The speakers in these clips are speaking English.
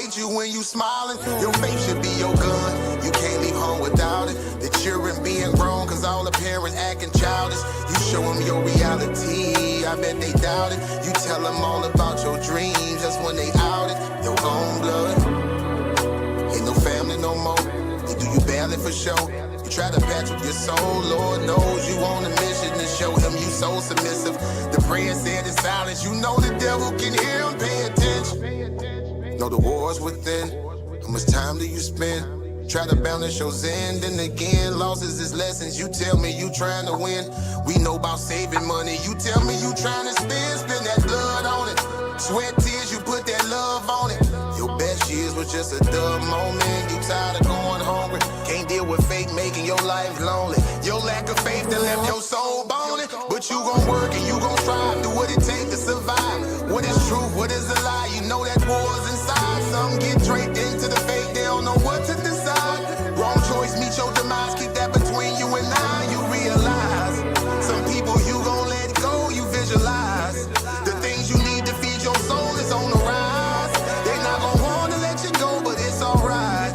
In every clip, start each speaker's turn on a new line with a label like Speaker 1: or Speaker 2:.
Speaker 1: hate you when you smiling. Your faith should be your gun. You can't leave home without it. The children being grown, cause all the parents acting childish. You show them your reality, I bet they doubt it. You tell them all about your dreams, that's when they out it. Your own blood, ain't no family no more. They do you badly for show. You try to patch up your soul, Lord knows you on a mission to show him you so submissive. The prayer said in silence, you know the devil can hear him, pay attention. Know the war's within, how much time do you spend? Try to balance your zen, then again, losses is lessons. You tell me you trying to win, we know about saving money. You tell me you trying to spend that blood on it. Sweat, tears, you put that love on it. Your best years was just a dumb moment. You tired of going hungry, can't deal with fate making your life lonely. Your lack of faith that left your soul boning. But you gon' work and you gon' strive, do what it takes to survive. What is truth, what is a lie? You know that war's inside. Some get draped into the fake, they don't know what to decide. Wrong choice, meet your demise, keep that between you and I. You realize, some people you gon' let go, you visualize. The things you need to feed your soul is on the rise. They not gon' wanna let you go, but it's alright.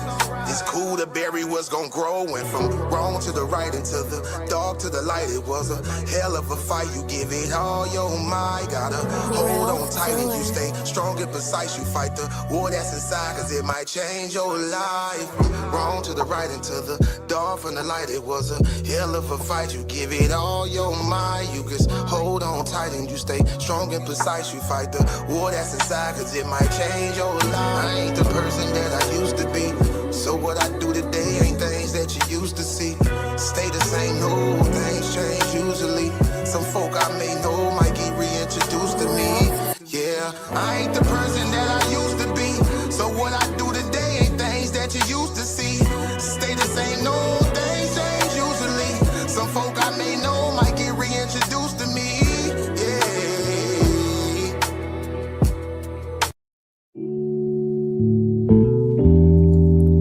Speaker 1: It's cool to bury what's gon' grow. Went from wrong to the right and to the dark to the light. It was a hell of a fight. You give it all your might. Gotta hold on tight and you stay strong and precise. You fight the war that's inside, cause it might change your life. From wrong to the right and to the dark from the light. It was a hell of a fight. You give it all your might. You just hold on tight and you stay strong and precise. You fight the war that's inside, cause it might change your life. I ain't the person that I used to be. So what I do today ain't things that you used to see. Stay the same, no, things change usually. Some folk I may know might get reintroduced to me. Yeah, I ain't the person that I used to be. So what I do today ain't things that you used to see. Stay the same, no, things change usually. Some folk I may know might get reintroduced to me.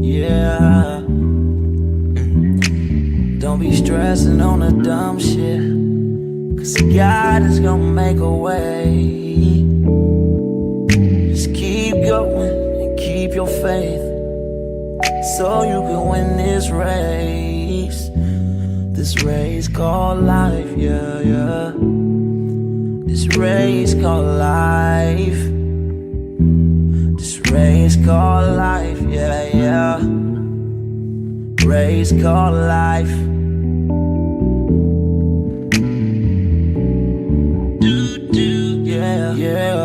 Speaker 2: Yeah. Don't be stressing on the dumb shit, cause God is gonna make a way. Just keep going and keep your faith, so you can win this race. This race called life, yeah, yeah. This race called life. This race called life, yeah, yeah. Race called life. Yeah, yeah, yeah,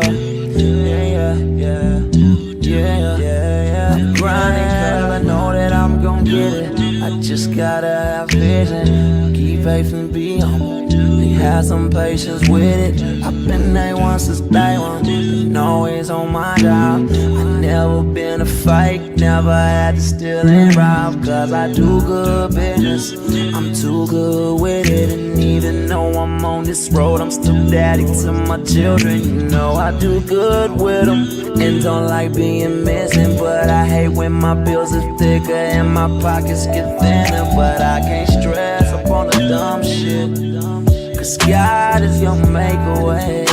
Speaker 2: yeah, yeah, yeah. Grinding, girl, I know that I'm gon' get it. I just gotta have vision, keep faith and be humble. Have some patience with it. I've been A1 since day one, been always on my job. I never been a fake, never had to steal and rob. Cause I do good business, I'm too good with it. And even though I'm on this road, I'm still daddy to my children. You know I do good with them, and don't like being missing. But I hate when my bills are thicker and my pockets get thinner. But I can't stress up on the dumb shit, cause God is gonna make a way.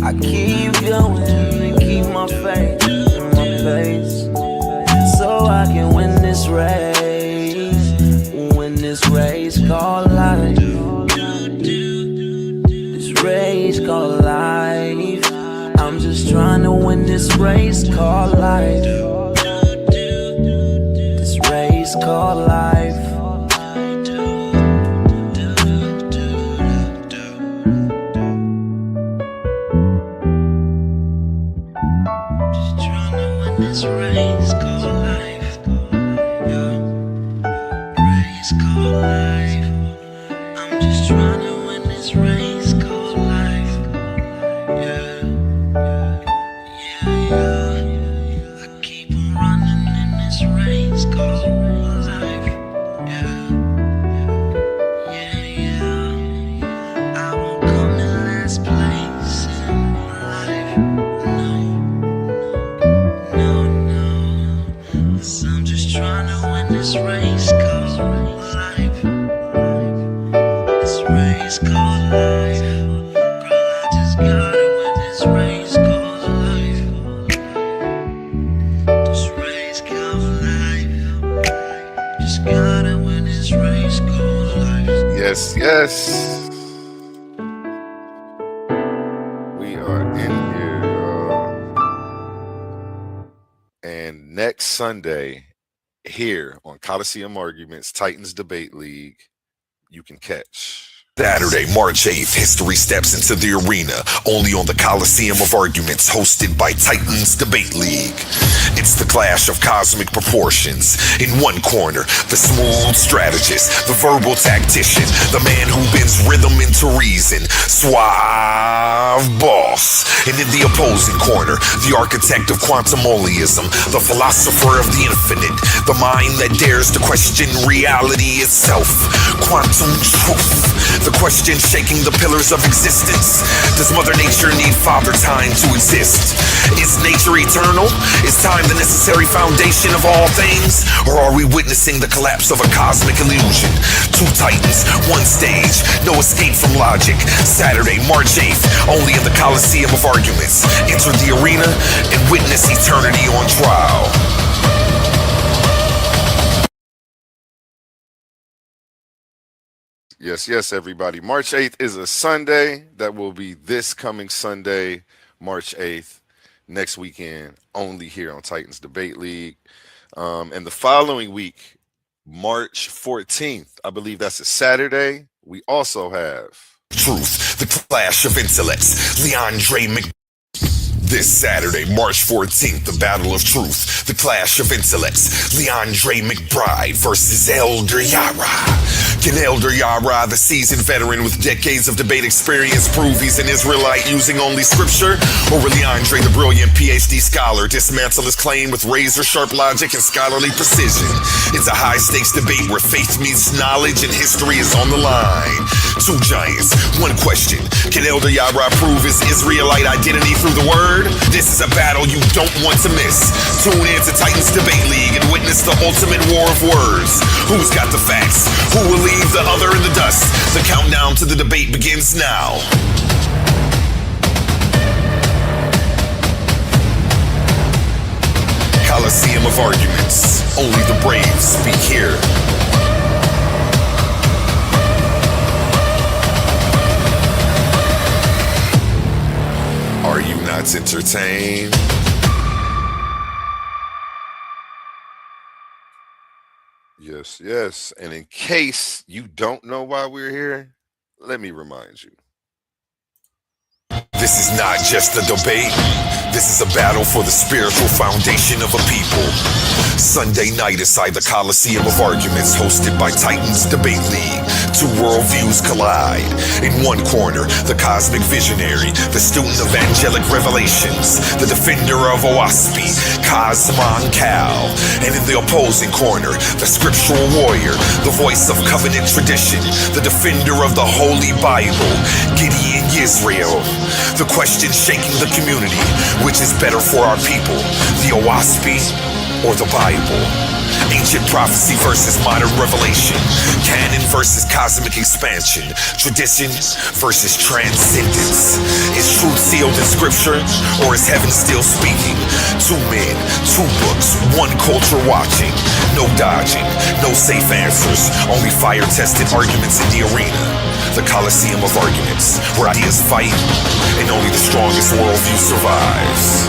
Speaker 2: I keep going and keep my faith in my pace, so I can win this race. Win this race called life. This race called life. I'm just trying to win this race called life. This race called life. This race called life, yeah. Race called life. I'm just trying to win this race called life, yeah, yeah, yeah. I keep on running in this race called life, yeah, yeah, yeah. I won't come in last place in life, no. I'm just trying to win this race called life.
Speaker 3: Yes, yes. We are in here, and next Sunday, here on Coliseum Arguments, Titans Debate League, you can catch.
Speaker 4: Saturday, March 8th, history steps into the arena, only on the Coliseum of Arguments, hosted by Titans Debate League. It's the clash of cosmic proportions. In one corner, the smooth strategist, the verbal tactician, the man who bends rhythm into reason, suave boss. And in the opposing corner, the architect of quantumoliism, the philosopher of the infinite, the mind that dares to question reality itself, quantum truth. The question shaking the pillars of existence. Does Mother Nature need Father Time to exist? Is nature eternal? Is time the necessary foundation of all things? Or are we witnessing the collapse of a cosmic illusion? Two titans, one stage, no escape from logic. Saturday, March 8th, only in the Coliseum of Arguments. Enter the arena and witness eternity on trial.
Speaker 3: Yes, yes, everybody. March 8th is a Sunday. That will be this coming Sunday, March 8th, next weekend, only here on Titans Debate League. And the following week, March 14th, I believe that's a Saturday, we also have
Speaker 4: Truth, the clash of intellects. Leandre This Saturday, March 14th, the Battle of Truth, the clash of intellects. Leandre McBride versus Elder Yara. Can Elder Yara, the seasoned veteran with decades of debate experience, prove he's an Israelite using only scripture? Or will Leandre, the brilliant PhD scholar, dismantle his claim with razor-sharp logic and scholarly precision? It's a high-stakes debate where faith meets knowledge and history is on the line. Two giants, one question. Can Elder Yara prove his Israelite identity through the word? This is a battle you don't want to miss. Tune in to Titans Debate League and witness the ultimate war of words. Who's got the facts? Who will leave the other in the dust? The countdown to the debate begins now. Coliseum of Arguments. Only the brave speak here. Are you not entertained?
Speaker 3: Yes, yes. And in case you don't know why we're here, let me remind you.
Speaker 4: This is not just a debate. This is a battle for the spiritual foundation of a people. Sunday night inside the Coliseum of Arguments, hosted by Titans Debate League. Two worldviews collide. In one corner, the cosmic visionary, the student of angelic revelations, the defender of Oaspi, Kosmon Cal. And in the opposing corner, the scriptural warrior, the voice of covenant tradition, the defender of the Holy Bible, Gideon Yisrael. The question shaking the community, which is better for our people, the Oaspi or the Bible? Ancient prophecy versus modern revelation, canon versus cosmic expansion, tradition versus transcendence. Is truth sealed in scripture, or is heaven still speaking? Two men, two books, one culture watching. No dodging, no safe answers, only fire-tested arguments in the arena. The Coliseum of Arguments, where ideas fight and only the strongest worldview survives.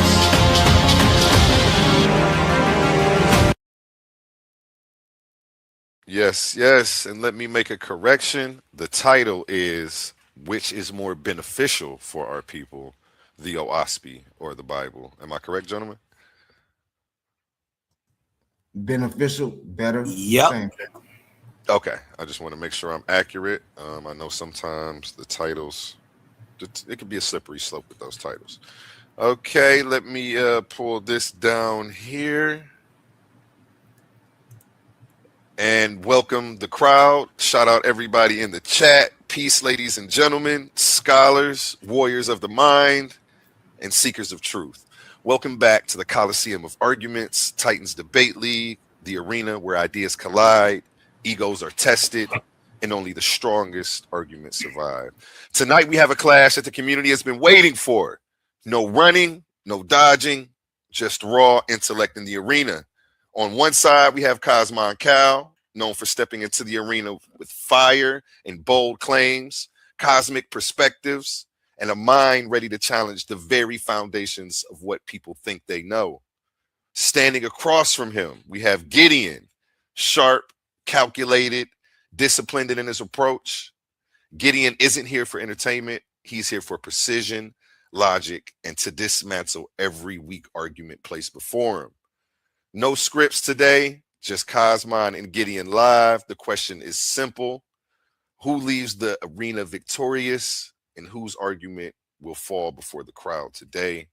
Speaker 3: Yes, yes. And let me make a correction. The title is Which is More Beneficial for Our People, the Oaspi or the Bible? Am I correct, gentlemen?
Speaker 5: Beneficial, better,
Speaker 6: Yep.
Speaker 5: same.
Speaker 3: Okay. I just want to make sure I'm accurate. I know sometimes the titles, it can be a slippery slope with those titles. Okay, let me pull this down here. And welcome the crowd. Shout out everybody in the chat. Peace, ladies and gentlemen, scholars, warriors of the mind, and seekers of truth. Welcome back to the Coliseum of Arguments, Titans Debate League, the arena where ideas collide, egos are tested, and only the strongest arguments survive. Tonight we have a clash that the community has been waiting for. No running, no dodging, just raw intellect in the arena. On one side, we have Kosmon Cal, known for stepping into the arena with fire and bold claims, cosmic perspectives, and a mind ready to challenge the very foundations of what people think they know. Standing across from him, we have Gideon, sharp, calculated, disciplined in his approach. Gideon isn't here for entertainment. He's here for precision, logic, and to dismantle every weak argument placed before him. No scripts today, just Kosmon and Gideon live. The question is simple. Who leaves the arena victorious, and whose argument will fall before the crowd today?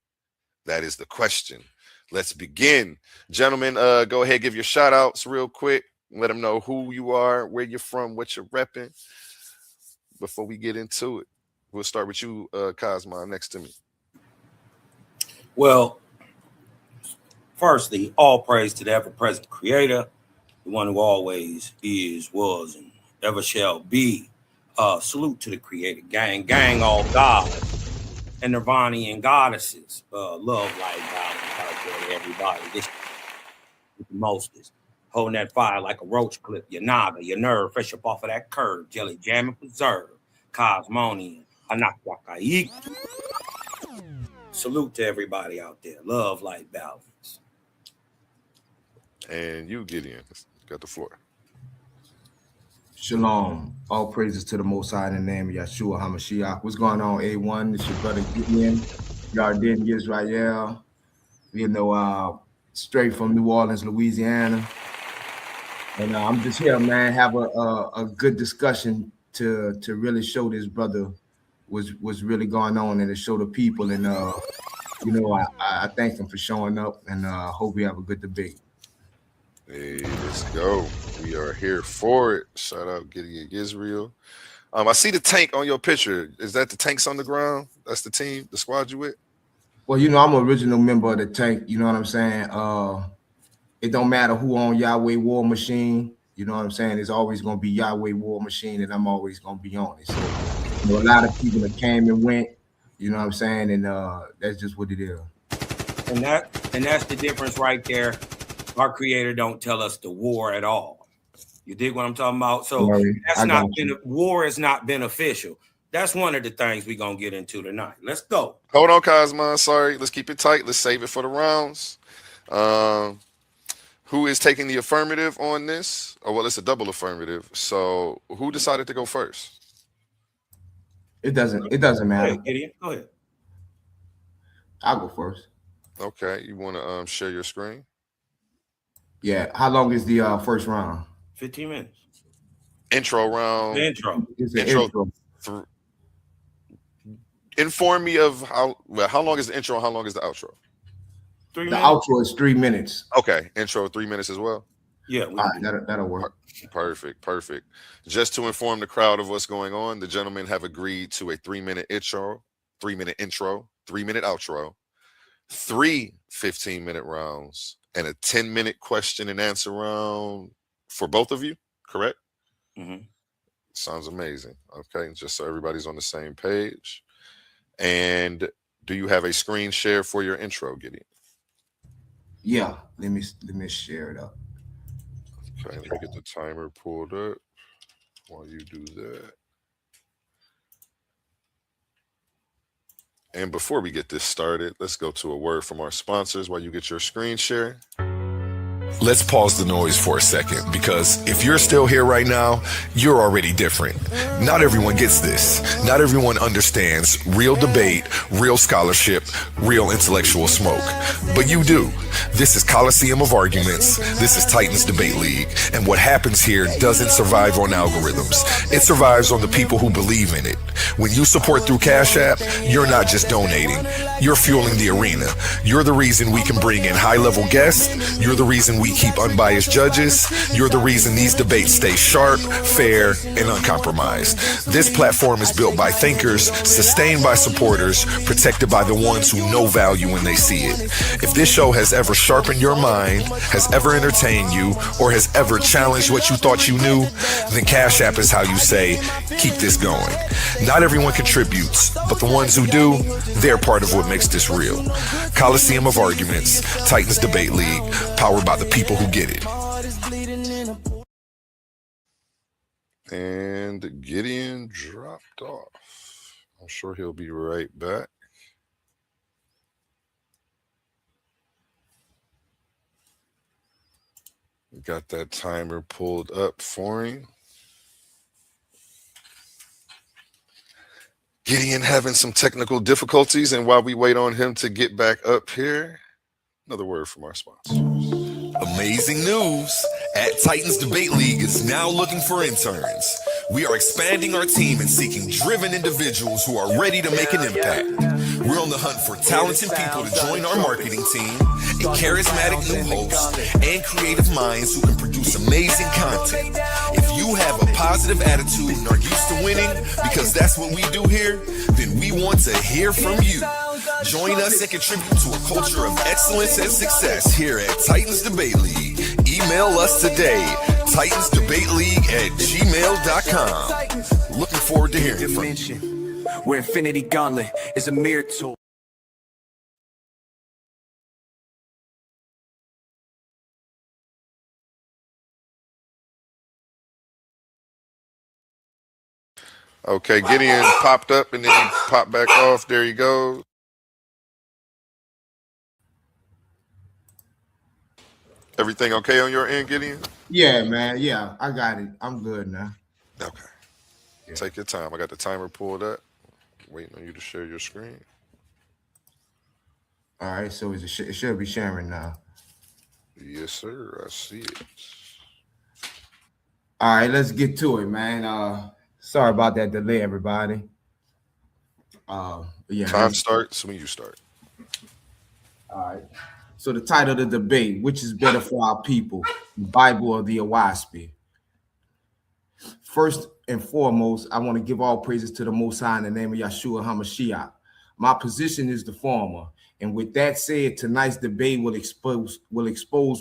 Speaker 3: That is the question. Let's begin. Gentlemen, go ahead, give your shout outs real quick. Let them know who you are, where you're from, what you're repping before we get into it. We'll start with you, Kosmon, next to me.
Speaker 6: Well, firstly, all praise to the ever-present creator, the one who always is, was, and ever shall be. Salute to the creator gang, all gods and Nirvanian goddesses. Love, light, balance out there to everybody. This is the mostest. Holding that fire like a roach clip, your naga, your nerve, fresh up off of that curve, jelly jam and preserve, Kosmonian, Anakwakaik. Salute to everybody out there. Love, light, balance.
Speaker 3: And you, Gideon, got the floor.
Speaker 5: Shalom. All praises to the Most High in the name of Yeshua HaMashiach. What's going on, A1? It's your brother Gideon, Yarden Israel. Straight from New Orleans, Louisiana. And I'm just here, man, have a good discussion to really show this brother what's really going on and to show the people. And, I thank him for showing up and hope we have a good debate.
Speaker 3: Hey, let's go. We are here for it. Shout out Gideon Israel. I see the tank on your picture. Is that the tanks on the ground? That's the team, the squad you with?
Speaker 5: Well, I'm an original member of the tank. You know what I'm saying? It don't matter who on Yahweh War Machine. You know what I'm saying? It's always going to be Yahweh War Machine, and I'm always going to be on it. So, a lot of people that came and went, you know what I'm saying? And that's just what it is.
Speaker 6: And that's the difference right there. Our creator don't tell us to war at all. You dig what I'm talking about? So war is not beneficial. That's one of the things we're going to get into tonight. Let's go.
Speaker 3: Hold on, Kosmon. Sorry. Let's keep it tight. Let's save it for the rounds. Who is taking the affirmative on this? Oh, well, it's a double affirmative. So who decided to go first?
Speaker 5: It doesn't matter.
Speaker 6: Gideon, go ahead.
Speaker 5: I'll go first.
Speaker 3: Okay. You want to share your screen?
Speaker 5: Yeah. How long is the first round?
Speaker 6: 15 minutes.
Speaker 3: Intro round.
Speaker 6: The intro.
Speaker 5: It's an intro.
Speaker 3: Inform me of how long is the intro and how long is the outro?
Speaker 6: 3
Speaker 5: The
Speaker 6: minutes.
Speaker 5: outro is 3 minutes.
Speaker 3: Okay. Intro 3 minutes as well.
Speaker 6: Yeah.
Speaker 5: All right, that'll work.
Speaker 3: Perfect. Just to inform the crowd of what's going on, the gentlemen have agreed to a 3-minute intro, 3-minute intro, 3-minute outro, 3 15-minute rounds, and a 10-minute question and answer round for both of you, correct?
Speaker 6: Mm-hmm.
Speaker 3: Sounds amazing. Okay, just so everybody's on the same page. And do you have a screen share for your intro, Gideon?
Speaker 5: Yeah, let me share it up.
Speaker 3: Okay, let me get the timer pulled up while you do that. And before we get this started, let's go to a word from our sponsors while you get your screen share.
Speaker 4: Let's pause the noise for a second, because if you're still here right now, you're already different. Not everyone gets this. Not everyone understands real debate, real scholarship, real intellectual smoke. But you do. This is Coliseum of Arguments. This is Titans Debate League. And what happens here doesn't survive on algorithms. It survives on the people who believe in it. When you support through Cash App, you're not just donating. You're fueling the arena. You're the reason we can bring in high-level guests. You're the reason we keep unbiased judges. You're the reason these debates stay sharp, fair, and uncompromised. This platform is built by thinkers, sustained by supporters, protected by the ones who know value when they see it. If this show has ever sharpened your mind, has ever entertained you, or has ever challenged what you thought you knew, then Cash App is how you say, keep this going. Not everyone contributes, but the ones who do, they're part of what makes this real. Coliseum of Arguments, Titans Debate League, powered by the people who get it.
Speaker 3: And Gideon dropped off. I'm sure he'll be right back. Got that timer pulled up for him. Gideon having some technical difficulties, and while we wait on him to get back up here, another word from our sponsors.
Speaker 4: Amazing news! At Titans Debate League is now looking for interns. We are expanding our team and seeking driven individuals who are ready to make an impact. We're on the hunt for talented people to join our marketing team, and charismatic new hosts, and creative minds who can produce amazing content. If you have a positive attitude and are used to winning, because that's what we do here, then we want to hear from you. Join us and contribute to a culture of excellence and success here at Titans Debate League. Email us today, titansdebateleague@gmail.com. Looking forward to hearing from you.
Speaker 7: Where Infinity Gauntlet is a mere tool.
Speaker 3: Okay, Gideon popped up and then he popped back off. There you go. Everything okay on your end, Gideon?
Speaker 5: Yeah, man. Yeah, I got it. I'm good now.
Speaker 3: Okay.
Speaker 5: Yeah.
Speaker 3: Take your time. I got the timer pulled up. Waiting on you to share your screen.
Speaker 5: All right, so it should be sharing now.
Speaker 3: Yes, sir. I see it.
Speaker 5: All right, let's get to it, man. Sorry about that delay, everybody. Yeah.
Speaker 3: Time starts when you start.
Speaker 5: All right. So the title of the debate, which is better for our people, the Bible or the Owaspy? First and foremost, I want to give all praises to the Most High in the name of Yeshua HaMashiach. My position is the former. And with that said, tonight's debate will expose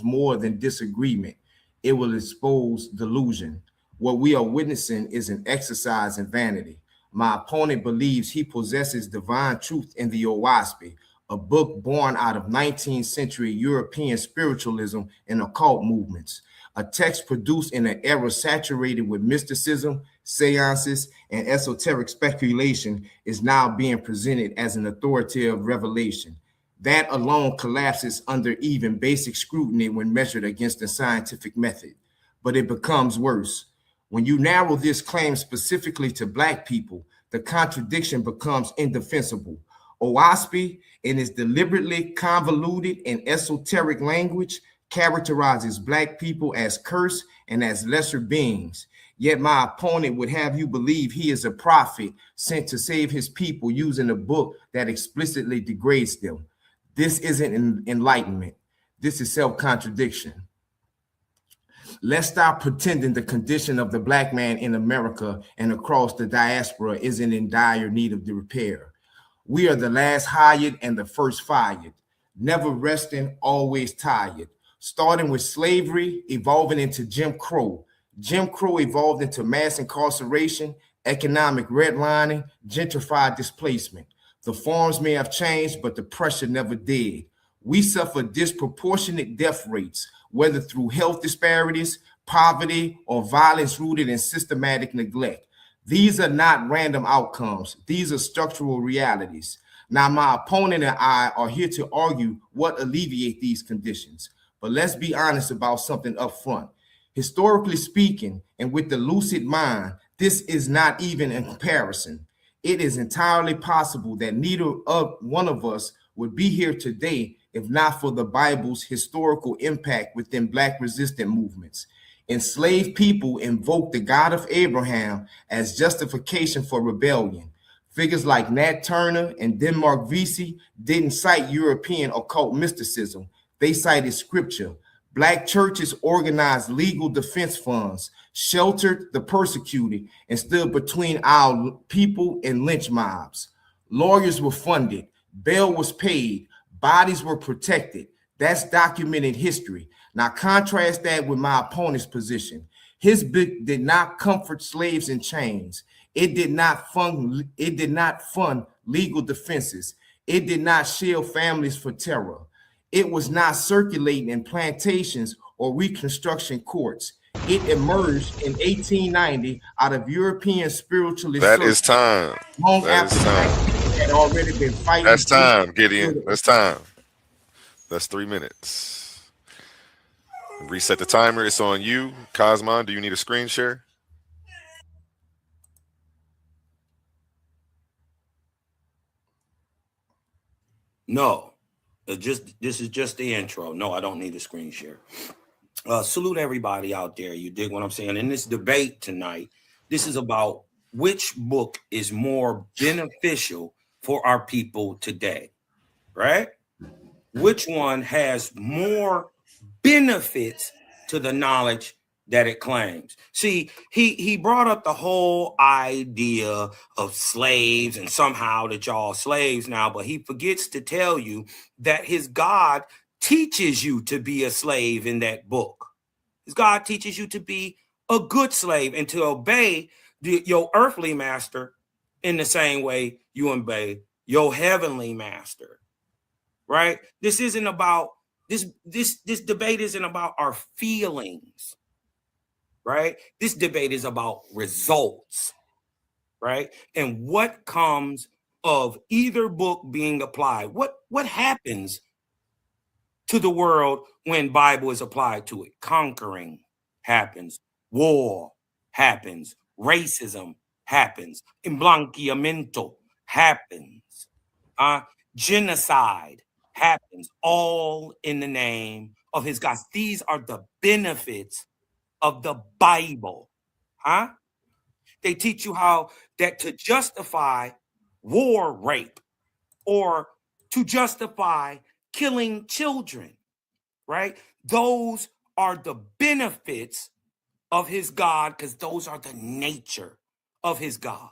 Speaker 5: more than disagreement. It will expose delusion. What we are witnessing is an exercise in vanity. My opponent believes he possesses divine truth in the Owaspy, a book born out of 19th century European spiritualism and occult movements. A text produced in an era saturated with mysticism, seances, and esoteric speculation is now being presented as an authoritative revelation. That alone collapses under even basic scrutiny when measured against the scientific method. But it becomes worse. When you narrow this claim specifically to Black people, the contradiction becomes indefensible. Owaspy, in its deliberately convoluted and esoteric language, characterizes Black people as cursed and as lesser beings. Yet my opponent would have you believe he is a prophet sent to save his people using a book that explicitly degrades them. This isn't enlightenment. This is self-contradiction. Let's stop pretending the condition of the Black man in America and across the diaspora isn't in dire need of the repair. We are the last hired and the first fired, never resting, always tired. Starting with slavery, evolving into Jim Crow. Jim Crow evolved into mass incarceration, economic redlining, gentrified displacement. The forms may have changed, but the pressure never did. We suffer disproportionate death rates, whether through health disparities, poverty, or violence rooted in systematic neglect. These are not random outcomes. These are structural realities. Now, my opponent and I are here to argue what alleviate these conditions. But let's be honest about something up front. Historically speaking, and with the lucid mind, this is not even in comparison. It is entirely possible that neither of one of us would be here today if not for the Bible's historical impact within Black resistant movements. Enslaved people invoke the God of Abraham as justification for rebellion. Figures like Nat Turner and Denmark Vesey didn't cite European occult mysticism. They cited scripture. Black churches organized legal defense funds, sheltered the persecuted, and stood between our people and lynch mobs. Lawyers were funded, bail was paid, bodies were protected. That's documented history. Now contrast that with my opponent's position. His book did not comfort slaves in chains. It did not fund legal defenses. It did not shield families for terror. It was not circulating in plantations or Reconstruction courts. It emerged in 1890 out of European spiritualist
Speaker 3: That
Speaker 5: circles
Speaker 3: is time.
Speaker 5: long
Speaker 3: That is
Speaker 5: after black
Speaker 3: time.
Speaker 5: people had already been fighting.
Speaker 3: That's time, Gideon. That's time. That's 3 minutes. Reset the timer. It's on you. Kosmon, do you need a screen share?
Speaker 6: No, this is just the intro. No, I don't need a screen share. Salute everybody out there. You dig what I'm saying? In this debate tonight, this is about which book is more beneficial for our people today, right? Which one has more benefits to the knowledge that it claims? See, he brought up the whole idea of slaves and somehow that y'all slaves now, but he forgets to tell you that his God teaches you to be a slave in that book. His God teaches you to be a good slave and to obey your earthly master in the same way you obey your heavenly master. Right? This isn't about this debate isn't about our feelings, right? This debate is about results, right? And what comes of either book being applied. What happens to the world when Bible is applied to it? Conquering happens, war happens, racism happens, emblanqueamiento happens, genocide happens, all in the name of his God. These are the benefits of the Bible. They teach you how that to justify war, rape, or to justify killing children, right? Those are the benefits of his God, because those are the nature of his God,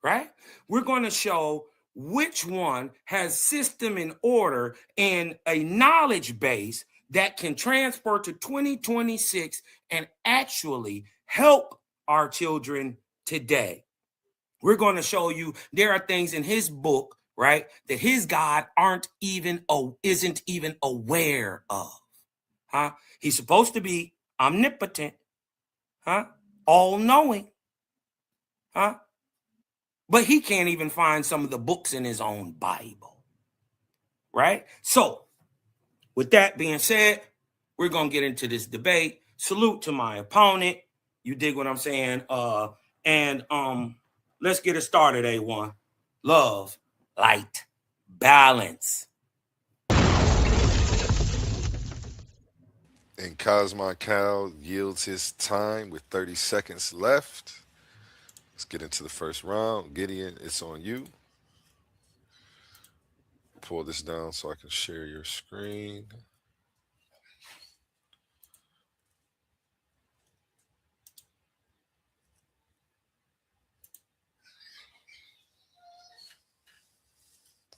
Speaker 6: right? We're going to show which one has system and order and a knowledge base that can transfer to 2026 and actually help our children today. We're going to show you there are things in his book, right, that his God isn't even aware of. He's supposed to be omnipotent, all-knowing, but he can't even find some of the books in his own Bible, right? So, with that being said, we're going to get into this debate. Salute to my opponent. You dig what I'm saying? And let's get it started, A1. Love, light, balance.
Speaker 3: And Cosmo Cal yields his time with 30 seconds left. Let's get into the first round. Gideon, it's on you. Pull this down so I can share your screen.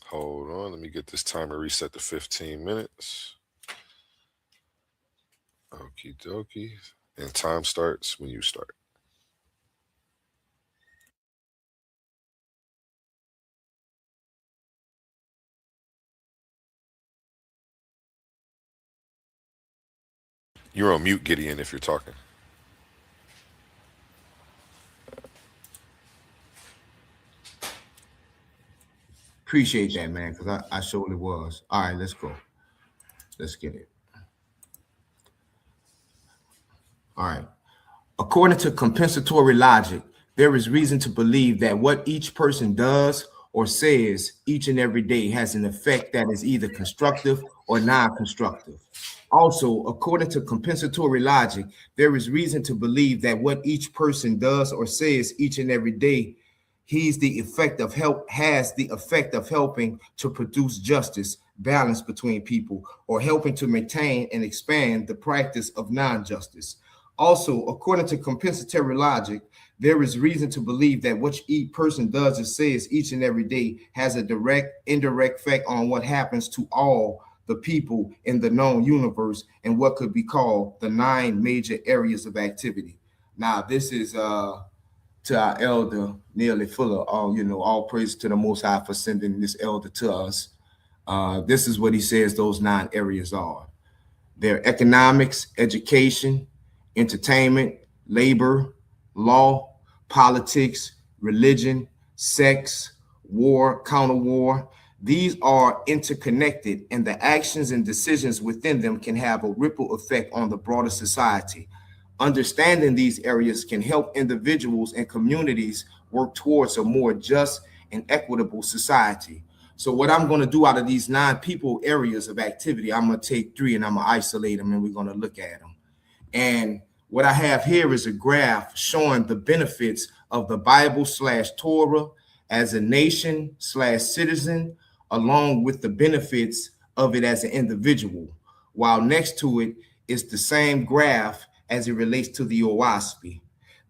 Speaker 3: Hold on. Let me get this timer reset to 15 minutes. Okie dokie. And time starts when you start. You're on mute, Gideon, if you're talking.
Speaker 5: Appreciate that, man, because I surely was. All right, let's go. Let's get it. All right. According to compensatory logic, there is reason to believe that what each person does or says each and every day has an effect that is either constructive or non-constructive. Also, according to compensatory logic, there is reason to believe that what each person does or says each and every day has the effect of helping to produce justice, balance between people, or helping to maintain and expand the practice of non-justice. Also, according to compensatory logic, there is reason to believe that what each person does or says each and every day has a direct, indirect effect on what happens to all the people in the known universe and what could be called the 9 major areas of activity. Now, this is to our elder, Nearly Fuller. All praise to the Most High for sending this elder to us. This is what he says those 9 areas are. They're economics, education, entertainment, labor, law, politics, religion, sex, war, counter-war. These are interconnected, and the actions and decisions within them can have a ripple effect on the broader society. Understanding these areas can help individuals and communities work towards a more just and equitable society. So what I'm going to do out of these 9 people areas of activity, I'm going to take 3 and I'm going to isolate them and we're going to look at them. And what I have here is a graph showing the benefits of the Bible/Torah as a nation/citizen, along with the benefits of it as an individual, while next to it is the same graph as it relates to the OASP.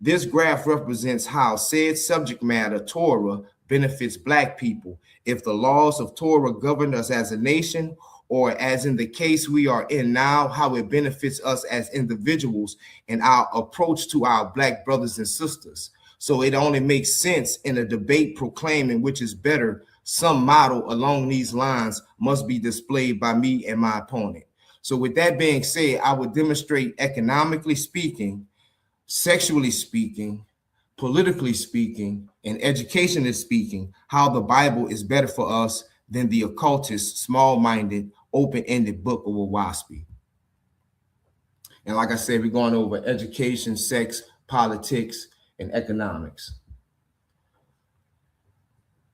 Speaker 5: This graph represents how said subject matter, Torah, benefits Black people if the laws of Torah govern us as a nation, or as in the case we are in now, how it benefits us as individuals and our approach to our Black brothers and sisters. So it only makes sense in a debate proclaiming which is better. Some model along these lines must be displayed by me and my opponent. So with that being said, I would demonstrate economically speaking, sexually speaking, politically speaking, and educationally speaking, how the Bible is better for us than the occultist, small-minded, open-ended book of OASP. And like I said, we're going over education, sex, politics, and economics.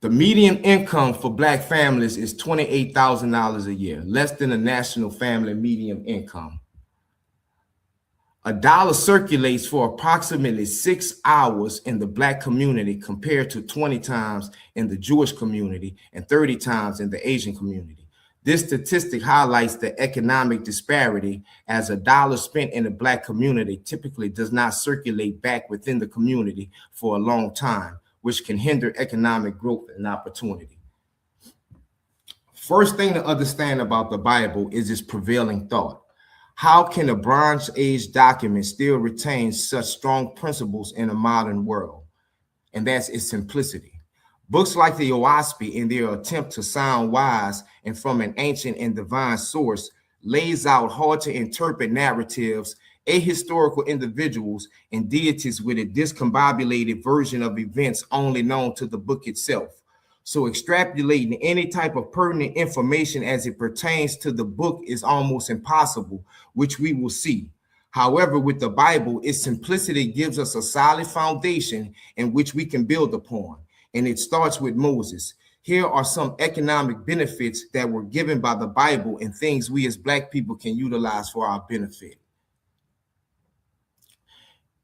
Speaker 5: The median income for Black families is $28,000 a year, less than the national family median income. $1 circulates for approximately 6 hours in the Black community compared to 20 times in the Jewish community and 30 times in the Asian community. This statistic highlights the economic disparity, as $1 spent in the Black community typically does not circulate back within the community for a long time, which can hinder economic growth and opportunity. First thing to understand about the Bible is its prevailing thought. How can a Bronze Age document still retain such strong principles in a modern world? And that's its simplicity. Books like the OASP, in their attempt to sound wise and from an ancient and divine source, lays out hard to interpret narratives, ahistorical individuals, and deities with a discombobulated version of events only known to the book itself. So extrapolating any type of pertinent information as it pertains to the book is almost impossible, which we will see. However, with the Bible, its simplicity gives us a solid foundation in which we can build upon. And it starts with Moses. Here are some economic benefits that were given by the Bible and things we as Black people can utilize for our benefit.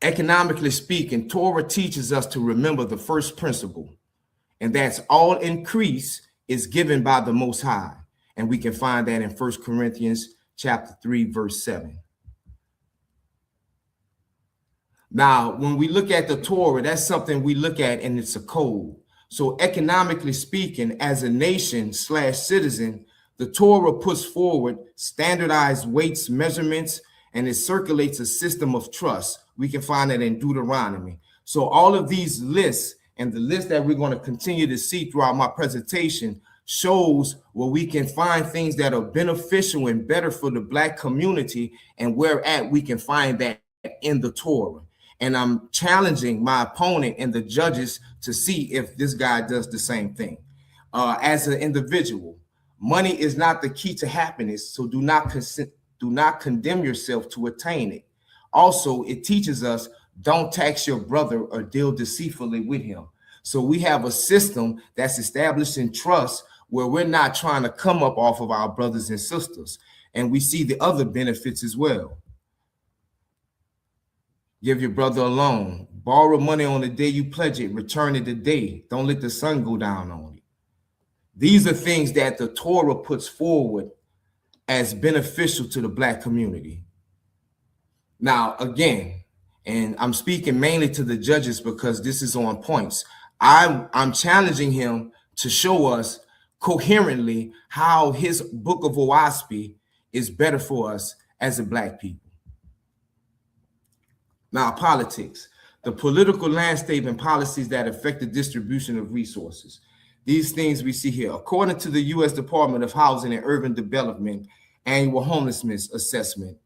Speaker 5: Economically speaking, Torah teaches us to remember the first principle, and that's all increase is given by the Most High. And we can find that in 1 Corinthians chapter 3, verse 7. Now, when we look at the Torah, that's something we look at, and it's a code. So economically speaking, as a nation/citizen, the Torah puts forward standardized weights, measurements, and it circulates a system of trust. We can find it in Deuteronomy. So all of these lists and the list that we're going to continue to see throughout my presentation shows where we can find things that are beneficial and better for the Black community, and where at we can find that in the Torah. And I'm challenging my opponent and the judges to see if this guy does the same thing. As an individual, money is not the key to happiness, so do not condemn yourself to attain it. Also, it teaches us don't tax your brother or deal deceitfully with him. So we have a system that's established in trust where we're not trying to come up off of our brothers and sisters. And we see the other benefits as well. Give your brother a loan. Borrow money on the day you pledge it. Return it the day. Don't let the sun go down on it. These are things that the Torah puts forward as beneficial to the Black community. Now, again, and I'm speaking mainly to the judges because this is on points. I'm challenging him to show us coherently how his book of OASP is better for us as a Black people. Now, politics, the political landscape and policies that affect the distribution of resources. These things we see here. According to the U.S. Department of Housing and Urban Development annual homelessness assessment,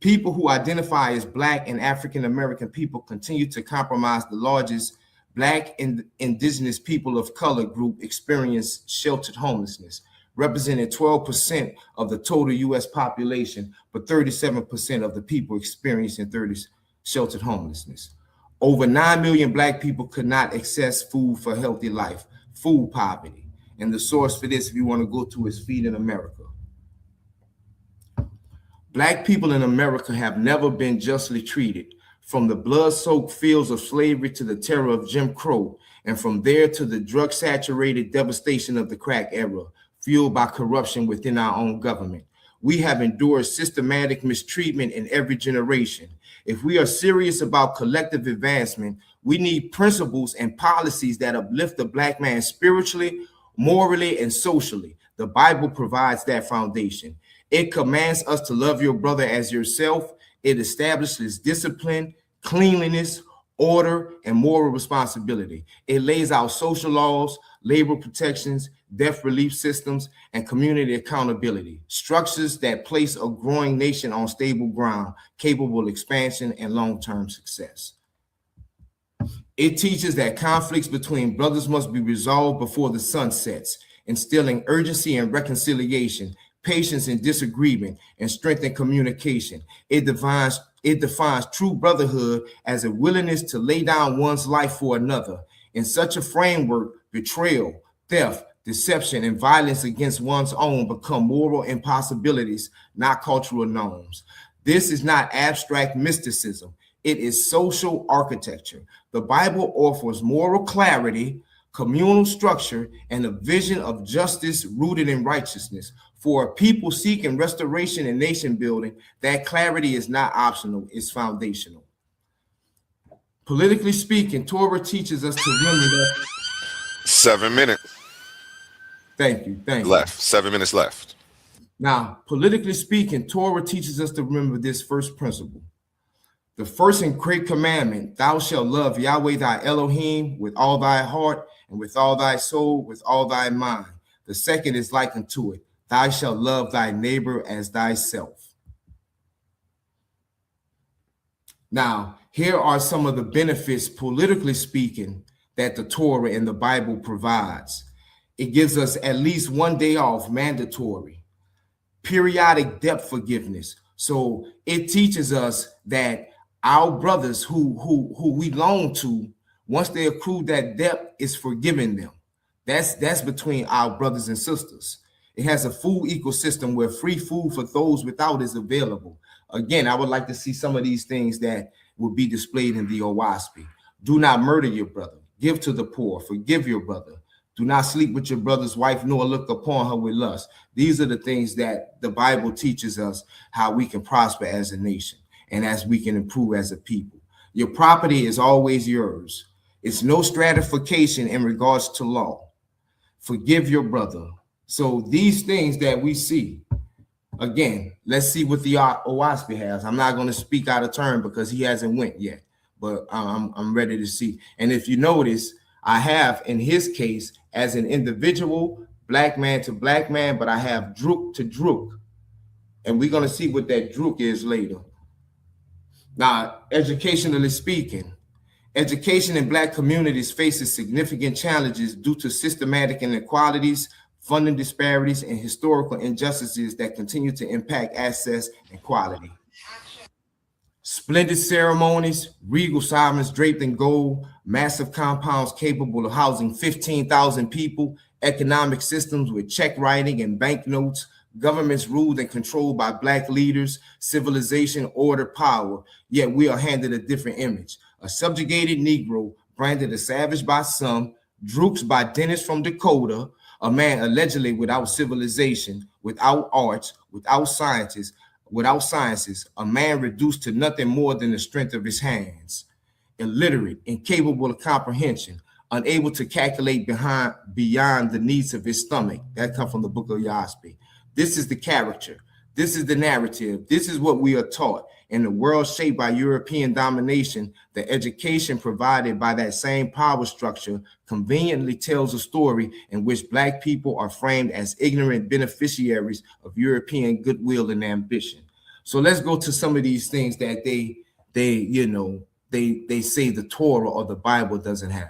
Speaker 5: People who identify as Black and African American people continue to compromise the largest Black and indigenous people of color group experience sheltered homelessness, representing 12% of the total U.S. population, but 37% of the people experiencing sheltered homelessness. Over 9 million Black people could not access food for healthy life, food poverty. And the source for this, if you want to go to, is Feeding America. Black people in America have never been justly treated, from the blood-soaked fields of slavery to the terror of Jim Crow, and from there to the drug-saturated devastation of the crack era, fueled by corruption within our own government. We have endured systematic mistreatment in every generation. If we are serious about collective advancement, we need principles and policies that uplift the Black man spiritually, morally, and socially. The Bible provides that foundation. It commands us to love your brother as yourself. It establishes discipline, cleanliness, order, and moral responsibility. It lays out social laws, labor protections, debt relief systems, and community accountability, structures that place a growing nation on stable ground, capable of expansion and long-term success. It teaches that conflicts between brothers must be resolved before the sun sets, instilling urgency and reconciliation, patience and disagreement, and strengthen communication. It defines true brotherhood as a willingness to lay down one's life for another. In such a framework, betrayal, theft, deception, and violence against one's own become moral impossibilities, not cultural norms. This is not abstract mysticism. It is social architecture. The Bible offers moral clarity, communal structure, and a vision of justice rooted in righteousness. For a people seeking restoration and nation building, that clarity is not optional, it's foundational. Politically speaking, Torah teaches us to remember that.
Speaker 3: 7 minutes.
Speaker 5: Thank you.
Speaker 3: Left. 7 minutes left.
Speaker 5: Now, politically speaking, Torah teaches us to remember this first principle. The first and great commandment, thou shalt love Yahweh thy Elohim with all thy heart and with all thy soul, with all thy mind. The second is like unto it, thou shalt love thy neighbor as thyself. Now, here are some of the benefits, politically speaking, that the Torah and the Bible provides. It gives us at least 1 day off, mandatory. Periodic debt forgiveness. So it teaches us that our brothers who we loan to, once they accrue that debt, is forgiving them. That's between our brothers and sisters. It has a food ecosystem where free food for those without is available. Again, I would like to see some of these things that would be displayed in the OWASP. Do not murder your brother. Give to the poor. Forgive your brother. Do not sleep with your brother's wife, nor look upon her with lust. These are the things that the Bible teaches us how we can prosper as a nation and as we can improve as a people. Your property is always yours. It's no stratification in regards to law. Forgive your brother. So these things that we see, again, let's see what the OWASP has. I'm not going to speak out of turn because he hasn't went yet, but I'm ready to see. And if you notice, I have, in his case, as an individual, black man to black man, but I have Druk to Druk. And we're going to see what that Druk is later. Now, educationally speaking, education in Black communities faces significant challenges due to systematic inequalities, funding disparities, and historical injustices that continue to impact access and quality. Splendid ceremonies, regal sovereigns draped in gold, massive compounds capable of housing 15,000 people, economic systems with check writing and banknotes, governments ruled and controlled by Black leaders, civilization, order, power, yet we are handed a different image. A subjugated Negro, branded a savage by some, Drooks by Dennis from Dakota, a man allegedly without civilization, without arts, without sciences, a man reduced to nothing more than the strength of his hands, illiterate, incapable of comprehension, unable to calculate beyond the needs of his stomach. That comes from the book of Yaspi. This is the character. This is the narrative. This is what we are taught. In the world shaped by European domination, the education provided by that same power structure conveniently tells a story in which Black people are framed as ignorant beneficiaries of European goodwill and ambition. So let's go to some of these things that they say the Torah or the Bible doesn't have.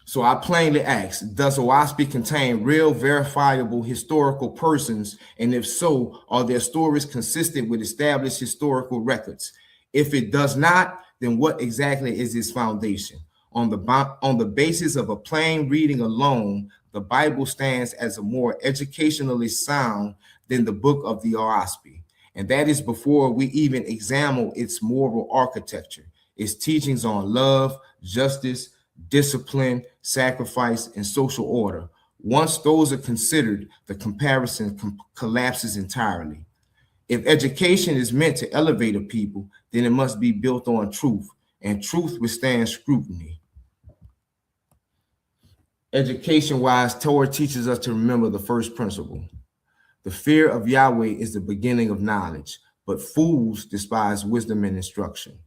Speaker 5: So I plainly ask, does Oahspe contain real, verifiable historical persons? And if so, are their stories consistent with established historical records? If it does not, then what exactly is its foundation? On the basis of a plain reading alone, the Bible stands as a more educationally sound than the book of the Oahspe. And that is before we even examine its moral architecture, its teachings on love, justice, discipline, sacrifice, and social order. Once those are considered, the comparison collapses entirely. If education is meant to elevate a people, then it must be built on truth, and truth withstands scrutiny. Education-wise, Torah teaches us to remember the first principle. The fear of Yahweh is the beginning of knowledge, but fools despise wisdom and instruction.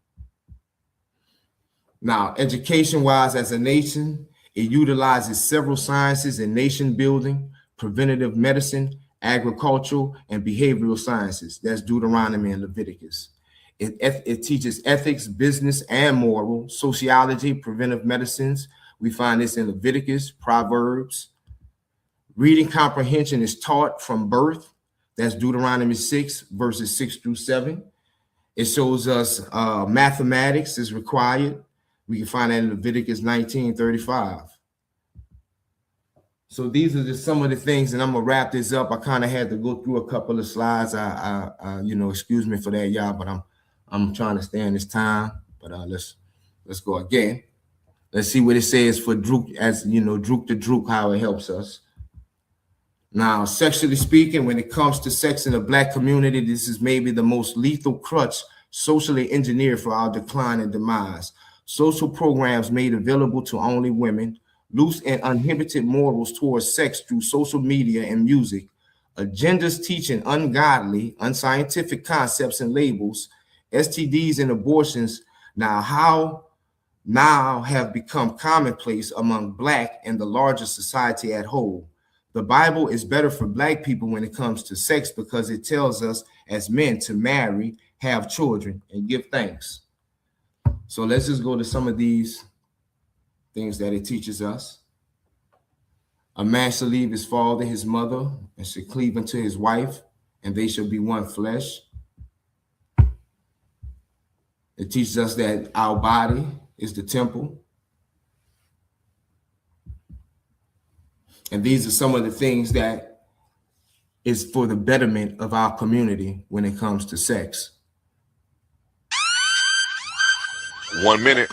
Speaker 5: Now, education-wise, as a nation, it utilizes several sciences in nation building, preventative medicine, agricultural, and behavioral sciences. That's Deuteronomy and Leviticus. It teaches ethics, business, and moral, sociology, preventive medicines. We find this in Leviticus, Proverbs. Reading comprehension is taught from birth. That's Deuteronomy 6, verses 6 through 7. It shows us mathematics is required. We can find that in Leviticus 19:35. So these are just some of the things, and I'm gonna wrap this up. I kind of had to go through a couple of slides. Excuse me for that, y'all, but I'm trying to stay in this time. But let's go again. Let's see what it says for Druk, as you know, Druk to Druk, how it helps us. Now, sexually speaking, when it comes to sex in the Black community, this is maybe the most lethal crutch socially engineered for our decline and demise. Social programs made available to only women, loose and uninhibited morals towards sex through social media and music, agendas teaching ungodly, unscientific concepts and labels, STDs and abortions now have become commonplace among Black and the larger society at whole. The Bible is better for Black people when it comes to sex because it tells us as men to marry, have children, and give thanks. So let's just go to some of these things that it teaches us. A man shall leave his father, his mother, and shall cleave unto his wife, and they shall be one flesh. It teaches us that our body is the temple. And these are some of the things that is for the betterment of our community when it comes to sex.
Speaker 3: 1 minute.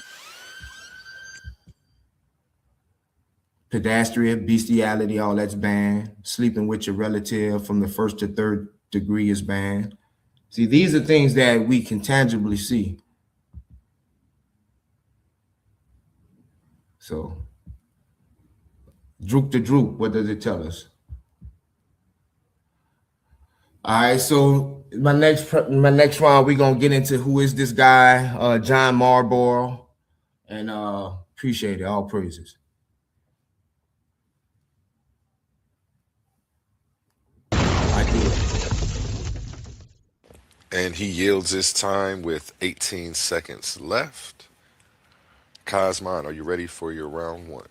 Speaker 5: Pedastria, bestiality, all that's banned. Sleeping with your relative from the first to third degree is banned. See, these are things that we can tangibly see. So, Druk to Druk, what does it tell us? All right, so my next round, we're gonna get into who is this guy, John Marlborough, and appreciate it. All praises.
Speaker 3: And he yields his time with 18 seconds left. Kosmon, are you ready for your round one?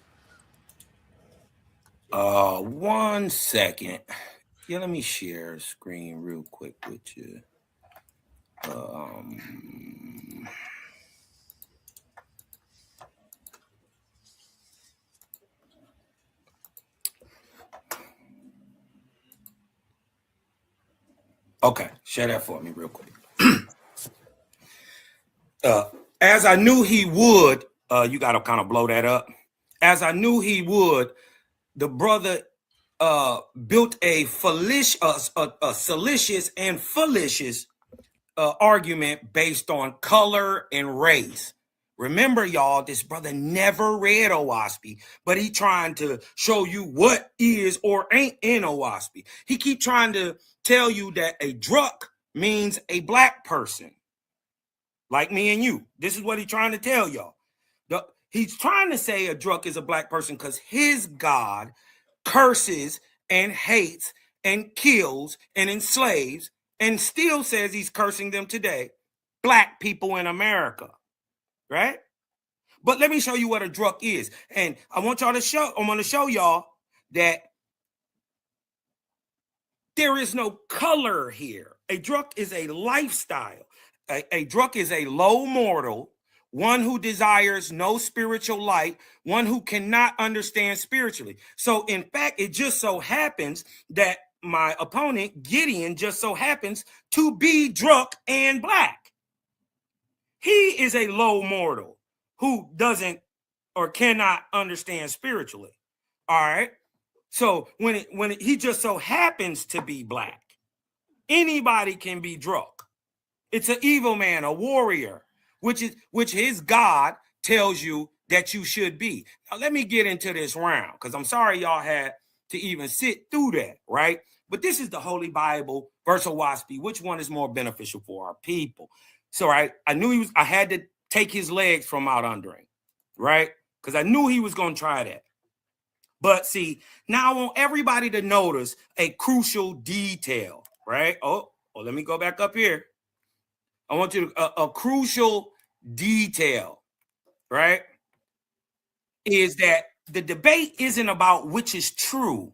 Speaker 6: 1 second. Yeah, let me share a screen real quick with you. Okay, share that for me real quick. As I knew he would, you got to kind of blow that up. As I knew he would, the brother built a salacious and fallacious argument based on color and race. Remember, y'all, this brother never read Oahspe, but he trying to show you what is or ain't in Oahspe. He keep trying to tell you that a druk means a Black person, like me and you. This is what he's trying to tell y'all. He's trying to say a druk is a Black person because his God curses and hates and kills and enslaves and still says he's cursing them today, black people in America, right? But let me show you what a drug is. And I want to show y'all that there is no color here. A drug is a lifestyle. A drug is a low mortal, one who desires no spiritual light, one who cannot understand spiritually. So in fact, it just so happens that my opponent, Gideon, just so happens to be drunk and black. He is a low mortal who doesn't or cannot understand spiritually. All right. So he just so happens to be black, anybody can be drunk. It's an evil man, a warrior, which his God tells you that you should be. Now let me get into this round, because I'm sorry y'all had to even sit through that, right? But this is the Holy Bible versus Owaspie. Which one is more beneficial for our people? So I knew I had to take his legs from out under him, right? Because I knew he was going to try that. But see, now I want everybody to notice a crucial detail, right? Oh, let me go back up here. I want you to, a crucial detail, right? Is that the debate isn't about which is true.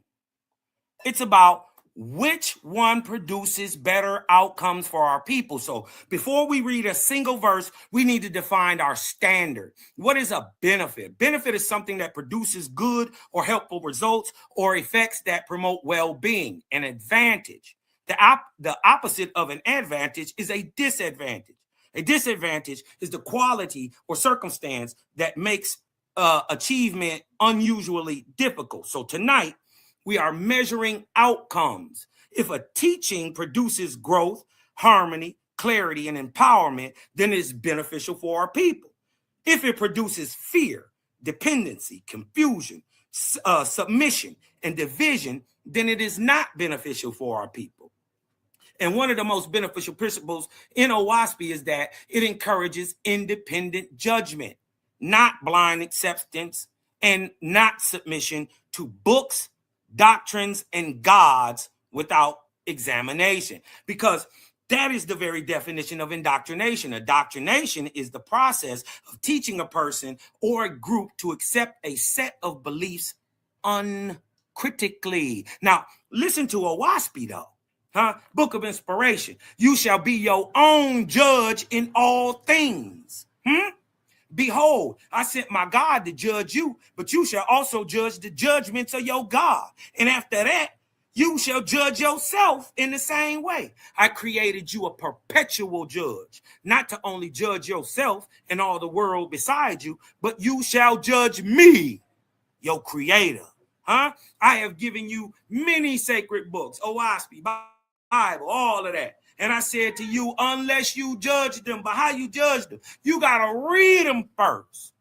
Speaker 6: It's about which one produces better outcomes for our people. So before we read a single verse, we need to define our standard. What is a benefit? Benefit is something that produces good or helpful results or effects that promote well-being. An advantage. The opposite of an advantage is a disadvantage. A disadvantage is the quality or circumstance that makes achievement unusually difficult. So tonight, we are measuring outcomes. If a teaching produces growth, harmony, clarity, and empowerment, then it is beneficial for our people. If it produces fear, dependency, confusion, submission, and division, then it is not beneficial for our people. And one of the most beneficial principles in Owaspie is that it encourages independent judgment, not blind acceptance, and not submission to books, doctrines, and gods without examination. Because that is the very definition of indoctrination. Indoctrination is the process of teaching a person or a group to accept a set of beliefs uncritically. Now, listen to Owaspie, though. Book of Inspiration. You shall be your own judge in all things. Behold, I sent my God to judge you, but you shall also judge the judgments of your God. And after that, you shall judge yourself in the same way. I created you a perpetual judge, not to only judge yourself and all the world beside you, but you shall judge me, your creator. I have given you many sacred books, Owaspie, Bible, all of that. And I said to you, unless you judge them, but how you judge them? You got to read them first.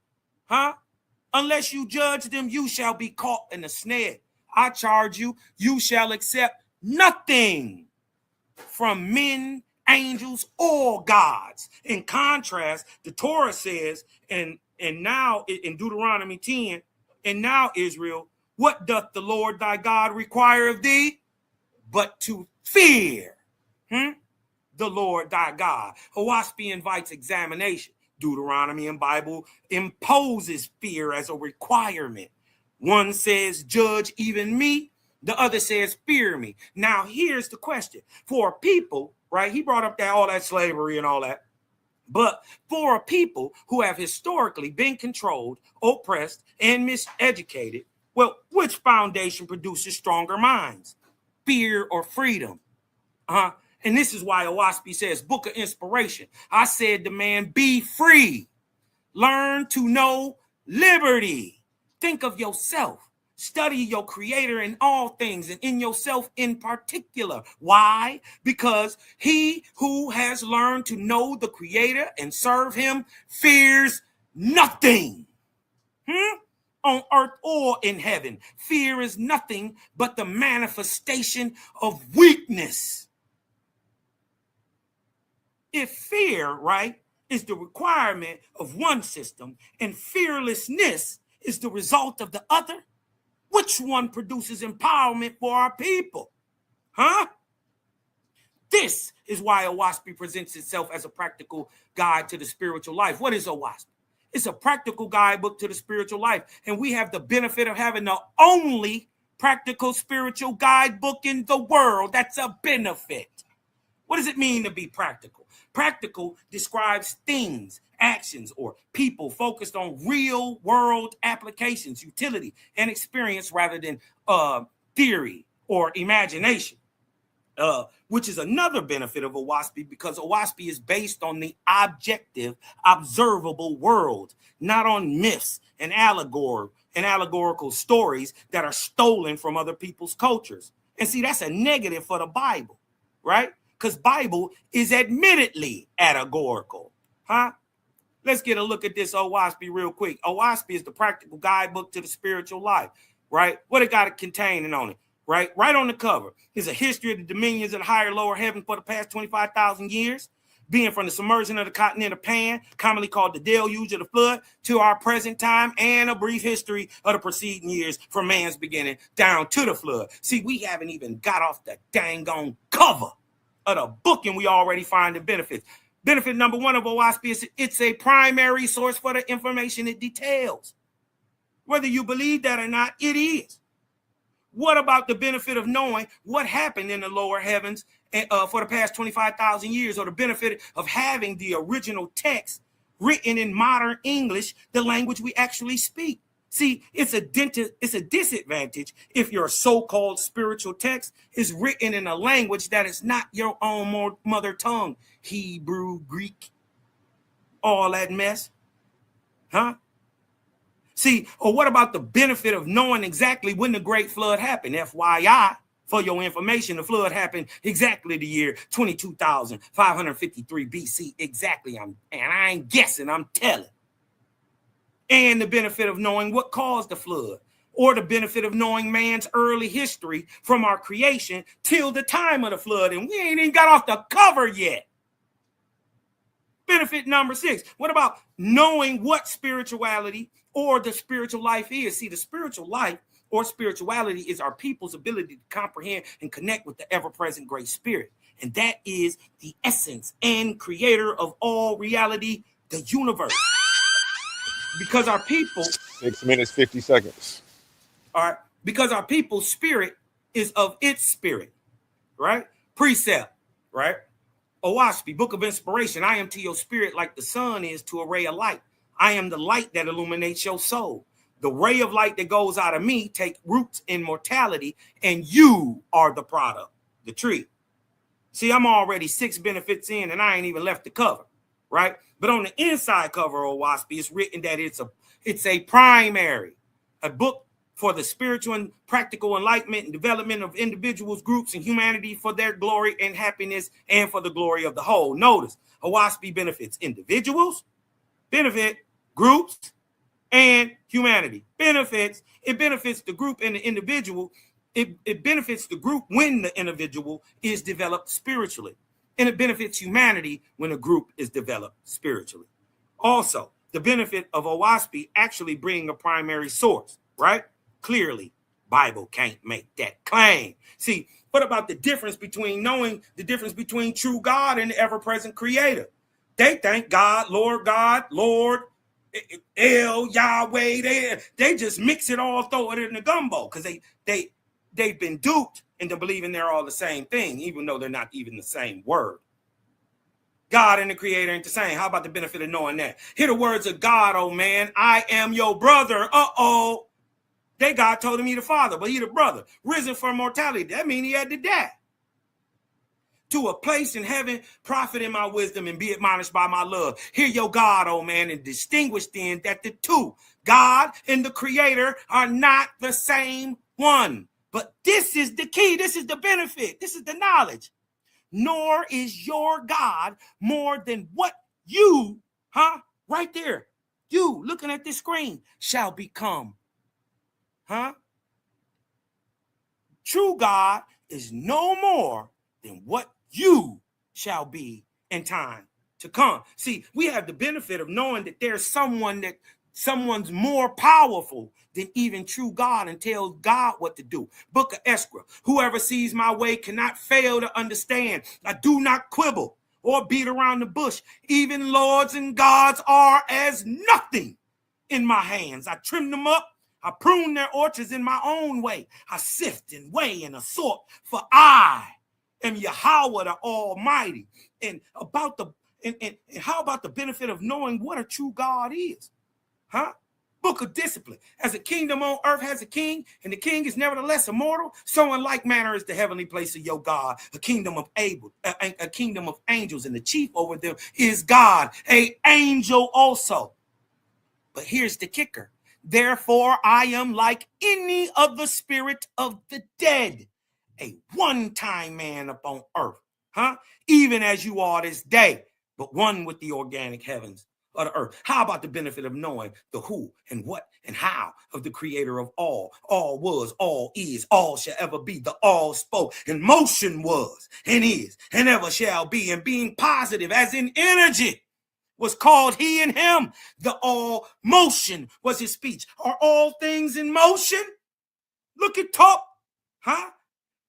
Speaker 6: Unless you judge them, you shall be caught in a snare. I charge you, you shall accept nothing from men, angels, or gods. In contrast, the Torah says, and now in Deuteronomy 10, and now Israel, what doth the Lord thy God require of thee? But to fear the Lord thy God. Owaspie invites examination. Deuteronomy and Bible imposes fear as a requirement. One says, judge even me. The other says, fear me. Now, here's the question. For people, right, he brought up all that slavery and all that. But for a people who have historically been controlled, oppressed, and miseducated, well, which foundation produces stronger minds? Fear or freedom? And this is why Owaspie says, Book of Inspiration. I said to man, be free. Learn to know liberty. Think of yourself. Study your creator in all things and in yourself in particular. Why? Because he who has learned to know the creator and serve him fears nothing. On earth or in heaven. Fear is nothing but the manifestation of weakness. If fear, right, is the requirement of one system and fearlessness is the result of the other, which one produces empowerment for our people? Huh? This is why Owaspy presents itself as a practical guide to the spiritual life. What is Owaspy? It's a practical guidebook to the spiritual life. And we have the benefit of having the only practical spiritual guidebook in the world. That's a benefit. What does it mean to be practical? Practical describes things, actions, or people focused on real world applications, utility, and experience rather than theory or imagination. Which is another benefit of Owaspy, because Owaspy is based on the objective, observable world, not on myths and allegorical stories that are stolen from other people's cultures. And see, that's a negative for the Bible, right? Because Bible is admittedly allegorical, huh? Let's get a look at this Owaspy real quick. Owaspy is the practical guidebook to the spiritual life, right? What it got to contain on it? Right on the cover is a history of the dominions of the higher lower heaven for the past 25,000 years, being from the submersion of the continent of Pan, commonly called the deluge of the flood, to our present time, and a brief history of the preceding years from man's beginning down to the flood. See, we haven't even got off the dang on cover of the book, and we already find the benefits. Benefit number one of Owaspy is it's a primary source for the information it details. Whether you believe that or not, it is. What about the benefit of knowing what happened in the lower heavens for the past 25,000 years, or the benefit of having the original text written in modern English, the language we actually speak? See, it's a disadvantage if your so-called spiritual text is written in a language that is not your own mother tongue, Hebrew, Greek, all that mess, huh? See, or what about the benefit of knowing exactly when the Great Flood happened? FYI, for your information, the flood happened exactly the year 22,553 BC. Exactly. And I ain't guessing, I'm telling. And the benefit of knowing what caused the flood, or the benefit of knowing man's early history from our creation till the time of the flood. And we ain't even got off the cover yet. Benefit number 6. What about knowing what spirituality or the spiritual life is? See, the spiritual life or spirituality is our people's ability to comprehend and connect with the ever-present Great Spirit. And that is the essence and creator of all reality, the universe. Because our people...
Speaker 3: 6 minutes, 50 seconds.
Speaker 6: All right. Because our people's spirit is of its spirit, right? Precept, right? Owaspy, Book of Inspiration. I am to your spirit like the sun is to a ray of light. I am the light that illuminates your soul. The ray of light that goes out of me take roots in mortality, and you are the product, the tree. See, I'm already 6 benefits in, and I ain't even left the cover, right? But on the inside cover of Owaspy, it's written that it's a primary, a book for the spiritual and practical enlightenment and development of individuals, groups, and humanity for their glory and happiness and for the glory of the whole. Notice, Owaspy benefits individuals, benefit groups, and humanity. It benefits the group and the individual. It benefits the group when the individual is developed spiritually. And it benefits humanity when a group is developed spiritually. Also, the benefit of Owaspy actually being a primary source, right? Clearly, Bible can't make that claim. See, what about the difference between knowing the difference between true God and the ever-present creator? They think God, Lord, El, Yahweh, they just mix it all, throw it in the gumbo, because they've been duped into believing they're all the same thing, even though they're not even the same word. God and the creator ain't the same. How about the benefit of knowing that? Hear the words of God, oh man, I am your brother. Uh-oh. God told him he the father, but he the brother. Risen from mortality. That means he had to die. To a place in heaven, profit in my wisdom and be admonished by my love. Hear your God, oh man, and distinguish then that the two, God and the creator, are not the same one. But this is the key. This is the benefit. This is the knowledge. Nor is your God more than what you, right there, you looking at this screen, shall become. True God is no more than what you shall be in time to come. See, we have the benefit of knowing that there's someone that Someone's more powerful than even true God and tells God what to do. Book of Esdras. Whoever sees my way cannot fail to understand. I do not quibble or beat around the bush. Even lords and gods are as nothing in my hands. I trim them up. I prune their orchards in my own way. I sift and weigh and assort, for I am Yahweh the Almighty. And about the and how about the benefit of knowing what a true God is? Huh? Book of discipline. As a kingdom on earth has a king, and the king is nevertheless immortal, so in like manner is the heavenly place of your God, a kingdom of a kingdom of angels, and the chief over them is God, an angel also. But here's the kicker. Therefore, I am like any of the spirit of the dead, a one-time man upon earth, huh? Even as you are this day, but one with the organic heavens of the earth. How about the benefit of knowing the who and what and how of the creator of all was, all is, all shall ever be, the all spoke, and motion was, and is, and ever shall be, and being positive as in energy was called he and him. The all motion was his speech. Are all things in motion? Look at top, huh?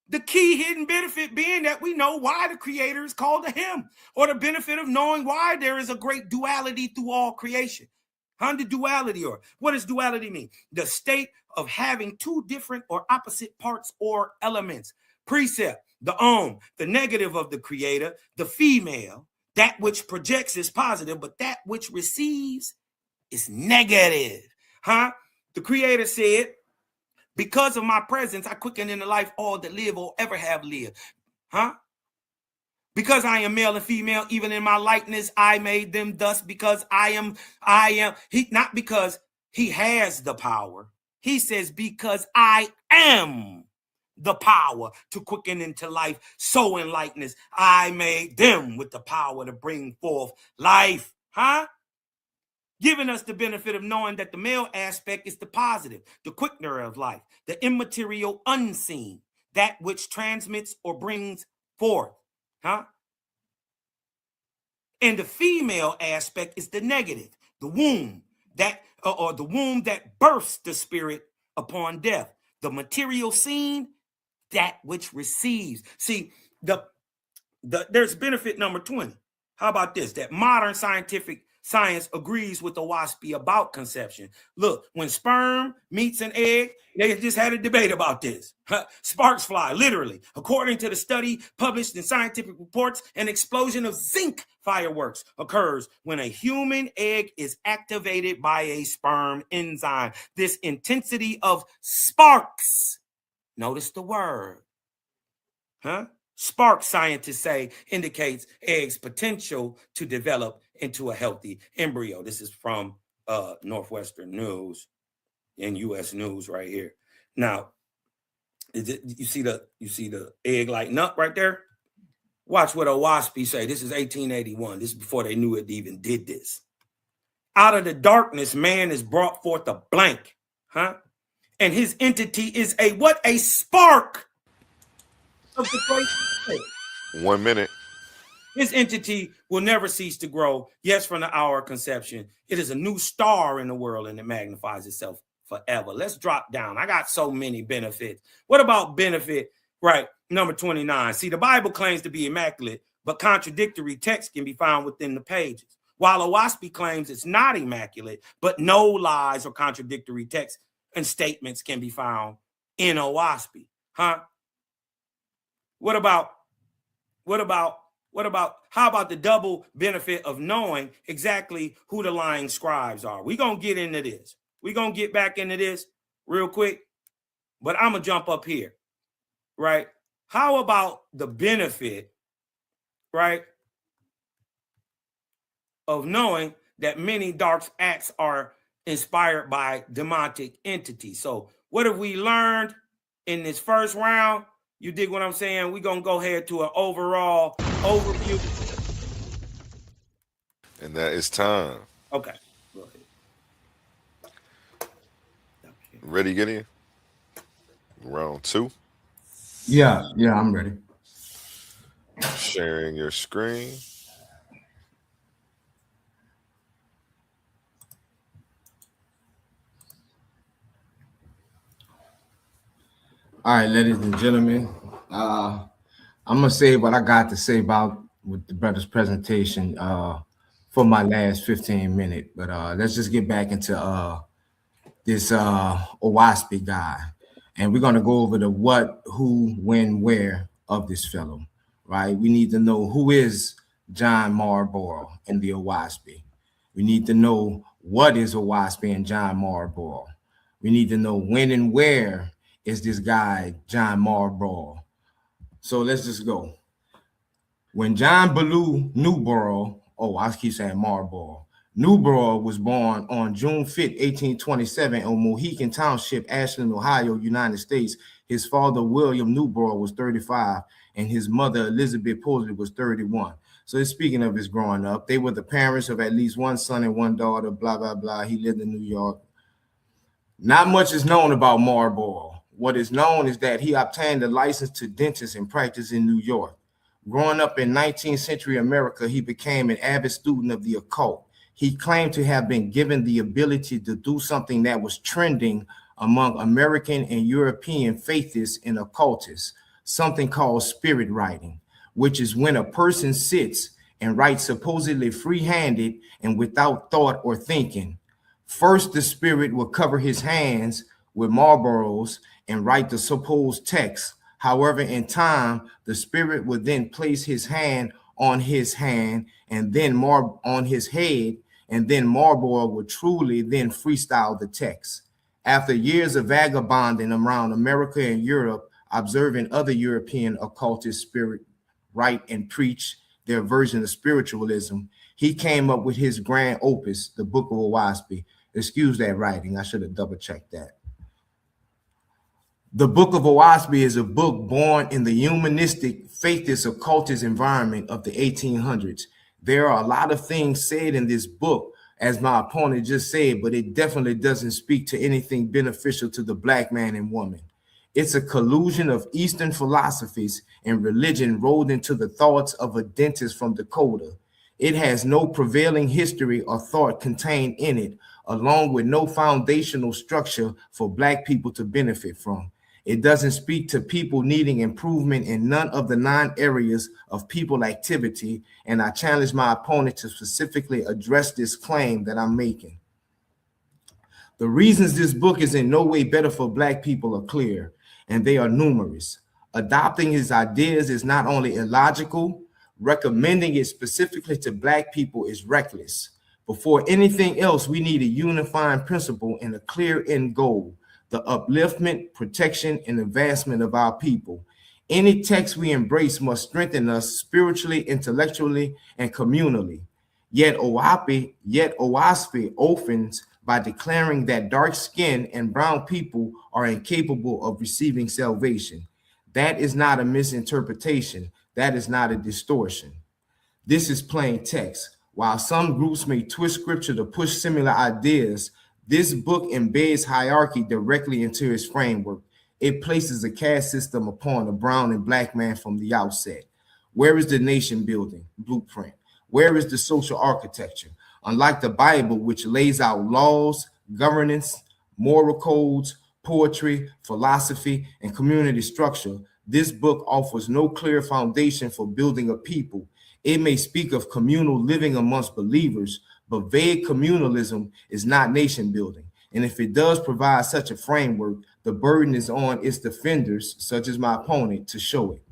Speaker 6: The key hidden benefit being that we know why the creator is called a him, or the benefit of knowing why there is a great duality through all creation. Huh? The duality, or what does duality mean? The state of having two different or opposite parts or elements. Precept, the negative of the creator, the female, that which projects is positive, but that which receives is negative. Huh? The creator said, because of my presence, I quicken in the life all that live or ever have lived. Huh? Because I am male and female, even in my likeness, I made them thus, because I am, he, not because he has the power. He says, because I am the power to quicken into life, so in likeness, I made them with the power to bring forth life. Huh? Giving us the benefit of knowing that the male aspect is the positive, the quickener of life, the immaterial unseen, that which transmits or brings forth. Huh? And the female aspect is the negative, the womb, that or the womb that births the spirit upon death, the material seen, that which receives. See, there's benefit number 20. How about this? That modern science agrees with the WASP about conception. Look, when sperm meets an egg, they just had a debate about this. Sparks fly, literally. According to the study published in scientific reports, an explosion of zinc fireworks occurs when a human egg is activated by a sperm enzyme. This intensity of sparks, notice the word, huh? Spark, scientists say, indicates eggs' potential to develop into a healthy embryo. This is from Northwestern News and U.S. News right here. Now, you see the egg lighting up right there? Watch what a waspy say. This is 1881. This is before they knew it even did this. Out of the darkness, man is brought forth a blank, huh? And his entity is a what? A spark of the great light.
Speaker 3: 1 minute.
Speaker 6: His entity will never cease to grow. Yes, from the hour of conception. It is a new star in the world, and it magnifies itself forever. Let's drop down. I got so many benefits. What about benefit, right, number 29? See, the Bible claims to be immaculate, but contradictory texts can be found within the pages. While Owaspy claims it's not immaculate, but no lies or contradictory texts and statements can be found in Owaspy. Huh? What about how about the double benefit of knowing exactly who the lying scribes are? We're going to get into this. We're going to get back into this real quick, but I'm going to jump up here, right? How about the benefit, right, of knowing that many dark acts are inspired by demonic entities? So what have we learned in this first round? You dig what I'm saying? We're going to go ahead to an overall overview.
Speaker 3: And that is time.
Speaker 6: Okay. Go ahead.
Speaker 3: Ready, Gideon? Round 2.
Speaker 5: Yeah, I'm ready.
Speaker 3: Sharing your screen.
Speaker 5: All right, ladies and gentlemen, I'm gonna say what I got to say about with the brother's presentation for my last 15 minutes. But let's just get back into this Owaspi guy, and we're gonna go over the what, who, when, where of this fellow. Right? We need to know who is John Marlborough and the Owaspi. We need to know what is Owaspi and John Marlborough. We need to know when and where is this guy John Marlborough. So let's just go. When John Ballou Newborough, oh, I keep saying Marlborough, Newborough was born on June 5, 1827, on Mohican Township, Ashland, Ohio, United States. His father, William Newborough, was 35, and his mother, Elizabeth Posley, was 31. So it's speaking of his growing up. They were the parents of at least one son and one daughter, blah, blah, blah. He lived in New York. Not much is known about Marlborough. What is known is that he obtained a license to dentist and practice in New York. Growing up in 19th century America, he became an avid student of the occult. He claimed to have been given the ability to do something that was trending among American and European faithists and occultists, something called spirit writing, which is when a person sits and writes supposedly free-handed and without thought or thinking. First, the spirit will cover his hands with Marlboroughs and write the supposed text. However, in time, the spirit would then place his hand on his hand and then on his head, and then Marlborough would truly then freestyle the text. After years of vagabonding around America and Europe, observing other European occultist spirit write and preach their version of spiritualism, he came up with his grand opus, the Book of Owaspi. Excuse that writing, I should have double-checked that. The Book of Owaspi is a book born in the humanistic, faithist, occultist environment of the 1800s. There are a lot of things said in this book, as my opponent just said, but it definitely doesn't speak to anything beneficial to the black man and woman. It's a collusion of Eastern philosophies and religion rolled into the thoughts of a dentist from Dakota. It has no prevailing history or thought contained in it, along with no foundational structure for black people to benefit from. It doesn't speak to people needing improvement in none of the 9 areas of people activity, and I challenge my opponent to specifically address this claim that I'm making. The reasons this book is in no way better for black people are clear, and they are numerous. Adopting his ideas is not only illogical, recommending it specifically to black people is reckless. Before anything else, we need a unifying principle and a clear end goal: the upliftment, protection, and advancement of our people. Any text we embrace must strengthen us spiritually, intellectually, and communally. Yet Owaspi opens by declaring that dark skin and brown people are incapable of receiving salvation. That is not a misinterpretation. That is not a distortion. This is plain text. While some groups may twist scripture to push similar ideas, this book embeds hierarchy directly into its framework. It places a caste system upon a brown and black man from the outset. Where is the nation building blueprint? Where is the social architecture? Unlike the Bible, which lays out laws, governance, moral codes, poetry, philosophy, and community structure, this book offers no clear foundation for building a people. It may speak of communal living amongst believers, but vague communalism is not nation building. And if it does provide such a framework, the burden is on its defenders, such as my opponent, to show it.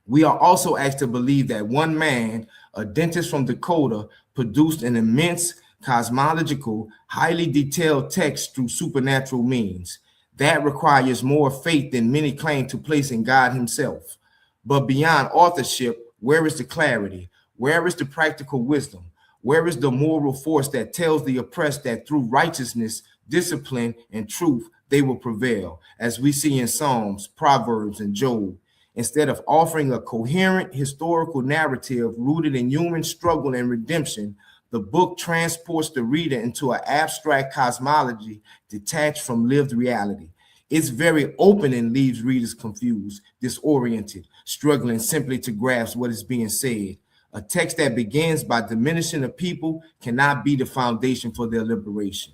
Speaker 5: We are also asked to believe that one man, a dentist from Dakota, produced an immense cosmological, highly detailed text through supernatural means. That requires more faith than many claim to place in God himself. But beyond authorship, where is the clarity? Where is the practical wisdom? Where is the moral force that tells the oppressed that through righteousness, discipline, and truth, they will prevail, as we see in Psalms, Proverbs, and Job? Instead of offering a coherent historical narrative rooted in human struggle and redemption, the book transports the reader into an abstract cosmology detached from lived reality. Its very opening leaves readers confused, disoriented, struggling simply to grasp what is being said. A text that begins by diminishing a people cannot be the foundation for their liberation.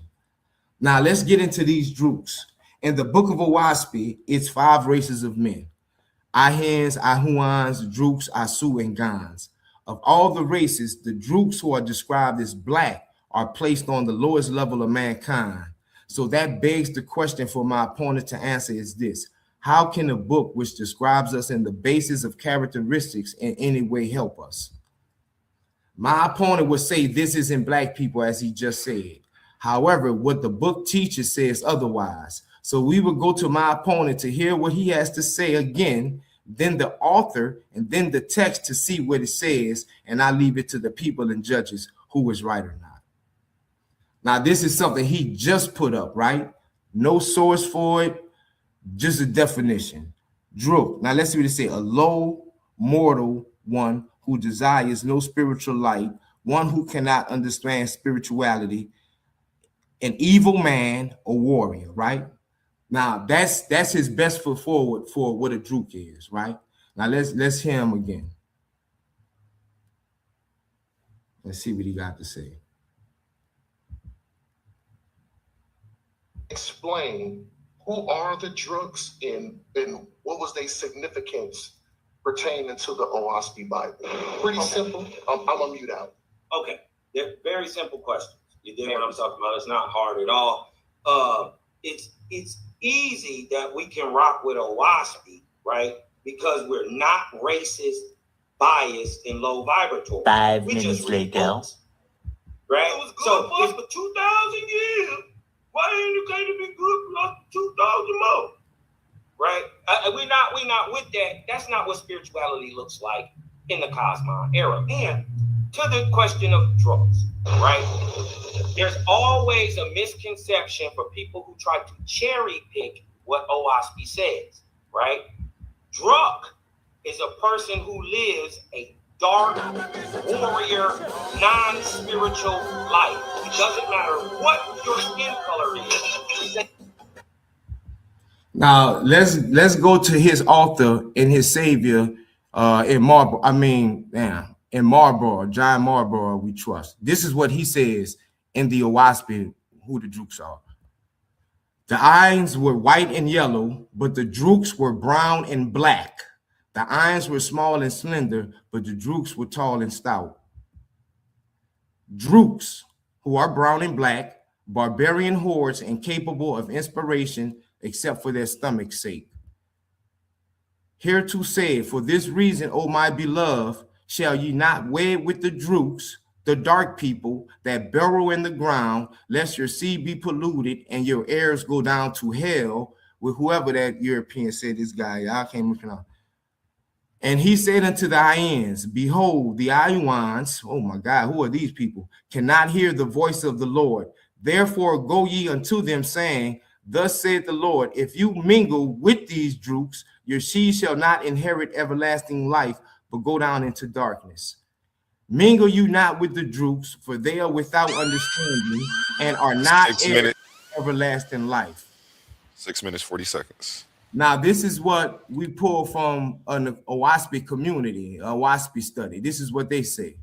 Speaker 5: Now let's get into these droogs. In the book of Owaspi, it's 5 races of men: Ahens, Ahuans, Drooks, Asu, and Gans. Of all the races, the Drooks, who are described as black, are placed on the lowest level of mankind. So that begs the question for my opponent to answer is this: how can a book which describes us in the basis of characteristics in any way help us? My opponent would say this isn't black people, as he just said. However, what the book teaches says otherwise. So we will go to my opponent to hear what he has to say again, then the author, and then the text to see what it says, and I leave it to the people and judges who is right or not. Now, this is something he just put up, right? No source for it, just a definition. Drook. Now, let's see what it says. A low mortal one who desires no spiritual light, one who cannot understand spirituality, an evil man or warrior, right? Now, that's his best foot forward for what a Drook is, right? Now, let's hear him again. Let's see what he got to say.
Speaker 8: Explain who are the Drooks and what was their significance pertaining to the Owaspi Bible. Pretty simple. I'm gonna mute out.
Speaker 6: Okay, they're very simple questions. You dig what I'm talking about? It's not hard at all. It's easy that we can rock with Owaspi, right? Because we're not racist, biased, and low vibratory.
Speaker 9: 5 minutes later.
Speaker 6: Right? It was good for us for 2,000 years. Why ain't you going to be good for us 2,000 more? Right? We're not with that. That's not what spirituality looks like in the Kosmon era. And to the question of drugs, right? There's always a misconception for people who try to cherry pick what Owaspi says, right? Drug is a person who lives a dark, warrior, non-spiritual life. It doesn't matter what your skin color is.
Speaker 5: Now let's go to his author and his savior in Marlborough. In Marlborough, John Marlborough, we trust. This is what he says in the Owaspi, who the Drooks are. The Ayans were white and yellow, but the Drooks were brown and black. The Ayans were small and slender, but the Drooks were tall and stout. Drooks, who are brown and black, barbarian hordes incapable of inspiration except for their stomach's sake. Hereto said, for this reason, O my beloved, shall ye not wed with the Drooks, the dark people that burrow in the ground, lest your seed be polluted and your heirs go down to hell with whoever that European said this guy. I can't remember. And he said unto the Ayans, behold, the Ayuans, oh my God, who are these people? Cannot hear the voice of the Lord. Therefore go ye unto them, saying, thus saith the Lord, if you mingle with these Drooks, your seed shall not inherit everlasting life, but go down into darkness. Mingle you not with the Drooks, for they are without understanding and are not in everlasting life.
Speaker 3: 6 minutes, 40 seconds.
Speaker 5: Now, this is what we pull from an Owaspi community, a Owaspi study. This is what they say.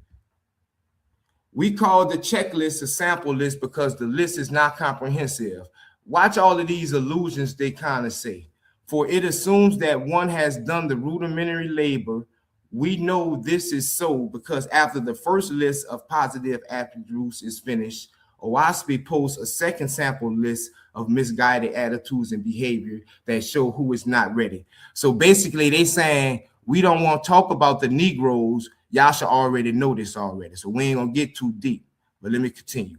Speaker 5: We call the checklist a sample list because the list is not comprehensive. Watch all of these allusions they kind of say. For it assumes that one has done the rudimentary labor. We know this is so because after the first list of positive attributes is finished, Owaspi posts a second sample list of misguided attitudes and behavior that show who is not ready. So basically they saying, we don't want to talk about the Negroes. Y'all should already know this already. So we ain't gonna get too deep, but let me continue.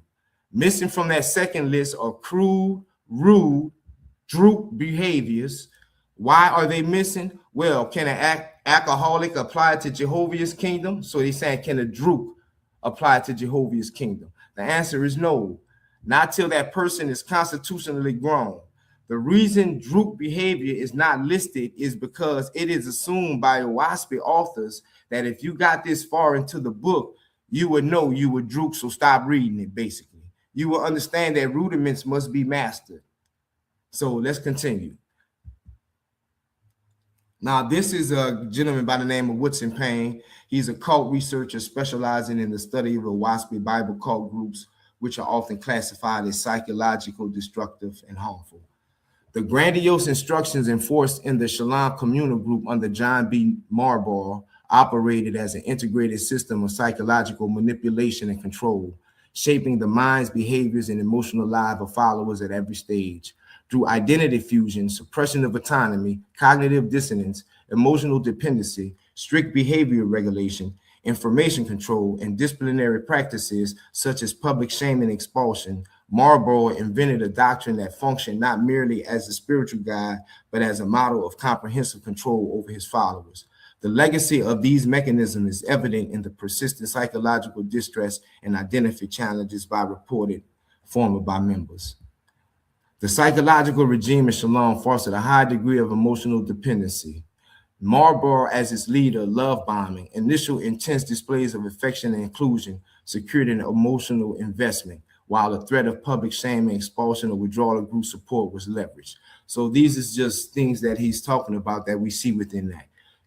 Speaker 5: Missing from that second list are crude, rude, droop behaviors. Why are they missing? Well, can an alcoholic apply to Jehovah's kingdom? So they saying, can a droop apply to Jehovah's kingdom? The answer is no, not till that person is constitutionally grown. The reason droop behavior is not listed is because it is assumed by Owaspi authors that if you got this far into the book, you would know you would droop, so stop reading it, basically. You will understand that rudiments must be mastered. So let's continue. Now, this is a gentleman by the name of Woodson Payne. He's a cult researcher specializing in the study of Owaspi Bible cult groups, which are often classified as psychological, destructive, and harmful. The grandiose instructions enforced in the Shalom Communal Group under John B. Marlborough operated as an integrated system of psychological manipulation and control, shaping the minds, behaviors, and emotional lives of followers at every stage. Through identity fusion, suppression of autonomy, cognitive dissonance, emotional dependency, strict behavior regulation, information control, and disciplinary practices such as public shame and expulsion, Marlborough invented a doctrine that functioned not merely as a spiritual guide, but as a model of comprehensive control over his followers. The legacy of these mechanisms is evident in the persistent psychological distress and identity challenges by reported formed by members. The psychological regime in Shalom fostered a high degree of emotional dependency. Marlborough, as its leader, love bombing, initial intense displays of affection and inclusion secured an emotional investment, while the threat of public shame and expulsion or withdrawal of group support was leveraged. So these is just things that he's talking about that we see within that.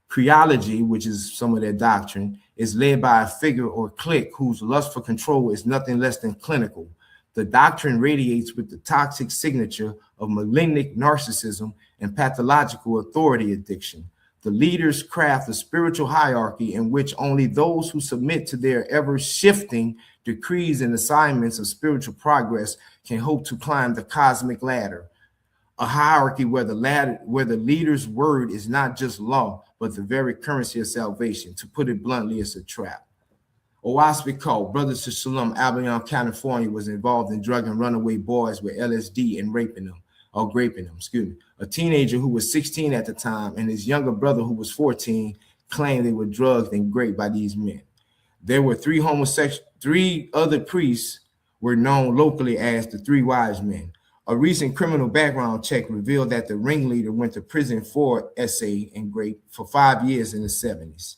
Speaker 5: Creology, which is some of their doctrine, is led by a figure or clique whose lust for control is nothing less than clinical. The doctrine radiates with the toxic signature of malignant narcissism and pathological authority addiction. The leaders craft a spiritual hierarchy in which only those who submit to their ever-shifting decrees and assignments of spiritual progress can hope to climb the cosmic ladder. A hierarchy where the leader's word is not just law, but the very currency of salvation. To put it bluntly, it's a trap. Owaspi cult, Brothers to Shalom, Albion, California, was involved in drugging runaway boys with LSD and graping them. A teenager who was 16 at the time and his younger brother who was 14 claimed they were drugged and raped by these men. There were three other priests were known locally as the Three Wise Men. A recent criminal background check revealed that the ringleader went to prison for SA and rape for 5 years in the 70s.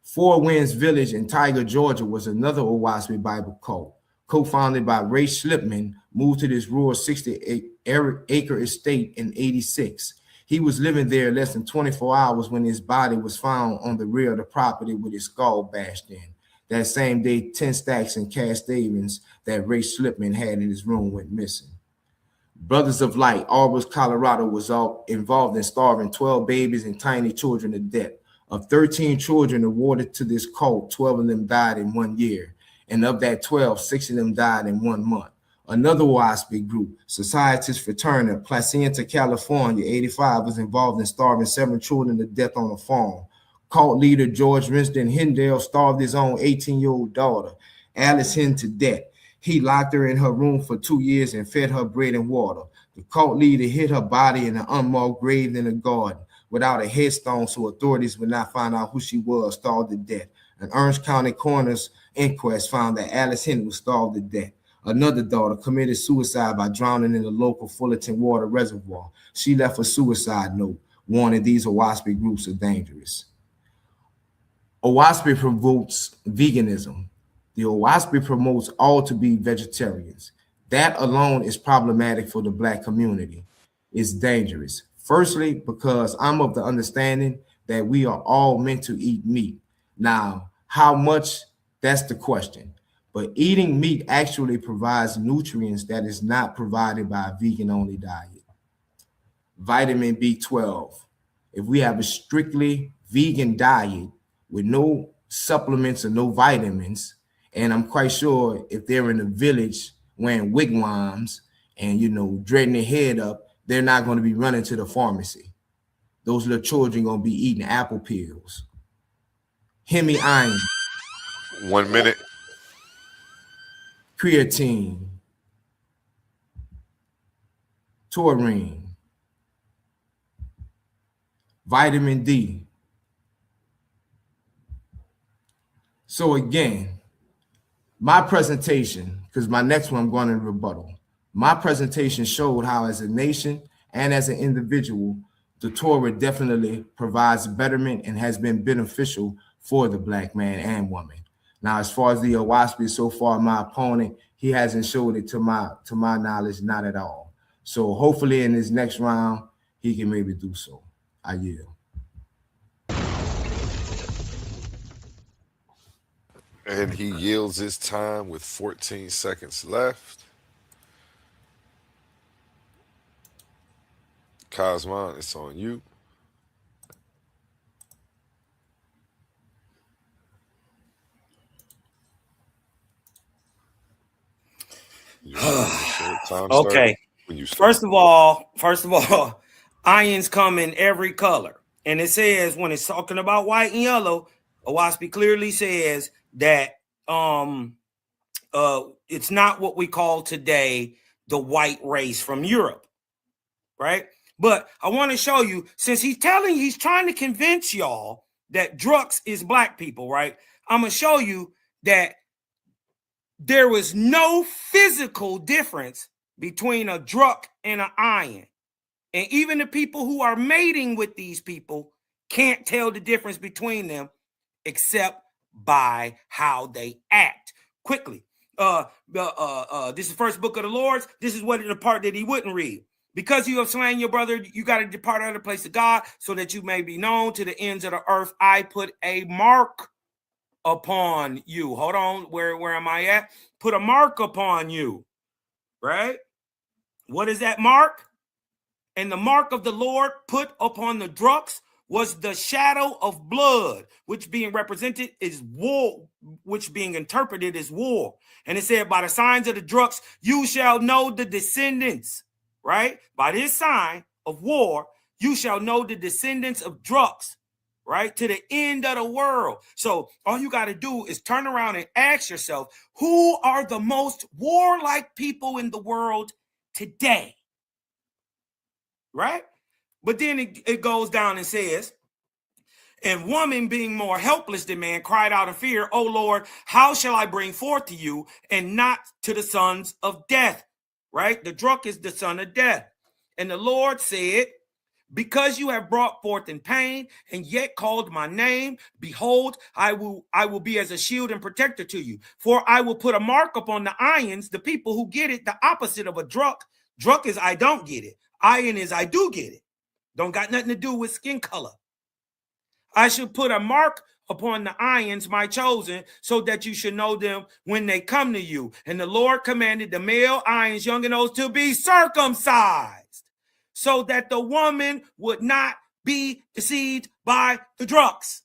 Speaker 5: Four Winds Village in Tiger, Georgia was another Owaspi Bible cult. Co-founded by Ray Schlipman, moved to this rural 68-acre estate in 86. He was living there less than 24 hours when his body was found on the rear of the property with his skull bashed in. That same day, 10 stacks in cash savings that Ray Schlipman had in his room went missing. Brothers of Light, Arbors, Colorado, was all involved in starving 12 babies and tiny children to death. Of 13 children awarded to this cult, 12 of them died in 1 year. And of that 12, 6 of them died in 1 month. Another WASP group, Societies Fraterna, Placenta, California, 85, was involved in starving 7 children to death on a farm. Cult leader George Winston Hindale starved his own 18-year-old daughter, Alice Hen, to death. He locked her in her room for 2 years and fed her bread and water. The cult leader hid her body in an unmarked grave in a garden without a headstone so authorities would not find out who she was, starved to death. An Orange County coroner's inquest found that Alice Hen was starved to death. Another daughter committed suicide by drowning in the local Fullerton water reservoir. She left a suicide note warning these Owaspi groups are dangerous. Owaspi promotes veganism. The Owaspi promotes all to be vegetarians. That alone is problematic for the Black community. It's dangerous. Firstly, because I'm of the understanding that we are all meant to eat meat. Now, how much, that's the question. But eating meat actually provides nutrients that is not provided by a vegan-only diet. Vitamin B12. If we have a strictly vegan diet with no supplements or no vitamins, and I'm quite sure if they're in a village wearing wigwams and, dreading their head up, they're not going to be running to the pharmacy. Those little children going to be eating apple pills. Hemi iron.
Speaker 3: 1 minute.
Speaker 5: Creatine. Taurine. Vitamin D. So again, my presentation, because my next one I'm going to rebuttal. My presentation showed how as a nation and as an individual, the Torah definitely provides betterment and has been beneficial for the Black man and woman. Now, as far as the Owaspi, so far, my opponent, he hasn't showed it to my knowledge, not at all. So hopefully in this next round, he can maybe do so. I yield.
Speaker 3: And he yields his time with 14 seconds left. Kosmon, it's on you. Time
Speaker 6: Okay.
Speaker 3: when you start.
Speaker 6: First of all, irons come in every color. And it says when it's talking about white and yellow, Owaspi clearly says that it's not what we call today the white race from Europe, right? But I want to show you, since he's trying to convince y'all that Drux is black people, right? I'm going to show you that there was no physical difference between a Druk and an Iron. And even the people who are mating with these people can't tell the difference between them except by how they act. Quickly. This is the first book of the Lord's. This is what the part that he wouldn't read. Because you have slain your brother, you got to depart out of the place of God so that you may be known to the ends of the earth. I put a mark upon you. Hold on. Where am I at? Put a mark upon you. Right? What is that mark? And the mark of the Lord put upon the Drux was the shadow of blood, which being represented is war, which being interpreted is war. And it said, by the signs of the Drux, you shall know the descendants, right? By this sign of war, you shall know the descendants of Drux, right? To the end of the world. So all you got to do is turn around and ask yourself, who are the most warlike people in the world today? Right? But then it goes down and says, and woman being more helpless than man cried out in fear, O Lord, how shall I bring forth to you and not to the sons of death? Right? The Druk is the son of death. And the Lord said, because you have brought forth in pain and yet called my name, behold, I will be as a shield and protector to you. For I will put a mark upon the Irons, the people who get it, the opposite of a Druk. Druk is I don't get it. Iron is I do get it. Don't got nothing to do with skin color. I should put a mark upon the Irons, my chosen, so that you should know them when they come to you. And the Lord commanded the male Irons, young and old, to be circumcised, so that the woman would not be deceived by the Drux.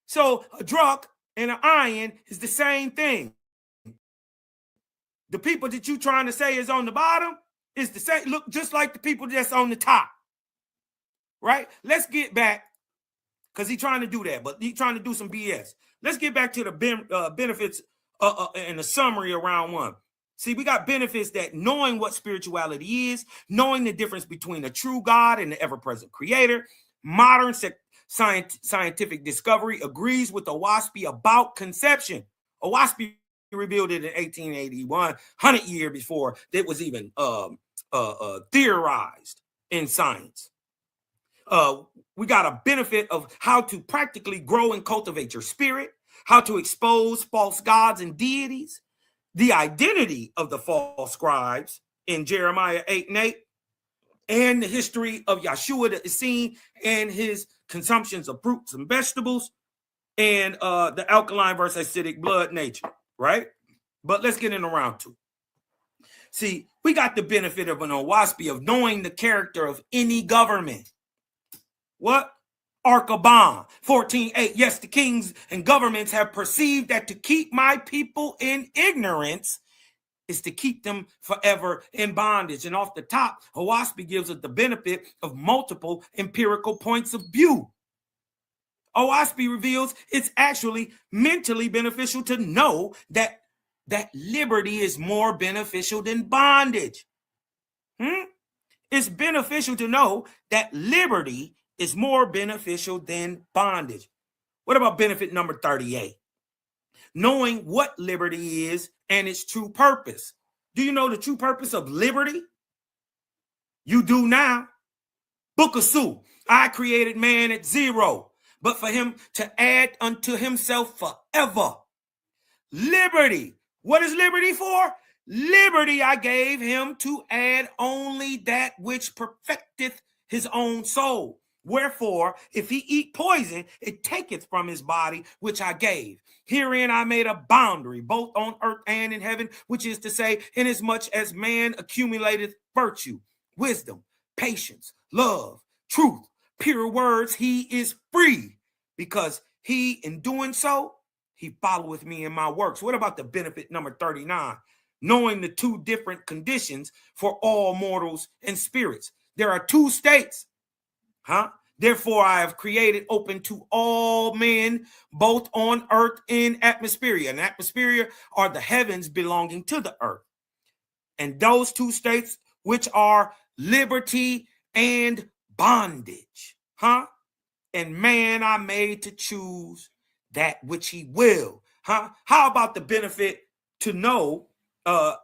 Speaker 6: So a Druk and an Iron is the same thing. The people that you trying to say is on the bottom is the same, look just like the people that's on the top. Right? Let's get back, because he's trying to do that, but he's trying to do some BS. Let's get back to the benefits and the summary around one. See, we got benefits that knowing what spirituality is, knowing the difference between a true God and the ever-present creator, modern scientific discovery agrees with Owaspi about conception. Owaspi revealed it in 1881, 100 years before it was even theorized in science. We got a benefit of how to practically grow and cultivate your spirit, how to expose false gods and deities, the identity of the false scribes in Jeremiah 8:8, and the history of Yeshua the Essene and his consumptions of fruits and vegetables, and the alkaline versus acidic blood nature, right? But let's get in round two. See, we got the benefit of an Owaspi of knowing the character of any government. What? Arkaban 14:8. Yes, the kings and governments have perceived that to keep my people in ignorance is to keep them forever in bondage. And off the top, Owaspi gives us the benefit of multiple empirical points of view. Owaspi reveals it's actually mentally beneficial to know that liberty is more beneficial than bondage. It's beneficial to know that liberty is more beneficial than bondage. What about benefit number 38? Knowing what liberty is and its true purpose. Do you know the true purpose of liberty? You do now. Book of Sue. I created man at 0, but for him to add unto himself forever. Liberty. What is liberty for? Liberty I gave him to add only that which perfecteth his own soul. Wherefore, if he eat poison, it taketh from his body, which I gave. Herein I made a boundary, both on earth and in heaven, which is to say, inasmuch as man accumulateth virtue, wisdom, patience, love, truth, pure words, he is free, because he, in doing so, he followeth me in my works. What about the benefit number 39? Knowing the two different conditions for all mortals and spirits. There are two states, Therefore, I have created open to all men, both on earth and atmosphere. And atmosphere are the heavens belonging to the earth. And those two states, which are liberty and bondage, And man I made to choose that which he will, How about the benefit to know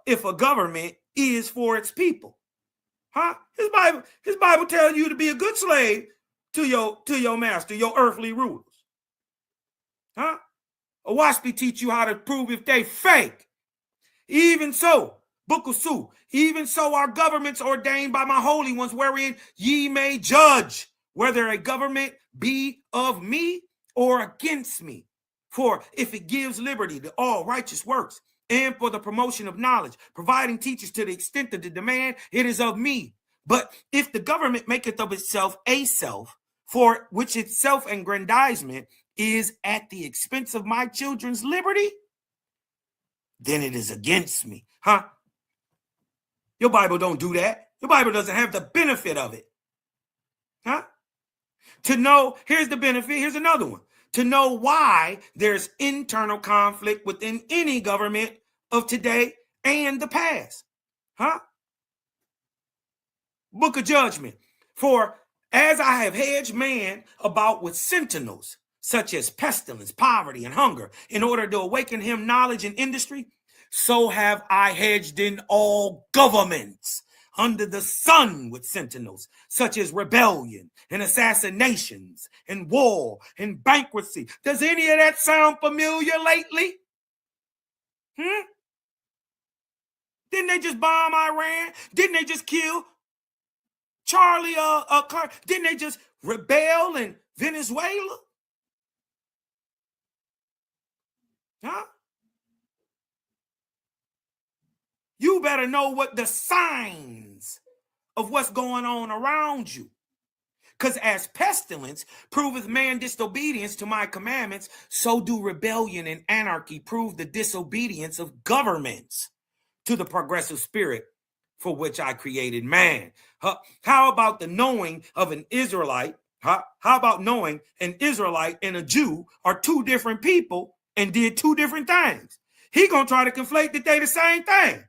Speaker 6: if a government is for its people, His Bible tells you to be a good slave to your master, your earthly rulers, Watch me teach you how to prove if they fake. Even so, Book of Su, even so our governments ordained by my holy ones, wherein ye may judge whether a government be of me or against me. For if it gives liberty to all righteous works, and for the promotion of knowledge, providing teachers to the extent of the demand, it is of me. But if the government maketh of itself a self, for which its self-aggrandizement is at the expense of my children's liberty, then it is against me. Your Bible don't do that. Your Bible doesn't have the benefit of it. To know, here's the benefit, here's another one. To know why there's internal conflict within any government of today and the past. Book of Judgment. For as I have hedged man about with sentinels, such as pestilence, poverty, and hunger, in order to awaken him knowledge and industry, so have I hedged in all governments under the sun with sentinels, such as rebellion and assassinations and war and bankruptcy. Does any of that sound familiar lately? Didn't they just bomb Iran? Didn't they just kill Charlie Carter? Didn't they just rebel in Venezuela? You better know what the signs of what's going on around you. Because as pestilence proveth man disobedience to my commandments, so do rebellion and anarchy prove the disobedience of governments to the progressive spirit for which I created man. How about the knowing of an Israelite? How about knowing an Israelite and a Jew are two different people and did two different things? He gonna try to conflate that they the same thing.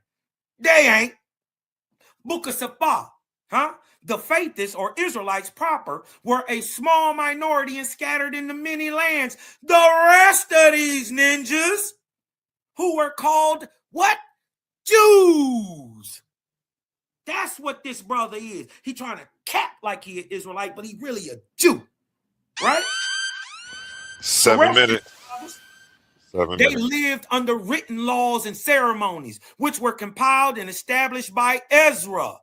Speaker 6: They ain't. Book of Safar, The faithists or Israelites proper were a small minority and scattered in the many lands. The rest of these ninjas, who were called what? Jews. That's what this brother is. He trying to cap like he an Israelite, but he really a Jew, right?
Speaker 3: 7 minutes.
Speaker 6: They lived under written laws and ceremonies, which were compiled and established by Ezra.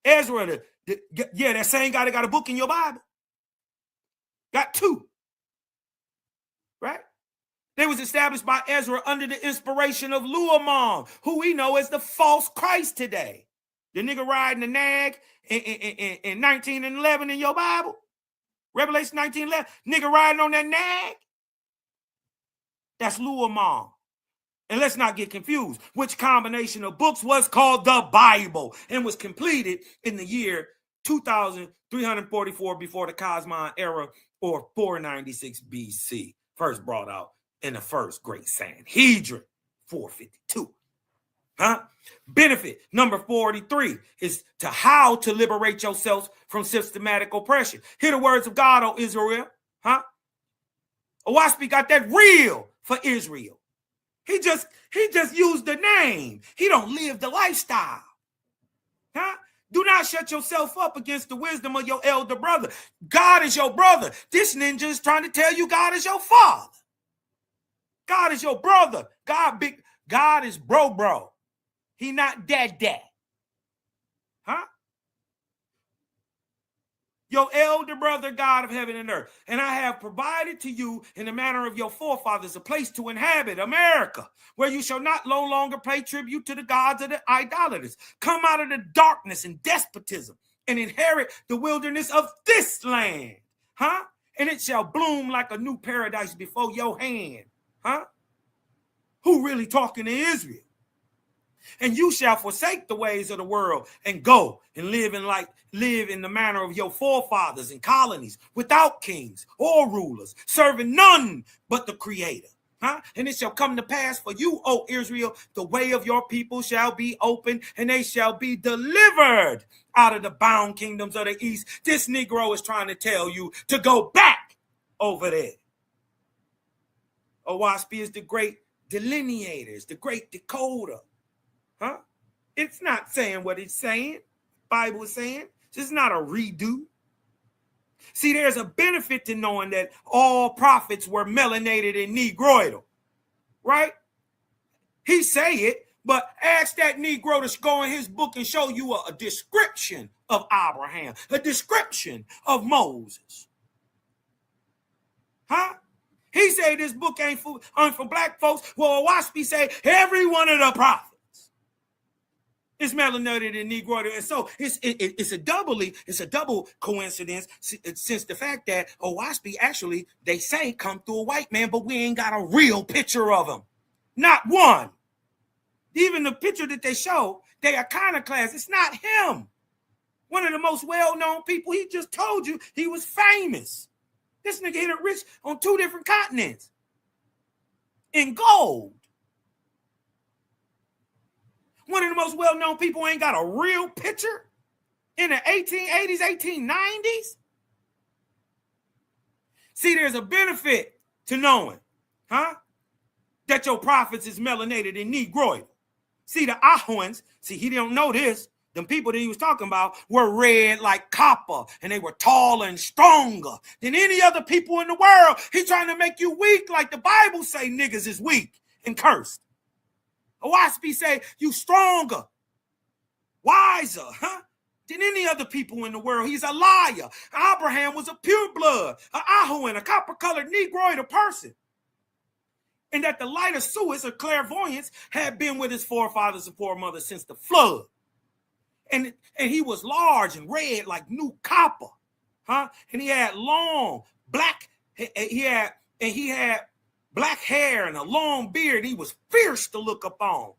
Speaker 6: Ezra, that same guy that got a book in your Bible. Got two. Right? They was established by Ezra under the inspiration of Luamon, who we know as the false Christ today. The nigga riding the nag in 1911 in your Bible. Revelation 19:11. Nigga riding on that nag. That's Luamon. And let's not get confused. Which combination of books was called the Bible and was completed in the year 2344 before the Kosmon era, or 496 BC. First brought out in the first great Sanhedrin, 452. Benefit number 43 is to how to liberate yourselves from systematic oppression. Hear the words of God, O Israel. Owaspi got that real for Israel. He just used the name. He don't live the lifestyle. Do not shut yourself up against the wisdom of your elder brother. God is your brother. This ninja is trying to tell you God is your father. God is your brother. God is bro. He not dad. your elder brother, God of heaven and earth. And I have provided to you in the manner of your forefathers a place to inhabit, America, where you shall not no longer pay tribute to the gods of the idolaters. Come out of the darkness and despotism and inherit the wilderness of this land. Huh? And it shall bloom like a new paradise before your hand. Huh? Who really talking to Israel? And you shall forsake the ways of the world and go and live in the manner of your forefathers in colonies without kings or rulers, serving none but the Creator. Huh? And it shall come to pass for you, O Israel, the way of your people shall be open, and they shall be delivered out of the bound kingdoms of the east. This Negro is trying to tell you to go back over there. Owaspy is the great delineator, is the great decoder. Huh? It's not saying what it's saying. Bible is saying. It's not a redo. See, there's a benefit to knowing that all prophets were melanated and negroidal, right? He say it, but ask that Negro to go in his book and show you a description of Abraham, a description of Moses. Huh? He say this book ain't for black folks. Well, Owaspy say every one of the prophets is melanated and negroidal, and so it's a double coincidence since the fact that Owaspy actually, they say, come through a white man, but we ain't got a real picture of him, not one. Even the picture that they show, they iconoclast. It's not him. One of the most well-known people. He just told you he was famous. This nigga hit it rich on 2 different continents in gold. One of the most well-known people ain't got a real picture in the 1880s, 1890s. See, there's a benefit to knowing, huh, that your prophets is melanated and negroid. See, the Ahuans, he don't know this. Them people that he was talking about were red like copper, and they were taller and stronger than any other people in the world. He's trying to make you weak like the Bible say niggas is weak and cursed. Owaspy say you stronger, wiser, huh, than any other people in the world. He's a liar. Abraham was a pure blood, an Ahuan, a copper-colored negroid, a person. And that the light of Suez, or clairvoyance, had been with his forefathers and foremothers since the flood. And he was large and red like new copper, huh? And he had long black, he had black hair and a long beard. He was fierce to look upon,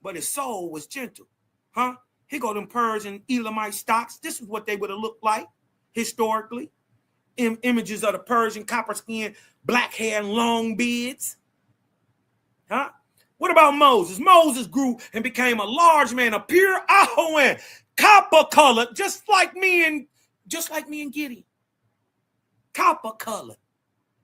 Speaker 6: but his soul was gentle, huh? He got them Persian Elamite stocks. This is what they would have looked like historically. Images of the Persian copper skin, black hair and long beards, huh? What about Moses? Moses grew and became a large man, a pure Ahuan, copper colored, just like me and Gideon. Copper colored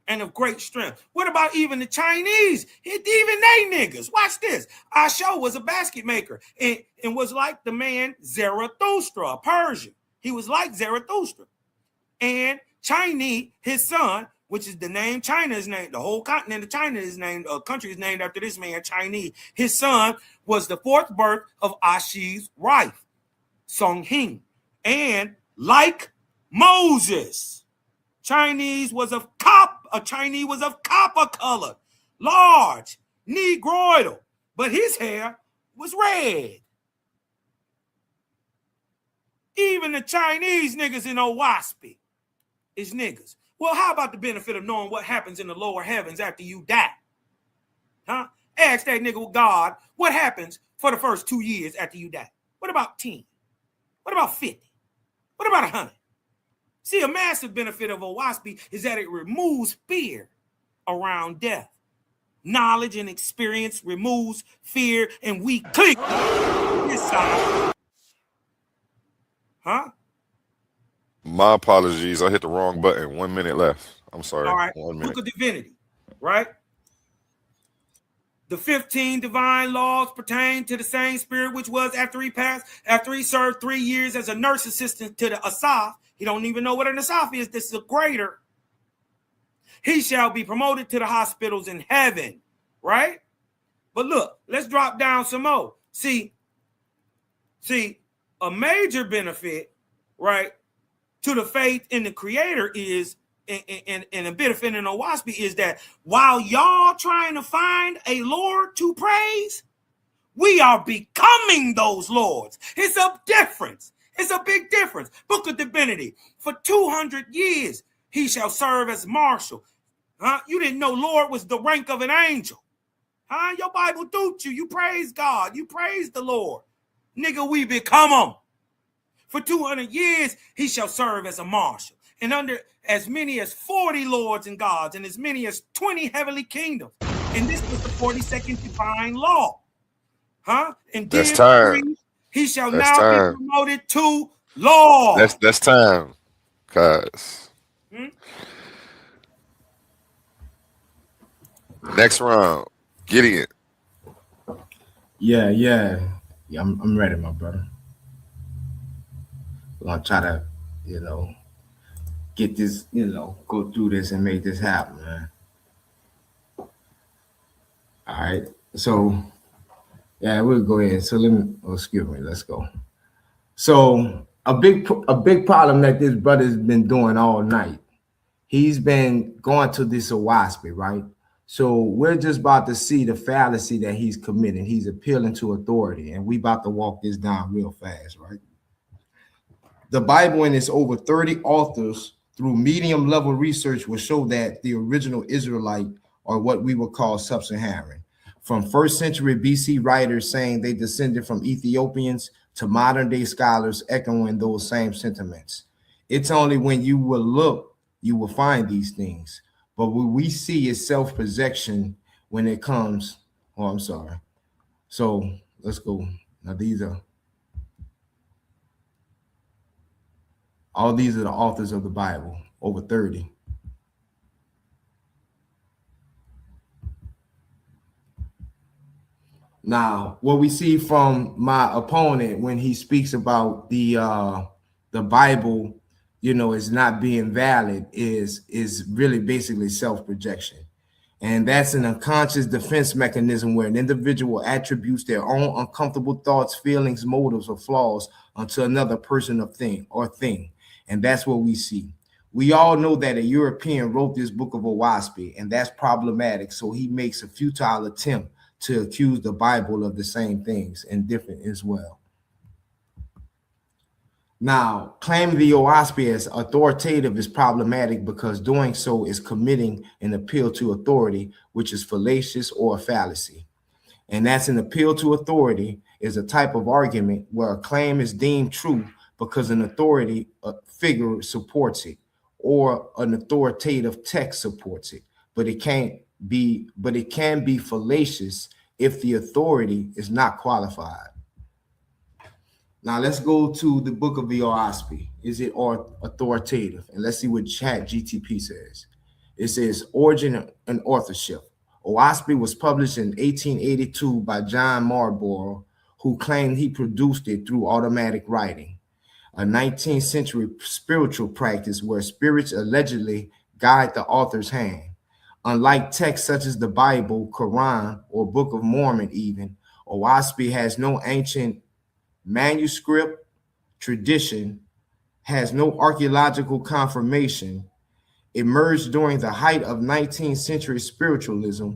Speaker 6: and of great strength. What about even the Chinese? Even they niggas. Watch this. Asho was a basket maker and was like the man Zarathustra, a Persian. He was like Zarathustra. And Chinese, his son, which is the name China is named, the whole continent of China is named, a country is named after this man, Chinese. His son was the 4th birth of Ashi's wife, Song Hing. And like Moses, Chinese was of copper color, large, negroidal, but his hair was red. Even the Chinese niggas in Owaspy is niggas. Well, how about the benefit of knowing what happens in the lower heavens after you die? Huh? Ask that nigga with God, what happens for the first 2 years after you die? What about 10? What about 50? What about 100? See, a massive benefit of Owaspy is that it removes fear around death. Knowledge and experience removes fear, and we click this side. Huh?
Speaker 3: My apologies. I hit the wrong button. 1 minute left. I'm sorry.
Speaker 6: All right.
Speaker 3: 1 minute.
Speaker 6: Book of Divinity, right? The 15 divine laws pertain to the same spirit which was after he served 3 years as a nurse assistant to the Asaf. He don't even know what an Asaf is. This is a greater. He shall be promoted to the hospitals in heaven, right? But look, let's drop down some more. See, a major benefit, right, to the faith in the Creator is, and a benefit in Owaspy is that while y'all trying to find a Lord to praise, we are becoming those lords. It's a difference. It's a big difference. Book of Divinity. For 200 years, he shall serve as marshal. Huh? You didn't know Lord was the rank of an angel. Huh? Your Bible taught you. You praise God. You praise the Lord. Nigga, we become him. For 200 years, he shall serve as a marshal. And under as many as 40 lords and gods and as many as 20 heavenly kingdoms. And this was the 42nd divine law. Huh? And
Speaker 3: That's
Speaker 6: then
Speaker 3: time.
Speaker 6: he shall
Speaker 3: That's
Speaker 6: now
Speaker 3: time.
Speaker 6: be promoted to Lord.
Speaker 3: That's time, cuz. Next round, Gideon.
Speaker 5: Yeah. I'm ready, my brother. I'm gonna try to, get this, go through this and make this happen, man. All right. So yeah, we'll go ahead. So excuse me, let's go. So a big problem that this brother's been doing all night. He's been going to this Owaspy, right? So we're just about to see the fallacy that he's committing. He's appealing to authority, and we about to walk this down real fast, right? The Bible and its over 30 authors through medium level research will show that the original Israelite are what we would call sub-Saharan. From first century BC writers saying they descended from Ethiopians to modern day scholars echoing those same sentiments. It's only when you will look, you will find these things. But what we see is self-projection when it comes, I'm sorry. So let's go. Now all these are the authors of the Bible, over 30. Now, what we see from my opponent when he speaks about the Bible, is not being valid is really basically self-projection. And that's an unconscious defense mechanism where an individual attributes their own uncomfortable thoughts, feelings, motives, or flaws onto another person or thing. And that's what we see. We all know that a European wrote this book of Owaspy, and that's problematic. So he makes a futile attempt to accuse the Bible of the same things and different as well. Now, claiming the Owaspy as authoritative is problematic because doing so is committing an appeal to authority, which is fallacious or a fallacy. And that's an appeal to authority is a type of argument where a claim is deemed true because an authority figure supports it or an authoritative text supports it. But it can be fallacious if the authority is not qualified. Now let's go to the book of the Owaspy. Is it authoritative? And let's see what Chat GTP says. It says origin and authorship. Owaspy was published in 1882 by John Marlborough, who claimed he produced it through automatic writing, a 19th century spiritual practice where spirits allegedly guide the author's hand. Unlike texts such as the Bible, Quran, or Book of Mormon even, Owaspy has no ancient manuscript tradition, has no archaeological confirmation, emerged during the height of 19th century spiritualism.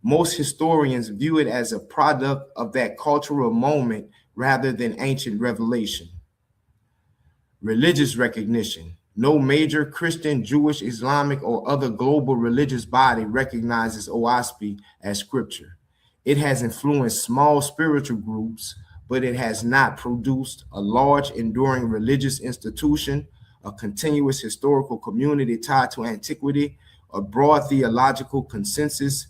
Speaker 5: Most historians view it as a product of that cultural moment rather than ancient revelation. Religious recognition. No major Christian, Jewish, Islamic, or other global religious body recognizes Owaspy as scripture. It has influenced small spiritual groups, but it has not produced a large, enduring religious institution, a continuous historical community tied to antiquity, a broad theological consensus.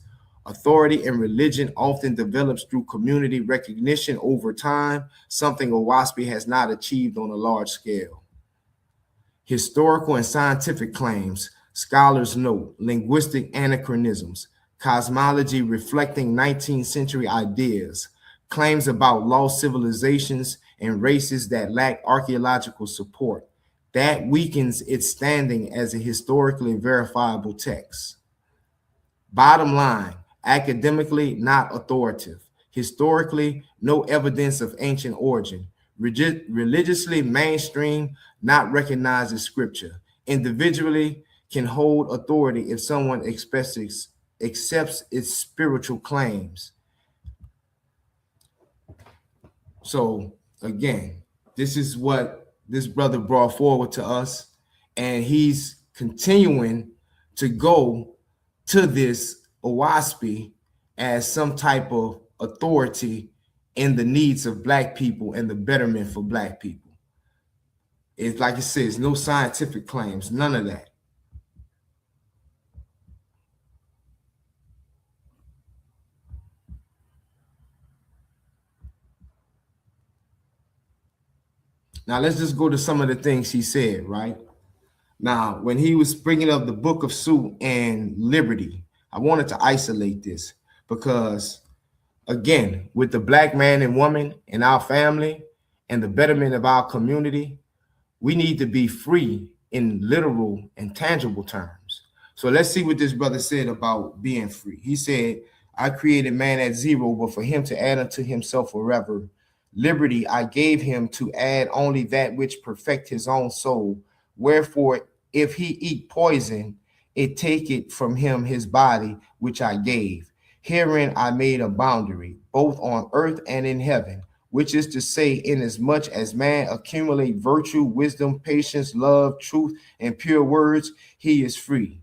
Speaker 5: Authority and religion often develops through community recognition over time, something Owaspy has not achieved on a large scale. Historical and scientific claims, scholars note linguistic anachronisms, cosmology reflecting 19th century ideas, claims about lost civilizations and races that lack archaeological support. That weakens its standing as a historically verifiable text. Bottom line, academically not authoritative. Historically, no evidence of ancient origin. religiously mainstream, not recognized as scripture. Individually can hold authority if someone accepts its spiritual claims. So again, this is what this brother brought forward to us, and he's continuing to go to this OWASP as some type of authority in the needs of black people and the betterment for black people. It's like it says, no scientific claims, none of that. Now let's just go to some of the things he said, right? Now, when he was bringing up the Book of Suit and Liberty, I wanted to isolate this because, again, with the black man and woman in our family and the betterment of our community, we need to be free in literal and tangible terms. So let's see what this brother said about being free. He said, I created man at zero, but for him to add unto himself forever. Liberty I gave him to add only that which perfect his own soul. Wherefore, if he eat poison, it take it from him his body, which I gave. Herein I made a boundary, both on earth and in heaven, which is to say, inasmuch as man accumulate virtue, wisdom, patience, love, truth, and pure words, he is free.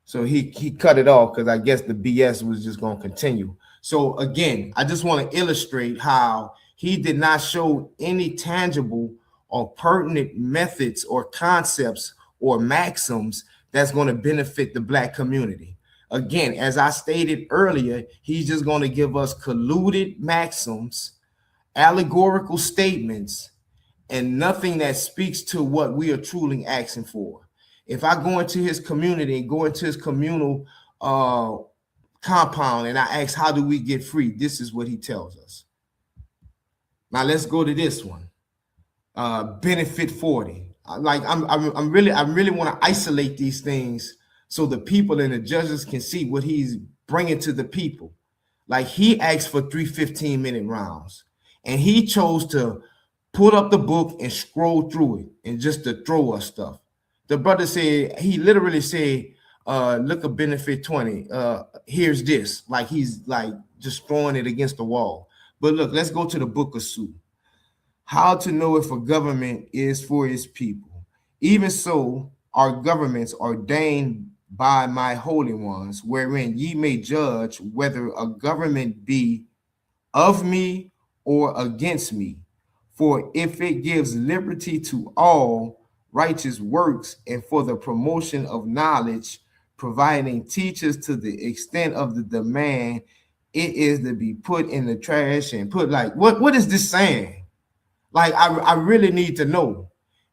Speaker 5: So he cut it off because I guess the BS was just going to continue. So again, I just want to illustrate how he did not show any tangible or pertinent methods or concepts or maxims that's going to benefit the black community. Again, as I stated earlier, he's just going to give us colluded maxims, allegorical statements, and nothing that speaks to what we are truly asking for. If I go into his community and go into his communal compound and I ask, how do we get free? This is what he tells us. Now let's go to this one. Benefit 40. Like I really want to isolate these things so the people and the judges can see what he's bringing to the people. Like he asked for 3 15-minute rounds, and he chose to put up the book and scroll through it and just to throw us stuff. The brother said, he literally said, look at benefit 20. Here's this. Like he's like just throwing it against the wall. But look, let's go to the Book of Suit. How to know if a government is for its people. Even so, our governments ordained by my holy ones, wherein ye may judge whether a government be of me or against me. For if it gives liberty to all, righteous works, and for the promotion of knowledge, providing teachers to the extent of the demand, it is to be put in the trash and put like, what is this saying? Like, I really need to know.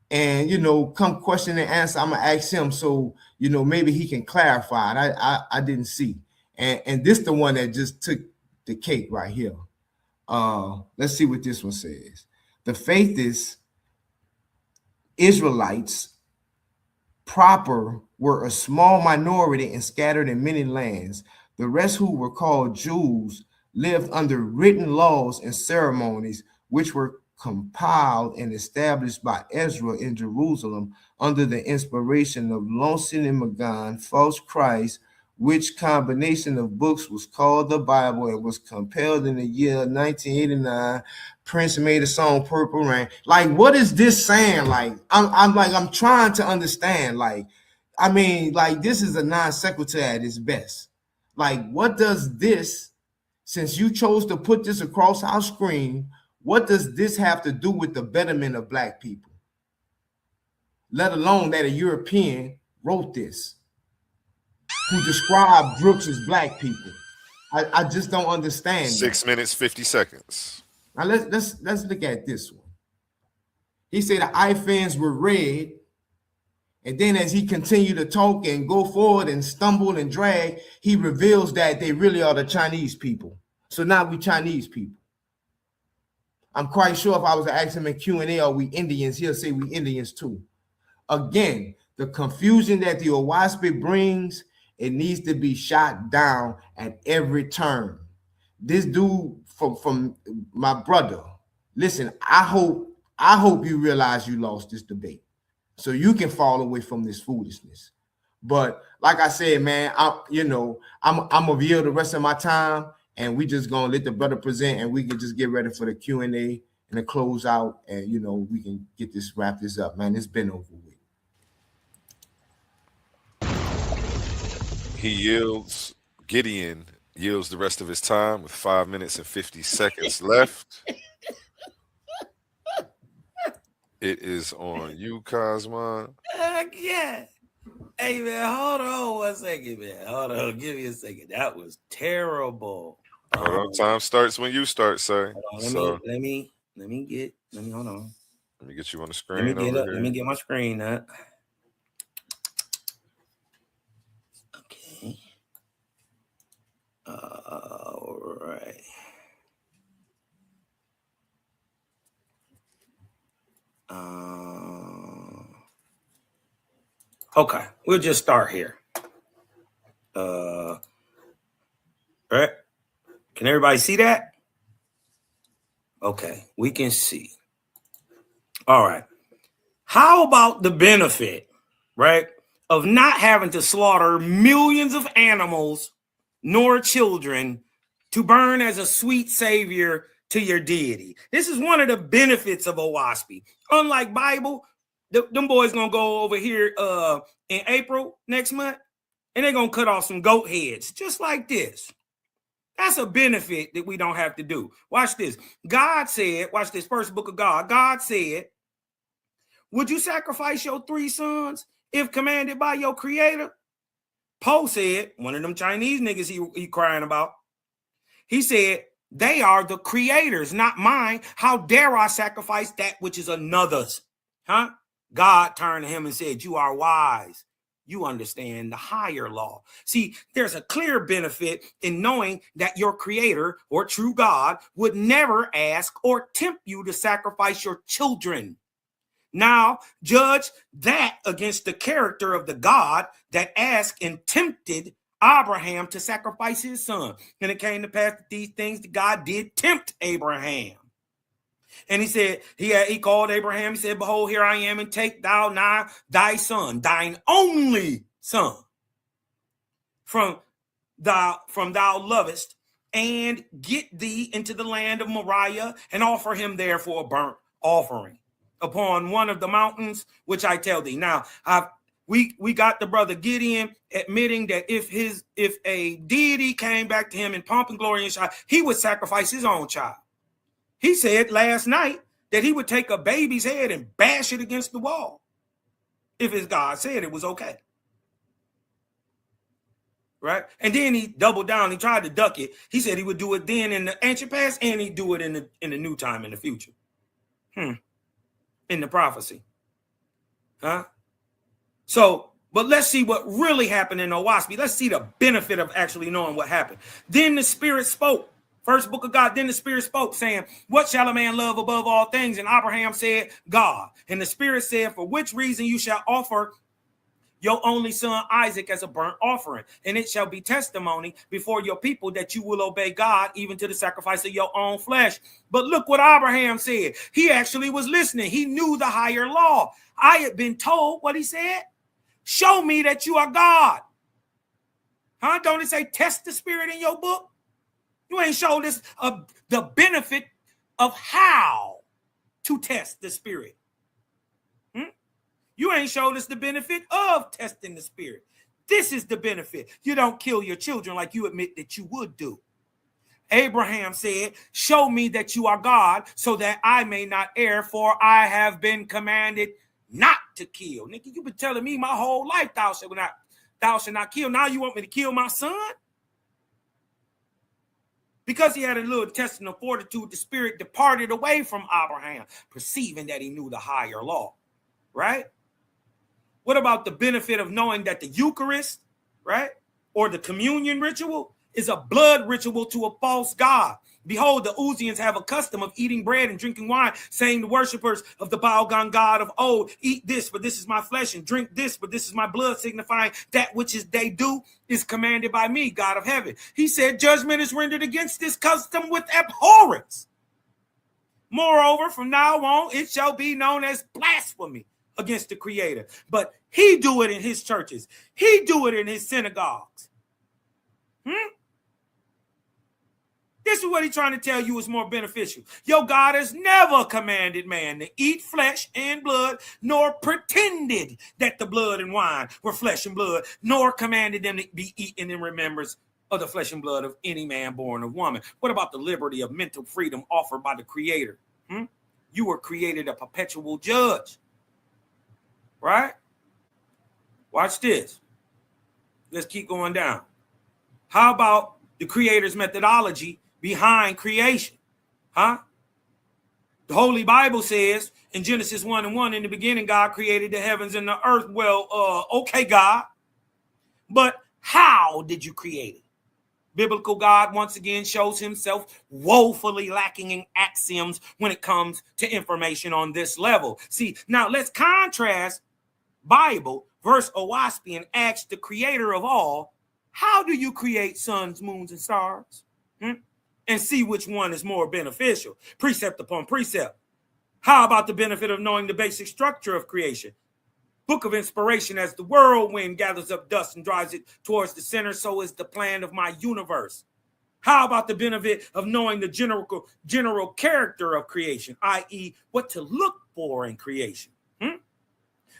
Speaker 5: And, come question and answer, I'm going to ask him so, maybe he can clarify it. I didn't see. And this the one that just took the cake right here. Let's see what this one says. The faith is Israelites proper were a small minority and scattered in many lands. The rest, who were called Jews, lived under written laws and ceremonies, which were compiled and established by Ezra in Jerusalem under the inspiration of Lonson and Magan, false Christ, which combination of books was called the Bible and was compiled in the year 1989. Prince made a song, Purple Rain. Like, what is this saying? Like, I'm trying to understand. Like, this is a non sequitur at its best. Like, what does this, since you chose to put this across our screen, what does this have to do with the betterment of black people? Let alone that a European wrote this, who described Brooks as black people. I just don't understand.
Speaker 3: 6 minutes, 50 seconds.
Speaker 5: Now let's look at this one. He said the IFANs were red, and then as he continued to talk and go forward and stumble and drag, he reveals that they really are the Chinese people. So now we Chinese people. I'm quite sure if I was to ask him in Q&A, are we Indians, he'll say we Indians too. Again, the confusion that the OWASP brings, it needs to be shot down at every turn. This dude from my brother, listen, I hope you realize you lost this debate so you can fall away from this foolishness. But like I said, man, I'm gonna yield the rest of my time, and we just gonna let the brother present, and we can just get ready for the Q&A and the close out, and we can wrap this up, man. It's been over with.
Speaker 3: He yields. Gideon yields the rest of his time with 5 minutes and 50 seconds left. It is on you, Kosmon.
Speaker 6: Yeah. Hey, man, hold on 1 second, man. Hold on. Give me a second. That was terrible.
Speaker 3: Hold on. Time starts when you start, sir.
Speaker 6: Let me hold on.
Speaker 3: Let me get you on the screen over here.
Speaker 6: Let me get my screen up. Okay. All right. Okay, we'll just start here. Right? Can everybody see that? Okay, we can see. All right. How about the benefit, right, of not having to slaughter millions of animals nor children to burn as a sweet savior to your deity? This is one of the benefits of OWASP. Unlike Bible, them boys gonna go over here in April next month, and they're gonna cut off some goat heads just like this. That's a benefit that we don't have to do. Watch this. God said, watch this first book of God. God said, would you sacrifice your 3 sons if commanded by your creator? Poe said, one of them Chinese niggas he crying about, he said, they are the creators, not mine. How dare I sacrifice that which is another's? Huh? God turned to him and said, you are wise. You understand the higher law. See, there's a clear benefit in knowing that your creator or true God would never ask or tempt you to sacrifice your children. Now, judge that against the character of the God that asked and tempted Abraham to sacrifice his son. And it came to pass that these things that God did tempt Abraham. And he said, he called Abraham, he said, behold, here I am, and take thou now thy son, thine only son, from thou lovest, and get thee into the land of Moriah, and offer him there for a burnt offering upon one of the mountains, which I tell thee. Now, we got the brother Gideon admitting that if a deity came back to him in pomp and glory and shine, he would sacrifice his own child. He said last night that he would take a baby's head and bash it against the wall if his God said it was okay. Right? And then he doubled down. He tried to duck it. He said he would do it then in the ancient past, and he'd do it in the new time in the future. In the prophecy. Huh? So, but let's see what really happened in OWASP. Let's see the benefit of actually knowing what happened. Then the Spirit spoke. First book of God, then the Spirit spoke, saying, what shall a man love above all things? And Abraham said, God. And the Spirit said, for which reason you shall offer your only son Isaac as a burnt offering. And it shall be testimony before your people that you will obey God, even to the sacrifice of your own flesh. But look what Abraham said. He actually was listening. He knew the higher law. I had been told what he said. Show me that you are God. Huh? Don't it say test the spirit in your book? You ain't showed us the benefit of how to test the spirit. You ain't showed us the benefit of testing the spirit. This is the benefit. You don't kill your children like you admit that you would do. Abraham said, show me that you are God so that I may not err, for I have been commanded not to kill. Nigga, you've been telling me my whole life thou shalt not kill. Now you want me to kill my son? Because he had a little testing of fortitude, the spirit departed away from Abraham, perceiving that he knew the higher law, right? What about the benefit of knowing that the Eucharist, right, or the communion ritual is a blood ritual to a false god? Behold, the Uzians have a custom of eating bread and drinking wine, saying the worshipers of the Balgan god of old, eat this, for this is my flesh, and drink this, for this is my blood, signifying that which is they do is commanded by me, God of heaven. He said, judgment is rendered against this custom with abhorrence. Moreover, from now on, it shall be known as blasphemy against the Creator. But he do it in his churches. He do it in his synagogues. This is what he's trying to tell you is more beneficial. Your God has never commanded man to eat flesh and blood, nor pretended that the blood and wine were flesh and blood, nor commanded them to be eaten in remembrance of the flesh and blood of any man born of woman. What about the liberty of mental freedom offered by the Creator? You were created a perpetual judge, right? Watch this. Let's keep going down. How about the Creator's methodology behind creation? The Holy Bible says in Genesis 1:1, in the beginning, God created the heavens and the earth. Well, okay, God, but how did you create it? Biblical God once again shows himself woefully lacking in axioms when it comes to information on this level. See, now let's contrast Bible verse Owaspy and ask the Creator of all, how do you create suns, moons, and stars? And see which one is more beneficial, precept upon precept. How about the benefit of knowing the basic structure of creation? Book of inspiration, as the whirlwind gathers up dust and drives it towards the center, so is the plan of my universe. How about the benefit of knowing the general character of creation, i.e., what to look for in creation?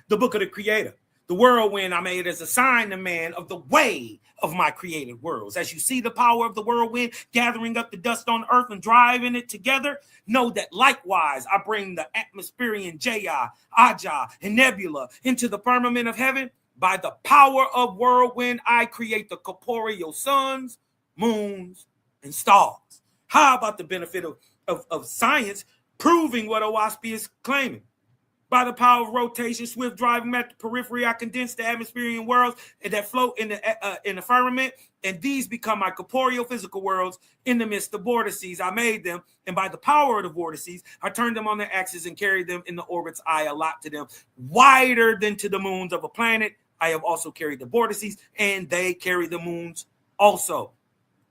Speaker 6: The book of the Creator. The whirlwind I made as a sign to man of the way of my created worlds. As you see the power of the whirlwind gathering up the dust on earth and driving it together, know that likewise I bring the atmospherian Jaya, Aja, and Nebula into the firmament of heaven. By the power of whirlwind, I create the corporeal suns, moons, and stars. How about the benefit of science proving what Owaspy is claiming? By the power of rotation, swift driving at the periphery, I condense the atmospherian worlds that float in the firmament, and these become my corporeal physical worlds in the midst of vortices. I made them, and by the power of the vortices, I turned them on their axis and carried them in the orbits I allot to them. Wider than to the moons of a planet, I have also carried the vortices, and they carry the moons also.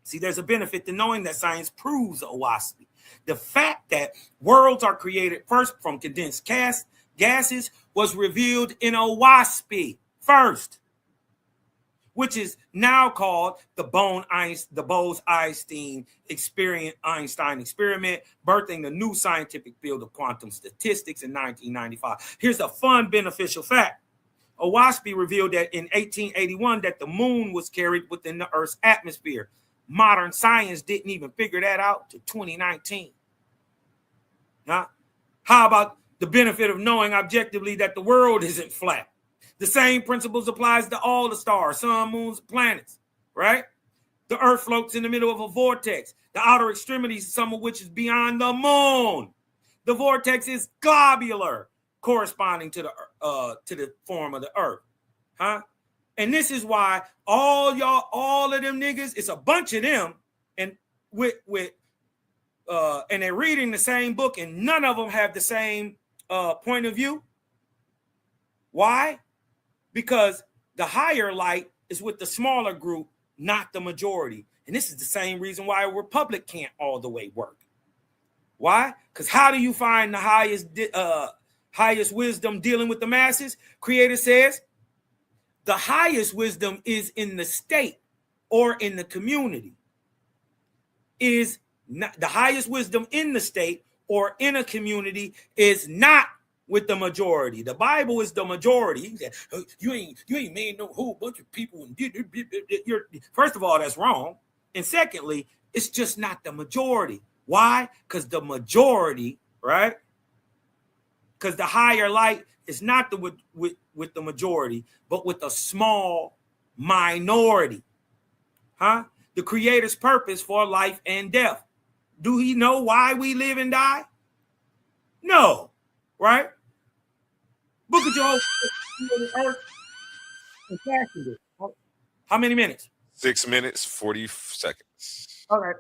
Speaker 6: See, there's a benefit to knowing that science proves Owaspy. The fact that worlds are created first from condensed gases was revealed in Owaspy first, which is now called the Bose-Einstein experiment, birthing the new scientific field of quantum statistics in 1995. Here's a fun, beneficial fact. Owaspy revealed that in 1881 that the moon was carried within the Earth's atmosphere. Modern science didn't even figure that out to 2019. How about the benefit of knowing objectively that the world isn't flat? The same principles applies to all the stars, sun, moons, planets, right? The Earth floats in the middle of a vortex, the outer extremities, some of which is beyond the moon. The vortex is globular, corresponding to the form of the Earth, And this is why all of them niggas, it's a bunch of them, and and they're reading the same book, and none of them have the same point of view. Why? Because the higher light is with the smaller group, not the majority. And this is the same reason why a republic can't all the way work. Why? Because how do you find the highest wisdom dealing with the masses? Creator says the highest wisdom is in the state or in the community. Is not the highest wisdom in the state or in a community is not with the majority. The Bible is the majority. He said, you ain't made no whole bunch of people. First of all, that's wrong. And secondly, it's just not the majority. Why? Because the majority, right? Because the higher light is not with the majority, but with a small minority. The Creator's purpose for life and death. Do he know why we live and die? No, right? Book of Job, earth and fashioned it. How many minutes?
Speaker 3: 6 minutes, 40 seconds.
Speaker 6: All right.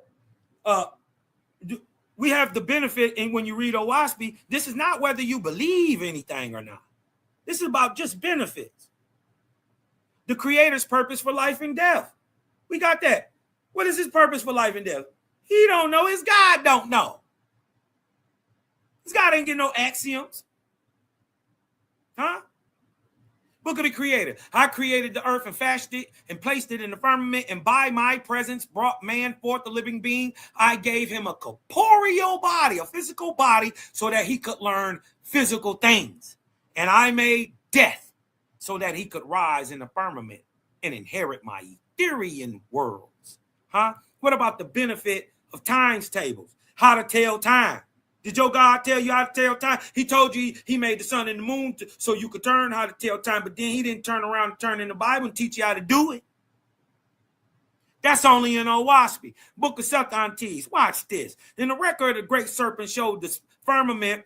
Speaker 6: We have the benefit, and when you read Owaspy, this is not whether you believe anything or not. This is about just benefits. The Creator's purpose for life and death. We got that. What is his purpose for life and death? He don't know. His God don't know. This God ain't getting no axioms. Huh? Book of the Creator. I created the earth and fashioned it and placed it in the firmament, and by my presence brought man forth a living being. I gave him a corporeal body, a physical body, so that he could learn physical things. And I made death so that he could rise in the firmament and inherit my Ethereal worlds. Huh? What about the benefit of times tables? How to tell time. Did your God tell you how to tell time? He told you he made the sun and the moon so you could learn how to tell time, but then he didn't turn around and turn in the Bible and teach you how to do it. That's only in Owaspy. Book of Septantes. Watch this. In the record, the great serpent showed the firmament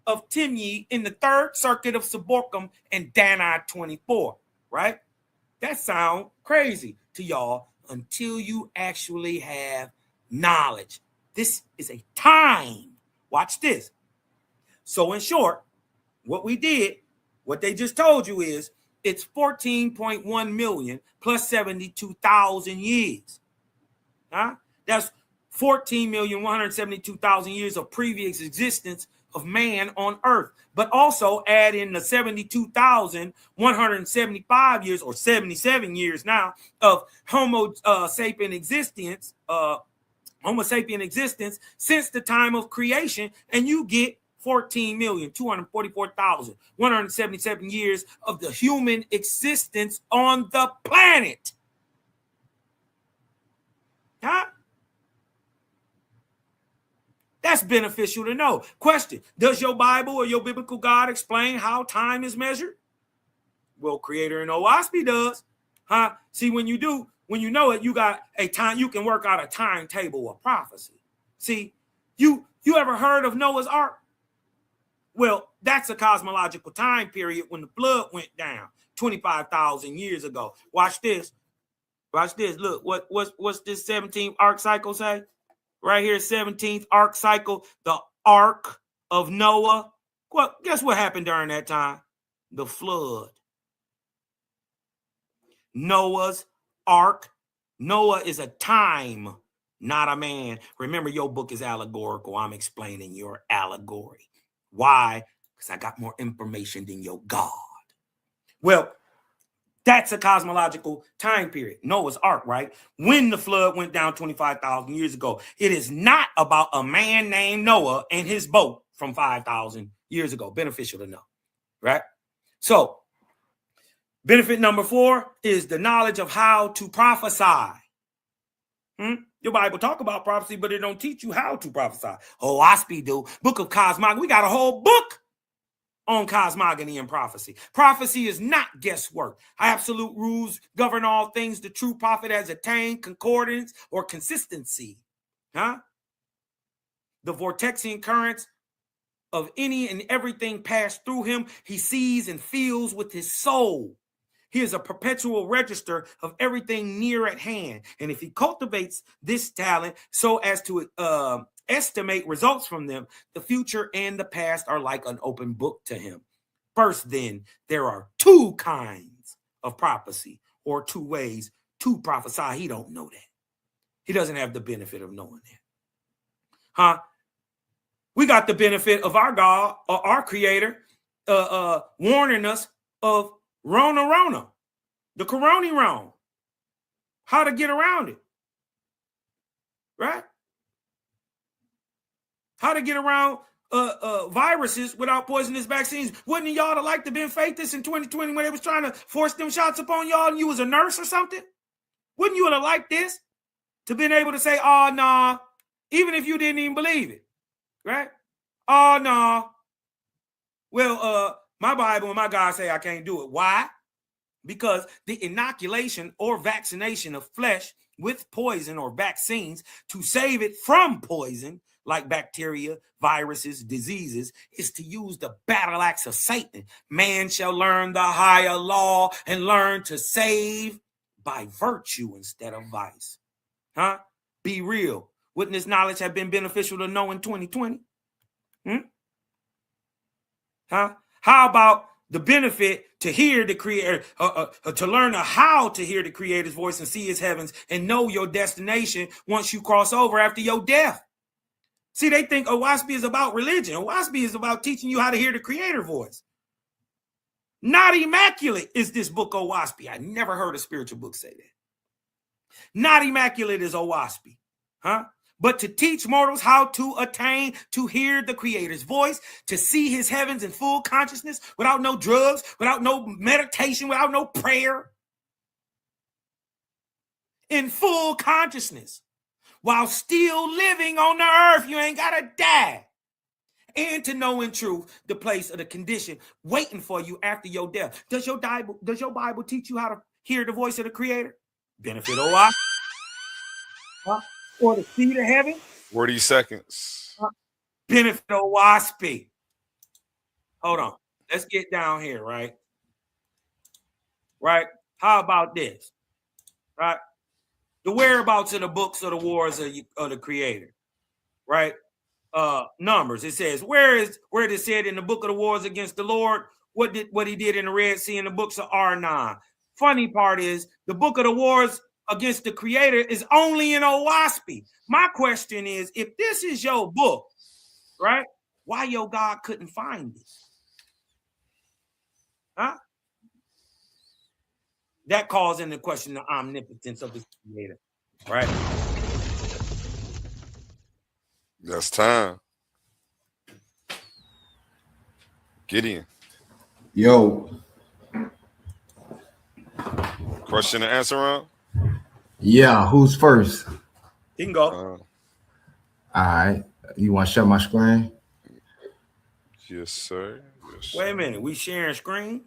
Speaker 6: of Timyi in the third circuit of Suborcum and Dani 24, right? That sound crazy to y'all until you actually have knowledge. This is a time. Watch this. So in short, what we did, what they just told you is it's 14.1 million plus 72,000 years. Huh? That's 14,172,000 years of previous existence of man on earth. But also add in the 72,175 years or 77 years now of Homo sapien existence, since the time of creation, and you get 14,244,177 years of the human existence on the planet. Huh? That's beneficial to know. Question: does your Bible or your biblical God explain how time is measured? Well, Creator in Owaspy does. Huh? See, when you do, when you know it, you got a time, you can work out a timetable of prophecy. See, you ever heard of Noah's Ark? Well, that's a cosmological time period when the flood went down 25,000 years ago. Watch this. Watch this. Look, what's this 17th arc cycle say? Right here, 17th arc cycle, the Ark of Noah. Well, guess what happened during that time? The flood. Noah's Ark. Noah is a time, not a man. Remember, your book is allegorical. I'm explaining your allegory. Why? Because I got more information than your God. Well, that's a cosmological time period. Noah's Ark, right? When the flood went down 25,000 years ago. It is not about a man named Noah and his boat from 5,000 years ago. Beneficial to know, right? So, benefit number 4 is the knowledge of how to prophesy. Your Bible talk about prophecy, but it don't teach you how to prophesy. Oh, Owaspy do. Book of Cosmogony. We got a whole book on cosmogony and prophecy. Prophecy is not guesswork. Absolute rules govern all things. The true prophet has attained concordance or consistency. Huh? The vortexian currents of any and everything pass through him. He sees and feels with his soul. He is a perpetual register of everything near at hand. And if he cultivates this talent so as to estimate results from them, the future and the past are like an open book to him. First, then, there are 2 kinds of prophecy or 2 ways to prophesy. He don't know that. He doesn't have the benefit of knowing that. Huh? We got the benefit of our God, or our Creator, warning us of Rona, the corona wrong, how to get around it, right? How to get around viruses without poisonous vaccines. Wouldn't y'all have liked to been faked this in 2020 when they was trying to force them shots upon y'all and you was a nurse or something? Wouldn't you have liked this to been able to say, oh, nah, even if you didn't even believe it, right? Oh, no. Well, my Bible and my God say I can't do it. Why? Because the inoculation or vaccination of flesh with poison or vaccines to save it from poison, like bacteria, viruses, diseases, is to use the battle axe of Satan. Man shall learn the higher law and learn to save by virtue instead of vice. Huh? Be real. Wouldn't this knowledge have been beneficial to know in 2020? Huh? How about the benefit to hear the Creator, to learn how to hear the Creator's voice and see his heavens and know your destination once you cross over after your death? See, they think Owaspi is about religion. Owaspi is about teaching you how to hear the creator voice. Not immaculate is this book Owaspi. I never heard a spiritual book say that. Not immaculate is Owaspi, huh? But to teach mortals how to attain to hear the creator's voice, to see his heavens in full consciousness without no drugs, without no meditation, without no prayer. In full consciousness, while still living on the earth. You ain't gotta die. And to know in truth the place of the condition waiting for you after your death. Does your Bible teach you how to hear the voice of the creator? Benefit or or the seed of heaven?
Speaker 3: 40 seconds.
Speaker 6: Benefit or Wasp. Hold on. Let's get down here, right? Right? How about this? Right? The whereabouts of the books of the wars of the creator. Right? Numbers. It says, where it is said in the book of the wars against the Lord, what he did in the Red Sea in the books of R9. Funny part is the book of the wars against the creator is only in Owaspi. My question is, if this is your book, right, why your God couldn't find it? Huh? That calls into question the omnipotence of his creator, right?
Speaker 3: That's time. Gideon.
Speaker 5: Yo.
Speaker 3: Question and answer round?
Speaker 5: Yeah, who's first?
Speaker 6: He can go.
Speaker 5: All right. You want to share my screen?
Speaker 3: Yes, sir. Yes,
Speaker 6: Wait a minute. We sharing screens?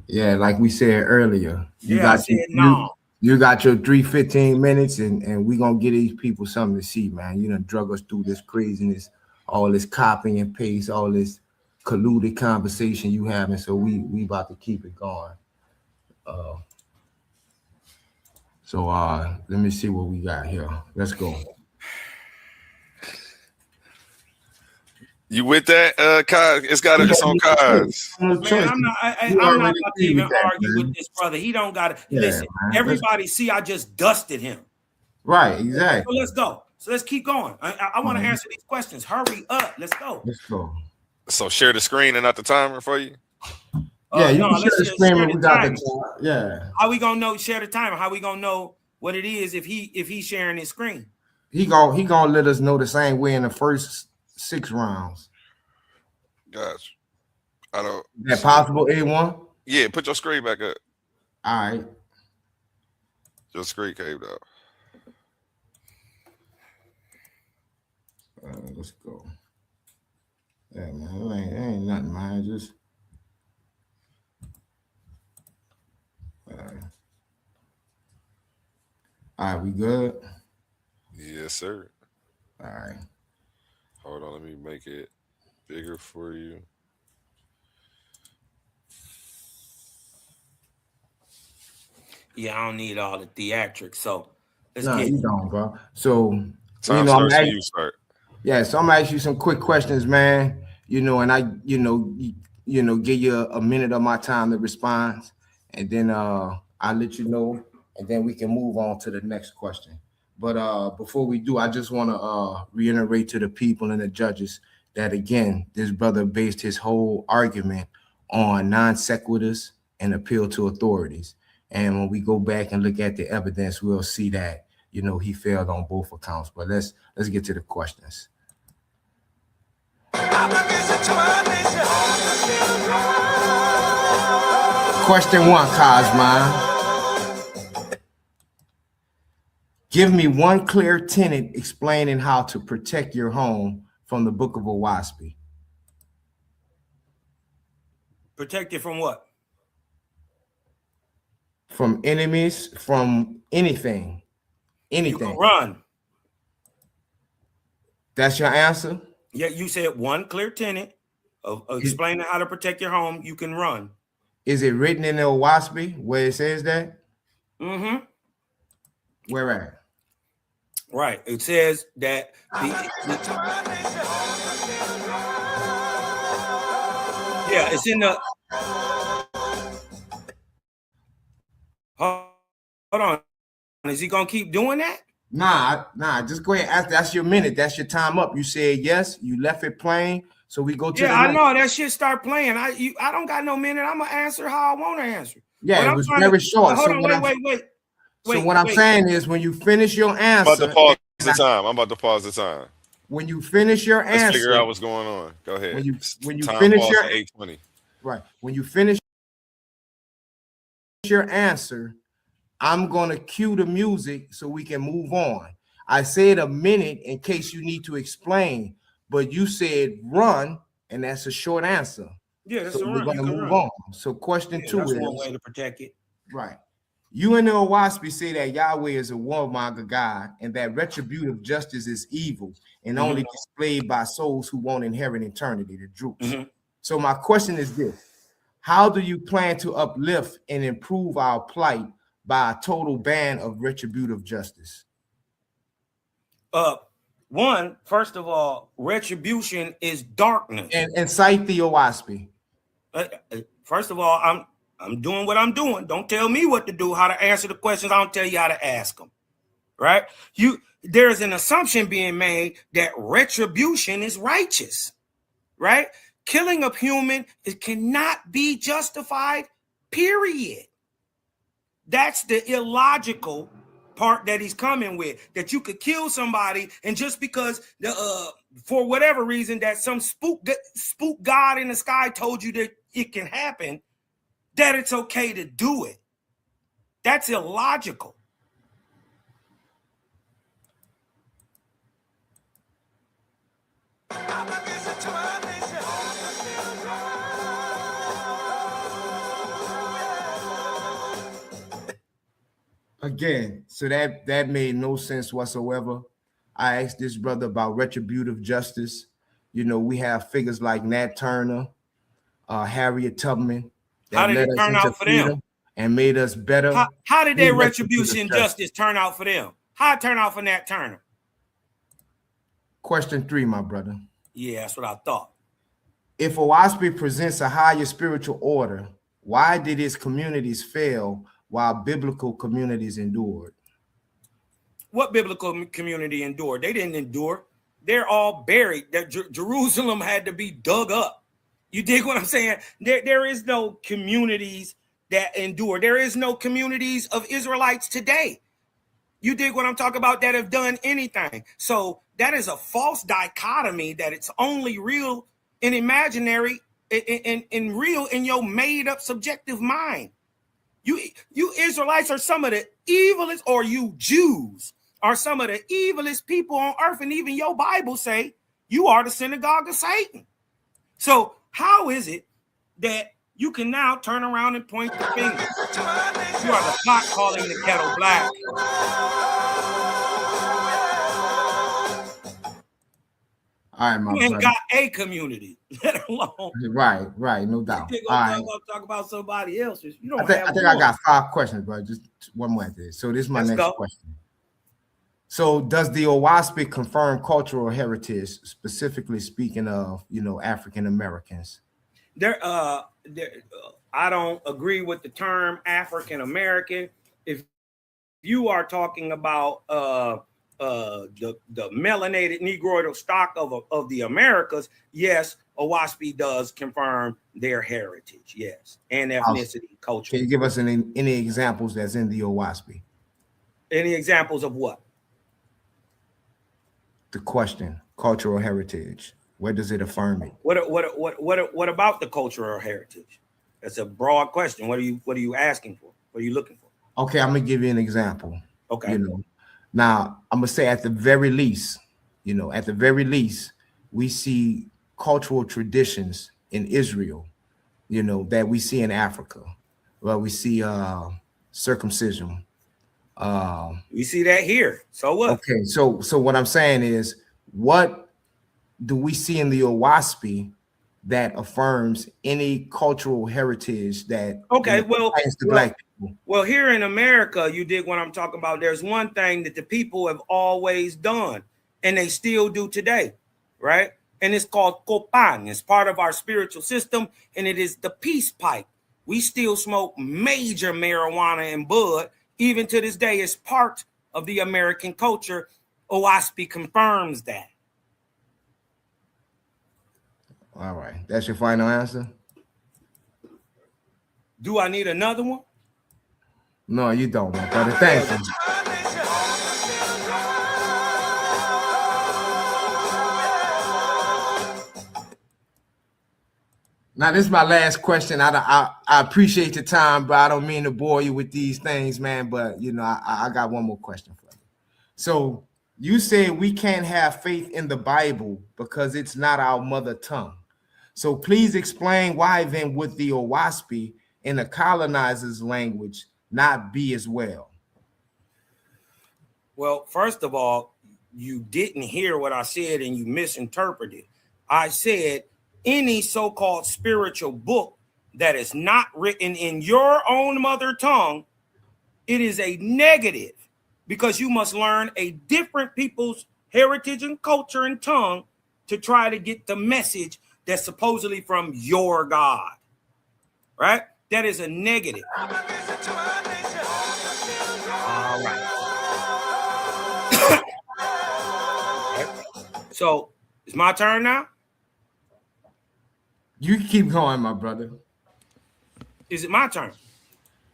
Speaker 5: Yeah, like we said earlier. You got your 3-15 minutes, and we're going to get these people something to see, man. You done drug us through this craziness, all this copy and paste, all this colluded conversation you having, so we about to keep it going. So let me see what we got here. Let's go.
Speaker 3: You with that, Kaz? It's on Kaz.
Speaker 6: Man, I'm not about to even argue with this brother. He don't got to listen. Man, everybody see I just dusted him.
Speaker 5: Right, exactly.
Speaker 6: So let's go. So let's keep going. I want to answer these questions. Hurry up. Let's go.
Speaker 5: Let's go.
Speaker 3: So share the screen and not the timer for you?
Speaker 5: Yeah, you can share the screen without the timer. Yeah.
Speaker 6: How we gonna know share the timer? How we gonna know what it is if he's sharing his screen?
Speaker 5: He gonna let us know the same way in the first 6 rounds.
Speaker 3: Gotcha. I don't.
Speaker 5: Is that possible, A1?
Speaker 3: Yeah, put your screen back up.
Speaker 5: All right.
Speaker 3: Your screen caved out.
Speaker 5: Let's go. Yeah, man, it ain't nothing, man. Just all right, we good?
Speaker 3: Yes, sir.
Speaker 5: All right.
Speaker 3: Hold on, let me make it bigger for you.
Speaker 6: Yeah, I don't need all the theatrics, so
Speaker 5: let's get you don't, bro. So
Speaker 3: time starts when you start.
Speaker 5: Yeah, so I'm gonna ask you some quick questions, man. And I, give you a minute of my time to respond, and then I'll let you know, and then we can move on to the next question. But before we do, I just want to reiterate to the people and the judges that, again, this brother based his whole argument on non sequiturs and appeal to authorities. And when we go back and look at the evidence, we'll see that, he failed on both accounts. But let's get to the questions. Question 1, Kosmon. Give me one clear tenet explaining how to protect your home from the Book of Owaspi.
Speaker 6: Protect it from what?
Speaker 5: From enemies, from anything.
Speaker 6: You can run.
Speaker 5: That's your answer?
Speaker 6: Yeah, you said one clear tenet of explaining how to protect your home. You can run.
Speaker 5: Is it written in the Owaspi where it says that?
Speaker 6: Mm-hmm.
Speaker 5: Where at?
Speaker 6: Right. It says that yeah, it's in the hold on. Is he gonna keep doing that?
Speaker 5: Nah, just go ahead. That's your minute. That's your time up. You said yes. You left it playing. So we go to
Speaker 6: Yeah,
Speaker 5: the
Speaker 6: I
Speaker 5: next.
Speaker 6: know that shit start playing. I don't got no minute. I'm gonna answer how I want to answer.
Speaker 5: Yeah,
Speaker 6: But
Speaker 5: it
Speaker 6: I'm
Speaker 5: was
Speaker 6: trying to
Speaker 5: very short.
Speaker 6: hold on,
Speaker 5: What I'm
Speaker 6: wait.
Speaker 5: saying is when you finish your
Speaker 3: I'm about to
Speaker 5: answer,
Speaker 3: pause the time. I'm about to pause the time.
Speaker 5: when you finish your
Speaker 3: Let's figure
Speaker 5: answer,
Speaker 3: out what's going on. Go ahead.
Speaker 5: when you
Speaker 3: Time
Speaker 5: finish
Speaker 3: pause
Speaker 5: your
Speaker 3: at 8:20.
Speaker 5: right, when you finish your answer, I'm gonna cue the music so we can move on. I said a minute in case you need to explain, but you said run, and that's a short answer.
Speaker 6: Yeah, that's
Speaker 5: So
Speaker 6: a
Speaker 5: we're
Speaker 6: run. You
Speaker 5: gonna
Speaker 6: can
Speaker 5: move
Speaker 6: run.
Speaker 5: on. So question
Speaker 6: Yeah,
Speaker 5: two
Speaker 6: that's one
Speaker 5: is
Speaker 6: way to protect it.
Speaker 5: right. You and the Owaspi say that Yahweh is a warmonger God and that retributive justice is evil and only displayed by souls who won't inherit eternity, the Droops. So my question is this: how do you plan to uplift and improve our plight by a total ban of retributive justice?
Speaker 6: First of all, retribution is darkness.
Speaker 5: And cite the Owaspi.
Speaker 6: First of all, I'm doing what I'm doing. Don't tell me what to do, how to answer the questions. I don't tell you how to ask them. Right? There's an assumption being made that retribution is righteous. Right? Killing of human cannot be justified, period. That's the illogical part that he's coming with, that you could kill somebody and just because for whatever reason that some spook god in the sky told you that it can happen, that it's okay to do it. That's illogical.
Speaker 5: Again, so that made no sense whatsoever. I asked this brother about retributive justice. You know, we have figures like Nat Turner, Harriet Tubman
Speaker 6: How
Speaker 5: that
Speaker 6: did
Speaker 5: led
Speaker 6: it
Speaker 5: us
Speaker 6: turn
Speaker 5: into
Speaker 6: out for them?
Speaker 5: freedom and made us better.
Speaker 6: How did their
Speaker 5: through retributive
Speaker 6: retribution justice turn out for them? How it turn out for Nat Turner?
Speaker 5: Question 3, my brother.
Speaker 6: Yeah, that's what I thought.
Speaker 5: If Owaspi presents a higher spiritual order, why did its communities fail while biblical communities endured?
Speaker 6: What biblical community endured? They didn't endure. They're all buried. Jerusalem had to be dug up. You dig what I'm saying? There is no communities that endure. There is no communities of Israelites today. You dig what I'm talking about, that have done anything. So that is a false dichotomy that it's only real and imaginary and real in your made up subjective mind. You Israelites are some of the evilest, or you Jews are some of the evilest people on earth. And even your Bible say you are the synagogue of Satan. So how is it that you can now turn around and point the finger? You are the pot calling the kettle black.
Speaker 5: All right, my
Speaker 6: You ain't
Speaker 5: brother.
Speaker 6: got a community, let alone.
Speaker 5: Right, no doubt. All right.
Speaker 6: Talk about somebody else's. You don't
Speaker 5: I think I got 5 questions, bro. Just one more after this. So this is my next question. So does the Owaspi confirm cultural heritage, specifically speaking of, African Americans?
Speaker 6: I don't agree with the term African American. If you are talking about the melanated Negroidal stock of the Americas, yes, Owaspi does confirm their heritage, yes, and ethnicity, culture.
Speaker 5: Can you give us any examples that's in the Owaspi?
Speaker 6: Any examples of what?
Speaker 5: The question, cultural heritage. Where does it affirm it?
Speaker 6: What about the cultural heritage? That's a broad question. What are you asking for? What are you looking for?
Speaker 5: Okay, I'm gonna give you an example.
Speaker 6: Okay.
Speaker 5: Now I'm gonna say at the very least, we see cultural traditions in Israel, that we see in Africa. Well, we see circumcision.
Speaker 6: We see that here. So what?
Speaker 5: Okay, so what I'm saying is, what do we see in the Owaspi that affirms any cultural heritage that the black people?
Speaker 6: Well, here in America, you dig what I'm talking about. There's one thing that the people have always done, and they still do today, right? And it's called copan. It's part of our spiritual system, and it is the peace pipe. We still smoke major marijuana and bud. Even to this day, it's part of the American culture. OWASP confirms that.
Speaker 5: All right. That's your final answer?
Speaker 6: Do I need another one?
Speaker 5: No, you don't, my brother. Thank you. Now, this is my last question. I appreciate your time, but I don't mean to bore you with these things, man. But, you know, I got one more question for you. So you say we can't have faith in the Bible because it's not our mother tongue. So please explain why then would the OWASP in the colonizer's language not be as well?
Speaker 6: Well, first of all, you didn't hear what I said and you misinterpreted. I said any so-called spiritual book that is not written in your own mother tongue, it is a negative, because you must learn a different people's heritage and culture and tongue to try to get the message that's supposedly from your God, right? That is a negative. All right. So it's my turn now?
Speaker 5: You keep going, my brother.
Speaker 6: Is it my turn?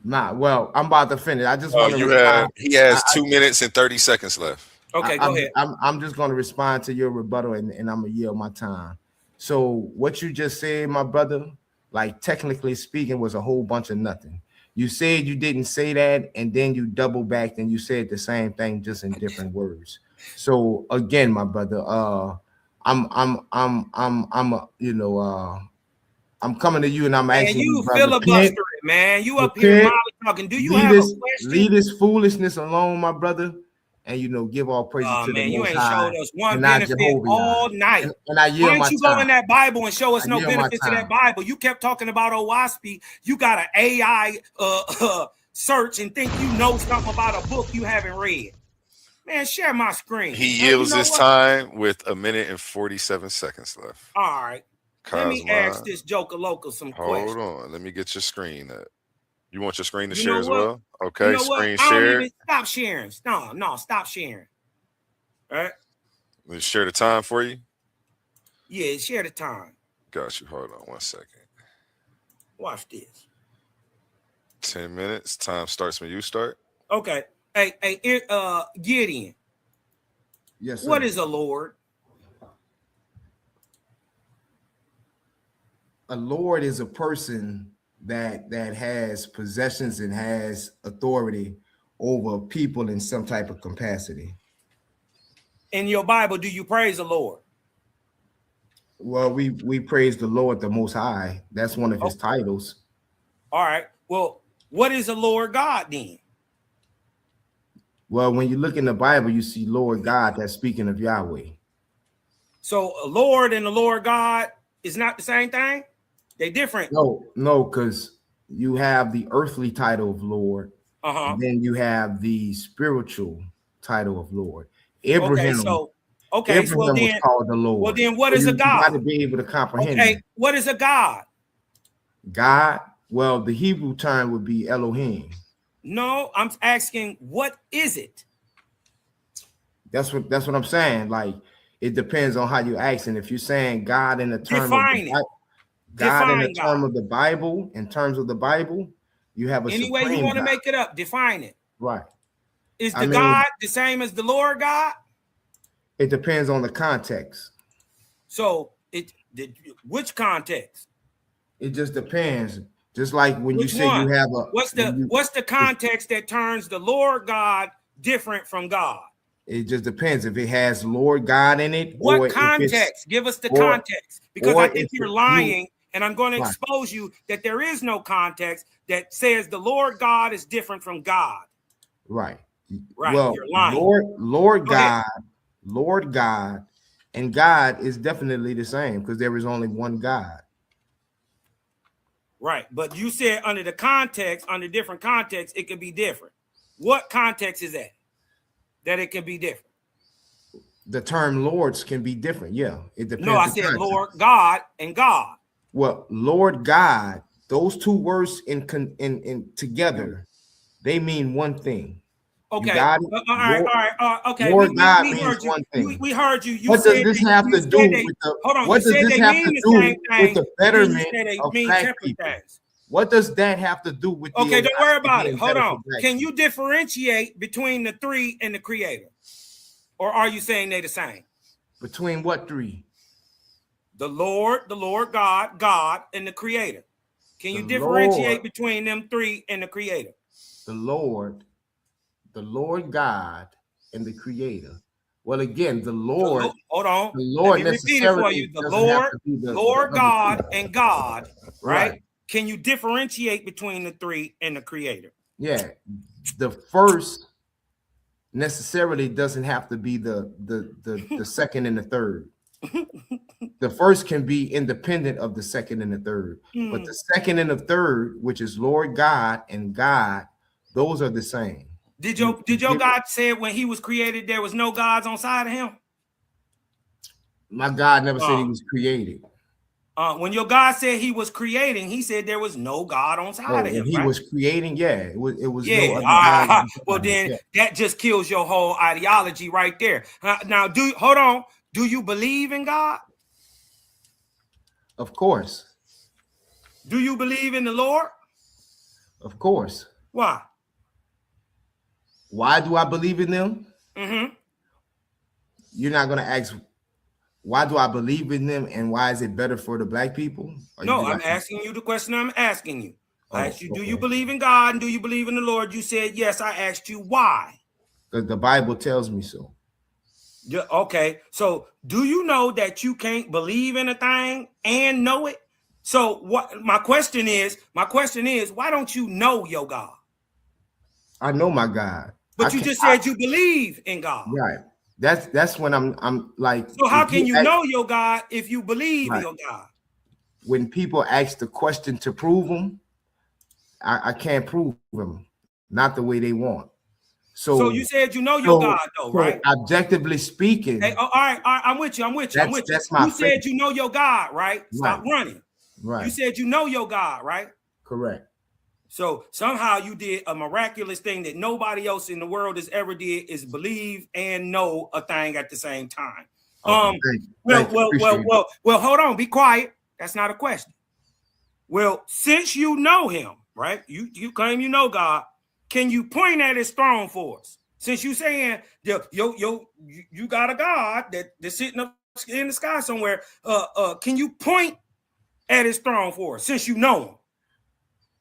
Speaker 5: Nah, well, I'm about to finish. I just want to
Speaker 3: he has 2 minutes and 30 seconds left.
Speaker 6: Okay, go ahead.
Speaker 5: I'm just going to respond to your rebuttal and I'm going to yield my time. So what you just said, my brother, like technically speaking, was a whole bunch of nothing. You said you didn't say that, and then you double backed and you said the same thing just in different words. So again, my brother, I'm coming to you and I'm asking
Speaker 6: you,
Speaker 5: brother,
Speaker 6: filibustering, man. You up here molly talking. Do you have a question?
Speaker 5: Leave this foolishness alone, my brother, and give all praises to the Most
Speaker 6: you ain't
Speaker 5: High
Speaker 6: showed us one benefit all night.
Speaker 5: And I yield
Speaker 6: Why don't you
Speaker 5: my time.
Speaker 6: go in that Bible and show us no benefits of that Bible? You kept talking about OWASP. You got an AI search and think you know something about a book you haven't read. Man, share my screen.
Speaker 3: He yields his time with 1 minute and 47 seconds left.
Speaker 6: All right.
Speaker 3: Kosmon.
Speaker 6: Let me ask this Joker Local some questions.
Speaker 3: Hold on. Let me get your screen up. You want your screen to share as well? Okay,
Speaker 6: you know
Speaker 3: screen
Speaker 6: share.
Speaker 3: Stop
Speaker 6: sharing. No, stop sharing. All right.
Speaker 3: Let me share the time for you.
Speaker 6: Yeah, share the time.
Speaker 3: Got you. Hold on 1 second.
Speaker 6: Watch this.
Speaker 3: 10 minutes. Time starts when you start.
Speaker 6: Okay. Hey, Gideon.
Speaker 5: Yes, sir.
Speaker 6: What is a lord?
Speaker 5: A lord is a person that has possessions and has authority over people in some type of capacity.
Speaker 6: In your Bible, do you praise the Lord?
Speaker 5: Well, we praise the Lord, the Most High. That's one of his titles.
Speaker 6: All right. Well, what is a Lord God then?
Speaker 5: Well, when you look in the Bible, you see Lord God that's speaking of Yahweh. So
Speaker 6: a Lord and the Lord God is not the same thing? They different.
Speaker 5: No, because you have the earthly title of Lord, and then you have the spiritual title of Lord. Abraham. Abraham was called the Lord.
Speaker 6: Well, then what is a God?
Speaker 5: You got to be able to comprehend.
Speaker 6: Okay, what is a God?
Speaker 5: God. Well, the Hebrew term would be Elohim.
Speaker 6: No, I'm asking, what is it?
Speaker 5: That's what I'm saying. Like, it depends on how you asking. If you're saying God in the term of the Bible, in terms of the Bible, you have a
Speaker 6: any way you want to make it up. Define it.
Speaker 5: Right.
Speaker 6: Is the God the same as the Lord God?
Speaker 5: It depends on the context.
Speaker 6: So which context?
Speaker 5: It just depends. Just like when you say you have a
Speaker 6: what's the context that turns the Lord God different from God?
Speaker 5: It just depends if it has Lord God in it.
Speaker 6: What context? Give us the context, because I think you're lying, and I'm going to expose you that there is no context that says the Lord God is different from God.
Speaker 5: Right.
Speaker 6: Well, you're lying.
Speaker 5: Lord God, and God is definitely the same because there is only one God.
Speaker 6: Right, but you said under different contexts, it could be different. What context is that? That it can be different.
Speaker 5: The term lords can be different. Yeah, it depends.
Speaker 6: No, I said context. Lord God and God.
Speaker 5: Well, Lord God, those two words in together, they mean one thing. You
Speaker 6: Okay.
Speaker 5: got it.
Speaker 6: All right. Okay.
Speaker 5: Lord God
Speaker 6: We
Speaker 5: means
Speaker 6: heard you.
Speaker 5: one thing.
Speaker 6: We heard you. You
Speaker 5: What
Speaker 6: said
Speaker 5: does this
Speaker 6: they-
Speaker 5: have
Speaker 6: you
Speaker 5: to
Speaker 6: said
Speaker 5: do
Speaker 6: they-
Speaker 5: with the?
Speaker 6: Hold on.
Speaker 5: What
Speaker 6: You
Speaker 5: does
Speaker 6: said
Speaker 5: this
Speaker 6: they
Speaker 5: have
Speaker 6: mean
Speaker 5: to
Speaker 6: the
Speaker 5: do
Speaker 6: same
Speaker 5: with
Speaker 6: thing,
Speaker 5: the
Speaker 6: but then you
Speaker 5: betterment
Speaker 6: said they
Speaker 5: of
Speaker 6: mean
Speaker 5: black
Speaker 6: separate
Speaker 5: people?
Speaker 6: things.
Speaker 5: What does that have to do with?
Speaker 6: Okay, don't worry
Speaker 5: OASP
Speaker 6: about it.
Speaker 5: being
Speaker 6: Hold
Speaker 5: better for
Speaker 6: on.
Speaker 5: black
Speaker 6: Can
Speaker 5: people?
Speaker 6: you differentiate between the three and the creator? Or are you saying they're the same?
Speaker 5: Between what three?
Speaker 6: The Lord God, and the creator. Can you
Speaker 5: The
Speaker 6: differentiate
Speaker 5: Lord.
Speaker 6: between them three and the creator?
Speaker 5: The Lord God, and the creator. Well, again, the Lord,
Speaker 6: Hold on.
Speaker 5: the
Speaker 6: Let
Speaker 5: Lord
Speaker 6: me repeat it for you.
Speaker 5: necessarily
Speaker 6: The
Speaker 5: doesn't have
Speaker 6: Lord,
Speaker 5: to be the
Speaker 6: Lord
Speaker 5: other
Speaker 6: God,
Speaker 5: two.
Speaker 6: and God, right?
Speaker 5: Right.
Speaker 6: Can you differentiate between the three and the creator?
Speaker 5: Yeah. The first necessarily doesn't have to be the second and the third. The first can be independent of the second and the third, but the second and the third, which is Lord God and God, those are the same.
Speaker 6: Did your God say when he was created there was no gods on side of him?
Speaker 5: My God never said he was created.
Speaker 6: When your God said he was creating, he said there was no God on side of him.
Speaker 5: When he was creating, yeah, it was
Speaker 6: Yeah.
Speaker 5: no other God.
Speaker 6: Well, then
Speaker 5: Yeah.
Speaker 6: that just kills your whole ideology right there. Now, hold on. Do you believe in God?
Speaker 5: Of course.
Speaker 6: Do you believe in the Lord?
Speaker 5: Of course.
Speaker 6: Why?
Speaker 5: Why do I believe in them?
Speaker 6: Mm-hmm.
Speaker 5: You're not going to ask, why do I believe in them and why is it better for the black people?
Speaker 6: No, I'm asking you the question I'm asking you. I asked you, do you believe in God and do you believe in the Lord? You said yes. I asked you why.
Speaker 5: Because the Bible tells me so.
Speaker 6: Yeah, okay. So do you know that you can't believe in a thing and know it? So what my question is, why don't you know your God?
Speaker 5: I know my God.
Speaker 6: But you just said you believe in God.
Speaker 5: Right. That's when I'm like.
Speaker 6: So how can you know your God if you believe in your God?
Speaker 5: When people ask the question to prove them, I can't prove them, not the way they want.
Speaker 6: So you said you know your God though, right?
Speaker 5: Objectively speaking.
Speaker 6: Hey, all right, I'm with you.
Speaker 5: That's my
Speaker 6: you said you know your God, right? Stop running.
Speaker 5: Right.
Speaker 6: You said you know your God, right?
Speaker 5: Correct.
Speaker 6: So somehow you did a miraculous thing that nobody else in the world has ever did, is believe and know a thing at the same time.
Speaker 5: Okay,
Speaker 6: well, hold on, be quiet. That's not a question. Well, since you know him, right? You claim you know God. Can you point at his throne for us? Since you saying you got a God that's sitting up in the sky somewhere, can you point at his throne for us since you know him?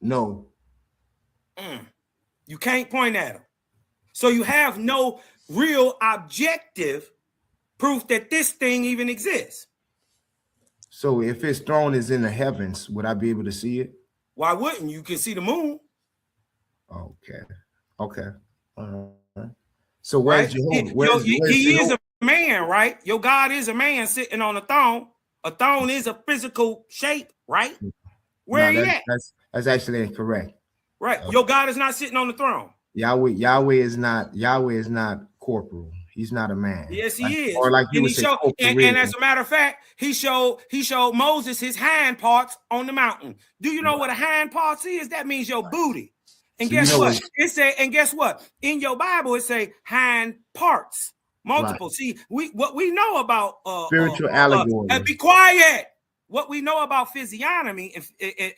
Speaker 5: No.
Speaker 6: You can't point at him. So you have no real objective proof that this thing even exists.
Speaker 5: So if his throne is in the heavens, would I be able to see it?
Speaker 6: Why wouldn't you? You can see the moon.
Speaker 5: Okay. So where's Jehovah?
Speaker 6: He is a man, right? Your God is a man sitting on a throne. A throne is a physical shape, right? Where are you at?
Speaker 5: That's actually incorrect.
Speaker 6: Right. Your God is not sitting on the throne.
Speaker 5: Yahweh is not corporal. He's not a man.
Speaker 6: Yes, he is.
Speaker 5: Or like you would say,
Speaker 6: and as a matter of fact, he showed Moses his hind parts on the mountain. Do you know what a hind parts is? That means your booty. And so guess what? Guess what? In your Bible, it say hind parts, multiple. Right. See, what we know about
Speaker 5: spiritual allegory.
Speaker 6: Be quiet. What we know about physiognomy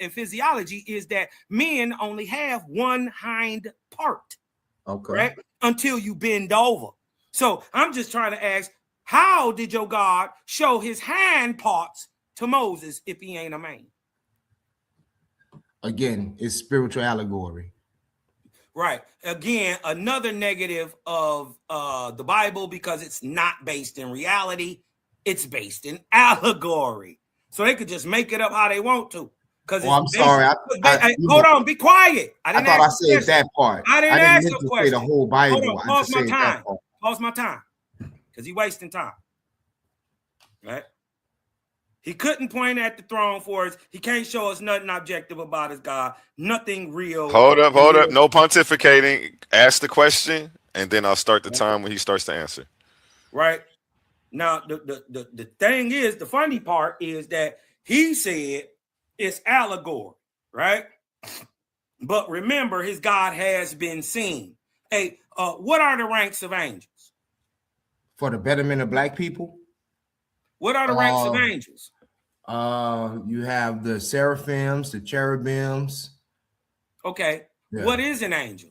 Speaker 6: and physiology is that men only have one hind part.
Speaker 5: Okay.
Speaker 6: Right? Until you bend over. So I'm just trying to ask, how did your God show his hind parts to Moses if he ain't a man?
Speaker 5: Again, it's spiritual allegory.
Speaker 6: Right. Again, another negative of the Bible, because it's not based in reality. It's based in allegory. So they could just make it up how they want to. Because
Speaker 5: I'm sorry.
Speaker 6: Hold on, be quiet.
Speaker 5: I thought I said that part.
Speaker 6: I didn't ask a question.
Speaker 5: Say the whole Bible.
Speaker 6: Hold on, pause my time. Pause my time. Because he's wasting time. Right? He couldn't point at the throne for us. He can't show us nothing objective about his God. Nothing real.
Speaker 3: Hold up. No pontificating. Ask the question, and then I'll start the time when he starts to answer.
Speaker 6: Right. Now, the thing is, the funny part is that he said it's allegory, right? But remember, his God has been seen. Hey, What are the ranks of angels?
Speaker 5: For the betterment of black people,
Speaker 6: What are the ranks of angels?
Speaker 5: you have the seraphims, the cherubims.
Speaker 6: Okay.
Speaker 5: Yeah.
Speaker 6: What is an angel?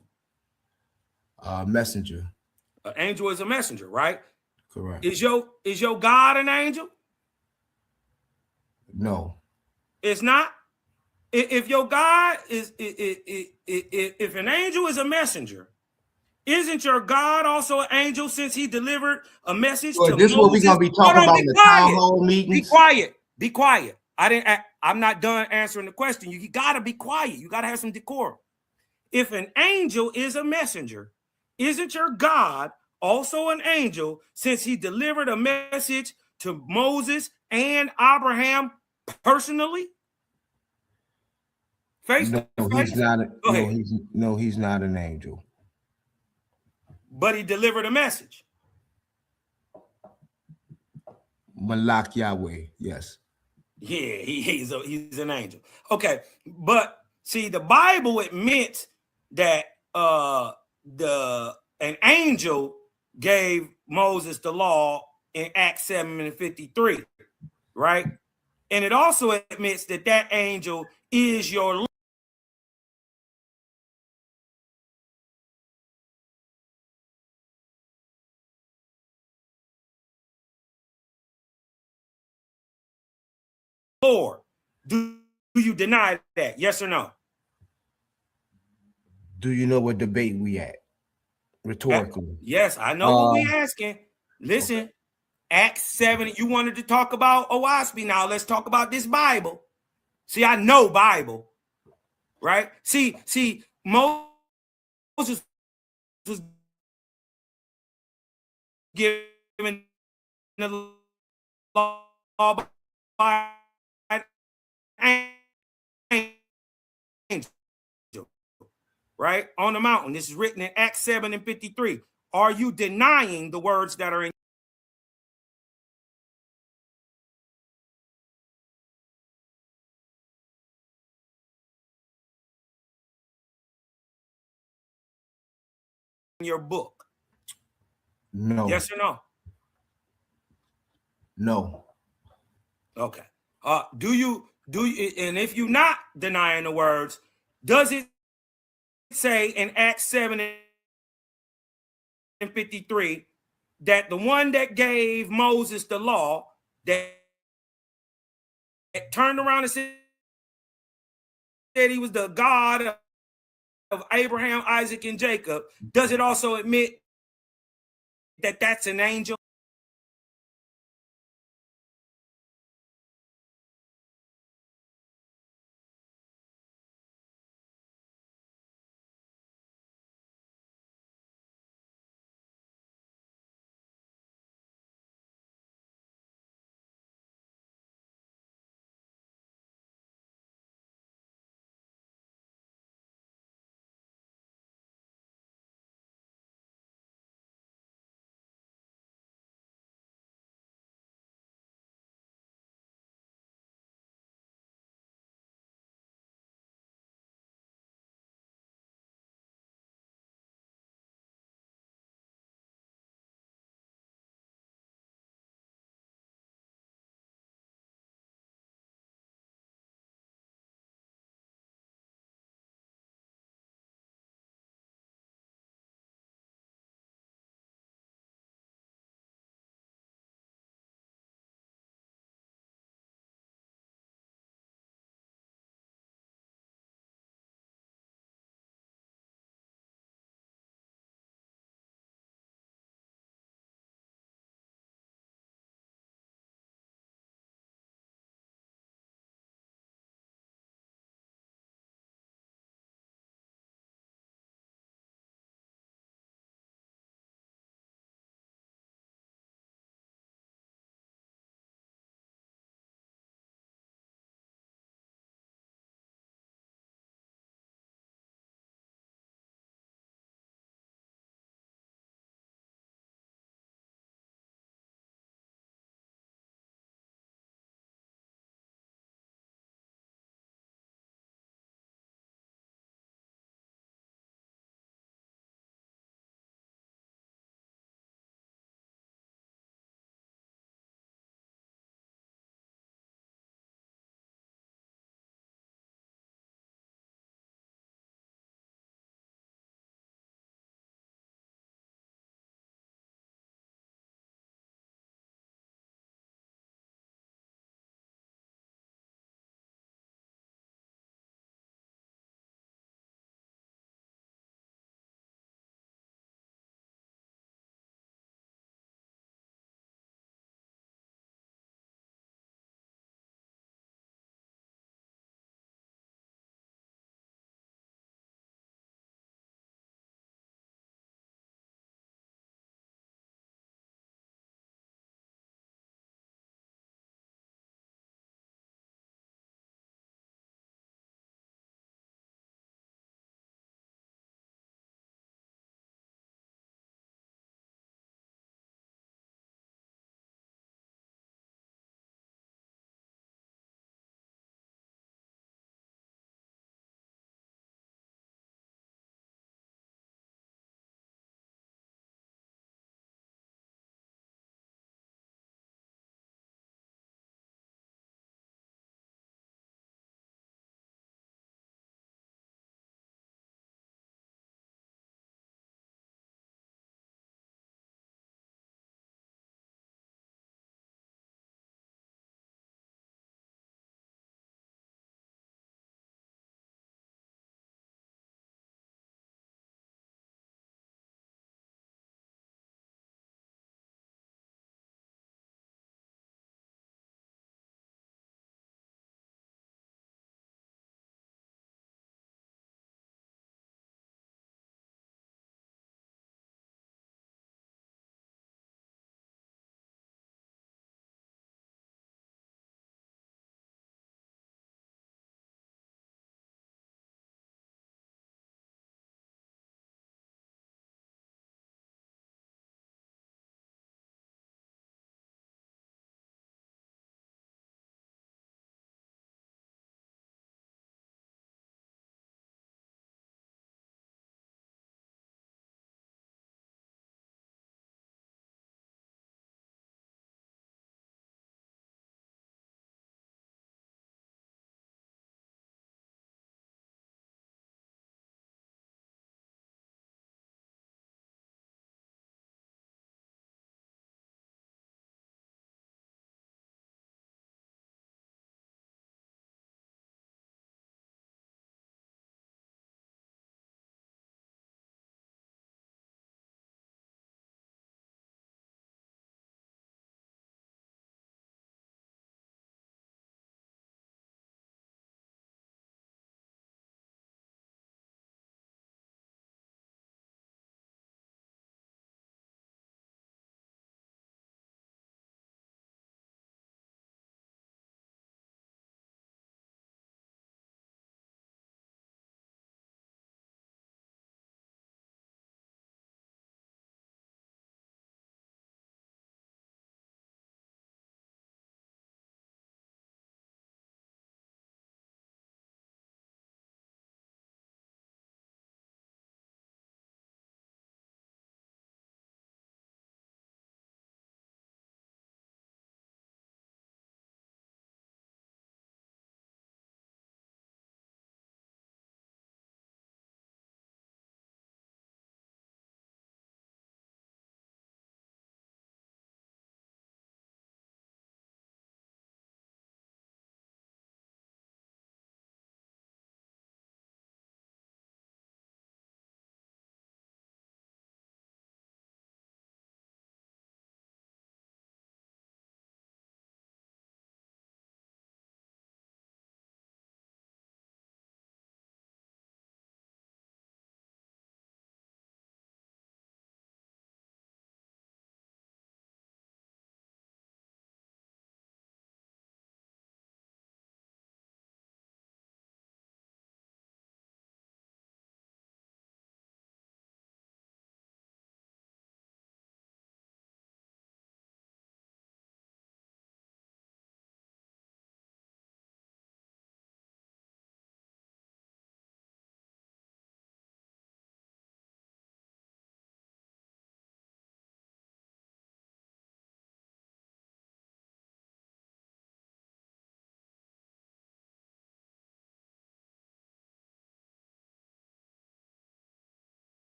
Speaker 5: Messenger.
Speaker 6: An angel is a messenger, right?
Speaker 5: Correct.
Speaker 6: Is your God an angel?
Speaker 5: No.
Speaker 6: It's not. If your God is, if an angel is a messenger, isn't your God also an angel since he delivered a message
Speaker 5: So
Speaker 6: to
Speaker 5: this is what we're
Speaker 6: Moses?
Speaker 5: gonna be
Speaker 6: Hold
Speaker 5: talking
Speaker 6: on,
Speaker 5: about
Speaker 6: be
Speaker 5: in the town
Speaker 6: quiet.
Speaker 5: hall
Speaker 6: Be
Speaker 5: meetings.
Speaker 6: quiet. Be quiet. I'm not done answering the question. You gotta be quiet. You gotta have some decorum. If an angel is a messenger, isn't your God also an angel since he delivered a message to Moses and Abraham personally? Face to
Speaker 5: No,
Speaker 6: face.
Speaker 5: he's not.
Speaker 6: Go ahead.
Speaker 5: He's not an angel.
Speaker 6: But he delivered a message.
Speaker 5: Malak Yahweh. Yes.
Speaker 6: Yeah, he's an angel. Okay, but see, the Bible admits that an angel gave Moses the law in Acts 7:53, right? And it also admits that that angel is your Lord. Do you deny that? Yes or no?
Speaker 5: Do you know what debate we at? Rhetorically.
Speaker 6: Yes, I know what we asking. Listen, Acts 7, you wanted to talk about Owaspy. Now let's talk about this Bible. See, I know Bible, right? See, Moses was given the law by an angel, right? On the mountain. This is written in Acts 7:53. Are you denying the words that are in your book?
Speaker 5: No.
Speaker 6: Yes or no?
Speaker 5: No.
Speaker 6: Okay. Do you and if you're not denying the words, does it say in Acts 7:53 that the one that gave Moses the law that turned around and said he was the God of Abraham, Isaac, and Jacob, does it also admit that that's an angel?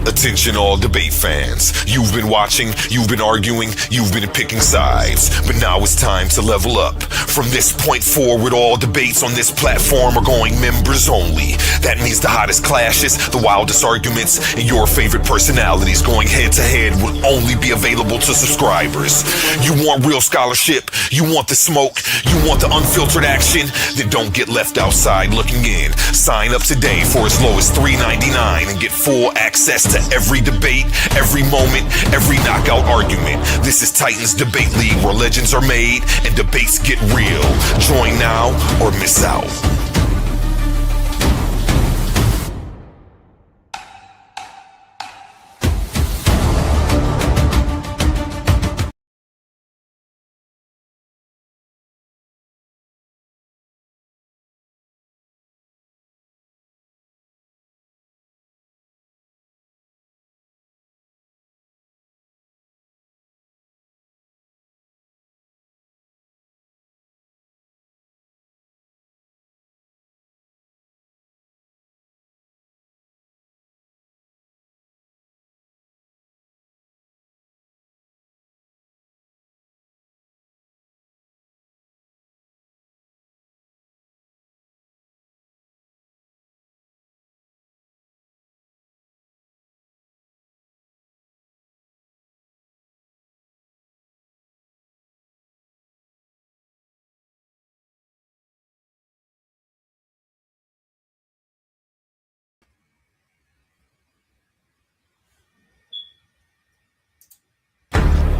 Speaker 4: Attention all debate fans. You've been watching, you've been arguing, you've been picking sides. But now it's time to level up. From this point forward, all debates on this platform are going members only. That means the hottest clashes, the wildest arguments, and your favorite personalities going head to head will only be available to subscribers. You want real scholarship, you want the smoke, you want the unfiltered action, then don't get left outside looking in. Sign up today for as low as $3.99 and get full access to every debate, every moment, every knockout argument. This is Titans Debate League, where legends are made and debates get real. Join now or miss out.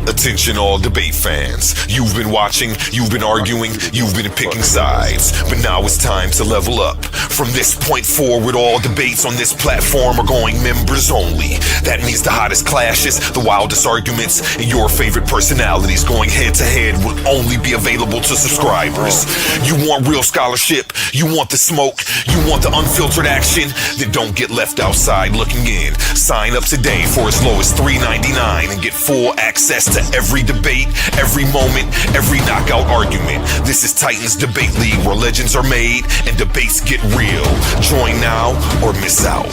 Speaker 4: Attention all debate fans. You've been watching, you've been arguing, you've been picking sides. But now it's time to level up. From this point forward, all debates on this platform are going members only. That means the hottest clashes, the wildest arguments, and your favorite personalities going head to head will only be available to subscribers. You want real scholarship, you want the smoke, you want the unfiltered action, then don't get left outside looking in. Sign up today for as low as $3.99 and get full access to every debate, every moment, every knockout argument. This is Titans Debate League, where legends are made and debates get real. Join now or miss out.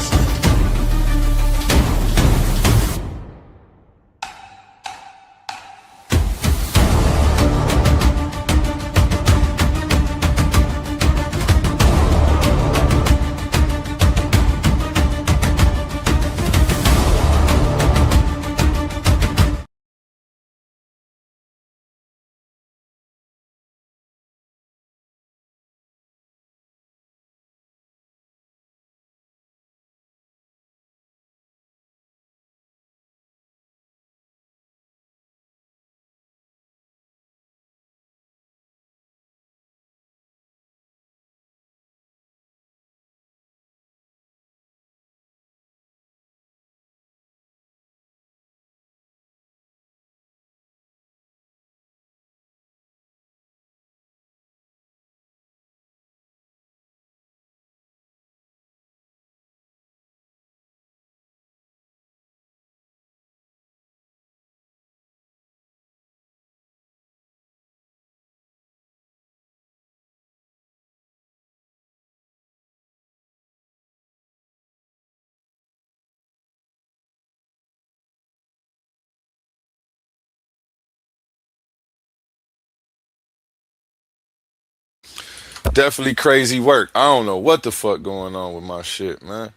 Speaker 3: Definitely crazy work. I don't know what the fuck going on with my shit, man.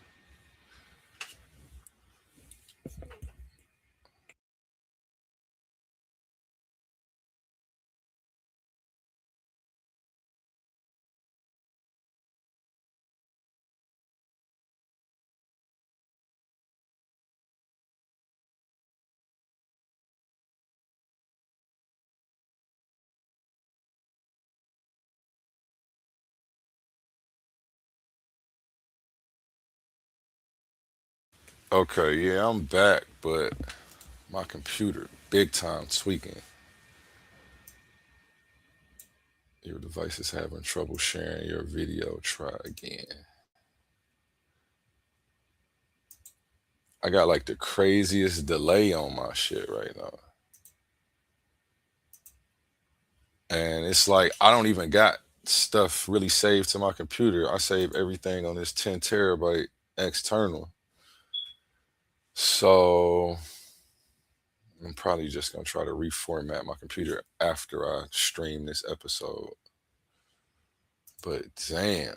Speaker 3: Okay, yeah, I'm back, but my computer big time tweaking. Your device is having trouble sharing your video. Try again. I got like the craziest delay on my shit right now. And it's like I don't even got stuff really saved to my computer. I save everything on this 10 terabyte external. So I'm probably just going to try to reformat my computer after I stream this episode. But damn.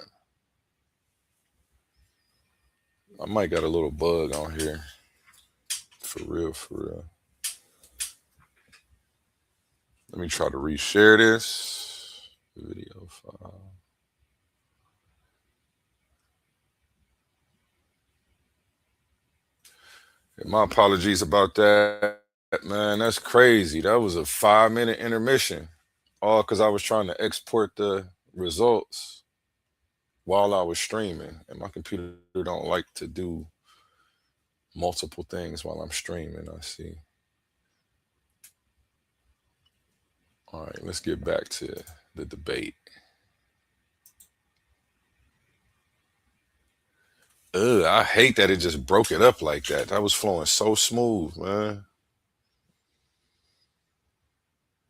Speaker 3: I might got a little bug on here. For real, for real. Let me try to reshare this video file. And my apologies about that, man. That's crazy. That was a 5-minute intermission, all because I was trying to export the results while I was streaming, and my computer don't like to do multiple things while I'm streaming. I see. All right, let's get back to the debate. Ugh, I hate that it just broke it up like that. That was flowing so smooth, man.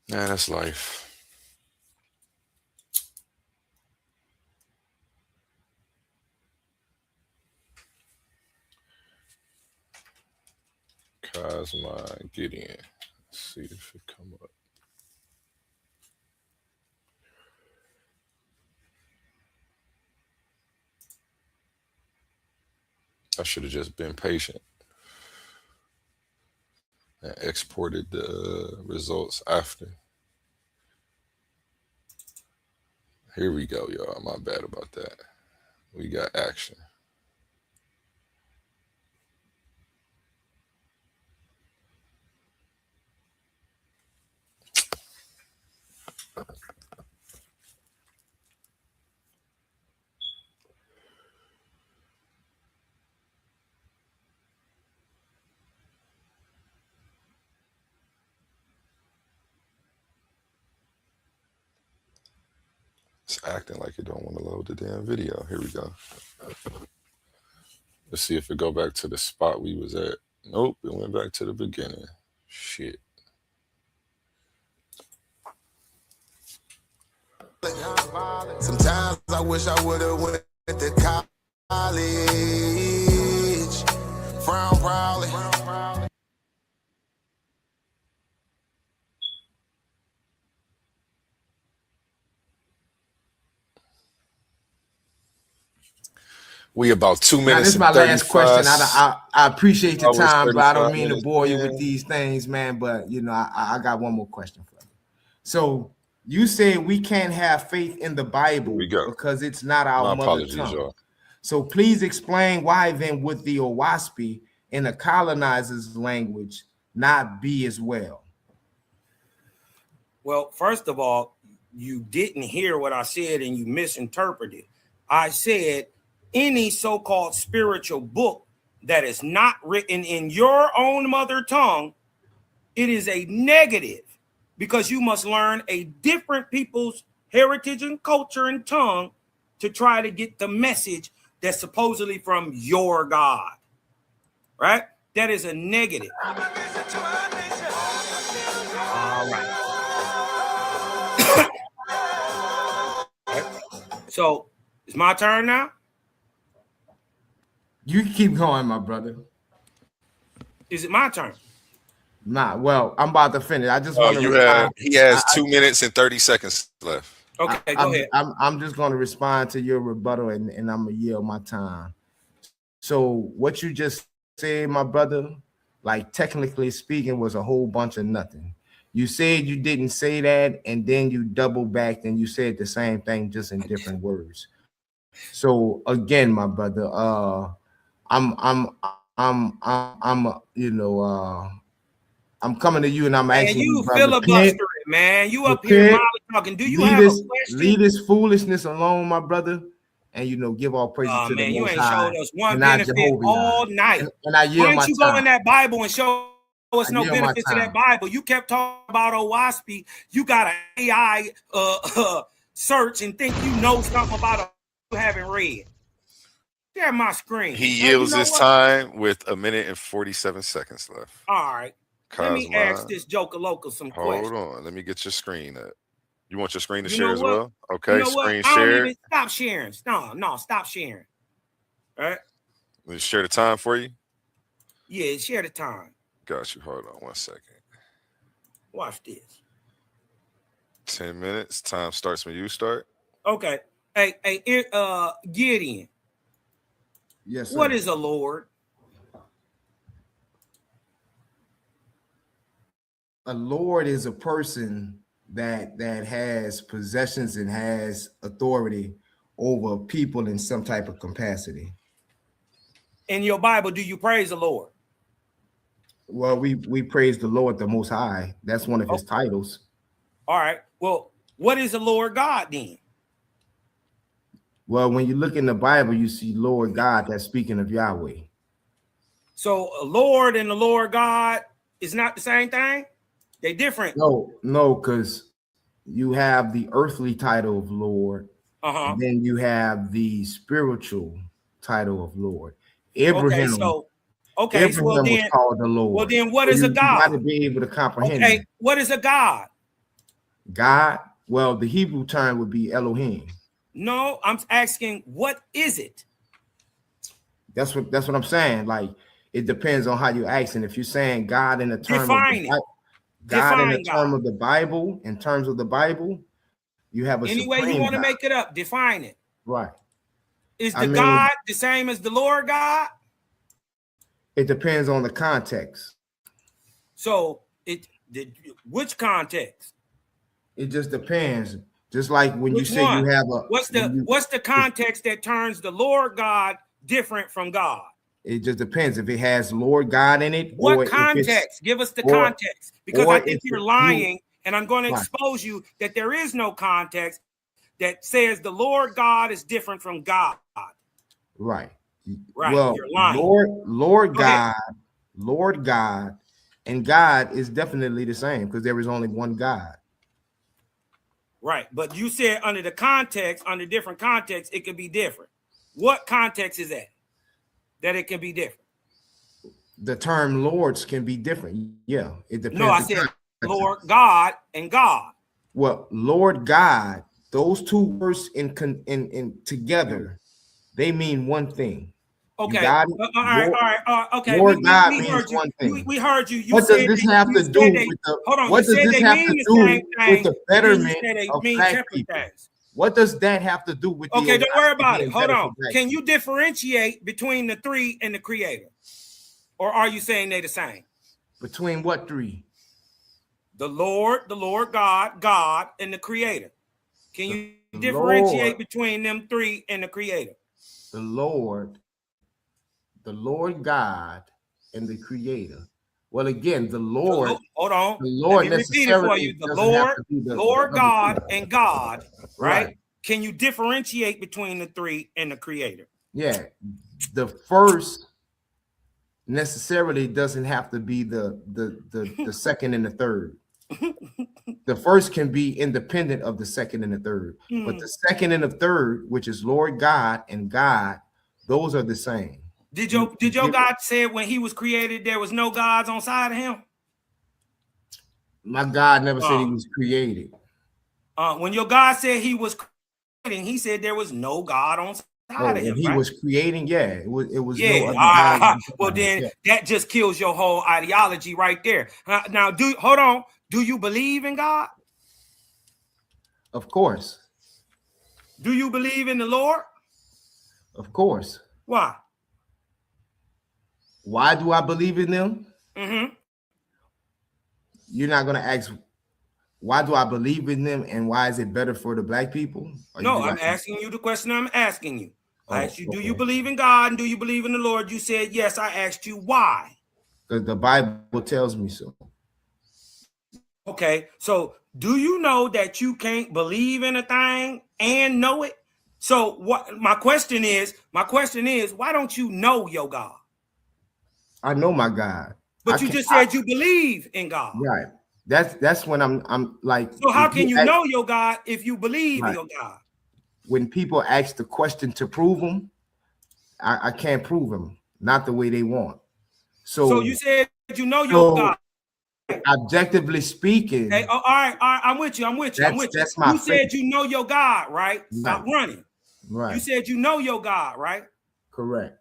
Speaker 3: Nah, that's life. Kosmon, Deon. Let's see if it come up. I should have just been patient and exported the results after. Here we go, y'all. My bad about that. We got action. It's acting like it don't want to load the damn video. Here we go. Let's see if it go back to the spot we was at. Nope, it went back to the beginning. Shit.
Speaker 1: Sometimes I wish I would have went to college. Frown proudly.
Speaker 3: We about 2 minutes.
Speaker 5: Now, this is my last question. I appreciate your time, but I don't mean to bore you with these things, man. But you know, I got one more question for you. So you say we can't have faith in the Bible because it's not our mother tongue. Y'all. So please explain why then would the Owaspy in the colonizer's language not be as well?
Speaker 6: Well, first of all, you didn't hear what I said and you misinterpreted. I said any so-called spiritual book that is not written in your own mother tongue, it is a negative because you must learn a different people's heritage and culture and tongue to try to get the message that's supposedly from your God, right? That is a negative. All right. So it's my turn now.
Speaker 5: You keep going, my brother.
Speaker 6: Is it my turn?
Speaker 5: Nah, well, I'm about to finish. I just want
Speaker 3: to. He has 2 minutes and 30 seconds left.
Speaker 6: Okay, go ahead.
Speaker 5: I'm just going to respond to your rebuttal, and I'm gonna yield my time. So what you just said, my brother, like technically speaking, was a whole bunch of nothing. You said you didn't say that, and then you double backed and you said the same thing, just in different words. So again, my brother, I'm coming to you and I'm asking you,
Speaker 6: filibustering, man. You up here Molly talking. Do you have a question?
Speaker 5: Leave this foolishness alone, my brother, and give all praise to the Most High.
Speaker 6: You ain't showed us one benefit all night.
Speaker 5: And I yield my time.
Speaker 6: Why don't you go in that Bible and show us no benefit to that Bible? You kept talking about Owaspy. You got an AI search and think you know something about it you haven't read. Share my screen.
Speaker 3: He yields his time with 1 minute and 47 seconds left.
Speaker 6: All right. Let me ask this Joker Local some questions.
Speaker 3: Hold on. Let me get your screen up. You want your screen to share as well? Okay, screen
Speaker 6: share. Stop sharing. No, stop sharing. All right.
Speaker 3: Let me share the time for you.
Speaker 6: Yeah, share the time.
Speaker 3: Got you. Hold on 1 second.
Speaker 6: Watch this.
Speaker 3: 10 minutes. Time starts when you start.
Speaker 6: Okay. Hey, Gideon.
Speaker 5: Yes, sir.
Speaker 6: What is a Lord?
Speaker 5: A lord is a person that has possessions and has authority over people in some type of capacity.
Speaker 6: In your Bible, do you praise the Lord?
Speaker 5: Well, we praise the Lord the Most High. That's one of his titles.
Speaker 6: All right. Well, what is the Lord God then?
Speaker 5: Well, when you look in the Bible, you see Lord God that's speaking of Yahweh.
Speaker 6: So a Lord and the Lord God is not the same thing? They're different.
Speaker 5: No, because you have the earthly title of Lord, and then you have the spiritual title of Lord. Abraham,
Speaker 6: so
Speaker 5: Abraham
Speaker 6: well then,
Speaker 5: was called the Lord.
Speaker 6: Well then, what is a God?
Speaker 5: You got to be able to comprehend that.
Speaker 6: What is a God?
Speaker 5: God, well, the Hebrew term would be Elohim.
Speaker 6: No, I'm asking, what is it?
Speaker 5: That's what I'm saying. Like, it depends on how you're asking. If you're saying God in the term
Speaker 6: Define
Speaker 5: of
Speaker 6: it.
Speaker 5: God in the term
Speaker 6: God.
Speaker 5: of the Bible, in terms of the Bible, you have a
Speaker 6: any way you want to make it up, define it.
Speaker 5: Right.
Speaker 6: Is the God the same as the Lord God?
Speaker 5: It depends on the context.
Speaker 6: So which context?
Speaker 5: It just depends. Just like when
Speaker 6: Which
Speaker 5: you say
Speaker 6: one?
Speaker 5: you have a
Speaker 6: what's the context that turns the Lord God different from God?
Speaker 5: It just depends if it has Lord God in it.
Speaker 6: What context? Give us the context, because I think you're lying, and I'm going to expose you that there is no context that says the Lord God is different from God.
Speaker 5: Right.
Speaker 6: Well, you're lying.
Speaker 5: Lord God, and God is definitely the same because there is only one God.
Speaker 6: Right. But you said under different contexts, it could be different. What context is that it can be different?
Speaker 5: The term lords can be different. Yeah, it depends.
Speaker 6: No, I said Lord God and God.
Speaker 5: Well, Lord God, those two words in together, they mean one thing.
Speaker 6: Okay.
Speaker 5: You got it?
Speaker 6: All right. Okay.
Speaker 5: Lord God means one thing.
Speaker 6: We heard you.
Speaker 5: What does this have to do with the? What does this have to do with the betterment of black people? What does that have to do with?
Speaker 6: Okay, don't worry about it. Hold on. Can you differentiate between the three and the Creator, or are you saying they're the same?
Speaker 5: Between what three?
Speaker 6: The Lord God, and the Creator. Can you differentiate between them three and the Creator?
Speaker 5: The Lord God, and the Creator. Well, again, the Lord.
Speaker 6: Hold on.
Speaker 5: The Lord
Speaker 6: Let me repeat it for you. The Lord God, and God, right? Can you differentiate between the three and the Creator?
Speaker 5: Yeah. The first necessarily doesn't have to be the second and the third. The first can be independent of the second and the third, but the second and the third, which is Lord God and God, those are the same.
Speaker 6: Did your God say when he was created there was no gods on side of him?
Speaker 5: My God never said he was created.
Speaker 6: When your God said he was creating, he said there was no God on side of him.
Speaker 5: He was creating, it was
Speaker 6: no other God. Well, then that just kills your whole ideology right there. Now, hold on. Do you believe in God?
Speaker 5: Of course.
Speaker 6: Do you believe in the Lord?
Speaker 5: Of course.
Speaker 6: Why?
Speaker 5: Why do I believe in them?
Speaker 6: Mm-hmm.
Speaker 5: You're not going to ask, why do I believe in them and why is it better for the black people?
Speaker 6: No, I'm asking you the question I'm asking you. I asked you, do you believe in God and do you believe in the Lord? You said yes. I asked you why. Because
Speaker 5: the Bible tells me so.
Speaker 6: Okay, so do you know that you can't believe in a thing and know it? So what my question is, why don't you know your God?
Speaker 5: I know my God.
Speaker 6: But you just said you believe in God.
Speaker 5: Right. That's when I'm like.
Speaker 6: So how can you know your God if you believe in your God?
Speaker 5: When people ask the question to prove them, I can't prove them, not the way they want. So
Speaker 6: you said you know your God.
Speaker 5: Objectively speaking.
Speaker 6: Hey, all right, I'm with you.
Speaker 5: That's my
Speaker 6: you said you know your God, right? Stop running.
Speaker 5: Right.
Speaker 6: You said you know your God, right?
Speaker 5: Correct.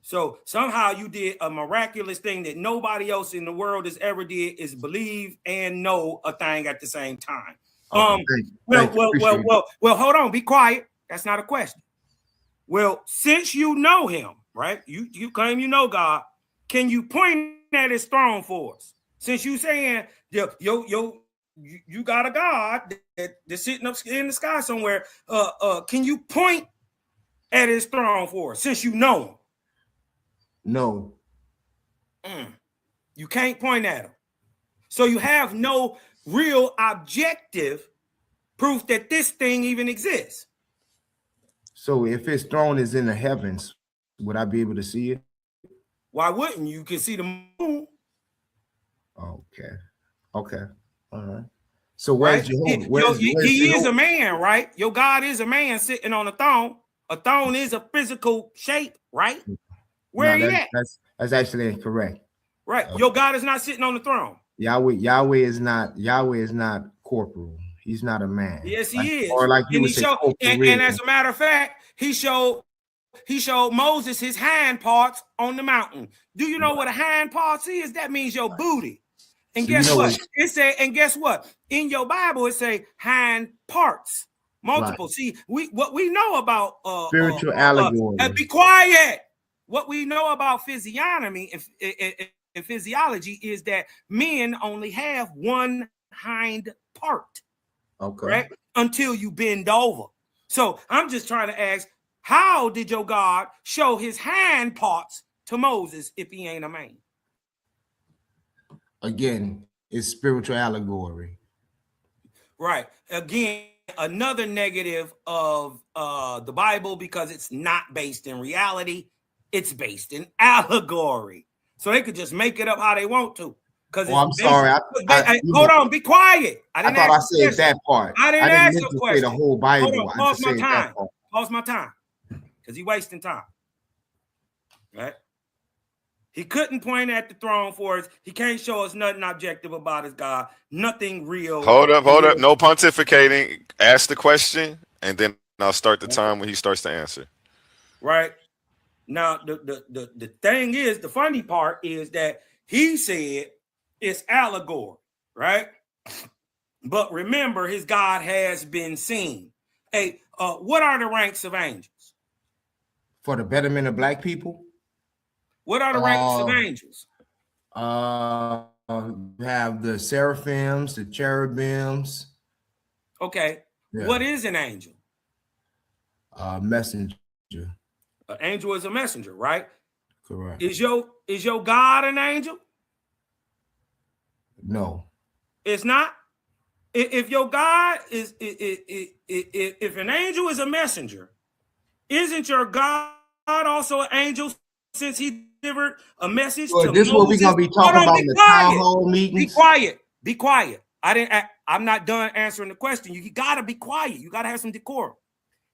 Speaker 6: So somehow you did a miraculous thing that nobody else in the world has ever did, is believe and know a thing at the same time.
Speaker 5: Okay,
Speaker 6: Well, hold on, be quiet. That's not a question. Well, since you know him, right? You claim you know God. Can you point at his throne for us? Since you saying you got a God that's sitting up in the sky somewhere, can you point at his throne for us? Since you know him.
Speaker 5: No.
Speaker 6: You can't point at him. So you have no real objective proof that this thing even exists.
Speaker 5: So if his throne is in the heavens, would I be able to see it?
Speaker 6: Why wouldn't you? You can see the moon.
Speaker 5: Okay. All right. So where's
Speaker 6: right?
Speaker 5: Jehovah?
Speaker 6: He is a man, right? Your God is a man sitting on a throne. A throne is a physical shape, right? Where he at?
Speaker 5: That's actually incorrect.
Speaker 6: Right. Your God is not sitting on the throne.
Speaker 5: Yahweh is not corporal. He's not a man.
Speaker 6: Yes, he is.
Speaker 5: Or like you would say,
Speaker 6: and as a matter of fact, he showed Moses his hind parts on the mountain. Do you know what a hind parts is? That means your booty. And guess what? It say, and guess what? In your Bible, it say hind parts. Multiple. Right. See, what we know about
Speaker 5: spiritual allegory.
Speaker 6: Be quiet. What we know about physiognomy and physiology is that men only have one hind part.
Speaker 5: Okay.
Speaker 6: Right? Until you bend over. So I'm just trying to ask, how did your God show his hind parts to Moses if he ain't a man?
Speaker 5: Again, it's spiritual allegory.
Speaker 6: Right. Again, another negative of the Bible, because it's not based in reality. It's based in allegory. So they could just make it up how they want to.
Speaker 5: I'm sorry.
Speaker 6: Hold on, be quiet. I
Speaker 5: thought I said that part.
Speaker 6: I didn't ask a question.
Speaker 5: Say the whole Bible.
Speaker 6: Hold on, pause my time. Pause my time. Because he's wasting time. Right? He couldn't point at the throne for us. He can't show us nothing objective about his God. Nothing real.
Speaker 3: Hold up. No pontificating. Ask the question, and then I'll start the time when he starts to answer.
Speaker 6: Right. Now, the thing is, the funny part is that he said it's allegory, right? But remember, his God has been seen. Hey, what are the ranks of angels?
Speaker 5: For the betterment of black people?
Speaker 6: What are the ranks of angels?
Speaker 5: You have the seraphims, the cherubims.
Speaker 6: Okay. Yeah. What is an angel?
Speaker 5: Messenger.
Speaker 6: An angel is a messenger, right?
Speaker 5: Correct.
Speaker 6: Is your God an angel?
Speaker 5: No.
Speaker 6: It's not. If your God is, if an angel is a messenger, isn't your God also an angel, since he delivered a message to
Speaker 5: this
Speaker 6: Moses?
Speaker 5: What we're gonna be talking about in the town hall meetings?
Speaker 6: Be quiet. I'm not done answering the question. You gotta be quiet. You gotta have some decorum.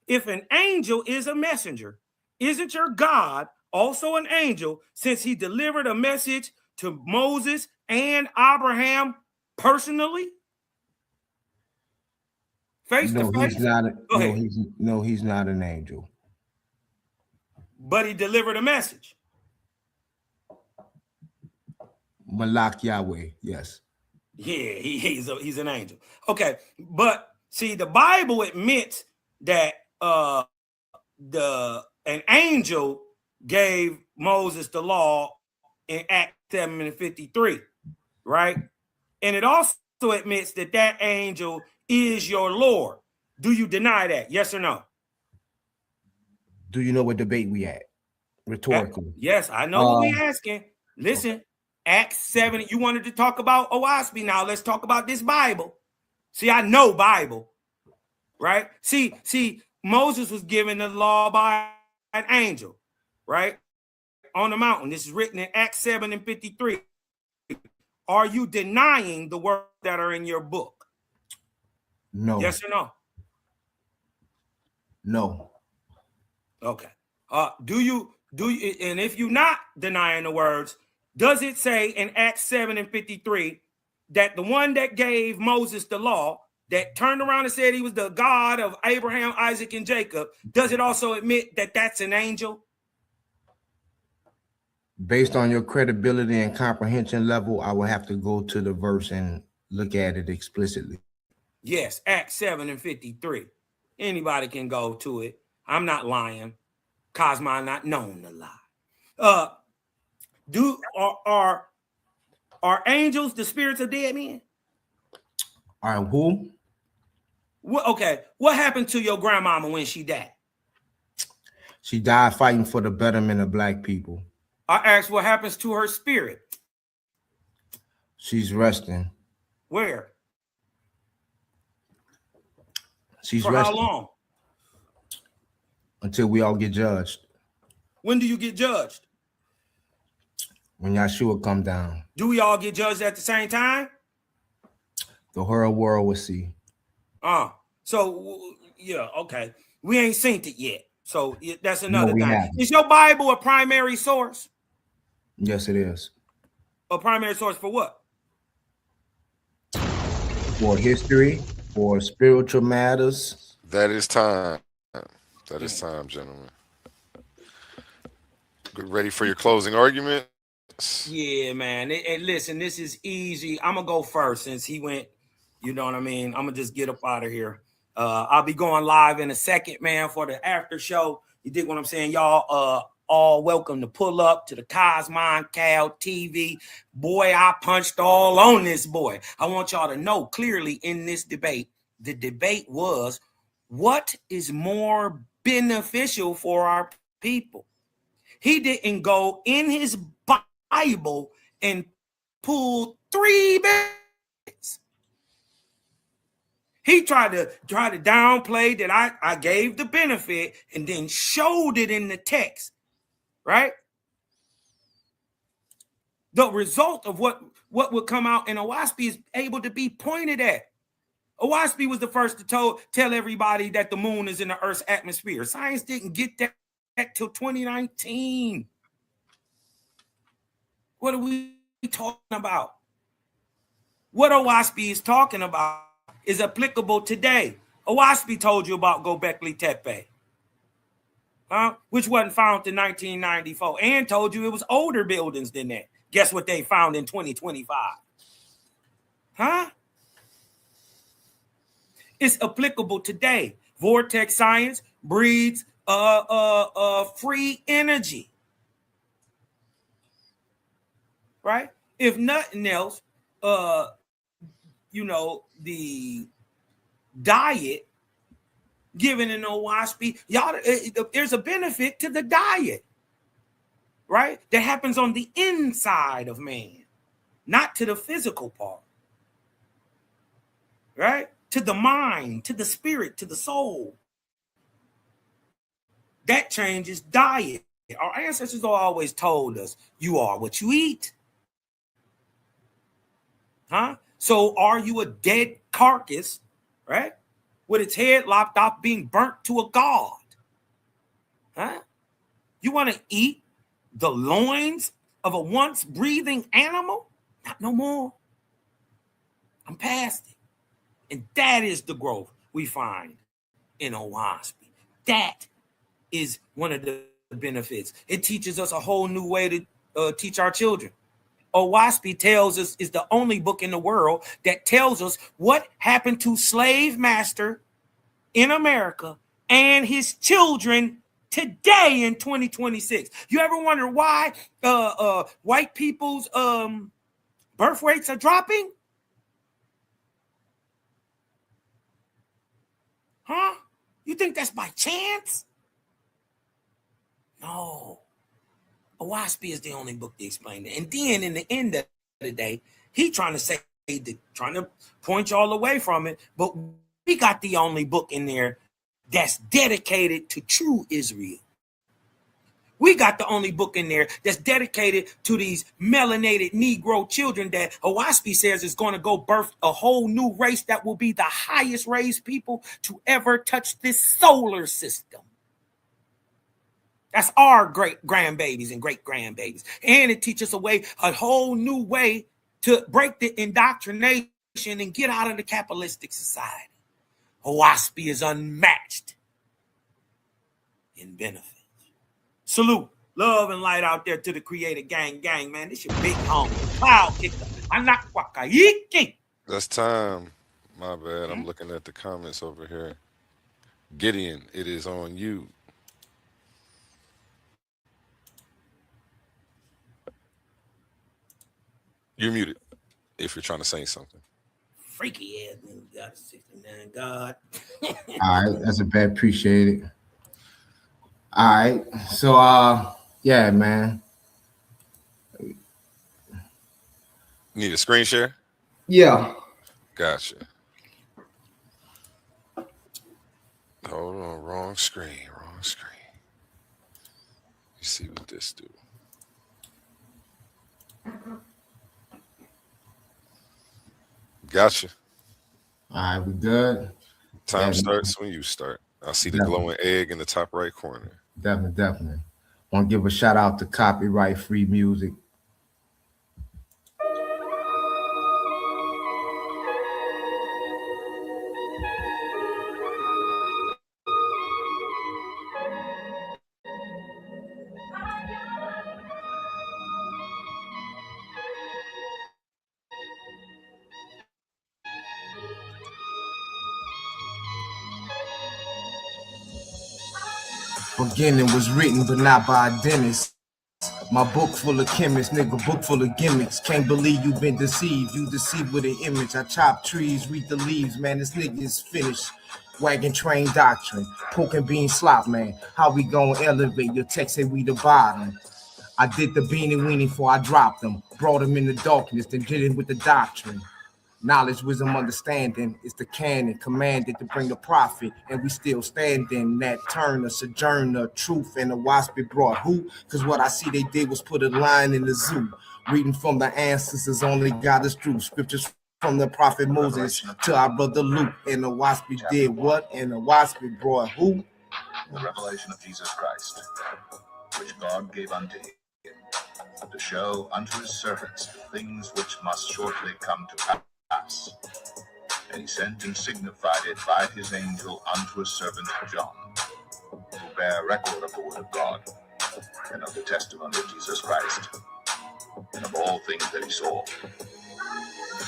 Speaker 6: If an angel is a messenger, isn't your God also an angel, since he delivered a message to Moses and Abraham personally? Face to face?
Speaker 5: He's not an angel.
Speaker 6: But he delivered a message.
Speaker 5: Malak Yahweh, yes.
Speaker 6: Yeah, he's an angel. Okay, but see, the Bible admits that an angel gave Moses the law in Acts 7:53, right? And it also admits that angel is your Lord. Do you deny that? Yes or no?
Speaker 5: Do you know what debate we at? Rhetorically.
Speaker 6: Yes, I know what we're asking. Listen, okay. Acts 7. You wanted to talk about OASP. Now let's talk about this Bible. See, I know Bible, right? See, Moses was given the law by an angel, right? On the mountain. This is written in Acts 7:53. Are you denying the words that are in your book?
Speaker 5: No.
Speaker 6: Yes or no?
Speaker 5: No.
Speaker 6: Okay. Do you, and if you're not denying the words, does it say in Acts 7:53 that the one that gave Moses the law, that turned around and said he was the God of Abraham, Isaac, and Jacob, does it also admit that that's an angel?
Speaker 5: Based on your credibility and comprehension level, I will have to go to the verse and look at it explicitly.
Speaker 6: Yes, Acts 7:53. Anybody can go to it. I'm not lying. Kosmon not known to lie. Are angels the spirits of dead men?
Speaker 5: All right, who?
Speaker 6: What happened to your grandmama when she died?
Speaker 5: She died fighting for the betterment of black people.
Speaker 6: I asked what happens to her spirit.
Speaker 5: She's resting.
Speaker 6: Where?
Speaker 5: She's
Speaker 6: For
Speaker 5: resting.
Speaker 6: how long?
Speaker 5: Until we all get judged.
Speaker 6: When do you get judged?
Speaker 5: When Yahshua come down.
Speaker 6: Do we all get judged at the same time?
Speaker 5: The whole world will see.
Speaker 6: So yeah, okay. We ain't seen it yet. So that's another thing.
Speaker 5: Haven't.
Speaker 6: Is your Bible a primary source?
Speaker 5: Yes, it is.
Speaker 6: A primary source for what?
Speaker 5: For history, for spiritual matters.
Speaker 3: That is time. That is time, gentlemen. Ready for your closing argument?
Speaker 6: Yeah, man. And listen, this is easy. I'm going to go first since he went, you know what I mean? I'm going to just get up out of here. I'll be going live in a second, man, for the after show. You dig what I'm saying? Y'all all welcome to pull up to the Kosmon Cal TV. Boy, I punched all on this boy. I want y'all to know clearly in this debate, the debate was what is more beneficial for our people? He didn't go in his Bible and pull 3 bits. He tried to downplay that I gave the benefit and then showed it in the text, right? The result of what would come out in Owaspy is able to be pointed at. Owaspy was the first to tell everybody that the moon is in the Earth's atmosphere. Science didn't get that till 2019. What are we talking about? What Owaspy is talking about is applicable today. Owaspy told you about Gobekli Tepe, which wasn't found in 1994, and told you it was older buildings than that. Guess what they found in 2025? It's applicable today. Vortex science breeds free energy. Right? If nothing else, the diet given in Owaspy, y'all, there's a benefit to the diet, right? That happens on the inside of man, not to the physical part, right? To the mind, to the spirit, to the soul. That changes diet. Our ancestors always told us, you are what you eat. So are you a dead carcass, right? With its head lopped off being burnt to a god? You want to eat the loins of a once breathing animal? Not no more. I'm past it. And that is the growth we find in Owaspy. That is one of the benefits. It teaches us a whole new way to teach our children. Owaspy tells us is the only book in the world that tells us what happened to slave master in America and his children today in 2026. You ever wonder why white people's birth rates are dropping? You think that's by chance? No. Owaspy is the only book to explain it. And then in the end of the day, he trying to point y'all away from it. But we got the only book in there that's dedicated to true Israel. We got the only book in there that's dedicated to these melanated Negro children that Owaspy says is going to go birth a whole new race that will be the highest raised people to ever touch this solar system. That's our great grandbabies and great grandbabies. And it teaches a whole new way to break the indoctrination and get out of the capitalistic society. Owaspy is unmatched in benefits. Salute. Love. Love and light out there to the Creator Gang, man. This your big homie, Cloud Kicker. Anakwakaiki.
Speaker 3: That's time. My bad. I'm looking at the comments over here. Gideon, it is on you. You're muted if you're trying to say something.
Speaker 6: Freaky ass nigga got a 69 God.
Speaker 5: All right, that's a bad. Appreciate it. All right, so yeah, man.
Speaker 3: Need a screen share?
Speaker 5: Yeah.
Speaker 3: Gotcha. Hold on, wrong screen. You see what this do? Gotcha.
Speaker 5: All right, we good.
Speaker 3: Time starts when you start. I see the glowing egg in the top right corner.
Speaker 5: Definitely. Want to give a shout out to copyright free music. Beginning was written, but not by a dentist. My book full of chemists, nigga, book full of gimmicks. Can't believe you've been deceived. You deceived with an image. I chop trees, read the leaves, man. This nigga is finished. Wagon train doctrine, pork and bean slop, man. How we gonna elevate? Your text say we the bottom. I did the beanie weenie before I dropped them. Brought them in the darkness, then did it with the doctrine. Knowledge, wisdom, understanding is the canon commanded to bring the prophet, and we still standing. That turn, a sojourner, truth, and the wasp it brought who? Because what I see they did was put a line in the zoo. Reading from the ancestors only got us through. Scriptures from the prophet Moses to our brother Luke. And the wasp did what? And the wasp brought who?
Speaker 9: The revelation of Jesus Christ, which God gave unto him, to show unto his servants things which must shortly come to pass. And he sent and signified it by his angel unto his servant John, who bear record of the word of God, and of the testimony of Jesus Christ, and of all things that he saw.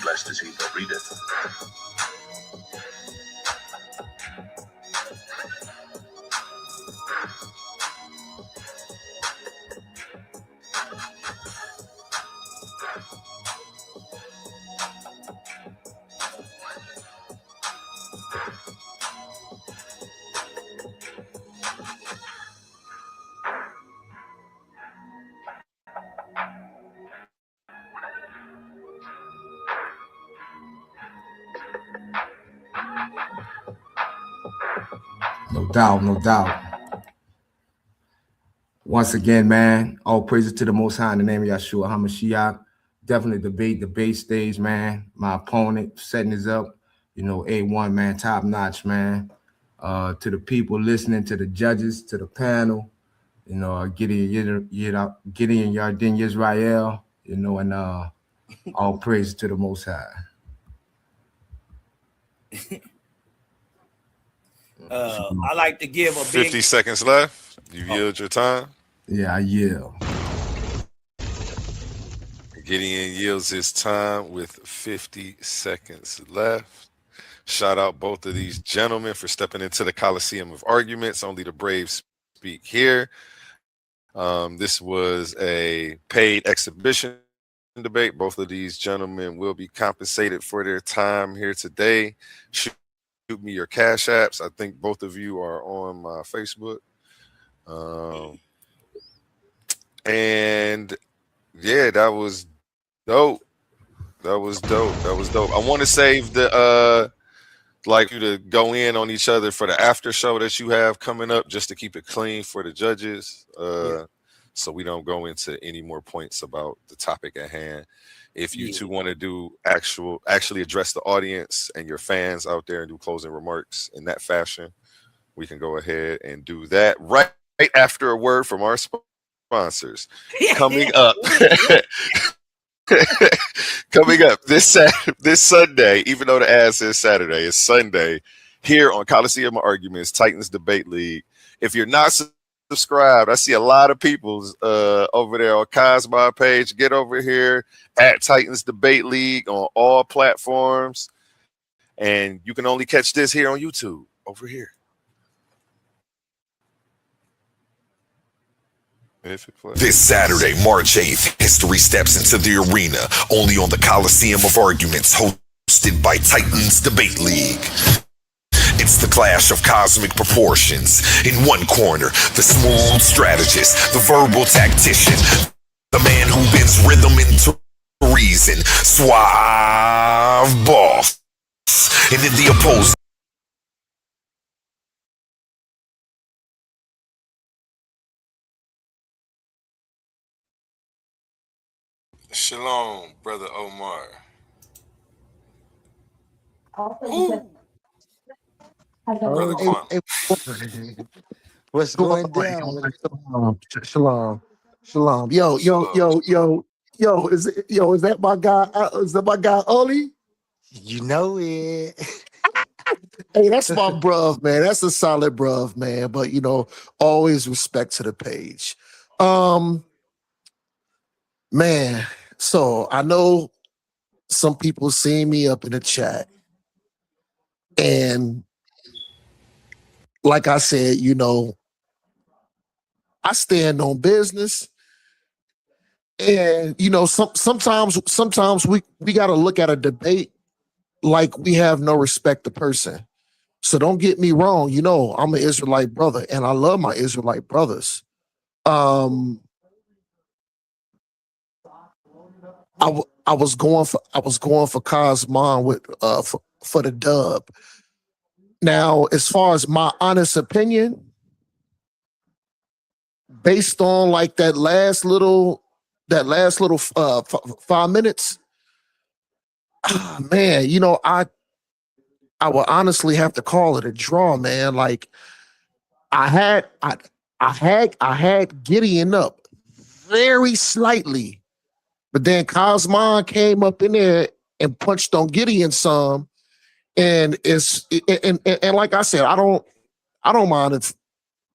Speaker 9: Blessed is he that readeth.
Speaker 5: No doubt. Once again, man, all praises to the Most High in the name of Yahshua HaMashiach. Definitely debate stage, man. My opponent setting this up, A1, man, top notch, man. To the people listening, to the judges, to the panel, Gideon Yardin Yisrael, and all praise to the Most High.
Speaker 6: I like to give a
Speaker 3: 50 seconds left. You yield your time.
Speaker 5: Yeah, I yield.
Speaker 3: Gideon yields his time with 50 seconds left. Shout out both of these gentlemen for stepping into the Coliseum of Arguments. Only the brave speak here. This was a paid exhibition debate. Both of these gentlemen will be compensated for their time here today. Shoot me your cash apps. I think both of you are on my Facebook. And yeah, that was dope. I want to save the you to go in on each other for the after show that you have coming up, just to keep it clean for the judges. So we don't go into any more points about the topic at hand. If you two want to do actually address the audience and your fans out there and do closing remarks in that fashion, we can go ahead and do that right after a word from our sponsors. Coming up this Sunday, even though the ad says Saturday, it's Sunday here on Coliseum Arguments, Titans Debate League. If you're not subscribed. I see a lot of people's over there on Kosmon page. Get over here at Titans Debate League on all platforms. And you can only catch this here on YouTube over here.
Speaker 4: This Saturday, March 8th, history steps into the arena, only on the Coliseum of Arguments, hosted by Titans Debate League. It's the clash of cosmic proportions. In one corner, the smooth strategist, the verbal tactician, the man who bends rhythm into reason, Suave Boss. And in the opposing,
Speaker 3: Shalom, brother Omar. Brother Quantum.
Speaker 10: What's going down? Shalom. Yo, is that my guy? Is that my guy Oli? You know it. Hey, that's my bruv, man. That's a solid bruv, man. But always respect to the page. Man, so I know some people see me up in the chat. And like I said, I stand on business. And sometimes we got to look at a debate like we have no respect to person. So don't get me wrong, I'm an Israelite brother and I love my Israelite brothers. I was going for Kosmon with for the dub. Now, as far as my honest opinion, based on like that last little 5 minutes, man, I would honestly have to call it a draw, man. Like I had Gideon up very slightly, but then Kosmon came up in there and punched on Gideon some. And and like I said, I don't mind if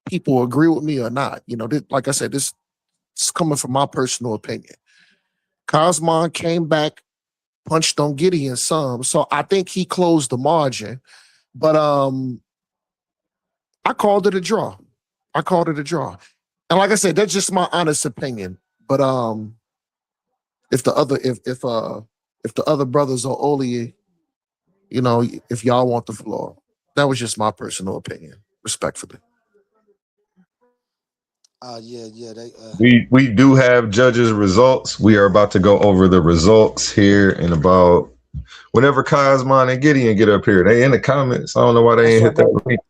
Speaker 10: people agree with me or not. Like I said, this is coming from my personal opinion. Kosmon came back, punched on Gideon some, so I think he closed the margin. But I called it a draw. And like I said, that's just my honest opinion. But if the other brothers are Oli, if y'all want the floor, that was just my personal opinion, respectfully.
Speaker 11: We do have judges' results. We are about to go over the results here in about whenever Kosmon and Gideon get up here. They in the comments. I don't know why they ain't hit that link.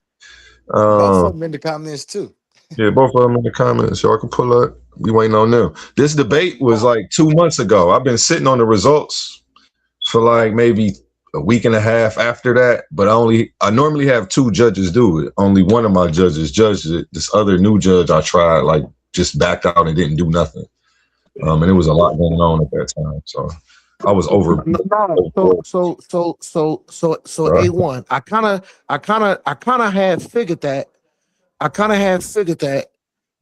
Speaker 10: Both of them in the comments too.
Speaker 11: Yeah, both of them in the comments. Y'all can pull up. We waiting on them. This debate was like 2 months ago. I've been sitting on the results for like maybe a week and a half after that, but I normally have 2 judges do it. Only one of my judges judged it. This other new judge I tried just backed out and didn't do nothing. And it was a lot going on at that time, so I was over.
Speaker 10: So A1. I kind of had figured that.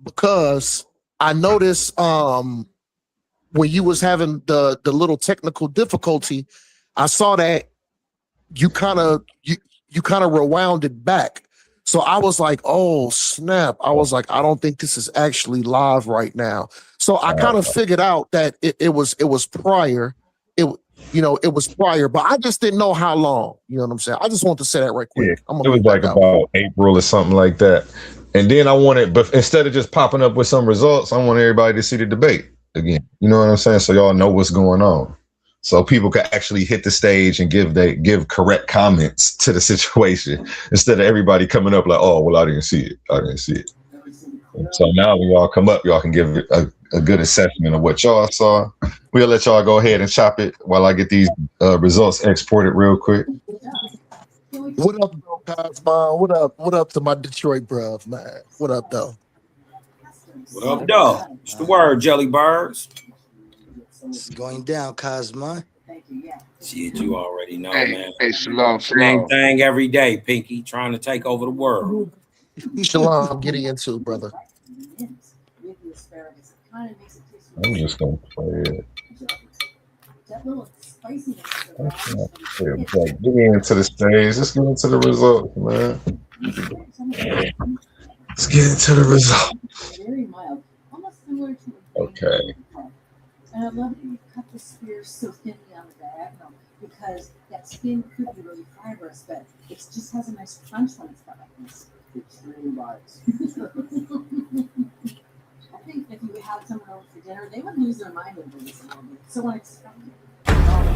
Speaker 10: Because I noticed when you was having the little technical difficulty, I saw that you kind of rewound it back. So I was like, oh snap. I was like, I don't think this is actually live right now. So I kind of figured out that it was prior. It was prior, but I just didn't know how long. You know what I'm saying? I just want to say that right quick.
Speaker 11: Yeah, it was like about April or something like that. And then I wanted, but instead of just popping up with some results, I want everybody to see the debate again. You know what I'm saying? So y'all know what's going on. So people could actually hit the stage and give correct comments to the situation instead of everybody coming up like, oh, well, I didn't see it. And so now when y'all come up, y'all can give a good assessment of what y'all saw. We'll let y'all go ahead and chop it while I get these results exported real quick.
Speaker 10: What up, though, Kosmon? What up to my Detroit bruv, man? What up, though?
Speaker 6: What up, though? It's the word, Jelly Birds.
Speaker 12: It's going down, Kosmon.
Speaker 6: Shit, you already know,
Speaker 13: hey,
Speaker 6: man.
Speaker 13: Hey, shalom.
Speaker 6: Same thing every day, Pinky, trying to take over the world.
Speaker 10: Shalom, getting into, brother.
Speaker 11: I'm just gonna play it. Like, get into the stage. Let's get into the results, man. Let's get into the results. Okay.
Speaker 13: And I love that you cut the spear so thinly on the diagonal because that skin could be really fibrous, but it just has a nice crunch when it's cut like this. Extreme bites. I think if you had someone over for dinner, they would lose their mind over this a little bit. So unexpected.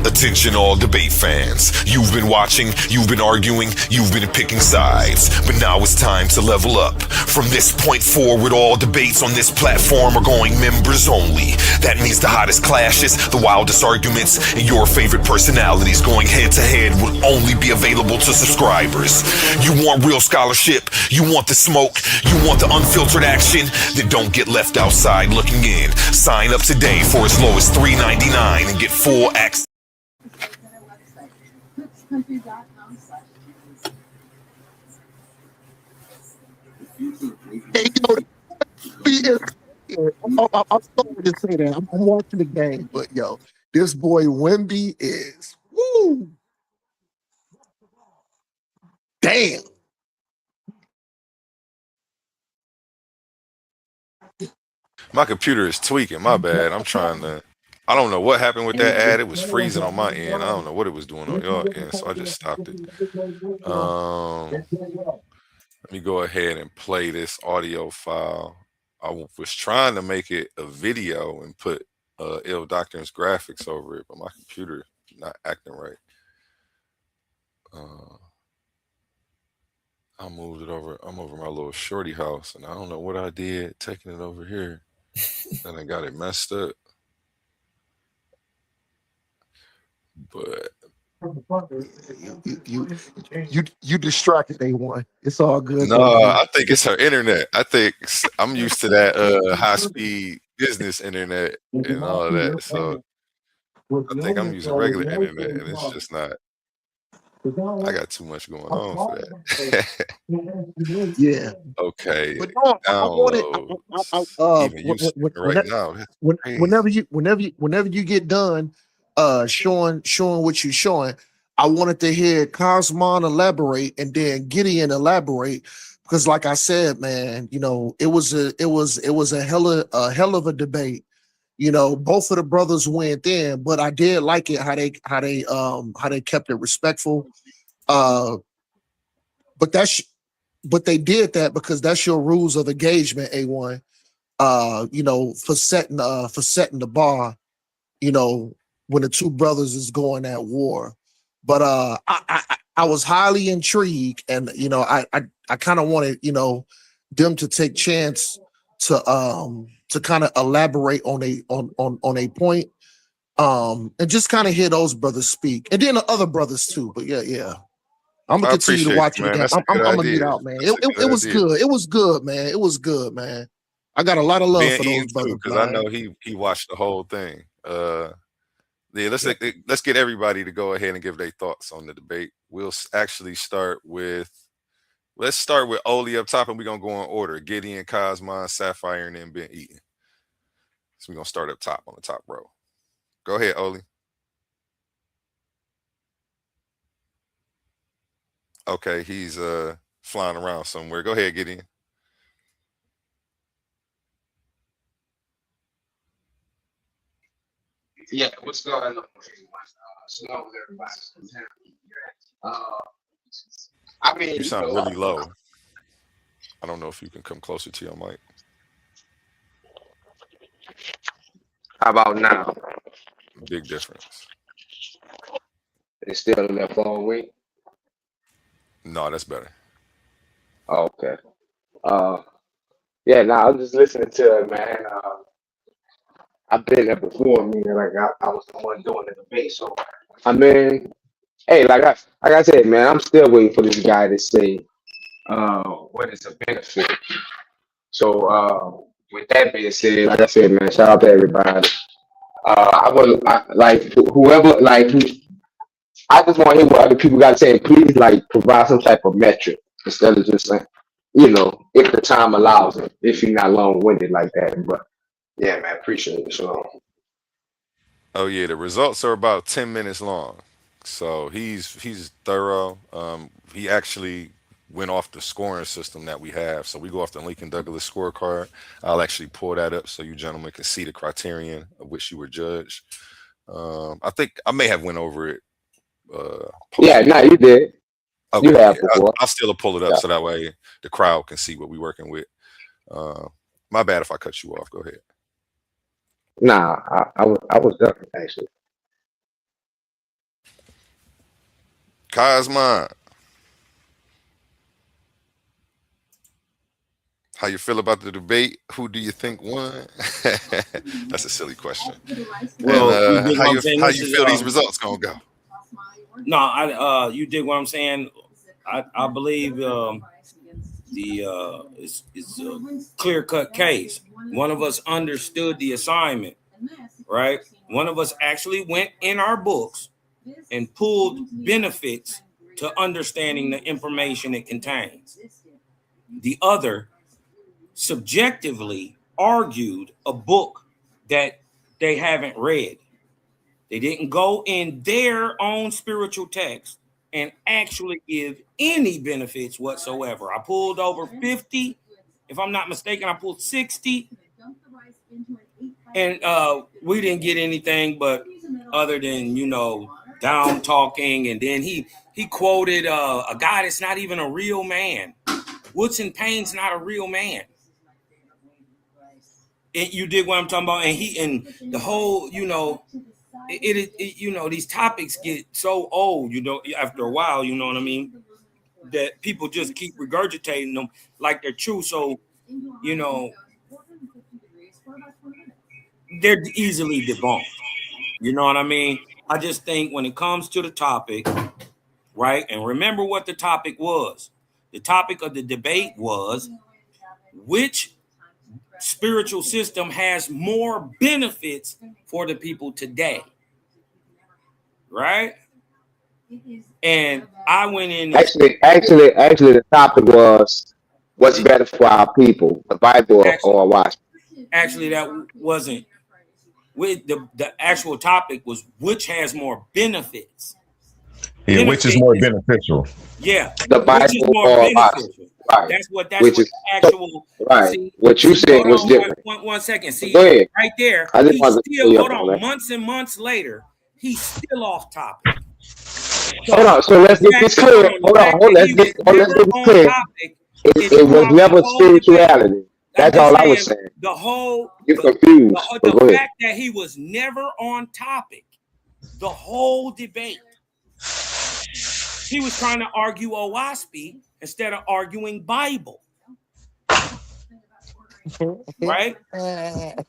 Speaker 4: Attention all debate fans. You've been watching, you've been arguing, you've been picking sides. But now it's time to level up. From this point forward, all debates on this platform are going members only. That means the hottest clashes, the wildest arguments, and your favorite personalities going head to head will only be available to subscribers. You want real scholarship, you want the smoke, you want the unfiltered action, then don't get left outside looking in. Sign up today for as low as $3.99 and get full access.
Speaker 10: Hey, yo, I'm sorry to say that. I'm watching the game, but yo, this boy Wemby is woo. Damn.
Speaker 3: My computer is tweaking. My bad. I'm trying to. I don't know what happened with that ad. It was freezing on my end. I don't know what it was doing on your end, so I just stopped it. Let me go ahead and play this audio file. I was trying to make it a video and put Ill Doctrine's graphics over it, but my computer not acting right. I moved it over. I'm over my little shorty house, and I don't know what I did taking it over here. And I got it messed up. But
Speaker 10: you distracted A1. It's all good.
Speaker 3: no, I think it's her internet. I think I'm used to that high speed business internet and all of that. So I think I'm using regular internet, and it's just not. I got too much going on for that.
Speaker 10: Yeah.
Speaker 3: Okay.
Speaker 10: But no, I want
Speaker 3: Even you right now.
Speaker 10: Whenever you get done showing what you're showing, I wanted to hear Kosmon elaborate and then Gideon elaborate, because like I said, man, you know, it was a hell of a debate. You know, both of the brothers went in, but I did like it how they kept it respectful. But they did that because that's your rules of engagement, A1. You know, for setting the bar, you know, when the two brothers is going at war. But I was highly intrigued, and you know, I kind of wanted, you know, them to take chance to kind of elaborate on a point, and just kind of hear those brothers speak, and then the other brothers too. But yeah. I'm gonna continue to watch it again. I'm gonna get out, man. It was good. It was good, man. It was good, man. I got a lot of love for those brothers,
Speaker 3: because I know he watched the whole thing. Yeah, let's get everybody to go ahead and give their thoughts on the debate. We'll actually start with Oli up top, and we're gonna go in order: Gideon, Kosmon, Sapphire, and then Ben Eaton. So we're gonna start up top on the top row. Go ahead, Oli. Okay, he's flying around somewhere. Go ahead, Gideon.
Speaker 14: Yeah, what's going on? Shalom, everybody. I mean,
Speaker 3: You sound really low. I don't know if you can come closer to your mic.
Speaker 14: How about now?
Speaker 3: Big difference.
Speaker 14: It's still in that far away.
Speaker 3: No, that's better.
Speaker 14: Okay. Yeah. Now I'm just listening to it, man. I've been there before, meaning like I was the one doing the debate. So I mean, hey, like I said, man, I'm still waiting for this guy to say what is a benefit. So with that being said, like I said, man, shout out to everybody. Whoever, I just want to hear what other people got to say. And please, like, provide some type of metric instead of just saying, you know, if the time allows it, if you're not long-winded like that. But Yeah, man. Appreciate it. Shalom.
Speaker 3: Oh yeah, the results are about 10 minutes long. So he's thorough. He actually went off the scoring system that we have. So we go off the Lincoln Douglas scorecard. I'll actually pull that up so you gentlemen can see the criterion of which you were judged. I think I may have went over it.
Speaker 14: Yeah, no, you did. You
Speaker 3: Okay,
Speaker 14: have
Speaker 3: yeah,
Speaker 14: before.
Speaker 3: I'll still pull it up
Speaker 14: Yeah.
Speaker 3: so that way the crowd can see what we're working with. My bad if I cut you off. Go ahead.
Speaker 14: Nah, I was done actually.
Speaker 3: Kosmon, how you feel about the debate? Who do you think won? That's a silly question.
Speaker 6: Well, you
Speaker 3: And
Speaker 6: dig what I'm saying?
Speaker 3: how
Speaker 6: This
Speaker 3: you
Speaker 6: is
Speaker 3: feel these results gonna go?
Speaker 6: no, you dig what I'm saying? I believe it's a clear cut case. One of us understood the assignment, right? One of us actually went in our books and pulled benefits to understanding the information it contains. The other subjectively argued a book that they haven't read. They didn't go in their own spiritual text and actually give any benefits whatsoever. I pulled over 50. If I'm not mistaken, I pulled 60. And we didn't get anything but other than, down talking. And then he quoted a guy that's not even a real man. Woodson Payne's not a real man. And you dig what I'm talking about? And the whole, these topics get so old, after a while, you know what I mean, that people just keep regurgitating them like they're true. So, they're easily debunked. You know what I mean? I just think when it comes to the topic, right? And remember what the topic was. The topic of the debate was which spiritual system has more benefits for the people today, right? And I went in.
Speaker 14: Actually, the topic was what's better for our people, the Bible or watch.
Speaker 6: Actually, that wasn't. With the actual topic was which has more benefits.
Speaker 11: Yeah, which is more beneficial?
Speaker 6: Yeah,
Speaker 14: the Bible
Speaker 6: which is more
Speaker 14: or
Speaker 6: beneficial.
Speaker 14: Right.
Speaker 6: That's what
Speaker 14: the
Speaker 6: actual.
Speaker 14: right.
Speaker 6: See,
Speaker 14: what you said was different.
Speaker 6: One second. See,
Speaker 14: Go ahead.
Speaker 6: right there.
Speaker 14: I just
Speaker 6: He's
Speaker 14: wanted to
Speaker 6: still hold
Speaker 14: on
Speaker 6: on.
Speaker 14: that.
Speaker 6: Months and months later, he's still off topic.
Speaker 14: Hold on. So let's get this clear. Hold on. Let's get this clear. It was never spirituality. That's all I was saying.
Speaker 6: The whole
Speaker 14: you're confused.
Speaker 6: The fact that he was never on topic, the whole debate. He was trying to argue OWASP instead of arguing Bible. Right?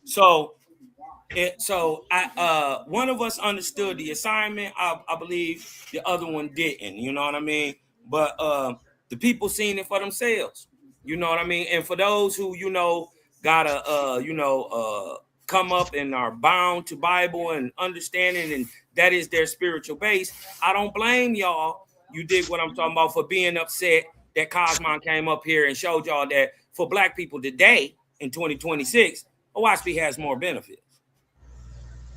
Speaker 6: So one of us understood the assignment. I believe the other one didn't. You know what I mean? But the people seen it for themselves. You know what I mean? And for those who gotta come up and are bound to Bible and understanding, and that is their spiritual base. I don't blame y'all. You dig what I'm talking about for being upset that Kosmon came up here and showed y'all that for Black people today in 2026, OWASP has more benefits.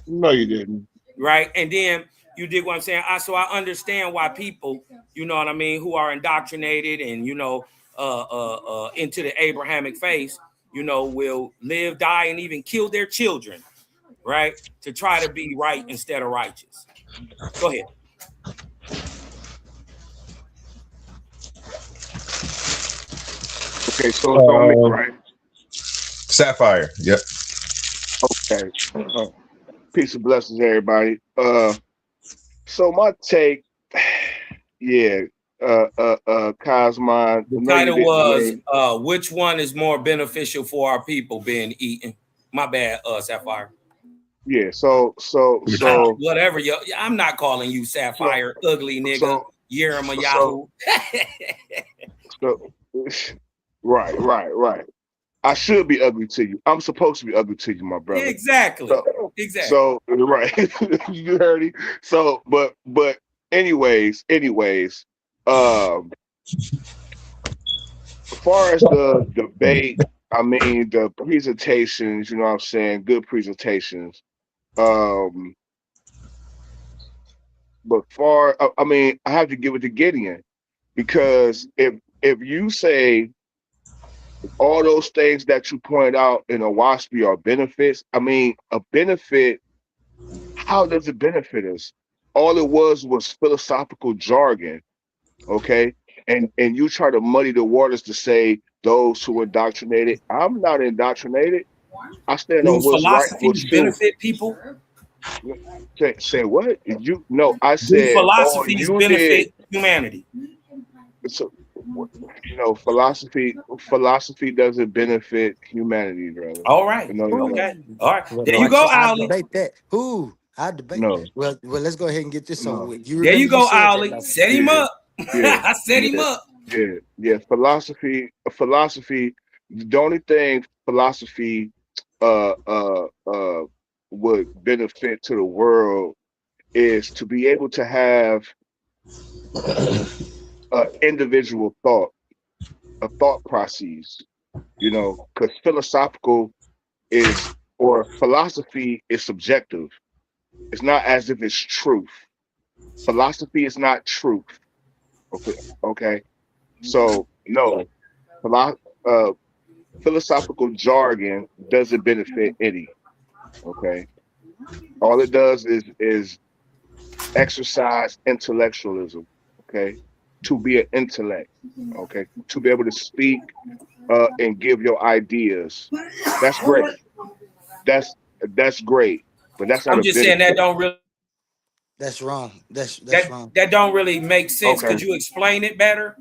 Speaker 15: No, you didn't.
Speaker 6: Right. And then you dig what I'm saying? So I understand why people, you know what I mean, who are indoctrinated and, into the Abrahamic faith, will live, die, and even kill their children, right? To try to be right instead of righteous. Go ahead.
Speaker 15: Okay, so it's on me, right?
Speaker 11: Sapphire. Yep.
Speaker 15: Okay. Peace and blessings, everybody. So my take, yeah, Kosmon.
Speaker 6: The title was which one is more beneficial for our people being eaten? My bad, Sapphire.
Speaker 15: Yeah, so
Speaker 6: whatever, I'm not calling you Sapphire, ugly nigga, Yerma Yahoo.
Speaker 15: Right. I should be ugly to you. I'm supposed to be ugly to you, my brother.
Speaker 6: Exactly.
Speaker 15: So right, you heard it. So, but anyways, as far as the debate, I mean, the presentations, you know what I'm saying? Good presentations. Um, but I mean, I have to give it to Gideon because if you say all those things that you point out in a WASP are benefits, I mean, a benefit, how does it benefit us? All it was philosophical jargon, okay? And you try to muddy the waters to say those who are indoctrinated. I'm not indoctrinated. I stand
Speaker 6: Do
Speaker 15: on what's right,
Speaker 6: philosophies
Speaker 15: what's true.
Speaker 6: benefit people?
Speaker 15: Say what? You no, I
Speaker 6: Do
Speaker 15: said all
Speaker 6: philosophies
Speaker 15: you did.
Speaker 6: benefit humanity?
Speaker 15: So, you know, philosophy doesn't benefit humanity, brother.
Speaker 6: All right.
Speaker 15: No, no,
Speaker 6: Okay. All right.
Speaker 12: Well,
Speaker 6: There you go,
Speaker 12: I
Speaker 6: Ollie.
Speaker 12: debate that. Who? I debate.
Speaker 15: no,
Speaker 12: Well, let's go ahead and get this over
Speaker 15: no.
Speaker 12: with. You
Speaker 6: There
Speaker 12: remember
Speaker 6: you
Speaker 12: you
Speaker 6: go,
Speaker 12: said that,
Speaker 6: Ollie.
Speaker 12: though.
Speaker 6: Set him
Speaker 15: Yeah,
Speaker 6: up.
Speaker 15: yeah,
Speaker 6: I set him
Speaker 15: yeah,
Speaker 6: up.
Speaker 15: yeah. Philosophy. The only thing philosophy uh uh uh would benefit to the world is to be able to have individual thought, a thought process, you know, because philosophical is or philosophy is subjective. It's not as if it's truth. Philosophy is not truth. Okay. Okay. So no, philo- uh, philosophical jargon doesn't benefit any. Okay. All it does is exercise intellectualism. Okay. To be an intellect. Okay. To be able to speak and give your ideas. That's great. That's that's great. But that's not
Speaker 6: I'm
Speaker 15: a
Speaker 6: just saying that
Speaker 15: benefit.
Speaker 6: don't really
Speaker 12: That's wrong. That's wrong.
Speaker 6: that don't really make sense.
Speaker 15: Okay.
Speaker 6: Could you explain it better?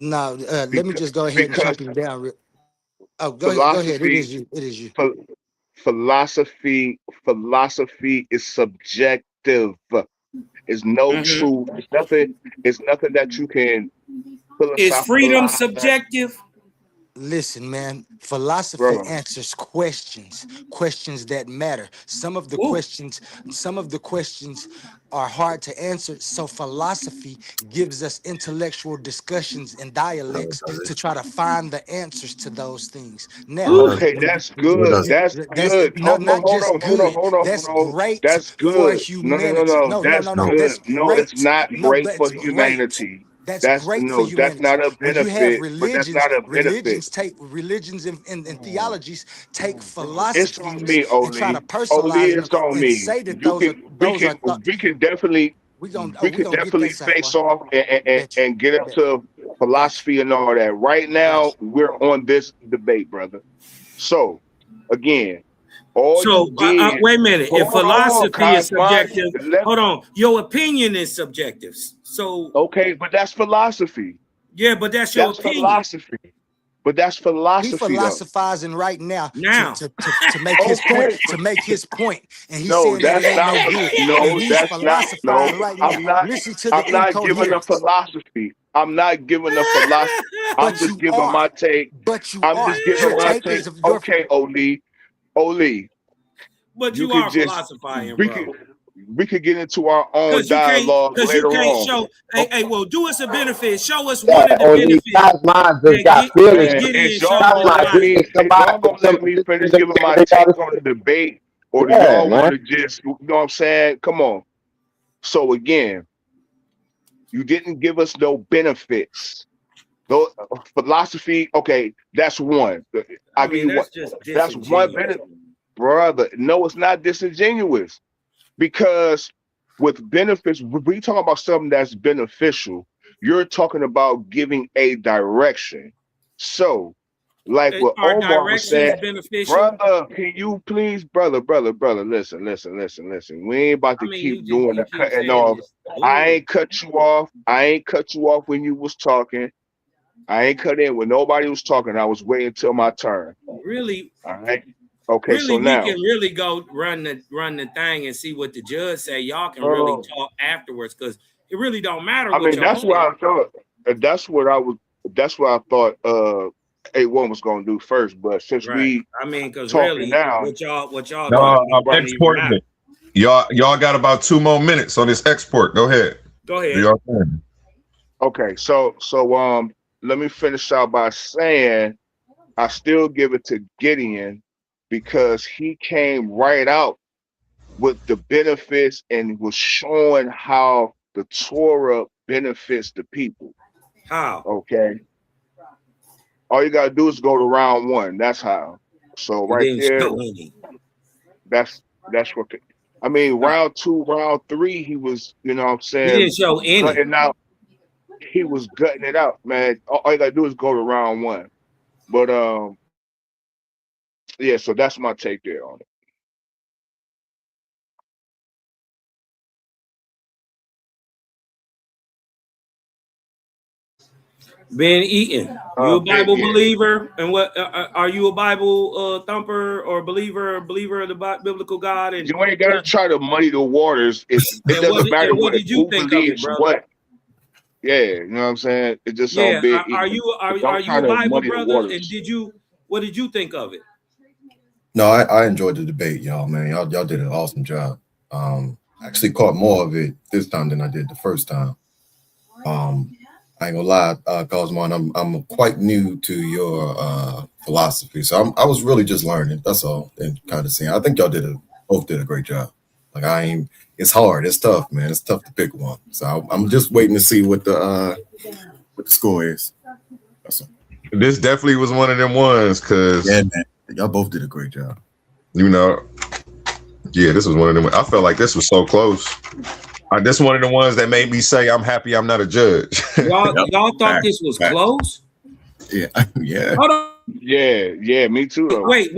Speaker 12: No, let me
Speaker 15: Because
Speaker 12: just go ahead and
Speaker 15: because
Speaker 12: chop him down. Oh, go ahead. Go ahead. It
Speaker 15: philosophy
Speaker 12: is you. It is you.
Speaker 15: ph- philosophy is subjective. It's no
Speaker 6: Hmm.
Speaker 15: true. It's nothing that you can
Speaker 6: Is freedom
Speaker 15: philosophicalize,
Speaker 6: subjective?
Speaker 12: Listen, man, philosophy
Speaker 15: bro.
Speaker 12: answers questions that matter.
Speaker 6: Ooh.
Speaker 12: Some of the questions are hard to answer. So philosophy gives us intellectual discussions and
Speaker 11: No, it
Speaker 12: dialects to
Speaker 11: doesn't.
Speaker 12: try to find the answers to those things. Now,
Speaker 11: No, it
Speaker 6: Ooh.
Speaker 11: doesn't.
Speaker 15: Okay, that's
Speaker 11: No, it
Speaker 15: good.
Speaker 11: doesn't.
Speaker 15: That's
Speaker 12: that's
Speaker 15: good.
Speaker 12: no, not just good.
Speaker 15: Hold
Speaker 12: That's
Speaker 15: on.
Speaker 12: great
Speaker 15: That's
Speaker 12: for
Speaker 15: good.
Speaker 12: humanity. No, no,
Speaker 15: That's
Speaker 12: no, no.
Speaker 11: No.
Speaker 12: That's
Speaker 15: good. No, it's
Speaker 12: great.
Speaker 15: not
Speaker 12: No,
Speaker 15: great
Speaker 12: that's
Speaker 15: for
Speaker 12: great.
Speaker 15: humanity.
Speaker 12: That's great for
Speaker 15: That's
Speaker 12: humanity.
Speaker 15: not a
Speaker 12: When you have
Speaker 15: benefit, but that's not a benefit.
Speaker 12: religions and theologies take
Speaker 15: It's on
Speaker 12: philosophies
Speaker 15: me,
Speaker 12: and try to
Speaker 15: Oli. Oli,
Speaker 12: personalize them
Speaker 15: it's on
Speaker 12: and
Speaker 15: me.
Speaker 12: say that
Speaker 15: You can
Speaker 12: those are thought.
Speaker 15: we can definitely
Speaker 12: We gonna get that
Speaker 15: face
Speaker 12: Safwa.
Speaker 15: off
Speaker 12: Bet you.
Speaker 15: and get
Speaker 12: Bet
Speaker 15: into
Speaker 12: got you.
Speaker 15: philosophy and all that. Right
Speaker 12: Got
Speaker 15: now,
Speaker 12: you.
Speaker 15: we're on this debate, brother. So again, all you
Speaker 6: So
Speaker 15: did,
Speaker 6: wait a minute. If
Speaker 15: hold on,
Speaker 6: philosophy is
Speaker 15: Cosmos.
Speaker 6: subjective, hold on. Your opinion is subjective. So
Speaker 15: Okay, but that's philosophy.
Speaker 6: yeah, but that's your
Speaker 15: That's
Speaker 6: opinion.
Speaker 15: philosophy. But that's
Speaker 12: He
Speaker 15: philosophy, though.
Speaker 12: philosophizing right now
Speaker 6: Now,
Speaker 12: to make his point,
Speaker 15: Okay,
Speaker 12: to make his point, and he's
Speaker 15: no,
Speaker 12: saying that it
Speaker 15: that's
Speaker 12: ain't
Speaker 15: not.
Speaker 12: no good, and
Speaker 15: No,
Speaker 12: he's
Speaker 15: that's not. No,
Speaker 12: philosophizing right now.
Speaker 15: I'm not.
Speaker 12: Listen to the
Speaker 15: I'm not giving a
Speaker 12: incoherence.
Speaker 15: philosophy. I'm not giving a philosophy. I'm
Speaker 12: But
Speaker 15: just
Speaker 12: you
Speaker 15: giving
Speaker 12: are.
Speaker 15: my take.
Speaker 12: But you
Speaker 15: I'm
Speaker 12: are.
Speaker 15: just giving
Speaker 12: Your
Speaker 15: my
Speaker 12: take
Speaker 15: take.
Speaker 12: is your.
Speaker 15: Okay, Oli,
Speaker 6: but
Speaker 15: you
Speaker 6: you
Speaker 15: could
Speaker 6: are
Speaker 15: just
Speaker 6: philosophizing,
Speaker 15: we
Speaker 6: bro.
Speaker 15: could get into our own dialogue
Speaker 6: Cause you
Speaker 15: later
Speaker 6: can't
Speaker 15: on.
Speaker 6: show.
Speaker 15: Oh,
Speaker 6: Hey, well, do us a benefit. Show us one
Speaker 14: Yeah,
Speaker 6: of the
Speaker 14: only
Speaker 6: benefits
Speaker 14: Cosmon just
Speaker 6: that
Speaker 14: got feelings.
Speaker 15: man,
Speaker 6: Gideon showed in the
Speaker 15: is
Speaker 14: Somebody,
Speaker 15: y'all gonna let me finish
Speaker 14: somebody,
Speaker 15: giving my
Speaker 14: they
Speaker 15: take
Speaker 14: gotta
Speaker 15: on the
Speaker 14: say,
Speaker 15: debate, or do
Speaker 14: yeah,
Speaker 15: y'all want
Speaker 14: man.
Speaker 15: to just, you know what I'm saying? Come on. So again, you didn't give us no benefits. Though philosophy, okay, that's one.
Speaker 6: I
Speaker 15: I'll give
Speaker 6: mean,
Speaker 15: you one.
Speaker 6: that's just
Speaker 15: That's one
Speaker 6: disingenuous.
Speaker 15: benefit, brother. No, it's not disingenuous because with benefits, we talking about something that's beneficial. You're talking about giving a direction. So, like what
Speaker 6: Are
Speaker 15: Omar was
Speaker 6: directions
Speaker 15: saying,
Speaker 6: beneficial?
Speaker 15: brother, can you please, brother, listen. We ain't about
Speaker 6: I
Speaker 15: to
Speaker 6: mean,
Speaker 15: keep doing
Speaker 6: you
Speaker 15: the
Speaker 6: keep
Speaker 15: cutting
Speaker 6: saying
Speaker 15: off.
Speaker 6: this. Ugh.
Speaker 15: I ain't cut you off when you was talking. I ain't cut in when nobody was talking. I was waiting till my turn.
Speaker 6: Really,
Speaker 15: All right. Okay, so
Speaker 6: really, we
Speaker 15: now,
Speaker 6: can really go run the thing and see what the judge say. Y'all can really
Speaker 15: um,
Speaker 6: talk afterwards because it really don't matter
Speaker 15: I
Speaker 6: what
Speaker 15: mean,
Speaker 6: y'all
Speaker 15: that's what
Speaker 6: say.
Speaker 15: I thought. That's what I was. That's what I thought. A1 was gonna do first, but since
Speaker 6: Right.
Speaker 15: we
Speaker 6: I mean, because
Speaker 15: talking
Speaker 6: really,
Speaker 15: now,
Speaker 6: what y'all
Speaker 11: No,
Speaker 6: talking
Speaker 11: I'm
Speaker 6: about don't even
Speaker 11: exporting
Speaker 6: matter.
Speaker 11: it. Y'all got about 2 more minutes on this export. Go ahead.
Speaker 6: Go
Speaker 11: Do
Speaker 6: ahead.
Speaker 11: y'all thing.
Speaker 15: okay. Let me finish out by saying I still give it to Gideon because he came right out with the benefits and was showing how the Torah benefits the people.
Speaker 6: How?
Speaker 15: Okay. All you gotta do is go to round one. That's how. So
Speaker 6: You
Speaker 15: right
Speaker 6: didn't
Speaker 15: there,
Speaker 6: show any.
Speaker 15: that's what I mean, round two, round three, he was, you know what I'm
Speaker 6: You
Speaker 15: saying,
Speaker 6: didn't show any.
Speaker 15: gutting out. He was gutting it out, man. All you gotta do is go to round one. But yeah, so that's my take there on it.
Speaker 6: Ben Eaton, you a
Speaker 15: Yeah,
Speaker 6: Bible
Speaker 15: yeah.
Speaker 6: believer? And what are you a Bible thumper or believer of the biblical God? And
Speaker 15: You ain't gotta try to muddy the waters. It doesn't matter
Speaker 6: what
Speaker 15: what
Speaker 6: did you
Speaker 15: who
Speaker 6: think of it,
Speaker 15: believes
Speaker 6: brother?
Speaker 15: what. Yeah, you know what I'm saying? It just
Speaker 6: Yeah,
Speaker 15: sound big.
Speaker 6: are you
Speaker 15: Don't try
Speaker 6: a
Speaker 15: to
Speaker 6: Bible
Speaker 15: muddy the
Speaker 6: brother? And
Speaker 15: waters.
Speaker 6: what did you think of it?
Speaker 16: No, I enjoyed the debate, y'all, man. Y'all did an awesome job. Actually caught more of it this time than I did the first time. I ain't gonna lie, Kosmon, I'm quite new to your philosophy, so I was really just learning. That's all, and kind of seeing. I think y'all both did a great job. Like it's hard, it's tough, man. It's tough to pick one. So I'm just waiting to see what the score is. That's all.
Speaker 11: This definitely was one of them ones, cause
Speaker 16: yeah, man, y'all both did a great job.
Speaker 11: You know, yeah, this was one of them. I felt like this was so close. This one of the ones that made me say, "I'm happy I'm not a judge."
Speaker 6: Y'all thought this was close?
Speaker 16: Yeah, yeah.
Speaker 6: Hold on.
Speaker 15: Yeah, me too. Though.
Speaker 6: Wait.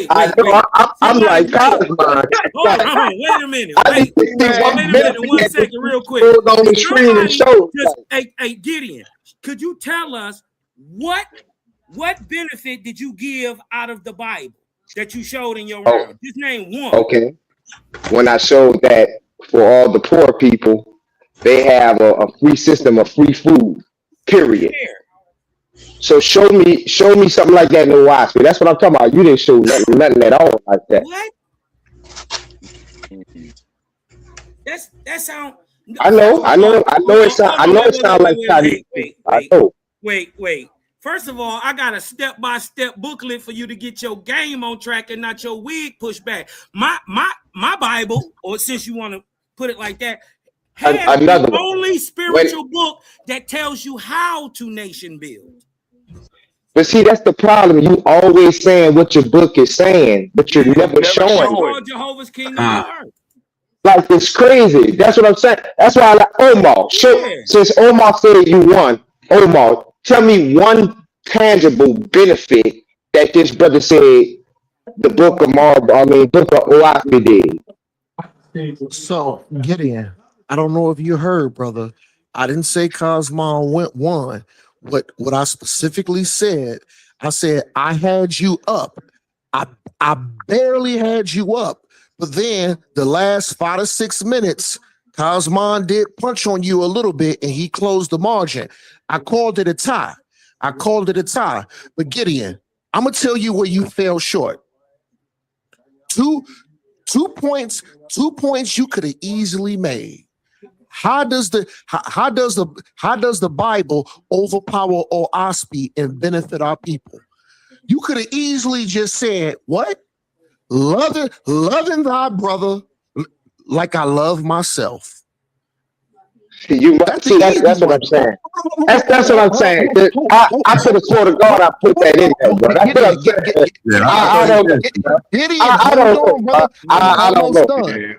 Speaker 14: I'm like, Kosmon.
Speaker 6: Hold on, wait a minute. Wait a minute, 1 second, real quick.
Speaker 14: On the screen and show.
Speaker 6: Hey, Gideon, could you tell us what benefit did you give out of the Bible that you showed in your round? Just name one.
Speaker 14: Okay. When I showed that for all the poor people, they have a free system of free food, period. So show me something like that in the WASP. That's what I'm talking about. You didn't show nothing at all like that.
Speaker 6: What? That sound.
Speaker 14: I know it sounds like Chinese.
Speaker 6: Wait. First of all, I got a step-by-step booklet for you to get your game on track and not your wig pushed back. My Bible, or since you want to put it like that, has the only spiritual book that tells you how to nation build.
Speaker 14: But see, that's the problem. You always saying what your book is saying, but you're never showing.
Speaker 6: Jehovah's Kingdom of the Earth.
Speaker 14: Like it's crazy. That's what I'm saying. That's why I like Omar. Since Omar said you won, Omar, tell me one tangible benefit that this brother said the book of Oafi did.
Speaker 10: So Gideon, I don't know if you heard, brother. I didn't say Kosmon won. What I specifically said, I said I had you up. I barely had you up, but then the last 5 to 6 minutes, Kosmon did punch on you a little bit, and he closed the margin. I called it a tie. But Gideon, I'm gonna tell you where you fell short. Two points you could have easily made. How does the Bible overpower OSPI and benefit our people? You could have easily just said, what? Loving thy brother like I love myself.
Speaker 14: That's what I'm saying. That's what I'm saying. I could have swore to God I put that in there, bro. That's what I'm saying. I don't know. I don't know.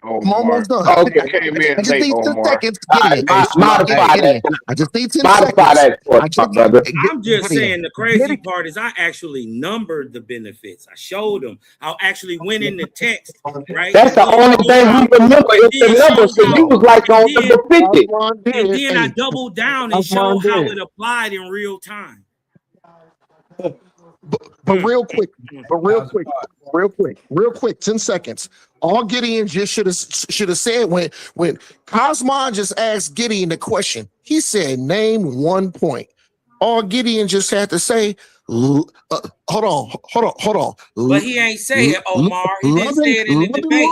Speaker 10: I'm almost done.
Speaker 15: Okay, came in
Speaker 10: I just need 10 seconds.
Speaker 14: Modify that.
Speaker 10: I just need 10
Speaker 14: modify
Speaker 10: seconds.
Speaker 14: That.
Speaker 6: I'm just saying the crazy part is I actually numbered the benefits. I showed them. I actually went in the text, right?
Speaker 14: That's the only thing we remember is the numbers. So you was like on number 50.
Speaker 6: And then I doubled down and showed how it applied in real time.
Speaker 10: But real quick, 10 seconds. All Gideon just should have said when Kosmon just asked Gideon the question, he said, name 1 point. All Gideon just had to say, hold on.
Speaker 6: But he ain't say it, Omar. He didn't say it in the debate.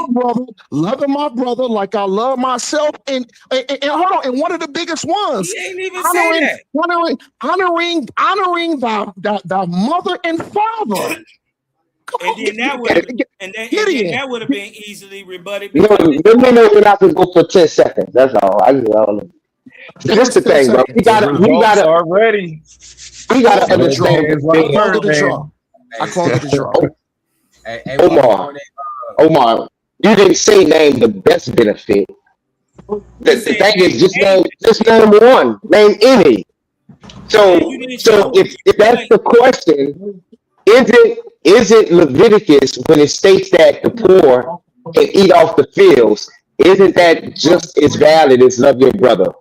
Speaker 10: Loving my brother like I love myself, and hold on. And one of the biggest ones,
Speaker 6: He ain't even say that.
Speaker 10: honoring thy mother and father.
Speaker 6: And then that would have been easily rebutted.
Speaker 14: No, let me know when I can go for 10 seconds. That's all. I just don't know. That's the thing, bro. We gotta
Speaker 11: already.
Speaker 14: We gotta understand.
Speaker 10: I called it a draw. I called it a draw.
Speaker 14: Omar, you didn't say name the best benefit. The thing is, just name one. Name any. So if that's the question, isn't Leviticus when it states that the poor can eat off the fields? Isn't that just as valid as love your brother?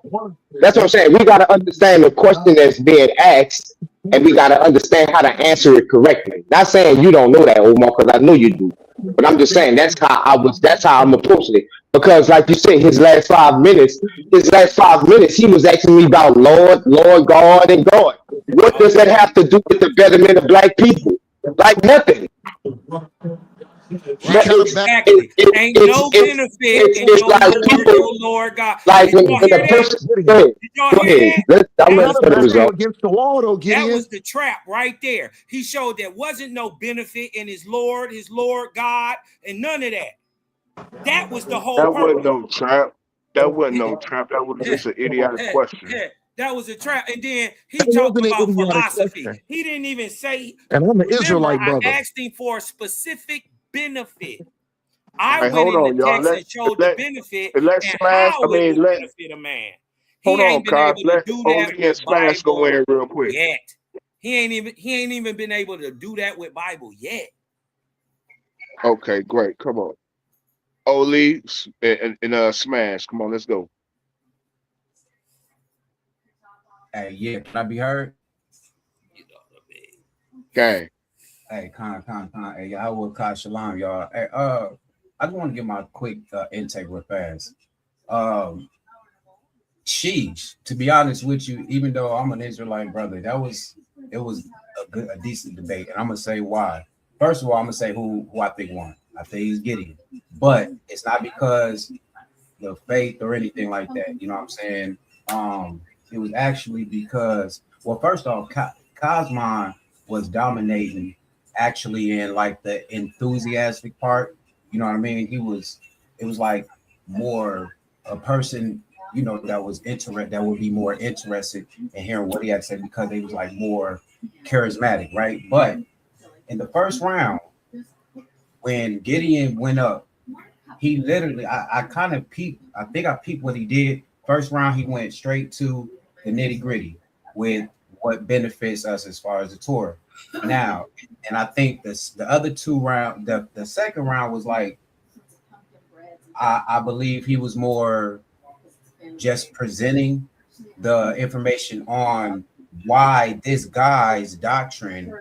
Speaker 14: That's what I'm saying. We got to understand the question that's being asked, and we got to understand how to answer it correctly. Not saying you don't know that, Omar, because I know you do. But I'm just saying that's how I'm approaching it. Because, like you said, his last 5 minutes, he was asking me about Lord, God, and God. What does that have to do with the betterment of black people? Like nothing.
Speaker 6: Exactly. Ain't no benefit in your Lord God.
Speaker 14: Like when a person, go ahead. I'm ready for the result.
Speaker 10: Against the wall, though, Gideon.
Speaker 6: That was the trap right there. He showed there wasn't no benefit in his Lord God, and none of that. That was the whole
Speaker 15: That
Speaker 6: purpose.
Speaker 15: wasn't no trap. That wasn't no trap. That was just an idiotic question.
Speaker 6: That was a trap. And then he talked about philosophy. He didn't even say.
Speaker 10: And I'm an Israelite brother.
Speaker 6: I asked him for a specific benefit. I
Speaker 15: Right,
Speaker 6: went
Speaker 15: hold
Speaker 6: in
Speaker 15: on,
Speaker 6: the
Speaker 15: y'all.
Speaker 6: text and showed the benefit and
Speaker 15: Smash.
Speaker 6: how it would benefit a man.
Speaker 15: Hold
Speaker 6: He ain't
Speaker 15: on,
Speaker 6: been
Speaker 15: Cos.
Speaker 6: able to do that
Speaker 15: Let Smash go in real quick.
Speaker 6: yet. He ain't even been able to do that with Bible yet.
Speaker 15: Okay, great. Come on. Oli and Smash. Come on, let's go.
Speaker 17: Hey, yeah, can I be heard?
Speaker 15: Gang.
Speaker 17: Hey, con. Hey, I will call Shalom, y'all. Hey, I just want to give my quick intake real fast. Sheesh, to be honest with you, even though I'm an Israelite brother, it was a decent debate, and I'm gonna say why. First of all, I'm gonna say who I think won. I think he's Gideon, but it's not because the faith or anything like that. You know what I'm saying? It was actually because, well, first off, Kosmon was dominating actually in like the enthusiastic part. You know what I mean? It was like more a person, you know, that would be more interested in hearing what he had to say because they was like more charismatic, right? But in the first round, when Gideon went up, he literally, I kind of peeped, I think I peeped what he did. First round, he went straight to the nitty gritty with what benefits us as far as the Torah. Now, and I think the other two round, the second round was like, I believe he was more just presenting the information on why this guy's doctrine,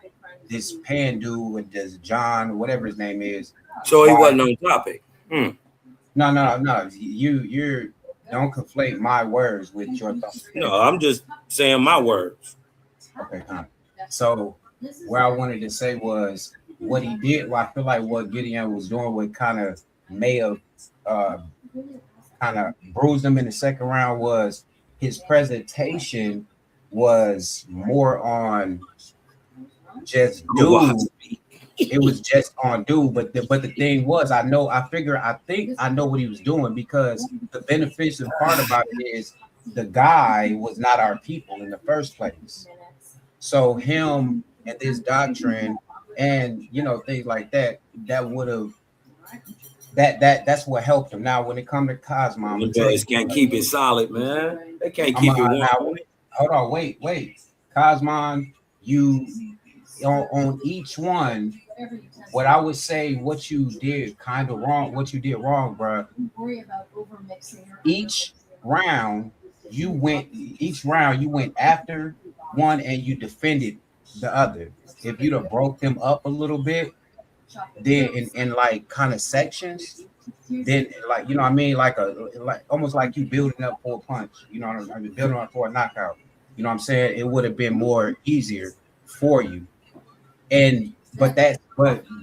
Speaker 17: this Pandu and this John, whatever his name is.
Speaker 6: So he wasn't on topic.
Speaker 17: No. You don't conflate my words with your thoughts.
Speaker 6: No, I'm just saying my words.
Speaker 17: Okay, so where I wanted to say was what he did. Well, I feel like what Gideon was doing would kind of may have kind of bruised him in the second round was his presentation was more on just dude. It was just on dude, but the thing was, I think I know what he was doing because the beneficial part about it is the guy was not our people in the first place. So him and this doctrine and you know things like that would have that's what helped him. Now when it comes to Kosmon,
Speaker 6: The boys can't keep it solid, man. They can't keep it one.
Speaker 17: Hold on, wait. Kosmon, you on each one, what I would say what you did kind of wrong, what you did wrong, bro. Each round you went after one and you defended the other. If you'd have broke them up a little bit, then in like kind of sections, then like you know what I mean, like almost like you building up for a punch, you know what I mean, building up for a knockout. You know what I'm saying? It would have been more easier for you. But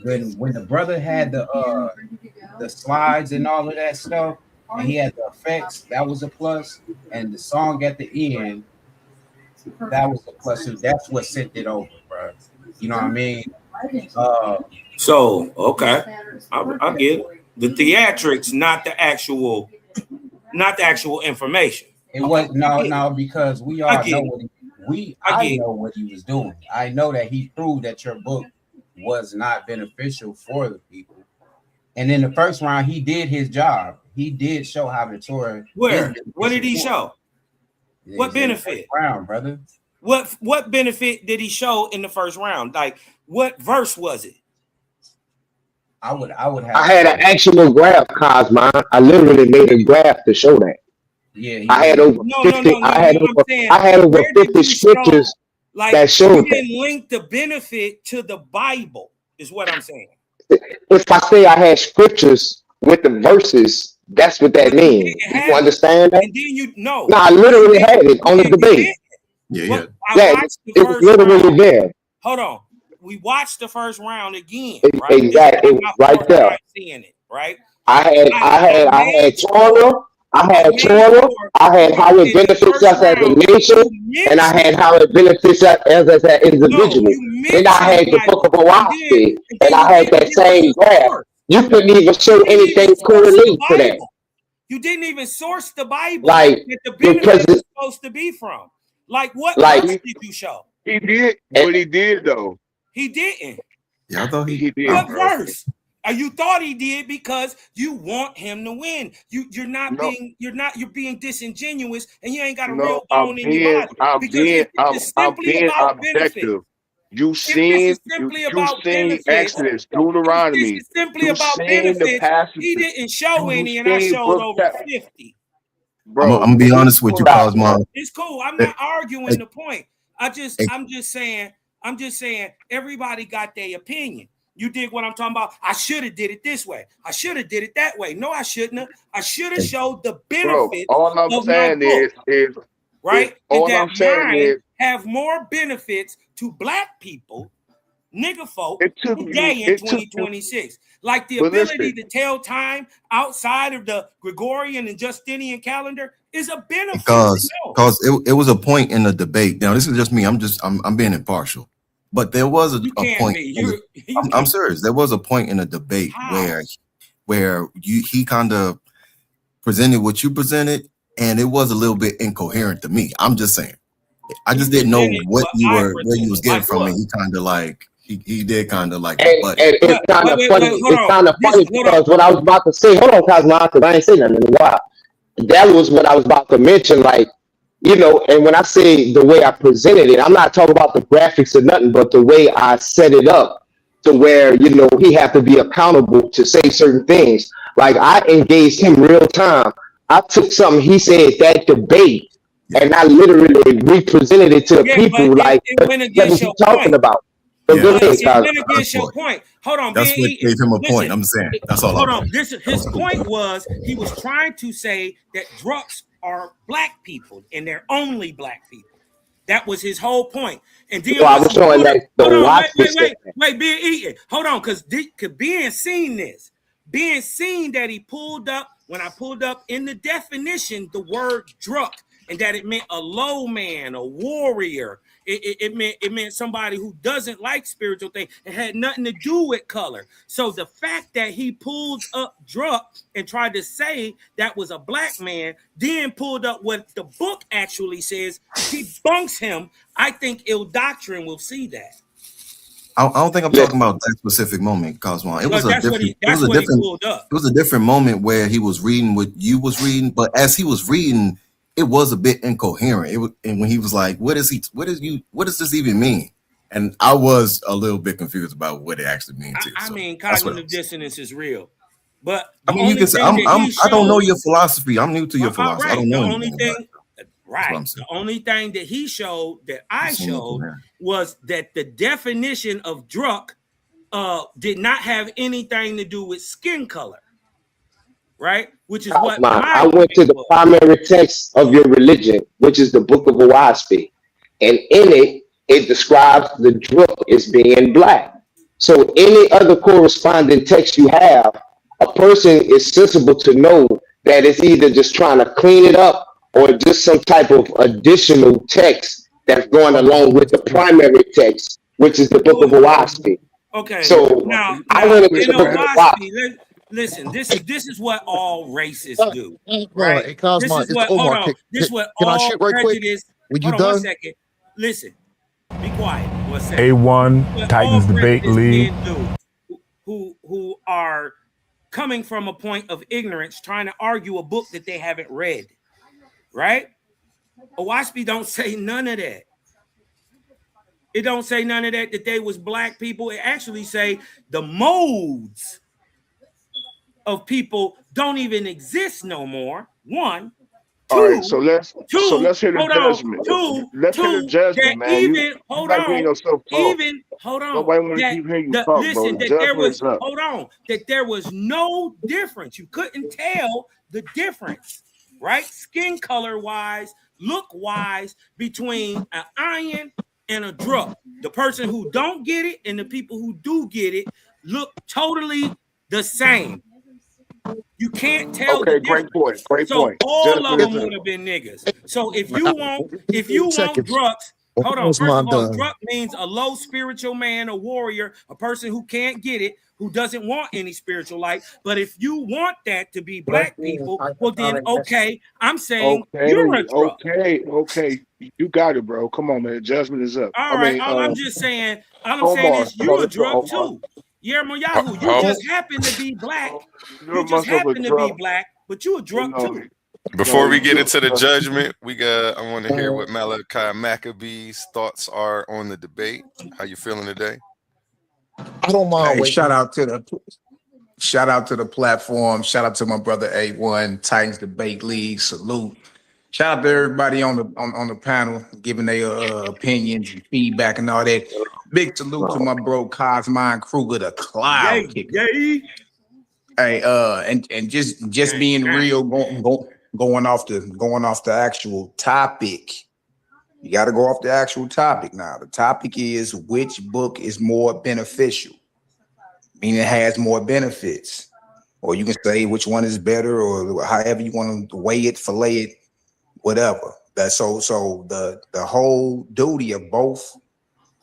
Speaker 17: when the brother had the slides and all of that stuff, and he had the effects, that was a plus. And the song at the end, that was a plus too. That's what sent it over, bro. You know what I mean?
Speaker 6: So okay, I get it. The theatrics, not the actual information.
Speaker 17: It was no, because we all know I know what he was doing. I know that he proved that your book was not beneficial for the people. And in the first round, he did his job. He did show how the Torah.
Speaker 6: Where? What did he show? What benefit?
Speaker 17: Round, brother.
Speaker 6: What benefit did he show in the first round? Like, what verse was it?
Speaker 17: I would have.
Speaker 14: I had an actual graph, Kosmon. I literally made a graph to show that.
Speaker 17: Yeah,
Speaker 14: I had over 50. I had over 50 scriptures that showed
Speaker 6: you didn't link the benefit to the Bible, is what I'm saying.
Speaker 14: If I say I had scriptures with the verses, that's what that means. You understand that?
Speaker 6: And then you know.
Speaker 14: No, I literally had it on the debate.
Speaker 6: Yeah.
Speaker 14: It was literally there.
Speaker 6: Hold on. We watched the first round again, right?
Speaker 14: Exactly. It was right there.
Speaker 6: Seeing it, right?
Speaker 14: I had Torah. I had how it benefits us as a nation, and I had how it benefits us as an individual. Then I had the book of Owaski, and I had that same graph. You couldn't even show anything correlated to that.
Speaker 6: You didn't even source the Bible
Speaker 14: like,
Speaker 6: that the benefit is supposed to be from. Like, what verse did you show?
Speaker 15: He did, but he did though.
Speaker 6: He didn't.
Speaker 16: Yeah, I thought he did.
Speaker 6: What verse? You thought he did because you want him to win. You're being disingenuous, and you ain't got a real bone in your body.
Speaker 15: I'm being objective. You seen Exodus, Deuteronomy.
Speaker 6: It's simply about benefits. He didn't show any, and I showed over 50.
Speaker 16: Bro, I'm gonna be honest with you, Kosmon.
Speaker 6: It's cool. I'm not arguing the point. I'm just saying everybody got their opinion. You dig what I'm talking about? I should have did it this way. I should have did it that way. No, I shouldn't have. I should have showed the benefits.
Speaker 15: All I'm saying is
Speaker 6: right.
Speaker 15: All I'm saying is
Speaker 6: have more benefits to black people, nigga folk, today in 2026. Like the ability to tell time outside of the Gregorian and Justinian calendar is a benefit.
Speaker 16: Because it was a point in the debate. Now, this is just me. I'm being impartial. But there was a point. I'm serious. There was a point in the debate where he kind of presented what you presented, and it was a little bit incoherent to me. I'm just saying. I just didn't know where you was getting from it. He kind of like he did kind of like.
Speaker 14: And it's kind of funny. It's kind of funny because what I was about to say. Hold on, Kosmon, because I ain't saying nothing in a while. That was what I was about to mention. Like, you know, and when I say the way I presented it, I'm not talking about the graphics or nothing, but the way I set it up to where, you know, he had to be accountable to say certain things. Like, I engaged him real time. I took something he said that debate, and I literally represented it to the people. Like, what is he talking about? So
Speaker 6: it went against your point. Hold on,
Speaker 16: that's what gave him a point. I'm saying that's all.
Speaker 6: Hold on. His point was he was trying to say that drunks are black people and they're only black people. That was his whole point. And Deon
Speaker 14: I was showing that
Speaker 6: wait, being eaten. Hold on, because being seen that he pulled up when I pulled up in the definition the word drunk, and that it meant a low man, a warrior. It meant somebody who doesn't like spiritual things. It had nothing to do with color. So the fact that he pulled up drunk and tried to say that was a black man, then pulled up what the book actually says, debunks him. I think ill doctrine will see that.
Speaker 16: I don't think I'm talking about that specific moment, Kosmon. It was a different moment where he was reading what you was reading, but as he was reading, it was a bit incoherent. And when he was like, what does this even mean? And I was a little bit confused about what it actually means.
Speaker 6: I mean, cognitive dissonance is real. But
Speaker 16: I mean, you can say I don't know your philosophy. I'm new to your philosophy. I don't know anything.
Speaker 6: The only thing that he showed that I showed was that the definition of drunk did not have anything to do with skin color. Right, which is what
Speaker 14: I went to the primary text of your religion, which is the Book of Owaski, and in it it describes the drug as being black. So any other corresponding text you have, a person is sensible to know that it's either just trying to clean it up or just some type of additional text that's going along with the primary text, which is the Book of Oahspe.
Speaker 6: Okay.
Speaker 14: So
Speaker 6: Now
Speaker 14: I went into
Speaker 6: in
Speaker 14: the Book of Oahspe.
Speaker 6: Oahspe, listen, this is what all racists do,
Speaker 10: Hold on,
Speaker 6: right?
Speaker 10: hey,
Speaker 6: This
Speaker 10: Kosmon,
Speaker 6: is
Speaker 10: it's
Speaker 6: what hold
Speaker 10: Omar.
Speaker 6: on. This is what
Speaker 10: Can I
Speaker 6: all
Speaker 10: shit right quick?
Speaker 6: prejudice.
Speaker 10: When you
Speaker 6: Hold on one
Speaker 10: done?
Speaker 6: second. Listen, be quiet 1 second.
Speaker 18: A1 Titans Debate League.
Speaker 6: Who are coming from a point of ignorance, trying to argue a book that they haven't read, right? Oahspe don't say none of that. It don't say none of that they was black people. It actually say the modes of people don't even exist no more. One, two,
Speaker 15: All right, so let's hear the
Speaker 6: hold on,
Speaker 15: judgment.
Speaker 6: two,
Speaker 15: Let's hear the
Speaker 6: that
Speaker 15: judgment, man.
Speaker 6: even,
Speaker 15: You
Speaker 6: hold
Speaker 15: like hearing
Speaker 6: on,
Speaker 15: yourself talk.
Speaker 6: even, hold on,
Speaker 15: Nobody want to
Speaker 6: that
Speaker 15: keep hearing you talk, bro.
Speaker 6: listen,
Speaker 15: The
Speaker 6: that there
Speaker 15: judgment
Speaker 6: was,
Speaker 15: is up.
Speaker 6: hold on, that there was no difference. You couldn't tell the difference, right? Skin color wise, look wise, between an iron and a drug. The person who don't get it and the people who do get it look totally the same. You can't tell the
Speaker 15: Okay,
Speaker 6: difference.
Speaker 15: great point. Great
Speaker 6: So
Speaker 15: point.
Speaker 6: all of
Speaker 15: Judgment
Speaker 6: them
Speaker 15: is up.
Speaker 6: would have been niggas. So if you want
Speaker 10: Seconds.
Speaker 6: drugs, hold on. First of
Speaker 10: Kosmon
Speaker 6: all,
Speaker 10: done.
Speaker 6: drug means a low spiritual man, a warrior, a person who can't get it, who doesn't want any spiritual light. But if you want that to be black people, well then okay, I'm saying you're a drug.
Speaker 15: Okay. You got it, bro. Come on, man. Judgment is up.
Speaker 6: All right, all I'm just saying, all I'm saying
Speaker 15: Omar.
Speaker 6: is
Speaker 15: Come on,
Speaker 6: you a
Speaker 15: let's go,
Speaker 6: drug
Speaker 15: Omar.
Speaker 6: too. Yermo Yahoo, you just happen to be black.
Speaker 15: You're
Speaker 6: You just
Speaker 15: myself a
Speaker 6: happen to be
Speaker 15: drug.
Speaker 6: black, but you a drug
Speaker 15: No,
Speaker 6: too.
Speaker 3: Before we get into the judgment, I want to hear what Malachi Maccabee's thoughts are on the debate. How you feeling today?
Speaker 10: I don't mind
Speaker 5: Hey,
Speaker 10: waiting.
Speaker 5: shout out to the platform. Shout out to my brother A1 Titans Debate League. Salute. Shout out to everybody on the panel giving their opinions and feedback and all that. Big salute to my bro Kosmon Kruger, the cloud kicker. Hey, and just being real, going off the actual topic. You got to go off the actual topic now. The topic is which book is more beneficial, meaning it has more benefits, or you can say which one is better, or however you want to weigh it, fillet it, whatever. That's so the whole duty of both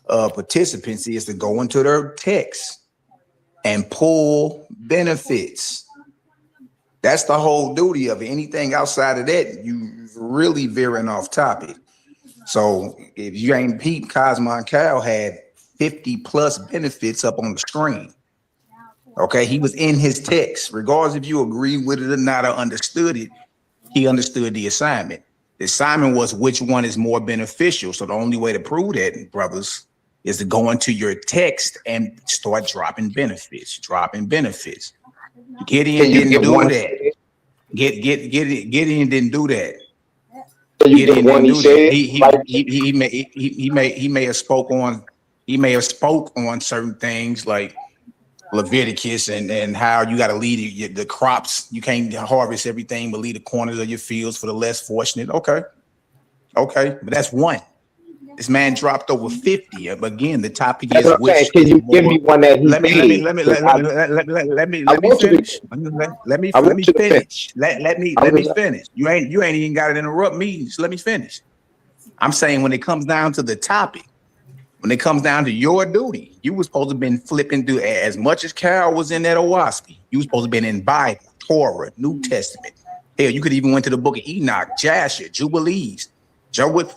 Speaker 5: participants is to go into their text and pull benefits. That's the whole duty of it. Anything outside of that, you really veering off topic. So if you ain't peep, Kosmon Cal had 50 plus benefits up on the screen. Okay, he was in his text. Regardless if you agreed with it or not or understood it, he understood the assignment. The assignment was which one is more beneficial. So the only way to prove that, brothers, is to go into your text and start dropping benefits. Gideon didn't do that. Gideon didn't do that. Gideon didn't do that. He may have spoke on certain things like Leviticus and how you got to lead the crops. You can't harvest everything, but leave the corners of your fields for the less fortunate. Okay, but that's one. This man dropped over 50. Again, the topic is which.
Speaker 14: Can you give me one that he
Speaker 5: Let me finish. Let me finish. You ain't even got to interrupt me. Just let me finish. I'm saying when it comes down to the topic, when it comes down to your duty, you was supposed to have been flipping through as much as Carol was in that Oahspe. You was supposed to have been in Bible, Torah, New Testament. Hell, you could even went to the book of Enoch, Jasher, Jubilees,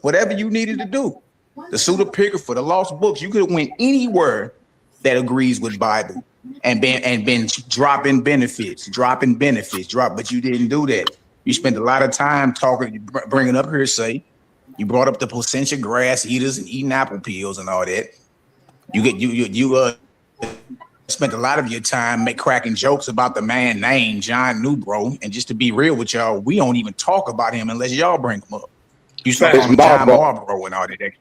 Speaker 5: whatever you needed to do. The pseudepigrapha, the lost books. You could have went anywhere that agrees with Bible and been dropping benefits, but you didn't do that. You spent a lot of time talking, bringing up hearsay. You brought up the placentia grass eaters and eating apple peels and all that. You spent a lot of your time cracking jokes about the man named John Newbro. And just to be real with y'all, we don't even talk about him unless y'all bring him up. You start calling John Marlboro and all that.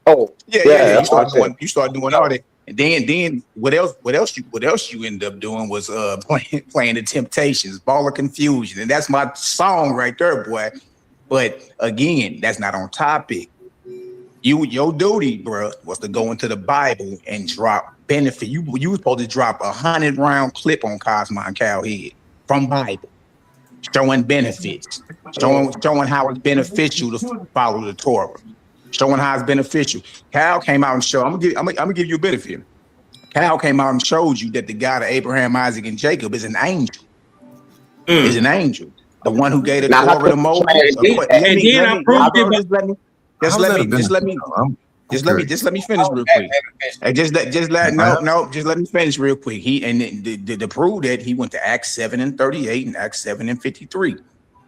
Speaker 14: Oh,
Speaker 5: yeah. You start doing all that. And then what else you ended up doing was playing the Temptations, Ball of Confusion. And that's my song right there, boy. But again, that's not on topic.
Speaker 19: Your duty, bro, was to go into the Bible and drop benefit. You was supposed to drop 100-round clip on Kosmon Cowhead from Bible, showing benefits, showing how it's beneficial to follow the Torah, showing how it's beneficial. Cal came out and showed. I'm gonna give you a benefit. Cal came out and showed you that the God of Abraham, Isaac, and Jacob is an angel. Is an angel, the one who gave the Torah to Moses. Just let me finish real quick. Just let me finish real quick. To prove that, he went to Acts 7:38 and Acts 7:53.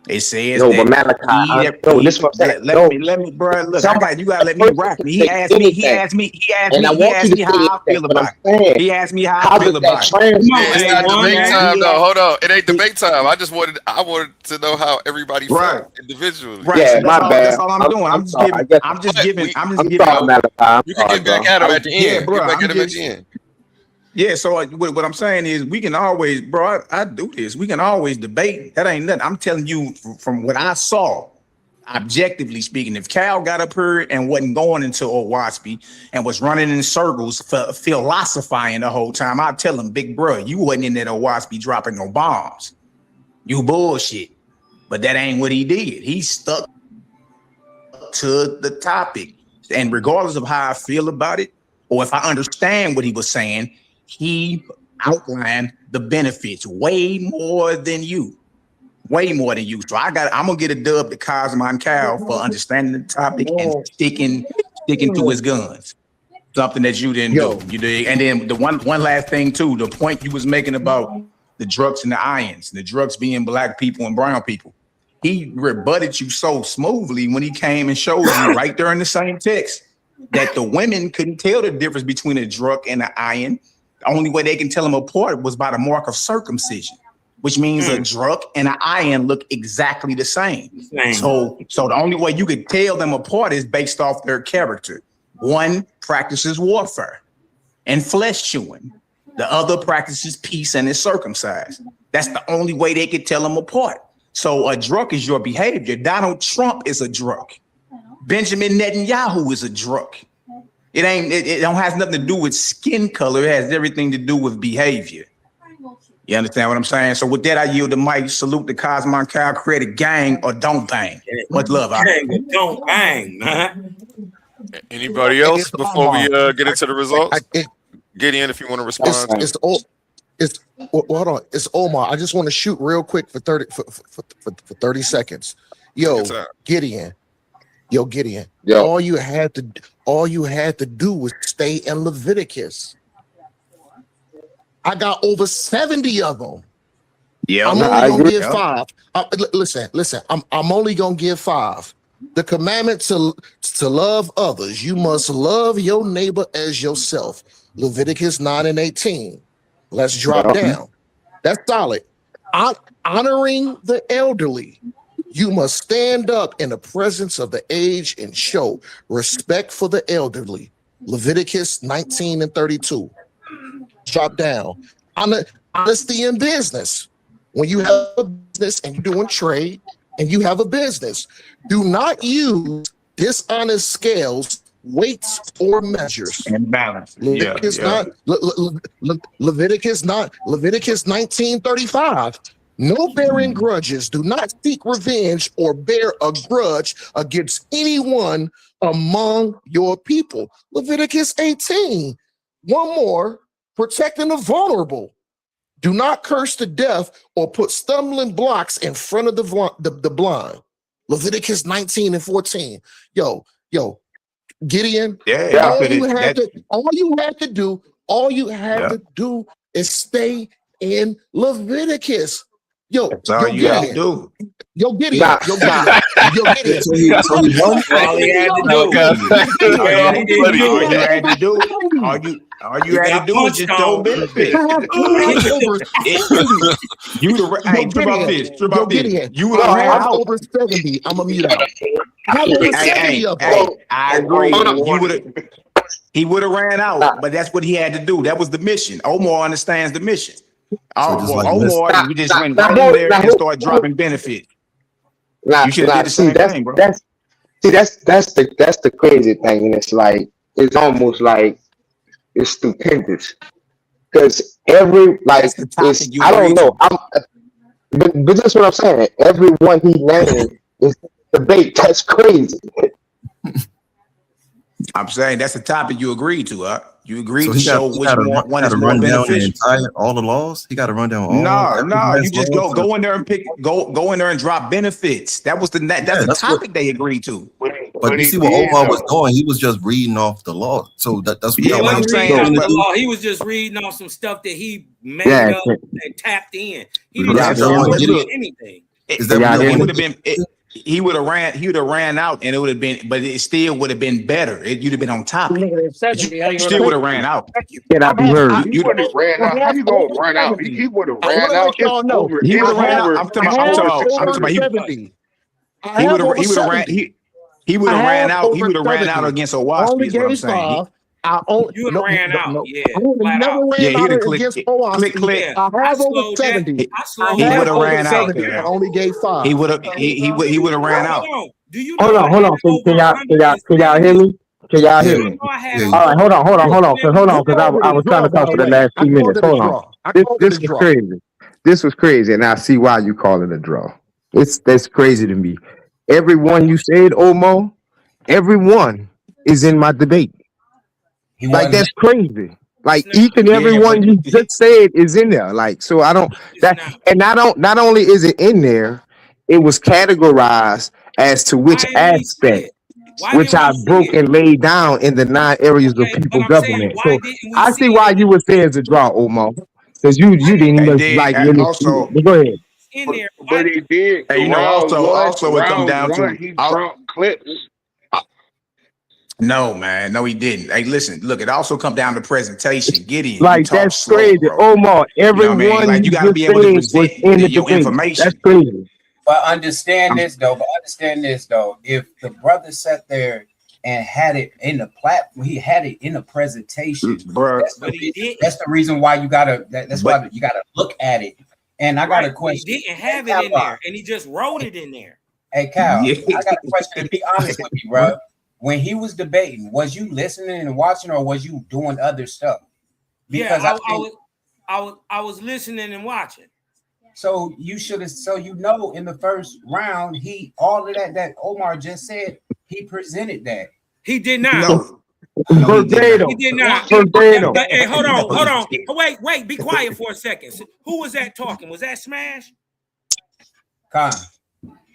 Speaker 19: It says
Speaker 14: no, but Malachi, this is what I'm saying.
Speaker 19: Let me, bro. Look, you gotta let me rap. He asked me how I feel about it. He asked me how I feel about it.
Speaker 3: It's not debate time, though. Hold on, it ain't debate time. I wanted to know how everybody felt individually.
Speaker 19: Right. Yeah, that's all I'm doing. I'm just giving. You can
Speaker 3: get back at him at the end.
Speaker 19: Yeah, bro.
Speaker 3: Get back at him at the end.
Speaker 19: Yeah, so what I'm saying is we can always, bro, I do this. We can always debate. That ain't nothing. I'm telling you from what I saw, objectively speaking, if Cal got up here and wasn't going into Owaspy and was running in circles philosophizing the whole time, I'd tell him, big bro, you wasn't in that Owaspy dropping no bombs. You bullshit. But that ain't what he did. He stuck to the topic. And regardless of how I feel about it, or if I understand what he was saying, he outlined the benefits way more than you. So I'm gonna get a dub to Kosmon Cal for understanding the topic and sticking to his guns. Something that you didn't do. You did. And then the one last thing too, the point you was making about the drugs and the ions, the drugs being black people and brown people. He rebutted you so smoothly when he came and showed you right there in the same text that the women couldn't tell the difference between a drug and an ion. The only way they can tell them apart was by the mark of circumcision, which means a drug and an ion look exactly the same. So the only way you could tell them apart is based off their character. One practices warfare and flesh chewing. The other practices peace and is circumcised. That's the only way they could tell them apart. So a drug is your behavior. Donald Trump is a drug. Benjamin Netanyahu is a drug. It don't have nothing to do with skin color. It has everything to do with behavior. You understand what I'm saying? So with that, I yield the mic. Salute the Kosmon Cal, create a gang or don't bang. Much love.
Speaker 6: Don't bang, man.
Speaker 3: Anybody else before we get into the results? Gideon, if you want to respond.
Speaker 10: Hold on. It's Omar. I just want to shoot real quick for 30 seconds. Gideon. All you had to do was stay in Leviticus. I got over 70 of them.
Speaker 19: Yeah,
Speaker 10: I'm only gonna give 5. Listen. I'm only gonna give 5. The commandment to love others. You must love your neighbor as yourself. Leviticus 9:18. Let's drop down. That's solid. Honoring the elderly. You must stand up in the presence of the aged and show respect for the elderly. Leviticus 19:32. Drop down. Honesty in business. When you have a business and you're doing trade and you have a business, do not use dishonest scales, weights, or measures.
Speaker 19: And balance.
Speaker 10: Leviticus 19:35. No bearing grudges. Do not seek revenge or bear a grudge against anyone among your people. Leviticus 18. One more. Protecting the vulnerable. Do not curse to death or put stumbling blocks in front of the blind. Leviticus 19:14. Yo, Gideon. All you had to do is stay in Leviticus. Yo,
Speaker 19: all you had to do.
Speaker 10: Yo, Gideon. All he had
Speaker 19: to do was just show benefit. Trip off this. You would have ran out.
Speaker 10: Over 70. I'm gonna mute out. I have over 70 of them.
Speaker 19: I agree. He would have ran out, but that's what he had to do. That was the mission. Omar understands the mission. Omar, you just went right in there and started dropping benefit. You should have did the same thing, bro.
Speaker 14: See, that's the crazy thing, and it's like it's almost like it's stupendous because every
Speaker 19: That's
Speaker 14: like
Speaker 19: the
Speaker 14: it's
Speaker 19: topic you
Speaker 14: I
Speaker 19: agree
Speaker 14: don't know.
Speaker 19: to.
Speaker 14: But that's what I'm saying. Everyone he named is debate. That's crazy.
Speaker 19: I'm saying that's the topic you agreed to. You agreed
Speaker 20: So
Speaker 19: to
Speaker 20: he got
Speaker 19: show which one
Speaker 20: got
Speaker 19: is
Speaker 20: to
Speaker 19: more
Speaker 20: run down the
Speaker 19: beneficial.
Speaker 20: entire all the laws. He got to run down
Speaker 19: No,
Speaker 20: every
Speaker 19: no, you
Speaker 20: last
Speaker 19: just
Speaker 20: law.
Speaker 19: go in there and go in there and drop benefits. That's
Speaker 20: Yeah,
Speaker 19: the
Speaker 20: that's what.
Speaker 19: topic they agreed to.
Speaker 20: But
Speaker 15: But
Speaker 20: you
Speaker 15: he
Speaker 20: see what
Speaker 15: did
Speaker 20: Omar was
Speaker 15: though.
Speaker 20: doing? He was just reading off the law. So that's
Speaker 6: He
Speaker 19: Yeah,
Speaker 20: that's
Speaker 19: but
Speaker 20: what
Speaker 19: I'm
Speaker 6: wasn't
Speaker 20: he
Speaker 6: reading
Speaker 19: saying,
Speaker 6: off
Speaker 20: came to
Speaker 6: the
Speaker 19: but
Speaker 20: do.
Speaker 6: law. He was just reading off some stuff that he made
Speaker 14: Yeah,
Speaker 6: up and tapped in. He
Speaker 20: But
Speaker 6: didn't
Speaker 20: is
Speaker 14: yeah.
Speaker 6: have
Speaker 20: that
Speaker 6: to
Speaker 14: Can
Speaker 20: really
Speaker 14: y'all,
Speaker 6: show
Speaker 19: but
Speaker 20: getting?
Speaker 19: look,
Speaker 6: anything.
Speaker 20: Is
Speaker 14: can
Speaker 20: that
Speaker 14: y'all
Speaker 20: really
Speaker 19: look,
Speaker 14: hear
Speaker 19: it
Speaker 14: me?
Speaker 19: would have been he would have ran out, and it would have been, but it still would have been better. You'd have been on top. But you still would have ran out.
Speaker 14: Can I be heard?
Speaker 15: He
Speaker 19: You
Speaker 15: would have ran
Speaker 10: I
Speaker 15: out. How
Speaker 10: have
Speaker 15: you gonna
Speaker 10: over
Speaker 15: run out?
Speaker 10: 70.
Speaker 15: He would have
Speaker 10: I want
Speaker 15: ran
Speaker 10: to
Speaker 15: out.
Speaker 10: let y'all know.
Speaker 19: he would
Speaker 15: It's
Speaker 19: have ran out.
Speaker 15: over.
Speaker 10: I
Speaker 15: It's
Speaker 10: have
Speaker 15: over
Speaker 19: I'm talking
Speaker 10: over
Speaker 19: about
Speaker 10: 70. I
Speaker 19: he would
Speaker 10: have
Speaker 19: have
Speaker 10: over
Speaker 19: he would have ran
Speaker 10: 70.
Speaker 19: he would
Speaker 10: I
Speaker 19: have ran
Speaker 10: have
Speaker 19: out. He
Speaker 10: over
Speaker 19: would have ran out
Speaker 10: 70.
Speaker 19: against
Speaker 10: I only
Speaker 19: Owaski, is what I'm
Speaker 10: gave
Speaker 19: saying.
Speaker 10: 5. I only
Speaker 6: You would have
Speaker 10: no
Speaker 6: ran
Speaker 10: no
Speaker 6: out.
Speaker 10: no.
Speaker 6: Yeah,
Speaker 10: I would have
Speaker 6: flat
Speaker 10: never
Speaker 6: out.
Speaker 19: Yeah,
Speaker 10: ran
Speaker 19: he'd
Speaker 10: out
Speaker 19: have
Speaker 10: against
Speaker 19: click
Speaker 10: Owaski.
Speaker 19: click.
Speaker 6: Yeah,
Speaker 10: I
Speaker 6: I
Speaker 10: have over
Speaker 6: slowed that.
Speaker 10: 70.
Speaker 6: I
Speaker 10: I
Speaker 6: slowed
Speaker 19: He
Speaker 6: that
Speaker 19: would
Speaker 10: have
Speaker 19: have
Speaker 10: over
Speaker 6: over
Speaker 19: ran out
Speaker 10: 70. I
Speaker 19: there.
Speaker 6: 70.
Speaker 10: only gave
Speaker 19: He
Speaker 10: 5.
Speaker 19: would have he would have ran out.
Speaker 6: Hold on. Do you
Speaker 14: Hold
Speaker 6: know
Speaker 14: on,
Speaker 6: I
Speaker 14: hold
Speaker 6: had
Speaker 14: on.
Speaker 6: over
Speaker 14: Can y'all hear
Speaker 6: 170?
Speaker 14: me? Can y'all
Speaker 6: Do
Speaker 20: Yeah,
Speaker 14: hear
Speaker 6: you
Speaker 14: me?
Speaker 6: know I had
Speaker 20: yeah.
Speaker 14: All right,
Speaker 6: over
Speaker 14: hold on,
Speaker 6: 170?
Speaker 14: because
Speaker 10: Called it
Speaker 14: I
Speaker 10: a
Speaker 14: was trying
Speaker 10: draw,
Speaker 14: to
Speaker 10: by
Speaker 14: talk
Speaker 10: the
Speaker 14: for the
Speaker 10: way.
Speaker 14: last
Speaker 10: I
Speaker 14: 2 minutes.
Speaker 10: called it a
Speaker 14: Hold on.
Speaker 10: draw. I called it a
Speaker 14: This was
Speaker 10: draw.
Speaker 14: crazy. This was crazy, and I see why you call it a draw. That's crazy to me. Everyone you said, Omo, everyone is in my debate.
Speaker 17: He
Speaker 14: Like
Speaker 17: wasn't.
Speaker 14: that's crazy.
Speaker 6: It's
Speaker 14: Like
Speaker 6: not.
Speaker 14: each and every
Speaker 19: Yeah,
Speaker 14: one
Speaker 19: but
Speaker 14: you just said is in there. Like so, I don't
Speaker 6: It's
Speaker 14: that,
Speaker 6: not.
Speaker 14: and not only is it in there, it was categorized as to which
Speaker 6: Why didn't we see
Speaker 14: aspect,
Speaker 6: it? Why
Speaker 14: which
Speaker 6: didn't
Speaker 14: I
Speaker 6: we see
Speaker 14: broke
Speaker 6: it?
Speaker 14: and laid down in the 9 areas of
Speaker 6: Okay, but
Speaker 14: people
Speaker 6: I'm saying,
Speaker 14: government.
Speaker 6: why
Speaker 14: So
Speaker 6: didn't we
Speaker 14: I
Speaker 6: see
Speaker 14: see
Speaker 6: it
Speaker 14: why
Speaker 6: in
Speaker 14: you
Speaker 6: there?
Speaker 14: would say it's a draw, Omo, because
Speaker 6: Why
Speaker 14: you didn't
Speaker 6: didn't we
Speaker 19: and
Speaker 14: even
Speaker 19: then
Speaker 14: like
Speaker 19: and
Speaker 14: really see it.
Speaker 19: also
Speaker 14: But go ahead.
Speaker 6: in there? Why
Speaker 15: But he did.
Speaker 19: and also it come
Speaker 15: Round
Speaker 19: down
Speaker 15: one,
Speaker 19: to
Speaker 15: he brought clips.
Speaker 19: no, man, no, he didn't. Hey, listen, look, it also come down to presentation. Gideon, you
Speaker 14: Like
Speaker 19: talk
Speaker 14: that's
Speaker 19: slow,
Speaker 14: crazy,
Speaker 19: bro.
Speaker 14: Omar.
Speaker 19: You know what I mean?
Speaker 14: Everyone
Speaker 19: Like you
Speaker 14: you
Speaker 19: got to
Speaker 14: just
Speaker 19: be able to
Speaker 14: said was
Speaker 19: present
Speaker 14: in the
Speaker 19: your
Speaker 14: debate. That's
Speaker 19: information.
Speaker 14: crazy.
Speaker 17: But understand this though. If the brother sat there and had it in the platform, he had it in the presentation.
Speaker 19: Bro.
Speaker 6: but he didn't.
Speaker 17: That's the reason why you gotta. That's
Speaker 19: But
Speaker 17: why you gotta look at it. And I got
Speaker 6: Right,
Speaker 17: a
Speaker 6: but he
Speaker 17: question.
Speaker 6: didn't
Speaker 17: Hey,
Speaker 6: have it in there, and he just wrote it in there.
Speaker 17: Cal,
Speaker 19: yeah,
Speaker 17: I got a question. To be honest with you, bro. When he was debating, was you listening and watching, or was you doing other stuff?
Speaker 6: Yeah,
Speaker 17: Because I think
Speaker 6: I was listening and watching.
Speaker 17: so. You should have. So in the first round, he all of that Omar just said. He presented that.
Speaker 6: He did not.
Speaker 19: no, no, he did not.
Speaker 14: Verbatim.
Speaker 6: He did not.
Speaker 14: Verbatim.
Speaker 6: Hey, hold on,
Speaker 19: No,
Speaker 6: hold
Speaker 19: he
Speaker 6: on.
Speaker 19: didn't.
Speaker 6: Wait, be quiet for a second. Who was that talking? Was that Smash?
Speaker 17: Con.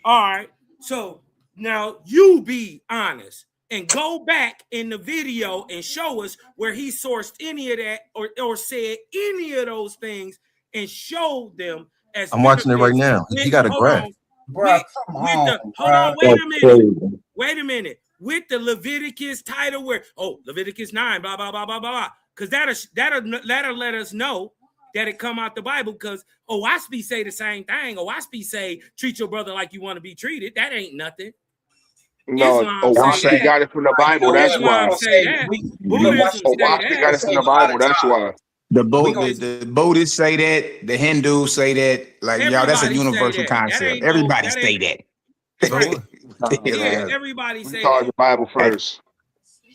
Speaker 6: All right. So now you be honest and go back in the video and show us where he sourced any of that or said any of those things and showed them as
Speaker 20: I'm watching it right
Speaker 6: benefits.
Speaker 20: now. He got a
Speaker 6: Hold
Speaker 20: graph.
Speaker 6: on.
Speaker 17: Bro, come on, bro.
Speaker 6: Wait a minute. With the Leviticus title where Leviticus 9, blah, blah, blah, blah, blah. Because that'll let us know that it come out the Bible, because Owaspy say the same thing. Owaspy say treat your brother like you want to be treated. That ain't nothing.
Speaker 15: No,
Speaker 6: Islam
Speaker 19: I'm
Speaker 6: say
Speaker 19: saying
Speaker 15: Owaspi
Speaker 6: that.
Speaker 15: got it from the Bible. That's why.
Speaker 6: Islam say that. Buddhism say
Speaker 15: Owaspi got
Speaker 6: that.
Speaker 15: it from the Bible. That's why.
Speaker 19: the
Speaker 6: Buddhism.
Speaker 19: the Buddhists say that, the Hindus say that, like y'all, that's a
Speaker 6: Everybody say
Speaker 19: universal
Speaker 6: that. That
Speaker 19: concept.
Speaker 6: ain't no.
Speaker 19: Everybody
Speaker 6: That
Speaker 19: say
Speaker 6: ain't
Speaker 19: that.
Speaker 20: So
Speaker 6: right.
Speaker 20: what?
Speaker 6: Yeah, everybody
Speaker 15: We
Speaker 6: say
Speaker 15: call
Speaker 6: that.
Speaker 15: the Bible first.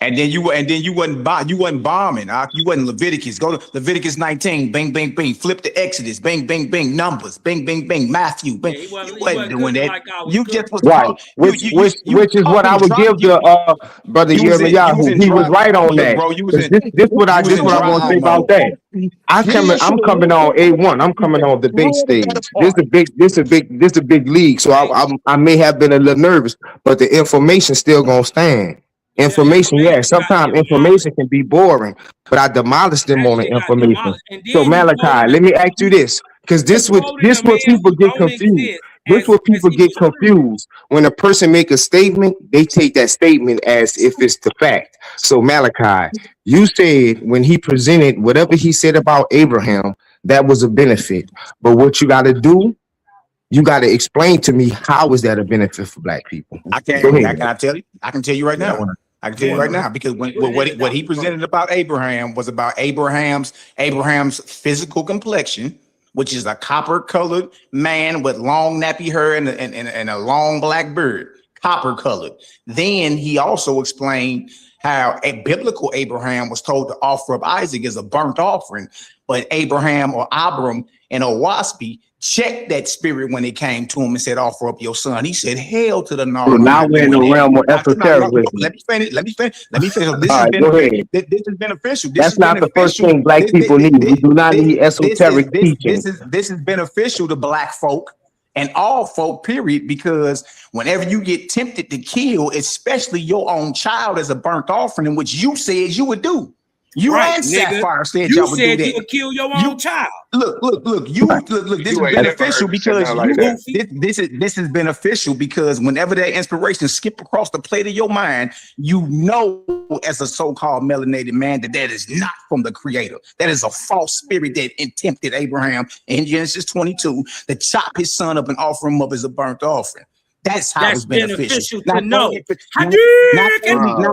Speaker 19: And then you wasn't bombing. You wasn't Leviticus. Go to Leviticus 19. Bing, bing, bing. Flip to Exodus. Bing, bing, bing. Numbers. Bing, bing, bing. Matthew. Bing.
Speaker 6: Yeah, he
Speaker 19: You
Speaker 6: wasn't
Speaker 19: wasn't doing
Speaker 6: cooking
Speaker 19: that.
Speaker 6: like I was
Speaker 19: You
Speaker 6: cooking.
Speaker 19: just was
Speaker 14: Right.
Speaker 19: talk. You
Speaker 14: Which is what I
Speaker 19: talking
Speaker 14: would
Speaker 19: drop.
Speaker 14: give the brother
Speaker 19: You was
Speaker 14: Yirmiyahu.
Speaker 19: in
Speaker 14: He was
Speaker 19: drop.
Speaker 14: right on
Speaker 19: Look,
Speaker 14: that.
Speaker 19: bro. You was
Speaker 14: 'Cause
Speaker 19: in
Speaker 14: this what I want to say
Speaker 19: drop
Speaker 14: about
Speaker 19: mode.
Speaker 14: that.
Speaker 10: Gideon should
Speaker 14: I'm
Speaker 10: have
Speaker 14: coming
Speaker 10: looked
Speaker 14: on
Speaker 10: at
Speaker 14: A1. I'm coming on debate
Speaker 10: all of that
Speaker 14: stage.
Speaker 10: apart.
Speaker 14: This a big league. So I may have been a little nervous, but the information still gonna stand.
Speaker 6: Yeah,
Speaker 14: Information, yeah.
Speaker 6: information got
Speaker 14: Sometimes
Speaker 6: demolished.
Speaker 14: information can be boring, but I demolished them
Speaker 6: That
Speaker 14: on the
Speaker 6: shit got
Speaker 14: information.
Speaker 6: demolished. And
Speaker 14: So
Speaker 6: then
Speaker 14: Malachi, let me ask you this, because
Speaker 6: you quoted
Speaker 14: this
Speaker 6: a
Speaker 14: what
Speaker 6: man
Speaker 14: people
Speaker 6: who
Speaker 14: get
Speaker 6: don't
Speaker 14: confused.
Speaker 6: exist
Speaker 14: This
Speaker 6: as
Speaker 14: what people
Speaker 6: he
Speaker 14: get
Speaker 6: was true.
Speaker 14: confused. When a person make a statement, they take that statement as if it's the fact. So Malachi, you said when he presented whatever he said about Abraham, that was a benefit. But what you got to do, you got to explain to me how is that a benefit for black people.
Speaker 19: I
Speaker 14: Go
Speaker 19: can.
Speaker 14: ahead.
Speaker 19: Can I tell you? I can tell you right
Speaker 20: Yeah,
Speaker 19: now. I can
Speaker 20: I
Speaker 19: tell you
Speaker 20: want
Speaker 19: right
Speaker 20: to know.
Speaker 19: now, because
Speaker 6: Put it in the
Speaker 19: what he
Speaker 6: document.
Speaker 19: presented about Abraham was about Abraham's physical complexion, which is a copper colored man with long nappy hair and a long black beard. copper colored. Then he also explained how a biblical Abraham was told to offer up Isaac as a burnt offering, but Abraham or Abram and Owaspi checked that spirit when it came to him and said, offer up your son. He said, hell to the no.
Speaker 14: So now we're in the realm of
Speaker 19: No,
Speaker 14: esotericism.
Speaker 19: let me finish. This
Speaker 14: All
Speaker 19: is
Speaker 14: right, go ahead.
Speaker 19: this is beneficial.
Speaker 14: That's not the first thing black people need. We do not need esoteric teaching.
Speaker 19: This is beneficial to black folk and all folk, period, because whenever you get tempted to kill, especially your own child as a burnt offering, which you said you would do. You and Sapphire said y'all would do that.
Speaker 6: You would kill your own child.
Speaker 19: Look. This is beneficial because this is beneficial because whenever that inspiration skip across the plate of your mind, you know, as a so-called melanated man, that is not from the Creator. That is a false spirit that tempted Abraham in Genesis 22 to chop his son up and offer him up as a burnt offering. That's how it's beneficial
Speaker 6: to know.
Speaker 19: Not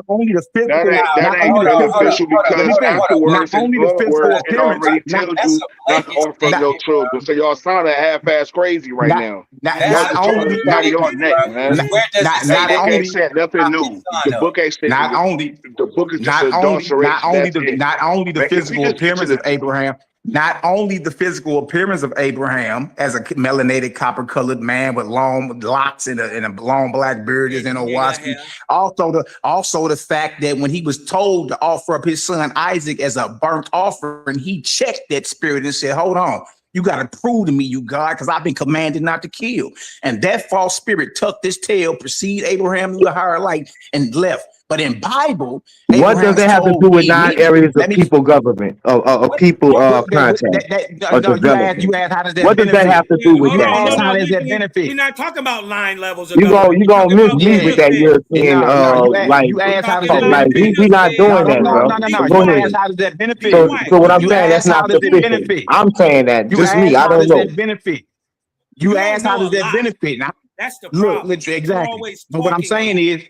Speaker 19: only the physical,
Speaker 15: that ain't beneficial because afterwards his blood work it already tells you not to offer up your children. So y'all sounding half-ass crazy right now. Not only your neck, man. The book ain't said nothing new. The book ain't said the book is just adulteration.
Speaker 19: Not only the physical appearance of Abraham. Not only the physical appearance of Abraham as a melanated copper-colored man with long locks and a long black beard as in Owaski, also the fact that when he was told to offer up his son Isaac as a burnt offering, he checked that spirit and said, hold on, you got to prove to me, you God, because I've been commanded not to kill. And that false spirit tucked his tail, preceded Abraham to the higher light, and left. But in Bible,
Speaker 14: what does it have to do with 9 areas of people government, of people contact?
Speaker 19: You asked how does that
Speaker 14: what does that have to do with that?
Speaker 19: How does that benefit?
Speaker 6: We're not talking about 9 levels of
Speaker 14: you gonna miss me with that European we not doing that, bro. Go ahead.
Speaker 19: How does that benefit?
Speaker 14: So what I'm saying, that's not sufficient. I'm saying that just me. I don't know.
Speaker 19: You asked how does that benefit?
Speaker 6: That's the problem.
Speaker 19: Look, exactly. But what I'm saying is,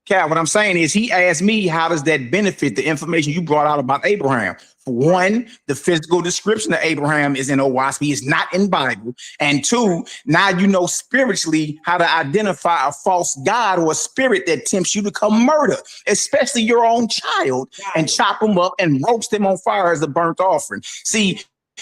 Speaker 19: Cal, what I'm saying is he asked me, how does that benefit the information you brought out about Abraham? For one, the physical description of Abraham is in Owaspi, it's not in Bible. And 2, now you know spiritually how to identify a false god or a spirit that tempts you to come murder, especially your own child, and chop him up and roast him on fire as a burnt offering. See,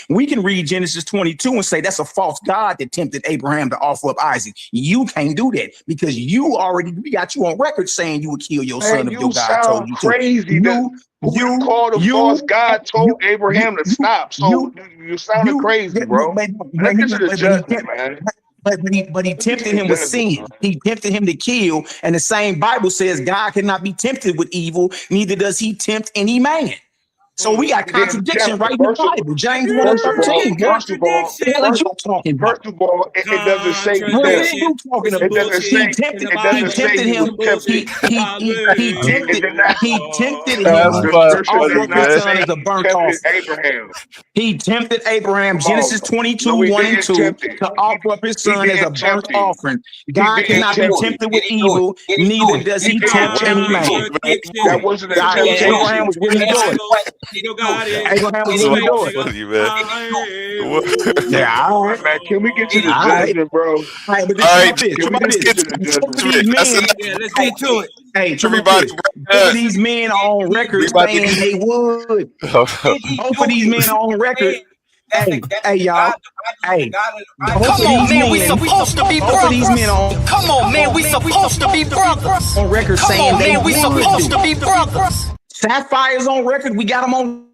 Speaker 19: we can read Genesis 22 and say that's a false god that tempted Abraham to offer up Isaac. You can't do that because we got you on record saying you would kill your son if your God told you
Speaker 15: crazy.
Speaker 19: to.
Speaker 15: You called a false god told Abraham to stop. So you sounded crazy, bro. Let's get to the judgment, man.
Speaker 19: But he tempted him with sin. He tempted him to kill. And the same Bible says God cannot be tempted with evil, neither does he tempt any man. So we got contradiction right in the Bible. James 1:13.
Speaker 15: First of all, it doesn't say he tempted him to
Speaker 19: Abraham. He tempted Abraham, Genesis 22:1-2, to offer up his son as a burnt offering. God cannot be tempted with evil, neither does he tempt any man.
Speaker 15: That wasn't a temptation.
Speaker 19: Abraham was willing to do it. Abraham was willing to do it.
Speaker 15: Yeah, all right, man. Can we get to the judgment, bro?
Speaker 19: All right, but let's get to the
Speaker 6: Let's get to it.
Speaker 19: Hey,
Speaker 3: everybody,
Speaker 19: both of these men are on record saying they would. Both of these men are on record. Hey, y'all. Hey,
Speaker 21: come on, man. We supposed to be brothers. Come on, man. We supposed to be brothers.
Speaker 19: On record
Speaker 21: saying
Speaker 19: they would.
Speaker 21: Come on, man. We supposed to be brothers.
Speaker 19: Sapphire's on record. We got them on.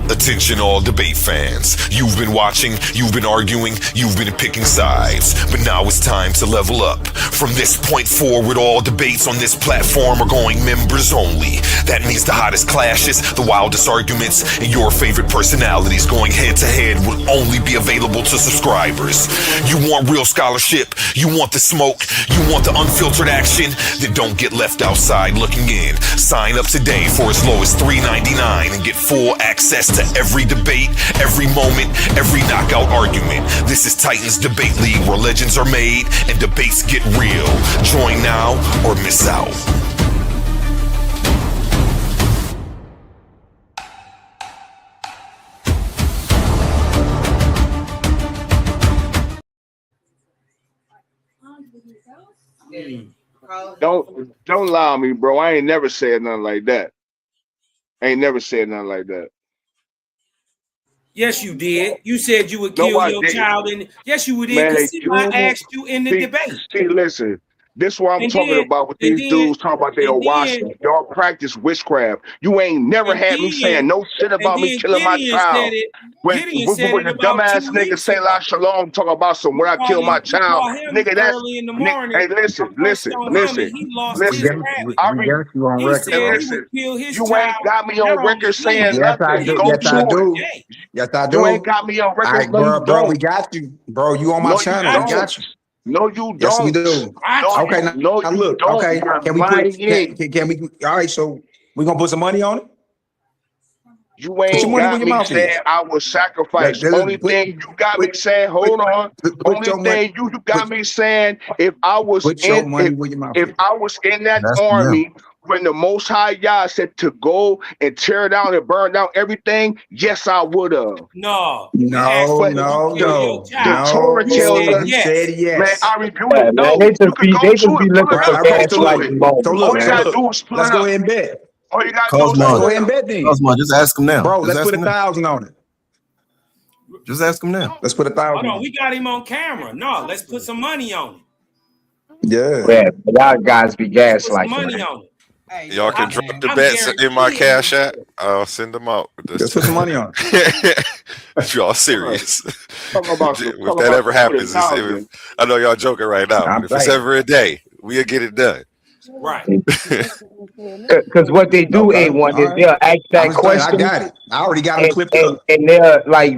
Speaker 4: Attention all debate fans. You've been watching, you've been arguing, you've been picking sides. But now it's time to level up. From this point forward, all debates on this platform are going members only. That means the hottest clashes, the wildest arguments, and your favorite personalities going head to head will only be available to subscribers. You want real scholarship, you want the smoke, you want the unfiltered action, then don't get left outside looking in. Sign up today for as low as $3.99 and get full access to every debate, every moment, every knockout argument. This is Titans Debate League, where legends are made and debates get real. Join now or miss out.
Speaker 15: Don't lie on me, bro. I ain't never said nothing like that. I ain't never said nothing like that.
Speaker 6: Yes, you did. You said you would
Speaker 15: No,
Speaker 6: kill
Speaker 15: I
Speaker 6: your
Speaker 15: didn't.
Speaker 6: child, and yes, you would.
Speaker 15: Man,
Speaker 6: Because I asked you in the debate,
Speaker 15: listen. This is what I'm
Speaker 6: and
Speaker 15: talking
Speaker 6: then,
Speaker 15: about with
Speaker 6: and
Speaker 15: these
Speaker 6: then,
Speaker 15: dudes talking about they
Speaker 6: and
Speaker 15: are
Speaker 6: then,
Speaker 15: washing. Y'all practice witchcraft. You ain't never
Speaker 6: and
Speaker 15: had me saying
Speaker 6: then,
Speaker 15: no shit
Speaker 6: and
Speaker 15: about me
Speaker 6: then
Speaker 15: killing my
Speaker 6: Gideon said
Speaker 15: child.
Speaker 6: it.
Speaker 15: When
Speaker 6: Gideon said it
Speaker 15: the
Speaker 6: about
Speaker 15: dumbass
Speaker 6: 2
Speaker 15: nigga
Speaker 6: weeks
Speaker 15: say La
Speaker 6: ago.
Speaker 15: Shalom talk about some where I killed my
Speaker 6: You
Speaker 15: child,
Speaker 6: call him
Speaker 15: nigga. That's
Speaker 6: early in the
Speaker 15: Nick.
Speaker 6: morning.
Speaker 15: Hey, listen,
Speaker 6: Cursed
Speaker 15: listen,
Speaker 6: on him, and
Speaker 15: listen,
Speaker 6: he lost
Speaker 5: We
Speaker 6: his
Speaker 15: listen.
Speaker 5: got
Speaker 6: rabbit.
Speaker 15: I
Speaker 5: we
Speaker 15: re-
Speaker 5: got you on
Speaker 6: He
Speaker 5: record,
Speaker 6: said
Speaker 5: bro.
Speaker 6: he would
Speaker 15: listen.
Speaker 6: kill his
Speaker 15: You ain't
Speaker 6: child
Speaker 15: got me
Speaker 6: not
Speaker 15: on
Speaker 6: on the
Speaker 15: record saying
Speaker 6: plane,
Speaker 5: Yes, I
Speaker 6: but
Speaker 15: nothing.
Speaker 6: he
Speaker 5: do.
Speaker 15: Go
Speaker 6: would
Speaker 5: Yes,
Speaker 6: do
Speaker 5: I
Speaker 6: it
Speaker 15: to it.
Speaker 5: do.
Speaker 6: today.
Speaker 5: Yes, I
Speaker 15: You ain't
Speaker 5: do.
Speaker 15: got me on
Speaker 5: All
Speaker 15: record.
Speaker 5: right,
Speaker 15: No, you
Speaker 5: bro, we
Speaker 15: don't.
Speaker 5: got you. Bro, you on my
Speaker 15: No, you
Speaker 5: channel. We
Speaker 6: Got you.
Speaker 15: don't.
Speaker 5: got you.
Speaker 15: No, you
Speaker 5: Yes, we
Speaker 15: don't.
Speaker 5: do.
Speaker 6: Got
Speaker 15: No,
Speaker 6: you.
Speaker 5: Okay,
Speaker 15: you no,
Speaker 5: now
Speaker 15: you
Speaker 5: look,
Speaker 15: don't.
Speaker 5: okay.
Speaker 15: You're
Speaker 5: Can we put
Speaker 15: lying.
Speaker 5: can we all right, so we gonna put some money on it?
Speaker 15: You
Speaker 5: Put your
Speaker 15: ain't
Speaker 5: money where
Speaker 15: got
Speaker 5: your
Speaker 15: me
Speaker 5: mouth
Speaker 15: saying
Speaker 5: is.
Speaker 15: I will sacrifice. Only thing you got me
Speaker 5: Put
Speaker 15: saying,
Speaker 5: put
Speaker 15: hold on.
Speaker 5: put
Speaker 15: Only
Speaker 5: your money
Speaker 15: thing you
Speaker 5: put
Speaker 15: got me saying, if I was
Speaker 5: put your
Speaker 15: in
Speaker 5: money where your mouth
Speaker 15: if
Speaker 5: is.
Speaker 15: I was in that
Speaker 20: That's them.
Speaker 15: army when the Most High Yah said to go and tear down and burn down everything, yes, I would have.
Speaker 6: No, we asked
Speaker 5: No,
Speaker 6: you,
Speaker 15: But
Speaker 6: would you
Speaker 5: no,
Speaker 6: kill your
Speaker 5: no,
Speaker 15: the
Speaker 6: child?
Speaker 15: Torah
Speaker 6: You
Speaker 15: tells
Speaker 5: no.
Speaker 6: said
Speaker 15: us,
Speaker 5: You
Speaker 6: yes.
Speaker 5: said
Speaker 15: man,
Speaker 5: yes.
Speaker 15: I reviewed it.
Speaker 14: Yeah, man,
Speaker 15: No, you can go
Speaker 14: they just
Speaker 15: to
Speaker 14: be
Speaker 15: it, pull
Speaker 14: looking
Speaker 15: it
Speaker 14: for
Speaker 15: up,
Speaker 5: Okay,
Speaker 15: go
Speaker 5: so
Speaker 15: to
Speaker 5: look.
Speaker 14: gaslighting
Speaker 15: it.
Speaker 5: So
Speaker 14: moments,
Speaker 5: look,
Speaker 15: All you
Speaker 5: so
Speaker 14: man.
Speaker 15: gotta
Speaker 5: look.
Speaker 15: do is pull
Speaker 5: Let's
Speaker 15: it
Speaker 5: go
Speaker 15: up.
Speaker 5: ahead and bet.
Speaker 15: All you gotta do is
Speaker 5: Let's
Speaker 20: Cosmo,
Speaker 5: go
Speaker 15: pull
Speaker 5: ahead
Speaker 15: it
Speaker 5: and
Speaker 15: up.
Speaker 5: bet then.
Speaker 20: Cosmo, just ask him now.
Speaker 5: Bro,
Speaker 20: Just
Speaker 5: let's
Speaker 20: ask
Speaker 5: put
Speaker 20: him now.
Speaker 5: 1,000 on it.
Speaker 20: Just ask him now.
Speaker 5: Let's put
Speaker 6: Hold
Speaker 5: 1,000
Speaker 6: on,
Speaker 5: on
Speaker 6: we
Speaker 5: it.
Speaker 6: got him on camera. No, let's put some money on it.
Speaker 5: Yeah.
Speaker 14: Yeah, y'all guys be
Speaker 6: Let's put some
Speaker 14: gaslighting,
Speaker 6: money
Speaker 14: man.
Speaker 6: on it.
Speaker 12: Hey,
Speaker 3: Y'all
Speaker 12: look,
Speaker 3: can
Speaker 6: I,
Speaker 3: drop
Speaker 12: man.
Speaker 3: the
Speaker 6: I'm
Speaker 3: bets in my
Speaker 6: guaranteeing
Speaker 3: cash
Speaker 6: you.
Speaker 3: app. I'll send them out.
Speaker 5: Let's put some money on it.
Speaker 3: If y'all
Speaker 15: Right.
Speaker 3: serious.
Speaker 15: Talking about some
Speaker 3: If that ever happens, if,
Speaker 15: 100,000.
Speaker 3: I know y'all joking right now, but
Speaker 5: I'm
Speaker 3: if it's
Speaker 5: saying.
Speaker 3: ever a day, we'll get it done.
Speaker 6: Right.
Speaker 14: Because what they do,
Speaker 5: Okay.
Speaker 14: A1,
Speaker 5: All
Speaker 14: is
Speaker 5: right.
Speaker 14: they'll ask
Speaker 5: I'm
Speaker 14: that
Speaker 5: just saying I
Speaker 14: question
Speaker 5: got it. I already got them clipped up.
Speaker 14: and they're like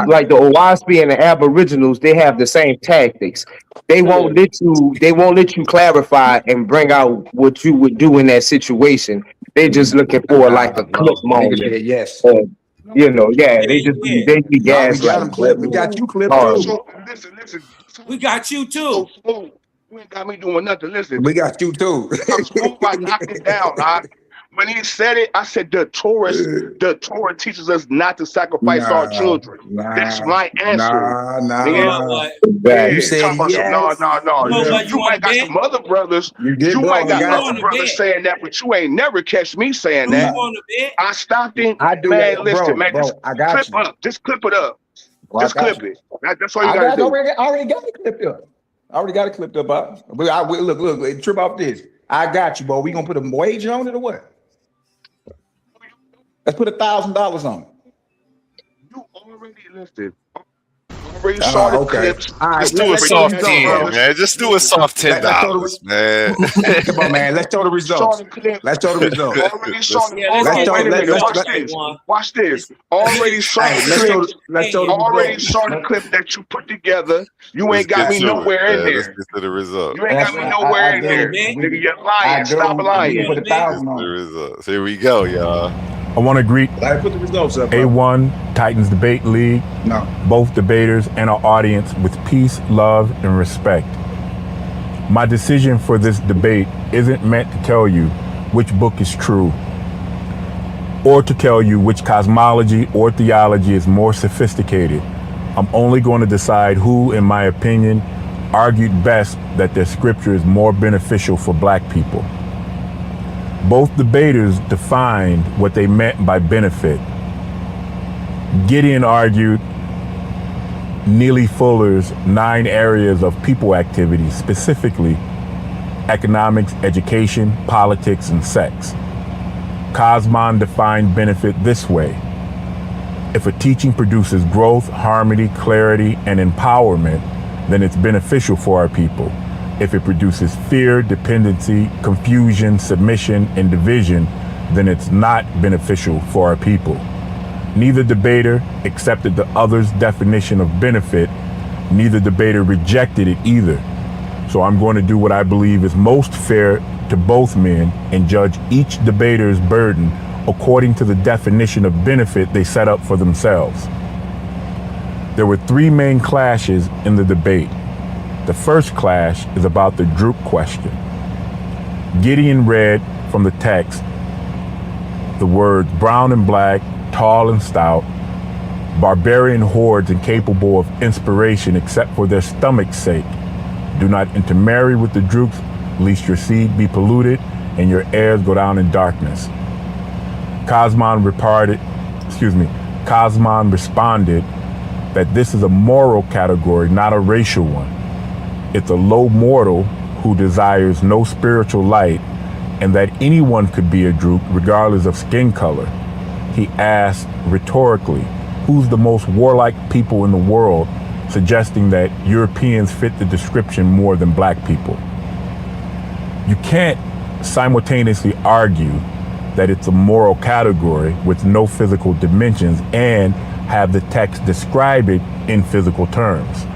Speaker 14: like the Owaspy and the Aboriginals, they have the same tactics. They won't let you clarify and bring out what you would do in that situation. They're just looking for like a clip
Speaker 5: No. Nigga
Speaker 14: moment.
Speaker 5: said yes.
Speaker 14: Or, yeah,
Speaker 6: Yeah, yeah.
Speaker 14: they be
Speaker 5: No, we got them
Speaker 14: gaslighting.
Speaker 5: clipped. We got you clipped too.
Speaker 14: Horrible.
Speaker 15: So listen.
Speaker 6: We got you
Speaker 15: So
Speaker 6: too.
Speaker 15: smooth. You ain't got me doing nothing. Listen,
Speaker 5: We got you too.
Speaker 15: so smooth. I knocked it down. When he said it, I said the Torah teaches us not to sacrifice our
Speaker 5: Nah,
Speaker 15: children. That's
Speaker 5: nah,
Speaker 15: my answer.
Speaker 5: nah,
Speaker 6: You
Speaker 5: nah,
Speaker 15: Nigga,
Speaker 6: know
Speaker 5: nah.
Speaker 6: what?
Speaker 5: You
Speaker 15: yeah,
Speaker 5: said
Speaker 15: talking about some no.
Speaker 5: yes.
Speaker 6: You know
Speaker 5: Yeah.
Speaker 6: what? You
Speaker 15: You
Speaker 6: want
Speaker 15: might
Speaker 6: to
Speaker 15: got
Speaker 6: bet?
Speaker 15: some other brothers.
Speaker 5: You did,
Speaker 15: You
Speaker 5: bro.
Speaker 15: might
Speaker 5: I
Speaker 6: You
Speaker 15: got
Speaker 5: got
Speaker 15: other
Speaker 6: want
Speaker 5: you.
Speaker 6: to
Speaker 15: brothers
Speaker 6: bet?
Speaker 15: saying that, but you ain't never catch me saying
Speaker 6: Do you
Speaker 15: that.
Speaker 6: want to bet?
Speaker 15: I stopped him.
Speaker 5: I do
Speaker 15: Man,
Speaker 5: that,
Speaker 15: listen, man, just
Speaker 5: bro. I
Speaker 15: clip
Speaker 5: got you.
Speaker 15: up. Just clip it up.
Speaker 5: Bro, I
Speaker 15: Just
Speaker 5: got
Speaker 15: clip
Speaker 5: you.
Speaker 15: it. That's all you gotta
Speaker 5: I
Speaker 15: do.
Speaker 5: already got it clipped up. I already got it clipped up. Look, trip off this. I got you, bro. We gonna put a wager on it or what? Let's put $1,000 on it.
Speaker 15: You already listed. Already saw the
Speaker 5: Okay.
Speaker 15: clips.
Speaker 5: All right.
Speaker 3: Just do a
Speaker 5: Let's show the
Speaker 3: soft
Speaker 15: Pretty ass
Speaker 5: results,
Speaker 3: 10,
Speaker 5: bro.
Speaker 15: brothers.
Speaker 3: man. Just do a
Speaker 15: Listen,
Speaker 3: soft
Speaker 5: Let's show
Speaker 3: $10, man.
Speaker 5: Come on, man. Let's show the
Speaker 15: saw
Speaker 5: results.
Speaker 15: the clip.
Speaker 5: Let's show the results.
Speaker 15: Already saw the.
Speaker 6: Yeah,
Speaker 15: Hold
Speaker 6: let's
Speaker 5: Let's
Speaker 15: on,
Speaker 6: get
Speaker 5: show.
Speaker 15: wait a
Speaker 6: the
Speaker 15: minute.
Speaker 6: results,
Speaker 15: Watch
Speaker 5: Let,
Speaker 15: this.
Speaker 6: A1.
Speaker 15: Watch this. Already saw
Speaker 5: hey,
Speaker 15: the clips.
Speaker 5: let's show the
Speaker 15: Already
Speaker 5: results.
Speaker 15: saw the clip that you put together. You
Speaker 3: Let's
Speaker 15: ain't got
Speaker 3: get
Speaker 15: me
Speaker 3: to it,
Speaker 15: nowhere in
Speaker 3: man. Let's
Speaker 15: there.
Speaker 3: get to the result.
Speaker 15: You ain't
Speaker 5: That's
Speaker 15: got me
Speaker 6: Right.
Speaker 15: nowhere
Speaker 5: I
Speaker 15: in
Speaker 6: You want to
Speaker 5: do.
Speaker 15: there.
Speaker 6: bet?
Speaker 15: Nigga, you're
Speaker 5: I
Speaker 15: lying. Stop
Speaker 5: do.
Speaker 6: You
Speaker 5: We can
Speaker 15: lying.
Speaker 6: want
Speaker 5: put
Speaker 6: to bet?
Speaker 3: Get to
Speaker 5: 1,000
Speaker 3: the
Speaker 5: on it.
Speaker 3: results. Here we go, y'all.
Speaker 18: I want to greet
Speaker 5: I put the results up, bro.
Speaker 18: A1 Titans Debate League,
Speaker 5: No.
Speaker 18: both debaters and our audience with peace, love, and respect. My decision for this debate isn't meant to tell you which book is true or to tell you which cosmology or theology is more sophisticated. I'm only going to decide who, in my opinion, argued best that their scripture is more beneficial for black people. Both debaters defined what they meant by benefit. Gideon argued Neely Fuller's 9 areas of people activity, specifically economics, education, politics, and sex. Kosmon defined benefit this way: if a teaching produces growth, harmony, clarity, and empowerment, then it's beneficial for our people. If it produces fear, dependency, confusion, submission, and division, then it's not beneficial for our people. Neither debater accepted the other's definition of benefit. Neither debater rejected it either. So I'm going to do what I believe is most fair to both men and judge each debater's burden according to the definition of benefit they set up for themselves. There were 3 main clashes in the debate. The first clash is about the droop question. Gideon read from the text the words brown and black, tall and stout, barbarian hordes incapable of inspiration except for their stomach's sake, Do not intermarry with the Droogs, lest your seed be polluted and your heirs go down in darkness. Kosmon responded that this is a moral category, not a racial one. It's a low mortal who desires no spiritual light, and that anyone could be a Droog regardless of skin color. He asked rhetorically, who's the most warlike people in the world, suggesting that Europeans fit the description more than black people. You can't simultaneously argue that it's a moral category with no physical dimensions and have the text describe it in physical terms.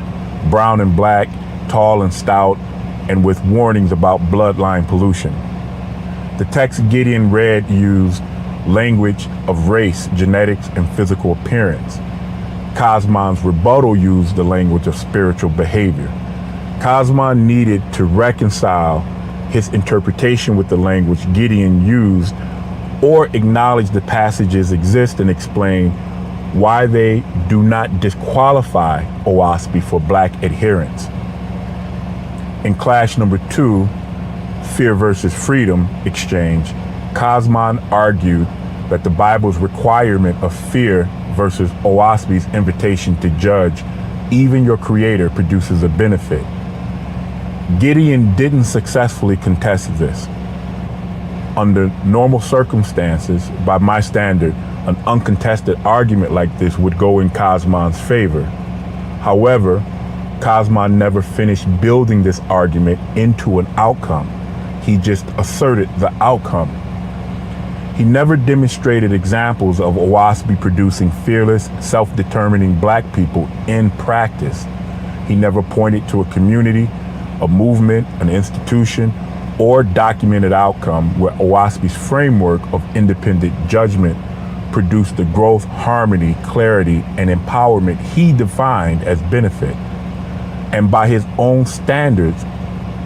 Speaker 18: Brown and black, tall and stout, and with warnings about bloodline pollution. The text Gideon read used language of race, genetics, and physical appearance. Kosmon's rebuttal used the language of spiritual behavior. Kosmon needed to reconcile his interpretation with the language Gideon used, or acknowledge the passages exist and explain why they do not disqualify OWASP for black adherents. In clash number 2, Fear versus Freedom exchange, Kosmon argued that the Bible's requirement of fear versus OWASP's invitation to judge even your creator produces a benefit. Gideon didn't successfully contest this. Under normal circumstances, by my standard, an uncontested argument like this would go in Kosmon's favor. However, Kosmon never finished building this argument into an outcome. He just asserted the outcome. He never demonstrated examples of OWASP producing fearless, self-determining black people in practice. He never pointed to a community, a movement, an institution, or documented outcome where OWASP's framework of independent judgment produced the growth, harmony, clarity, and empowerment he defined as benefit. And by his own standards,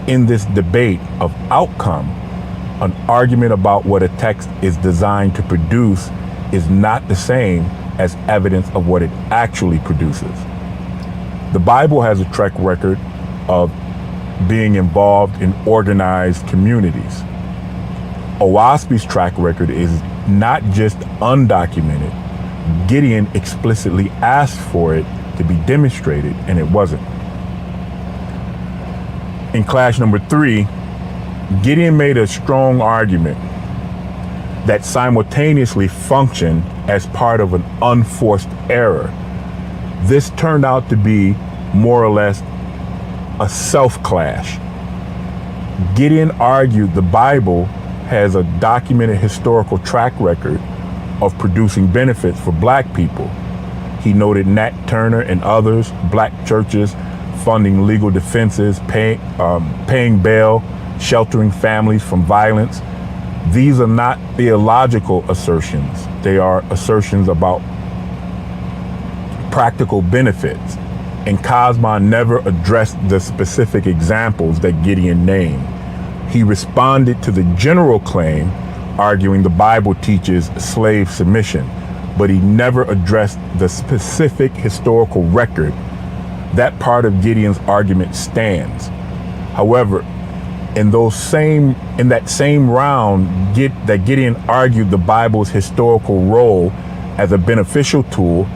Speaker 18: in this debate of outcome, an argument about what a text is designed to produce is not the same as evidence of what it actually produces. The Bible has a track record of being involved in organized communities. OWASP's track record is not just undocumented. Gideon explicitly asked for it to be demonstrated, and it wasn't. In clash number 3, Gideon made a strong argument that simultaneously functioned as part of an unforced error. This turned out to be more or less a self-clash. Gideon argued the Bible has a documented historical track record of producing benefits for black people. He noted Nat Turner and others, black churches funding legal defenses, paying bail, sheltering families from violence. These are not theological assertions. They are assertions about practical benefits. And Kosmon never addressed the specific examples that Gideon named. He responded to the general claim, arguing the Bible teaches slave submission, but he never addressed the specific historical record. That part of Gideon's argument stands. However, in that same round that Gideon argued the Bible's historical role as a beneficial tool,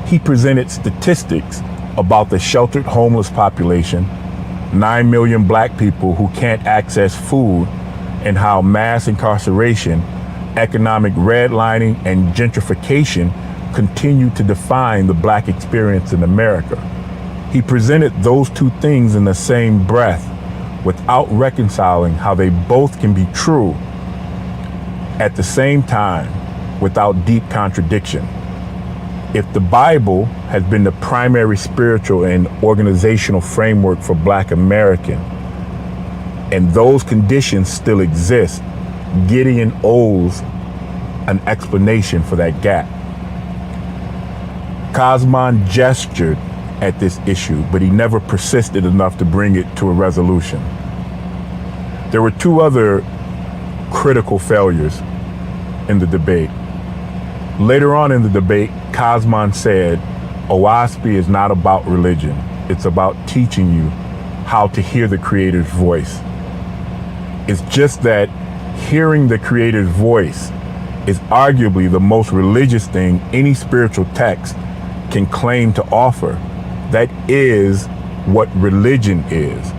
Speaker 18: he presented statistics about the sheltered homeless population, 9 million black people who can't access food, and how mass incarceration, economic redlining, and gentrification continue to define the black experience in America. He presented those two things in the same breath without reconciling how they both can be true at the same time without deep contradiction. If the Bible has been the primary spiritual and organizational framework for Black American, and those conditions still exist, Gideon owes an explanation for that gap. Kosmon gestured at this issue, but he never persisted enough to bring it to a resolution. There were two other critical failures in the debate. Later on in the debate, Kosmon said, OWASP is not about religion. It's about teaching you how to hear the Creator's voice. It's just that hearing the Creator's voice is arguably the most religious thing any spiritual text can claim to offer. That is what religion is,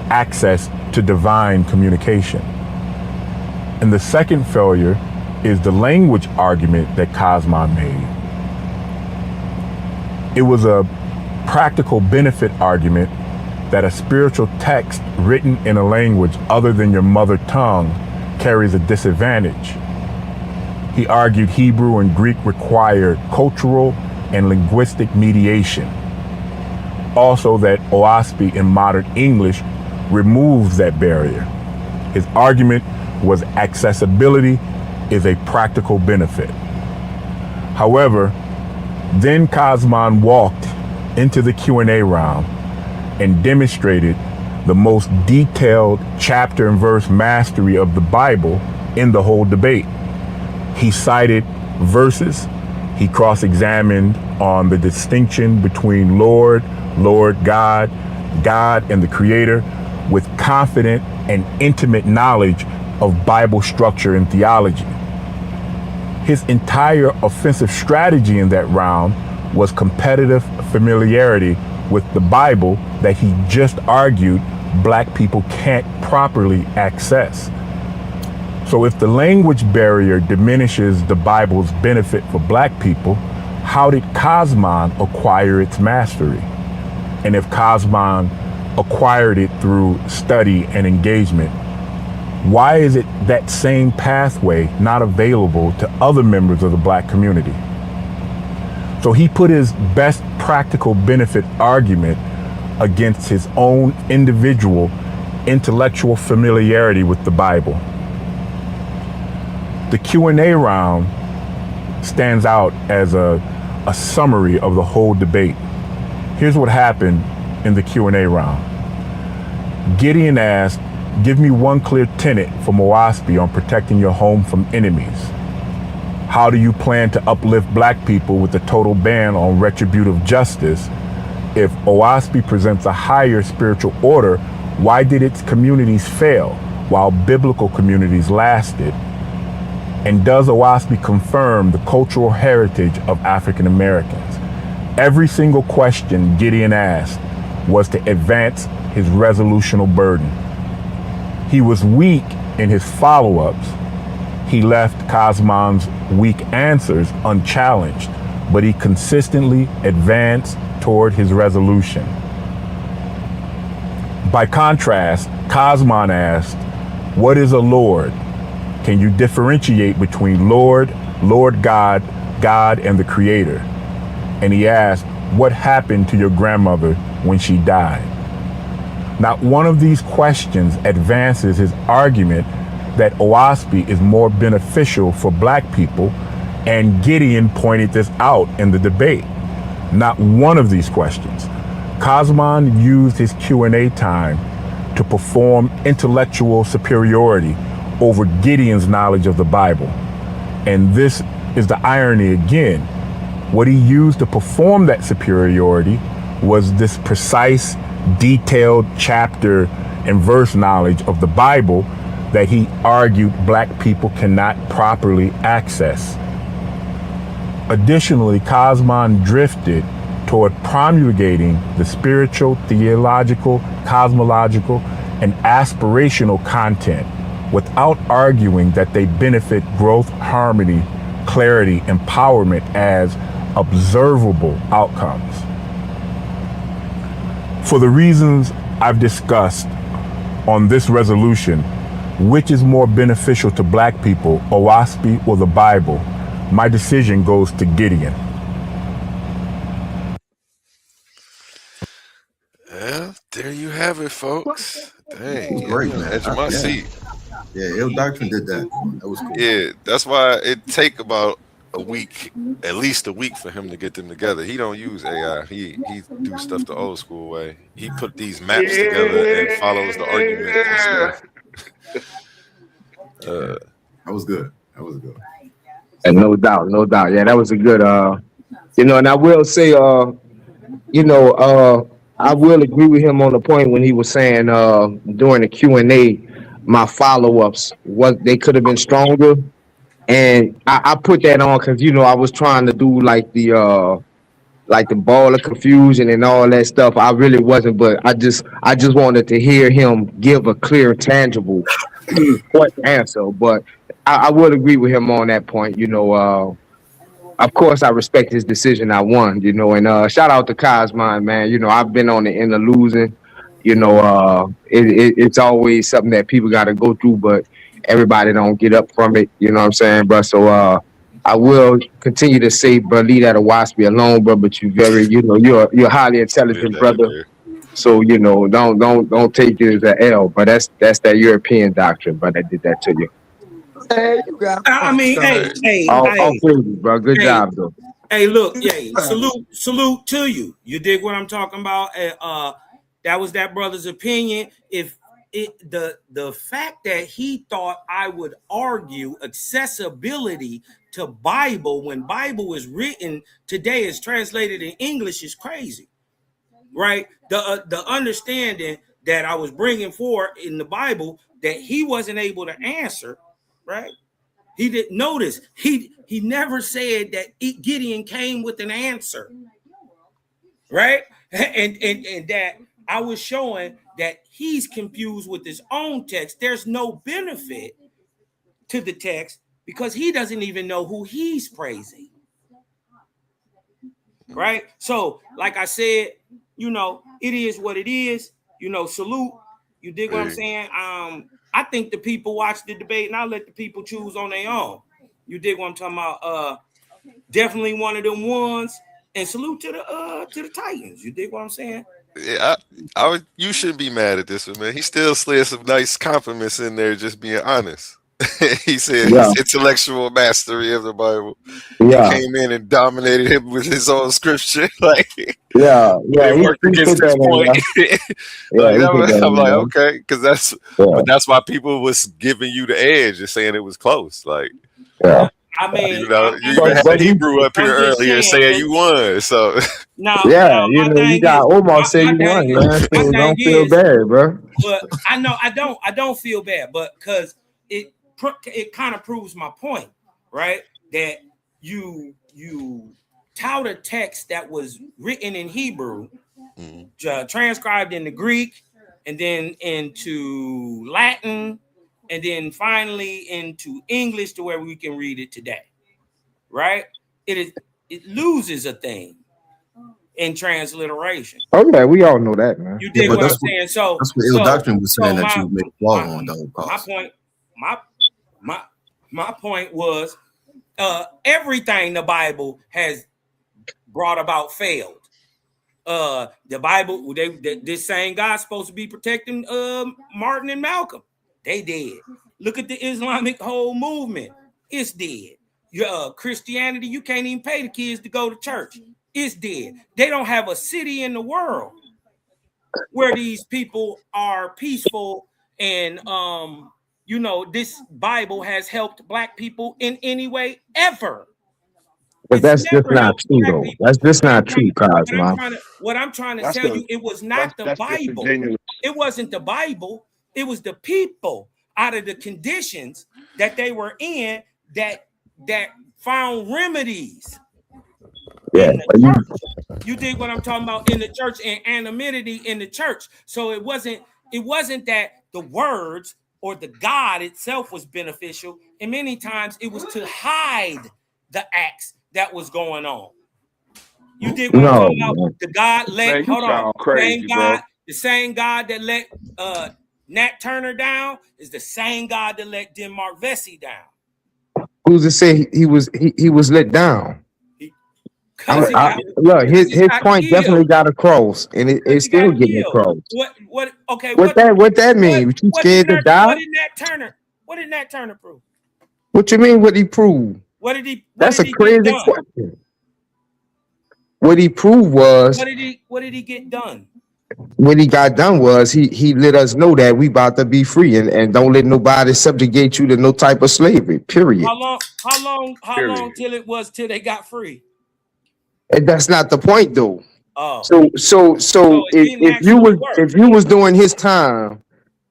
Speaker 18: access to divine communication. And the second failure is the language argument that Kosmon made. It was a practical benefit argument that a spiritual text written in a language other than your mother tongue carries a disadvantage. He argued Hebrew and Greek required cultural and linguistic mediation. Also, that OASP in modern English removes that barrier. His argument was accessibility is a practical benefit. However, then Kosmon walked into the Q&A round and demonstrated the most detailed chapter and verse mastery of the Bible in the whole debate. He cited verses. He cross-examined on the distinction between Lord, God, God, and the Creator with confident and intimate knowledge of Bible structure and theology. His entire offensive strategy in that round was competitive familiarity with the Bible that he just argued Black people can't properly access. So if the language barrier diminishes the Bible's benefit for Black people, how did Kosmon acquire its mastery? And if Kosmon acquired it through study and engagement, why is it that same pathway not available to other members of the Black community? So he put his best practical benefit argument against his own individual intellectual familiarity with the Bible. The Q&A round stands out as a summary of the whole debate. Here's what happened in the Q&A round. Gideon asked, "Give me one clear tenet from OASP on protecting your home from enemies. How do you plan to uplift Black people with a total ban on retributive justice? If OASP presents a higher spiritual order, why did its communities fail while biblical communities lasted? And does OASP confirm the cultural heritage of African Americans?" Every single question Gideon asked was to advance his resolutional burden. He was weak in his follow-ups. He left Kosmon's weak answers unchallenged, but he consistently advanced toward his resolution. By contrast, Kosmon asked, "What is a Lord? Can you differentiate between Lord, God, God, and the Creator?" And he asked, "What happened to your grandmother when she died?" Not one of these questions advances his argument that OASP is more beneficial for Black people, and Gideon pointed this out in the debate. Not one of these questions. Kosmon used his Q&A time to perform intellectual superiority over Gideon's knowledge of the Bible. And this is the irony again. What he used to perform that superiority was this precise, detailed chapter and verse knowledge of the Bible that he argued Black people cannot properly access. Additionally, Kosmon drifted toward promulgating the spiritual, theological, cosmological, and aspirational content without arguing that they benefit growth, harmony, clarity, empowerment as observable outcomes. For the reasons I've discussed on this resolution, which is more beneficial to Black people, OASP or the Bible, my decision goes to Gideon.
Speaker 3: Well, there you have it, folks. Dang,
Speaker 20: It was great,
Speaker 3: on the
Speaker 20: man.
Speaker 3: edge of my
Speaker 20: Yeah.
Speaker 3: seat.
Speaker 20: Yeah, Il Doctrine did that. That was cool.
Speaker 3: Yeah, that's why it take about a week, at least a week, for him to get them together. He don't use AI. He do stuff the old school way. He put these maps together and follows the argument and stuff.
Speaker 20: That was good. That was good.
Speaker 14: And no doubt, no doubt. Yeah, that was a good and I will say I will agree with him on the point when he was saying during the Q&A, my follow-ups what they could have been stronger. And I put that on because I was trying to do like the ball of confusion and all that stuff. I really wasn't, but I just wanted to hear him give a clear, tangible what answer. But I would agree with him on that point. Of course, I respect his decision. I won. And shout out to Kosmon, man. I've been on the end of losing. It's always something that people got to go through, but everybody don't get up from it. You know what I'm saying, bro? So I will continue to say, bro, leave that Owaspy alone, bro. But you're a highly intelligent brother. So don't take it as an L. But that's that European doctrine, but I did that to you.
Speaker 12: Hey, you got
Speaker 6: I mean,
Speaker 14: All praises, bro. Good
Speaker 6: hey,
Speaker 14: job, though.
Speaker 6: hey, look, salute to you. You dig what I'm talking about? That was that brother's opinion. If the fact that he thought I would argue accessibility to Bible when Bible is written today is translated in English is crazy, right? The understanding that I was bringing forward in the Bible that he wasn't able to answer, right? He didn't notice. He never said that Gideon came with an answer, right? And that I was showing that he's confused with his own text. There's no benefit to the text because he doesn't even know who he's praising, right? So, like I said, it is what it is. Salute. You dig what I'm saying? I think the people watch the debate, and I'll let the people choose on their own. You dig what I'm talking about? Definitely one of them ones. And salute to the Titans. You dig what I'm saying?
Speaker 3: Yeah, you shouldn't be mad at this one, man. He still slid some nice compliments in there, just being honest. He said his intellectual mastery of the Bible.
Speaker 14: Yeah.
Speaker 3: He came in and dominated him with his own scripture. Like,
Speaker 14: yeah,
Speaker 3: it worked against his point. I'm like, okay, because that's why people was giving you the edge and saying it was close. Like,
Speaker 6: I mean,
Speaker 3: you even had Hebrew up here earlier saying you won. So
Speaker 14: you got almost say you won, man. So don't feel bad, bro.
Speaker 6: But I know I don't feel bad, but because it kind of proves my point, right? That you tout a text that was written in Hebrew, transcribed into Greek, and then into Latin, and then finally into English to where we can read it today, right? It loses a thing in transliteration.
Speaker 14: Oh yeah, we all know that, man.
Speaker 6: You dig what I'm saying? So
Speaker 20: that's what Il Doctrine was saying that you made a flaw on, though.
Speaker 6: My point was everything the Bible has brought about failed. The Bible, this same God's supposed to be protecting Martin and Malcolm. They did. Look at the Islamic whole movement. It's dead. Christianity, you can't even pay the kids to go to church. It's dead. They don't have a city in the world where these people are peaceful and this Bible has helped Black people in any way ever.
Speaker 14: But that's just not true, though. That's just not true, Kosmon.
Speaker 6: What I'm trying to tell you, it was not the Bible. It wasn't the Bible. It was the people out of the conditions that they were in that found remedies.
Speaker 14: Yeah,
Speaker 6: you dig what I'm talking about in the church and anonymity in the church. So it wasn't that the words or the God itself was beneficial, and many times it was to hide the acts that was going on. You dig what I'm talking about? The God let the same God that let Nat Turner down is the same God that let Denmark Vesey down.
Speaker 14: Who's to say he was let down? Look, his point definitely got across, and it's still getting across.
Speaker 6: What
Speaker 14: that mean? You scared to die?
Speaker 6: What did Nat Turner prove?
Speaker 14: What you mean? What he proved? That's a crazy question. What he proved was.
Speaker 6: What did he get done?
Speaker 14: What he got done was he let us know that we about to be free and don't let nobody subjugate you to no type of slavery. Period.
Speaker 6: How long till it was till they got free?
Speaker 14: And that's not the point, though. So
Speaker 6: So it didn't actually work.
Speaker 14: if you was doing his time,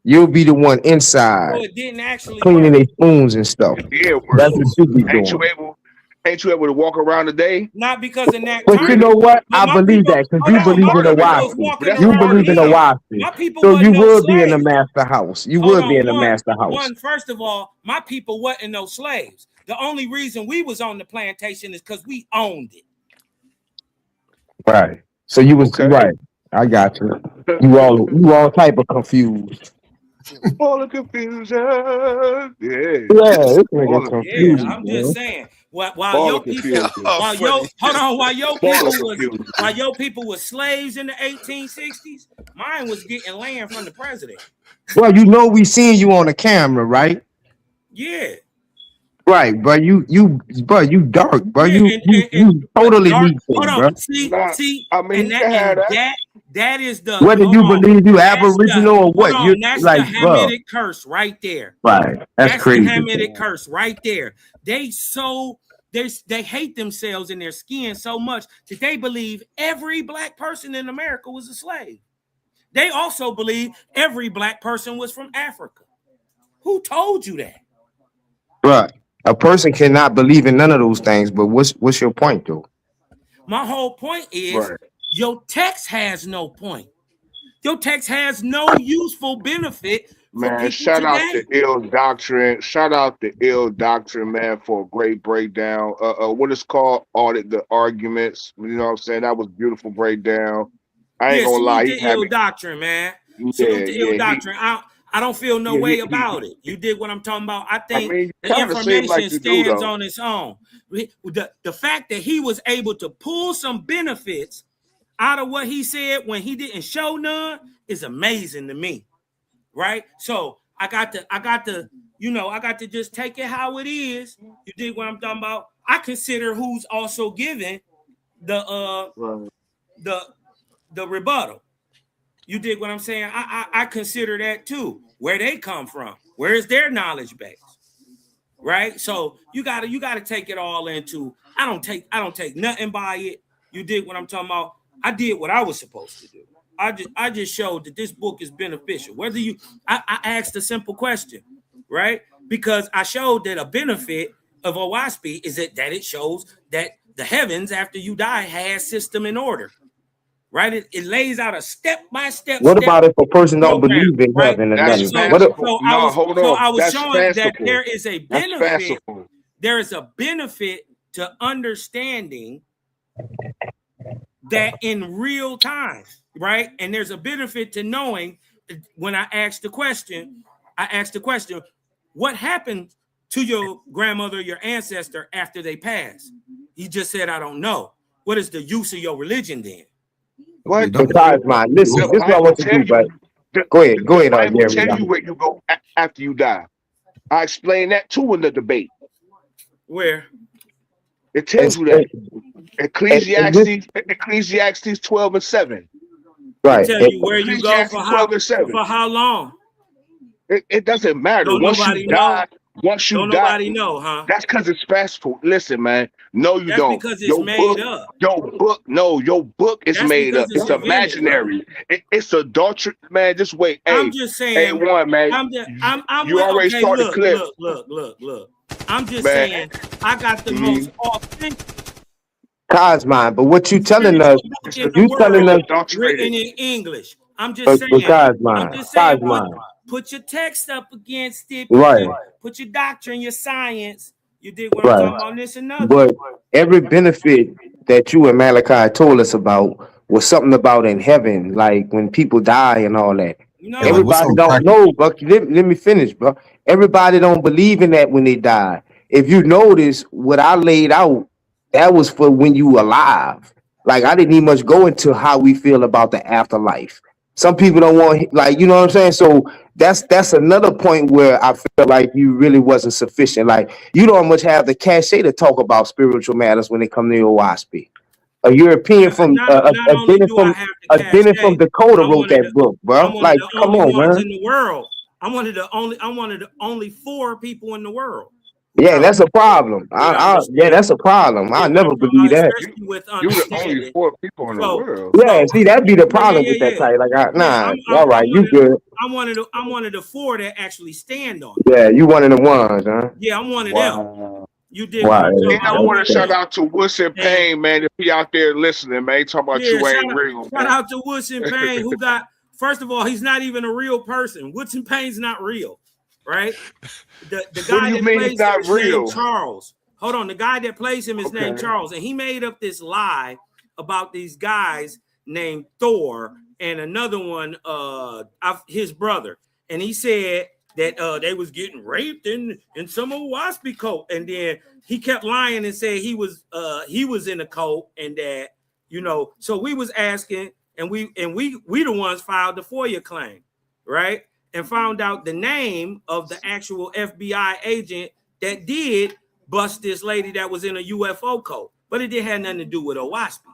Speaker 14: you'll be the one
Speaker 6: So
Speaker 14: inside
Speaker 6: it didn't actually
Speaker 14: cleaning
Speaker 6: work.
Speaker 14: their spoons and stuff.
Speaker 15: Yeah, work.
Speaker 14: That's what you be
Speaker 15: Ain't you
Speaker 14: doing.
Speaker 15: able? Ain't you able to walk around today?
Speaker 6: Not because of Nat
Speaker 14: But you
Speaker 6: Turner,
Speaker 14: know what?
Speaker 6: but
Speaker 14: I
Speaker 6: my
Speaker 14: believe
Speaker 6: people,
Speaker 14: that because
Speaker 6: hold
Speaker 14: you
Speaker 6: on,
Speaker 14: believe
Speaker 6: my
Speaker 14: in a
Speaker 6: people was
Speaker 14: WASP.
Speaker 15: But
Speaker 6: walking
Speaker 15: that's
Speaker 14: You
Speaker 6: around
Speaker 14: believe in a
Speaker 6: then.
Speaker 14: WASP.
Speaker 6: My people
Speaker 14: So
Speaker 6: wasn't
Speaker 14: you
Speaker 6: no
Speaker 14: would be in the
Speaker 6: slaves.
Speaker 14: master house. You
Speaker 6: Hold
Speaker 14: would be
Speaker 6: on,
Speaker 14: in the master house.
Speaker 6: one. First of all, my people wasn't no slaves. The only reason we was on the plantation is because we owned it.
Speaker 14: Right. So you was
Speaker 15: okay.
Speaker 14: right. I got you. You all type of confused.
Speaker 15: All the confusion. Yeah.
Speaker 14: Yeah, this
Speaker 15: All
Speaker 14: nigga
Speaker 15: the
Speaker 6: Yeah,
Speaker 14: confused,
Speaker 15: confusion.
Speaker 6: I'm just
Speaker 14: man.
Speaker 6: saying. While
Speaker 15: All the
Speaker 6: your people,
Speaker 15: confusion.
Speaker 3: Oh,
Speaker 6: while your
Speaker 3: funny.
Speaker 6: hold on,
Speaker 15: All the confusion.
Speaker 6: while your people was slaves in the 1860s, mine was getting land from the president.
Speaker 14: Well, you know we seen you on the camera, right?
Speaker 6: Yeah,
Speaker 14: Right, bro. You dark, bro.
Speaker 6: yeah,
Speaker 14: You
Speaker 6: but
Speaker 14: totally
Speaker 6: dark.
Speaker 14: need
Speaker 6: Hold
Speaker 14: thing,
Speaker 6: on,
Speaker 14: bro.
Speaker 15: Nah,
Speaker 6: see,
Speaker 15: I mean, he can have that.
Speaker 6: that is the
Speaker 14: Whether
Speaker 6: hold
Speaker 14: you
Speaker 6: on.
Speaker 14: believe you
Speaker 6: That's the
Speaker 14: aboriginal or
Speaker 6: hold
Speaker 14: what, you're
Speaker 6: on. That's the
Speaker 14: like, bro.
Speaker 6: Hamitic curse right there.
Speaker 14: Right. That's
Speaker 6: That's the
Speaker 14: crazy.
Speaker 6: Hamitic curse right there. They hate themselves in their skin so much that they believe every black person in America was a slave. They also believe every black person was from Africa. Who told you that?
Speaker 14: Bro, a person cannot believe in none of those things, but what's your point though?
Speaker 6: My whole point is
Speaker 15: Right.
Speaker 6: your text has no point. Your text has no useful benefit for
Speaker 15: Man,
Speaker 6: people
Speaker 15: shout out
Speaker 6: today.
Speaker 15: to Ill Doctrine. Shout out to Ill Doctrine, man, for a great breakdown. What it's called, Audit the Arguments. You know what I'm saying? That was beautiful breakdown. I ain't
Speaker 6: Yeah,
Speaker 15: gonna lie,
Speaker 6: salute to
Speaker 15: he had
Speaker 6: ill
Speaker 15: me.
Speaker 6: doctrine, man. Salute
Speaker 15: Yeah,
Speaker 6: to ill
Speaker 15: yeah.
Speaker 6: doctrine. I don't feel no way about it. You dig what I'm talking about? I
Speaker 15: I
Speaker 6: think
Speaker 15: mean, you
Speaker 6: the
Speaker 15: kind of seem like
Speaker 6: information
Speaker 15: you do,
Speaker 6: stands
Speaker 15: though.
Speaker 6: on its own. The fact that he was able to pull some benefits out of what he said when he didn't show none is amazing to me. Right? So I got to just take it how it is. You dig what I'm talking about? I consider who's also giving
Speaker 15: Right.
Speaker 6: the the rebuttal. You dig what I'm saying? I consider that too. Where they come from, where is their knowledge base, right? So you gotta take it all into. I don't take nothing by it. You dig what I'm talking about? I did what I was supposed to do. I just showed that this book is beneficial. I asked a simple question, right? Because I showed that a benefit of OWASP is that it shows that the heavens after you die has system in order. Right? It lays out a step-by-step
Speaker 14: What about if a person don't
Speaker 6: program,
Speaker 14: believe in
Speaker 6: right?
Speaker 14: heaven or
Speaker 15: That's
Speaker 6: And
Speaker 14: nothing?
Speaker 6: so,
Speaker 14: What if,
Speaker 15: fanciful. No, hold on.
Speaker 6: I was
Speaker 15: That's
Speaker 6: showing that
Speaker 15: fanciful.
Speaker 6: there is a
Speaker 15: That's
Speaker 6: benefit.
Speaker 15: fanciful.
Speaker 6: There is a benefit to understanding that in real time, right? And there's a benefit to knowing when I asked the question, what happened to your grandmother, your ancestor after they passed? He just said, I don't know. What is the use of your religion then?
Speaker 15: What?
Speaker 14: besides mine, listen,
Speaker 15: The
Speaker 14: this is what I
Speaker 15: Bible
Speaker 14: want you to
Speaker 15: tell
Speaker 14: do, but
Speaker 15: you. The,
Speaker 14: go
Speaker 15: the,
Speaker 14: ahead,
Speaker 15: the Bible
Speaker 14: Gary.
Speaker 15: tell you where you go after you die. I explained that too in the debate.
Speaker 6: Where?
Speaker 15: It tells you that. Ecclesiastes 12 and 7.
Speaker 6: It
Speaker 14: Right.
Speaker 6: tell you where you go
Speaker 15: Ecclesiastes 12 and 7.
Speaker 6: for how long.
Speaker 15: It doesn't matter.
Speaker 6: Don't
Speaker 15: Once you
Speaker 6: nobody
Speaker 15: die,
Speaker 6: know. Don't nobody know, huh?
Speaker 15: that's because it's fanciful. Listen, man. No, you
Speaker 6: That's
Speaker 15: don't.
Speaker 6: because it's made up.
Speaker 15: Your book is
Speaker 6: That's
Speaker 15: made
Speaker 6: because
Speaker 15: up.
Speaker 6: it's
Speaker 15: It's
Speaker 6: invented, bro.
Speaker 15: imaginary. It's adultery, man. Just wait.
Speaker 6: I'm
Speaker 15: Hey,
Speaker 6: just saying.
Speaker 15: one man.
Speaker 6: I'm
Speaker 15: You
Speaker 6: with.
Speaker 15: already
Speaker 6: Okay,
Speaker 15: started the clip,
Speaker 6: look. I'm just
Speaker 15: man.
Speaker 6: saying. I got the most authentic
Speaker 14: Cosmon, but what you telling us,
Speaker 6: spiritual book in the
Speaker 14: you telling
Speaker 6: world
Speaker 14: us,
Speaker 6: written in English. I'm just
Speaker 14: but
Speaker 6: saying.
Speaker 14: Cosmon,
Speaker 6: Put your text up against it.
Speaker 14: right,
Speaker 6: Put your doctrine, your science. You did what I'm
Speaker 14: right.
Speaker 6: talking about. This and another.
Speaker 14: But every benefit that you and Malachi told us about was something about in heaven, like when people die and all that.
Speaker 6: No.
Speaker 20: Yeah, like what's
Speaker 14: Everybody
Speaker 20: so
Speaker 14: don't
Speaker 20: practical?
Speaker 14: know, but let me finish, bro. Everybody don't believe in that when they die. If you notice what I laid out, that was for when you alive. Like I didn't even much go into how we feel about the afterlife. Some people don't want, like, you know what I'm saying. So that's another point where I feel like you really wasn't sufficient. Like you don't much have the cachet to talk about spiritual matters when it comes to your WASP. A European from
Speaker 6: Not only do I have the
Speaker 14: a Dennis from
Speaker 6: cachet,
Speaker 14: Dakota
Speaker 6: I'm
Speaker 14: wrote
Speaker 6: one of
Speaker 14: that
Speaker 6: the
Speaker 14: book, bro.
Speaker 6: I'm one of
Speaker 14: Like,
Speaker 6: the
Speaker 14: come
Speaker 6: only
Speaker 14: on,
Speaker 6: ones
Speaker 14: man.
Speaker 6: in the world. I'm one of the only 4 people in the world
Speaker 14: Yeah, that's a problem. Yeah, that's a problem. I never believe that.
Speaker 21: Especially with
Speaker 15: You the only
Speaker 21: understanding.
Speaker 15: 4 people in the
Speaker 21: So,
Speaker 15: world.
Speaker 14: Yeah, see, that'd be the
Speaker 21: yeah,
Speaker 14: problem
Speaker 21: yeah,
Speaker 14: with that
Speaker 21: yeah.
Speaker 14: title. Like,
Speaker 21: Yeah,
Speaker 14: nah, all right, you good.
Speaker 21: I'm one of the 4 that actually stand on it.
Speaker 14: Yeah, you one of the ones, huh?
Speaker 21: Yeah, I'm one of them.
Speaker 15: Wow.
Speaker 21: You dig
Speaker 14: Wow.
Speaker 21: what I'm talking
Speaker 15: And I
Speaker 21: about?
Speaker 15: want to shout out to Woodson Payne, man. If he out there listening, man, he talking about
Speaker 21: Yeah,
Speaker 15: you ain't real,
Speaker 21: shout
Speaker 15: man.
Speaker 21: out to Woodson Payne, who got, first of all, he's not even a real person. Woodson Payne's not real, right? The
Speaker 15: What do
Speaker 21: guy
Speaker 15: you
Speaker 21: that
Speaker 15: mean
Speaker 21: plays
Speaker 15: it's
Speaker 21: him
Speaker 15: not
Speaker 21: is named
Speaker 15: real?
Speaker 21: Charles. Hold on, the guy that plays him is named
Speaker 15: Okay.
Speaker 21: Charles, and he made up this lie about these guys named Thor and another one, his brother, and he said that they was getting raped in some old waspy coat, and then he kept lying and said he was in a coat, and that, you know, so we was asking, and we the ones filed the FOIA claim, right? And found out the name of the actual FBI agent that did bust this lady that was in a UFO coat, but it didn't have nothing to do with Owaspy,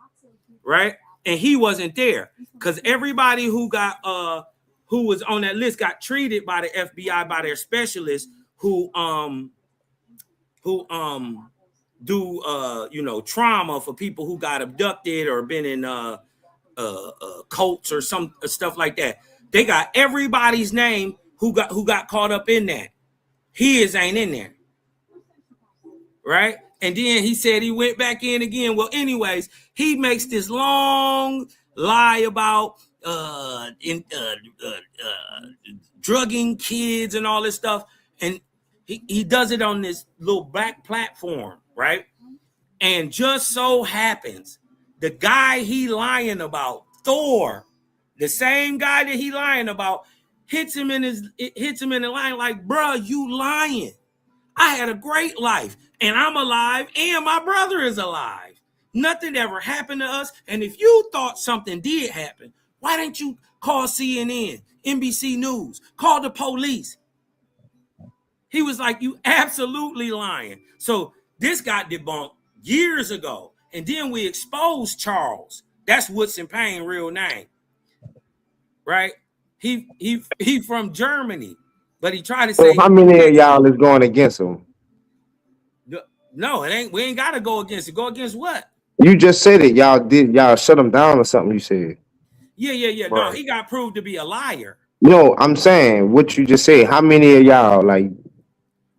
Speaker 21: right? And he wasn't there because everybody who was on that list got treated by the FBI, by their specialists who do you know, trauma for people who got abducted or been in cults or some stuff like that. They got everybody's name who got caught up in that. His ain't in there, right? And then he said he went back in again. Well, anyways, he makes this long lie about drugging kids and all this stuff, and he does it on this little black platform, right? And just so happens the guy he lying about, Thor, the same guy that he lying about, hits him in the line like, bruh, you lying. I had a great life, and I'm alive, and my brother is alive. Nothing ever happened to us. And if you thought something did happen, why didn't you call CNN, NBC News, call the police? He was like, you absolutely lying. So this got debunked years ago. And then we exposed Charles. That's Woodson Payne real name. Right? He from Germany. But he tried to
Speaker 14: So
Speaker 21: say,
Speaker 14: how many of y'all is going against him?
Speaker 21: no, it ain't. We ain't got to go against it. Go against what?
Speaker 14: You just said it. Y'all shut him down or something. You said.
Speaker 21: Yeah.
Speaker 14: Right.
Speaker 21: No, he got proved to be a liar.
Speaker 14: No, I'm saying what you just said. How many of y'all like?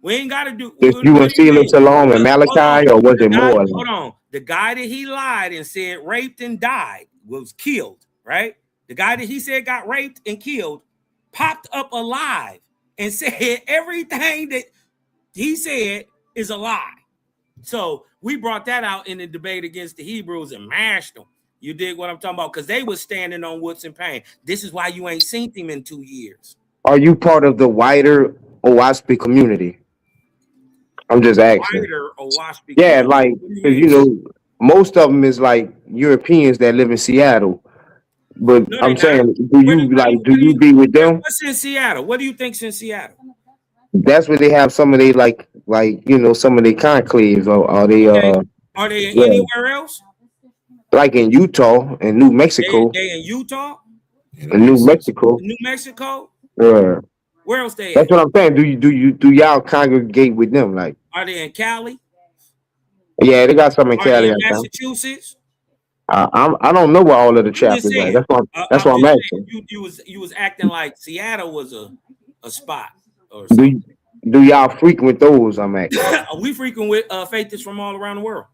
Speaker 21: We ain't got to do.
Speaker 14: Just
Speaker 21: What
Speaker 14: you
Speaker 21: do
Speaker 14: and
Speaker 21: you
Speaker 14: Felix
Speaker 21: mean?
Speaker 14: alone and Malachi, or was it more?
Speaker 21: Hold on. The guy that he lied and said raped and died was killed, right? The guy that he said got raped and killed popped up alive and said everything that he said is a lie. So we brought that out in the debate against the Hebrews and mashed them. You dig what I'm talking about? Because they was standing on Woodson Payne. This is why you ain't seen him in 2 years.
Speaker 14: Are you part of the wider Owaspy community? I'm just asking.
Speaker 21: Wider Owaspy
Speaker 14: Yeah,
Speaker 21: community.
Speaker 14: like,
Speaker 21: What do you
Speaker 14: 'cause,
Speaker 21: mean?
Speaker 14: you know, most of them is like Europeans that live in Seattle. But
Speaker 21: No,
Speaker 14: I'm
Speaker 21: they not.
Speaker 14: saying, do you be with them?
Speaker 21: What's in Seattle? What do you think's in Seattle?
Speaker 14: That's where they have some of they like you know, some of their conclaves, or are they
Speaker 21: Are they
Speaker 14: yeah,
Speaker 21: anywhere else?
Speaker 14: like in Utah and New Mexico.
Speaker 21: They in Utah?
Speaker 14: In New Mexico.
Speaker 21: New Mexico?
Speaker 14: Yeah.
Speaker 21: Where else they
Speaker 14: That's
Speaker 21: at?
Speaker 14: what I'm saying. Do y'all congregate with them? Like,
Speaker 21: Are they in Cali?
Speaker 14: yeah, they got some in
Speaker 21: Are they
Speaker 14: Cali,
Speaker 21: in
Speaker 14: I think.
Speaker 21: Massachusetts?
Speaker 14: I don't know where all of the
Speaker 21: I'm just
Speaker 14: chapters are.
Speaker 21: saying.
Speaker 14: That's
Speaker 21: I'm
Speaker 14: what I'm
Speaker 21: just
Speaker 14: asking.
Speaker 21: saying. You was acting like Seattle was a spot or
Speaker 14: Do
Speaker 21: something.
Speaker 14: do y'all frequent those? I'm asking.
Speaker 21: We frequent with faiths from all around the world.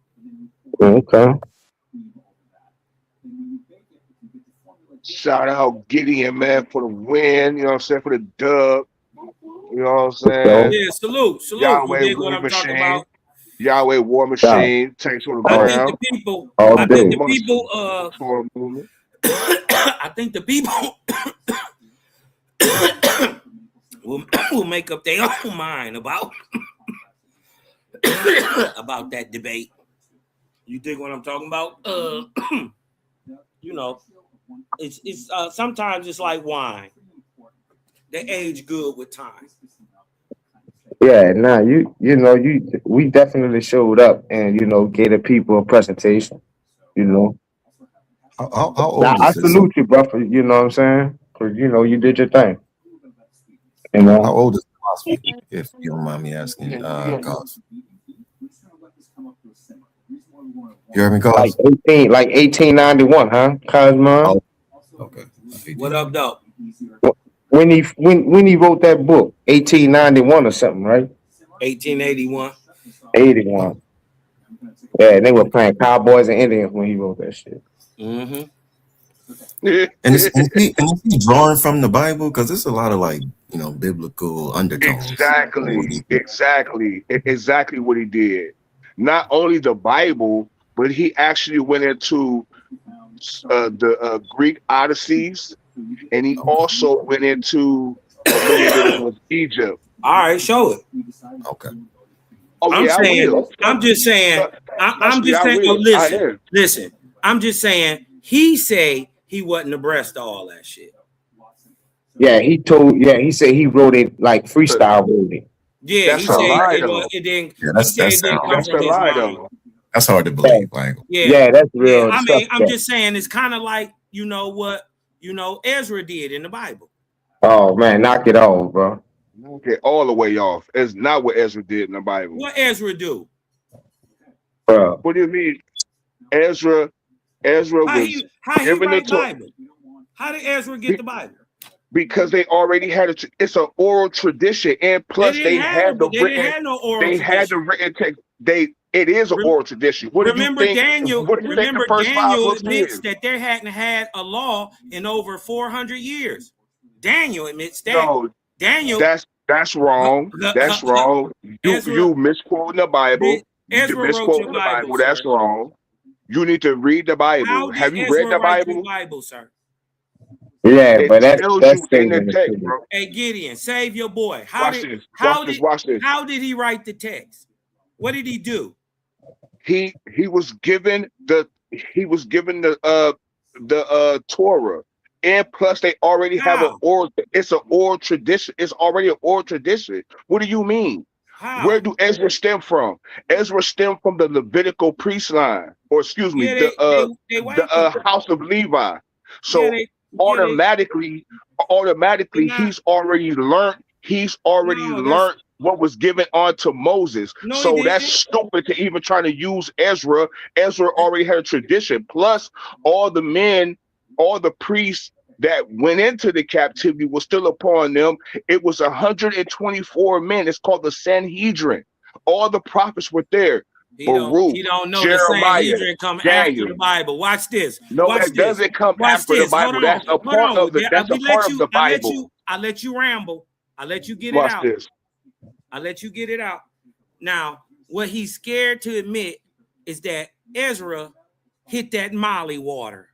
Speaker 14: Okay.
Speaker 15: Shout out Gideon, man, for the win. You know what I'm saying? For the dub. You know what I'm saying?
Speaker 21: Yeah, salute. You
Speaker 15: Yahweh
Speaker 21: dig what
Speaker 15: War
Speaker 21: I'm talking
Speaker 15: Machine.
Speaker 21: about?
Speaker 15: Yahweh War Machine. Tanks on the
Speaker 21: I think
Speaker 15: ground.
Speaker 21: the people.
Speaker 14: All
Speaker 21: I
Speaker 14: day.
Speaker 21: think the people.
Speaker 15: Movement.
Speaker 21: I think the people will make up their own mind about about that debate. You dig what I'm talking about? You know, it's sometimes it's like wine. They age good with time.
Speaker 14: Yeah, nah, we definitely showed up and gave the people a presentation.
Speaker 20: How
Speaker 14: Now,
Speaker 20: old
Speaker 14: I
Speaker 20: is this?
Speaker 14: salute you, bro. You know what I'm saying? Because you did your thing.
Speaker 20: How old is
Speaker 16: philosophy, if you don't mind me asking, cause you heard me,
Speaker 14: Like
Speaker 16: cause
Speaker 14: 1891, huh? Kosmon.
Speaker 16: okay.
Speaker 21: What up, though?
Speaker 14: When he wrote that book, 1891 or something, right?
Speaker 21: 1881.
Speaker 14: 81. Yeah, and they were playing cowboys and Indians when he wrote that shit.
Speaker 21: Mm-hmm.
Speaker 16: And is he drawing from the Bible? Because there's a lot of like biblical undertones.
Speaker 15: Exactly what he did. Not only the Bible, but he actually went into the Greek Odysseys, and he also went into a little bit of Egypt.
Speaker 21: All right, show it.
Speaker 16: Okay.
Speaker 15: Oh
Speaker 21: I'm
Speaker 15: yeah, I
Speaker 21: saying,
Speaker 15: will.
Speaker 21: I'm just saying, I'm
Speaker 15: Trust me,
Speaker 21: just
Speaker 15: I
Speaker 21: saying,
Speaker 15: will.
Speaker 21: listen. I'm just saying, he say he wasn't abreast of all that shit.
Speaker 14: Yeah, he said he wrote it like freestyle wrote it.
Speaker 21: Yeah,
Speaker 15: That's
Speaker 21: he
Speaker 15: a
Speaker 21: said
Speaker 15: lie,
Speaker 21: it
Speaker 15: though.
Speaker 21: didn't.
Speaker 16: Yeah,
Speaker 21: He said it didn't come
Speaker 15: That's
Speaker 21: from
Speaker 15: a
Speaker 21: his
Speaker 15: lie,
Speaker 21: mind.
Speaker 15: though.
Speaker 16: That's hard to believe. Like,
Speaker 21: Yeah,
Speaker 14: that's real
Speaker 21: I
Speaker 14: stuff.
Speaker 21: mean, I'm just saying, it's kind of like what Ezra did in the Bible.
Speaker 14: Oh man, knock it off, bro.
Speaker 15: Knock it all the way off. It's not what Ezra did in the Bible.
Speaker 21: What Ezra do?
Speaker 14: Bro.
Speaker 15: What do you mean? Ezra was
Speaker 21: How he
Speaker 15: given the
Speaker 21: write
Speaker 15: Torah
Speaker 21: Bible? How did Ezra get the Bible?
Speaker 15: because they already had it's an oral tradition, and plus they had the
Speaker 21: They
Speaker 15: written.
Speaker 21: didn't have no oral
Speaker 15: They
Speaker 21: tradition.
Speaker 15: had the written text. It is an oral tradition. What do you think? What do you think the first 5 books
Speaker 21: admits
Speaker 15: is?
Speaker 21: that they hadn't had a law in over 400 years. Daniel admits that.
Speaker 15: No,
Speaker 21: Daniel.
Speaker 15: That's wrong. That's wrong. You misquoting the Bible. You
Speaker 21: Ezra wrote
Speaker 15: misquoting
Speaker 21: your
Speaker 15: the
Speaker 21: Bible,
Speaker 15: Bible. That's
Speaker 21: sir.
Speaker 15: wrong. You need to read the Bible.
Speaker 21: How did
Speaker 15: Have you
Speaker 21: Ezra
Speaker 15: read the
Speaker 21: write your
Speaker 15: Bible?
Speaker 21: Bible, sir?
Speaker 14: Yeah,
Speaker 15: It
Speaker 14: but
Speaker 15: tells
Speaker 14: that's
Speaker 15: you in the
Speaker 14: statement
Speaker 15: text, bro.
Speaker 21: Hey, Gideon, save your boy.
Speaker 15: Watch this.
Speaker 21: How did he write the text? What did he do?
Speaker 15: He was given the Torah, and plus they already have an oral. It's an oral tradition. It's already an oral tradition. What do you mean?
Speaker 21: How?
Speaker 15: Where do Ezra stem from? Ezra stemmed from the Levitical priest line, or excuse me, the house of Levi. So automatically, he's already learned. He's already learned what was given onto Moses.
Speaker 21: No,
Speaker 15: so that's stupid to even try to use Ezra. Ezra already had a tradition. Plus, all the priests that went into the captivity was still upon them. It was 124 men. It's called the Sanhedrin. All the prophets were there.
Speaker 21: He don't know
Speaker 15: Jeremiah,
Speaker 21: the Sanhedrin come
Speaker 15: Daniel.
Speaker 21: after the Bible. Watch this.
Speaker 15: No,
Speaker 21: Watch
Speaker 15: it doesn't come after the Bible. That's a part of the Bible.
Speaker 21: I let you ramble. I let you get
Speaker 15: Watch
Speaker 21: it out.
Speaker 15: this.
Speaker 21: I let you get it out. Now, what he's scared to admit is that Ezra hit that Molly water.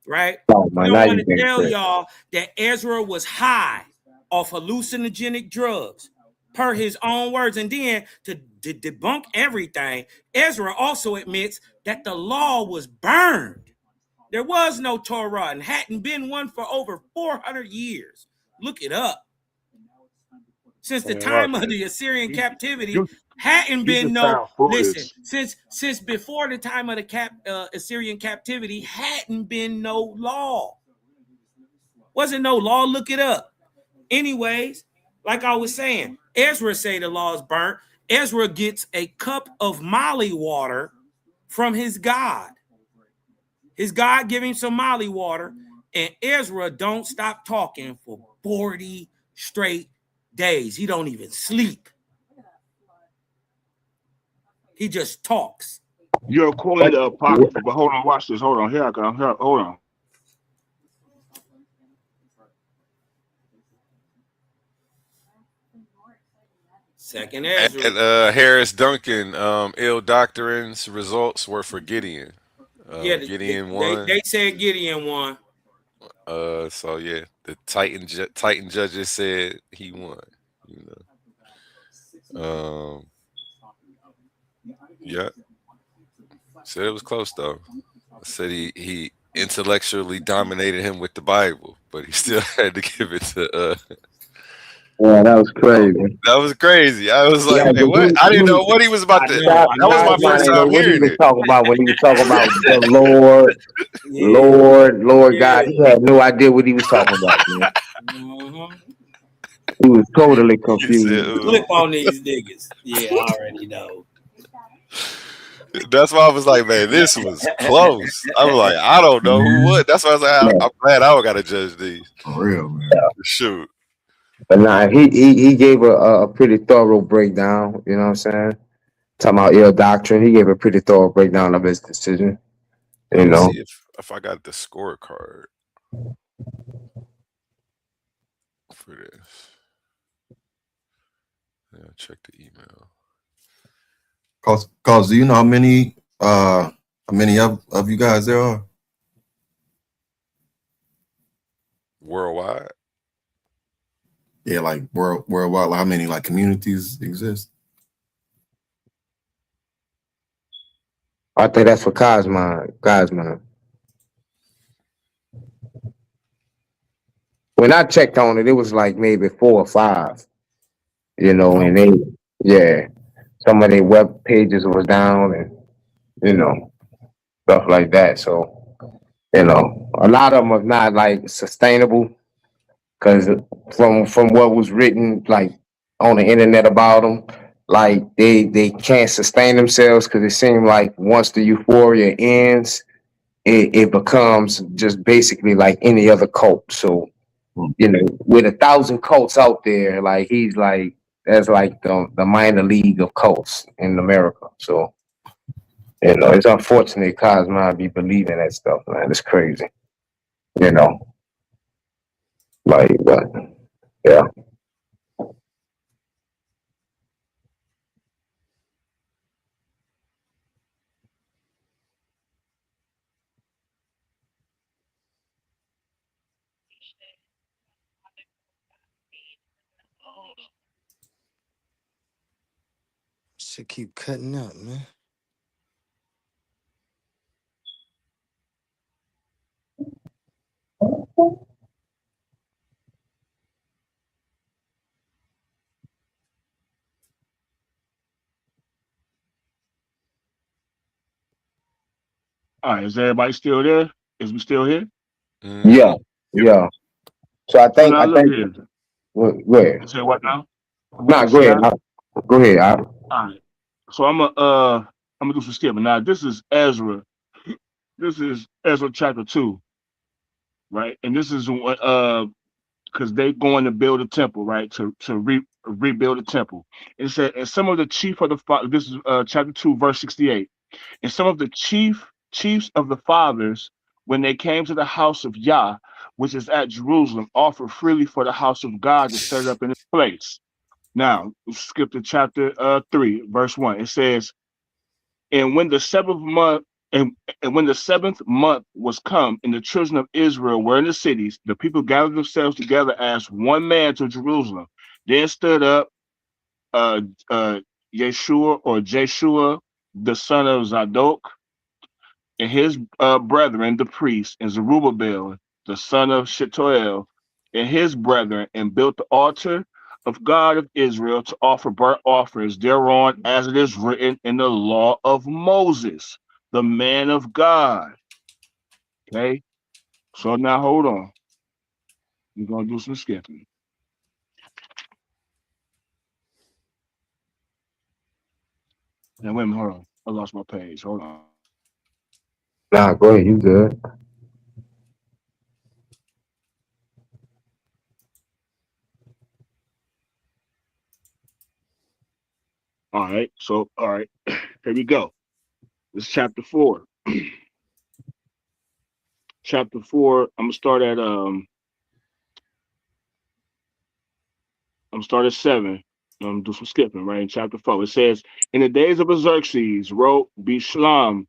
Speaker 21: Right?
Speaker 14: Oh,
Speaker 21: I don't want to tell y'all that Ezra was high off hallucinogenic drugs, per his own words. And then to debunk everything, Ezra also admits that the law was burned. There was no Torah and hadn't been one for over 400 years. Look it up. Since the time of the Assyrian captivity, hadn't been no, listen, since before the time of the Assyrian captivity, hadn't been no law. Wasn't no law, look it up. Anyways, like I was saying, Ezra say the law is burnt. Ezra gets a cup of Molly water from his God. His God give him some Molly water, and Ezra don't stop talking for 40 straight days. He don't even sleep. He just talks.
Speaker 15: You're quoting the Apocrypha, but hold on, watch this. Hold on, here I come. Hold on.
Speaker 21: Second Ezra.
Speaker 3: And Harris Duncan, ill doctrines results were for Gideon. Gideon won.
Speaker 21: They said Gideon won.
Speaker 3: So yeah, the Titan judges said he won. Yeah. Said it was close though. Said he intellectually dominated him with the Bible, but he still had to give it to
Speaker 14: Yeah, that was crazy.
Speaker 3: That was crazy. I was like, hey, what? I didn't know what he was about to. That was my first time hearing it.
Speaker 14: Talking about when he was talking about the Lord God. He had no idea what he was talking about, man. He was totally
Speaker 3: He said,
Speaker 14: confused.
Speaker 21: Flip on these niggas. Yeah, I already know.
Speaker 3: That's why I was like, man, this was close. I was like, I don't know who would. That's why I was like, I'm glad I don't got to judge these.
Speaker 16: For real, man.
Speaker 3: Shoot.
Speaker 14: But nah, he gave a pretty thorough breakdown. You know what I'm saying? Talking about ill doctrine, he gave a pretty thorough breakdown of his decision. You
Speaker 3: Let me
Speaker 14: know,
Speaker 3: see if I got the scorecard for this. Yeah, check the email.
Speaker 16: Cause do you know how many of you guys there are?
Speaker 3: Worldwide?
Speaker 16: Yeah, like worldwide, like how many like communities exist?
Speaker 14: I think that's for Kosmon. Kosmon. When I checked on it, it was like maybe 4 or 5. You know, and
Speaker 16: Okay.
Speaker 14: yeah, some of their web pages was down, and you know, stuff like that. So you know, a lot of them are not like sustainable because from what was written like on the internet about them, like they can't sustain themselves because it seemed like once the euphoria ends, it becomes just basically like any other cult. So you know, with 1,000 cults out there, like he's like that's like the minor league of cults in America. So you know, it's unfortunate Cosmo be believing that stuff, man. It's crazy. You know, like but yeah.
Speaker 12: Should keep cutting up, man.
Speaker 15: All right, is everybody still there? Is we still here?
Speaker 3: Mm-hmm.
Speaker 14: Yeah, yeah. So
Speaker 15: So now look here.
Speaker 14: go ahead.
Speaker 15: You say what now? What
Speaker 14: Nah,
Speaker 15: you
Speaker 14: go
Speaker 15: say?
Speaker 14: ahead. Go ahead.
Speaker 15: All right. So I'm gonna do some skipping. Now this is Ezra. This is Ezra chapter 2, right? And this is because they going to build a temple, right? To rebuild a temple. It said, and some of the chief of the this is chapter 2, verse 68. And some of the chiefs of the fathers, when they came to the house of Yah, which is at Jerusalem, offered freely for the house of God to set it up in its place. Now, skip to chapter 3, verse 1. It says, and when the seventh month and when the 7th month was come, and the children of Israel were in the cities, the people gathered themselves together as one man to Jerusalem. Then stood up uh Yeshua or Jeshua, the son of Zadok, and his brethren, the priests, and Zerubbabel, the son of Shetuel, and his brethren, and built the altar of God of Israel to offer burnt offerings thereon, as it is written in the law of Moses, the man of God. Okay, so now hold on. We're gonna do some skipping. Now wait a minute, hold on. I lost my page. Hold on.
Speaker 14: Nah, go ahead. You good?
Speaker 15: All right. So all right, here we go. This is chapter 4. Chapter 4. I'm gonna start at 7. I'm gonna do some skipping, right? In chapter 4. It says, in the days of Xerxes wrote Bishlam,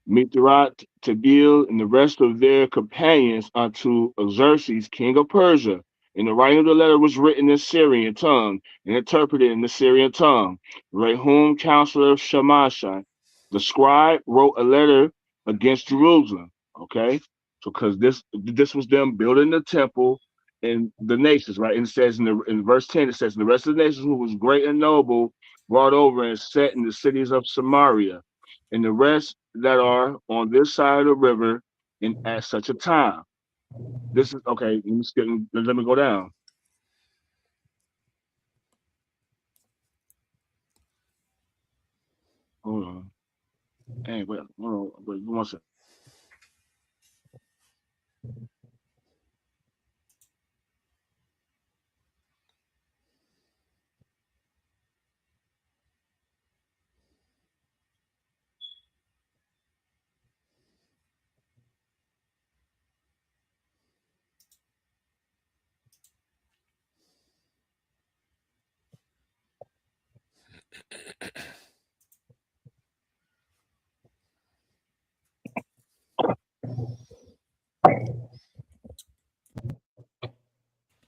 Speaker 15: Mithrat, Tabeel, and the rest of their companions unto Xerxes, king of Persia. And the writing of the letter was written in Syrian tongue and interpreted in the Syrian tongue. Rehum, counselor of Shamashi, the scribe, wrote a letter against Jerusalem. Okay, so because this was them building the temple and the nations, right? And it says in verse 10, it says, the rest of the nations who was great and noble brought over and set in the cities of Samaria, and the rest that are on this side of the river in at such a time. This is okay. Let me go down. Hey, wait, one second.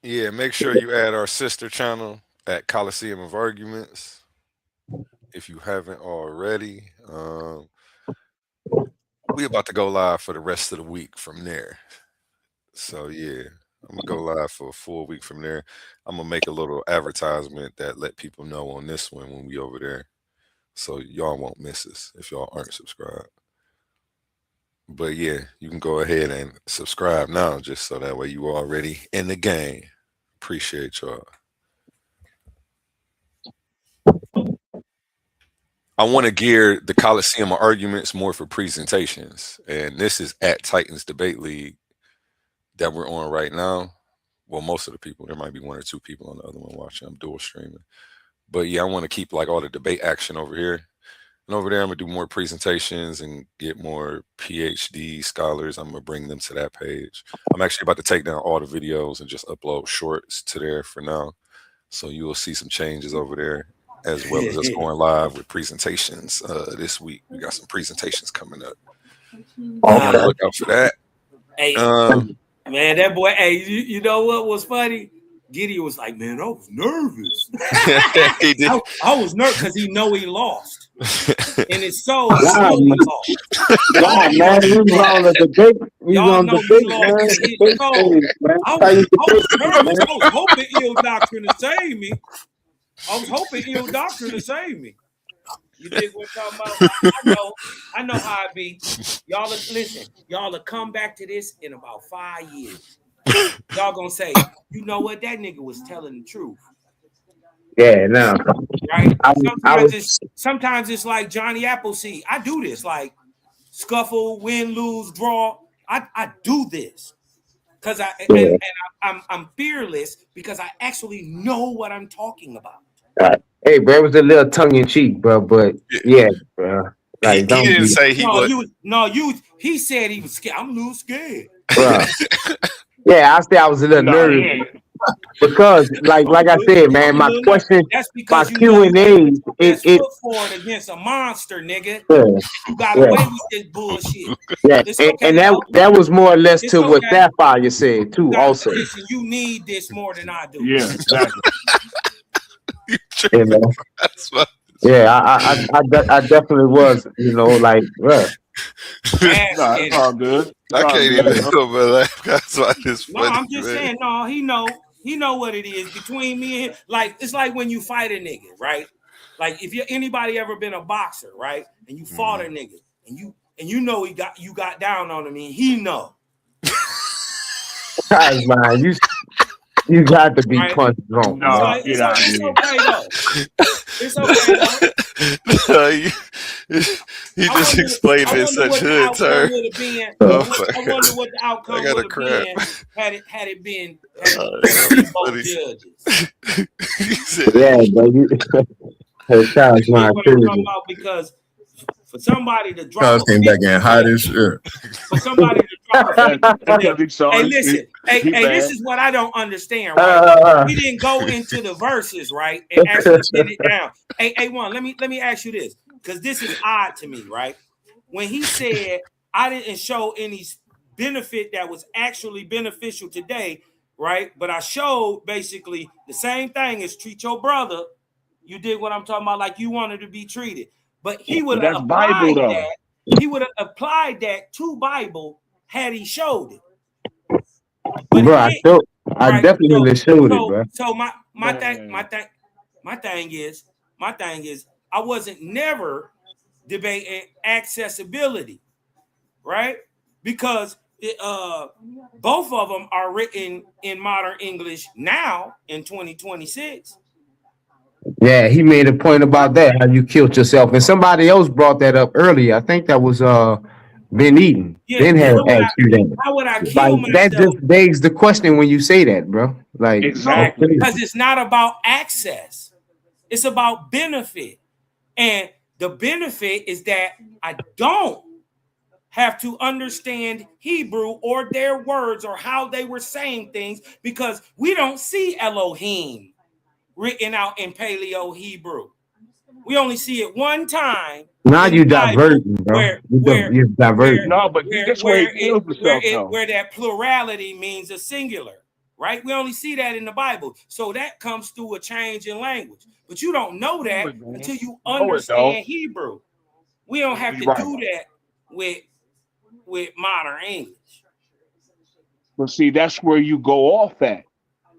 Speaker 3: Yeah, make sure you add our sister channel at Coliseum of Arguments if you haven't already. We about to go live for the rest of the week from there. So yeah, I'm gonna go live for a full week from there. I'm gonna make a little advertisement that let people know on this one when we over there, so y'all won't miss us if y'all aren't subscribed. But yeah, you can go ahead and subscribe now, just so that way you already in the game. Appreciate y'all. I want to gear the Coliseum of Arguments more for presentations, and this is at Titans Debate League that we're on right now. Well, most of the people, there might be one or two people on the other one watching. I'm dual streaming. But yeah, I want to keep like all the debate action over here. And over there, I'm gonna do more presentations and get more PhD scholars. I'm gonna bring them to that page. I'm actually about to take down all the videos and just upload shorts to there for now. So you will see some changes over there, as well as us going live with presentations this week. We got some presentations coming up. Look out for that.
Speaker 21: Hey, man, that boy. Hey, you know what was funny? Gideon was like, man, I was nervous.
Speaker 3: He did.
Speaker 21: I was nervous because he know he lost, and it's so
Speaker 14: God,
Speaker 21: he lost.
Speaker 14: God, man, we was on the debate. We was
Speaker 21: Y'all
Speaker 14: on
Speaker 21: know
Speaker 14: debate,
Speaker 21: he lost
Speaker 14: man.
Speaker 21: in his
Speaker 14: Debate
Speaker 21: soul.
Speaker 14: stage, man.
Speaker 21: I
Speaker 14: How you
Speaker 21: was
Speaker 14: debate,
Speaker 21: nervous.
Speaker 14: man?
Speaker 21: I was hoping ill doctrine to save me. I was hoping ill doctrine to save me. You dig what I'm talking about? I know how it be. Y'all listen, y'all will come back to this in about 5 years. Y'all gonna say, you know what, that nigga was telling the truth.
Speaker 14: Yeah, no.
Speaker 21: Right?
Speaker 14: I was
Speaker 21: Sometimes it's like Johnny Appleseed. I do this, like scuffle, win, lose, draw. I do this. Because I'm fearless because I actually know what I'm talking about.
Speaker 14: hey, bro, it was a little tongue in cheek, bro. But yeah, bro.
Speaker 3: He
Speaker 14: Like, don't
Speaker 3: didn't
Speaker 14: be,
Speaker 3: say he would.
Speaker 21: He said he was scared. I'm a little scared.
Speaker 14: bro. Yeah, I say I was a little
Speaker 15: Nah, he
Speaker 14: nervous
Speaker 15: ain't.
Speaker 14: because, like I said, man,
Speaker 21: I'm a
Speaker 14: my
Speaker 21: little nervous.
Speaker 14: question,
Speaker 21: That's
Speaker 14: my
Speaker 21: because you know you put
Speaker 14: Q&A,
Speaker 21: your best foot forward against a monster, nigga.
Speaker 14: yeah,
Speaker 21: You got
Speaker 14: yeah,
Speaker 21: away with this bullshit.
Speaker 14: yeah,
Speaker 21: It's
Speaker 14: and
Speaker 21: okay, though.
Speaker 14: that was more or less
Speaker 21: It's
Speaker 14: to what
Speaker 21: okay.
Speaker 14: Sapphire said too. Also,
Speaker 21: Listen, you need this more than I do.
Speaker 15: Yeah, exactly.
Speaker 14: you know,
Speaker 3: That's what.
Speaker 14: yeah, I definitely was, like, bro.
Speaker 15: Nah, it's all good. It's
Speaker 3: I
Speaker 15: all
Speaker 3: can't
Speaker 15: good,
Speaker 3: even
Speaker 15: bro.
Speaker 3: help but laugh. That's why it's
Speaker 21: No,
Speaker 3: funny,
Speaker 21: I'm just
Speaker 3: man.
Speaker 21: saying. No, he know what it is between me and him. Like it's like when you fight a nigga, right? Like if you anybody ever been a boxer, right? And you fought a nigga, and you know you got down on him, and he know.
Speaker 14: Guys, man, you got to be
Speaker 21: Right?
Speaker 14: punch drunk,
Speaker 21: So
Speaker 15: Nah,
Speaker 14: man.
Speaker 15: get out of
Speaker 21: it's
Speaker 15: here.
Speaker 21: okay though. It's okay though.
Speaker 3: No, he just explained
Speaker 21: I
Speaker 3: it in
Speaker 21: wonder
Speaker 3: such
Speaker 21: what the
Speaker 3: hood
Speaker 21: outcome
Speaker 3: terms.
Speaker 21: would have been.
Speaker 3: Oh
Speaker 21: I
Speaker 3: my
Speaker 21: wonder
Speaker 3: god,
Speaker 21: what the
Speaker 3: I
Speaker 21: outcome
Speaker 3: got
Speaker 21: would
Speaker 3: a
Speaker 21: have
Speaker 3: crap.
Speaker 21: been had it been
Speaker 3: That's
Speaker 21: both
Speaker 3: funny.
Speaker 21: judges.
Speaker 3: He said,
Speaker 14: Yeah, bro. Charles,
Speaker 21: You get
Speaker 14: man,
Speaker 21: what I'm talking
Speaker 14: crazy.
Speaker 21: about? Because for somebody to drop
Speaker 20: Cuz
Speaker 21: a
Speaker 20: came
Speaker 21: 50,
Speaker 20: back in hot as shit.
Speaker 21: for somebody to drop a 50,
Speaker 15: That's because he saw
Speaker 21: hey,
Speaker 15: it.
Speaker 21: listen,
Speaker 15: He
Speaker 21: this
Speaker 15: bad.
Speaker 21: is what I don't understand, right? We didn't go into the verses, right, and actually get it down. Hey, one, let me ask you this, because this is odd to me, right? When he said I didn't show any benefit that was actually beneficial today, right? But I showed basically the same thing as treat your brother. You did what I'm talking about, like you wanted to be treated. But he would
Speaker 15: But
Speaker 21: have
Speaker 15: that's Bible,
Speaker 21: applied
Speaker 15: though.
Speaker 21: that. He would have applied that to Bible had he showed it. But he
Speaker 14: Bro,
Speaker 21: didn't.
Speaker 14: I
Speaker 21: Right.
Speaker 14: definitely showed it, bro.
Speaker 21: So my
Speaker 15: Man.
Speaker 21: thing is I wasn't never debating accessibility, right? Because both of them are written in modern English now in 2026.
Speaker 14: Yeah, he made a point about that, how you killed yourself. And somebody else brought that up earlier. I think that was Ben Eden.
Speaker 21: Yeah,
Speaker 14: Ben had
Speaker 21: how
Speaker 14: asked you that.
Speaker 21: would I
Speaker 14: Like
Speaker 21: kill
Speaker 14: that
Speaker 21: myself?
Speaker 14: just begs the question when you say that, bro. Like
Speaker 21: No, because it's not about access. It's about benefit. And the benefit is that I don't have to understand Hebrew or their words or how they were saying things, because we don't see Elohim written out in Paleo Hebrew. We only see it one time
Speaker 14: now
Speaker 21: in
Speaker 14: you
Speaker 21: the Bible
Speaker 14: diverting, bro. You're diverting.
Speaker 15: No, but this where he kills himself, though.
Speaker 21: where that plurality means a singular, right? We only see that in the Bible. So that comes through a change in language. But you don't know that until you understand Hebrew. We don't have to do that with modern English.
Speaker 15: But see, that's where you go off at.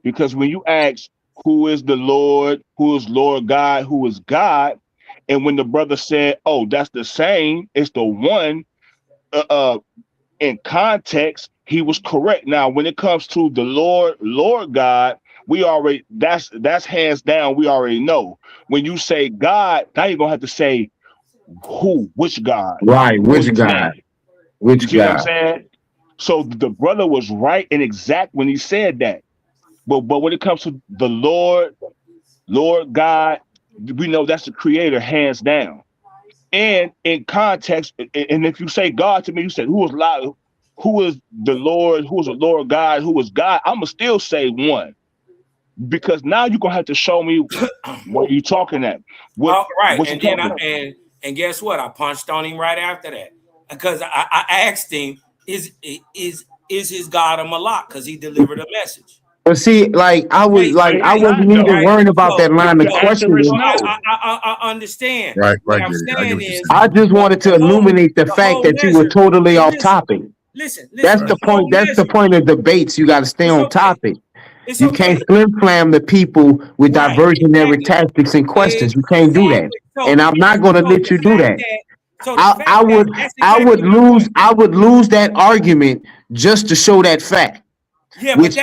Speaker 15: Because when you ask who is the Lord, who is Lord God, who is God, and when the brother said, "Oh, that's the same, it's the one," in context, he was correct. Now, when it comes to the Lord God, we already that's hands down. We already know. When you say God, now you're gonna have to say who, which God,
Speaker 14: Right,
Speaker 15: what's
Speaker 14: which
Speaker 15: his
Speaker 14: God?
Speaker 15: name? You
Speaker 14: Which
Speaker 15: see what I'm
Speaker 14: God?
Speaker 15: saying? So the brother was right and exact when he said that. But when it comes to the Lord God, we know that's the creator, hands down. And in context, and if you say God to me, you said who is loud, who is the Lord, who is the Lord God, who is God, I'ma still say one. Because now you're gonna have to show me what you're talking at.
Speaker 21: Right.
Speaker 15: What you
Speaker 21: And then
Speaker 15: talking about.
Speaker 21: and guess what? I punched on him right after that. Because I asked him, is his God a Malak? Because he delivered a message.
Speaker 14: But see, like I was like
Speaker 15: But
Speaker 14: I
Speaker 15: he's not
Speaker 14: wasn't even
Speaker 15: though.
Speaker 14: worrying about that
Speaker 15: The,
Speaker 14: line of
Speaker 15: the answer is
Speaker 14: questioning.
Speaker 15: no.
Speaker 21: I understand.
Speaker 20: Right,
Speaker 21: What
Speaker 20: right,
Speaker 21: I'm
Speaker 20: get it. I get
Speaker 21: saying
Speaker 20: what you're
Speaker 21: is
Speaker 20: saying.
Speaker 14: I just wanted to illuminate the
Speaker 21: the
Speaker 14: fact
Speaker 21: whole
Speaker 14: that you were
Speaker 21: measure.
Speaker 14: totally
Speaker 21: But
Speaker 14: off topic.
Speaker 21: listen,
Speaker 14: That's
Speaker 20: Right.
Speaker 14: the
Speaker 21: the whole
Speaker 14: point. That's the
Speaker 21: measure.
Speaker 14: point of debates. You got to stay
Speaker 21: It's
Speaker 14: on
Speaker 21: okay.
Speaker 14: topic.
Speaker 21: It's
Speaker 14: You can't
Speaker 21: okay.
Speaker 14: flim flam the people with
Speaker 21: Right.
Speaker 14: diversionary
Speaker 21: Exactly.
Speaker 14: tactics and questions. You can't do that,
Speaker 21: Exactly.
Speaker 14: and I'm not going to let
Speaker 21: The
Speaker 14: you do
Speaker 21: fact
Speaker 14: that.
Speaker 21: that
Speaker 14: I would
Speaker 21: that's
Speaker 14: I would
Speaker 21: exactly my
Speaker 14: lose
Speaker 21: point.
Speaker 14: I would lose that argument just to show that fact,
Speaker 21: Yeah, but
Speaker 14: which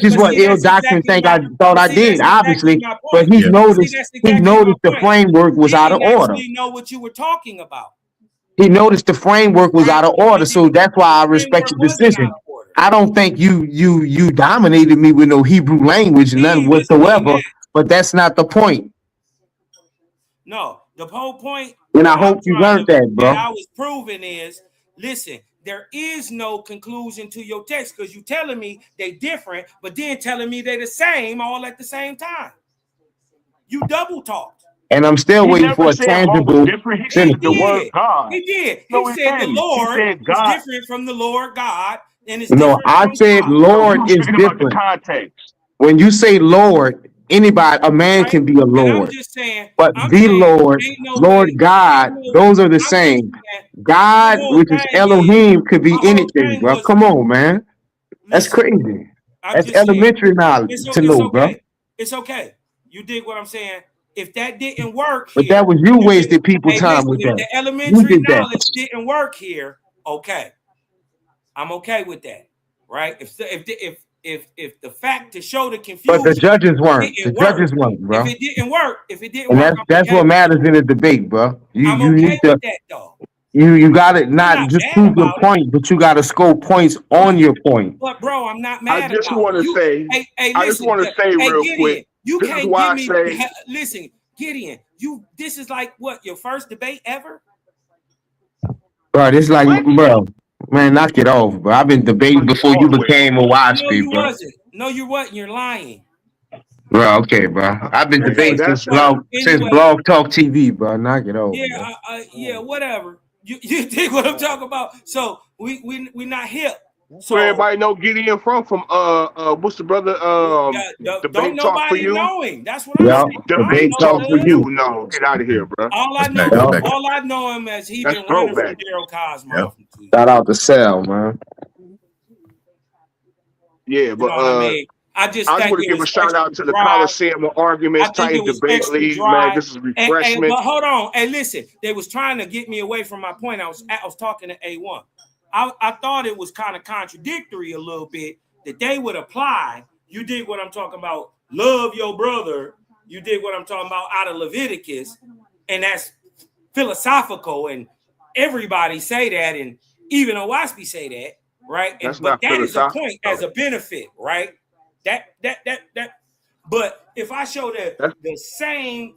Speaker 14: is
Speaker 21: but
Speaker 14: what
Speaker 21: see,
Speaker 14: ill
Speaker 21: that's
Speaker 14: doctrine
Speaker 21: exactly
Speaker 14: think
Speaker 21: my
Speaker 14: I thought
Speaker 21: but
Speaker 14: I
Speaker 21: see,
Speaker 14: did,
Speaker 21: that's exactly
Speaker 14: obviously.
Speaker 21: my
Speaker 14: But
Speaker 21: point.
Speaker 14: he
Speaker 20: Yeah.
Speaker 21: See,
Speaker 14: noticed
Speaker 21: that's
Speaker 14: he
Speaker 21: exactly my
Speaker 14: noticed the
Speaker 21: point.
Speaker 14: framework was
Speaker 21: He
Speaker 14: out of
Speaker 21: didn't
Speaker 14: order.
Speaker 21: actually know what you were talking about.
Speaker 14: He noticed the framework was
Speaker 21: Right?
Speaker 14: out of order, so that's why I
Speaker 21: The
Speaker 14: respect
Speaker 21: framework
Speaker 14: your
Speaker 21: wasn't out
Speaker 14: decision.
Speaker 21: of order.
Speaker 14: I don't think you dominated me with no Hebrew language, none
Speaker 21: Mean doesn't mean
Speaker 14: whatsoever.
Speaker 21: that.
Speaker 14: But that's not the point,
Speaker 21: No, the whole point
Speaker 14: and I
Speaker 21: that
Speaker 14: hope you learned that, bro.
Speaker 21: I was proving is, listen, there is no conclusion to your text, because you telling me they different, but then telling me they the same all at the same time. You double talked.
Speaker 14: And I'm still
Speaker 15: He
Speaker 14: waiting for
Speaker 15: never
Speaker 14: a
Speaker 15: said one was
Speaker 14: tangible
Speaker 15: different. He
Speaker 21: He
Speaker 15: said the
Speaker 14: finish.
Speaker 15: word
Speaker 21: did.
Speaker 15: God.
Speaker 21: He did. He
Speaker 15: No, he
Speaker 21: said the
Speaker 15: didn't. He
Speaker 21: Lord
Speaker 15: said
Speaker 21: is
Speaker 15: God.
Speaker 21: different from the Lord God, and it's
Speaker 14: No,
Speaker 21: different
Speaker 14: I
Speaker 21: from
Speaker 14: said
Speaker 21: God.
Speaker 15: No, he
Speaker 14: Lord
Speaker 15: was
Speaker 14: is
Speaker 15: speaking about the
Speaker 14: different.
Speaker 15: context.
Speaker 14: When you say Lord, anybody, a man
Speaker 21: Right?
Speaker 14: can be a
Speaker 21: And I'm
Speaker 14: Lord,
Speaker 21: just saying,
Speaker 14: but the Lord,
Speaker 21: ain't no
Speaker 14: Lord
Speaker 21: way,
Speaker 14: God,
Speaker 21: ain't no,
Speaker 14: those are the
Speaker 21: I'm just
Speaker 14: same.
Speaker 21: saying, my
Speaker 14: God,
Speaker 21: whole
Speaker 14: which is
Speaker 21: thing is,
Speaker 14: Elohim, could
Speaker 21: my
Speaker 14: be
Speaker 21: whole
Speaker 14: anything,
Speaker 21: thing
Speaker 14: bro.
Speaker 21: was,
Speaker 14: Come on, man. That's
Speaker 21: listen,
Speaker 14: crazy.
Speaker 21: I'm
Speaker 14: That's
Speaker 21: just saying,
Speaker 14: elementary knowledge to
Speaker 21: it's
Speaker 14: know, bro.
Speaker 21: okay. It's okay. You dig what I'm saying? If that didn't work
Speaker 14: But that
Speaker 21: here,
Speaker 14: was you wasted people
Speaker 21: hey,
Speaker 14: time
Speaker 21: listen,
Speaker 14: with
Speaker 21: if
Speaker 14: that.
Speaker 21: the
Speaker 14: You
Speaker 21: elementary
Speaker 14: did that.
Speaker 21: knowledge didn't work here, okay. I'm okay with that, right? If the fact to show the
Speaker 14: But the
Speaker 21: confusion
Speaker 14: judges weren't. The
Speaker 21: didn't work,
Speaker 14: judges weren't, bro.
Speaker 21: if it didn't
Speaker 14: And
Speaker 21: work, I'm
Speaker 14: that's
Speaker 21: okay
Speaker 14: what
Speaker 21: with that.
Speaker 14: matters in a debate, bro.
Speaker 21: I'm
Speaker 14: You
Speaker 21: okay
Speaker 14: need
Speaker 21: with
Speaker 14: to
Speaker 21: that though.
Speaker 14: you gotta
Speaker 21: I'm
Speaker 14: not
Speaker 21: not
Speaker 14: just
Speaker 21: mad
Speaker 14: prove your
Speaker 21: about it.
Speaker 14: point, but you gotta score points on your point.
Speaker 21: But bro, I'm not
Speaker 15: I
Speaker 21: mad
Speaker 15: just
Speaker 21: about it.
Speaker 15: want to
Speaker 21: You,
Speaker 15: say,
Speaker 21: hey,
Speaker 15: I just
Speaker 21: listen,
Speaker 15: want to say
Speaker 21: hey
Speaker 15: real
Speaker 21: Gideon,
Speaker 15: quick.
Speaker 21: you
Speaker 15: This is
Speaker 21: can't
Speaker 15: why
Speaker 21: give
Speaker 15: I
Speaker 21: me.
Speaker 15: say
Speaker 21: Listen, Gideon, this is like what, your first debate ever?
Speaker 14: Bro, it's like,
Speaker 15: what?
Speaker 14: bro, man, knock it off, bro. I've been debating
Speaker 15: Knock it
Speaker 14: before you
Speaker 15: off with.
Speaker 14: became a
Speaker 21: No,
Speaker 14: WASP,
Speaker 21: you
Speaker 14: bro.
Speaker 21: wasn't. No, you wasn't. You're lying.
Speaker 14: Bro, okay, bro. I've been
Speaker 15: Hey,
Speaker 21: Okay,
Speaker 14: debating
Speaker 15: that's
Speaker 21: so
Speaker 14: since
Speaker 21: anyway,
Speaker 14: Blog Talk TV, bro. Knock it off,
Speaker 21: yeah,
Speaker 14: bro.
Speaker 21: yeah, whatever. You think what I'm talking about? So we not hip.
Speaker 15: where
Speaker 21: So
Speaker 15: everybody know Gideon from what's the brother
Speaker 21: don't
Speaker 15: debate talk for
Speaker 21: nobody
Speaker 15: you?
Speaker 21: know him. That's what I'm
Speaker 14: Yeah,
Speaker 21: saying. I don't
Speaker 14: debate
Speaker 21: know
Speaker 14: talk for
Speaker 21: none.
Speaker 14: you.
Speaker 15: No, get out of here, bro.
Speaker 21: All I
Speaker 20: That's
Speaker 21: know,
Speaker 20: back. That's
Speaker 14: Yeah.
Speaker 20: back.
Speaker 21: all I know him as he
Speaker 15: That's
Speaker 21: been running from
Speaker 15: throwback.
Speaker 21: Daryl Kosmon
Speaker 20: Yep.
Speaker 21: for 2 years.
Speaker 14: Shout out to Sal, man.
Speaker 15: Yeah,
Speaker 21: You
Speaker 15: but
Speaker 21: know what I mean? I just
Speaker 15: I just
Speaker 21: think
Speaker 15: want to
Speaker 21: it
Speaker 15: give a
Speaker 21: was
Speaker 15: shout
Speaker 21: extra
Speaker 15: out to the
Speaker 21: dry.
Speaker 15: Coliseum of
Speaker 21: I
Speaker 15: Arguments
Speaker 21: think it
Speaker 15: Titans
Speaker 21: was
Speaker 15: Debate
Speaker 21: extra
Speaker 15: League, man.
Speaker 21: dry.
Speaker 15: This is refreshment.
Speaker 21: But hold on. Hey, listen, they was trying to get me away from my point. I was talking to A1. I thought it was kind of contradictory a little bit that they would apply. You dig what I'm talking about? Love your brother, You dig what I'm talking about? Out of Leviticus, and that's philosophical, and everybody say that, and even Owaspi say that, right?
Speaker 15: That's
Speaker 21: But
Speaker 15: not
Speaker 21: that is a
Speaker 15: philosophical.
Speaker 21: point as a benefit, right? That. But if I show the same,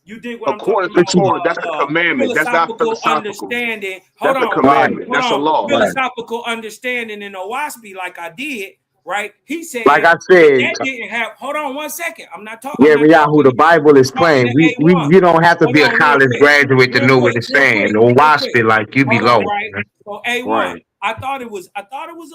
Speaker 21: you dig what I'm talking
Speaker 15: According to Torah, that's a
Speaker 21: about?
Speaker 15: commandment. That's not
Speaker 21: Philosophical
Speaker 15: philosophical.
Speaker 21: understanding.
Speaker 15: That's a
Speaker 21: Hold
Speaker 15: commandment. That's a
Speaker 21: on.
Speaker 15: law.
Speaker 21: Philosophical understanding in Owaspi, like I did, right? He said
Speaker 14: Like I said,
Speaker 21: that didn't have. Hold on 1 second. I'm not talking.
Speaker 14: yeah, Riyahu, the Bible is
Speaker 21: talking
Speaker 14: plain.
Speaker 21: to
Speaker 14: We
Speaker 21: A1.
Speaker 14: you don't have to
Speaker 21: Hold
Speaker 14: be a
Speaker 21: on, real
Speaker 14: college
Speaker 21: quick.
Speaker 14: graduate to know what it's saying. Or watch it like you be
Speaker 21: Hold on,
Speaker 14: low.
Speaker 21: right? So A1,
Speaker 15: Right.
Speaker 21: I thought it was a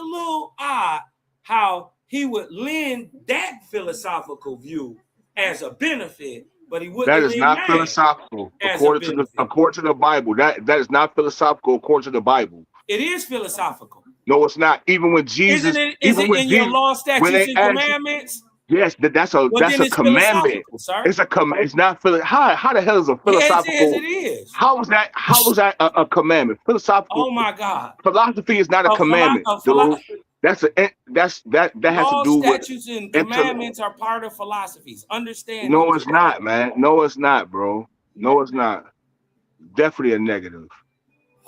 Speaker 21: little odd how he would lend that philosophical view as a benefit, but he wouldn't
Speaker 15: That is
Speaker 21: lend
Speaker 15: not
Speaker 21: that
Speaker 15: philosophical
Speaker 21: as a
Speaker 15: according
Speaker 21: benefit.
Speaker 15: to the Bible. That is not philosophical according to the Bible.
Speaker 21: It is philosophical.
Speaker 15: No, it's not. Even when Jesus,
Speaker 21: Is
Speaker 15: even
Speaker 21: it
Speaker 15: when
Speaker 21: in your
Speaker 15: Jesus,
Speaker 21: law,
Speaker 15: when
Speaker 21: statutes,
Speaker 15: they
Speaker 21: and
Speaker 15: asked,
Speaker 21: commandments?
Speaker 15: yes, that's
Speaker 21: Well,
Speaker 15: a
Speaker 21: then it's
Speaker 15: commandment.
Speaker 21: philosophical, sir.
Speaker 15: It's not how the hell is a
Speaker 21: Yes,
Speaker 15: philosophical?
Speaker 21: it is.
Speaker 15: How is that a commandment? Philosophical
Speaker 21: Oh my God.
Speaker 15: philosophy is not a commandment, dude. That has to
Speaker 21: Law,
Speaker 15: do with
Speaker 21: statutes, and
Speaker 15: intellect.
Speaker 21: commandments are part of philosophies. Understand
Speaker 15: No,
Speaker 21: this.
Speaker 15: it's not, man. No, it's not, bro. No, it's not. Definitely a negative.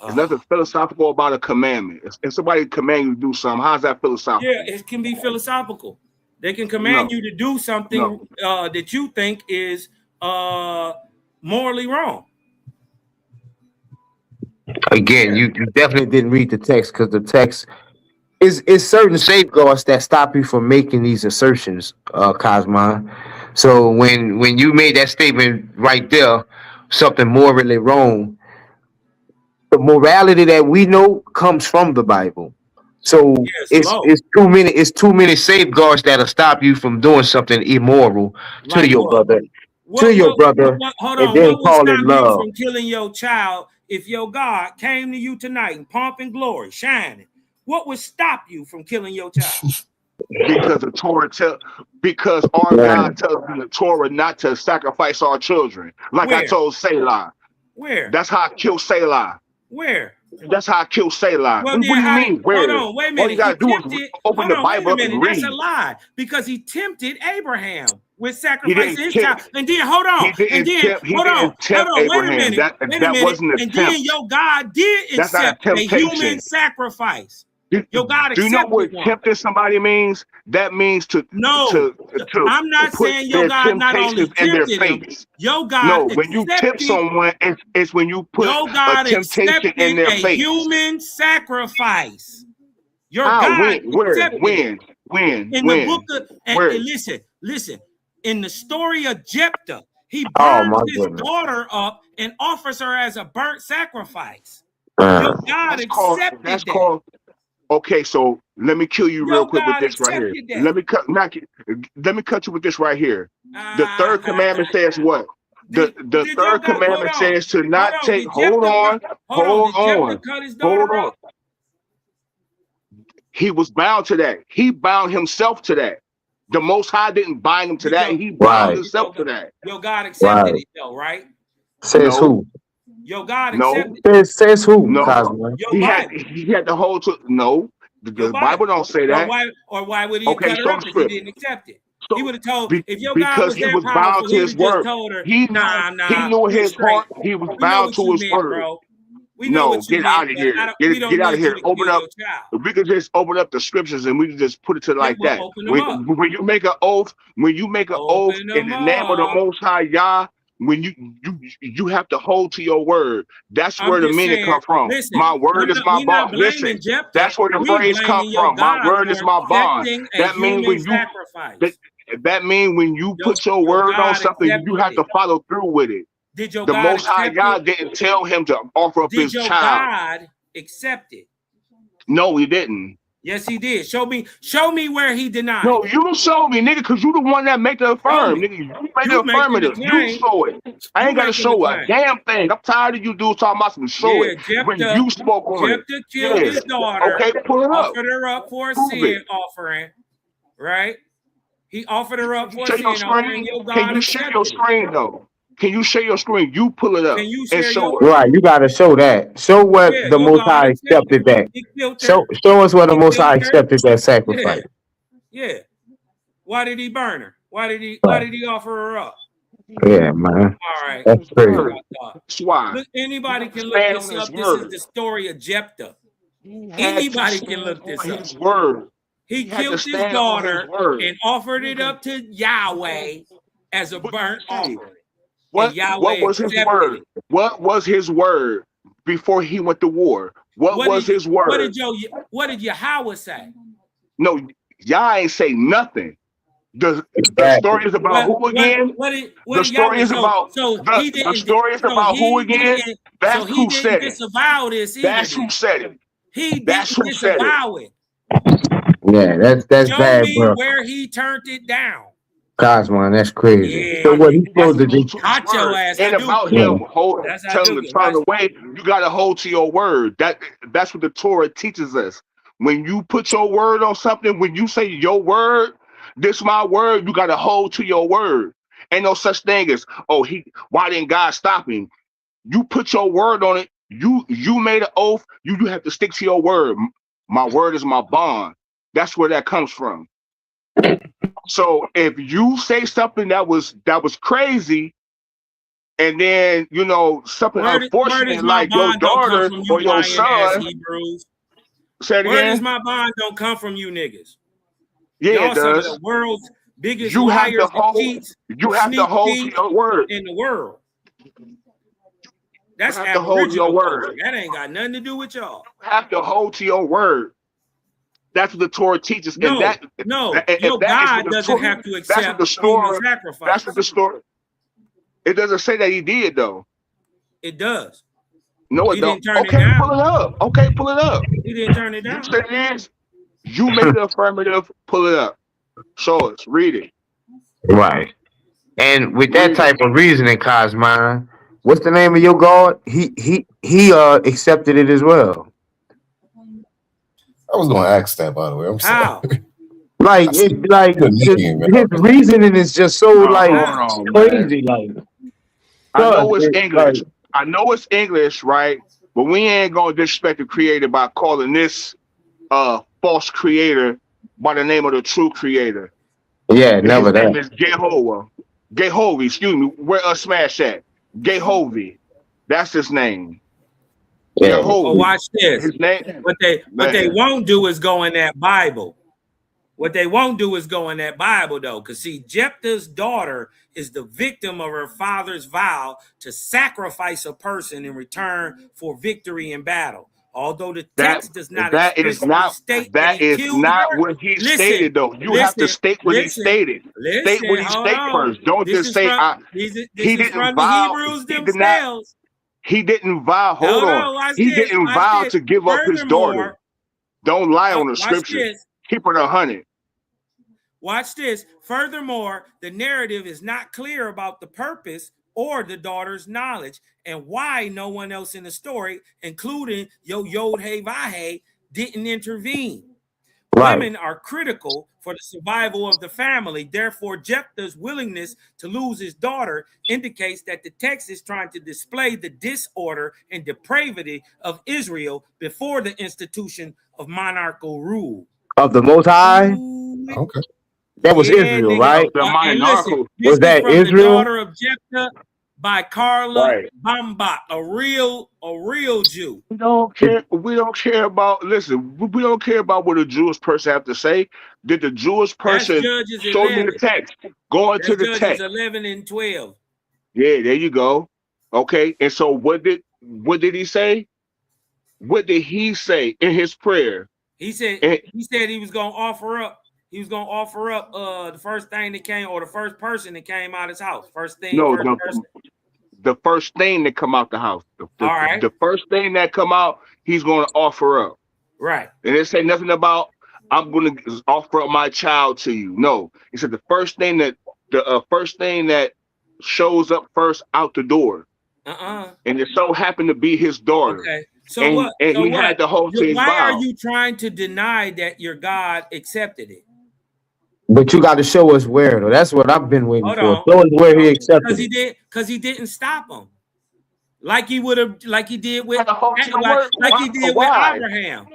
Speaker 15: There's nothing philosophical about a commandment. If somebody command you to do something, how's that philosophical?
Speaker 21: Yeah, it can be philosophical. They can command you to do something that you think is morally wrong.
Speaker 14: Again, you definitely didn't read the text because the text is certain safeguards that stop you from making these assertions, Kosmon. So when you made that statement right there, something morally wrong, the morality that we know comes from the Bible. So it's too many safeguards that'll stop you from doing something immoral to
Speaker 21: Like
Speaker 14: your
Speaker 21: what?
Speaker 14: brother,
Speaker 21: Hold
Speaker 14: and
Speaker 21: on.
Speaker 14: then
Speaker 21: What would
Speaker 14: call it
Speaker 21: stop you
Speaker 14: love.
Speaker 21: from killing your child if your God came to you tonight in pomp and glory, shining? What would stop you from killing your child?
Speaker 15: Because our God tells in the Torah not to sacrifice our children. Like I
Speaker 21: Where?
Speaker 15: told Selah.
Speaker 21: Where?
Speaker 15: That's how I kill Selah.
Speaker 21: Where?
Speaker 15: That's how I kill Selah.
Speaker 21: Well,
Speaker 15: What do
Speaker 21: then
Speaker 15: you mean? Where?
Speaker 21: hold on, wait a
Speaker 15: All you
Speaker 21: minute. He
Speaker 15: gotta do is
Speaker 21: tempted.
Speaker 15: open the Bible up and read.
Speaker 21: That's a lie because he tempted Abraham with
Speaker 15: He
Speaker 21: sacrificing
Speaker 15: didn't
Speaker 21: his child.
Speaker 15: tempt.
Speaker 21: And then hold on,
Speaker 15: He didn't tempt
Speaker 21: wait a
Speaker 15: Abraham.
Speaker 21: minute,
Speaker 15: That wasn't a
Speaker 21: and then
Speaker 15: tempt.
Speaker 21: your God did
Speaker 15: That's not a
Speaker 21: accept a human
Speaker 15: temptation.
Speaker 21: sacrifice.
Speaker 15: Do
Speaker 21: Your God
Speaker 15: you know what
Speaker 21: accepted one.
Speaker 15: tempting somebody means? That means to
Speaker 21: I'm not
Speaker 15: put
Speaker 21: saying your
Speaker 15: their
Speaker 21: God not only
Speaker 15: temptations in their
Speaker 21: tempted him,
Speaker 15: face.
Speaker 21: your God
Speaker 15: No, when you tempt
Speaker 21: accepted.
Speaker 15: someone, it's when you put
Speaker 21: Your
Speaker 15: a
Speaker 21: God
Speaker 15: temptation in
Speaker 21: accepted
Speaker 15: their
Speaker 21: a
Speaker 15: face.
Speaker 21: human sacrifice. Your
Speaker 15: How?
Speaker 21: God
Speaker 15: Where?
Speaker 21: accepted it. In the book of, and listen, in the story of Jephthah, he
Speaker 14: Oh
Speaker 21: burns
Speaker 14: my
Speaker 21: his
Speaker 14: goodness.
Speaker 21: daughter up and offers her as a burnt sacrifice. Your God accepted
Speaker 15: That's
Speaker 21: that.
Speaker 15: called. Okay, so let me kill you real
Speaker 21: Your
Speaker 15: quick with
Speaker 21: God
Speaker 15: this right here.
Speaker 21: accepted that.
Speaker 15: Let me cut you with this right here. The third commandment says what? The third commandment says to not take. Hold on.
Speaker 21: Cut his daughter up?
Speaker 15: He was bound to that. He bound himself to that. The Most High didn't bind him to that. He bound himself to that.
Speaker 21: Your God accepted it though, right?
Speaker 14: Says who?
Speaker 21: Your God accepted
Speaker 14: it. Says who?
Speaker 15: No.
Speaker 14: Kosmon?
Speaker 21: Your Bible.
Speaker 15: He had to hold to. No. The Bible don't say that.
Speaker 21: Why would he have cut her up if he didn't accept it? He would have told if your God was
Speaker 15: Because he
Speaker 21: that
Speaker 15: was bound
Speaker 21: powerful,
Speaker 15: to
Speaker 21: he
Speaker 15: his
Speaker 21: would have just
Speaker 15: word.
Speaker 21: told her,
Speaker 15: He knew
Speaker 21: you're
Speaker 15: his
Speaker 21: straight.
Speaker 15: heart. He was
Speaker 21: We know
Speaker 15: bound
Speaker 21: what
Speaker 15: to
Speaker 21: you
Speaker 15: his
Speaker 21: meant,
Speaker 15: word.
Speaker 21: bro. We know what you
Speaker 15: Get
Speaker 21: meant,
Speaker 15: out of here.
Speaker 21: we don't
Speaker 15: Get out of
Speaker 21: need
Speaker 15: here.
Speaker 21: you to
Speaker 15: Open
Speaker 21: kill
Speaker 15: up.
Speaker 21: your child.
Speaker 15: If we could just open up the scriptures and we can just put it to like that.
Speaker 21: Open them up.
Speaker 15: When you make an oath, in the name of the Most High Yah, when you have to hold to your word. That's
Speaker 21: I'm
Speaker 15: where the
Speaker 21: just
Speaker 15: meaning
Speaker 21: saying,
Speaker 15: come from.
Speaker 21: listen,
Speaker 15: My word is my
Speaker 21: we not
Speaker 15: bond. Listen,
Speaker 21: blaming Jephthah.
Speaker 15: that's where the
Speaker 21: We
Speaker 15: phrase come
Speaker 21: blaming your
Speaker 15: from. My
Speaker 21: God
Speaker 15: word
Speaker 21: for
Speaker 15: is my bond.
Speaker 21: accepting a
Speaker 15: That means
Speaker 21: human sacrifice.
Speaker 15: that means when you put your
Speaker 21: Your
Speaker 15: word on
Speaker 21: God
Speaker 15: something, you
Speaker 21: accepted
Speaker 15: have
Speaker 21: it.
Speaker 15: to follow through with it.
Speaker 21: Did your
Speaker 15: The
Speaker 21: God
Speaker 15: Most High
Speaker 21: accept
Speaker 15: Yah
Speaker 21: it?
Speaker 15: didn't tell him to offer up
Speaker 21: Did
Speaker 15: his
Speaker 21: your
Speaker 15: child.
Speaker 21: God accept it?
Speaker 15: No, he didn't.
Speaker 21: Yes, he did. Show me where he denied.
Speaker 15: No, you show me, nigga, because you the one that make the affirm, nigga. You make the affirmative. You show it. I ain't gotta show a damn thing. I'm tired of you dudes talking about some show it when you spoke on it.
Speaker 21: Jephthah killed his daughter.
Speaker 15: Okay, pull it up.
Speaker 21: Offered her up for a
Speaker 15: Prove
Speaker 21: sin
Speaker 15: it.
Speaker 21: offering, right? He offered her up for a
Speaker 15: Share your
Speaker 21: sin offering.
Speaker 15: screen.
Speaker 21: Your
Speaker 15: Can
Speaker 21: God
Speaker 15: you share
Speaker 21: accepted
Speaker 15: your
Speaker 21: it.
Speaker 15: screen though? Can you share your screen? You pull it up
Speaker 21: Can you
Speaker 15: and
Speaker 21: share
Speaker 15: show
Speaker 21: your
Speaker 15: it.
Speaker 14: Right, you gotta show that. Show what
Speaker 21: Yeah,
Speaker 14: the
Speaker 21: your
Speaker 14: Most
Speaker 21: God
Speaker 14: High
Speaker 21: accepted
Speaker 14: accepted that.
Speaker 21: He killed her.
Speaker 14: Show us where the
Speaker 21: He
Speaker 14: Most
Speaker 21: killed
Speaker 14: High
Speaker 21: her.
Speaker 14: accepted that sacrifice.
Speaker 21: Yeah. Why did he burn her? Why did he offer her up?
Speaker 14: Yeah, man.
Speaker 21: All right.
Speaker 14: That's crazy.
Speaker 15: That's why.
Speaker 21: Look, anybody can look
Speaker 15: Stand
Speaker 21: this
Speaker 15: on his
Speaker 21: up. This is
Speaker 15: word.
Speaker 21: the story of Jephthah.
Speaker 15: He had to
Speaker 21: Anybody can
Speaker 15: stand
Speaker 21: look this
Speaker 15: on
Speaker 21: up.
Speaker 15: his word.
Speaker 21: He
Speaker 15: He had to
Speaker 21: killed his
Speaker 15: stand on his
Speaker 21: daughter
Speaker 15: word.
Speaker 21: and offered it up to Yahweh as a burnt offering. And
Speaker 15: What
Speaker 21: Yahweh
Speaker 15: was his
Speaker 21: accepted
Speaker 15: word?
Speaker 21: it.
Speaker 15: What was his word before he went to war? What was his word?
Speaker 21: What did Yahweh say?
Speaker 15: No, y'all ain't say nothing. The story is about who again? The story is about the story is about who again? That's who said it.
Speaker 21: Disavow this either.
Speaker 15: That's who said it.
Speaker 21: He
Speaker 15: That's
Speaker 21: didn't
Speaker 15: who said it.
Speaker 21: disavow it.
Speaker 14: Yeah, that's
Speaker 21: Show
Speaker 14: bad,
Speaker 21: me
Speaker 14: bro.
Speaker 21: where he turned it down.
Speaker 14: Kosmon, that's crazy.
Speaker 21: Yeah,
Speaker 14: So what he's supposed to do?
Speaker 21: Caught your ass.
Speaker 15: And
Speaker 21: I do.
Speaker 15: about him
Speaker 21: That's how I
Speaker 15: telling
Speaker 21: do
Speaker 15: to
Speaker 21: it.
Speaker 15: turn away, you gotta hold to your word. That's what the Torah teaches us. When you put your word on something, when you say your word, this my word, you gotta hold to your word. Ain't no such thing as, oh, why didn't God stop him? You put your word on it. You made an oath. You have to stick to your word. My word is my bond. That's where that comes from. So if you say something that was crazy, and then something
Speaker 21: Where does
Speaker 15: unfortunate
Speaker 21: my
Speaker 15: like your
Speaker 21: bond don't come
Speaker 15: daughter
Speaker 21: from
Speaker 15: or
Speaker 21: you
Speaker 15: your
Speaker 21: lying ass
Speaker 15: son,
Speaker 21: Hebrews?
Speaker 15: say it
Speaker 21: Where does
Speaker 15: again.
Speaker 21: my bond don't come from you niggas?
Speaker 15: Yeah,
Speaker 21: Y'all
Speaker 15: it
Speaker 21: some of
Speaker 15: does.
Speaker 21: the world's biggest
Speaker 15: You have to
Speaker 21: liars and
Speaker 15: hold.
Speaker 21: cheats,
Speaker 15: You have to
Speaker 21: sneak
Speaker 15: hold to
Speaker 21: thieves
Speaker 15: your word.
Speaker 21: in the world. That's
Speaker 15: You have to hold to your
Speaker 21: Aboriginal culture.
Speaker 15: word.
Speaker 21: That ain't got nothing to do with y'all.
Speaker 15: You have to hold to your word. That's what the Torah teaches, and
Speaker 21: No,
Speaker 15: if
Speaker 21: your
Speaker 15: that is what
Speaker 21: God
Speaker 15: the
Speaker 21: doesn't
Speaker 15: Torah,
Speaker 21: have to
Speaker 15: that's what
Speaker 21: accept
Speaker 15: the
Speaker 21: human
Speaker 15: story.
Speaker 21: sacrifice.
Speaker 15: That's what the story. It doesn't say that he did though.
Speaker 21: It does.
Speaker 15: No, it
Speaker 21: He
Speaker 15: don't.
Speaker 21: didn't turn it
Speaker 15: Okay,
Speaker 21: down.
Speaker 15: pull it up. Okay, pull it up.
Speaker 21: He didn't turn it
Speaker 15: You
Speaker 21: down.
Speaker 15: say it is. You make the affirmative. Pull it up. Show us. Read it.
Speaker 14: Right. And with that
Speaker 15: Read it.
Speaker 14: type of reasoning, Kosmon, what's the name of your God? He accepted it as well.
Speaker 16: I was gonna ask that, by the way. I'm
Speaker 21: How?
Speaker 16: sorry.
Speaker 14: Like
Speaker 16: I see
Speaker 14: it, like
Speaker 16: the name, man.
Speaker 14: his reasoning is just so like
Speaker 15: Hold on, man.
Speaker 14: crazy. Like,
Speaker 15: I know it's
Speaker 14: it, like
Speaker 15: English. I know it's English, right? But we ain't gonna disrespect the creator by calling this false creator by the name of the true creator.
Speaker 14: yeah,
Speaker 15: And his
Speaker 14: never
Speaker 15: name
Speaker 14: that.
Speaker 15: is Jehovah. Jehovah, excuse me. Where Smash at? Jehovah. That's his name.
Speaker 14: Yeah.
Speaker 21: Oh,
Speaker 15: Jehovah.
Speaker 21: watch this.
Speaker 15: His name.
Speaker 21: What they
Speaker 15: Man.
Speaker 21: won't do is go in that Bible. What they won't do is go in that Bible, though, because see, Jephthah's daughter is the victim of her father's vow to sacrifice a person in return for victory in battle. Although the text does not explicitly state that he killed her.
Speaker 15: What he stated though. You have to state what he stated. State what he
Speaker 21: Hold
Speaker 15: stated
Speaker 21: on.
Speaker 15: first. Don't
Speaker 21: This
Speaker 15: just
Speaker 21: is
Speaker 15: say
Speaker 21: from
Speaker 15: he didn't
Speaker 21: the
Speaker 15: vow.
Speaker 21: Hebrews
Speaker 15: He did not.
Speaker 21: themselves.
Speaker 15: He didn't vow. Hold
Speaker 21: Hold
Speaker 15: on.
Speaker 21: on, watch
Speaker 15: He
Speaker 21: this.
Speaker 15: didn't
Speaker 21: Watch
Speaker 15: vow
Speaker 21: this.
Speaker 15: to give up his daughter. Don't lie on the
Speaker 21: Watch
Speaker 15: scripture.
Speaker 21: this.
Speaker 15: Keep it 100.
Speaker 21: Watch this. Furthermore, the narrative is not clear about the purpose or the daughter's knowledge and why no one else in the story, including Yod Hey Vahe, didn't intervene.
Speaker 14: Right.
Speaker 21: Women are critical for the survival of the family. Therefore, Jephthah's willingness to lose his daughter indicates that the text is trying to display the disorder and depravity of Israel before the institution of monarchical rule.
Speaker 14: Of the Most High.
Speaker 16: Okay.
Speaker 14: That was
Speaker 21: Yeah,
Speaker 14: Israel,
Speaker 21: nigga.
Speaker 14: right?
Speaker 21: And listen, this
Speaker 14: Was
Speaker 21: is
Speaker 14: that
Speaker 21: from The
Speaker 14: Israel?
Speaker 21: Daughter of Jephthah by Carla
Speaker 15: Right.
Speaker 21: Bambach, a real Jew.
Speaker 15: We don't care. We don't care about. Listen, we don't care about what a Jewish person have to say. Did the Jewish
Speaker 21: That's
Speaker 15: person
Speaker 21: Judges
Speaker 15: show me
Speaker 21: 11.
Speaker 15: the text? Go into
Speaker 21: That's
Speaker 15: the
Speaker 21: Judges
Speaker 15: text.
Speaker 21: 11 and 12.
Speaker 15: Yeah, there you go. Okay, and so what did he say? What did he say in his prayer?
Speaker 21: He said he was gonna offer up. He was gonna offer up the first thing that came, or the first person that came out of his house. First person.
Speaker 15: The first thing that come out the house.
Speaker 21: All right.
Speaker 15: The first thing that come out, he's going to offer up.
Speaker 21: Right.
Speaker 15: And it say nothing about I'm going to offer up my child to you. No, he said the first thing that shows up first out the door. And it so happened to be his daughter.
Speaker 21: Okay. So
Speaker 15: and,
Speaker 21: what?
Speaker 15: And
Speaker 21: so
Speaker 15: he
Speaker 21: what?
Speaker 15: had to hold to his
Speaker 21: Why
Speaker 15: vow.
Speaker 21: are you trying to deny that your God accepted it?
Speaker 14: But you got to show us where, though. That's what I've been waiting
Speaker 21: Hold
Speaker 14: for.
Speaker 21: on.
Speaker 14: Show us where he accepted it.
Speaker 21: Because he didn't stop him. Like he would have, like he did with,
Speaker 15: Why?
Speaker 21: with Abraham.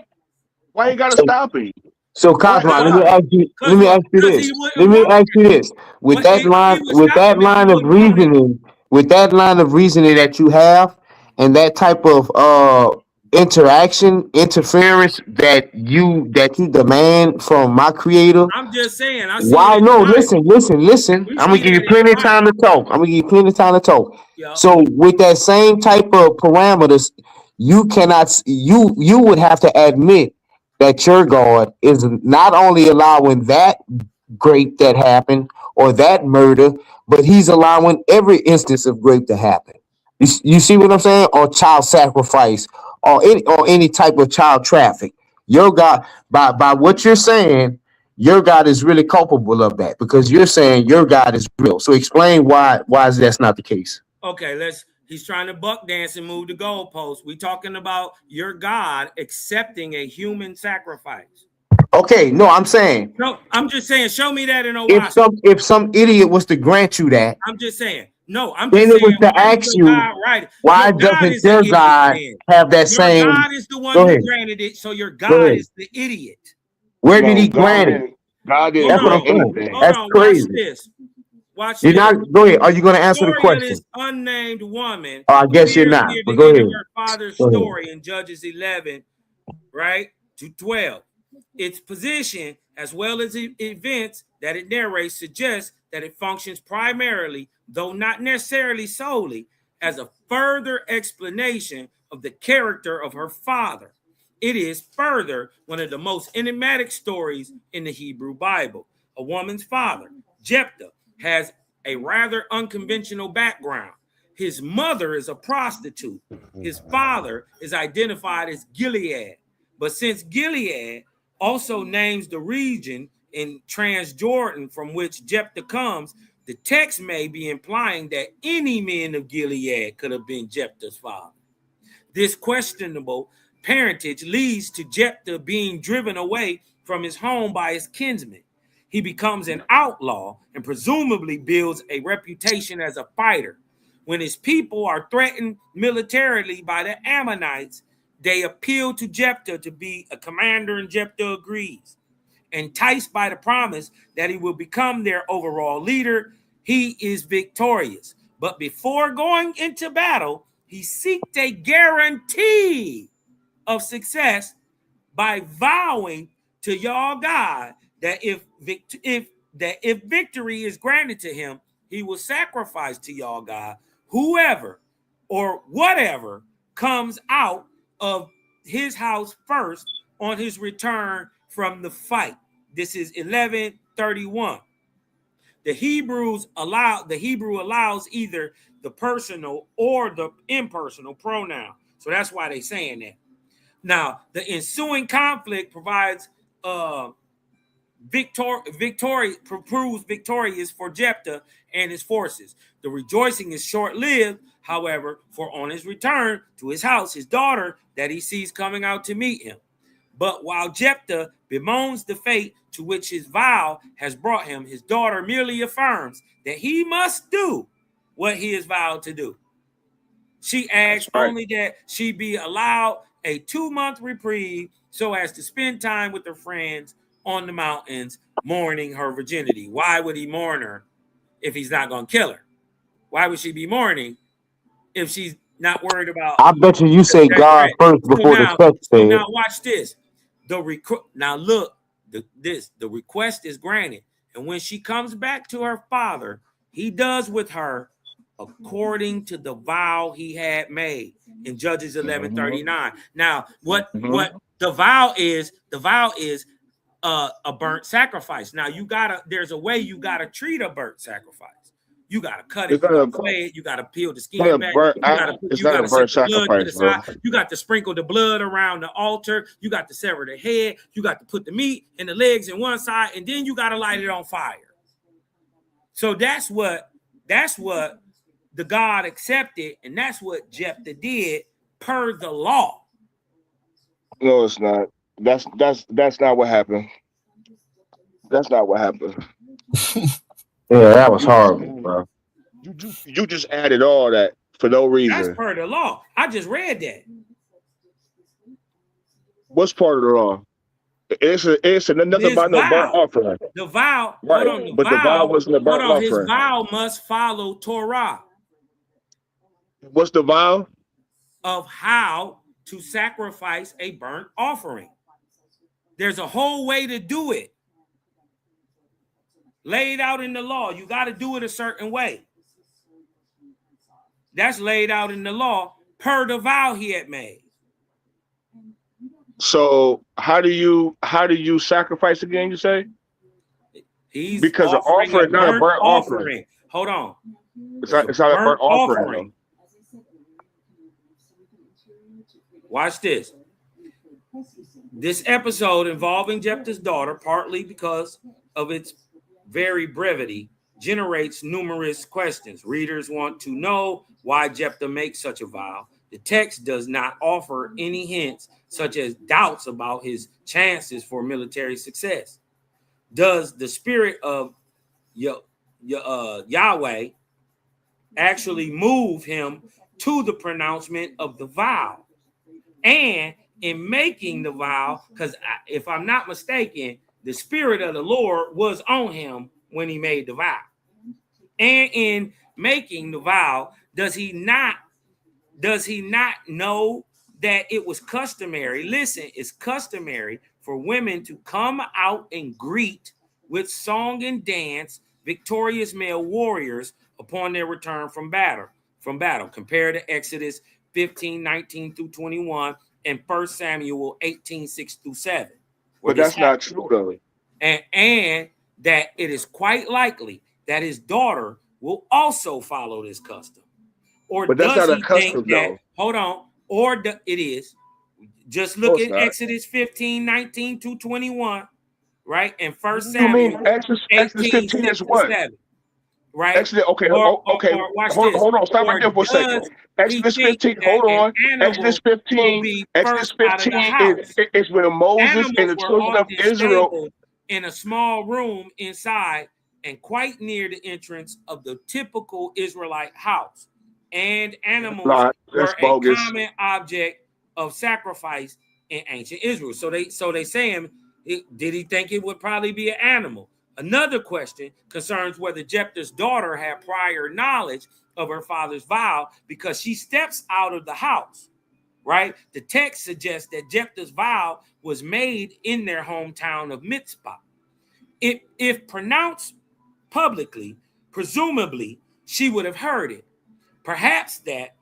Speaker 15: Why you got to stop him?
Speaker 14: So Cosmo, let me
Speaker 21: Why?
Speaker 14: ask you. Let me ask you
Speaker 21: Because he
Speaker 14: this. Let
Speaker 21: wouldn't
Speaker 14: me
Speaker 21: want
Speaker 14: ask you
Speaker 21: him.
Speaker 14: this. With
Speaker 21: But
Speaker 14: that line,
Speaker 21: he would
Speaker 14: with
Speaker 21: stop
Speaker 14: that
Speaker 21: him if he
Speaker 14: line of
Speaker 21: wouldn't want him.
Speaker 14: reasoning, with that line of reasoning that you have, and that type of interference that you demand from my creator.
Speaker 21: I'm just saying, I see it
Speaker 14: Why
Speaker 21: in the
Speaker 14: no?
Speaker 21: Bible.
Speaker 14: Listen.
Speaker 21: We
Speaker 14: I'm gonna
Speaker 21: see
Speaker 14: give you
Speaker 21: that in the
Speaker 14: plenty of time
Speaker 21: Bible.
Speaker 14: to talk. I'm gonna give you plenty of time to talk.
Speaker 21: Yeah.
Speaker 14: So with that same type of parameters, you cannot you would have to admit that your God is not only allowing that grape that happened or that murder, but he's allowing every instance of grape to happen. You see what I'm saying? Or child sacrifice or any type of child traffic. Your God, by what you're saying, your God is really culpable of that because you're saying your God is real. So explain why is that's not the case.
Speaker 21: Okay, he's trying to buck dance and move the goalpost. We talking about your God accepting a human sacrifice.
Speaker 14: Okay, no, I'm saying
Speaker 21: No, I'm just saying, show me that in
Speaker 14: if
Speaker 21: Owaski.
Speaker 14: some idiot was to grant you that,
Speaker 21: I'm just saying. No, I'm
Speaker 14: then
Speaker 21: just
Speaker 14: it
Speaker 21: saying,
Speaker 14: was to
Speaker 21: where did
Speaker 14: ask
Speaker 21: your
Speaker 14: you
Speaker 21: God write it?
Speaker 14: why
Speaker 21: Your God
Speaker 14: doesn't
Speaker 21: is an
Speaker 14: your
Speaker 21: idiot
Speaker 14: God
Speaker 21: then.
Speaker 14: have that
Speaker 21: Your
Speaker 14: same?
Speaker 21: God is the one
Speaker 14: Go
Speaker 21: who
Speaker 14: ahead,
Speaker 21: granted it, so your
Speaker 14: go
Speaker 21: God
Speaker 14: ahead.
Speaker 21: is the idiot.
Speaker 14: Where did
Speaker 15: No,
Speaker 14: he grant it?
Speaker 15: God didn't
Speaker 21: Hold
Speaker 14: That's what I'm
Speaker 15: grant
Speaker 21: on.
Speaker 14: saying.
Speaker 15: anything.
Speaker 21: Hold
Speaker 14: That's
Speaker 21: on. Watch
Speaker 14: crazy.
Speaker 21: this. Watch
Speaker 14: You're
Speaker 21: this.
Speaker 14: not. Go ahead. Are you going to
Speaker 21: The
Speaker 14: answer the
Speaker 21: story of this
Speaker 14: question?
Speaker 21: unnamed woman
Speaker 14: I guess you're
Speaker 21: appears
Speaker 14: not.
Speaker 21: near
Speaker 14: But
Speaker 21: the
Speaker 14: go
Speaker 21: end of
Speaker 14: ahead.
Speaker 21: her father's
Speaker 14: Go ahead.
Speaker 21: story in Judges 11, right, to 12. Its position, as well as the events that it narrates, suggests that it functions primarily, though not necessarily solely, as a further explanation of the character of her father. It is further one of the most enigmatic stories in the Hebrew Bible. A woman's father, Jephthah, has a rather unconventional background. His mother is a prostitute. His father is identified as Gilead. But since Gilead also names the region in Transjordan from which Jephthah comes, the text may be implying that any men of Gilead could have been Jephthah's father. This questionable parentage leads to Jephthah being driven away from his home by his kinsmen. He becomes an outlaw and presumably builds a reputation as a fighter. When his people are threatened militarily by the Ammonites, they appeal to Jephthah to be a commander, and Jephthah agrees. Enticed by the promise that he will become their overall leader, he is victorious. But before going into battle, he seeks a guarantee of success by vowing to y'all God that if victory is granted to him, he will sacrifice to y'all God whoever or whatever comes out of his house first on his return from the fight. This is 11:31. The Hebrew allows either the personal or the impersonal pronoun. So that's why they're saying that. Now, the ensuing conflict provides proves victorious for Jephthah and his forces. The rejoicing is short-lived, however, for on his return to his house, his daughter that he sees coming out to meet him. But while Jephthah bemoans the fate to which his vow has brought him, his daughter merely affirms that he must do what he is vowed to do. She asks
Speaker 15: Right.
Speaker 21: only that she be allowed a 2-month reprieve so as to spend time with her friends on the mountains, mourning her virginity. Why would he mourn her if he's not going to kill her? Why would she be mourning if she's not worried about
Speaker 14: I bet you say
Speaker 21: that
Speaker 14: God
Speaker 21: grant?
Speaker 14: first
Speaker 21: So
Speaker 14: before the
Speaker 21: now,
Speaker 14: text
Speaker 21: so
Speaker 14: said.
Speaker 21: now watch this. Now look, the request is granted, and when she comes back to her father, he does with her according to the vow he had made in Judges 11:39. Now, what the vow is? The vow is a burnt sacrifice. Now there's a way you gotta treat a burnt sacrifice. You gotta cut it,
Speaker 15: It's
Speaker 21: you
Speaker 15: not a,
Speaker 21: gotta flay it, you gotta peel the
Speaker 15: it's not
Speaker 21: skin
Speaker 15: a
Speaker 21: back,
Speaker 15: burnt. It's
Speaker 21: you
Speaker 15: not a
Speaker 21: gotta set
Speaker 15: burnt
Speaker 21: the blood to the
Speaker 15: sacrifice, bro.
Speaker 21: side, you got to sprinkle the blood around the altar, you got to sever the head, you got to put the meat and the legs in one side, and then you gotta light it on fire. So that's what the God accepted, and that's what Jephthah did per the law.
Speaker 15: No, it's not. That's not what happened. That's not what happened.
Speaker 14: Yeah, that was
Speaker 15: You just
Speaker 14: horrible, bro.
Speaker 15: you just added all that for no
Speaker 21: That's
Speaker 15: reason.
Speaker 21: per the law. I just read that.
Speaker 15: What's part of the law? It's nothing
Speaker 21: His
Speaker 15: about no burnt
Speaker 21: vow.
Speaker 15: offering.
Speaker 21: The vow,
Speaker 15: Right.
Speaker 21: hold on, the
Speaker 15: But the vow
Speaker 21: vow,
Speaker 15: wasn't a
Speaker 21: hold
Speaker 15: burnt
Speaker 21: on, his
Speaker 15: offering.
Speaker 21: vow must follow Torah
Speaker 15: What's the vow?
Speaker 21: of how to sacrifice a burnt offering. There's a whole way to do it. Laid out in the law. You got to do it a certain way. That's laid out in the law per the vow he had made.
Speaker 15: So how do you sacrifice again, you say?
Speaker 21: He's
Speaker 15: Because an
Speaker 21: offering a
Speaker 15: offering, not a
Speaker 21: burnt
Speaker 15: burnt offering.
Speaker 21: offering. Hold on.
Speaker 15: It's not a burnt offering.
Speaker 21: Watch this. This episode involving Jephthah's daughter, partly because of its very brevity, generates numerous questions. Readers want to know why Jephthah makes such a vow. The text does not offer any hints, such as doubts about his chances for military success. Does the spirit of Yahweh actually move him to the pronouncement of the vow? And in making the vow, because if I'm not mistaken, the spirit of the Lord was on him when he made the vow. And in making the vow, does he not know that it was customary? Listen, it's customary for women to come out and greet with song and dance victorious male warriors upon their return from battle. Compare to Exodus 15:19 through 21 and 1 Samuel 18:6 through 7.
Speaker 15: But that's not true, though.
Speaker 21: And that it is quite likely that his daughter will also follow this custom. Or
Speaker 15: but that's
Speaker 21: does
Speaker 15: not
Speaker 21: he
Speaker 15: a custom,
Speaker 21: think that,
Speaker 15: though.
Speaker 21: hold on, or it is. Just look at Exodus 15:19 to 21, right? And 1 Samuel
Speaker 15: You mean Exodus 15 is what?
Speaker 21: 7, right?
Speaker 15: Exodus, okay, okay.
Speaker 21: Or watch
Speaker 15: hold,
Speaker 21: this.
Speaker 15: hold on, stop
Speaker 21: Or
Speaker 15: right there for a second.
Speaker 21: does he
Speaker 15: Exodus
Speaker 21: think
Speaker 15: 15,
Speaker 21: that
Speaker 15: hold on.
Speaker 21: an
Speaker 15: Exodus
Speaker 21: animal will
Speaker 15: 15,
Speaker 21: be
Speaker 15: Exodus
Speaker 21: first out of the
Speaker 15: 15
Speaker 21: house?
Speaker 15: is when Moses and
Speaker 21: Animals
Speaker 15: the
Speaker 21: were
Speaker 15: children of
Speaker 21: often
Speaker 15: Israel.
Speaker 21: stabled in a small room inside and quite near the entrance of the typical Israelite house. And animals
Speaker 15: That's
Speaker 21: were a
Speaker 15: bogus.
Speaker 21: common object of sacrifice in ancient Israel. So they saying, did he think it would probably be an animal? Another question concerns whether Jephthah's daughter had prior knowledge of her father's vow because she steps out of the house, right? The text suggests that Jephthah's vow was made in their hometown of Mitzpah. If pronounced publicly, presumably she would have heard it. Perhaps that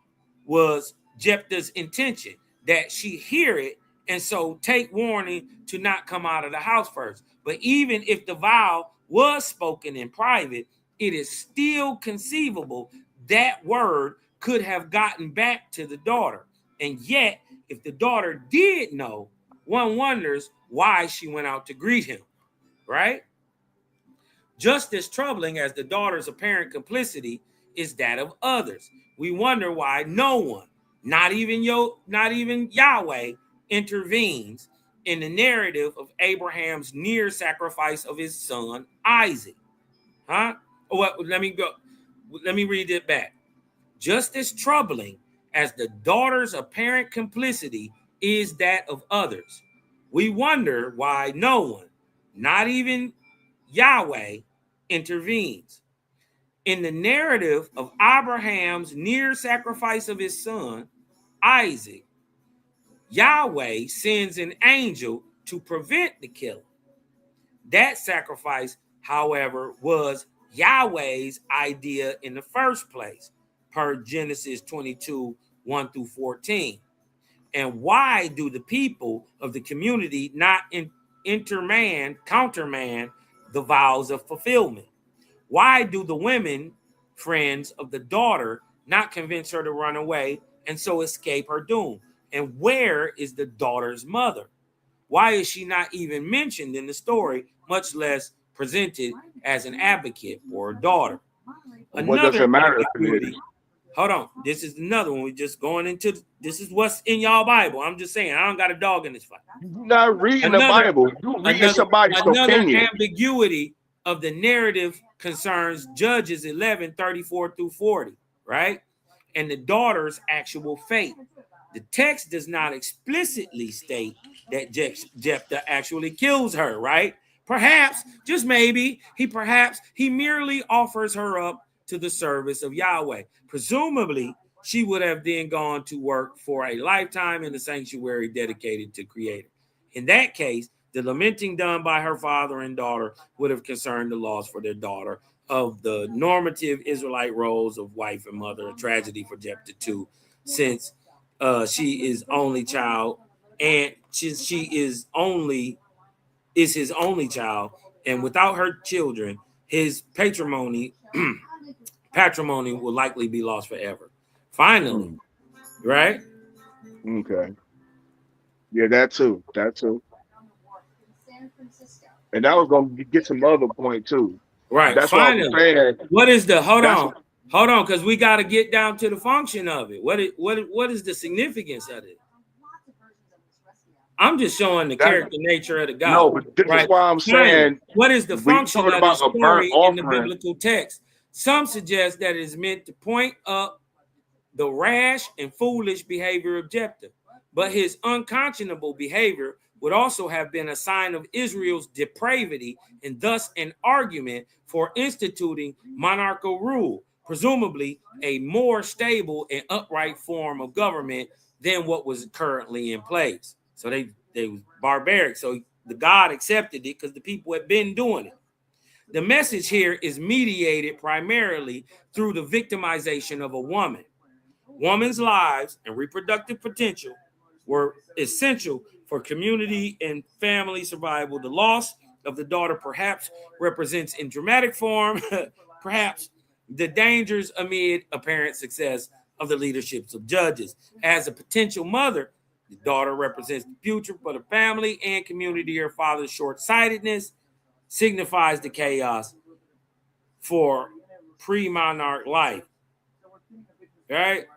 Speaker 21: was Jephthah's intention, that she hear it and so take warning to not come out of the house first. But even if the vow was spoken in private, it is still conceivable that word could have gotten back to the daughter. And yet, if the daughter did know, one wonders why she went out to greet him, right? Just as troubling as the daughter's apparent complicity is that of others. We wonder why no one, not even Yahweh, intervenes in the narrative of Abraham's near sacrifice of his son Isaac. Let me read it back. Just as troubling as the daughter's apparent complicity is that of others. We wonder why no one, not even Yahweh, intervenes. In the narrative of Abraham's near sacrifice of his son, Isaac, Yahweh sends an angel to prevent the killing. That sacrifice, however, was Yahweh's idea in the first place, per Genesis 22, 1 through 14. And why do the people of the community not countermand the vows of fulfillment? Why do the women, friends of the daughter, not convince her to run away and so escape her doom? And where is the daughter's mother? Why is she not even mentioned in the story, much less presented as an advocate or a daughter?
Speaker 15: What does it matter if it is?
Speaker 21: Hold on. This is another one. We're just going into this is what's in y'all Bible. I'm just saying, I don't got a dog in this fight.
Speaker 15: You're not reading the Bible. You're reading somebody's opinion.
Speaker 21: Ambiguity of the narrative concerns Judges 11, 34 through 40, right? And the daughter's actual fate. The text does not explicitly state that Jephthah actually kills her, right? Perhaps, just maybe, he merely offers her up to the service of Yahweh. Presumably, she would have then gone to work for a lifetime in the sanctuary dedicated to Creator. In that case, the lamenting done by her father and daughter would have concerned the loss for their daughter of the normative Israelite roles of wife and mother, a tragedy for Jephthah too, since she is only child, and she is his only child, and without her children, his patrimony will likely be lost forever. Finally, right?
Speaker 15: Okay. Yeah, that too. And that was gonna get some other point too.
Speaker 21: Right.
Speaker 15: That's why I was
Speaker 21: Finally,
Speaker 15: saying.
Speaker 21: what is the hold on, because we got to get down to the function of it. What is the significance of it? I'm just showing the character nature of the God.
Speaker 15: No, but this is why I'm saying.
Speaker 21: What is the
Speaker 15: When you
Speaker 21: function
Speaker 15: talking
Speaker 21: of the
Speaker 15: about a burnt
Speaker 21: story in the
Speaker 15: offering,
Speaker 21: biblical text? Some suggest that it is meant to point up the rash and foolish behavior of Jephthah, but his unconscionable behavior would also have been a sign of Israel's depravity and thus an argument for instituting monarchical rule, presumably a more stable and upright form of government than what was currently in place. So they was barbaric. So the God accepted it because the people had been doing it. The message here is mediated primarily through the victimization of a woman. Women's lives and reproductive potential were essential for community and family survival. The loss of the daughter perhaps represents in dramatic form, perhaps the dangers amid apparent success of the leaderships of judges. As a potential mother, the daughter represents the future for the family and community. Her father's short-sightedness signifies the chaos for pre-monarch life. Right?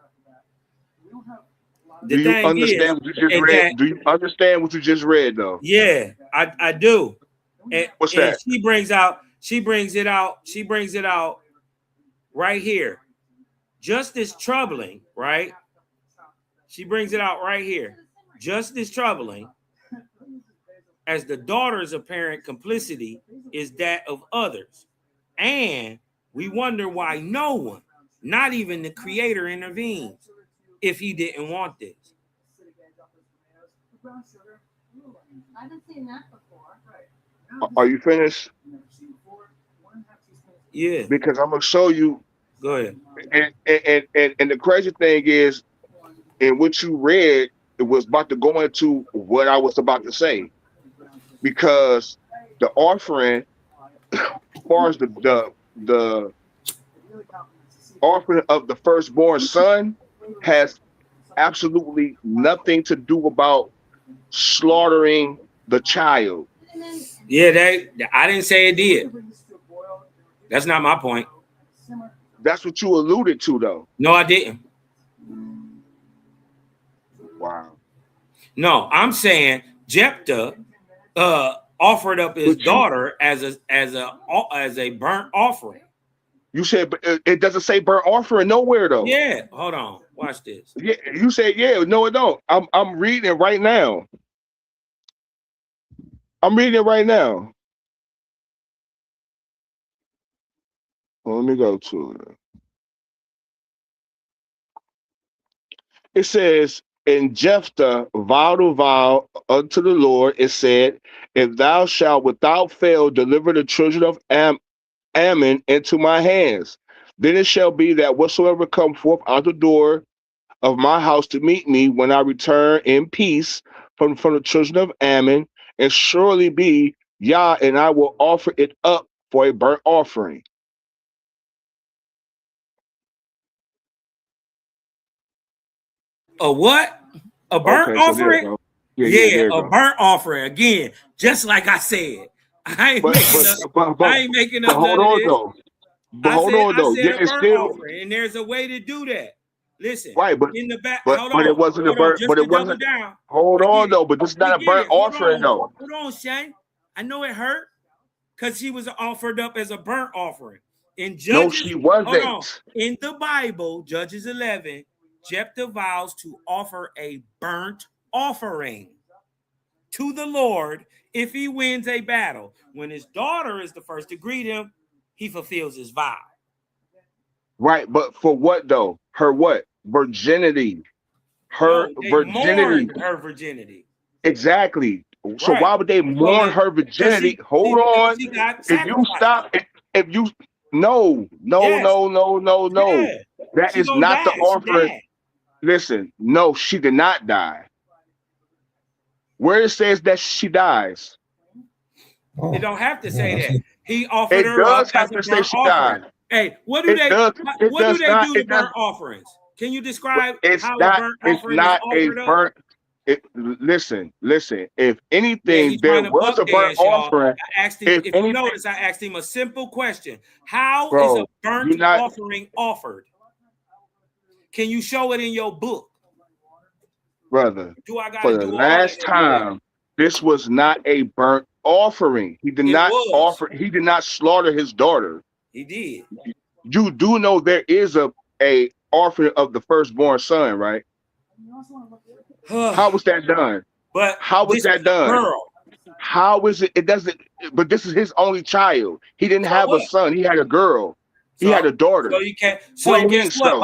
Speaker 15: do you understand what you just read? Do you understand what you just read though?
Speaker 21: Yeah, I do. And,
Speaker 15: What's that?
Speaker 21: She brings it out right here. Just as troubling, right? She brings it out right here. Just as troubling as the daughter's apparent complicity is that of others. And we wonder why no one, not even the Creator, intervenes if he didn't want this.
Speaker 13: I haven't seen that before.
Speaker 15: Are you finished?
Speaker 21: Yeah.
Speaker 15: Because I'm gonna show you.
Speaker 21: Go ahead.
Speaker 15: And the crazy thing is, in what you read, it was about to go into what I was about to say. Because the offering, as far as the offering of the firstborn son, has absolutely nothing to do about slaughtering the child.
Speaker 21: Yeah, I didn't say it did. That's not my point.
Speaker 15: That's what you alluded to, though.
Speaker 21: No, I didn't.
Speaker 15: Wow.
Speaker 21: No, I'm saying Jephthah offered up his daughter as a burnt offering.
Speaker 15: You said, but it doesn't say burnt offering nowhere, though.
Speaker 21: Yeah, hold on. Watch this.
Speaker 15: Yeah, you said, yeah. No, it don't. I'm reading it right now. I'm reading it right now. Well, let me go to it. It says, and Jephthah vowed a vow unto the Lord, it said, if thou shalt without fail deliver the children of Ammon into my hands, then it shall be that whatsoever come forth out the door of my house to meet me when I return in peace from the children of Ammon, and surely be Yah, and I will offer it up for a burnt offering.
Speaker 21: A what? A burnt offering? Yeah, a burnt offering. Again, just like I said. I ain't making up none of this.
Speaker 15: Though. But hold on though.
Speaker 21: I said a burnt offering, and there's a way to do that. Listen,
Speaker 15: right, but
Speaker 21: in the back,
Speaker 15: but it wasn't a burnt. But it wasn't. Hold on though. But this is not a burnt offering though.
Speaker 21: Hold on, Shane. I know it hurt because she was offered up as a burnt offering. In Judges,
Speaker 15: no, she wasn't.
Speaker 21: Hold on. In the Bible, Judges 11, Jephthah vows to offer a burnt offering to the Lord if he wins a battle. When his daughter is the first to greet him, he fulfills his vow.
Speaker 15: Right, but for what though? Her what? Virginity. Her
Speaker 21: No, they
Speaker 15: virginity.
Speaker 21: mourned her virginity.
Speaker 15: Exactly. So
Speaker 21: Right.
Speaker 15: why would they
Speaker 21: So
Speaker 15: mourn
Speaker 21: that
Speaker 15: her
Speaker 21: because
Speaker 15: virginity? Hold on.
Speaker 21: she got
Speaker 15: If you
Speaker 21: sacrificed.
Speaker 15: stop, if you no,
Speaker 21: Yes.
Speaker 15: no.
Speaker 21: Yeah.
Speaker 15: That
Speaker 21: She
Speaker 15: is
Speaker 21: gonna
Speaker 15: not the
Speaker 21: die. She
Speaker 15: offering.
Speaker 21: died.
Speaker 15: Listen, no, she did not die. Where it says that she dies.
Speaker 21: It don't have to say
Speaker 16: that's
Speaker 21: that.
Speaker 16: it.
Speaker 21: He offered
Speaker 15: It
Speaker 21: her up
Speaker 15: does
Speaker 21: as
Speaker 15: have
Speaker 21: a
Speaker 15: to say
Speaker 21: burnt
Speaker 15: she
Speaker 21: offering.
Speaker 15: died.
Speaker 21: Hey, what do
Speaker 15: It
Speaker 21: they
Speaker 15: does, it
Speaker 21: what do
Speaker 15: does
Speaker 21: they
Speaker 15: not,
Speaker 21: do to
Speaker 15: it does
Speaker 21: burnt offerings? Can you describe how a burnt
Speaker 15: it's
Speaker 21: offering is
Speaker 15: not a
Speaker 21: offered up?
Speaker 15: burnt. Listen. If
Speaker 21: Yeah,
Speaker 15: anything,
Speaker 21: he's
Speaker 15: there
Speaker 21: trying to
Speaker 15: was
Speaker 21: buck
Speaker 15: a burnt
Speaker 21: dance, y'all.
Speaker 15: offering.
Speaker 21: I asked him,
Speaker 15: If
Speaker 21: if you
Speaker 15: anything,
Speaker 21: notice, I asked him a simple question. How is a
Speaker 15: bro,
Speaker 21: burnt
Speaker 15: you're not,
Speaker 21: offering offered? Can you show it in your book?
Speaker 15: brother.
Speaker 21: Do I
Speaker 15: For
Speaker 21: gotta
Speaker 15: the
Speaker 21: do all that
Speaker 15: last
Speaker 21: every day?
Speaker 15: time, this was not a burnt offering. He did
Speaker 21: It
Speaker 15: not
Speaker 21: was.
Speaker 15: offer. He did not slaughter his daughter.
Speaker 21: He did.
Speaker 15: You do know there is a offering of the firstborn son, right? How was that done?
Speaker 21: But
Speaker 15: How was
Speaker 21: this was
Speaker 15: that
Speaker 21: a
Speaker 15: done?
Speaker 21: girl.
Speaker 15: How is it? It doesn't. But this is his only child. He didn't
Speaker 21: So
Speaker 15: have a
Speaker 21: what?
Speaker 15: son. He had a girl. He had a
Speaker 21: So
Speaker 15: daughter.
Speaker 21: you can't.
Speaker 15: What do
Speaker 21: So
Speaker 15: you
Speaker 21: guess
Speaker 15: mean
Speaker 21: what?
Speaker 15: so?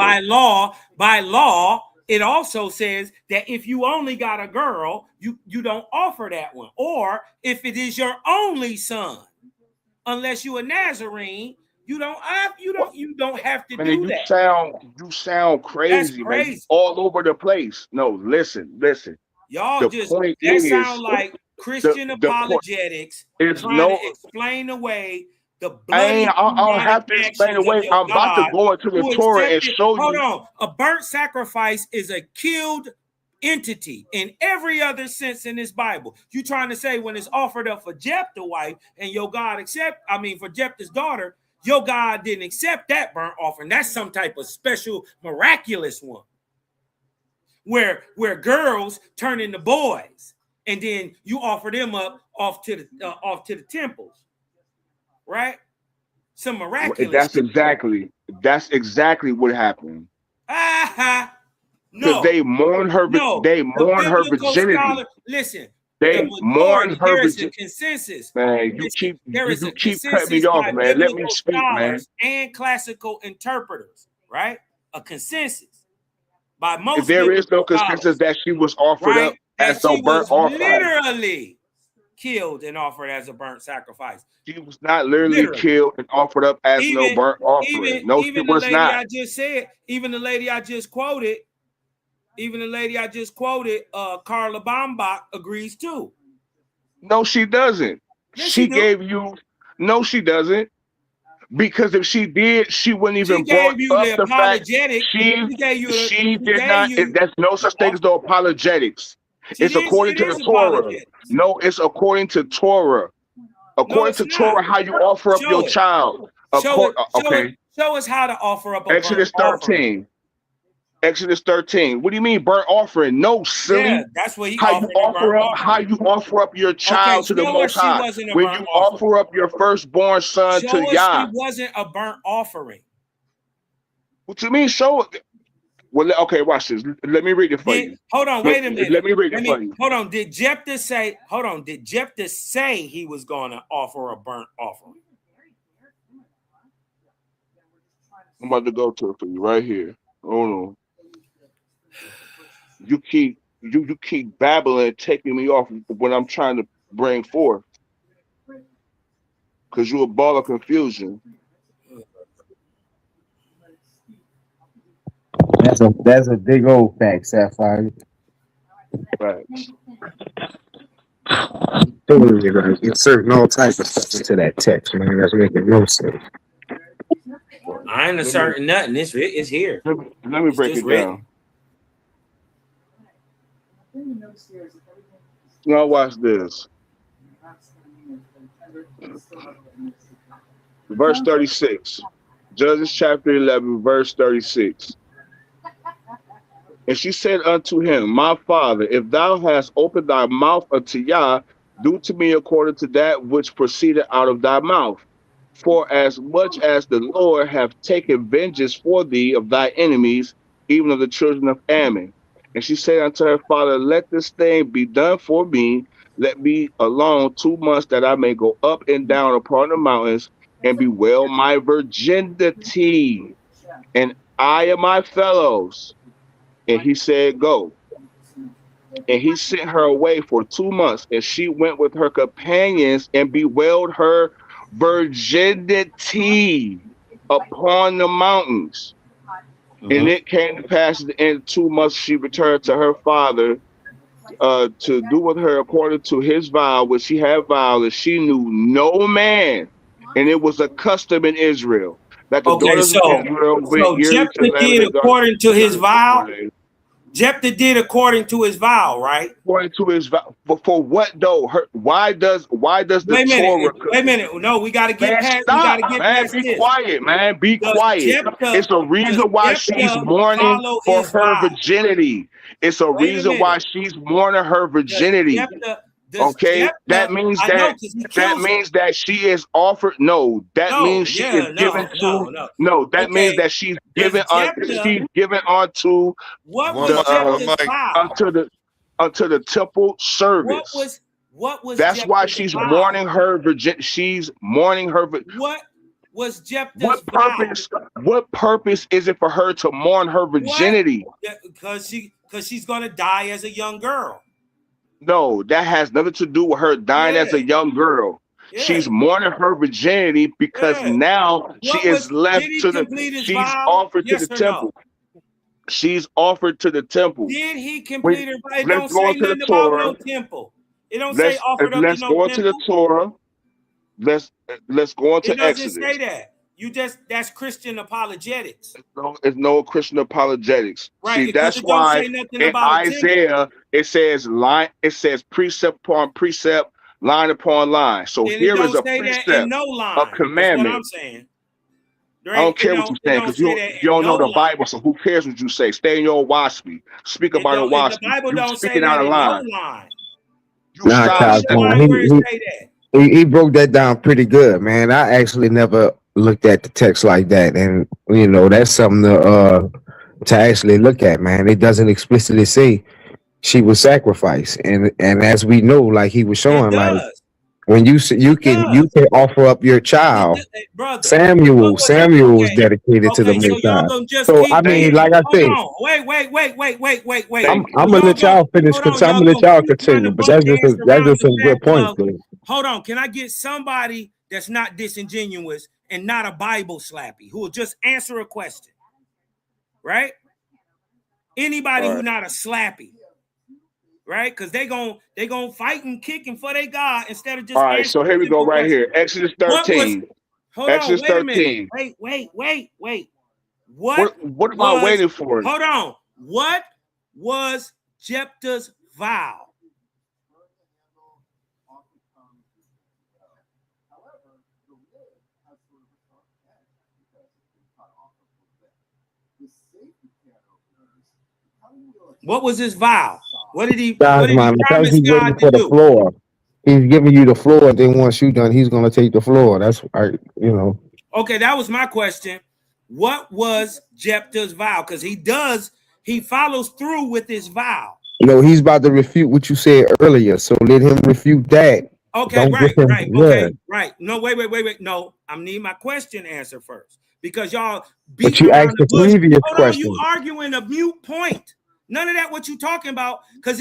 Speaker 21: By law, it also says that if you only got a girl, you don't offer that one. Or if it is your only son, unless you a Nazarene, you don't have to
Speaker 15: Man,
Speaker 21: do that.
Speaker 15: you sound
Speaker 21: That's
Speaker 15: crazy, man. You
Speaker 21: crazy.
Speaker 15: all over the place. No, listen.
Speaker 21: Y'all
Speaker 15: The
Speaker 21: just
Speaker 15: point
Speaker 21: that
Speaker 15: is
Speaker 21: sound like Christian
Speaker 15: the point
Speaker 21: apologetics
Speaker 15: is
Speaker 21: trying to
Speaker 15: no.
Speaker 21: explain away the
Speaker 15: I
Speaker 21: bloody
Speaker 15: don't
Speaker 21: demonic
Speaker 15: have to explain
Speaker 21: actions of
Speaker 15: away.
Speaker 21: your
Speaker 15: I'm about to
Speaker 21: God
Speaker 15: go into the
Speaker 21: who
Speaker 15: Torah and
Speaker 21: accepted.
Speaker 15: show
Speaker 21: Hold
Speaker 15: you.
Speaker 21: on, a burnt sacrifice is a killed entity in every other sense in this Bible. You trying to say when it's offered up for Jephthah's wife and your God for Jephthah's daughter, your God didn't accept that burnt offering. That's some type of special miraculous one. Where girls turn into boys, and then you offer them up off to the temples, right? Some miraculous shit.
Speaker 15: That's exactly what happened. Because
Speaker 21: No,
Speaker 15: they mourn her.
Speaker 21: no.
Speaker 15: They
Speaker 21: The
Speaker 15: mourn her
Speaker 21: biblical
Speaker 15: virginity.
Speaker 21: scholar, listen. The
Speaker 15: They mourn
Speaker 21: majority,
Speaker 15: her
Speaker 21: there is a
Speaker 15: virginity.
Speaker 21: consensus.
Speaker 15: Man,
Speaker 21: Listen, there is
Speaker 15: you
Speaker 21: a
Speaker 15: keep cutting me
Speaker 21: consensus
Speaker 15: off,
Speaker 21: by
Speaker 15: man. Let me
Speaker 21: biblical
Speaker 15: speak, man.
Speaker 21: scholars and classical interpreters, right? A consensus by
Speaker 15: If
Speaker 21: most
Speaker 15: there is
Speaker 21: biblical
Speaker 15: no consensus
Speaker 21: scholars,
Speaker 15: that she was offered
Speaker 21: right?
Speaker 15: up as
Speaker 21: That
Speaker 15: no
Speaker 21: she
Speaker 15: burnt
Speaker 21: was
Speaker 15: offering.
Speaker 21: literally killed and offered as a burnt sacrifice.
Speaker 15: She was not literally
Speaker 21: Literally.
Speaker 15: killed and offered up as no
Speaker 21: Even
Speaker 15: burnt offering. No, she
Speaker 21: even the
Speaker 15: was
Speaker 21: lady
Speaker 15: not.
Speaker 21: I just said, even the lady I just quoted, Carla Baumbach agrees too.
Speaker 15: No, she doesn't.
Speaker 21: Yes, she
Speaker 15: She
Speaker 21: do.
Speaker 15: gave you. No, she doesn't. Because if she did, she wouldn't
Speaker 21: She
Speaker 15: even brought
Speaker 21: gave you
Speaker 15: up
Speaker 21: the
Speaker 15: the fact
Speaker 21: apologetic. She gave you
Speaker 15: she
Speaker 21: she
Speaker 15: did
Speaker 21: gave
Speaker 15: not.
Speaker 21: you
Speaker 15: There's no such thing as no apologetics. It's according
Speaker 21: it
Speaker 15: to the
Speaker 21: is
Speaker 15: Torah.
Speaker 21: apologetic.
Speaker 15: No, it's according to Torah.
Speaker 21: No,
Speaker 15: According
Speaker 21: it's
Speaker 15: to
Speaker 21: not.
Speaker 15: Torah, how you offer up your
Speaker 21: Show it.
Speaker 15: child. Okay.
Speaker 21: Show us how to offer up a burnt
Speaker 15: Exodus
Speaker 21: offering.
Speaker 15: 13. Exodus 13. What do you mean burnt offering? No, silly.
Speaker 21: Yeah, that's what he offered a burnt
Speaker 15: How
Speaker 21: offering.
Speaker 15: you offer up your
Speaker 21: Okay,
Speaker 15: child to the
Speaker 21: show us
Speaker 15: Most
Speaker 21: she
Speaker 15: High?
Speaker 21: wasn't a
Speaker 15: When
Speaker 21: burnt
Speaker 15: you
Speaker 21: offering.
Speaker 15: offer up your firstborn son to
Speaker 21: Show us she
Speaker 15: Yah.
Speaker 21: wasn't a burnt offering.
Speaker 15: What you mean show it? Well, okay, watch this. Let me read it for you.
Speaker 21: Hold on, wait a minute.
Speaker 15: Let me read it for you.
Speaker 21: Hold on. Did Jephthah say he was going to offer a burnt offering?
Speaker 15: I'm about to go to it for you right here. Hold on. You keep babbling, taking me off when I'm trying to bring forth. Because you're a ball of confusion.
Speaker 14: That's a big old fact, Sapphire.
Speaker 15: Facts.
Speaker 14: Totally like inserting all types of stuff into that text, man. That's making no sense.
Speaker 21: I ain't asserting nothing. It's here.
Speaker 15: Let me break it down. Now watch this. Verse 36. Judges chapter 11, verse 36. And she said unto him, My father, if thou hast opened thy mouth unto Yah, do to me according to that which proceeded out of thy mouth. For as much as the Lord hath taken vengeance for thee of thy enemies, even of the children of Ammon. And she said unto her father, let this thing be done for me. Let me alone 2 months that I may go up and down upon the mountains and bewail my virginity and I and my fellows. And he said, go. And he sent her away for 2 months, and she went with her companions and bewailed her virginity upon the mountains. And it came to pass at the end of 2 months, she returned to her father to do with her according to his vow, which he had vowed, and she knew no man. And it was a custom in Israel that the
Speaker 21: Okay,
Speaker 15: daughters of
Speaker 21: so
Speaker 15: Israel went yearly to
Speaker 21: Jephthah
Speaker 15: the land of
Speaker 21: did
Speaker 15: the daughters
Speaker 21: according to his
Speaker 15: of
Speaker 21: vow.
Speaker 15: Israel.
Speaker 21: Jephthah did according to his vow, right?
Speaker 15: According to his vow, but for what though? Why does the
Speaker 21: Wait a minute.
Speaker 15: Torah?
Speaker 21: Wait a minute. No, we got to get
Speaker 15: Man,
Speaker 21: past. We got
Speaker 15: stop,
Speaker 21: to get
Speaker 15: man.
Speaker 21: past
Speaker 15: Be
Speaker 21: this.
Speaker 15: quiet, man. Be
Speaker 21: Does
Speaker 15: quiet. It's a reason why she's mourning
Speaker 21: follow
Speaker 15: for
Speaker 21: his
Speaker 15: her
Speaker 21: vow?
Speaker 15: virginity. It's a
Speaker 21: Wait a
Speaker 15: reason
Speaker 21: minute.
Speaker 15: why she's mourning her virginity.
Speaker 21: Does
Speaker 15: Okay, that
Speaker 21: Jephthah?
Speaker 15: means
Speaker 21: I know because he kills her.
Speaker 15: that she is offered. No, that means she is given to.
Speaker 21: No.
Speaker 15: No, that means
Speaker 21: Okay.
Speaker 15: that she's
Speaker 21: Does
Speaker 15: given on.
Speaker 21: Jephthah?
Speaker 15: She's given onto
Speaker 21: What
Speaker 3: One
Speaker 21: was
Speaker 3: mic, one
Speaker 21: Jephthah's
Speaker 3: mic.
Speaker 21: vow?
Speaker 15: unto the temple
Speaker 21: What
Speaker 15: service.
Speaker 21: was
Speaker 15: That's why
Speaker 21: Jephthah's
Speaker 15: she's
Speaker 21: vow?
Speaker 15: mourning her virgin. She's mourning her.
Speaker 21: What was Jephthah's vow?
Speaker 15: What purpose is it for her to mourn her virginity?
Speaker 21: Because she's gonna die as a young girl.
Speaker 15: No, that has nothing to do with her dying as a young girl. She's mourning her virginity because now she is left
Speaker 21: Did he
Speaker 15: to the.
Speaker 21: complete his
Speaker 15: She's
Speaker 21: vow?
Speaker 15: offered to
Speaker 21: Yes
Speaker 15: the
Speaker 21: or
Speaker 15: temple.
Speaker 21: no?
Speaker 15: She's offered to the temple.
Speaker 21: Did he complete her vow? It
Speaker 15: Let's
Speaker 21: don't
Speaker 15: go
Speaker 21: say
Speaker 15: into the
Speaker 21: nothing about
Speaker 15: Torah.
Speaker 21: no temple. It don't say
Speaker 15: Let's
Speaker 21: offered up to no
Speaker 15: go into the
Speaker 21: temple.
Speaker 15: Torah. Let's go into
Speaker 21: It doesn't
Speaker 15: Exodus.
Speaker 21: say that. That's Christian apologetics.
Speaker 15: It's no Christian apologetics.
Speaker 21: Right,
Speaker 15: See,
Speaker 21: because
Speaker 15: that's
Speaker 21: it don't
Speaker 15: why
Speaker 21: say nothing
Speaker 15: in
Speaker 21: about a temple.
Speaker 15: Isaiah it says precept upon precept, line upon line. So
Speaker 21: And it
Speaker 15: here is
Speaker 21: don't
Speaker 15: a
Speaker 21: say that in
Speaker 15: precept,
Speaker 21: no
Speaker 15: a
Speaker 21: line. That's what
Speaker 15: commandment.
Speaker 21: I'm saying.
Speaker 15: I don't care what you're saying because you don't know the Bible. So who cares what you say? Stay in your WASP. Speak about a WASP.
Speaker 21: The Bible
Speaker 15: You
Speaker 21: don't say
Speaker 15: speaking
Speaker 21: that
Speaker 15: out of
Speaker 21: in no
Speaker 15: line.
Speaker 21: line.
Speaker 15: You
Speaker 2: Nah,
Speaker 15: stop.
Speaker 2: Kosmon, he broke that down pretty good, man. I actually never looked at the text like that, and you know that's something to actually look at, man. It doesn't explicitly say she was sacrificed, and as we know, like he was showing, like when you can offer up your child.
Speaker 21: Brother,
Speaker 2: Samuel was dedicated to the
Speaker 21: so
Speaker 2: Most
Speaker 21: y'all
Speaker 2: High.
Speaker 21: gonna just
Speaker 2: So
Speaker 21: keep
Speaker 2: I mean,
Speaker 21: being,
Speaker 2: like I
Speaker 21: hold
Speaker 2: said,
Speaker 21: on. Wait.
Speaker 2: I'm gonna let y'all finish because I'm gonna let y'all continue. But that's just some good points, dude.
Speaker 21: Hold on, can I get somebody that's not disingenuous and not a Bible slappy who will just answer a question? Right? Anybody who not a slappy, right? Because they gonna fight and kicking for their God instead of just
Speaker 15: All right, so here we go right here. Exodus 13.
Speaker 21: Hold
Speaker 15: Exodus
Speaker 21: on, wait a minute.
Speaker 15: 13.
Speaker 21: Wait.
Speaker 15: What am I waiting for?
Speaker 21: Hold on. What was Jephthah's vow? What was his vow? What did he
Speaker 2: Guys, man, because
Speaker 21: promise
Speaker 2: he's
Speaker 21: God
Speaker 2: waiting
Speaker 21: to
Speaker 2: for the
Speaker 21: do?
Speaker 2: floor. He's giving you the floor. Then once you're done, he's gonna take the floor. That's you know.
Speaker 21: Okay, that was my question. What was Jephthah's vow? Because he follows through with his vow.
Speaker 2: You know, he's about to refute what you said earlier. So let him refute that.
Speaker 21: Okay,
Speaker 2: Don't get him,
Speaker 21: right. No, wait. No, I need my question answered first. Because y'all
Speaker 2: But you asked the previous question.
Speaker 21: You arguing a mute point. None of that what you talking about, because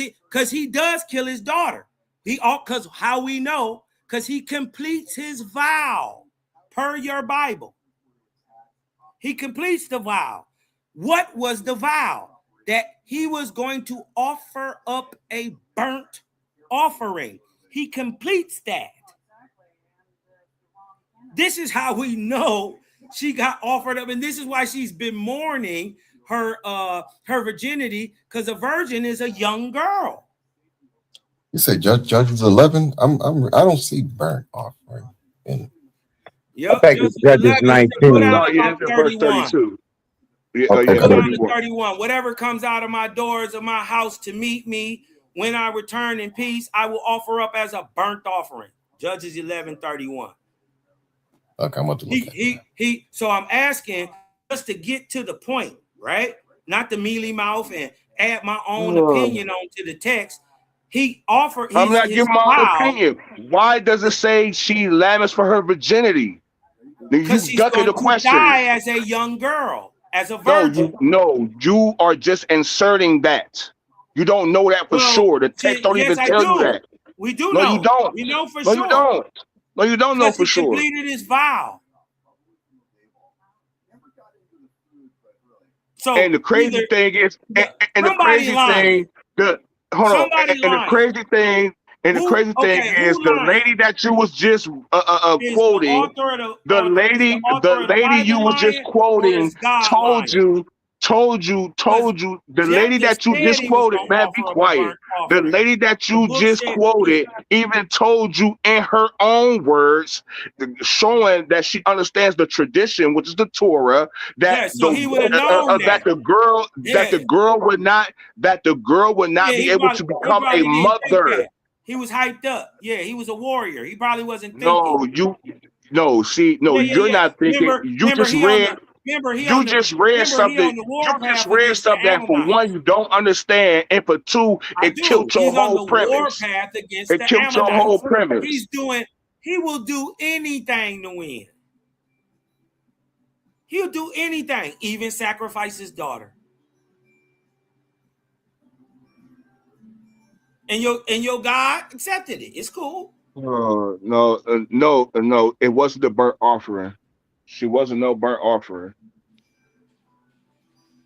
Speaker 21: he does kill his daughter. Because how we know, because he completes his vow per your Bible. He completes the vow. What was the vow? That he was going to offer up a burnt offering. He completes that. This is how we know she got offered up, and this is why she's been mourning her virginity, because a virgin is a young girl.
Speaker 20: You say Judges 11? I don't see burnt offering in.
Speaker 21: Yep,
Speaker 2: I think it's Judges 19.
Speaker 15: No, yeah, it's verse 32. Yeah,
Speaker 2: Okay,
Speaker 21: 31. Whatever comes out of my doors of my house to meet me when I return in peace, I will offer up as a burnt offering. Judges 11:31.
Speaker 20: Okay, I'm about to look at
Speaker 21: So I'm asking just to get to the point, right? not the mealy mouth and add my own opinion onto the text. He offered
Speaker 15: I'm not
Speaker 21: his
Speaker 15: giving my own
Speaker 21: vow
Speaker 15: opinion. Why does it say she laments for her virginity? Then
Speaker 21: because
Speaker 15: you
Speaker 21: she's
Speaker 15: ducking
Speaker 21: going
Speaker 15: the
Speaker 21: to
Speaker 15: question.
Speaker 21: die as a young girl, as a
Speaker 15: No,
Speaker 21: virgin.
Speaker 15: you are just inserting that. You don't know that for
Speaker 21: Well,
Speaker 15: sure. The text don't
Speaker 21: yes,
Speaker 15: even
Speaker 21: I
Speaker 15: tell you
Speaker 21: do.
Speaker 15: that.
Speaker 21: We do
Speaker 15: No, you
Speaker 21: know.
Speaker 15: don't.
Speaker 21: We know for
Speaker 15: No, you
Speaker 21: sure.
Speaker 15: don't. No, you don't know
Speaker 21: Because
Speaker 15: for
Speaker 21: he
Speaker 15: sure.
Speaker 21: completed his vow. So
Speaker 15: And the crazy
Speaker 21: either
Speaker 15: thing is, and the
Speaker 21: somebody
Speaker 15: crazy
Speaker 21: lying.
Speaker 15: thing, hold on,
Speaker 21: Somebody
Speaker 15: and the
Speaker 21: lying.
Speaker 15: crazy thing, is
Speaker 21: Who
Speaker 15: the
Speaker 21: lying?
Speaker 15: lady that you was just
Speaker 21: Is the
Speaker 15: quoting,
Speaker 21: author of
Speaker 15: the
Speaker 21: the
Speaker 15: lady you
Speaker 21: Bible
Speaker 15: was just
Speaker 21: lying, or
Speaker 15: quoting
Speaker 21: is God
Speaker 15: told
Speaker 21: lying?
Speaker 15: you,
Speaker 21: Because
Speaker 15: the lady
Speaker 21: Jephthah
Speaker 15: that you
Speaker 21: said
Speaker 15: just
Speaker 21: he was
Speaker 15: quoted,
Speaker 21: going to
Speaker 15: man, be
Speaker 21: offer up a
Speaker 15: quiet.
Speaker 21: burnt
Speaker 15: The
Speaker 21: offering.
Speaker 15: lady that
Speaker 21: The
Speaker 15: you
Speaker 21: book
Speaker 15: just
Speaker 21: said,
Speaker 15: quoted even told you in her own words, showing that she understands the tradition, which is the Torah, that
Speaker 21: yeah, so he would have known
Speaker 15: that
Speaker 21: that.
Speaker 15: the girl
Speaker 21: Yeah,
Speaker 15: would not
Speaker 21: yeah,
Speaker 15: be able to
Speaker 21: he
Speaker 15: become a
Speaker 21: probably didn't think
Speaker 15: mother.
Speaker 21: that. He was hyped up. Yeah, he was a warrior. He probably wasn't thinking.
Speaker 15: You're
Speaker 21: Yeah.
Speaker 15: not thinking.
Speaker 21: Remember he on the
Speaker 15: You just read something. You just
Speaker 21: warpath
Speaker 15: read
Speaker 21: against the
Speaker 15: something that for one
Speaker 21: Ammonites.
Speaker 15: you don't understand, and for two,
Speaker 21: I
Speaker 15: it
Speaker 21: do.
Speaker 15: killed your
Speaker 21: He's on
Speaker 15: whole
Speaker 21: the
Speaker 15: premise.
Speaker 21: warpath against
Speaker 15: It
Speaker 21: the
Speaker 15: killed your whole
Speaker 21: Ammonites.
Speaker 15: premise.
Speaker 21: He will do anything to win. He'll do anything, even sacrifice his daughter. And your God accepted it. It's cool.
Speaker 15: No. It wasn't the burnt offering. She wasn't no burnt offering.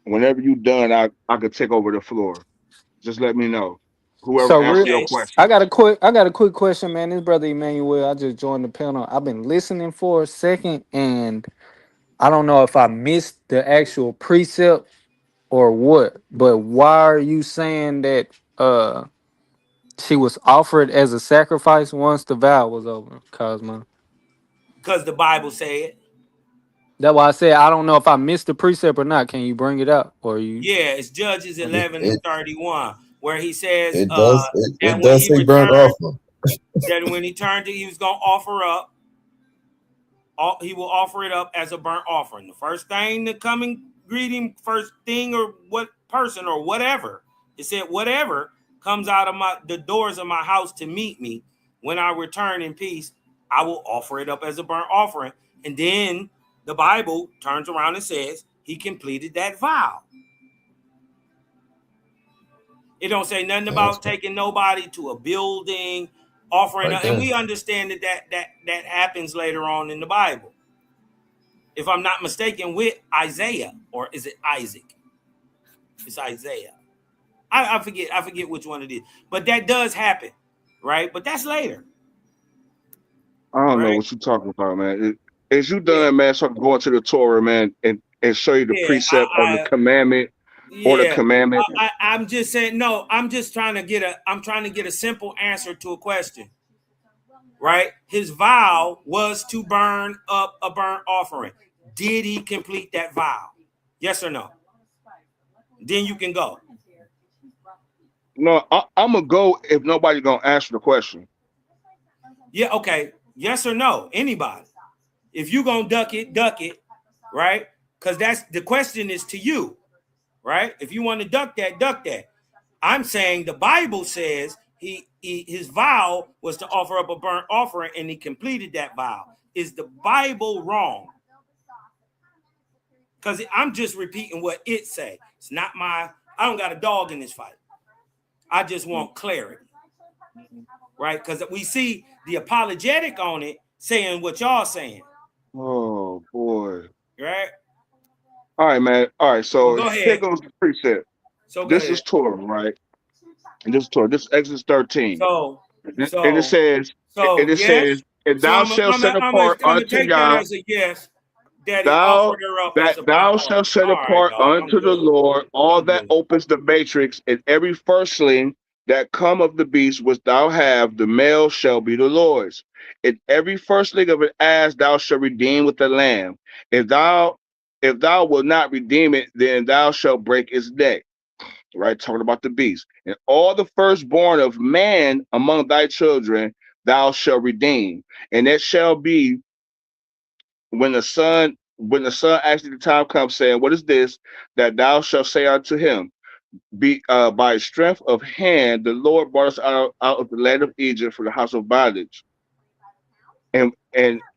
Speaker 15: Whenever you done, I could take over the floor. Just let me know. Whoever
Speaker 7: So
Speaker 15: answer
Speaker 7: real,
Speaker 15: your
Speaker 21: Okay.
Speaker 15: question.
Speaker 7: I got a quick question, man. This brother Emmanuel, I just joined the panel. I've been listening for a second, and I don't know if I missed the actual precept or what. But why are you saying that she was offered as a sacrifice once the vow was over, Cosmo?
Speaker 21: Because the Bible said,
Speaker 7: That's why I said I don't know if I missed the precept or not. Can you bring it out, or you?
Speaker 21: yeah, it's Judges
Speaker 20: It,
Speaker 21: 11 and
Speaker 20: it
Speaker 21: 31, where he says,
Speaker 20: it does
Speaker 21: and
Speaker 20: it
Speaker 21: when
Speaker 20: does
Speaker 21: he
Speaker 20: say burnt
Speaker 21: returned,
Speaker 20: offering.
Speaker 21: that when he turned to, he was going to offer up, he will offer it up as a burnt offering. The first thing to come and greet him, first thing or what person or whatever, it said, whatever comes out of the doors of my house to meet me, when I return in peace, I will offer it up as a burnt offering. And then the Bible turns around and says he completed that vow. It don't say nothing
Speaker 20: Man, that's
Speaker 21: about taking nobody to a building, offering,
Speaker 20: right
Speaker 21: and
Speaker 20: there.
Speaker 21: we understand that happens later on in the Bible. If I'm not mistaken, with Isaiah, or is it Isaac? It's Isaiah. I forget which one it is, but that does happen, right? But that's later,
Speaker 15: I don't know
Speaker 21: right?
Speaker 15: what you're talking about, man. Is you
Speaker 21: Yeah,
Speaker 15: done, man? So I can go into the Torah, man, and show you the
Speaker 21: yeah.
Speaker 15: precept of the commandment or the
Speaker 21: Yeah.
Speaker 15: commandment.
Speaker 21: I'm just saying. No, I'm just trying to get a simple answer to a question, right? His vow was to burn up a burnt offering. Did he complete that vow? Yes or no? Then you can go.
Speaker 15: No, I'm gonna go if nobody gonna answer the question.
Speaker 21: Yeah, okay. Yes or no? Anybody. If you gonna duck it, right? Because that's the question is to you, right? If you want to duck that, duck that. I'm saying the Bible says his vow was to offer up a burnt offering, and he completed that vow. Is the Bible wrong? Because I'm just repeating what it say. It's not I don't got a dog in this fight. I just want clarity, right? Because we see the apologetic on it saying what y'all saying,
Speaker 15: Oh boy.
Speaker 21: right?
Speaker 15: All right, man. All right,
Speaker 21: Well,
Speaker 15: so
Speaker 21: go
Speaker 15: here
Speaker 21: ahead.
Speaker 15: goes the precept.
Speaker 21: So go
Speaker 15: This
Speaker 21: ahead.
Speaker 15: is Torah, right? And this is Torah. This is Exodus 13.
Speaker 21: So,
Speaker 15: And it says,
Speaker 21: yes.
Speaker 15: and
Speaker 21: So
Speaker 15: thou shalt set apart
Speaker 21: I'm gonna
Speaker 15: unto
Speaker 21: take that
Speaker 15: Yah,
Speaker 21: as a yes. That he
Speaker 15: thou
Speaker 21: offered her up as
Speaker 15: that
Speaker 21: a burnt
Speaker 15: thou
Speaker 21: offering.
Speaker 15: shalt set
Speaker 21: All right,
Speaker 15: apart
Speaker 21: dog. I'm
Speaker 15: unto the
Speaker 21: good.
Speaker 15: Lord all
Speaker 21: I'm
Speaker 15: that
Speaker 21: good.
Speaker 15: opens the matrix, and every firstling that come of the beast which thou have, the male shall be the Lord's. And every firstling of an ass thou shalt redeem with the lamb. If thou wilt not redeem it, then thou shalt break its neck. Right, talking about the beast. And all the firstborn of man among thy children thou shalt redeem. And it shall be when the son when the son actually the time comes, saying, "What is this that thou shalt say unto him? Be by strength of hand, the Lord brought us out of the land of Egypt from the house of bondage."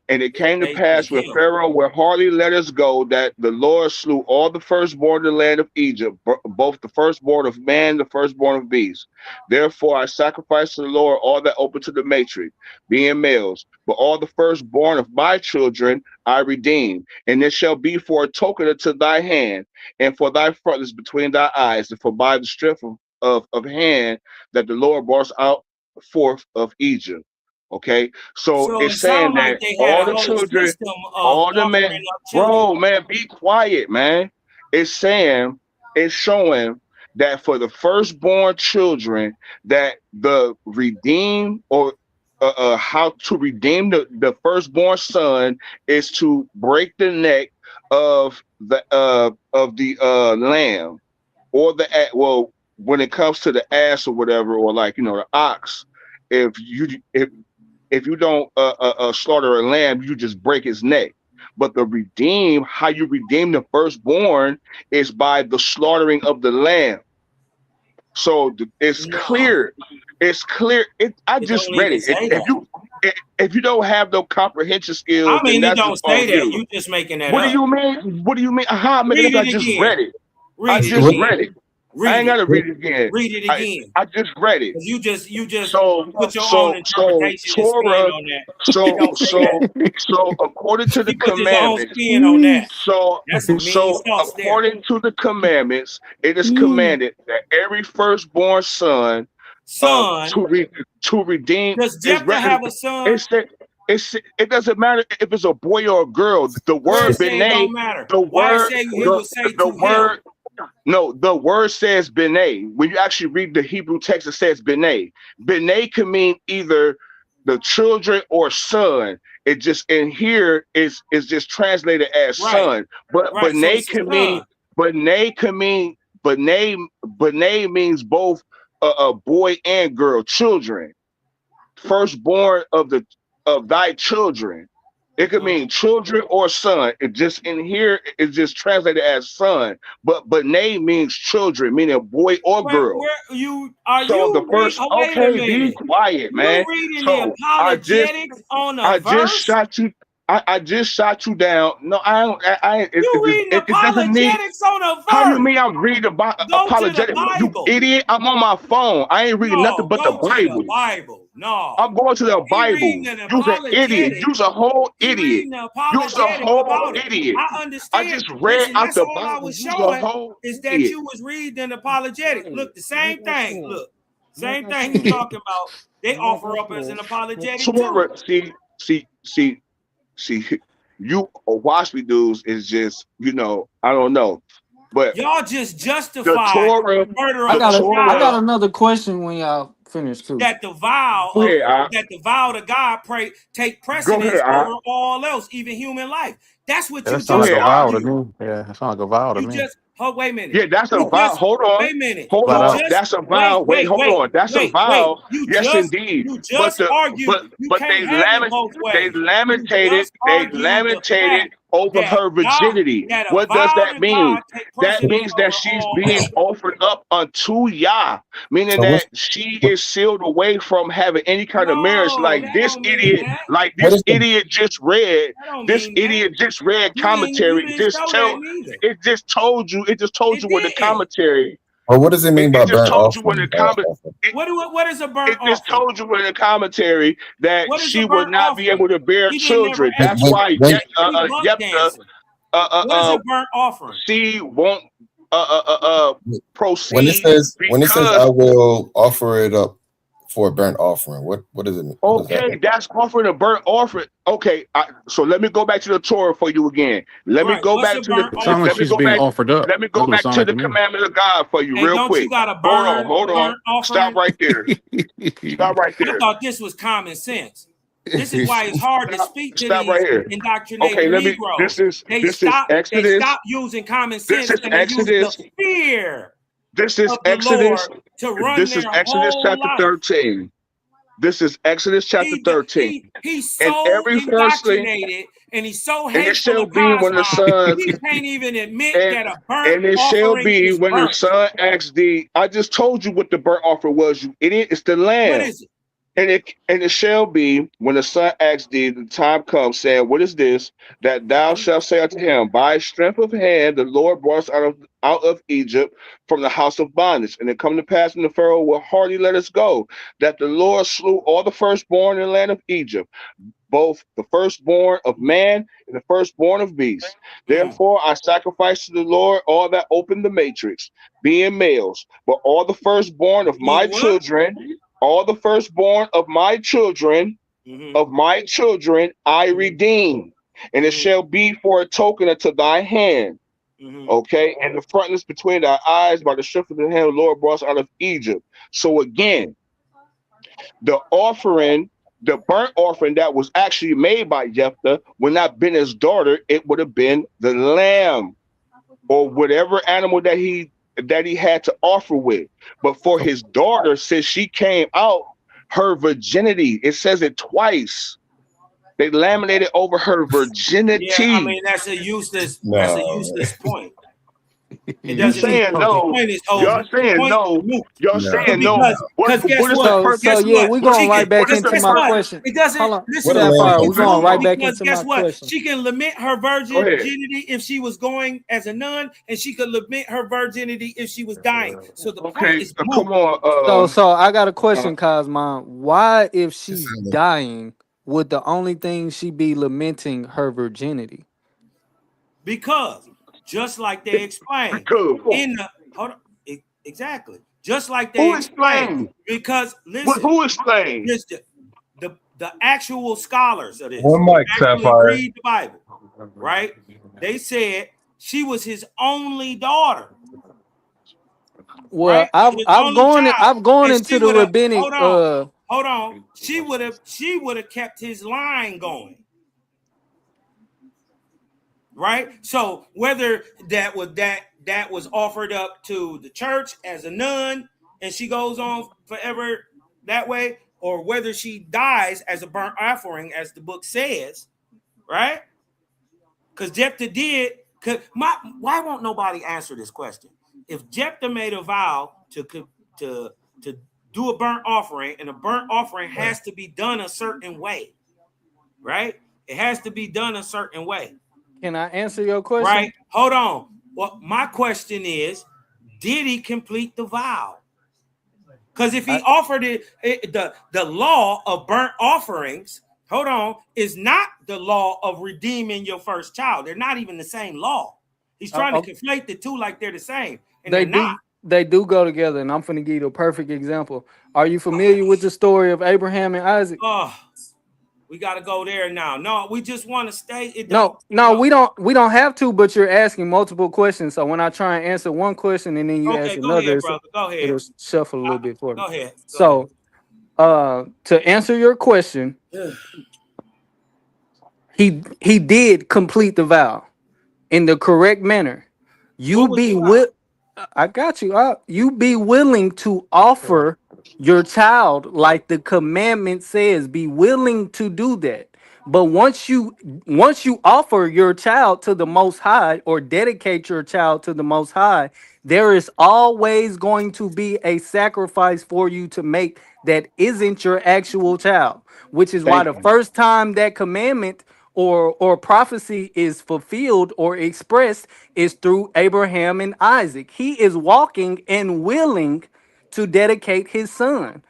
Speaker 15: And it came to
Speaker 21: Say to
Speaker 15: pass when
Speaker 21: him.
Speaker 15: Pharaoh would hardly let us go that the Lord slew all the firstborn in the land of Egypt, both the firstborn of man, the firstborn of beasts. Therefore I sacrificed to the Lord all that open to the matrix, being males, but all the firstborn of my children I redeemed. And it shall be for a token unto thy hand, and for thy frontlets between thy eyes, and for by the strength of hand that the Lord brought us out forth of Egypt. Okay, so
Speaker 21: So it
Speaker 15: it's saying
Speaker 21: sounds like
Speaker 15: that
Speaker 21: they had
Speaker 15: all
Speaker 21: a
Speaker 15: the
Speaker 21: whole
Speaker 15: children,
Speaker 21: system of
Speaker 15: all the
Speaker 21: offering
Speaker 15: men,
Speaker 21: up children.
Speaker 15: bro, man, be quiet, man. It's saying, it's showing that for the firstborn children, that the redeem or how to redeem the firstborn son is to break the neck of the lamb or well, when it comes to the ass or whatever, or like the ox, if you don't slaughter a lamb, you just break his neck. But how you redeem the firstborn is by the slaughtering of the lamb. So it's
Speaker 21: No,
Speaker 15: clear. It's clear. I
Speaker 21: it
Speaker 15: just
Speaker 21: don't
Speaker 15: read
Speaker 21: even
Speaker 15: it.
Speaker 21: say that.
Speaker 15: If you don't have no comprehension skills,
Speaker 21: I
Speaker 15: then
Speaker 21: mean, it
Speaker 15: that's
Speaker 21: don't
Speaker 15: just on
Speaker 21: say that.
Speaker 15: you.
Speaker 21: You just making that
Speaker 15: What do
Speaker 21: up.
Speaker 15: you mean? What do you mean? How I make it
Speaker 21: Read
Speaker 15: up? I
Speaker 21: it
Speaker 15: just
Speaker 21: again.
Speaker 15: read it. I
Speaker 21: Read it
Speaker 15: just
Speaker 21: again.
Speaker 15: read it. I
Speaker 21: Read
Speaker 15: ain't
Speaker 21: it.
Speaker 15: gotta read it again.
Speaker 21: Read it again.
Speaker 15: I just read it.
Speaker 21: Because you just
Speaker 15: So
Speaker 21: put your own
Speaker 15: so
Speaker 21: interpretation and spin
Speaker 15: Torah,
Speaker 21: on that. It
Speaker 15: so
Speaker 21: don't say that.
Speaker 15: so so according to the
Speaker 21: He puts his own
Speaker 15: commandments,
Speaker 21: spin on that.
Speaker 15: so
Speaker 21: That's some mean
Speaker 15: so
Speaker 21: sauce there.
Speaker 15: according to the commandments, it is commanded that every firstborn son
Speaker 21: Son,
Speaker 15: to redeem
Speaker 21: does
Speaker 15: is
Speaker 21: Jephthah have a
Speaker 15: it
Speaker 21: son?
Speaker 15: said it doesn't matter if it's a boy or a girl. The
Speaker 21: Where it
Speaker 15: word
Speaker 21: say it
Speaker 15: benay,
Speaker 21: don't matter?
Speaker 15: the
Speaker 21: Why it
Speaker 15: word
Speaker 21: say he would say
Speaker 15: the
Speaker 21: to him?
Speaker 15: word no, the word says benay. When you actually read the Hebrew text, it says benay. Benay can mean either the children or son. It just in here is just translated as
Speaker 21: Right,
Speaker 15: son. But
Speaker 21: right. So
Speaker 15: benay
Speaker 21: it's
Speaker 15: can
Speaker 21: a
Speaker 15: mean
Speaker 21: son.
Speaker 15: benay can mean benay means both a boy and girl, children, firstborn of thy children. It could mean children or son. It just in here it's just translated as son. But name means children, meaning boy or girl.
Speaker 21: Where you are
Speaker 15: So the
Speaker 21: you read?
Speaker 15: first,
Speaker 21: Oh, wait a
Speaker 15: okay, be
Speaker 21: minute.
Speaker 15: quiet,
Speaker 21: You
Speaker 15: man.
Speaker 21: reading the
Speaker 15: So
Speaker 21: apologetics on a
Speaker 15: I just
Speaker 21: verse?
Speaker 15: shot you. I just shot you down. No, I don't.
Speaker 21: You reading
Speaker 15: It doesn't need.
Speaker 21: apologetics on a
Speaker 15: How you
Speaker 21: verse?
Speaker 15: mean I'm reading about
Speaker 21: Go to the
Speaker 15: apologetic? You
Speaker 21: Bible.
Speaker 15: idiot! I'm on my phone. I ain't reading nothing
Speaker 21: No,
Speaker 15: but the
Speaker 21: go to the
Speaker 15: Bible.
Speaker 21: Bible. No.
Speaker 15: I'm going to the
Speaker 21: He
Speaker 15: Bible.
Speaker 21: reading an
Speaker 15: You's an idiot.
Speaker 21: apologetic.
Speaker 15: You's a whole
Speaker 21: He
Speaker 15: idiot.
Speaker 21: reading the
Speaker 15: You's a
Speaker 21: apologetic
Speaker 15: whole
Speaker 21: about it.
Speaker 15: idiot.
Speaker 21: I
Speaker 15: I
Speaker 21: understand.
Speaker 15: just read
Speaker 21: Listen,
Speaker 15: out
Speaker 21: that's
Speaker 15: the
Speaker 21: all I
Speaker 15: Bible.
Speaker 21: was
Speaker 15: You's a
Speaker 21: showing
Speaker 15: whole
Speaker 21: is that
Speaker 15: idiot.
Speaker 21: you was reading an apologetic. Look, the same thing. Look, same thing you talking about. They offer up as an apologetic too.
Speaker 15: Torah, see, you watch me dudes is just, I don't know. But
Speaker 21: Y'all just
Speaker 15: the
Speaker 21: justified
Speaker 15: Torah,
Speaker 21: the murder
Speaker 7: I
Speaker 21: of
Speaker 15: the
Speaker 7: got
Speaker 21: a
Speaker 7: a I got
Speaker 15: Torah,
Speaker 21: child
Speaker 7: another question when y'all finish too.
Speaker 21: that the vow
Speaker 15: go
Speaker 21: of
Speaker 15: ahead,
Speaker 21: that the vow to God take
Speaker 15: go
Speaker 21: precedence
Speaker 15: ahead,
Speaker 21: over all else, even human life. That's what
Speaker 8: Yeah, that
Speaker 21: you
Speaker 8: sound
Speaker 15: go
Speaker 8: like
Speaker 21: just
Speaker 8: a
Speaker 15: ahead.
Speaker 8: vow to
Speaker 21: argued.
Speaker 8: me. Yeah, that sound like a vow to
Speaker 21: You
Speaker 8: me.
Speaker 21: just wait a minute.
Speaker 15: Yeah, that's a
Speaker 21: You
Speaker 15: vow.
Speaker 21: just
Speaker 15: Hold
Speaker 21: wait
Speaker 15: on.
Speaker 21: a minute.
Speaker 15: Hold
Speaker 21: You
Speaker 15: on.
Speaker 21: just
Speaker 15: That's a vow. Wait, hold on. That's a
Speaker 21: wait.
Speaker 15: vow. Yes, indeed.
Speaker 21: You
Speaker 15: But
Speaker 21: just argued. You can't have it both
Speaker 15: they
Speaker 21: ways. You
Speaker 15: lamentated,
Speaker 21: just argued the fact
Speaker 15: over
Speaker 21: that
Speaker 15: her
Speaker 21: God
Speaker 15: virginity.
Speaker 21: that a
Speaker 15: What does
Speaker 21: vow
Speaker 15: that
Speaker 21: to
Speaker 15: mean?
Speaker 21: God take
Speaker 15: That
Speaker 21: precedence
Speaker 15: means that
Speaker 21: over
Speaker 15: she's
Speaker 21: all
Speaker 15: being
Speaker 21: else.
Speaker 15: offered up unto Yah, meaning
Speaker 20: So what's
Speaker 15: that she is sealed away from having any kind of marriage.
Speaker 21: No, that don't mean that.
Speaker 15: Like
Speaker 20: what
Speaker 15: this
Speaker 20: is the
Speaker 15: idiot just read,
Speaker 21: That don't mean that. You
Speaker 15: commentary.
Speaker 21: didn't show that neither.
Speaker 15: It just told you
Speaker 21: It
Speaker 15: what the
Speaker 21: didn't.
Speaker 15: commentary.
Speaker 20: or what does it mean by
Speaker 15: It just
Speaker 20: burnt
Speaker 15: told you when
Speaker 20: offering?
Speaker 15: the comment.
Speaker 21: What is a burnt
Speaker 15: It just
Speaker 21: offering?
Speaker 15: told you in the commentary that
Speaker 21: What is a
Speaker 15: she would
Speaker 21: burnt
Speaker 15: not be
Speaker 21: offering?
Speaker 15: able to bear
Speaker 21: He didn't never
Speaker 15: children.
Speaker 20: When
Speaker 15: That's
Speaker 21: ask
Speaker 20: when
Speaker 21: you.
Speaker 15: why
Speaker 20: when,
Speaker 21: He buck
Speaker 15: Jephthah,
Speaker 21: dancing.
Speaker 15: uh, uh,
Speaker 21: What is a
Speaker 15: uh,
Speaker 21: burnt offering?
Speaker 15: she won't
Speaker 20: when it
Speaker 15: proceed
Speaker 20: says
Speaker 15: because
Speaker 20: I will offer it up for a burnt offering, what does it mean? What does that
Speaker 15: okay,
Speaker 20: mean?
Speaker 15: that's offering a burnt offering. Okay, so let me go back to the Torah for you again. Let me
Speaker 21: Right.
Speaker 15: go
Speaker 21: What's
Speaker 15: back
Speaker 21: a
Speaker 15: to the.
Speaker 21: burnt
Speaker 8: It sounds like
Speaker 15: Let me
Speaker 8: she's
Speaker 21: offering?
Speaker 15: go
Speaker 8: being
Speaker 15: back.
Speaker 8: offered up.
Speaker 15: Let me
Speaker 8: That's
Speaker 15: go
Speaker 8: what it
Speaker 15: back
Speaker 8: sounds
Speaker 15: to
Speaker 8: like
Speaker 15: the
Speaker 8: to me.
Speaker 15: commandment of God for you,
Speaker 21: Hey,
Speaker 15: real
Speaker 21: don't you
Speaker 15: quick.
Speaker 21: got a
Speaker 15: Hold on.
Speaker 21: burnt
Speaker 15: Stop
Speaker 21: offering?
Speaker 15: right there. Stop right
Speaker 21: I
Speaker 15: there.
Speaker 21: thought this was common sense. This is why it's hard to speak to
Speaker 15: Stop right
Speaker 21: these
Speaker 15: here. Okay,
Speaker 21: indoctrinated
Speaker 15: let me.
Speaker 21: Negroes. They
Speaker 15: This is Exodus.
Speaker 21: stop using common
Speaker 15: This
Speaker 21: sense
Speaker 15: is
Speaker 21: and they use the
Speaker 15: Exodus.
Speaker 21: fear
Speaker 15: This is
Speaker 21: of the
Speaker 15: Exodus.
Speaker 21: Lord to run
Speaker 15: This is
Speaker 21: their
Speaker 15: Exodus
Speaker 21: whole
Speaker 15: chapter
Speaker 21: life.
Speaker 15: 13. This is Exodus chapter 13.
Speaker 21: He's
Speaker 15: And
Speaker 21: so
Speaker 15: every firstling,
Speaker 21: indoctrinated and he's so
Speaker 15: and it
Speaker 21: hateful
Speaker 15: shall
Speaker 21: of
Speaker 15: be when the
Speaker 21: Cosmon,
Speaker 15: son,
Speaker 21: he can't even admit
Speaker 15: and,
Speaker 21: that a burnt
Speaker 15: and it shall
Speaker 21: offering
Speaker 15: be
Speaker 21: is
Speaker 15: when the
Speaker 21: burnt.
Speaker 15: son asks thee. I just told you what the burnt offering was, you idiot. It's the
Speaker 21: What
Speaker 15: lamb.
Speaker 21: is it?
Speaker 15: And it shall be when the son asks thee, the time comes, saying, what is this? That thou shalt say unto him, by strength of hand, the Lord brought us out of Egypt from the house of bondage. And it come to pass when the Pharaoh will hardly let us go, that the Lord slew all the firstborn in the land of Egypt, both the firstborn of man and the firstborn of beasts. Therefore I sacrifice to the Lord all that open the matrix, being males, but all the firstborn of my children, all the firstborn of my children, I redeem. And it shall be for a token unto thy hand. Okay, and the frontness between thy eyes by the strength of the hand of the Lord brought us out of Egypt. So again, the offering, the burnt offering that was actually made by Jephthah would not have been his daughter, it would have been the lamb or whatever animal that he had to offer with. But for his daughter, since she came out, her virginity, it says it twice. They laminated over her virginity.
Speaker 21: Yeah, I mean that's a useless point. It
Speaker 15: You
Speaker 21: doesn't
Speaker 15: saying no?
Speaker 21: point is
Speaker 15: Y'all
Speaker 21: over.
Speaker 15: saying
Speaker 21: Point
Speaker 15: no?
Speaker 21: moot.
Speaker 15: Y'all saying no?
Speaker 21: Because guess
Speaker 15: What is
Speaker 21: what?
Speaker 15: the purpose?
Speaker 21: Guess
Speaker 7: yeah,
Speaker 21: what?
Speaker 7: we're going
Speaker 21: She
Speaker 7: right
Speaker 21: can,
Speaker 7: back
Speaker 21: because
Speaker 7: into
Speaker 21: guess
Speaker 7: my
Speaker 21: what?
Speaker 7: question.
Speaker 21: It doesn't
Speaker 7: Hold on,
Speaker 21: listen.
Speaker 7: Sapphire,
Speaker 21: Point
Speaker 7: we're
Speaker 21: is
Speaker 7: going
Speaker 21: moot
Speaker 7: right back
Speaker 21: because
Speaker 7: into
Speaker 21: guess
Speaker 7: my
Speaker 21: what?
Speaker 7: question.
Speaker 21: She can lament her virginity if she was going as a nun, and she could lament her virginity if she was dying. So the point is moot.
Speaker 15: Come on.
Speaker 7: So I got a question, Cosmon. Why, if she's dying, would the only thing she be lamenting her virginity?
Speaker 21: Because just like they explained in the exactly, just like they explained. Because listen,
Speaker 15: who explained?
Speaker 21: The actual scholars of this
Speaker 11: One
Speaker 21: who
Speaker 11: mic,
Speaker 21: actually
Speaker 11: Sapphire.
Speaker 21: read the Bible, right? They said she was his only daughter.
Speaker 7: Well,
Speaker 21: Right? His only child.
Speaker 7: I've gone
Speaker 21: And
Speaker 7: into
Speaker 21: she
Speaker 7: the
Speaker 21: would have
Speaker 7: rabbinic.
Speaker 21: hold on. She would have kept his line going. Right? So whether that was offered up to the church as a nun and she goes on forever that way, or whether she dies as a burnt offering, as the book says, right? Because Jephthah did. Why won't nobody answer this question? If Jephthah made a vow to do a burnt offering, and a burnt offering has to be done a certain way, right? It has to be done a certain way.
Speaker 7: Can I answer your question?
Speaker 21: Right? Hold on. Well, my question is, did he complete the vow? Because if he offered it, the law of burnt offerings, hold on, is not the law of redeeming your first child. They're not even the same law. He's trying to conflate the two like they're the same, and they're not.
Speaker 7: They do go together, and I'm finna give you a perfect example. Are you familiar with the story of Abraham and Isaac?
Speaker 21: Oh, we got to go there now. No, we just want to stay.
Speaker 7: No, we don't have to. But you're asking multiple questions, so when I try and answer one question and then you ask
Speaker 21: Go
Speaker 7: another,
Speaker 21: ahead, brother. Go ahead.
Speaker 7: it'll shuffle a little bit for me.
Speaker 21: Go ahead.
Speaker 7: So, to answer your question, he did complete the vow in the correct manner. I got you. You be willing to offer your child like the commandment says. Be willing to do that. But once you offer your child to the Most High or dedicate your child to the Most High, there is always going to be a sacrifice for you to make that isn't your actual child. Which is why the first time that commandment or prophecy is fulfilled or expressed is through Abraham and Isaac. He is walking and willing to dedicate his son.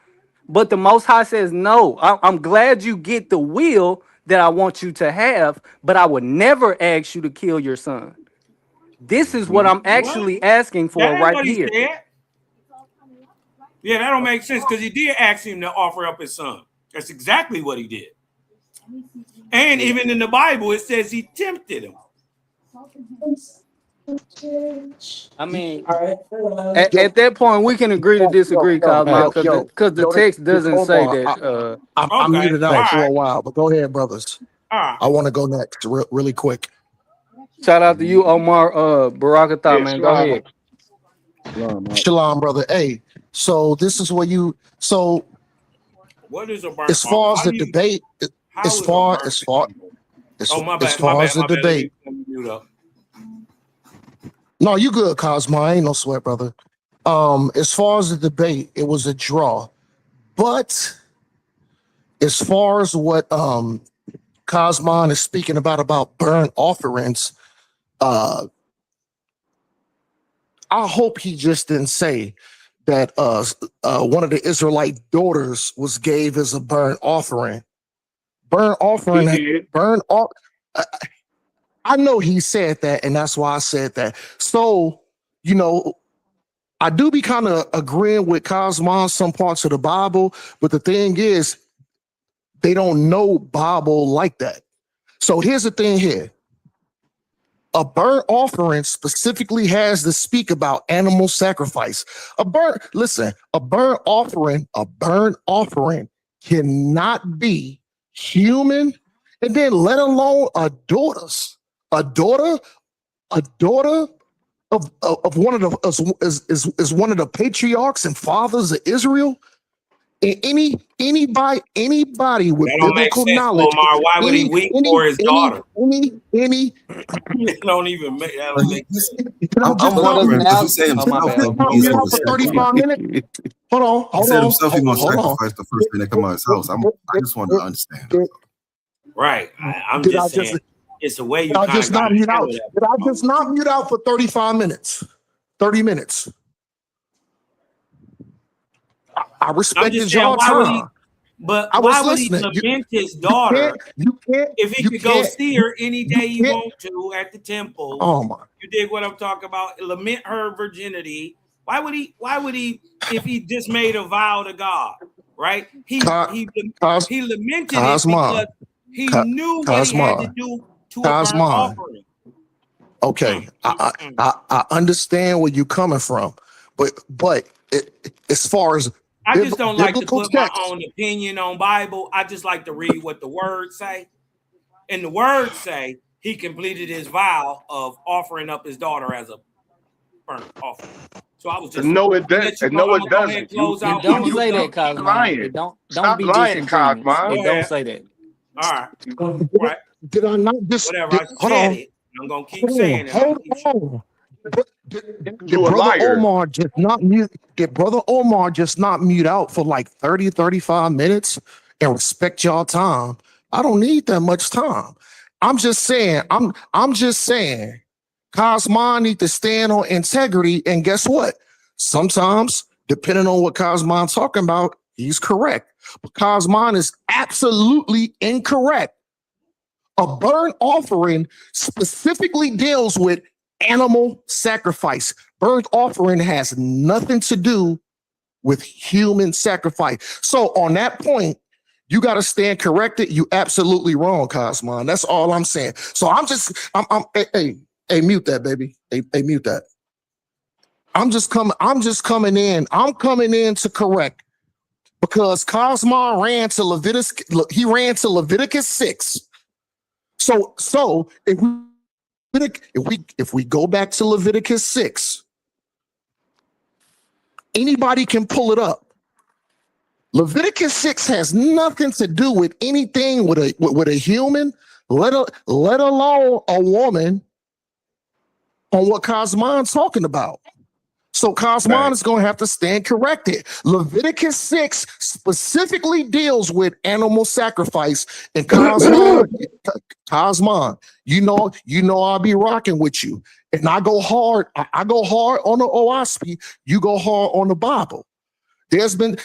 Speaker 7: But the Most High says, no, I'm glad you get the will that I want you to have, but I would never ask you to kill your son. This is what I'm actually asking for
Speaker 21: That ain't
Speaker 7: right
Speaker 21: what he
Speaker 7: here.
Speaker 21: said. Yeah, that don't make sense because he did ask him to offer up his son. That's exactly what he did. And even in the Bible, it says he tempted him.
Speaker 7: I mean, at that point, we can agree to disagree, Cosmo, because the text doesn't say that.
Speaker 10: I muted out for a while, but go ahead, brothers. I want to go next really quick.
Speaker 7: Shout out to you, Omar Barakatah, man. Go ahead.
Speaker 10: Shalom, brother. Hey, so this is where
Speaker 21: What is a burnt
Speaker 10: as far as the debate,
Speaker 21: how is a burnt
Speaker 10: as
Speaker 21: my
Speaker 10: as
Speaker 21: bad,
Speaker 10: far as the
Speaker 21: Let
Speaker 10: debate.
Speaker 21: me mute up.
Speaker 10: No, you good, Cosmo. I ain't no sweat, brother. As far as the debate, it was a draw. But as far as what Kosmon is speaking about burnt offerings, I hope he just didn't say that one of the Israelite daughters was gave as a burnt offering. Burnt offering, burnt off. I know he said that, and that's why I said that. So, you know, I do be kind of agreeing with Kosmon some parts of the Bible, but the thing is, they don't know Bible like that. So here's the thing here. A burnt offering specifically has to speak about animal sacrifice. A burnt offering cannot be human, and then let alone a daughter of one of the is one of the patriarchs and fathers of Israel. And anybody with
Speaker 21: That don't make
Speaker 10: biblical
Speaker 21: sense,
Speaker 10: knowledge,
Speaker 21: Omar. Why would he weep for his daughter?
Speaker 10: any
Speaker 21: It don't even make that don't make sense.
Speaker 16: I'm wondering because he said
Speaker 7: Oh, my
Speaker 16: himself
Speaker 7: bad,
Speaker 16: that
Speaker 7: Omar.
Speaker 16: he's
Speaker 10: mute
Speaker 16: going
Speaker 10: out
Speaker 16: to
Speaker 10: for
Speaker 16: sacrifice.
Speaker 10: 35 minutes. Hold
Speaker 16: He said himself he's going to
Speaker 10: on.
Speaker 16: sacrifice the first thing that come out of his house. I just wanted to understand.
Speaker 21: Right. I'm
Speaker 10: Did
Speaker 21: just saying it's a way you
Speaker 10: Did I
Speaker 21: kind of
Speaker 10: just
Speaker 21: got
Speaker 10: not
Speaker 21: to
Speaker 10: mute
Speaker 21: handle
Speaker 10: out?
Speaker 21: that.
Speaker 10: Did I just not mute out for 35 minutes? 30 minutes. I
Speaker 21: I'm
Speaker 10: respected
Speaker 21: just saying,
Speaker 10: y'all
Speaker 21: why would he?
Speaker 10: time.
Speaker 21: But
Speaker 10: I was
Speaker 21: why would he
Speaker 10: listening.
Speaker 21: lament his daughter if he could go see her any day he want to at the temple?
Speaker 10: Oh my!
Speaker 21: You dig what I'm talking about? Lament her virginity. Why would he? If he just made a vow to God, right? He lamented it because he knew what he had to do to a burnt offering.
Speaker 10: Okay, I understand where you're coming from, but as far as
Speaker 21: I just don't like to put
Speaker 10: text,
Speaker 21: my own opinion on Bible. I just like to read what the words say. And the words say he completed his vow of offering up his daughter as a burnt offering. So I was just
Speaker 15: no, it does.
Speaker 21: I'm
Speaker 15: No,
Speaker 21: gonna
Speaker 15: it
Speaker 21: go ahead and
Speaker 15: doesn't.
Speaker 21: close out.
Speaker 7: It don't
Speaker 15: You
Speaker 7: say that,
Speaker 15: keep
Speaker 7: Cosmo.
Speaker 15: lying.
Speaker 7: It don't
Speaker 15: Stop
Speaker 7: be
Speaker 15: lying,
Speaker 7: disingenuous.
Speaker 15: Cosmo.
Speaker 7: It don't say that.
Speaker 21: All right. Right.
Speaker 10: Did I not just
Speaker 21: Whatever. I
Speaker 10: hold
Speaker 21: said
Speaker 10: on?
Speaker 21: it. I'm gonna keep saying it.
Speaker 10: Hold on. Did
Speaker 15: You're a
Speaker 10: brother
Speaker 15: liar.
Speaker 10: Omar just not mute? Did brother Omar just not mute out for like 30, 35 minutes and respect y'all time? I don't need that much time. I'm just saying, Cosmon need to stand on integrity. And guess what? Sometimes, depending on what Cosmon talking about, he's correct. But Cosmon is absolutely incorrect. A burnt offering specifically deals with animal sacrifice. Burnt offering has nothing to do with human sacrifice. So on that point, you got to stand corrected. You absolutely wrong, Cosmon. That's all I'm saying. So hey, mute that, baby. Hey, mute that. I'm coming in to correct because Cosmon ran to Leviticus 6. So if we go back to Leviticus 6, anybody can pull it up. Leviticus 6 has nothing to do with anything with a human, let alone a woman, on what Cosmon's talking about. So Kosmon is going to have to stand corrected. Leviticus 6 specifically deals with animal sacrifice. And Kosmon, you know I'll be rocking with you. And I go hard on the OISP, you go hard on the Bible. There's been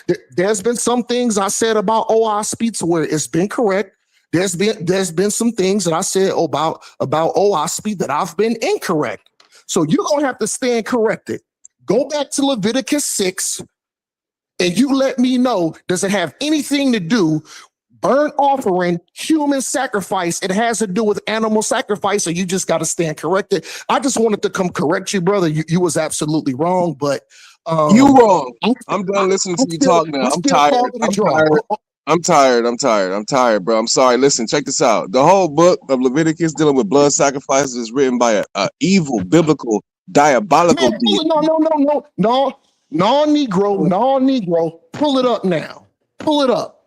Speaker 10: some things I said about OISP to where it's been correct. There's been some things that I said about OISP that I've been incorrect. So you're going to have to stand corrected. Go back to Leviticus 6 and you let me know, does it have anything to do, burnt offering, human sacrifice, it has to do with animal sacrifice, or you just got to stand corrected? I just wanted to come correct you, brother. You was absolutely wrong, but
Speaker 8: you wrong. I'm done listening to you talk now. I'm tired, bro. I'm sorry. Listen, check this out. The whole book of Leviticus dealing with blood sacrifices is written by a evil, biblical, diabolical deity.
Speaker 10: No, Negro. Pull it up now. Pull it up.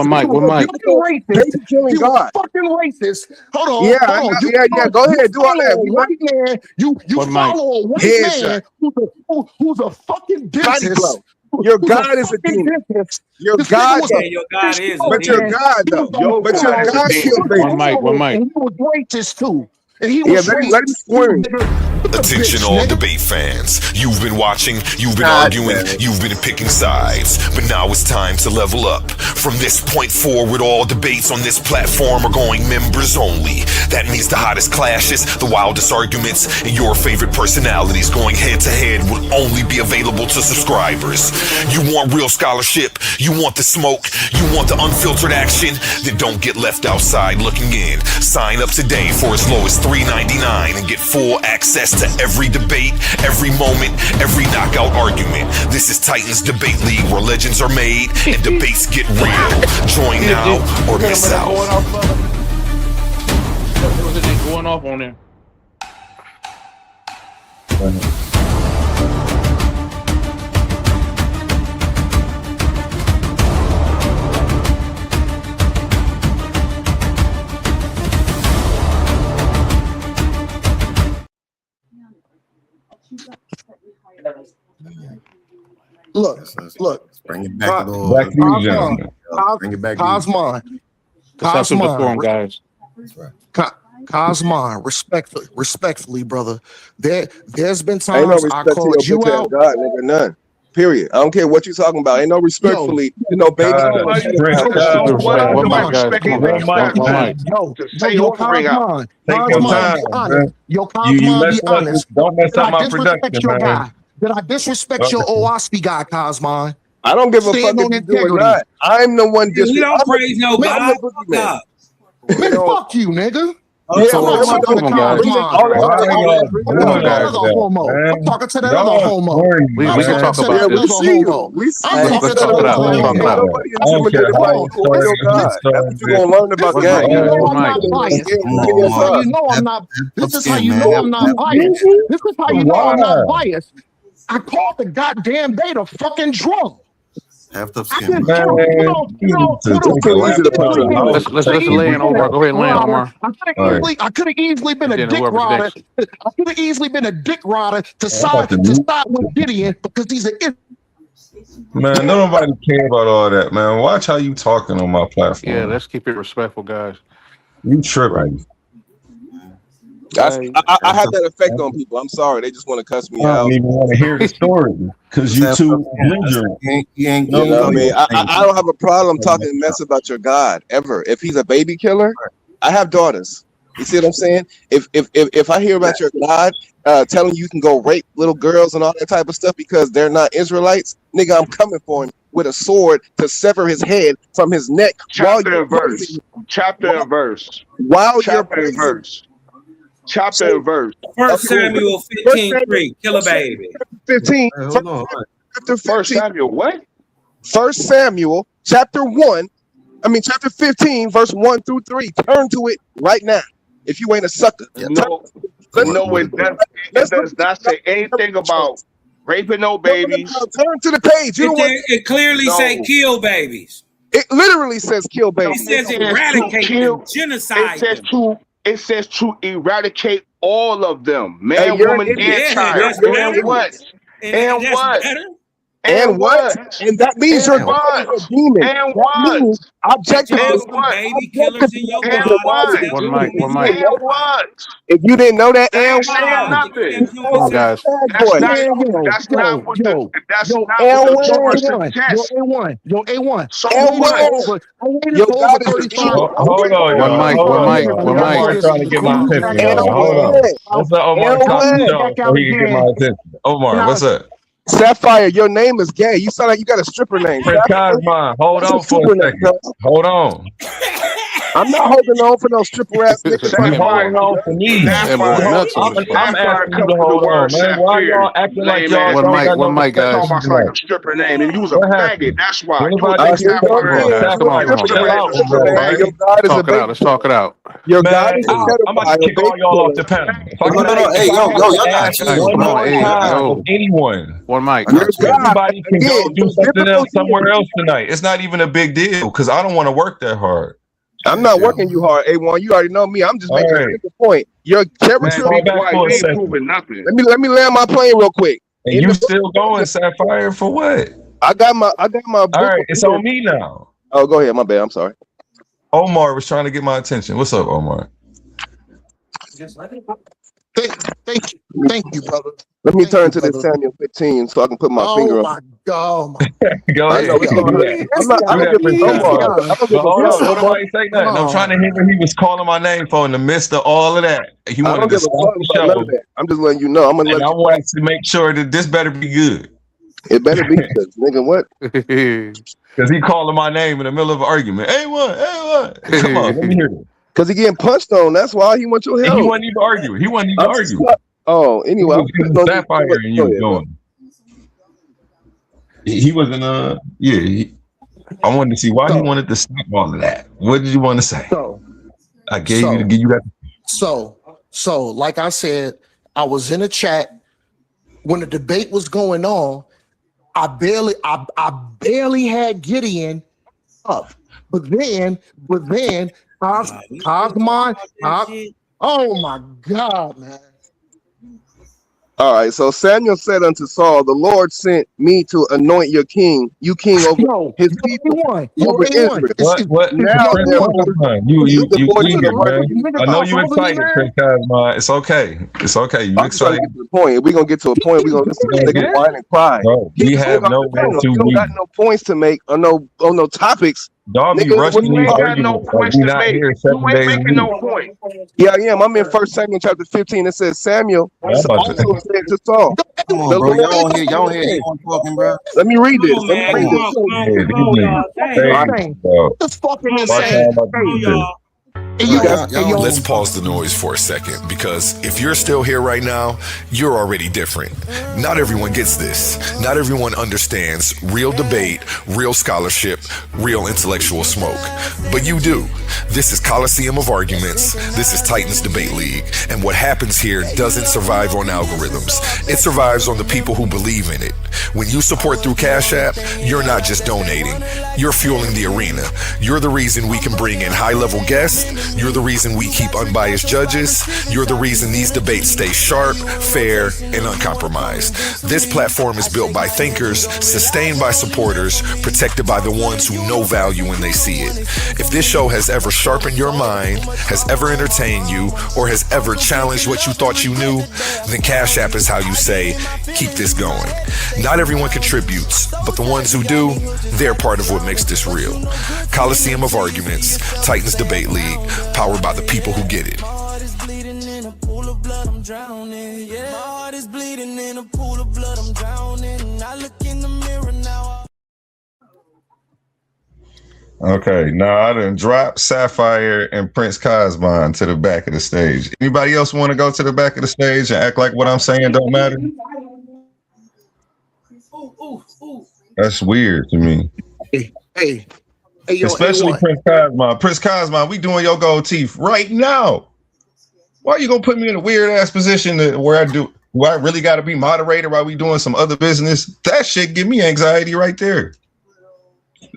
Speaker 10: One mic.
Speaker 8: Baby killing
Speaker 10: He was
Speaker 8: God.
Speaker 10: fucking racist.
Speaker 8: Yeah, I know.
Speaker 10: You
Speaker 8: Yeah. Go ahead, do all
Speaker 10: follow
Speaker 8: that.
Speaker 10: a white man. You follow a white man who's a fucking
Speaker 8: Body
Speaker 10: dentist.
Speaker 8: blow. Your
Speaker 10: Who's
Speaker 8: God is a
Speaker 10: fucking
Speaker 8: demon.
Speaker 10: dentist.
Speaker 8: Your
Speaker 10: This
Speaker 8: God,
Speaker 10: nigga was
Speaker 8: though.
Speaker 21: Your God is a
Speaker 8: But your
Speaker 21: demon.
Speaker 8: God, though.
Speaker 15: Your
Speaker 8: But your
Speaker 15: God is a
Speaker 8: God
Speaker 15: demon.
Speaker 8: killed baby.
Speaker 10: One mic. And he was racist too. And he
Speaker 8: Yeah,
Speaker 10: was
Speaker 8: let him
Speaker 10: racist too,
Speaker 8: swing.
Speaker 10: nigga. bitch,
Speaker 4: Attention all
Speaker 10: nigga.
Speaker 4: debate fans. You've been watching, you've been
Speaker 2: God
Speaker 4: arguing,
Speaker 2: damn it.
Speaker 4: you've been picking sides. But now it's time to level up. From this point forward, all debates on this platform are going members only. That means the hottest clashes, the wildest arguments, and your favorite personalities going head to head will only be available to subscribers. You want real scholarship, you want the smoke, you want the unfiltered action, then don't get left outside looking in. Sign up today for as low as $3.99 and get full access to every debate, every moment, every knockout argument. This is Titans Debate League, where legends are made and debates get real. Join now or miss out.
Speaker 1: Going off on there.
Speaker 10: Look.
Speaker 20: Bring it back to
Speaker 11: Back to you, gentlemen.
Speaker 20: Bring it back to
Speaker 10: Cosmon.
Speaker 1: Let's have some decorum, guys.
Speaker 10: Cosmon, respectfully, brother. There's been
Speaker 8: Ain't no
Speaker 10: times I
Speaker 8: respect to
Speaker 10: called
Speaker 8: your
Speaker 10: you
Speaker 8: bitch ass
Speaker 10: out.
Speaker 8: God, nigga. None. Period. I don't care what you talking about. Ain't no respectfully. You know, baby.
Speaker 1: One mic, guys. Come on, guys. One mic.
Speaker 10: Yo, Cosmon.
Speaker 11: Take your time,
Speaker 10: Be honest.
Speaker 11: man.
Speaker 10: Yo,
Speaker 11: You
Speaker 10: Cosmon, be
Speaker 11: messing up.
Speaker 10: honest.
Speaker 11: Don't mess
Speaker 10: Did
Speaker 11: up
Speaker 10: I
Speaker 11: my
Speaker 10: disrespect
Speaker 11: production,
Speaker 10: your
Speaker 11: man.
Speaker 10: guy? Did I disrespect your OWASP guy, Cosmon?
Speaker 8: I don't give a
Speaker 10: Stand
Speaker 8: fuck
Speaker 10: on
Speaker 8: if you do or
Speaker 10: integrity.
Speaker 8: not. I'm the one
Speaker 21: We don't praise no God. God.
Speaker 10: Man, fuck you, nigga.
Speaker 8: Yeah,
Speaker 10: I'm not talking to
Speaker 1: come on, guys.
Speaker 10: Cosmon.
Speaker 11: Why y'all
Speaker 10: I'm
Speaker 11: doing
Speaker 10: talking to that
Speaker 11: like
Speaker 10: other
Speaker 11: that,
Speaker 10: homo. I'm
Speaker 11: man?
Speaker 10: talking to that
Speaker 11: Y'all
Speaker 10: other homo.
Speaker 11: crazy,
Speaker 1: We
Speaker 10: I'm
Speaker 1: can
Speaker 10: talking
Speaker 1: talk
Speaker 10: to
Speaker 1: about
Speaker 10: that
Speaker 1: this.
Speaker 10: other homo.
Speaker 8: We see
Speaker 10: I'm
Speaker 8: you.
Speaker 10: talking
Speaker 1: Let's
Speaker 10: to
Speaker 1: talk it
Speaker 10: that
Speaker 1: out.
Speaker 10: other
Speaker 1: Let's talk it
Speaker 10: homo.
Speaker 1: out.
Speaker 8: Nobody
Speaker 11: I don't care
Speaker 8: intimidated
Speaker 11: how
Speaker 8: by
Speaker 11: you
Speaker 8: you calling your
Speaker 11: start
Speaker 8: God. That's what you're gonna learn about
Speaker 10: This is how
Speaker 8: gang.
Speaker 10: you know
Speaker 1: One
Speaker 10: I'm
Speaker 1: mic.
Speaker 10: not biased.
Speaker 8: Give
Speaker 10: This
Speaker 8: me
Speaker 10: is how
Speaker 8: your
Speaker 10: you know I'm not. This is how you know I'm not biased. This is how you know I'm not biased. I called the goddamn beta fucking drum.
Speaker 20: have tough
Speaker 10: I
Speaker 20: skin,
Speaker 10: didn't
Speaker 20: bro.
Speaker 10: tell
Speaker 11: you need to
Speaker 8: It's
Speaker 11: take
Speaker 8: too
Speaker 11: a
Speaker 8: easy to
Speaker 11: lap
Speaker 8: put
Speaker 11: around
Speaker 8: you
Speaker 11: the
Speaker 8: in.
Speaker 11: house.
Speaker 1: Let's lay in Omar. Go ahead and land, Omar.
Speaker 10: I could have easily been a
Speaker 1: And then
Speaker 10: dick
Speaker 1: whoever's
Speaker 10: rider.
Speaker 1: next.
Speaker 10: I could have easily been a dick rider to
Speaker 11: I'm about
Speaker 10: side
Speaker 11: to
Speaker 10: with Gideon because he's an
Speaker 11: Man, don't nobody care about all that, man. Watch how you talking on my platform.
Speaker 1: Yeah, let's keep it respectful, guys.
Speaker 11: You tripping.
Speaker 8: I have that effect on people. I'm sorry. They just want to cuss me
Speaker 11: I
Speaker 8: out.
Speaker 11: don't even want to hear the story because you too belligerent.
Speaker 8: You know what I mean? I don't have a problem talking mess about your God ever. If he's a baby killer, I have daughters. You see what I'm saying? If I hear about your God telling you can go rape little girls and all that type of stuff because they're not Israelites, nigga, I'm coming for him with a sword to sever his head from his neck.
Speaker 15: Chapter and verse. Chapter and verse.
Speaker 8: While
Speaker 15: Chapter and verse. Chapter and verse.
Speaker 21: First Samuel 15:3. Kill a baby.
Speaker 8: 15. Chapter 15.
Speaker 15: First Samuel what?
Speaker 8: First Samuel chapter 15, verse 1 through 3. Turn to it right now. If you ain't a sucker.
Speaker 15: No, it does not say anything about raping no babies.
Speaker 8: Turn to the page.
Speaker 21: It clearly say kill babies.
Speaker 8: It literally says kill babies.
Speaker 21: It says eradicate them, genocide them.
Speaker 15: It says to eradicate all of them, man,
Speaker 8: Hey, you're
Speaker 15: woman,
Speaker 8: an idiot.
Speaker 15: and child. And what? And what?
Speaker 8: And what? And that means you're a demon.
Speaker 15: And
Speaker 8: that means objectively.
Speaker 21: Baby killers in your
Speaker 15: And
Speaker 21: God.
Speaker 1: One mic. One mic.
Speaker 15: And what?
Speaker 8: If you didn't know that,
Speaker 15: They ain't
Speaker 8: and
Speaker 15: saying nothing.
Speaker 1: Come on, guys.
Speaker 15: That's not what the Torah suggests.
Speaker 10: Yo, A1.
Speaker 15: So
Speaker 10: I
Speaker 15: what?
Speaker 10: waited for over 35.
Speaker 11: Hold on, y'all.
Speaker 1: One mic.
Speaker 11: Hold
Speaker 1: One
Speaker 11: on,
Speaker 1: mic.
Speaker 11: y'all.
Speaker 1: One
Speaker 11: Omar
Speaker 1: mic.
Speaker 11: trying to get my attention, y'all. Hold on. Let's let Omar talk the show so he can get my attention. Omar, what's up?
Speaker 8: Sapphire, your name is gay. You sound like you got a stripper name.
Speaker 11: Prince Cosmon, hold on for a second. Hold on.
Speaker 8: I'm not holding on for no stripper ass niggas.
Speaker 11: You holding on for me. I'm asking you to hold on, man. Why y'all acting like y'all don't got no respect
Speaker 1: guys.
Speaker 11: for me
Speaker 15: Like a stripper name, and you was a faggot. That's why.
Speaker 11: Anybody
Speaker 15: You
Speaker 11: think chill out, bro, man.
Speaker 8: Your God is a baby.
Speaker 1: Let's talk it out.
Speaker 8: Your
Speaker 11: Man,
Speaker 8: God is a
Speaker 11: I'm about to kick all y'all off the panel. If I can ask one more time of anyone,
Speaker 1: one mic.
Speaker 11: Everybody can go do something else somewhere else tonight. It's not even a big deal because I don't want to work that hard.
Speaker 8: I'm not working you hard, A1. You already know me. I'm just making a simple point. Your character.
Speaker 11: Man, be quiet for a second.
Speaker 8: Let me land my plane real quick.
Speaker 11: And you still going, Sapphire, for what?
Speaker 8: I got my
Speaker 11: All right, it's on me now.
Speaker 8: Oh, go ahead. My bad. I'm sorry.
Speaker 11: Omar was trying to get my attention. What's up, Omar?
Speaker 10: Thank you, brother.
Speaker 8: Let me
Speaker 10: Thank
Speaker 8: turn
Speaker 10: you,
Speaker 8: to this
Speaker 10: brother.
Speaker 8: Samuel 15 so I can put my finger
Speaker 10: Oh
Speaker 8: on.
Speaker 10: my God.
Speaker 11: Go
Speaker 8: I know
Speaker 11: ahead.
Speaker 8: we
Speaker 11: Do
Speaker 8: gonna hurt.
Speaker 11: that.
Speaker 8: I
Speaker 11: Do
Speaker 8: don't
Speaker 11: that,
Speaker 8: give a
Speaker 11: Prince
Speaker 8: Omar.
Speaker 11: Cosmo.
Speaker 8: I don't
Speaker 11: But
Speaker 8: give a
Speaker 11: hold
Speaker 8: fuck,
Speaker 11: on. Don't
Speaker 8: Omar.
Speaker 11: nobody say nothing. I'm trying to hear what he was calling my name for in the midst of all of that. He
Speaker 8: I
Speaker 11: wanted
Speaker 8: don't
Speaker 11: to
Speaker 8: give a
Speaker 11: stop
Speaker 8: fuck
Speaker 11: the
Speaker 8: about none of
Speaker 11: show.
Speaker 8: that. I'm just letting you know. I'm gonna
Speaker 11: And
Speaker 8: let
Speaker 11: I
Speaker 8: you know.
Speaker 11: wanted to make sure that this better be good.
Speaker 8: It better be good, nigga. What?
Speaker 11: Because he calling my name in the middle of an argument. Hey, what? Come on, let me hear it.
Speaker 8: Cause he getting punched on. That's why he wants your
Speaker 11: And he
Speaker 8: help.
Speaker 11: wasn't even arguing. He wasn't even
Speaker 8: I'm just
Speaker 11: arguing.
Speaker 8: oh, anyway, I'm
Speaker 11: It
Speaker 8: putting
Speaker 11: was
Speaker 8: on you.
Speaker 11: Sapphire and you
Speaker 8: Go
Speaker 11: was
Speaker 8: ahead, bro.
Speaker 11: doing. He wasn't. I wanted to see why he wanted to stop all of that. What did you want to say? I gave you to give you that.
Speaker 10: So, like I said, I was in a chat when the debate was going on. I barely had Gideon up, but then Kosmon, oh my God, man.
Speaker 8: All right, so Samuel said unto Saul, "The Lord sent me to anoint your king, you king over his people, over Israel."
Speaker 11: What?
Speaker 8: Now,
Speaker 11: Prince
Speaker 8: therefore,
Speaker 11: Cosmo, you
Speaker 8: the voice of the
Speaker 11: eager, man.
Speaker 8: righteous.
Speaker 11: I know you excited, Prince Cosmo. It's okay. It's okay. You
Speaker 8: I'm just trying to
Speaker 11: excited?
Speaker 8: get to the point. If we're gonna get to a point, we're gonna listen to this nigga whine and cry.
Speaker 11: Bro,
Speaker 8: He
Speaker 11: we
Speaker 8: just don't
Speaker 11: have
Speaker 8: got
Speaker 11: nowhere to
Speaker 8: you don't got
Speaker 11: be.
Speaker 8: no points to make or no topics.
Speaker 11: Y'all be
Speaker 8: Nigga, what
Speaker 11: rushing
Speaker 8: you
Speaker 11: these
Speaker 8: talk?
Speaker 11: arguments like we not here 7 days a week.
Speaker 8: Yeah, I am. I'm in 1 Samuel chapter 15. It says Samuel
Speaker 11: I'm about to.
Speaker 8: also said to Saul,
Speaker 17: Come on,
Speaker 8: "The
Speaker 17: bro.
Speaker 8: Lord."
Speaker 17: Y'all don't hear anyone talking, bro.
Speaker 8: Let me read
Speaker 21: Come
Speaker 8: this.
Speaker 21: on,
Speaker 8: Let me
Speaker 21: man.
Speaker 8: read
Speaker 21: Come
Speaker 8: this.
Speaker 21: on,
Speaker 11: Yeah, these niggas crazy, bro.
Speaker 10: This fucking
Speaker 21: Come on,
Speaker 11: Watch
Speaker 21: man.
Speaker 11: how
Speaker 10: insane.
Speaker 11: I'm about to do this.
Speaker 8: You got
Speaker 4: Let's pause the noise for a second, because if you're still here right now, you're already different. Not everyone gets this. Not everyone understands real debate, real scholarship, real intellectual smoke. But you do. This is Coliseum of Arguments. This is Titans Debate League. And what happens here doesn't survive on algorithms. It survives on the people who believe in it. When you support through Cash App, you're not just donating. You're fueling the arena. You're the reason we can bring in high-level guests. You're the reason we keep unbiased judges. You're the reason these debates stay sharp, fair, and uncompromised. This platform is built by thinkers, sustained by supporters, protected by the ones who know value when they see it. If this show has ever sharpened your mind, has ever entertained you, or has ever challenged what you thought you knew, then Cash App is how you say, keep this going. Not everyone contributes, but the ones who do, they're part of what makes this real. Coliseum of Arguments, Titans Debate League, powered by the people who get it.
Speaker 11: Okay, now I done dropped Sapphire and Prince Cosmon to the back of the stage. Anybody else want to go to the back of the stage and act like what I'm saying don't matter? That's weird to me.
Speaker 10: Hey, yo,
Speaker 11: Especially
Speaker 10: A1.
Speaker 11: Prince Cosmon. Prince Cosmon, we doing your gold teeth right now. Why are you gonna put me in a weird ass position where I really got to be moderator while we doing some other business? That shit give me anxiety right there.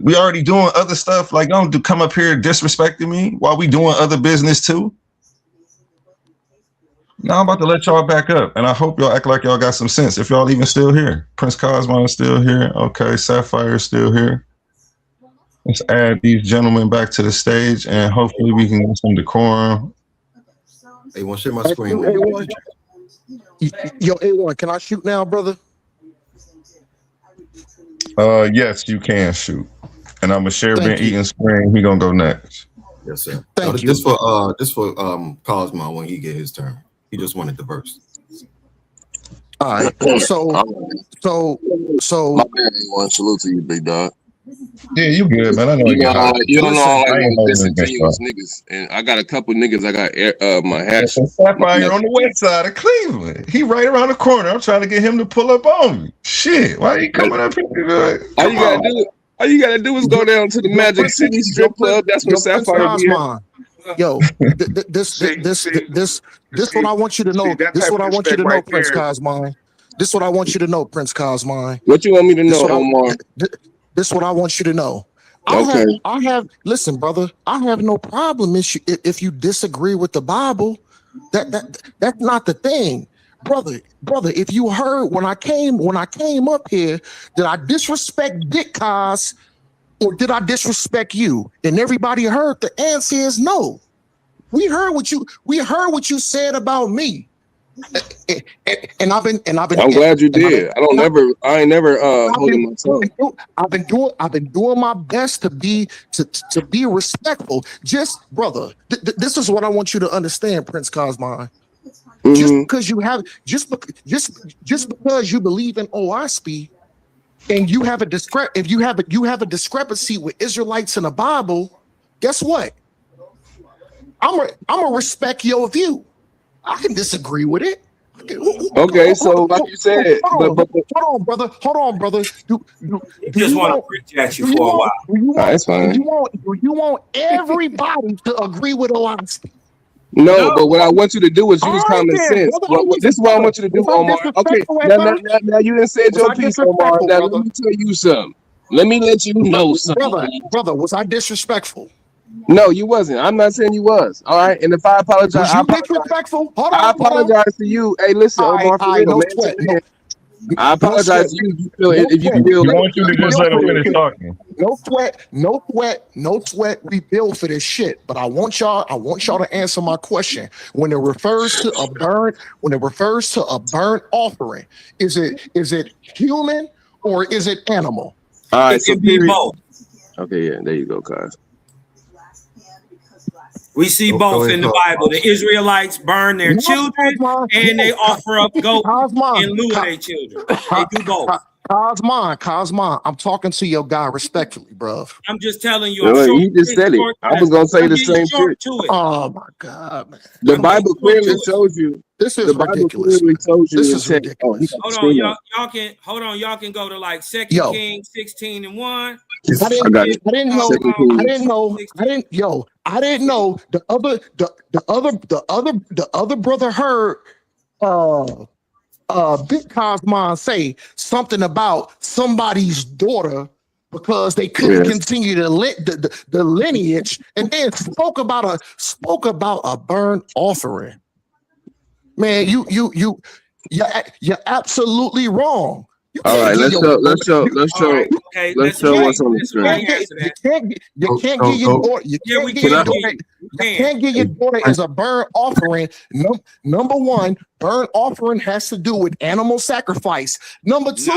Speaker 11: We already doing other stuff. Like, don't come up here disrespecting me while we doing other business too. Now I'm about to let y'all back up, and I hope y'all act like y'all got some sense. If y'all even still here, Prince Cosmo is still here. Okay, Sapphire is still here. Let's add these gentlemen back to the stage, and hopefully we can get some decorum.
Speaker 20: Hey, want to share my screen?
Speaker 10: A1. Yo, A1, can I shoot now, brother?
Speaker 11: Yes, you can shoot. And I'm gonna share Ben
Speaker 10: Thank you.
Speaker 11: Eaton's screen. He gonna go next.
Speaker 20: Yes, sir.
Speaker 10: Thank you.
Speaker 20: This for Cosmo when he get his turn. He just wanted the verse.
Speaker 10: All right. So
Speaker 9: My bad, A1. Salute to you, big dog.
Speaker 11: Yeah, you good, man. I know
Speaker 9: You know, you don't know
Speaker 11: Listen,
Speaker 9: I like
Speaker 11: I ain't
Speaker 9: them
Speaker 11: holding this
Speaker 9: disingenuous
Speaker 11: bitch
Speaker 9: niggas, and I got a couple niggas. I got my hash.
Speaker 11: Sapphire on the west side of Cleveland. He right around the corner. I'm trying to get him to pull up on me. Shit, why he coming up here?
Speaker 9: All you gotta do is go down to the Magic City strip club. That's where Sapphire be at.
Speaker 10: Yo, this what I want you to know. This what I want you to know, Prince Cosmon. This what I want you to know, Prince Cosmon.
Speaker 9: What you want me to know, Omar?
Speaker 10: This what I want you to know.
Speaker 9: Okay.
Speaker 10: I have. Listen, brother. I have no problem if you disagree with the Bible. That's not the thing, brother. If you heard when I came up here, did I disrespect Dick Cos? Or did I disrespect you? And everybody heard the answer is no. We heard what you said about me. And I've been
Speaker 15: I'm glad you did. I ain't never holding my tongue.
Speaker 10: I've been doing my best to be respectful. Just brother, this is what I want you to understand, Prince Cosmon. Just because you have just because you believe in OSP and you have a discrepancy with Israelites in the Bible, guess what? I'm gonna respect your view. I can disagree with it.
Speaker 15: Okay, so like you said,
Speaker 10: hold on, brother. Do
Speaker 21: just want to preach at you for a while.
Speaker 15: That's fine.
Speaker 10: Do you want everybody to agree with OSP?
Speaker 15: No, but what I want you to do is use common sense. This is what I want you to do, Omar. Okay, now you didn't say your piece, Omar. Now let me tell you something. Let me let you know something.
Speaker 10: Brother, was I disrespectful?
Speaker 15: No, you wasn't. I'm not saying you was. All right. And if I apologize, I apologize to you. Hey, listen, Omar, for real, man. I apologize to you if you feel.
Speaker 11: You want you to just let him finish talking.
Speaker 10: No sweat. We build for this shit. But I want y'all to answer my question. When it refers to a burnt offering, is it human or is it animal?
Speaker 15: All right, so
Speaker 21: it be both.
Speaker 15: Okay, yeah, there you go, guys.
Speaker 21: We see both in the Bible. The Israelites burn their children and they offer up goats in lieu of their children. They do both.
Speaker 10: Cosmon, I'm talking to your guy respectfully, bro.
Speaker 21: I'm just telling you.
Speaker 15: You just said it. I was gonna say the same shit.
Speaker 10: Oh my God, man.
Speaker 15: The Bible clearly shows you.
Speaker 10: This is ridiculous.
Speaker 15: This
Speaker 10: is ridiculous.
Speaker 21: Hold on, y'all can go to like 2 Kings 16:1.
Speaker 10: I didn't know the other brother heard Big Cosmon say something about somebody's daughter because they couldn't continue the lineage, and then spoke about a burnt offering. Man, you're absolutely wrong.
Speaker 15: All right, let's show what's on the screen.
Speaker 10: You can't get your daughter as a burnt offering. Number one, burnt offering has to do with animal sacrifice. Number two,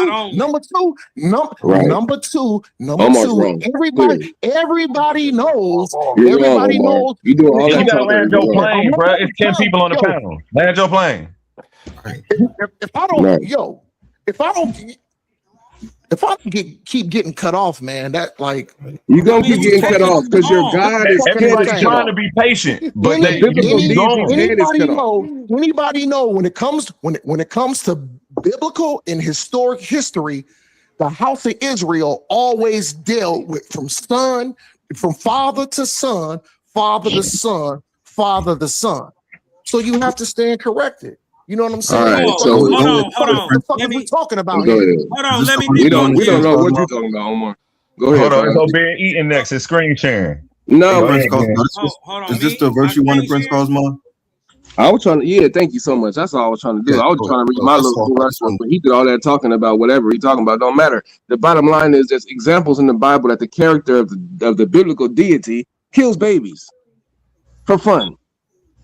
Speaker 10: everybody knows.
Speaker 11: You do all that. You gotta land your plane, bro. It's 10 people on the panel. Land your plane.
Speaker 10: If I keep getting cut off, man, that like
Speaker 15: you're gonna keep getting cut off because your God is
Speaker 11: everybody's trying to be patient, but
Speaker 10: anybody know when it comes to biblical and historic history, the house of Israel always dealt with from father to son, father to son, father to son. So you have to stand corrected. You know what I'm saying?
Speaker 15: All right, so
Speaker 21: hold on.
Speaker 10: What the fuck are we talking about
Speaker 15: here?
Speaker 21: Hold on, let me.
Speaker 15: We don't know what you're talking about, Omar. Go ahead.
Speaker 11: Hold on, it's Ben eating next. It's screen sharing.
Speaker 15: No,
Speaker 20: Prince Cosmon. Is this the verse you wanted, Prince Cosmon?
Speaker 15: I was trying to. Yeah, thank you so much. That's all I was trying to do. I was trying to read my little verse, but he did all that talking about whatever he talking about. Don't matter. The bottom line is there's examples in the Bible that the character of the biblical deity kills babies for fun.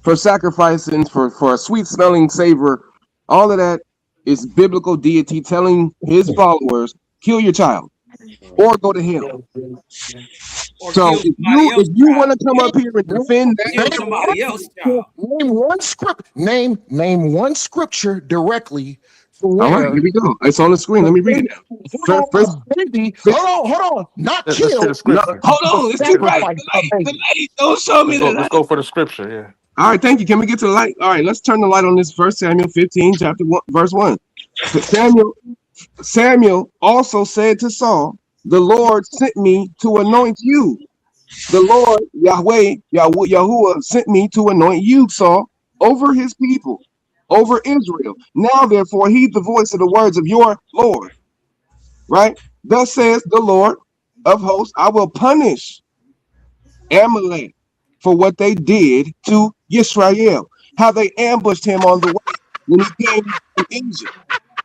Speaker 15: For sacrificing, for a sweet smelling savor, all of that is biblical deity telling his followers, kill your child or go to hell. So if you want to come up here and defend that,
Speaker 10: name one scripture directly.
Speaker 15: All right, here we go. It's on the screen. Let me read it.
Speaker 10: Hold on. Not kill.
Speaker 15: Hold on. Let's get right. The light. Don't show me the light.
Speaker 1: Let's go for the scripture. Yeah.
Speaker 15: All right, thank you. Can we get to the light? All right, let's turn the light on this 1 Samuel 15, chapter 1, verse 1. Samuel also said to Saul, the Lord sent me to anoint you. The Lord, Yahuwah sent me to anoint you, Saul, over his people, over Israel. Now, therefore, heed the voice of the words of your Lord. Right? Thus says the Lord of hosts, I will punish Amalek for what they did to Yisrael, how they ambushed him on the way when he came from Egypt.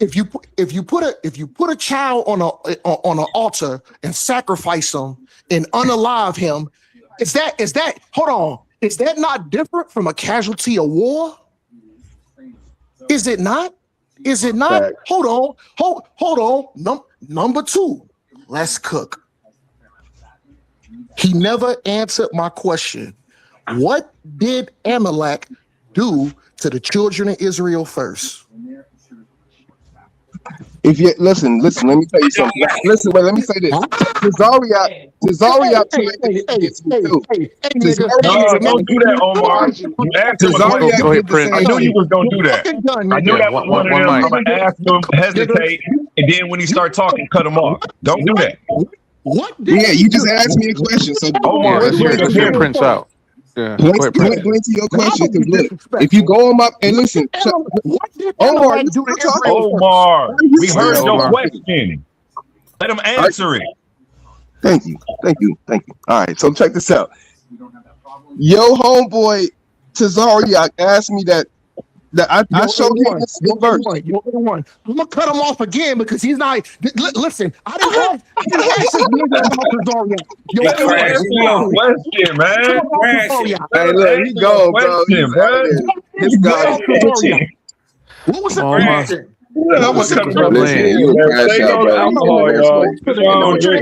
Speaker 10: if you put a child on an altar and sacrifice him and unalive him, is that hold on? Is that not different from a casualty of war? Is it not? Is it not?
Speaker 15: Facts.
Speaker 10: Hold on. Number two, let's cook. He never answered my question. What did Amalek do to the children of Israel first?
Speaker 8: If you listen, let me tell you something. Listen, wait, let me say this. Cesaria
Speaker 1: No, don't do that, Omar. You asked him a question.
Speaker 2: Go ahead, Prince.
Speaker 1: I knew you was gonna do that. I knew that was one of them. I'm gonna ask him, hesitate, and then when he start talking, cut him off. Don't do that.
Speaker 10: What?
Speaker 8: Yeah, you just asked me a question. So
Speaker 1: Omar,
Speaker 2: let's hear Prince out. Yeah, go ahead, Prince.
Speaker 8: Point to your question, because look, if you go on my and listen, Omar,
Speaker 1: Omar, we heard your question. Let him answer it.
Speaker 8: Thank you. All right, so check this out. Yo, homeboy Tazariak asked me that I showed him this verse.
Speaker 10: I'm gonna cut him off again because he's not. Listen, I didn't ask this nigga about Tazariak.
Speaker 1: Question, man.
Speaker 8: Hey, look, he go, bro. This guy.
Speaker 10: What was the question?
Speaker 1: I'm gonna cut him off.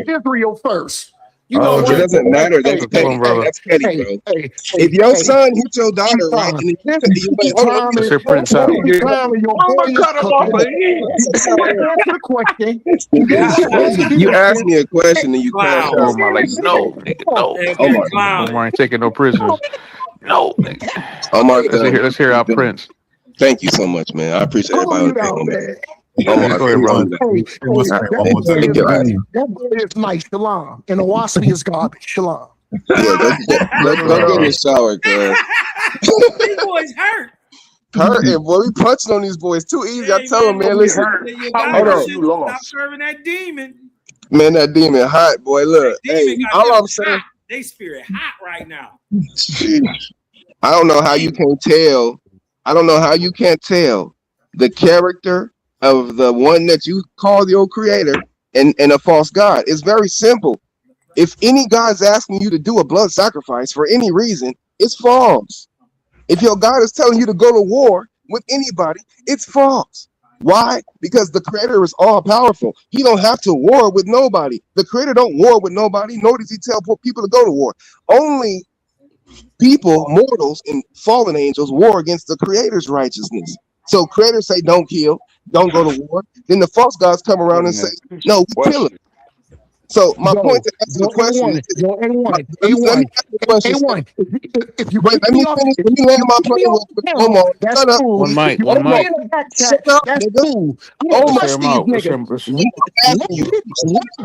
Speaker 10: Israel first.
Speaker 8: You know, it doesn't matter. That's petty, bro. That's petty, bro. If your son hit your daughter, right, and
Speaker 2: let's hear Prince out.
Speaker 1: I'm gonna cut him off
Speaker 10: Answer the question.
Speaker 8: You asked me a question and you crashed out.
Speaker 2: Omar, like, no, nigga, no. Omar ain't taking no prisoners. No, nigga.
Speaker 8: Omar,
Speaker 2: let's hear our Prince.
Speaker 8: Thank you so much, man. I appreciate everybody on that.
Speaker 2: Omar, go ahead, brother.
Speaker 10: That boy is nice. Shalom. And the waspy is garbage. Shalom.
Speaker 8: Yeah, let's go get in the shower, cuz.
Speaker 21: These boys hurt.
Speaker 8: And boy, we punching on these boys too easy. I tell them, man, listen. Hold on.
Speaker 21: Stop serving that demon.
Speaker 8: Man, that demon hot, boy. Look, hey, all I'm saying.
Speaker 21: They spirit hot right now.
Speaker 8: I don't know how you can't tell. The character of the one that you call your creator and a false god. It's very simple. If any God's asking you to do a blood sacrifice for any reason, it's false. If your God is telling you to go to war with anybody, it's false. Why? Because the creator is all powerful. He don't have to war with nobody. The creator don't war with nobody, nor does he tell people to go to war. Only people, mortals, and fallen angels war against the creator's righteousness. So creators say, don't kill, don't go to war. Then the false gods come around and say, no, we kill him. So my point to answer the question is, if you let me finish, let me land my plane real quick. Omar, shut up.
Speaker 2: One mic.
Speaker 8: Shut up, nigga. Omar,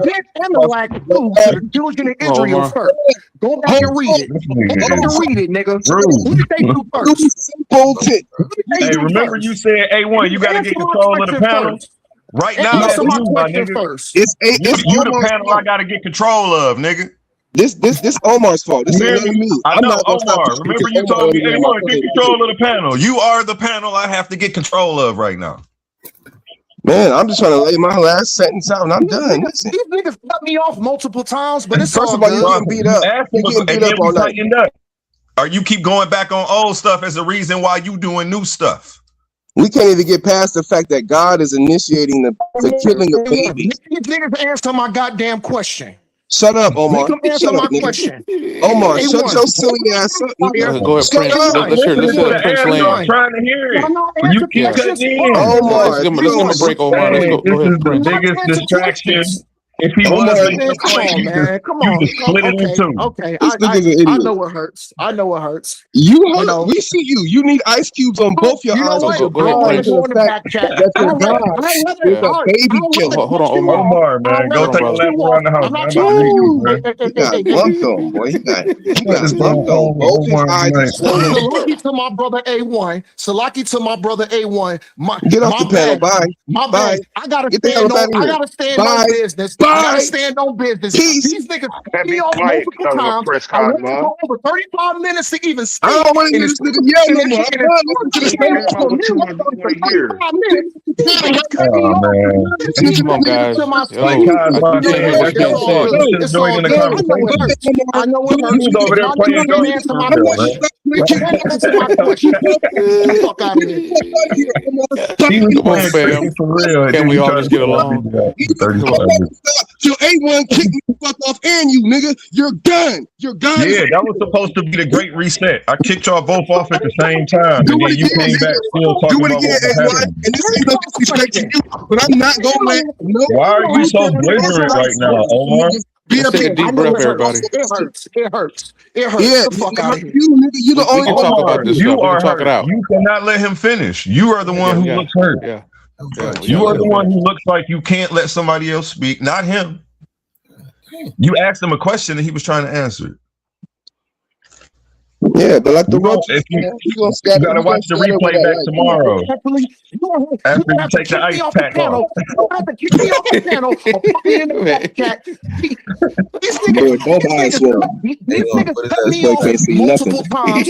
Speaker 10: did Amalek do to the children of Israel first? Go back and read it. Nigga. What did they do first?
Speaker 1: Hey, remember you said A1, you gotta get control of the panel. Right now, that's you, my nigga.
Speaker 8: It's
Speaker 1: you the panel I gotta get control of, nigga.
Speaker 8: This Omar's fault. This ain't me.
Speaker 1: I know, Omar. Remember you told me, hey, Omar, get control of the panel. You are the panel I have to get control of right now.
Speaker 8: Man, I'm just trying to lay my last sentence out and I'm done.
Speaker 10: These niggas cut me off multiple times, but it's
Speaker 8: first of all, you getting beat up. You getting beat up all night.
Speaker 3: Or you keep going back on old stuff as a reason why you doing new stuff.
Speaker 8: We can't even get past the fact that God is initiating the killing of babies.
Speaker 10: Niggas answer my goddamn question.
Speaker 8: Shut up, Omar.
Speaker 10: Answer my question.
Speaker 8: Omar, shut your silly ass up.
Speaker 2: Go ahead, Prince. Let's hear Prince land.
Speaker 1: I'm trying to hear it. You keep cutting in.
Speaker 8: Omar,
Speaker 2: let's give him a break, Omar. Let's go. Go ahead, Prince.
Speaker 1: This is the biggest distraction. If he wasn't,
Speaker 10: come on.
Speaker 1: Split it in two.
Speaker 10: Okay, I know it hurts.
Speaker 8: You hurt. We see you. You need ice cubes on both your eyes.
Speaker 2: Go ahead, Prince. Hold on,
Speaker 1: Omar, man. Go take a lap around the house.
Speaker 8: He got bumped on, boy. He got bumped on. Both his eyes are swollen.
Speaker 10: Salaki to my brother A1. Get
Speaker 8: off the panel. Bye.
Speaker 10: My bad. I gotta
Speaker 8: stand
Speaker 10: on business.
Speaker 8: Bye.
Speaker 10: gotta stand on business. These niggas cut me off multiple times. I went to go over 35 minutes to even speak.
Speaker 8: I don't want to hear this nigga yell no more. I'm done listening to the same
Speaker 15: what you want to do right here.
Speaker 10: 35 minutes. These niggas cut me
Speaker 11: Oh
Speaker 10: off.
Speaker 11: man.
Speaker 19: Come on, guys.
Speaker 11: Like Kosmon said, that's your fault. You should have
Speaker 10: It's
Speaker 11: joined
Speaker 10: all
Speaker 11: in the
Speaker 10: good. I know it
Speaker 11: conversation.
Speaker 10: hurts. I know it
Speaker 11: You
Speaker 10: hurts.
Speaker 11: was over there
Speaker 10: Y'all
Speaker 11: playing
Speaker 10: niggas can't
Speaker 11: ghosts
Speaker 10: answer
Speaker 11: for
Speaker 10: my
Speaker 11: real,
Speaker 10: question.
Speaker 11: man.
Speaker 10: You can't answer my question. Get the fuck out of here.
Speaker 11: He was
Speaker 19: Come on,
Speaker 11: playing
Speaker 19: fam.
Speaker 11: cricket for real. And
Speaker 19: Can
Speaker 11: then
Speaker 19: we
Speaker 11: he
Speaker 19: all
Speaker 11: tried
Speaker 19: just
Speaker 11: to
Speaker 19: get along?
Speaker 11: 35 minutes.
Speaker 8: Your A1 kicked me the fuck off and you, nigga. You're done. You're gone.
Speaker 11: Yeah, that was supposed to be the great reset. I kicked y'all both off at the same time,
Speaker 8: Do
Speaker 11: and then
Speaker 8: it
Speaker 11: you
Speaker 8: again,
Speaker 11: came back still
Speaker 8: nigga.
Speaker 11: talking
Speaker 8: Do it
Speaker 11: about
Speaker 8: again,
Speaker 11: what was
Speaker 8: A1.
Speaker 11: happening.
Speaker 8: And this ain't no disrespect to you, but I'm not gonna let no.
Speaker 11: Why are you so belligerent right now, Omar?
Speaker 8: Be
Speaker 19: Let's
Speaker 8: up
Speaker 19: take
Speaker 8: here.
Speaker 19: a deep
Speaker 10: I know
Speaker 19: breath,
Speaker 10: it hurts.
Speaker 19: everybody.
Speaker 10: It hurts. It hurts. It hurts.
Speaker 8: Yeah,
Speaker 10: Get the fuck
Speaker 8: it
Speaker 10: out of
Speaker 8: hurt
Speaker 10: here.
Speaker 8: you, nigga. You the
Speaker 19: We
Speaker 8: only
Speaker 19: can
Speaker 8: one.
Speaker 19: talk about this
Speaker 11: You
Speaker 19: stuff. We
Speaker 11: are
Speaker 19: can talk it
Speaker 11: hurt.
Speaker 19: out.
Speaker 11: You cannot let him finish. You are the one who
Speaker 19: Yeah.
Speaker 11: looks hurt.
Speaker 19: Yeah.
Speaker 11: You are the one who looks like you can't let somebody else speak, not him. You asked him a question and he was trying to answer it.
Speaker 8: Yeah, but like the
Speaker 11: You
Speaker 8: roaches,
Speaker 11: you
Speaker 8: gonna scatter.
Speaker 11: gotta watch the replay back tomorrow
Speaker 10: You
Speaker 11: after you
Speaker 10: have to
Speaker 11: take the
Speaker 10: kick me
Speaker 11: ice
Speaker 10: off the
Speaker 11: pack off.
Speaker 10: panel. You have to kick me off the panel or put me in the back chat. These niggas cut me off multiple times.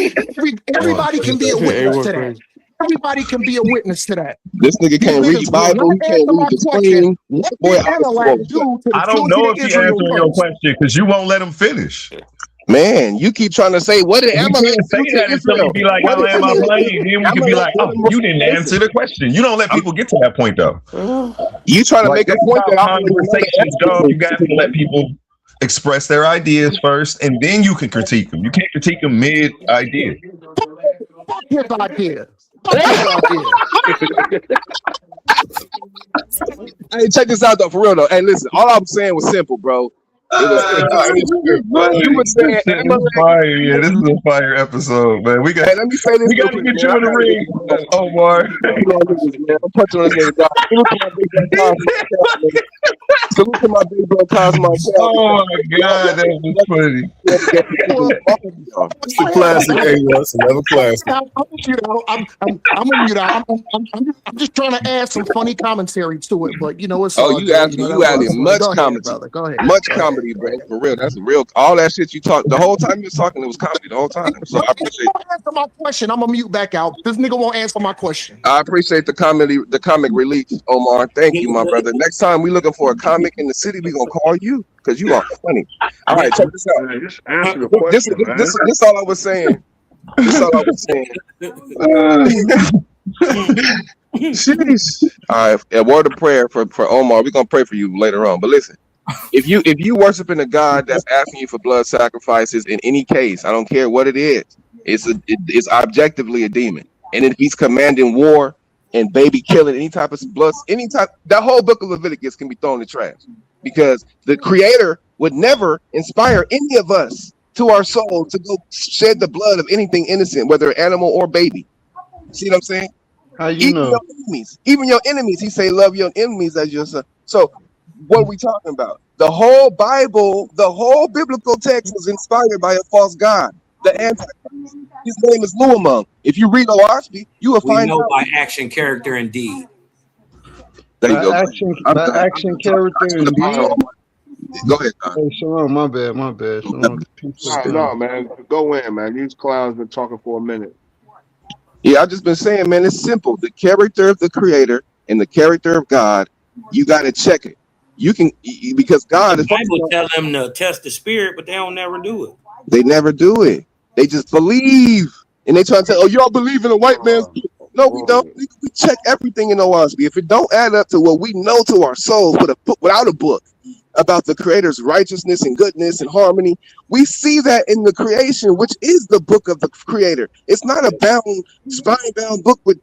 Speaker 10: Everybody can be a witness to that. Everybody can be a witness to that.
Speaker 8: This nigga can't read Bible. He can't read the screen. Boy,
Speaker 11: I don't know if he answering your question because you won't let him finish.
Speaker 8: Man, you keep trying to say what did
Speaker 11: We
Speaker 8: Amalek
Speaker 11: can't
Speaker 8: do
Speaker 11: say
Speaker 8: to
Speaker 11: that until
Speaker 8: Israel?
Speaker 11: you be like, "I'll land my plane." Then we can be like, "Oh, you didn't answer the question." You don't let people get to that point though.
Speaker 8: You trying to
Speaker 11: Like,
Speaker 8: make a
Speaker 11: this is
Speaker 8: point
Speaker 11: how
Speaker 8: that Amalek
Speaker 11: conversations go. You got to let people express their ideas first, and then you can critique them. You can't critique them mid idea.
Speaker 10: Fuck his idea. Fuck his idea.
Speaker 8: Hey, check this out though, for real though. Hey, listen, all I'm saying was simple, bro. It was you were saying Amalek.
Speaker 11: Fire, yeah, this is a fire episode, man. We got.
Speaker 8: Hey, let me say this.
Speaker 11: We got to get you in the ring, Omar.
Speaker 8: I'm punching on this nigga. Dog. Salute to my big bro Kosmon.
Speaker 11: Oh my God, that was funny.
Speaker 20: It's a classic, it's another classic.
Speaker 10: I'm a mute out. I'm just trying to add some funny commentary to it, but you know it's.
Speaker 8: Oh, you added much comedy,
Speaker 10: brother. Go ahead.
Speaker 8: Much comedy, bro. For real, that's real. All that shit you talked the whole time you was talking, it was comedy the whole time. So I appreciate.
Speaker 10: Answer my question. I'm gonna mute back out. This nigga won't answer my question.
Speaker 8: I appreciate the comic relief, Omar. Thank you, my brother. Next time we looking for a comic in the city, we gonna call you because you are funny. All right, check this out.
Speaker 15: Just answer the question, man.
Speaker 8: This all I was saying. This all I was saying. Sheesh. All right, a word of prayer for Omar. We're gonna pray for you later on. But listen, if you worshiping a God that's asking you for blood sacrifices in any case, I don't care what it is, it's objectively a demon. And if he's commanding war and baby killing, any type of blood, that whole book of Leviticus can be thrown in the trash. Because the creator would never inspire any of us to our soul to go shed the blood of anything innocent, whether animal or baby. See what I'm saying?
Speaker 22: How you know?
Speaker 8: Even your enemies, he say, love your enemies as yourself. So what are we talking about? The whole Bible, the whole biblical text was inspired by a false god, the Antichrist. His name is Luamung. If you read Owaski, you will find
Speaker 6: know
Speaker 8: out.
Speaker 6: by action, character, and deed.
Speaker 8: There you go.
Speaker 22: Action character indeed.
Speaker 8: Go ahead, Don.
Speaker 22: Hey, Shalom, my bad.
Speaker 15: No, man. Go in, man. These clowns been talking for a minute.
Speaker 8: Yeah, I've just been saying, man, it's simple. The character of the creator and the character of God, you got to check it. You can, because God is.
Speaker 6: The Bible tell them to test the spirit, but they don't never do it.
Speaker 8: They never do it. They just believe. And they try to say, oh, y'all believe in a white man's. No, we don't. We check everything in OSB. If it don't add up to what we know to our souls without a book about the creator's righteousness and goodness and harmony, we see that in the creation, which is the book of the creator. It's not a spine-bound book with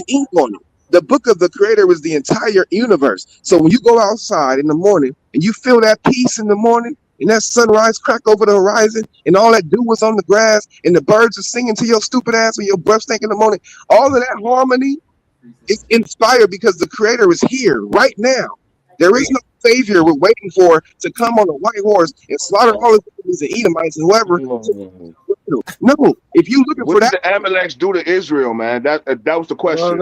Speaker 8: ink on it. The book of the creator is the entire universe. So when you go outside in the morning and you feel that peace in the morning, and that sunrise crack over the horizon, and all that dew was on the grass, and the birds are singing to your stupid ass when your breath stank in the morning, all of that harmony is inspired because the creator is here right now. There is no savior we're waiting for to come on a white horse and slaughter all of the Edomites and whoever. No, if you looking for that,
Speaker 15: what did the Amaleks do to Israel, man? That was the question.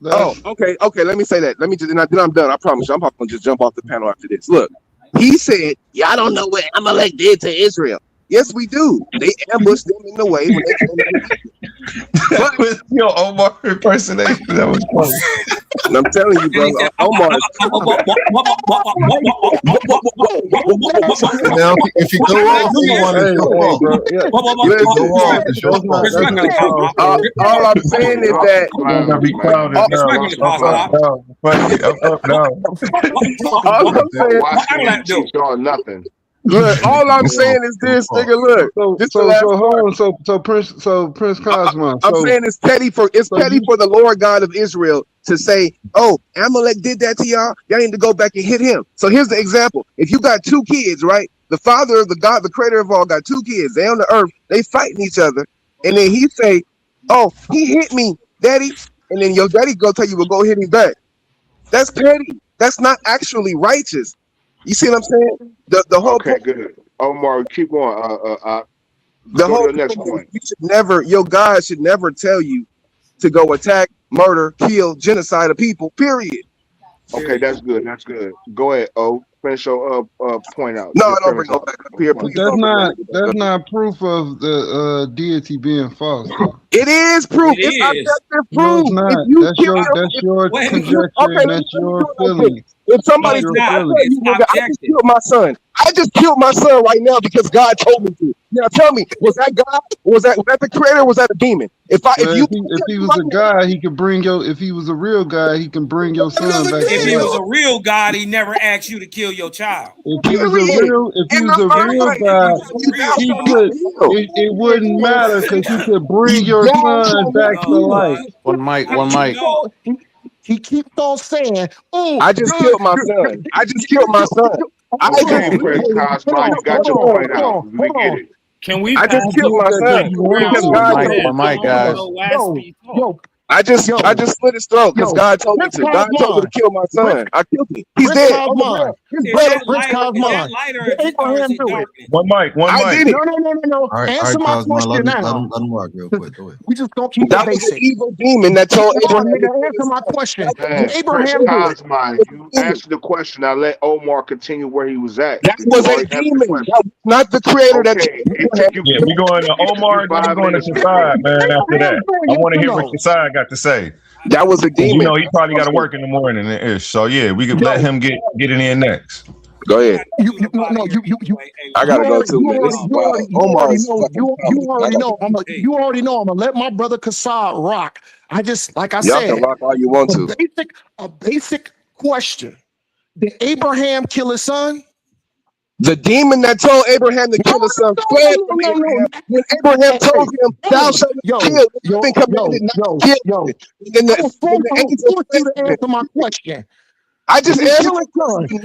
Speaker 8: Okay. Let me say that. Let me just, then I'm done. I promise you. I'm not gonna just jump off the panel after this. Look, He said, "Y'all don't know what Amalek did to Israel." Yes, we do. They ambushed them in the way when they came out of Egypt.
Speaker 11: That was your Omar impersonation. That was close.
Speaker 8: And I'm telling you, bro, Omar.
Speaker 20: Now, if you go off, you want to go off.
Speaker 8: All I'm saying is that
Speaker 15: nothing.
Speaker 8: Look, all I'm saying is this, nigga. Look,
Speaker 22: so Prince Kosmon.
Speaker 8: I'm saying it's petty for the Lord God of Israel to say, "Oh, Amalek did that to y'all. Y'all need to go back and hit him." So here's the example: if you got two kids, right? The father of the God, the creator of all, got two kids. They on the earth. They fighting each other, and then he say, "Oh, he hit me, daddy," and then your daddy go tell you, "Well, go hit him back." That's petty. That's not actually righteous. You see what I'm saying? The whole
Speaker 15: point, good. Omar, keep going.
Speaker 8: The whole the next point. You should never, your God should never tell you to go attack, murder, kill, genocide of people. Period.
Speaker 15: Okay, that's good. That's good. Go ahead. Finish your point out.
Speaker 8: No, I don't bring no back up here.
Speaker 22: But that's not proof of the deity being false, though.
Speaker 8: It is proof. It's objective proof.
Speaker 22: No, it's not. That's your conjecture. Okay, that's your feeling.
Speaker 8: If somebody said, I just killed my son. I just killed my son right now because God told me to. Now tell me, was that God? Was that the creator? Or was that a demon? If
Speaker 22: he was a guy, he could bring your. If he was a real guy, he can bring your son back.
Speaker 21: If he was a real God, he never asked you to kill your child.
Speaker 22: If he was a real guy, he could. It wouldn't matter because he could bring your son back to life.
Speaker 7: One mic.
Speaker 10: He keeps on saying, "Oh,
Speaker 8: I just killed my son. I just killed my son."
Speaker 15: Okay, Prince Kosmon, you got your point out. We get it.
Speaker 21: Can we?
Speaker 8: I just killed my son.
Speaker 7: One mic, guys.
Speaker 8: I just slit his throat because God told me to. God told me to kill my son. I killed him. He's dead.
Speaker 10: His brother, Prince Kosmon. Abraham do it.
Speaker 11: One mic.
Speaker 8: I did it.
Speaker 10: No. Answer my question now.
Speaker 20: Let him rock real quick. Go ahead.
Speaker 10: We just don't keep
Speaker 8: that
Speaker 10: it basic.
Speaker 8: Was an evil demon that told Abraham.
Speaker 10: Answer my question.
Speaker 15: Abraham Kosmon, you answered the question. I let Omar continue where he was at.
Speaker 8: That was a demon. That was not the creator.
Speaker 15: Okay.
Speaker 11: Yeah, we going to Omar. We're going to Kasai, man. After that, I want to hear what Kasai got to say.
Speaker 8: That was a demon.
Speaker 11: You know, he probably got to work in the morning ish. So yeah, we could let him get it in next.
Speaker 8: Go ahead. I gotta go too.
Speaker 10: You already know. I'm gonna let my brother Kasai rock. I just, like I
Speaker 8: Y'all
Speaker 10: said,
Speaker 8: can rock all you want to.
Speaker 10: A basic question: did Abraham kill his son?
Speaker 8: The demon that told Abraham to kill his son fled from Abraham. When Abraham told him, "Thou shalt not kill," been commanded not to kill. Then the angel
Speaker 10: to answer my question.
Speaker 8: I just answered the question.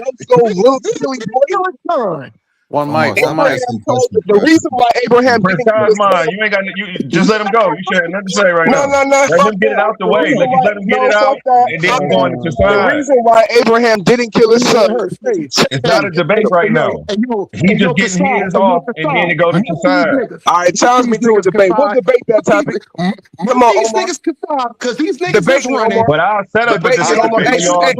Speaker 7: One mic.
Speaker 8: The reason why Abraham
Speaker 11: Prince Kosmon, you ain't got you just let him go. You should have nothing to say right now.
Speaker 8: No.
Speaker 11: Let him get it out the way. Let him get it out, and then I'm going to
Speaker 8: the reason why Abraham didn't kill his son.
Speaker 11: It's not a debate right now. He's just getting his off, and then it go to Kasai.
Speaker 8: All right, challenge me to a debate. We'll debate that topic. Come on,
Speaker 10: these niggas because these niggas is running.
Speaker 11: But I'll set up a discussion for y'all. It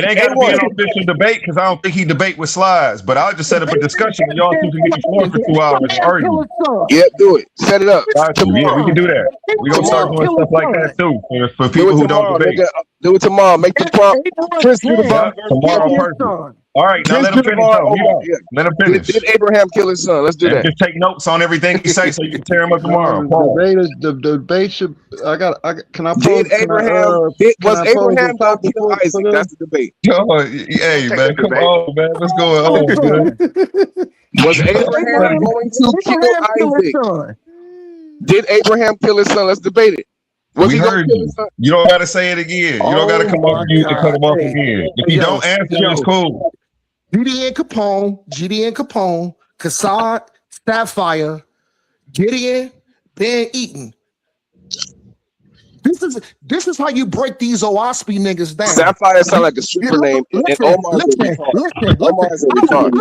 Speaker 11: ain't got to be an official debate because I don't think he debate with slides. But I'll just set up a discussion and y'all two can get your for 2 hours and argue.
Speaker 8: Yep, do it. Set it up.
Speaker 11: Yeah, we can do that. We're gonna start doing stuff like that too for people who don't debate.
Speaker 8: Do it tomorrow. Make the prompt.
Speaker 11: Tomorrow, perfect. All right, now let him finish. Let him finish.
Speaker 8: Did Abraham kill his son? Let's do that.
Speaker 11: Just take notes on everything he say so you can tear him up tomorrow.
Speaker 22: The debate should. Can I pose?
Speaker 8: Was Abraham going to kill Isaac? That's the debate.
Speaker 11: Hey man, come on, man. What's going on, man?
Speaker 8: Was Abraham going to kill Isaac? Did Abraham kill his son? Let's debate it.
Speaker 11: We heard you. You don't got to say it again. You don't got to come off mute to cut him off again. If you don't answer, it's cool.
Speaker 10: GD and Capone, Kasai, Sapphire, Gideon, Ben Eaton. This is how you break these OSP niggas down.
Speaker 8: Sapphire sound like a super name. And Omar is a retard.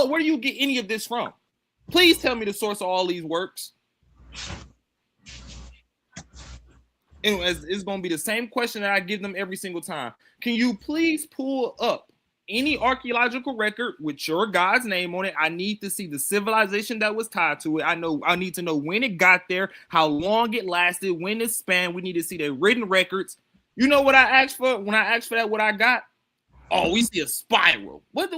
Speaker 19: where do you get any of this from? Please tell me the source of all these works. Anyways, it's gonna be the same question that I give them every single time. Can you please pull up any archaeological record with your God's name on it. I need to see the civilization that was tied to it. I need to know when it got there, how long it lasted, when it spanned. We need to see the written records. You know what I asked for? When I asked for that, what I got? Oh, we see a spiral. What the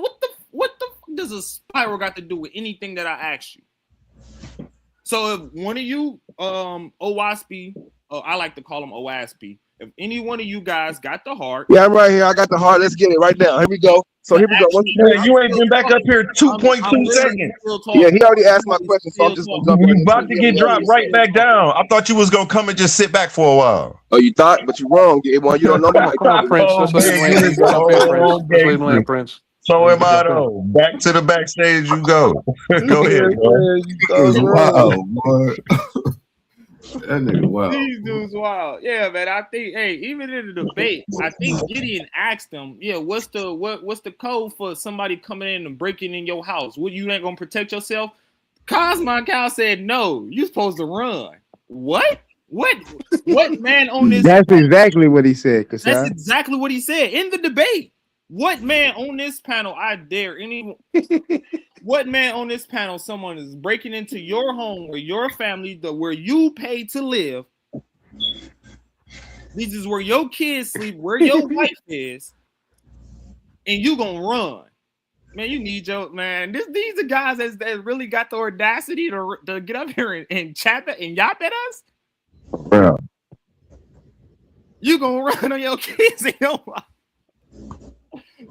Speaker 19: fuck does a spiral got to do with anything that I asked you? So if one of you, OWASP, I like to call them OWASP. If any one of you guys got the heart,
Speaker 8: Yeah, I'm right here. I got the heart. Let's get it right now. Here we go. So here we go.
Speaker 1: Man, you ain't been back up here 2.2 seconds.
Speaker 8: Yeah, he already asked my question, so I'm just gonna jump in.
Speaker 1: You about to get dropped right back down. I thought you was gonna come and just sit back for a while.
Speaker 8: Oh, you thought, but you're wrong. Well, you don't know
Speaker 7: Come on, Prince. Let's let him land. Jump in, Prince. Let's let him land, Prince.
Speaker 1: So am I though. Back to the backstage you go. Go ahead, bro.
Speaker 20: Wow, boy. That nigga wow.
Speaker 19: These dudes wild. Yeah, man. I think, hey, even in the debate, I think Gideon asked them, yeah, what's the code for somebody coming in and breaking in your house? What, you ain't gonna protect yourself? Kosmon Cal said, no, you supposed to run. What man on this?
Speaker 2: That's exactly what he said.
Speaker 19: That's exactly what he said in the debate. What man on this panel, I dare anyone, what man on this panel, someone is breaking into your home where your family, where you pay to live, this is where your kids sleep, where your wife is, and you gonna run. Man, you need your, man, these are guys that really got the audacity to get up here and chat and yap at us.
Speaker 2: Bro.
Speaker 19: You gonna run on your kids and your wife.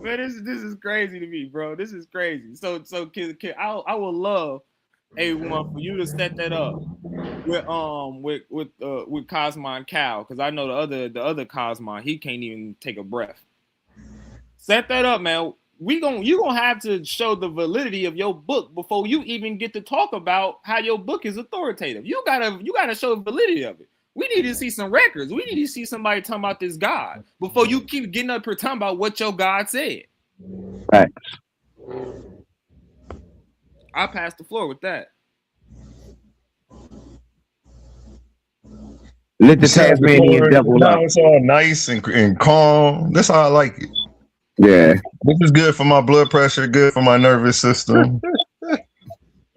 Speaker 19: Man, this is crazy to me, bro. This is crazy. So kid, I would love A1 for you to set that up with Kosmon Cal, because I know the other Kosmon, he can't even take a breath. Set that up, man. You gonna have to show the validity of your book before you even get to talk about how your book is authoritative. You gotta show the validity of it. We need to see some records. We need to see somebody talking about this God before you keep getting up here talking about what your God said.
Speaker 2: Facts.
Speaker 19: I pass the floor with that.
Speaker 2: Let the Tasmanian devil
Speaker 1: now
Speaker 2: up.
Speaker 1: it's all nice and calm. That's how I like it.
Speaker 2: Yeah.
Speaker 1: This is good for my blood pressure, good for my nervous system.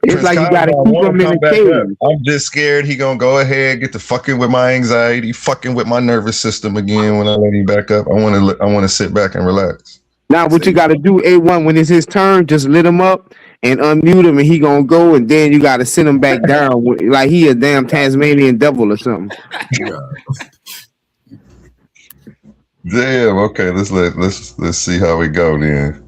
Speaker 2: It's like you gotta keep him in the cage.
Speaker 1: I'm just scared he gonna go ahead, get to fucking with my anxiety, fucking with my nervous system again when I let him back up. I want to sit back and relax.
Speaker 2: Now what you gotta do, A1, when it's his turn, just lit him up and unmute him, and he gonna go, and then you gotta send him back down like he a damn Tasmanian devil or something.
Speaker 1: Damn. Okay, let's see how we go then.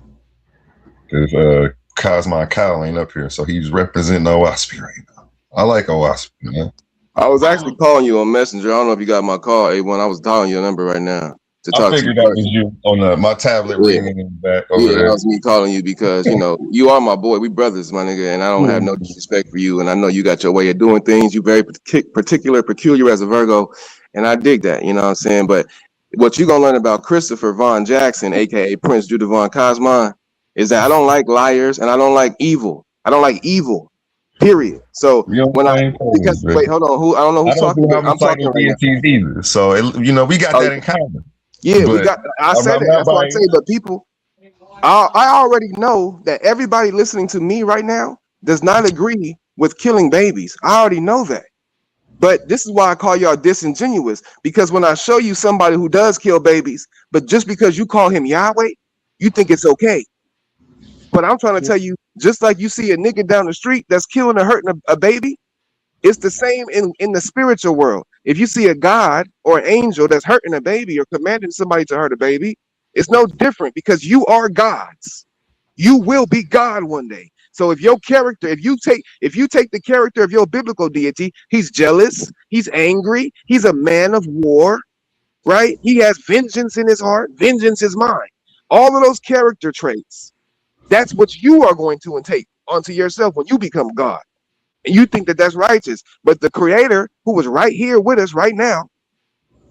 Speaker 1: Because Kosmon Kyle ain't up here, so he's representing OWASP right now. I like OWASP, man.
Speaker 8: I was actually calling you on Messenger. I don't know if you got my call, A1. I was dialing your number right now to talk
Speaker 1: I figured
Speaker 8: to you.
Speaker 1: that was you on my tablet ringing in the back over there.
Speaker 8: That was me calling you because, you are my boy. We brothers, my nigga, and I don't have no disrespect for you. And I know you got your way of doing things. You very peculiar as a Virgo, and I dig that, you know what I'm saying? But what you're going to learn about Christopher Von Jackson, a.k.a. Prince Judavon Kosmon, is that I don't like liars and I don't like evil. I don't like evil, period. So wait, hold on. I don't know who's talking. I'm talking
Speaker 1: deities either. So we got that in common.
Speaker 8: Yeah, I said that. That's what I say. But people, I already know that everybody listening to me right now does not agree with killing babies. I already know that. But this is why I call y'all disingenuous, because when I show you somebody who does kill babies, but just because you call him Yahweh, you think it's okay. But I'm trying to tell you, just like you see a nigga down the street that's killing or hurting a baby, it's the same in the spiritual world. If you see a God or an angel that's hurting a baby or commanding somebody to hurt a baby, it's no different, because you are gods. You will be God one day. So if your character, if you take the character of your biblical deity, he's jealous, he's angry, he's a man of war, right? He has vengeance in his heart, vengeance is mine. All of those character traits, that's what you are going to take onto yourself when you become God. And you think that that's righteous. But the creator, who is right here with us right now,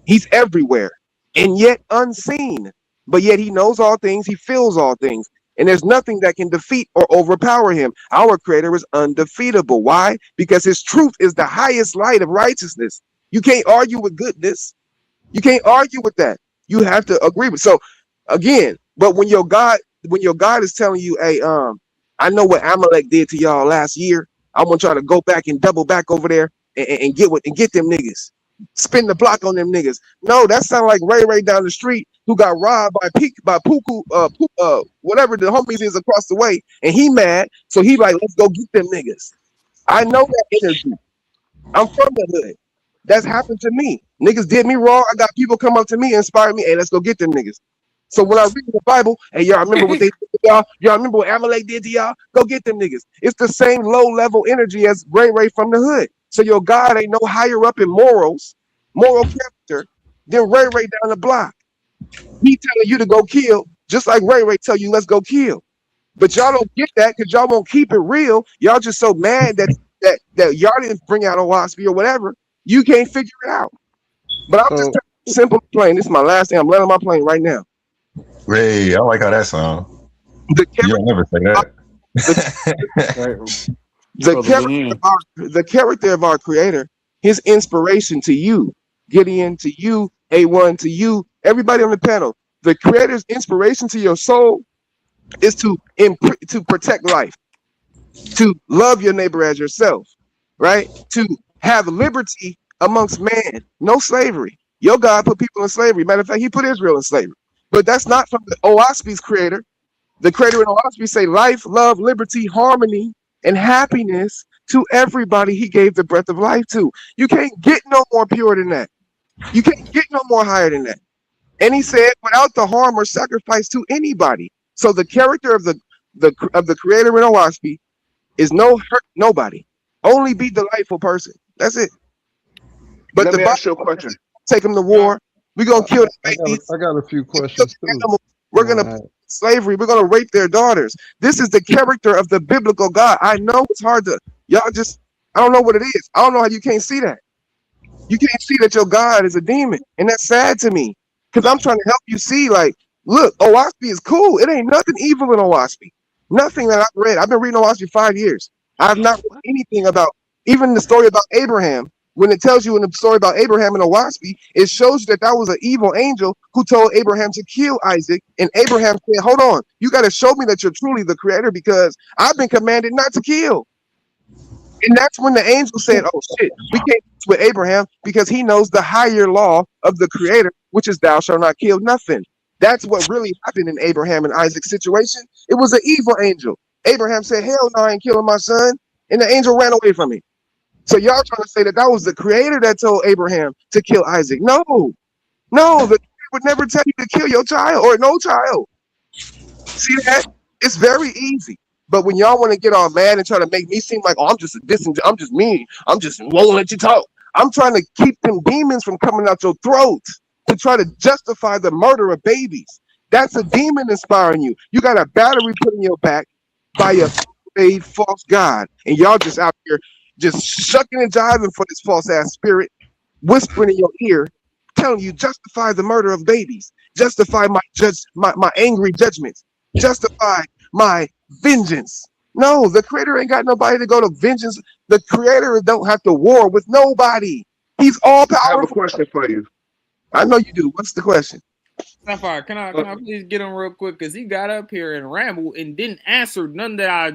Speaker 8: he's everywhere and yet unseen. But yet he knows all things, he feels all things. And there's nothing that can defeat or overpower him. Our creator is undefeatable. Why? Because his truth is the highest light of righteousness. You can't argue with goodness. You can't argue with that. You have to agree with. So again, but when your God, when your God is telling you, hey, I know what Amalek did to y'all last year. I want y'all to go back and double back over there and get them niggas. Spin the block on them niggas. No, that sounds like Ray down the street who got robbed by Puku, whatever the homies is across the way, and he mad, so he like, let's go get them niggas. I know that energy. I'm from the hood. That's happened to me. Niggas did me wrong. I got people come up to me and inspire me. Hey, let's go get them niggas. So when I read the Bible, hey, y'all remember what they did to y'all? Y'all remember what Amalek did to y'all? Go get them niggas. It's the same low level energy as Ray from the hood. So your God ain't no higher up in moral character than Ray down the block. He telling you to go kill, just like Ray tell you, let's go kill. But y'all don't get that because y'all won't keep it real. Y'all just so mad that y'all didn't bring out a WASP or whatever. You can't figure it out. But I'm just simple plain. This is my last thing. I'm landing my plane right now.
Speaker 11: Ray, I like how that sound. You'll never say that.
Speaker 8: The character of our creator, his inspiration to you, Gideon to you, A1 to you, everybody on the panel, the creator's inspiration to your soul is to protect life, to love your neighbor as yourself, right? To have liberty amongst man, no slavery. Your God put people in slavery. Matter of fact, he put Israel in slavery. But that's not from the OASP's creator. The creator in OASP say life, love, liberty, harmony, and happiness to everybody he gave the breath of life to. You can't get no more pure than that. You can't get no more higher than that. And he said, without the harm or sacrifice to anybody. So the character of the creator in OASP is no hurt nobody. Only be delightful person. That's it. But
Speaker 15: let me ask you a question.
Speaker 8: Take them to war. We're gonna kill the babies.
Speaker 22: I got a few questions too.
Speaker 8: We're gonna put slavery. We're gonna rape their daughters. This is the character of the biblical God. I know it's hard to y'all just. I don't know what it is. I don't know how you can't see that. You can't see that your God is a demon, and that's sad to me because I'm trying to help you see. Like, look, OASP is cool. It ain't nothing evil in OASP. Nothing that I've read. I've been reading OASP 5 years. I have not read anything about even the story about Abraham. When it tells you in the story about Abraham and OASP, it shows you that was an evil angel who told Abraham to kill Isaac. And Abraham said, hold on, you got to show me that you're truly the creator because I've been commanded not to kill. And that's when the angel said, oh shit, we can't with Abraham because he knows the higher law of the creator, which is thou shalt not kill nothing. That's what really happened in Abraham and Isaac's situation. It was an evil angel. Abraham said, hell no, I ain't killing my son. And the angel ran away from him. So y'all trying to say that was the creator that told Abraham to kill Isaac. No, the creator would never tell you to kill your child or no child. See that? It's very easy. But when y'all want to get all mad and try to make me seem like, oh, I'm just mean. I'm just won't let you talk. I'm trying to keep them demons from coming out your throat to try to justify the murder of babies. That's a demon inspiring you. You got a battery put in your back by a false god. And y'all just out here just shucking and jiving for this false ass spirit, whispering in your ear, telling you justify the murder of babies, justify my angry judgments, justify my vengeance. No, the creator ain't got nobody to go to vengeance. The creator don't have to war with nobody. He's all powerful.
Speaker 15: I have a question for you.
Speaker 8: I know you do. What's the question?
Speaker 19: Sapphire, can I please get him real quick? Because he got up here and rambled and didn't answer none that I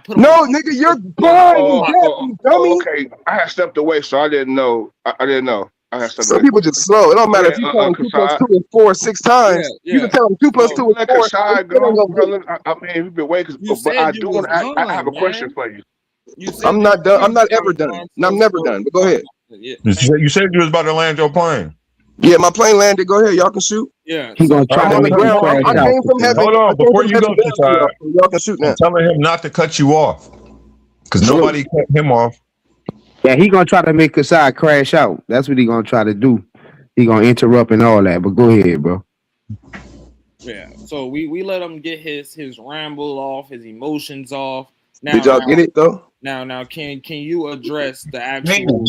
Speaker 19: put him.
Speaker 8: No, nigga, you're blind. Dummy.
Speaker 15: Okay, I had stepped away, so I didn't know. I didn't know. I had stepped
Speaker 8: Some
Speaker 15: away.
Speaker 8: people just slow. It don't matter if you tell them 2 + 2 is 4 6 times. You can tell them 2 + 2 is 4.
Speaker 15: I mean, we've been waiting, but I do want to. I have a question for you.
Speaker 8: I'm not done. I'm not ever done. And I'm never done. But go ahead.
Speaker 11: You said you was about to land your plane.
Speaker 8: Yeah, my plane landed. Go ahead. Y'all can shoot.
Speaker 19: Yeah.
Speaker 2: He's gonna try
Speaker 8: I'm on the ground. I came from heaven.
Speaker 11: Hold on, before you go,
Speaker 8: y'all can shoot now.
Speaker 11: I'm telling him not to cut you off because nobody cut him off.
Speaker 2: Yeah, he gonna try to make Kasai crash out. That's what he gonna try to do. He gonna interrupt and all that. But go ahead, bro.
Speaker 19: Yeah. So we let him get his ramble off, his emotions off. Now,
Speaker 8: did y'all get it though?
Speaker 19: Now, can you address the actual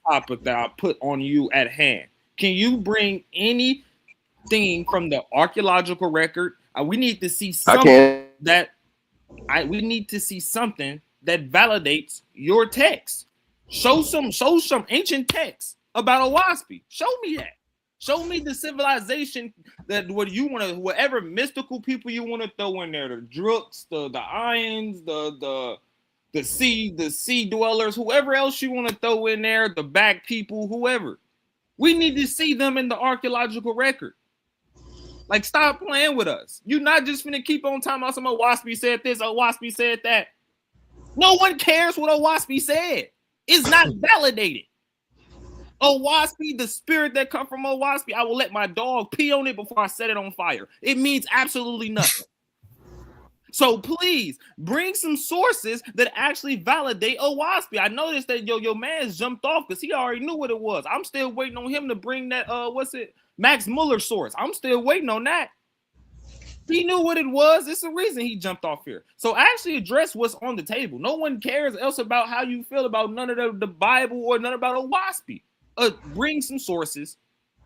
Speaker 19: topic that I put on you at hand? Can you bring anything from the archaeological record? We need to see something we need to see something that validates your text. Show some ancient text about a WASP. Show me that. Show me the civilization that what you want to, whatever mystical people you want to throw in there, the Drooks, the Ions, the sea dwellers, whoever else you want to throw in there, the back people, whoever. We need to see them in the archaeological record. Like, stop playing with us. You're not just gonna keep on talking about some Owaspy said this, Owaspy said that. No one cares what Owaspy said. It's not validated. Owaspy, the spirit that come from Owaspy, I will let my dog pee on it before I set it on fire. It means absolutely nothing. So please bring some sources that actually validate Owaspy. I noticed that your man's jumped off because he already knew what it was. I'm still waiting on him to bring that Max Muller source. I'm still waiting on that. He knew what it was. It's the reason he jumped off here. So actually address what's on the table. No one cares else about how you feel about none of the Bible or none about Owaspy. Bring some sources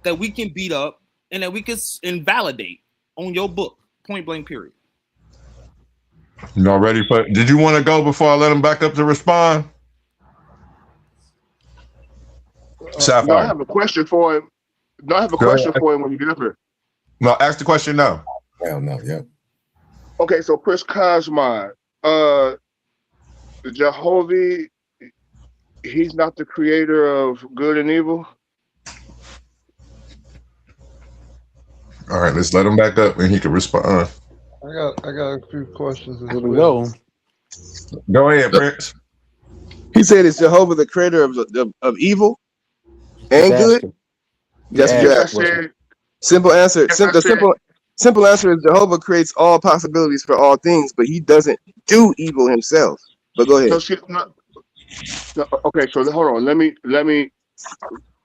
Speaker 19: that we can beat up and that we can invalidate on your book. Point blank, period.
Speaker 1: Y'all ready for? Did you want to go before I let him back up to respond?
Speaker 15: No, I have a question for him. No, I have a question for him when you get up here.
Speaker 1: No, ask the question now.
Speaker 20: Hell no, yeah.
Speaker 15: Okay, so Chris Kosmon, Jehovah, he's not the creator of good and evil.
Speaker 1: All right, let's let him back up and he can respond.
Speaker 22: I got a few questions.
Speaker 7: Here we go.
Speaker 1: Go ahead, Prince.
Speaker 8: He said, "Is Jehovah the creator of evil and good?" That's what you're asking. Simple answer. Simple answer is Jehovah creates all possibilities for all things, but he doesn't do evil himself. But go ahead.
Speaker 15: Okay, so hold on. Let me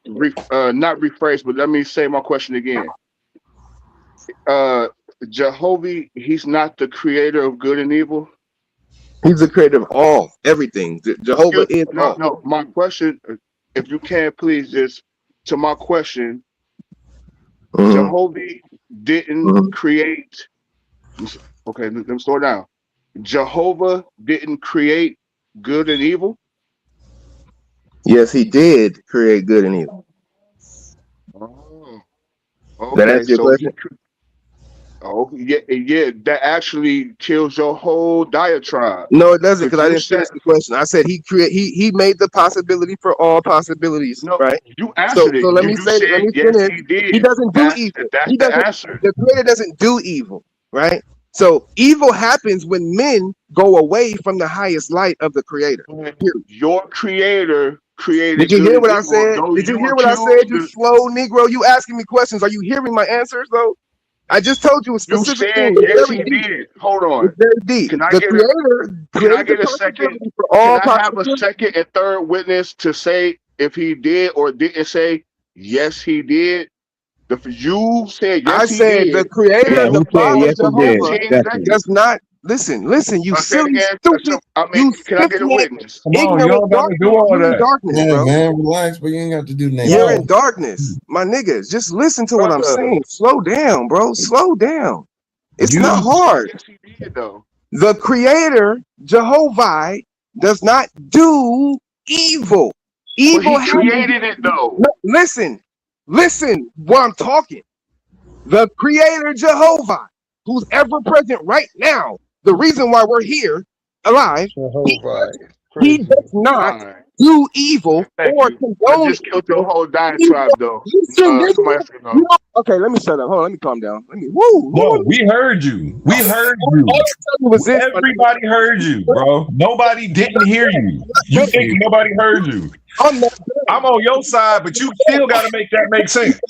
Speaker 15: not rephrase, but let me say my question again. Jehovah, he's not the creator of good and evil.
Speaker 8: He's the creator of everything. Jehovah is all.
Speaker 15: No, my question, if you can, please, just to my question. Jehovah didn't create. Okay, let me slow down. Jehovah didn't create good and evil.
Speaker 8: Yes, he did create good and evil.
Speaker 15: Oh,
Speaker 8: that answer your question?
Speaker 15: Yeah, that actually kills your whole diatribe.
Speaker 8: No, it doesn't, because I didn't finish the question. I said he made the possibility for all possibilities, right?
Speaker 15: You answered it.
Speaker 8: So let me finish.
Speaker 15: Yes, he did.
Speaker 8: He doesn't do evil.
Speaker 15: That's the answer.
Speaker 8: The creator doesn't do evil, right? So evil happens when men go away from the highest light of the creator.
Speaker 15: Your creator created.
Speaker 8: Did you hear what I said? Did you hear what I said? You slow Negro. You asking me questions. Are you hearing my answers though? I just told you a specific thing.
Speaker 15: Yes, he did. Hold on.
Speaker 8: It's very deep.
Speaker 15: Can I get a second? Can I have a second and third witness to say if he did or didn't say yes, he did? You said yes.
Speaker 8: I said
Speaker 15: he did.
Speaker 8: the creator, the Father,
Speaker 15: Jehovah,
Speaker 8: does not. Listen, you silly, stupid.
Speaker 15: Can I get a witness?
Speaker 8: Ignorant darkness. You're in darkness, bro.
Speaker 20: Man, relax, but you ain't got to do nothing.
Speaker 8: You're in darkness, my niggas. Just listen to what I'm saying. Slow down, bro. Slow down. It's not hard.
Speaker 15: Yes, he did, though.
Speaker 8: The creator, Jehovah, does not do evil. Evil
Speaker 15: he created it, though.
Speaker 8: Listen while I'm talking. The creator, Jehovah, who's ever present right now, the reason why we're here alive, he does not do evil or condone.
Speaker 15: I just killed your whole diatribe, though.
Speaker 8: Okay, let me shut up. Hold on, let me calm down.
Speaker 1: No, we heard you. We heard you. Everybody heard you, bro. Nobody didn't hear you. You think nobody heard you? I'm on your side, but you still got to make that make sense.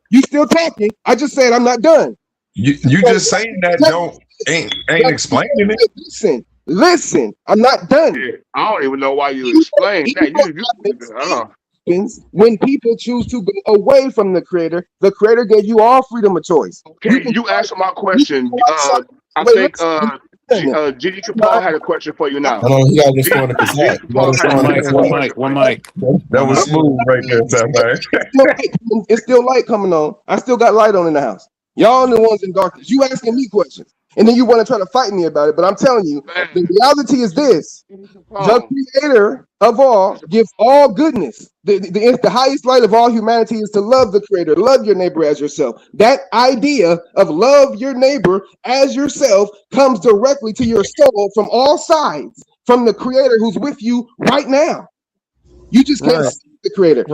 Speaker 8: You still talking? I just said I'm not done.
Speaker 1: You just saying that ain't explaining it.
Speaker 8: Listen, I'm not done.
Speaker 15: Yeah, I don't even know why you explain that.
Speaker 8: When people choose to go away from the creator gave you all freedom of choice.
Speaker 15: Okay, you answer my question. I think Gigi Capone had a question for you now.
Speaker 20: No, he got this
Speaker 7: One mic.
Speaker 1: That was smooth right there,
Speaker 8: It's still light coming on. I still got light on in the house. Y'all the ones in darkness. You asking me questions. and then you want to try to fight me about it. But I'm telling you, the reality is this: the Creator of all gives all goodness. The highest light of all humanity is to love the Creator, love your neighbor as yourself. That idea of love your neighbor as yourself comes directly to your soul from all sides, from the Creator who's with you right now. You just can't see the Creator.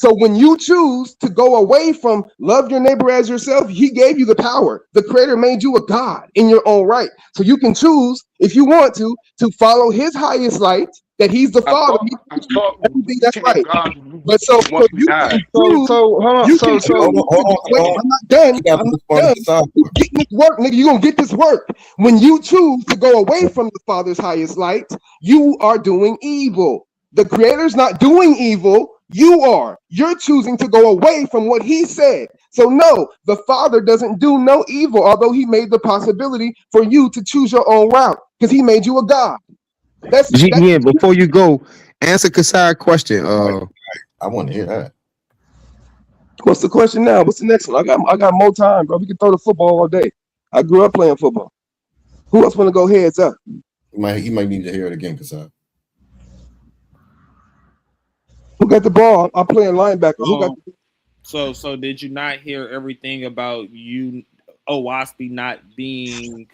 Speaker 8: So when you choose to go away from love your neighbor as yourself, he gave you the power. The Creator made you a God in your own right. So you can choose, if you want to follow his highest light, that he's the Father. Everything that's right. But so you can choose. I'm not done. You're getting this work, nigga. You're gonna get this work. When you choose to go away from the Father's highest light, you are doing evil. The Creator's not doing evil. You are. You're choosing to go away from what he said. So no, the Father doesn't do no evil, although he made the possibility for you to choose your own route because he made you a God. That's
Speaker 2: before you go, answer Kasai's question.
Speaker 20: I want to hear that.
Speaker 8: What's the question now? What's the next one? I got more time, bro. We can throw the football all day. I grew up playing football. Who else want to go heads up?
Speaker 20: You might need to hear it again, Kasai.
Speaker 8: Who got the ball? I'm playing linebacker. Who got the
Speaker 19: So did you not hear everything about you Owaspi not being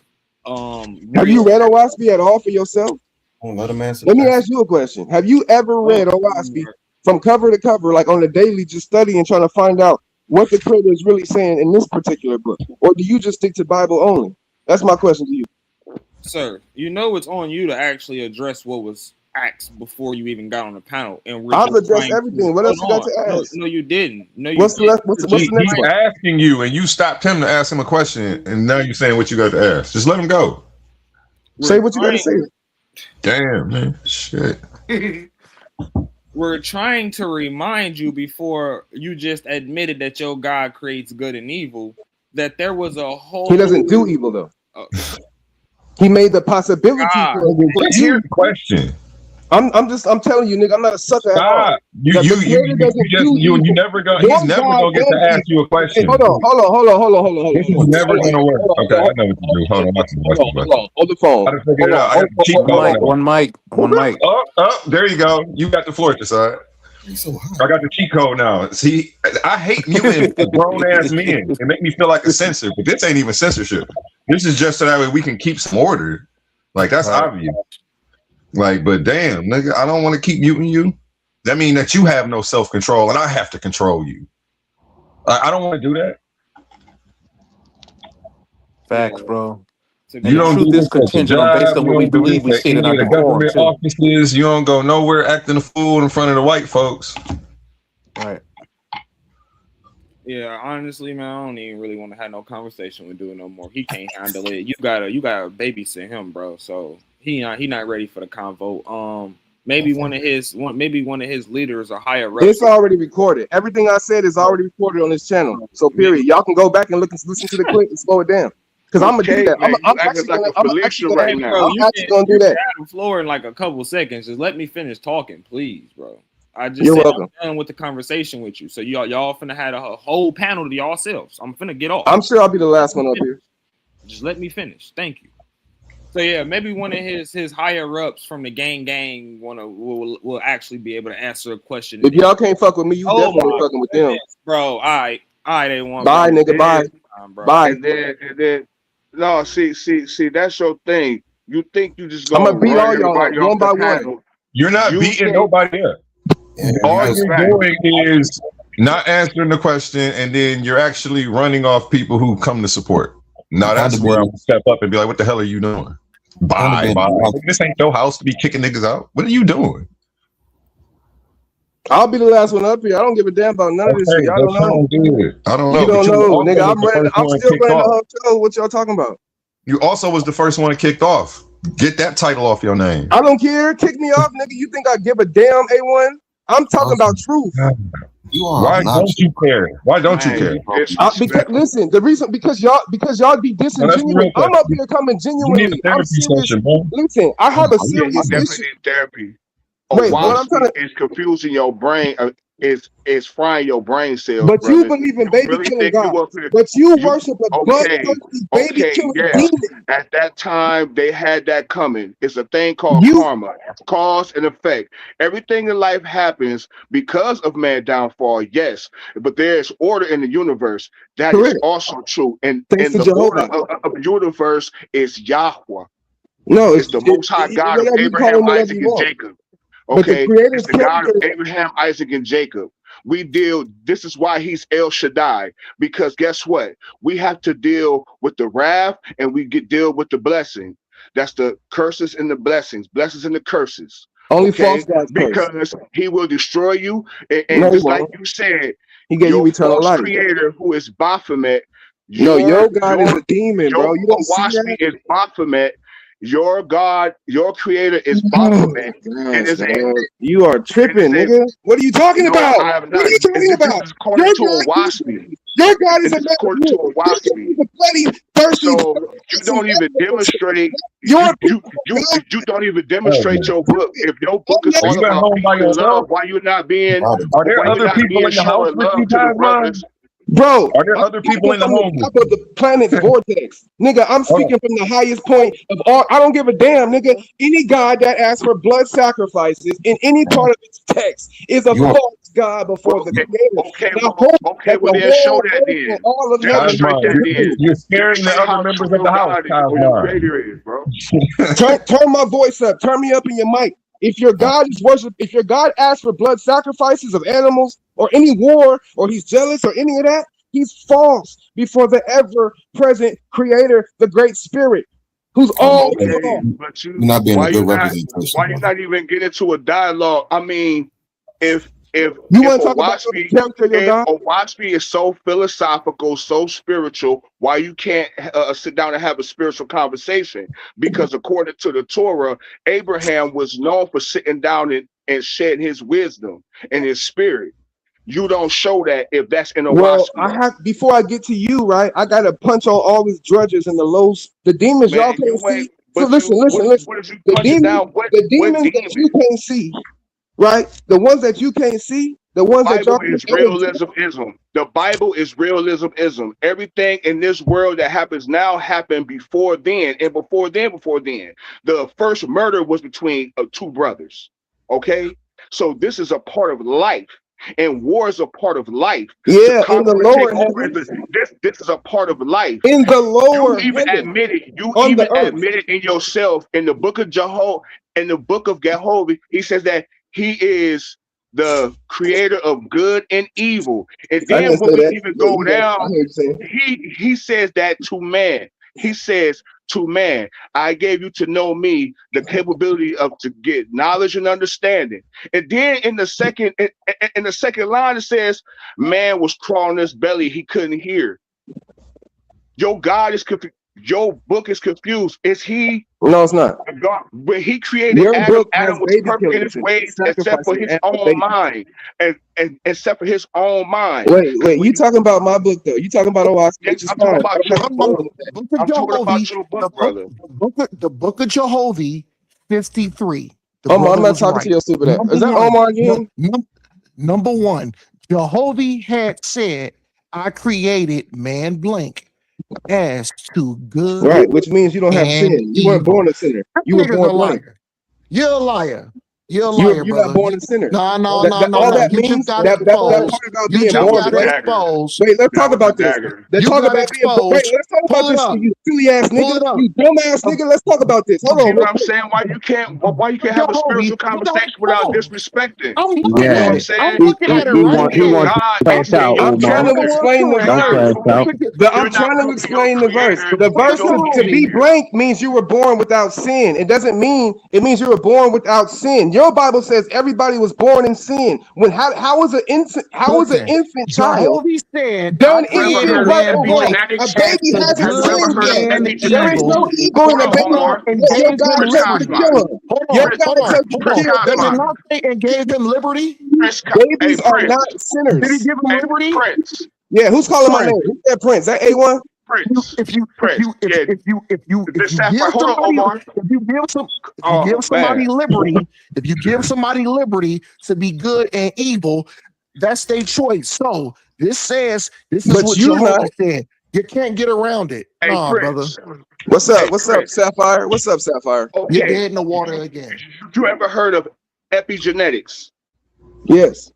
Speaker 8: Have you read Owaspi at all for yourself?
Speaker 20: Let him answer.
Speaker 8: Let me ask you a question. Have you ever read Owaspi from cover to cover, like on the daily, just studying, trying to find out what the Creator is really saying in this particular book? Or do you just stick to Bible only? That's my question to you.
Speaker 19: Sir, you know it's on you to actually address what was asked before you even got on the panel. And
Speaker 8: I've addressed everything. What else you got to ask?
Speaker 19: No, you didn't. No, you
Speaker 8: what's
Speaker 19: didn't.
Speaker 8: What's the next
Speaker 11: He's
Speaker 8: one?
Speaker 11: asking you, and you stopped him to ask him a question, and now you're saying what you got to ask. Just let him go.
Speaker 8: Say what you got to say.
Speaker 11: Damn, man. Shit.
Speaker 19: We're trying to remind you before you just admitted that your God creates good and evil, that there was a whole...
Speaker 8: He doesn't do evil, though. He made the possibility for
Speaker 11: just hear the question.
Speaker 8: I'm telling you, nigga, I'm not a sucker at all.
Speaker 11: You never gonna he's never gonna get to ask you a question.
Speaker 8: Hey, hold on.
Speaker 11: This is never gonna work. Okay, I know what to do. Hold on.
Speaker 8: Hold the phone.
Speaker 11: I just figured it out. I got the cheat code.
Speaker 7: One mic.
Speaker 11: Oh, there you go. You got the floor, Kasai. I got the cheat code now. See, I hate muting grown ass men. It make me feel like a censor, but this ain't even censorship. This is just so that way we can keep some order. Like that's obvious. Like, but damn, nigga, I don't want to keep muting you. That means that you have no self-control and I have to control you. I don't want to do that.
Speaker 7: Facts, bro.
Speaker 11: You don't do this
Speaker 7: contingent based on what we believe we see in our
Speaker 11: government offices. You don't go nowhere acting a fool in front of the white folks.
Speaker 7: Right.
Speaker 19: Yeah, honestly, man, I don't even really want to have no conversation with Deon no more. He can't handle it. You gotta babysit him, bro. So he not ready for the convo. Maybe one of his leaders or higher ups.
Speaker 8: It's already recorded. Everything I said is already recorded on this channel. So period. Y'all can go back and listen to the clip and slow it down. Because I'm gonna do that. I'm actually gonna do that.
Speaker 19: The floor in like a couple seconds. Just let me finish talking, please, bro. I just
Speaker 8: You're welcome.
Speaker 19: I'm done with the conversation with you. So y'all finna have a whole panel to yourselves. I'm finna get off.
Speaker 8: I'm sure I'll be the last one up here.
Speaker 19: Just let me finish. Thank you. So yeah, maybe one of his higher ups from the gang will actually be able to answer a question.
Speaker 8: If y'all can't fuck with me, you definitely fucking with them,
Speaker 19: bro. All right, they want.
Speaker 8: Bye, nigga. Bye. Bye.
Speaker 15: And then, no, see, that's your thing. You think you just
Speaker 8: I'm gonna beat all y'all one by one.
Speaker 11: You're not beating nobody up. All you're doing is not answering the question, and then you're actually running off people who come to support. Now that's where I'm gonna step up and be like, "What the hell are you doing? Bye. This ain't your house to be kicking niggas out. What are you doing?"
Speaker 8: I'll be the last one up here. I don't give a damn about none of this shit. Y'all don't know.
Speaker 11: I don't know.
Speaker 8: You don't know, nigga. I'm still running the whole show. What y'all talking about?
Speaker 11: You also was the first one kicked off. Get that title off your name.
Speaker 8: I don't care. Kick me off, nigga. You think I give a damn, A1? I'm talking about truth.
Speaker 11: Why don't you care? Why don't you care?
Speaker 8: Because listen, the reason because y'all be disingenuous. I'm up here coming genuinely. I'm serious. Listen, I have a serious issue.
Speaker 15: Therapy.
Speaker 8: Wait, what I'm trying to.
Speaker 15: is confusing your brain. Is frying your brain cells,
Speaker 8: But
Speaker 15: brother.
Speaker 8: you believe in
Speaker 15: You
Speaker 8: baby
Speaker 15: really
Speaker 8: killing
Speaker 15: think you
Speaker 8: God.
Speaker 15: up here?
Speaker 8: But you
Speaker 15: You
Speaker 8: worship a
Speaker 15: okay?
Speaker 8: bloodthirsty baby killing
Speaker 15: Yes.
Speaker 8: demon.
Speaker 15: At that time, they had that coming. It's a thing called
Speaker 8: You
Speaker 15: karma, cause and effect. Everything in life happens because of man downfall. Yes, but there's order in the universe. That is
Speaker 8: correct.
Speaker 15: also true. And
Speaker 8: Thanks to
Speaker 15: the order
Speaker 8: Jehovah.
Speaker 15: of the universe is Yahweh.
Speaker 8: No,
Speaker 15: It's the Most High God of
Speaker 8: whatever you call
Speaker 15: Abraham,
Speaker 8: him, whatever
Speaker 15: Isaac,
Speaker 8: you
Speaker 15: and
Speaker 8: want.
Speaker 15: Jacob.
Speaker 8: But the
Speaker 15: Okay, it's
Speaker 8: creator's
Speaker 15: the God of
Speaker 8: character.
Speaker 15: Abraham, Isaac, and Jacob. This is why he's El Shaddai, because guess what? We have to deal with the wrath and deal with the blessing. That's the curses and the blessings and the curses.
Speaker 8: Only
Speaker 15: Okay,
Speaker 8: false gods curse.
Speaker 15: because he will destroy you. And
Speaker 8: No, he
Speaker 15: just like
Speaker 8: won't.
Speaker 15: you said,
Speaker 8: He gave you
Speaker 15: your
Speaker 8: eternal
Speaker 15: false
Speaker 8: life.
Speaker 15: creator, who is Baphomet,
Speaker 8: No, your
Speaker 15: your
Speaker 8: God is a demon, bro. You don't see
Speaker 15: Washpi
Speaker 8: that?
Speaker 15: is Baphomet. Your God, your creator is
Speaker 8: Oh
Speaker 15: Baphomet.
Speaker 8: my
Speaker 15: It
Speaker 8: gosh,
Speaker 15: is a
Speaker 8: man. You are
Speaker 15: it
Speaker 8: tripping,
Speaker 15: is a
Speaker 8: nigga. What are you talking
Speaker 15: no,
Speaker 8: about?
Speaker 15: I have
Speaker 8: What
Speaker 15: not.
Speaker 8: are you talking
Speaker 15: This
Speaker 8: about?
Speaker 15: is according
Speaker 8: Your
Speaker 15: to a
Speaker 8: God is
Speaker 15: Washpi.
Speaker 8: your God is
Speaker 15: And
Speaker 8: a
Speaker 15: this is
Speaker 8: man.
Speaker 15: according to a
Speaker 8: Your God
Speaker 15: Washpi.
Speaker 8: is a bloody, thirsty.
Speaker 15: So you don't even demonstrate.
Speaker 8: Your
Speaker 15: You don't even
Speaker 11: Oh,
Speaker 15: demonstrate
Speaker 11: man.
Speaker 15: your book. If your book is
Speaker 11: Are
Speaker 15: all
Speaker 11: you at
Speaker 15: about
Speaker 11: home
Speaker 15: peace
Speaker 11: by
Speaker 15: and
Speaker 11: yourself?
Speaker 15: love, why you not being
Speaker 11: Are there other people in the house
Speaker 15: showing
Speaker 11: with you,
Speaker 15: love to the
Speaker 11: Cosmon?
Speaker 15: brothers?
Speaker 8: Bro,
Speaker 11: Are there
Speaker 8: I'm
Speaker 11: other
Speaker 8: speaking
Speaker 11: people in the
Speaker 8: from the
Speaker 11: home with
Speaker 8: top of the planet's vortex. Nigga, I'm
Speaker 11: you?
Speaker 8: speaking from the highest point of all. I don't give a damn, nigga. Any God that asks for blood sacrifices in any part of its text is a
Speaker 20: You are
Speaker 8: false God before the Creator.
Speaker 15: Okay,
Speaker 8: And I hope that
Speaker 15: well
Speaker 8: the
Speaker 15: then show
Speaker 8: whole
Speaker 15: that
Speaker 8: earth and
Speaker 15: then.
Speaker 8: all of heaven
Speaker 15: Demonstrate
Speaker 11: Cosmon,
Speaker 15: that
Speaker 8: is
Speaker 15: then.
Speaker 11: you're scaring the
Speaker 15: Demonstrate
Speaker 11: other
Speaker 15: how
Speaker 11: members
Speaker 15: true
Speaker 11: of the
Speaker 15: your
Speaker 11: house,
Speaker 15: God is or your
Speaker 11: Cosmon.
Speaker 15: creator is, bro.
Speaker 8: turn my voice up. Turn me up in your mic. If your God is worship, if your God asks for blood sacrifices of animals or any war, or he's jealous or any of that, he's false before the ever-present Creator, the Great Spirit, who's all in
Speaker 15: Okay,
Speaker 8: all.
Speaker 15: but
Speaker 20: you're not being a good representation,
Speaker 15: why you
Speaker 20: brother.
Speaker 15: not even get into a dialogue? I mean, if
Speaker 8: You
Speaker 15: if
Speaker 8: want to talk about the character of your God?
Speaker 15: Owaspy is so philosophical, so spiritual, why you can't sit down and have a spiritual conversation? Because according to the Torah, Abraham was known for sitting down and shedding his wisdom and his spirit. You don't show that if that's in
Speaker 8: Well,
Speaker 15: Owaspy.
Speaker 8: I have before I get to you, right? I gotta punch on all these drudges and the demons y'all
Speaker 15: Man, you
Speaker 8: can't see.
Speaker 15: ain't.
Speaker 8: So
Speaker 15: But
Speaker 8: listen,
Speaker 15: you,
Speaker 8: listen, listen.
Speaker 15: what is you punching down? What
Speaker 8: The demons that you
Speaker 15: demon?
Speaker 8: can't see, right? The ones that you can't see, the
Speaker 15: The
Speaker 8: ones that y'all
Speaker 15: Bible
Speaker 8: can't
Speaker 15: is realismism. The Bible is realismism. Everything in this world that happens now happened before then, and before then. The first murder was between two brothers. Okay, so this is a part of life, and war is a part of life. To
Speaker 8: Yeah, in the
Speaker 15: conquer and take
Speaker 8: lower
Speaker 15: over
Speaker 8: heavens.
Speaker 15: this is a part of life.
Speaker 8: In the
Speaker 15: You
Speaker 8: lower
Speaker 15: even
Speaker 8: heavens.
Speaker 15: admitted. You
Speaker 8: On the
Speaker 15: even
Speaker 8: earth.
Speaker 15: admitted in yourself in the book of Jehovah, in the book of Jehovah, he says that he is the creator of good and evil. And
Speaker 8: I
Speaker 15: then
Speaker 8: didn't
Speaker 15: when
Speaker 8: say
Speaker 15: we
Speaker 8: that.
Speaker 15: even
Speaker 8: Yeah,
Speaker 15: go
Speaker 8: you did. I
Speaker 15: down,
Speaker 8: heard you saying.
Speaker 15: he says that to man. He says to man, I gave you to know me, the capability of to get knowledge and understanding. And then in the second line, it says, man was crawling his belly, he couldn't hear. Your God is confused. Your book is confused. Is he
Speaker 8: No, it's not.
Speaker 15: God? When he created
Speaker 8: Your
Speaker 15: Adam,
Speaker 8: book has
Speaker 15: Adam was
Speaker 8: baby
Speaker 15: perfect in his
Speaker 8: killers in it.
Speaker 15: ways, except for
Speaker 8: Sacrificing
Speaker 15: his own
Speaker 8: baby.
Speaker 15: mind, and except for his own mind.
Speaker 8: Wait, you talking about my book though? You talking about Owaski,
Speaker 15: Yes,
Speaker 8: which is
Speaker 15: I'm talking
Speaker 8: fine.
Speaker 15: about
Speaker 8: I'm not
Speaker 15: your book.
Speaker 8: quarreling with that.
Speaker 10: Book of
Speaker 15: I'm talking
Speaker 10: Jehovah,
Speaker 15: about your book, brother.
Speaker 10: the book of Jehovah, 53. The
Speaker 8: Omar,
Speaker 10: brother
Speaker 8: I'm not
Speaker 10: was
Speaker 8: talking
Speaker 10: right.
Speaker 8: to your stupid ass.
Speaker 10: Number
Speaker 8: Is that
Speaker 10: one,
Speaker 8: Omar again?
Speaker 10: number one, Jehovah had said, I created man blank as to good
Speaker 8: Right, which means you don't have
Speaker 10: and
Speaker 8: sin. You weren't
Speaker 10: evil.
Speaker 8: born a sinner.
Speaker 10: That
Speaker 8: You were
Speaker 10: nigga's a
Speaker 8: born blank.
Speaker 10: liar. You're a liar. You're a liar,
Speaker 8: You're not
Speaker 10: brother.
Speaker 8: born a sinner.
Speaker 10: No.
Speaker 8: All that
Speaker 10: You just
Speaker 8: means
Speaker 10: got
Speaker 8: that
Speaker 10: exposed.
Speaker 8: part about
Speaker 10: You
Speaker 8: being
Speaker 10: just
Speaker 15: That was
Speaker 8: born
Speaker 15: a
Speaker 10: got
Speaker 8: blank.
Speaker 15: dagger.
Speaker 10: exposed.
Speaker 8: Wait, let's
Speaker 15: That
Speaker 8: talk
Speaker 15: was a
Speaker 8: about this.
Speaker 15: dagger.
Speaker 8: Let's
Speaker 10: You
Speaker 8: talk
Speaker 10: got
Speaker 8: about being. Wait,
Speaker 10: exposed.
Speaker 8: let's talk
Speaker 10: Pull
Speaker 8: about
Speaker 10: it
Speaker 8: this.
Speaker 10: up.
Speaker 8: You silly ass
Speaker 10: Pull
Speaker 8: nigga.
Speaker 10: it up.
Speaker 8: You dumbass nigga. Let's talk about this. Hold
Speaker 15: You
Speaker 8: on,
Speaker 15: know
Speaker 8: real
Speaker 15: what I'm
Speaker 8: quick.
Speaker 15: saying? Why you can't have a
Speaker 10: Jehovah,
Speaker 15: spiritual
Speaker 10: you got
Speaker 15: conversation without
Speaker 10: exposed.
Speaker 15: disrespecting?
Speaker 10: I'm
Speaker 15: You
Speaker 10: looking
Speaker 15: know what
Speaker 10: at
Speaker 15: I'm
Speaker 2: Yeah,
Speaker 10: it. I'm
Speaker 15: saying?
Speaker 10: looking at it right
Speaker 2: he
Speaker 15: Your
Speaker 10: here.
Speaker 2: wants to
Speaker 15: God is
Speaker 2: crash out,
Speaker 8: I'm trying
Speaker 2: Omar.
Speaker 8: to
Speaker 10: Number one,
Speaker 8: explain the
Speaker 10: correct.
Speaker 15: you're
Speaker 2: Don't
Speaker 15: not
Speaker 8: verse.
Speaker 2: crash out.
Speaker 15: proving
Speaker 8: I'm
Speaker 15: you're not
Speaker 8: trying to
Speaker 15: proving your
Speaker 8: explain the verse.
Speaker 15: creator
Speaker 10: The
Speaker 8: The
Speaker 10: book
Speaker 8: verse
Speaker 10: of
Speaker 15: no
Speaker 8: to be
Speaker 10: Jehovah.
Speaker 15: behavior.
Speaker 8: blank means you were born without sin. It doesn't mean it means you were born without sin. Your Bible says everybody was born in sin. How was an
Speaker 10: Listen,
Speaker 8: infant child
Speaker 10: Jehovah said, I
Speaker 8: done
Speaker 15: Have you ever
Speaker 8: infant
Speaker 10: created
Speaker 15: heard of
Speaker 8: work?
Speaker 10: man blank
Speaker 15: epigenetic?
Speaker 8: A
Speaker 10: as
Speaker 8: baby
Speaker 10: to
Speaker 8: hasn't
Speaker 15: Have you ever
Speaker 10: good
Speaker 8: sinned
Speaker 15: heard of
Speaker 8: yet.
Speaker 10: and
Speaker 8: There is
Speaker 15: epigenetics?
Speaker 8: no
Speaker 10: evil.
Speaker 8: evil in
Speaker 15: Hold
Speaker 8: a
Speaker 15: on,
Speaker 10: Hold
Speaker 8: baby.
Speaker 10: on,
Speaker 15: Omar.
Speaker 10: and
Speaker 8: Yet your
Speaker 10: gave
Speaker 8: God
Speaker 10: him
Speaker 15: Prince
Speaker 8: tells you to
Speaker 10: liberty.
Speaker 15: Cosmos.
Speaker 8: kill them.
Speaker 10: Hold
Speaker 8: Your
Speaker 10: on,
Speaker 15: Prince,
Speaker 8: God
Speaker 10: hold on,
Speaker 8: tells you
Speaker 10: hold
Speaker 8: to
Speaker 15: Prince
Speaker 10: on.
Speaker 8: kill
Speaker 10: Does it
Speaker 15: Cosmos.
Speaker 8: babies.
Speaker 10: not say and gave him liberty?
Speaker 8: Babies are not
Speaker 15: Prince.
Speaker 10: Did he
Speaker 8: sinners.
Speaker 10: give him
Speaker 15: Hey,
Speaker 10: liberty?
Speaker 15: Prince.
Speaker 8: Yeah, who's calling my
Speaker 10: Right.
Speaker 8: name? Who's that Prince? That A1?
Speaker 15: Prince.
Speaker 2: if you
Speaker 15: Yeah. Sapphire,
Speaker 2: give
Speaker 15: hold on,
Speaker 2: somebody
Speaker 15: Omar.
Speaker 2: somebody liberty, if you give somebody liberty to be good and evil, that's their choice. So this says this is
Speaker 8: But
Speaker 2: what
Speaker 8: you're not.
Speaker 2: Jehovah said. You can't get around it.
Speaker 15: Hey,
Speaker 2: Nah, brother.
Speaker 15: Prince.
Speaker 8: What's
Speaker 15: Hey,
Speaker 8: up? What's up,
Speaker 15: Prince.
Speaker 8: Sapphire? What's up, Sapphire?
Speaker 2: You're
Speaker 15: Okay.
Speaker 2: dead in the water again.
Speaker 15: You ever heard of epigenetics?
Speaker 8: Yes.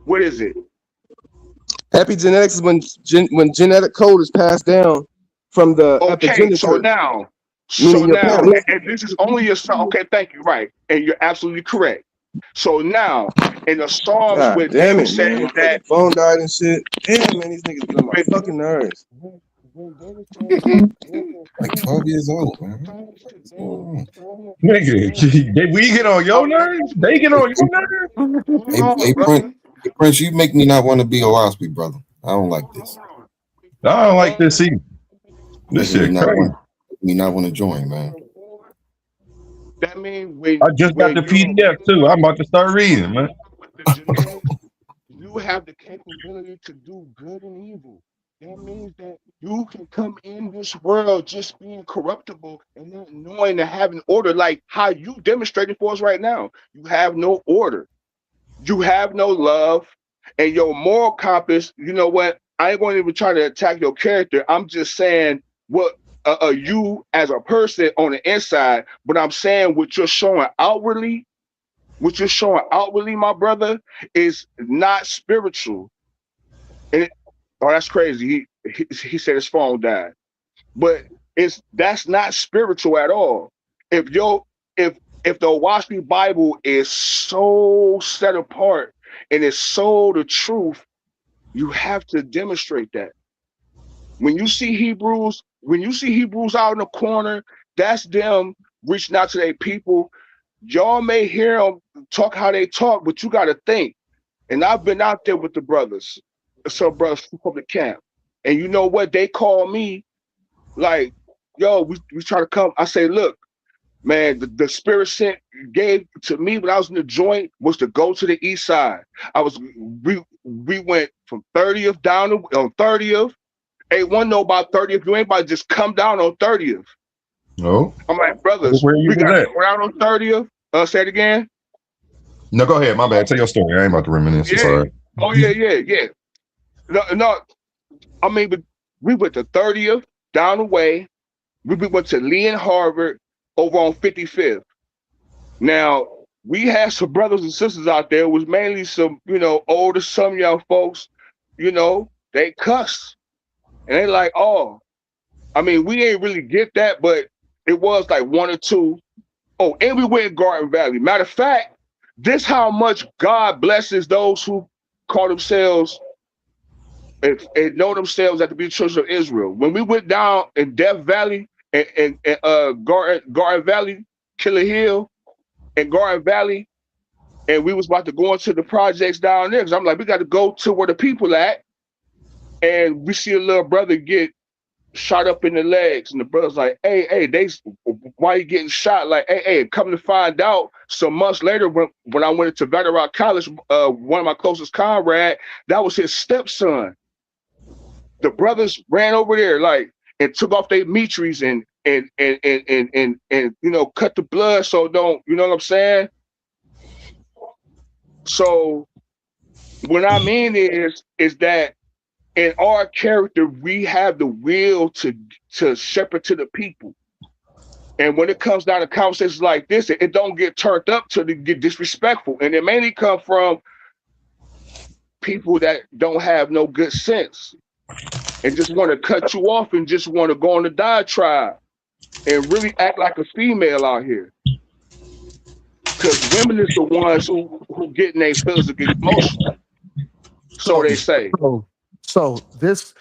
Speaker 15: What is it?
Speaker 8: Epigenetics is when genetic code is passed down from the
Speaker 15: Okay, so
Speaker 8: epigenitor,
Speaker 15: now,
Speaker 8: meaning your parents.
Speaker 15: and this is only a song. Okay, thank you. Right, and you're absolutely correct. So now, in the Psalms,
Speaker 8: God
Speaker 15: where
Speaker 8: damn
Speaker 15: David
Speaker 8: it, man.
Speaker 15: said
Speaker 8: My
Speaker 15: that,
Speaker 8: fucking phone died and shit. Damn, man, these niggas get on my fucking nerves.
Speaker 20: Like 12 years old, man. Oh.
Speaker 11: Nigga, we get on your nerves? They get on your nerves?
Speaker 20: Hey, Prince, you make me not want to be a Osprey, brother. I don't like this.
Speaker 11: I don't like this either. This
Speaker 20: Making
Speaker 11: shit crazy.
Speaker 20: me not want to join, man.
Speaker 15: that means when
Speaker 11: I just got the
Speaker 15: you
Speaker 11: PDF too. I'm about to start reading, man.
Speaker 15: with the genetics, you have the capability to do good and evil. That means that you can come in this world just being corruptible and not knowing to having order, like how you demonstrating for us right now. You have no order. You have no love, and your moral compass. You know what? I ain't going to even try to attack your character. I'm just saying what you as a person on the inside. But I'm saying what you're showing outwardly, my brother, is not spiritual. And that's crazy. He said his phone died, but that's not spiritual at all. If the Owaski Bible is so set apart and it's so the truth, you have to demonstrate that. When you see Hebrews out in the corner, that's them reaching out to their people. Y'all may hear them talk how they talk, but you got to think. And I've been out there with the brothers, some brothers from the camp, and you know what? They call me like, yo, we try to come. I say, look, man, the spirit sent gave to me when I was in the joint was to go to the east side. We went from 30th down on 30th. Ain't one know about 30th. You ain't about to just come down on 30th.
Speaker 11: No.
Speaker 15: I'm like, brothers,
Speaker 11: Where you
Speaker 15: we got
Speaker 11: was
Speaker 15: to go out on 30th. Say it again.
Speaker 11: No, go ahead. My bad. Tell your story. I ain't about to reminisce. It's all right.
Speaker 15: Oh yeah. No. I mean, but we went to 30th down the way. We went to Lee and Harvard over on 55th. Now, we had some brothers and sisters out there. It was mainly some, older, some young folks, they cuss. And they like, oh, I mean, we ain't really get that, but it was like one or two. Oh, and we went in Garden Valley. Matter of fact, this how much God blesses those who call themselves and know themselves at the Beautiful Children of Israel. When we went down in Death Valley and Garden Valley, Killer Hill, and Garden Valley, and we was about to go into the projects down there, because I'm like, we got to go to where the people at, and we see a little brother get shot up in the legs, and the brother's like, hey, why you getting shot? Like, hey, come to find out, some months later, when I went to Veteran Rock College, one of my closest comrade, that was his stepson. The brothers ran over there, like, and took off their mitries and cut the blood, so don't, you know what I'm saying? So what I mean is that in our character, we have the will to shepherd to the people. And when it comes down to conversations like this, it don't get turned up to get disrespectful. And it mainly come from people that don't have no good sense and just want to cut you off and just want to go on the diatribe and really act like a female out here. Because women is the ones who get in their feelings and get emotional. So they say.
Speaker 2: So this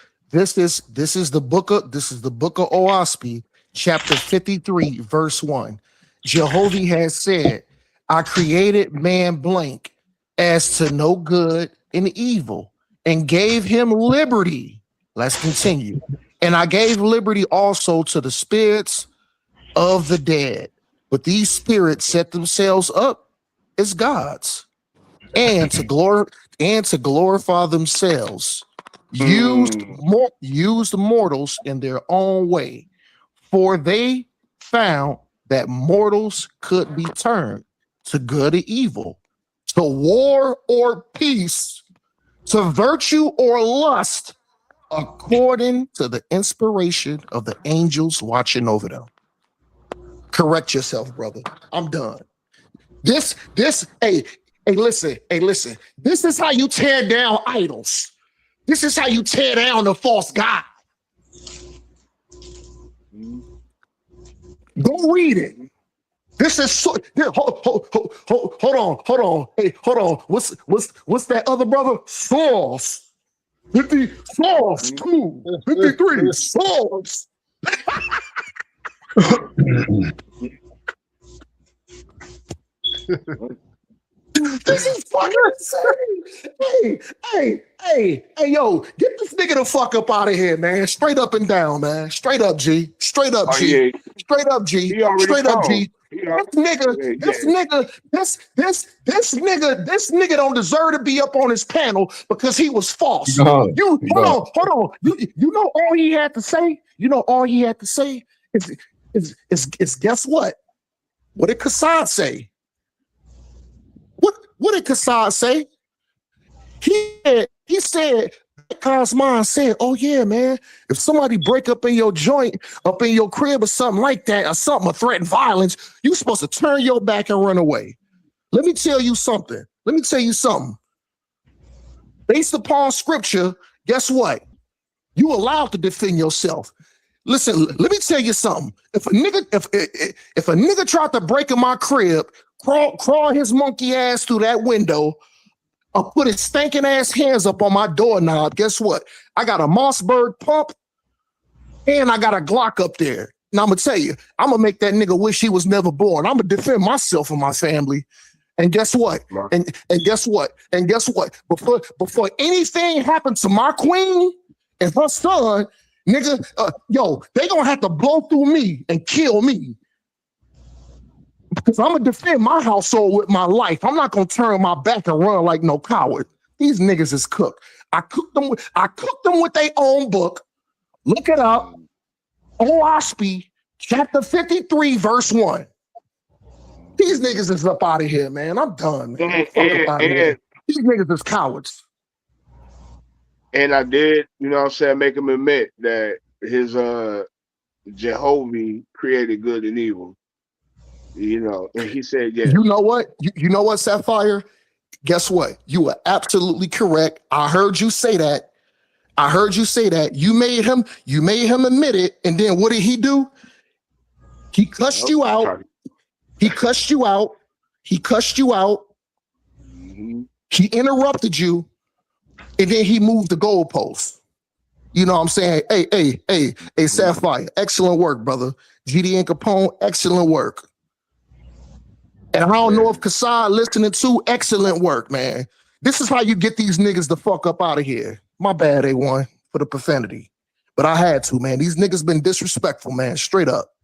Speaker 2: is the book of Oaspi, chapter 53, verse 1. Jehovah has said, I created man blank as to know good and evil, and gave him liberty. Let's continue. And I gave liberty also to the spirits of the dead. But these spirits set themselves up as gods, and to glorify themselves.
Speaker 10: used mortals in their own way, for they found that mortals could be turned to good or evil, to war or peace, to virtue or lust, according to the inspiration of the angels watching over them. Correct yourself, brother. I'm done. Hey, listen. This is how you tear down idols. This is how you tear down the false god. Go read it. This is so. Hold on. Hey, hold on. What's that other brother? Sauce. 50 sauce. 2, 53 sauce. This is fucking insane. Hey, yo, get this nigga the fuck up out of here, man. Straight up and down, man. Straight up, G. Straight up, G.
Speaker 15: Yeah.
Speaker 10: Straight up, G. Straight up, G. This nigga don't deserve to be up on his panel because he was false. Hold on. You know all he had to say? You know all he had to say is guess what? What did Kassad say? What did Kassad say? He said, Kosmon said, oh yeah, man, if somebody break up in your joint, up in your crib or something like that, or something, or threaten violence, you supposed to turn your back and run away. Let me tell you something. Based upon scripture, guess what? You allowed to defend yourself. Listen, let me tell you something. If a nigga tried to break in my crib, crawl his monkey ass through that window, or put his stinking ass hands up on my doorknob, guess what? I got a Mossberg pump and I got a Glock up there. Now I'm gonna tell you, I'm gonna make that nigga wish he was never born. I'm gonna defend myself and my family. And guess what? And guess what? Before anything happened to my queen and her son, nigga, they gonna have to blow through me and kill me. Because I'm gonna defend my household with my life. I'm not gonna turn my back and run like no coward. These niggas is cooked. I cooked them with their own book. Look it up. OSP, chapter 53, verse 1. These niggas is up out of here, man. I'm done, man. These niggas is cowards.
Speaker 15: And I did, make him admit that his Jehovah created good and evil. And he said, yeah.
Speaker 10: You know what? You know what, Sapphire? Guess what? You are absolutely correct. I heard you say that. You made him admit it. And then what did he do? He cussed you out. He interrupted you. And then he moved the goalposts. You know what I'm saying? Hey, Sapphire, excellent work, brother. GD and Capone, excellent work. And I don't know if Kassad listening to, excellent work, man. This is how you get these niggas the fuck up out of here. My bad, A1, for the profanity. But I had to, man. These niggas been disrespectful, man, straight up.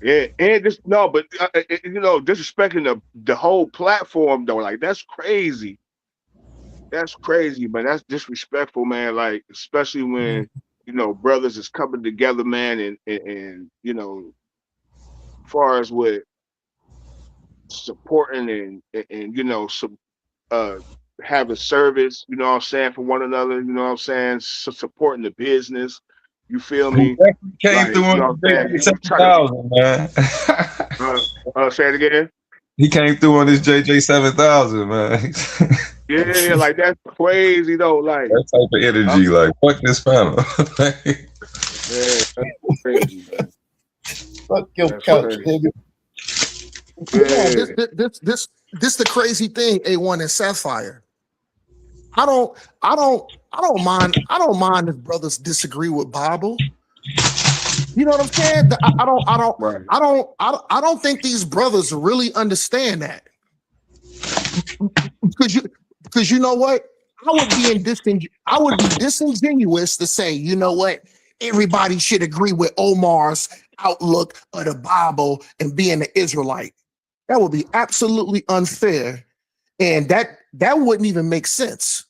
Speaker 15: Yeah, and disrespecting the whole platform, though, like, that's crazy. That's crazy, man. That's disrespectful, man. Like, especially when, brothers is coming together, man, and as far as with supporting and having service, you know what I'm saying, for one another, you know what I'm saying, supporting the business. You feel me?
Speaker 1: Came through on this JJ 7000,
Speaker 15: man. Say it again.
Speaker 1: He came through on this JJ 7000, man.
Speaker 15: Yeah, like that's crazy though. Like
Speaker 1: that type of energy, like fuck this panel.
Speaker 15: Yeah, that's crazy, man.
Speaker 20: Fuck your couch, nigga.
Speaker 10: This the crazy thing, A1 and Sapphire. I don't mind if brothers disagree with Bible. You know what I'm saying? I don't think these brothers really understand that. Because you know what? I would be disingenuous to say, you know what? Everybody should agree with Omar's outlook of the Bible and being an Israelite. That would be absolutely unfair. And that wouldn't even make sense.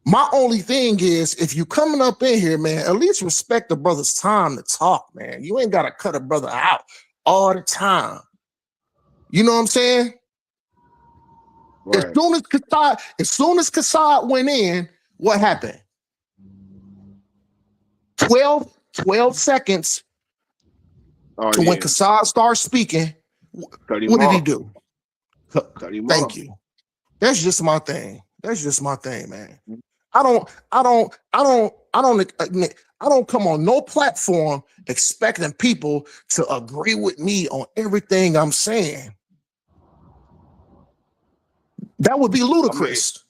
Speaker 10: My only thing is, if you coming up in here, man, at least respect the brother's time to talk, man. You ain't gotta cut a brother out all the time. You know what I'm saying?
Speaker 15: Right.
Speaker 10: As soon as Kassad went in, what happened? 12 seconds to when Kassad starts speaking. What did he do? Thank you. That's just my thing. That's just my thing, man. I don't come on no platform expecting people to agree with me on everything I'm saying. That would be ludicrous.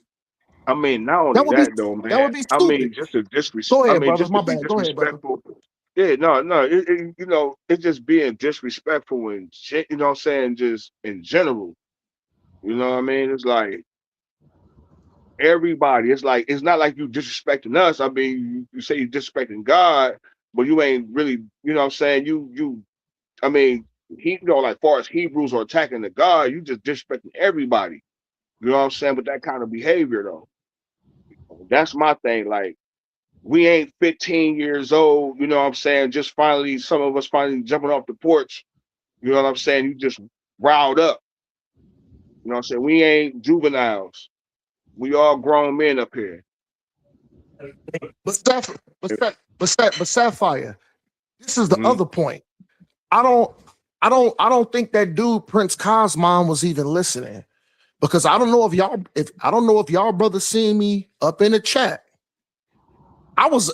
Speaker 15: I mean, not only that though, man.
Speaker 10: That would be stupid.
Speaker 15: I mean, just to
Speaker 10: Go ahead, brother.
Speaker 15: just
Speaker 10: My
Speaker 15: to be
Speaker 10: bad. Go ahead, brother.
Speaker 15: disrespectful. Yeah, no, you know, it's just being disrespectful and shit, you know what I'm saying, just in general. You know what I mean? It's like everybody, it's not like you disrespecting us. I mean, you say you're disrespecting God, but you ain't really, you know what I'm saying? I mean, like far as Hebrews are attacking the God, you just disrespecting everybody. You know what I'm saying? With that kind of behavior though. That's my thing. Like, we ain't 15 years old, you know what I'm saying? Just finally, some of us finally jumping off the porch, you know what I'm saying? You just riled up. You know what I'm saying? We ain't juveniles. We all grown men up here.
Speaker 10: But Sapphire, this is the other point. I don't think that dude Prince Kosmon was even listening, because I don't know if y'all brothers seen me up in the chat. I was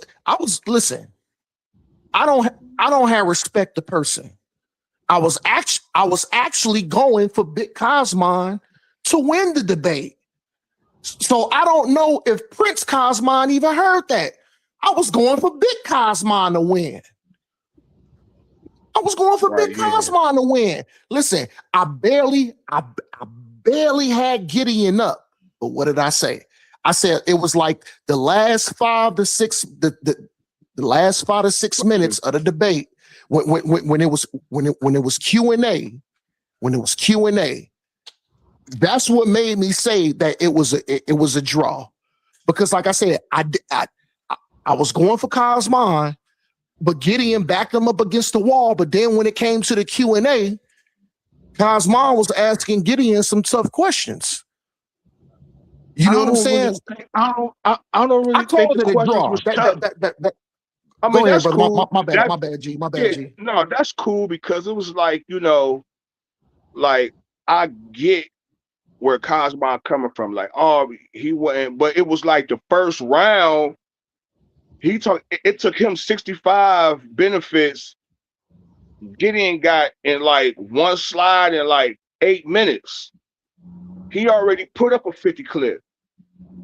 Speaker 10: listen. I don't have respect to person. I was actually going for Big Kosmon to win the debate. So I don't know if Prince Kosmon even heard that. I was going for Big Kosmon to win. I was going for Big Kosmon to win. Listen, I barely had Gideon up. But what did I say? I said it was like the last 5 to 6 minutes of the debate when it was Q&A. That's what made me say that it was a draw. Because like I said, I was going for Kosmon, but Gideon backed him up against the wall. But then when it came to the Q&A, Kosmon was asking Gideon some tough questions. You know what I'm saying?
Speaker 15: I don't really think the questions was tough. I mean, that's
Speaker 10: brother.
Speaker 15: cool.
Speaker 10: My bad, G. G.
Speaker 15: No, that's cool because it was like, you know, like I get where Kosmon coming from. Like, oh, he wasn't, but it was like the first round. It took him 65 benefits. Gideon got in like one slide in like 8 minutes. He already put up a 50 clip.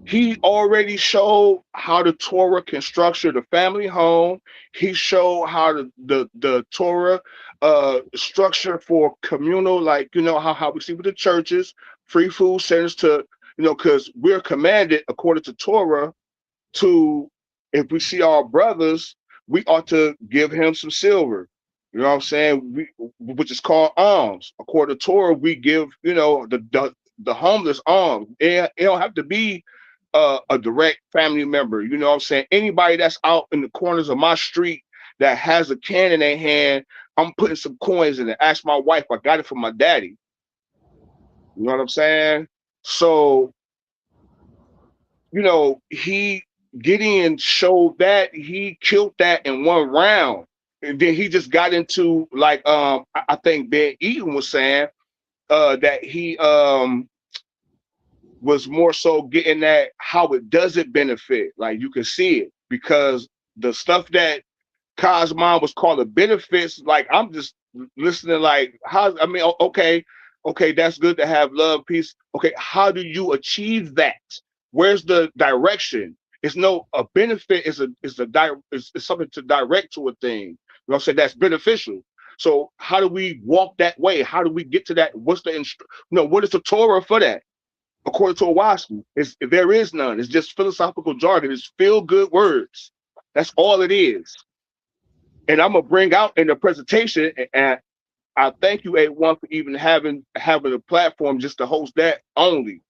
Speaker 15: He already showed how the Torah can structure the family home. He showed how the Torah structure for communal, like, you know, how we see with the churches, free food centers to, you know, because we're commanded according to Torah to, if we see our brothers, we ought to give him some silver. You know what I'm saying? Which is called alms. According to Torah, we give, you know, the homeless alms. It don't have to be a direct family member. You know what I'm saying? Anybody that's out in the corners of my street that has a can in their hand, I'm putting some coins in it. Ask my wife, I got it from my daddy. You know what I'm saying? So, you know, Gideon showed that he killed that in one round. And then he just got into like I think Ben Eaton was saying that he was more so getting at how it doesn't benefit. Like you can see it because the stuff that Kosmon was calling benefits, like I'm just listening like okay, that's good to have love, peace. Okay, how do you achieve that? Where's the direction? It's no a benefit is something to direct to a thing. You know what I'm saying? That's beneficial. So how do we walk that way? How do we get to that? What's the what is the Torah for that? According to Owaski, there is none. It's just philosophical jargon. It's feel-good words. That's all it is. And I'm gonna bring out in the presentation, and I thank you, A1, for even having a platform just to host that only,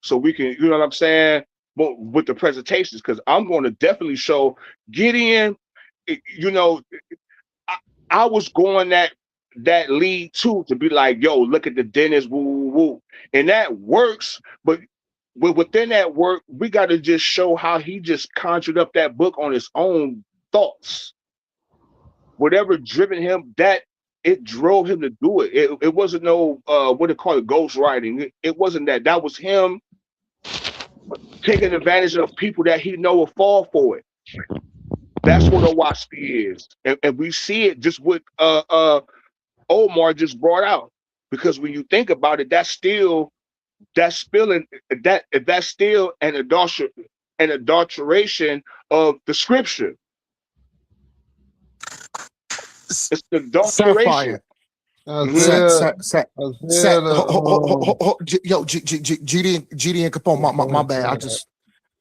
Speaker 15: so we can, you know what I'm saying, with the presentations, because I'm going to definitely show Gideon. You know, I was going that lead too, to be like, yo, look at the dentist, woo, woo, woo. And that works, but within that work, we got to just show how he just conjured up that book on his own thoughts. Whatever driven him, that it drove him to do it. It wasn't no what they call it, ghost writing. It wasn't that. That was him taking advantage of people that he know will fall for it. That's what a WASP is. And we see it just with Omar just brought out. Because when you think about it, that's still an adulteration of the scripture. It's the adulteration.
Speaker 10: Sapphire. Yo, GD and Capone, my bad. I just,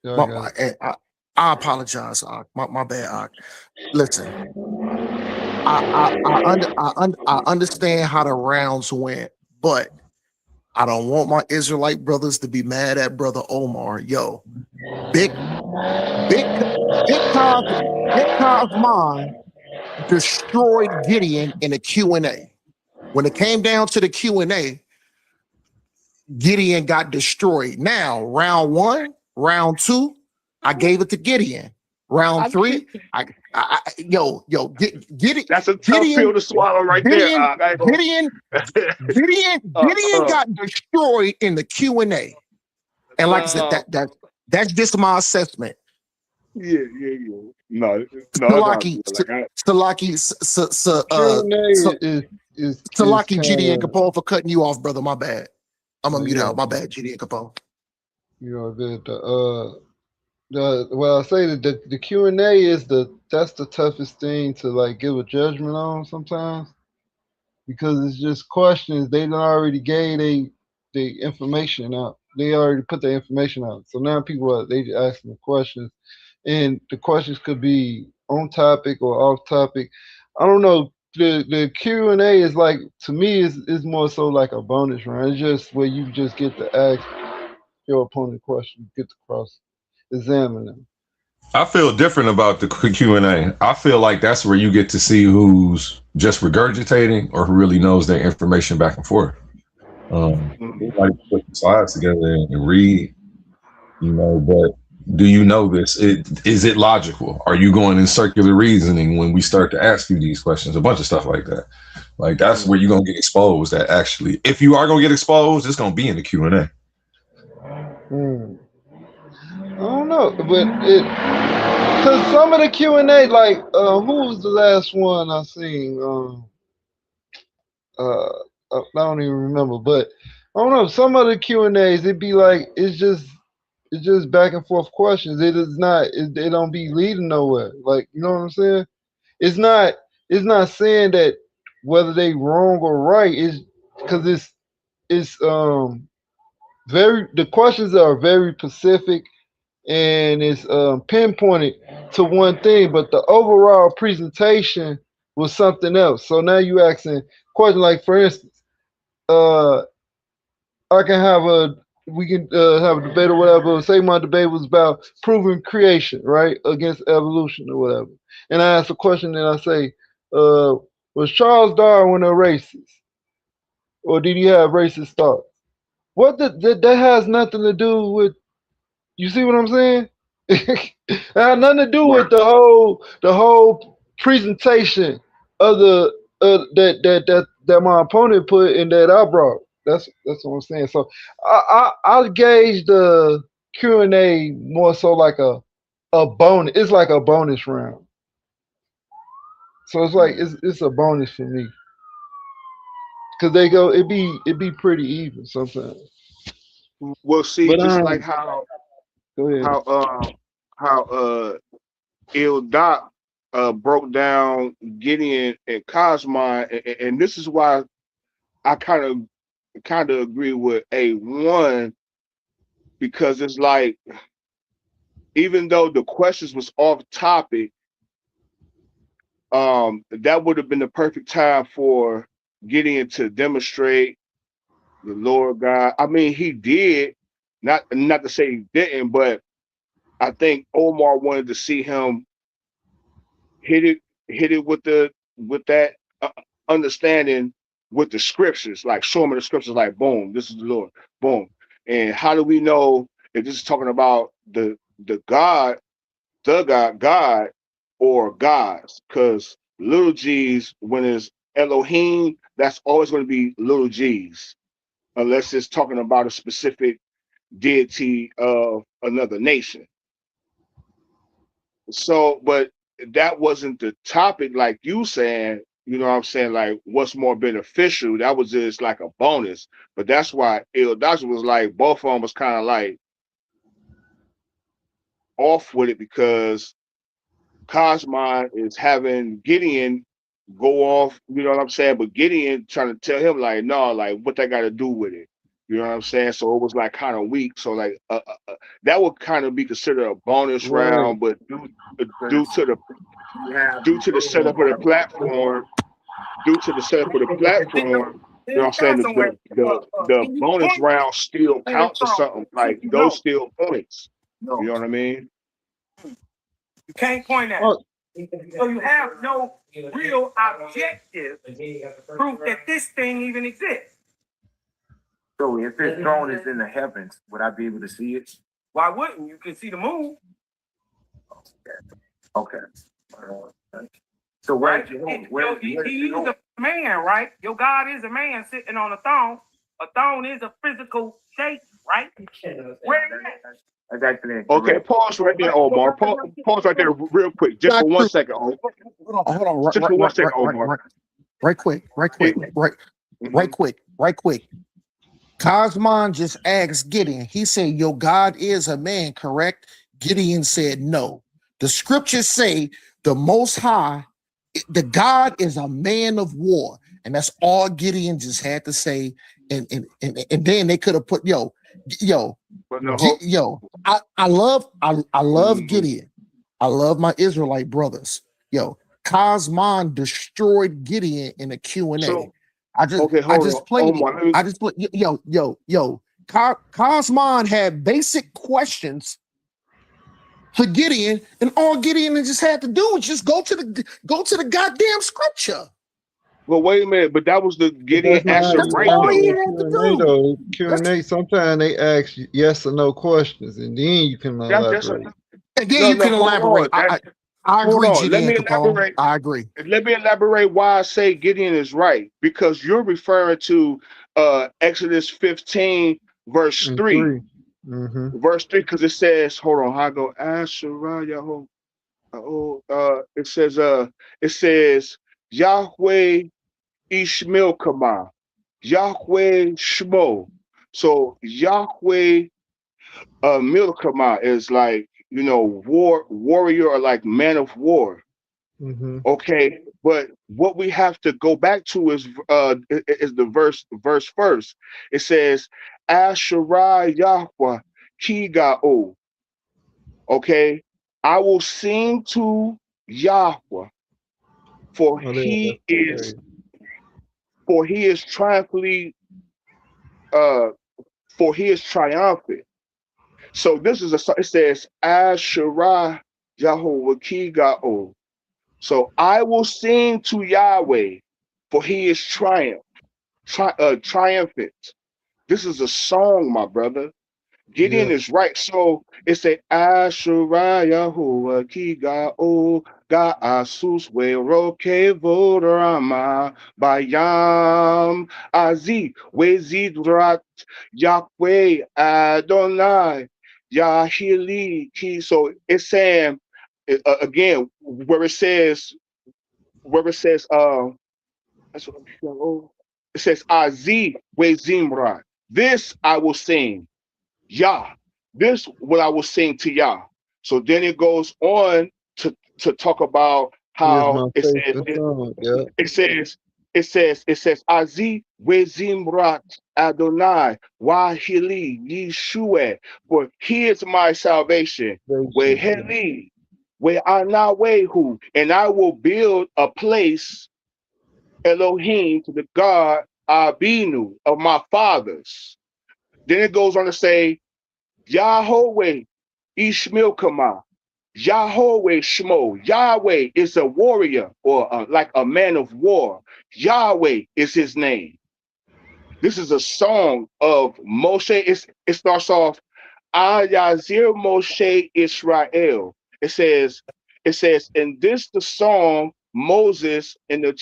Speaker 10: I apologize. My bad. Listen, I understand how the rounds went, but I don't want my Israelite brothers to be mad at Brother Omar. Yo, big Kosmon destroyed Gideon in a Q&A. When it came down to the Q&A, Gideon got destroyed. Now, round 1, round 2, I gave it to Gideon. Round 3, Gideon.
Speaker 15: That's a tough pill to swallow right there.
Speaker 10: Gideon got destroyed in the Q&A. And like I said, that's just my assessment.
Speaker 15: Yeah. No.
Speaker 10: Salaki, GD and Capone for cutting you off, brother. My bad. I'm gonna mute out. My bad, GD and Capone.
Speaker 22: You know, well, I say that the Q&A is that's the toughest thing to like give a judgment on sometimes, because it's just questions they done already gave the information out. They already put the information out. So now people they asking the questions, and the questions could be on topic or off topic. I don't know. The Q&A is like, to me, is more so like a bonus round. It's just where you just get to ask your opponent questions, get to cross examine them.
Speaker 11: I feel different about the Q&A. I feel like that's where you get to see who's just regurgitating or who really knows their information back and forth. Like put the slides together and read, but do you know this? Is it logical? Are you going in circular reasoning when we start to ask you these questions? A bunch of stuff like that. Like that's where you're gonna get exposed. That actually, if you are gonna get exposed, it's gonna be in the Q&A.
Speaker 22: I don't know, but because some of the Q&A, like who was the last one I seen? I don't even remember, but I don't know. Some of the Q&As, it'd be like it's just back and forth questions. It is not. They don't be leading nowhere. Like, you know what I'm saying? It's not saying that whether they wrong or right. Is because it's the questions are very specific, and it's pinpointed to one thing, but the overall presentation was something else. So now you asking questions like, for instance, we can have a debate or whatever. Say my debate was about proving creation, right, against evolution or whatever. And I ask a question and I say, was Charles Darwin a racist? Or did he have racist thoughts? That has nothing to do with, you see what I'm saying? It had nothing to do with the whole presentation of the that my opponent put and that I brought. That's what I'm saying. So I gauge the Q&A more so like a bonus. It's like a bonus round. So it's like it's a bonus for me, because it be pretty even sometimes.
Speaker 15: We'll see,
Speaker 22: But
Speaker 15: just like how Il Doc broke down Gideon and Kosmon, and this is why I kind of agree with A1, because it's like, even though the questions was off topic, that would have been the perfect time for Gideon to demonstrate the Lord God. I mean, he did, not to say he didn't, but I think Omar wanted to see him hit it with that understanding with the scriptures, like show him in the scriptures, like boom, this is the Lord, boom. And how do we know if this is talking about the God, God, or gods? Because little g's, when it's Elohim, that's always going to be little g's, unless it's talking about a specific deity of another nation. So, but that wasn't the topic, like you saying, you know what I'm saying, like what's more beneficial. That was just like a bonus. But that's why Doctor was like, both of them was kind of like off with it, because Kosmon is having Gideon go off, you know what I'm saying? But Gideon trying to tell him like, no, like what that got to do with it. You know what I'm saying? So it was like kind of weak. So like that would kind of be considered a bonus
Speaker 22: Right.
Speaker 15: round, but due to the setup of the platform, you know what I'm saying, the bonus round still count for something. Like those still points. You know what I mean?
Speaker 21: You can't point at it. So you have no real objective proof that this thing even exists.
Speaker 5: So if this throne is in the heavens, would I be able to see it?
Speaker 21: Why wouldn't you? Can see the moon.
Speaker 5: Okay. So where's
Speaker 21: Right?
Speaker 5: Jehovah?
Speaker 21: He's a man, right? Your God is a man sitting on a throne. A throne is a physical shape, right? Where is that?
Speaker 15: Okay, pause right there, Omar. Pause right there real quick, just for 1 second, Omar.
Speaker 10: Hold on,
Speaker 15: Just for 1 second, Omar.
Speaker 10: right quick. Kosmon just asked Gideon. He said, "Your God is a man, correct?" Gideon said, "No." The scriptures say the Most High, the God is a man of war, and that's all Gideon just had to say. And then they could have put I love Gideon. I love my Israelite brothers. Kosmon destroyed Gideon in a Q&A.
Speaker 15: So,
Speaker 10: I just played it. Kosmon had basic questions for Gideon, and all Gideon just had to do was just go to the goddamn scripture.
Speaker 15: Well, wait a minute, but that was the Gideon answer right
Speaker 22: though. Q&A, sometimes they ask yes or no questions, and then you can elaborate.
Speaker 10: And then you can elaborate. I agree, Gideon. I agree.
Speaker 15: Let me elaborate why I say Gideon is right, because you're referring to Exodus 15, verse 3.
Speaker 22: Mm-hmm.
Speaker 15: Verse 3, because it says, hold on, I go Asherah Yahweh. It says Yahweh Ishmael Kama, Yahweh Shmo. So Yahweh Milkama is like, warrior, or like man of war.
Speaker 22: Mm-hmm.
Speaker 15: Okay, but what we have to go back to is the verse first. It says Asherah Yahweh Kigao. Okay, I will sing to Yahweh, for he is triumphantly for he is triumphant. So this is it says Asherah Yahweh Kigao. So I will sing to Yahweh, for he is triumphant. This is a song, my brother. Gideon is right. So it said Asherah Yahuwah Kigao Ga'asus Weroke Vodorama Bayam Azi Wezidrat Yahweh Adonai Yahili Ki. So it's saying again where it says that's what it says Azi Wezimrat. This I will sing. Yah. This what I was saying to Yah. So then it goes on to talk about how it says Azi Wezimrat Adonai Wahili Yeshua, for he is my salvation. Weheli We'anawehu, and I will build a place, Elohim, to the God Abinu of my fathers. Then it goes on to say Yahweh Ishmael Kama. Yahweh Shmo. Yahweh is a warrior or like a man of war. Yahweh is his name. This is a song of Moshe. It starts off, Ayazir Moshe Israel. It says, and this the song Moses and the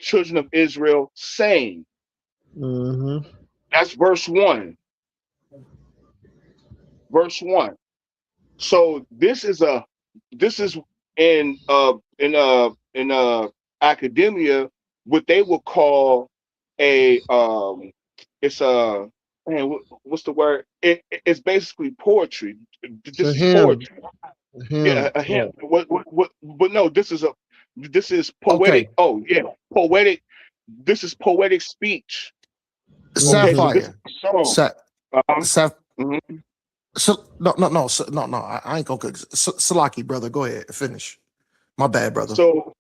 Speaker 15: children of Israel sang.
Speaker 22: Mm-hmm.
Speaker 15: That's verse 1. Verse 1. So this is in academia what they would call a it's a man, what's the word? It's basically poetry.
Speaker 22: A
Speaker 15: This is
Speaker 22: hymn.
Speaker 15: poetry.
Speaker 22: A hymn.
Speaker 15: Yeah, a hymn.
Speaker 22: Yeah.
Speaker 15: What but no, this is
Speaker 10: Okay,
Speaker 15: poetic. Oh yeah, poetic. This is poetic speech. Okay, so this is
Speaker 10: Sapphire.
Speaker 15: a song.
Speaker 10: Sap, Sap.
Speaker 15: Mhm.
Speaker 10: So no. I ain't gonna cook. Salaki, brother, go ahead, finish. My bad, brother.
Speaker 15: So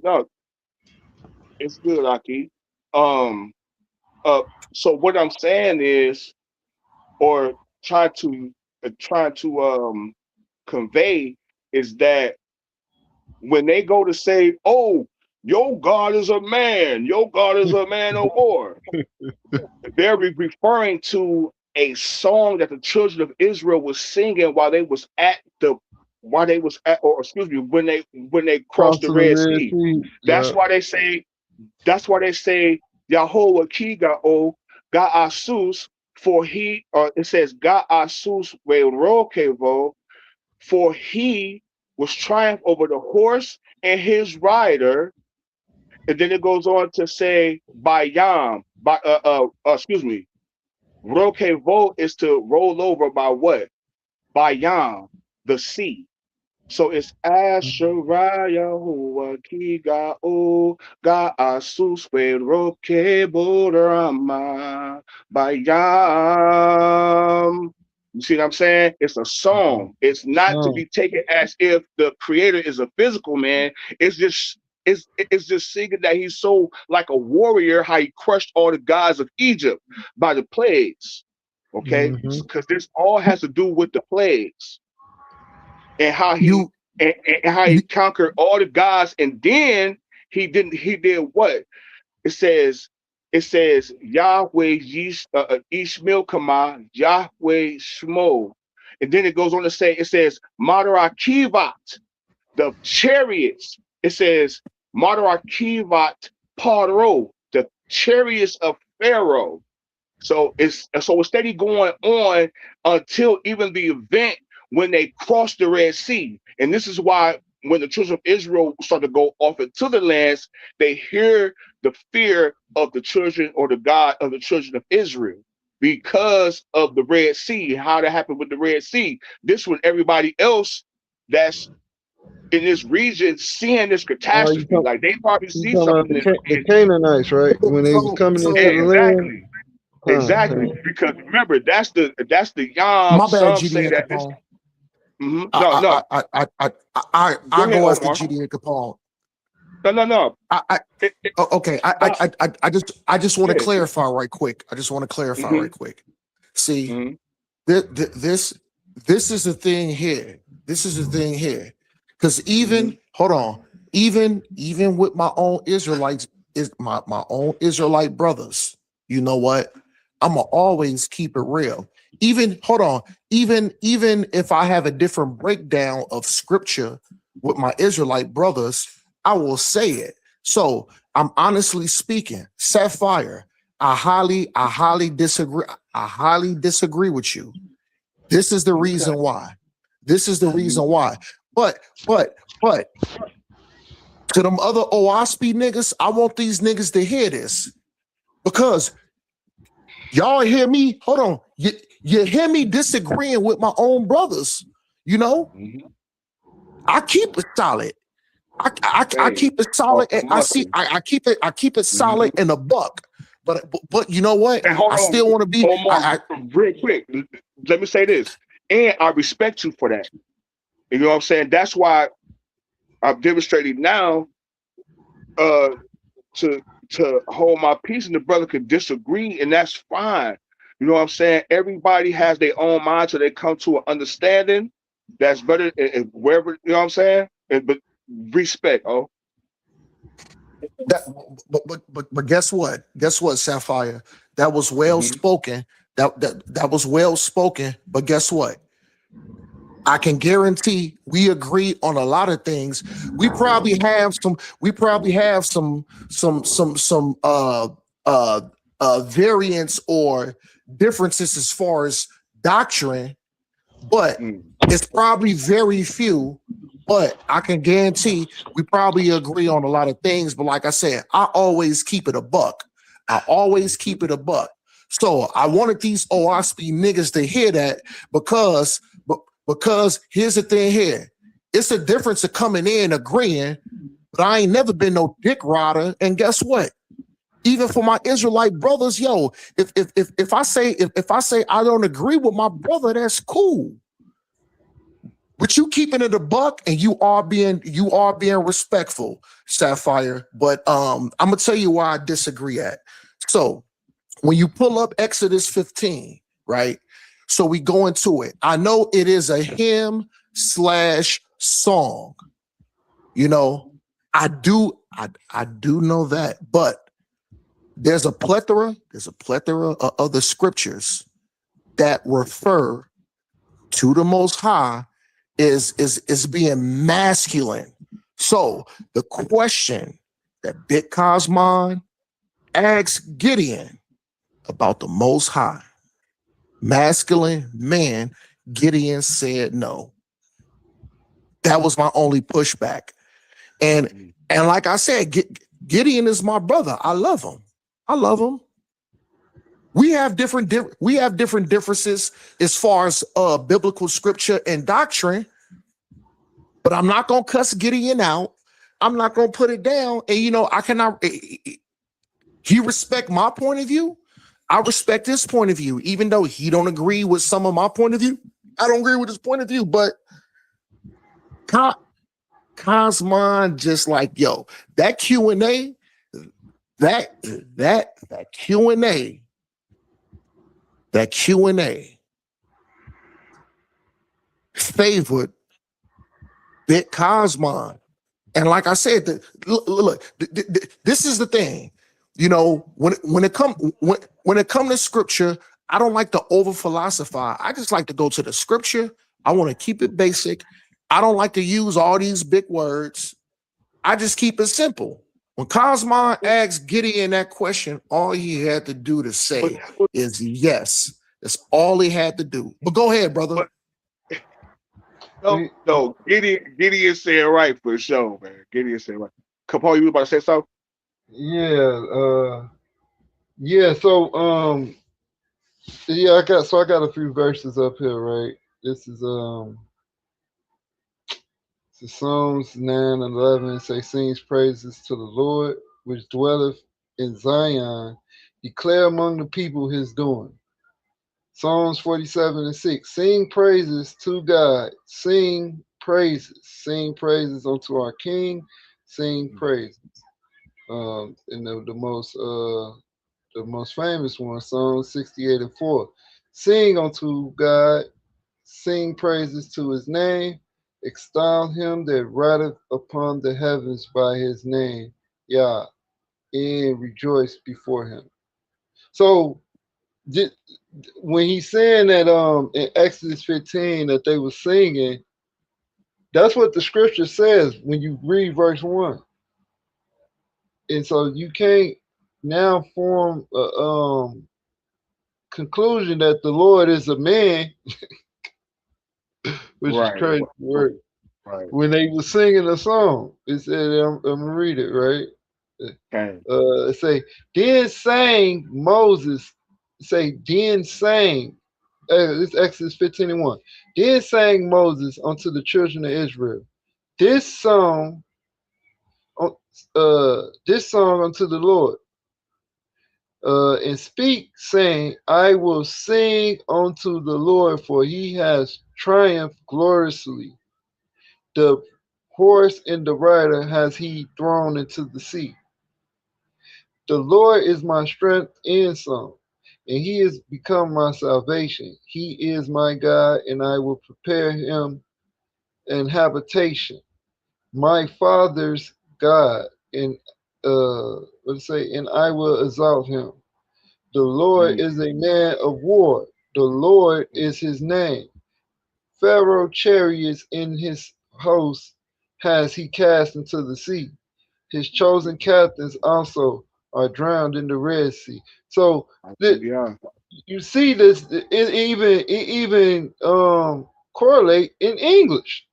Speaker 15: no, it's good, Aki. Um so what I'm saying is, or trying to convey is that when they go to say, oh, your God is a man, your God is a man of war, they're referring to a song that the children of Israel was singing or excuse me, when they crossed the
Speaker 22: Crossing the
Speaker 15: Red
Speaker 22: Red
Speaker 15: Sea.
Speaker 22: Sea.
Speaker 15: That's
Speaker 22: Yeah.
Speaker 15: why they say, Yahweh Kiga Ga'asus, for he, it says Ga'asus Ve'rokevo, for he was triumph over the horse and his rider. And then it goes on to say Bayam, excuse me, Rokevo is to roll over by what? Bayam, the sea. So it's Asheraya Hua Kiga O Ga Asus Roke Borama Bayam. You see what I'm saying? It's a song. It's not to
Speaker 22: Oh.
Speaker 15: be taken as if the creator is a physical man. It's just singing that he's so like a warrior, how he crushed all the gods of Egypt by the plagues. Okay,
Speaker 22: Mm-hmm.
Speaker 15: because this all has to do with the plagues and how he
Speaker 10: You,
Speaker 15: and how he
Speaker 10: you
Speaker 15: conquered all the gods, and then he did what? It says Yahweh Ishmael Kama Yahweh Shmo, and then it goes on to say, it says Madarakivat, the chariots. It says Madarakivat Paro, the chariots of Pharaoh. So it's steady going on until even the event when they crossed the Red Sea. And this is why when the children of Israel start to go off into the lands, they hear the fear of the children or the God of the children of Israel because of the Red Sea, how that happened with the Red Sea. This when everybody else that's in this region seeing this
Speaker 22: You
Speaker 15: catastrophe, like they probably
Speaker 22: you
Speaker 15: see
Speaker 22: talking about
Speaker 15: something
Speaker 22: the Canaanites, right? When they was coming into the land.
Speaker 15: exactly. Exactly, because remember that's the Yam.
Speaker 10: my bad,
Speaker 15: Some say
Speaker 10: GD and
Speaker 15: that this.
Speaker 10: Capone.
Speaker 15: No.
Speaker 10: I
Speaker 15: Go ahead,
Speaker 10: go after
Speaker 15: Omar.
Speaker 10: GD and Capone.
Speaker 15: No.
Speaker 10: Okay.
Speaker 15: Stop.
Speaker 10: I just want to
Speaker 15: Yeah.
Speaker 10: clarify right quick. See,
Speaker 15: Mm-hmm.
Speaker 10: this is the thing here. Because even hold on, even with my own Israelites, is my own Israelite brothers. You know what? I'ma always keep it real. Even hold on, even if I have a different breakdown of scripture with my Israelite brothers, I will say it. So I'm honestly speaking, Sapphire, I highly disagree. I highly disagree with you. This is the reason why. But to them other OSP niggas, I want these niggas to hear this because y'all hear me. Hold on, you hear me disagreeing with my own brothers. You know, I keep it solid. I keep it solid. And I keep it solid in a buck. But you know what?
Speaker 15: And hold
Speaker 10: I
Speaker 15: on,
Speaker 10: still want to be.
Speaker 15: Omar, real quick. Let me say this, and I respect you for that. You know what I'm saying? That's why I've demonstrated now to hold my peace, and the brother could disagree, and that's fine. You know what I'm saying? Everybody has their own mind, so they come to an understanding that's better wherever, you know what I'm saying? But respect,
Speaker 10: That, but guess what? Guess what, Sapphire? That was well spoken. That was well spoken. But guess what? I can guarantee we agree on a lot of things. We probably have some. We probably have some variants or differences as far as doctrine, but it's probably very few. But I can guarantee we probably agree on a lot of things. But like I said, I always keep it a buck. I always keep it a buck. So I wanted these OSP niggas to hear that because here's the thing here. It's a difference of coming in agreeing, but I ain't never been no dick rider. And guess what? Even for my Israelite brothers, yo, if I say I don't agree with my brother, that's cool. But you keeping it a buck and you are being respectful, Sapphire. But I'm gonna tell you why I disagree at. So when you pull up Exodus 15, right? So we go into it. I know it is a hymn / song. You know, I do know that, but there's a plethora of other scriptures that refer to the Most High is being masculine. So the question that Big Kosmon asks Gideon about the Most High, masculine man, Gideon said no. That was my only pushback. And like I said, Gideon is my brother. I love him. We have different differences as far as biblical scripture and doctrine, but I'm not gonna cuss Gideon out. I'm not gonna put it down. And you know, I cannot. He respect my point of view. I respect his point of view, even though he don't agree with some of my point of view. I don't agree with his point of view, but Kosmon just like, yo, that Q&A, that Q&A favored Big Kosmon. And like I said, look, this is the thing. You know, when it come to scripture, I don't like to over philosophize. I just like to go to the scripture. I want to keep it basic. I don't like to use all these big words. I just keep it simple. When Kosmon asked Gideon that question, all he had to do to say is yes. That's all he had to do. But go ahead, brother.
Speaker 15: No, Gideon said right for sure, man. Gideon said right. Capone, you about to say something?
Speaker 22: Yeah, yeah. So, yeah, I got a few verses up here, right? This is Psalms 9:11. Say, sings praises to the Lord, which dwelleth in Zion. Declare among the people his doing. Psalms 47:6. Sing praises to God. Sing praises. Sing praises unto our King. Sing praises. And the most famous one, Psalm 68:4. Sing unto God, sing praises to his name, extol him that rideth upon the heavens by his name, Yah, and rejoice before him. So when he's saying that in Exodus 15 that they were singing, that's what the scripture says when you read verse 1. And so you can't now form a conclusion that the Lord is a man, which is crazy word.
Speaker 15: Right.
Speaker 22: When they were singing a song, it said, I'm gonna read it, right? It say, then sang Moses, then sang, this Exodus 15:1. Then sang Moses unto the children of Israel, this song unto the Lord. And speak, saying, I will sing unto the Lord, for he has triumphed gloriously. The horse and the rider has he thrown into the sea. The Lord is my strength and song, and he has become my salvation. He is my God, and I will prepare him an habitation. My father's God, and let's say, and I will exalt him. The Lord is a man of war. The Lord is his name. Pharaoh chariots in his host has he cast into the sea. His chosen captains also are drowned in the Red Sea. So you see this, it even correlate in English.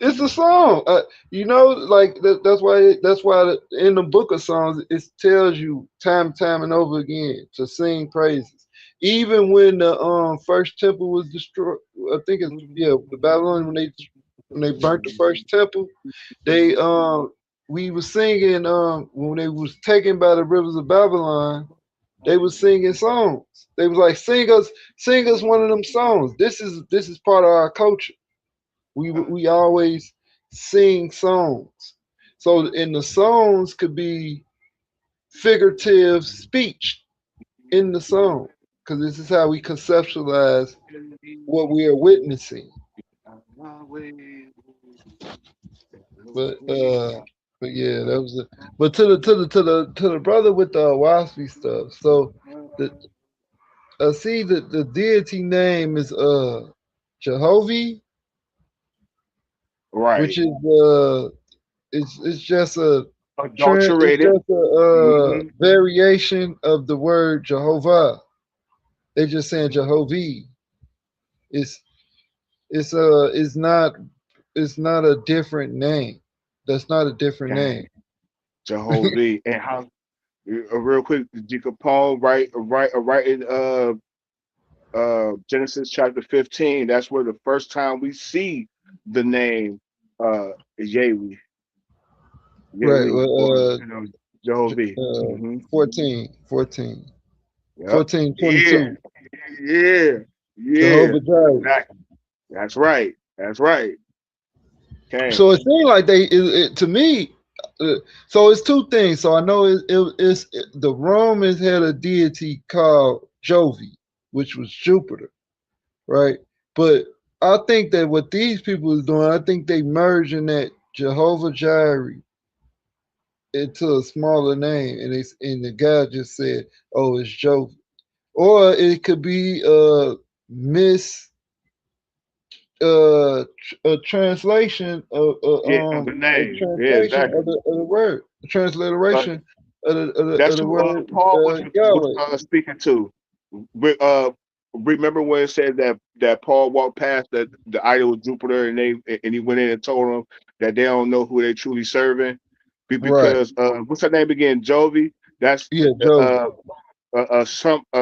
Speaker 22: It's a song, like that's why in the book of Songs it tells you time and over again to sing praises. Even when the first temple was destroyed, I think it's the Babylon when they burnt the first temple, they we were singing when they was taken by the rivers of Babylon. They was singing songs. They was like, sing us one of them songs. This is part of our culture. We always sing songs. So in the songs could be figurative speech in the song, because this is how we conceptualize what we are witnessing. But yeah, that was it. But to the brother with the waspy stuff. So the see the deity name is Jehovah, which is it's just a
Speaker 15: Adulterated.
Speaker 22: variation of the word Jehovah. They just saying Jehovah. It's it's not a different name. That's not a different name.
Speaker 15: Jehovah. And how real quick, Deacon Paul, right in Genesis chapter 15, that's where the first time we see the name Yahweh.
Speaker 22: Right. Well,
Speaker 15: Jehovah.
Speaker 22: 14,
Speaker 15: Yep.
Speaker 22: 14:22.
Speaker 15: Yeah.
Speaker 22: Jehovah Jireh.
Speaker 15: That's right. Okay.
Speaker 22: So it seems like to me. So it's two things. So I know it's the Romans had a deity called Jovi, which was Jupiter, right? But I think that what these people is doing, I think they merging that Jehovah Jireh into a smaller name, and the guy just said, "Oh, it's Jovi," or it could be a translation of
Speaker 15: the name.
Speaker 22: a
Speaker 15: Yeah,
Speaker 22: translation
Speaker 15: exactly.
Speaker 22: of the word, a transliteration of
Speaker 15: That's
Speaker 22: the
Speaker 15: who
Speaker 22: word
Speaker 15: Paul was
Speaker 22: Yahweh.
Speaker 15: speaking to. Remember when it said that Paul walked past the idol of Jupiter, and he went in and told them that they don't know who they truly serving,
Speaker 22: Right.
Speaker 15: because what's her name again? Jovi. That's
Speaker 22: Jovi.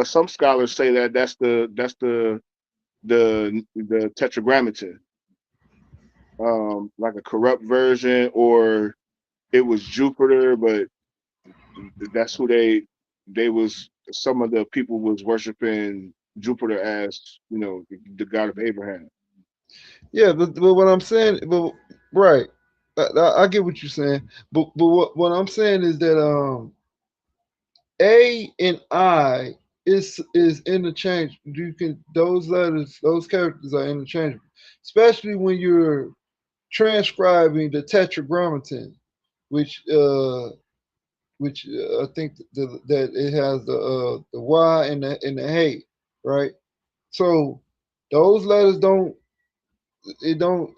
Speaker 15: Some scholars say that's the tetragrammaton, like a corrupt version, or it was Jupiter, but that's who they was. Some of the people was worshiping Jupiter as the god of Abraham.
Speaker 22: Yeah, but what I'm saying, but right, I get what you're saying, but what I'm saying is that A and I is interchangeable. You can those characters are interchangeable, especially when you're transcribing the tetragrammaton, which I think that it has the Y and the Hey, right? So those letters don't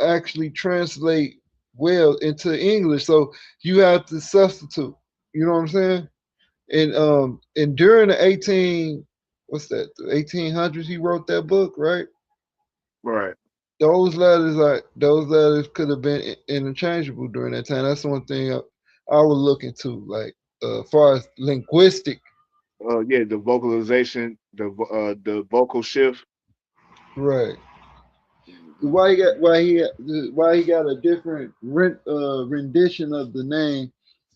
Speaker 22: actually translate well into English. So you have to substitute. You know what I'm saying? And during the 1800s he wrote that book, right?
Speaker 15: Right.
Speaker 22: Those letters could have been interchangeable during that time. That's one thing I would look into, like far as linguistic.
Speaker 15: Yeah, the vocalization, the vocal shift.
Speaker 22: Right. Why he got a different rendition of the name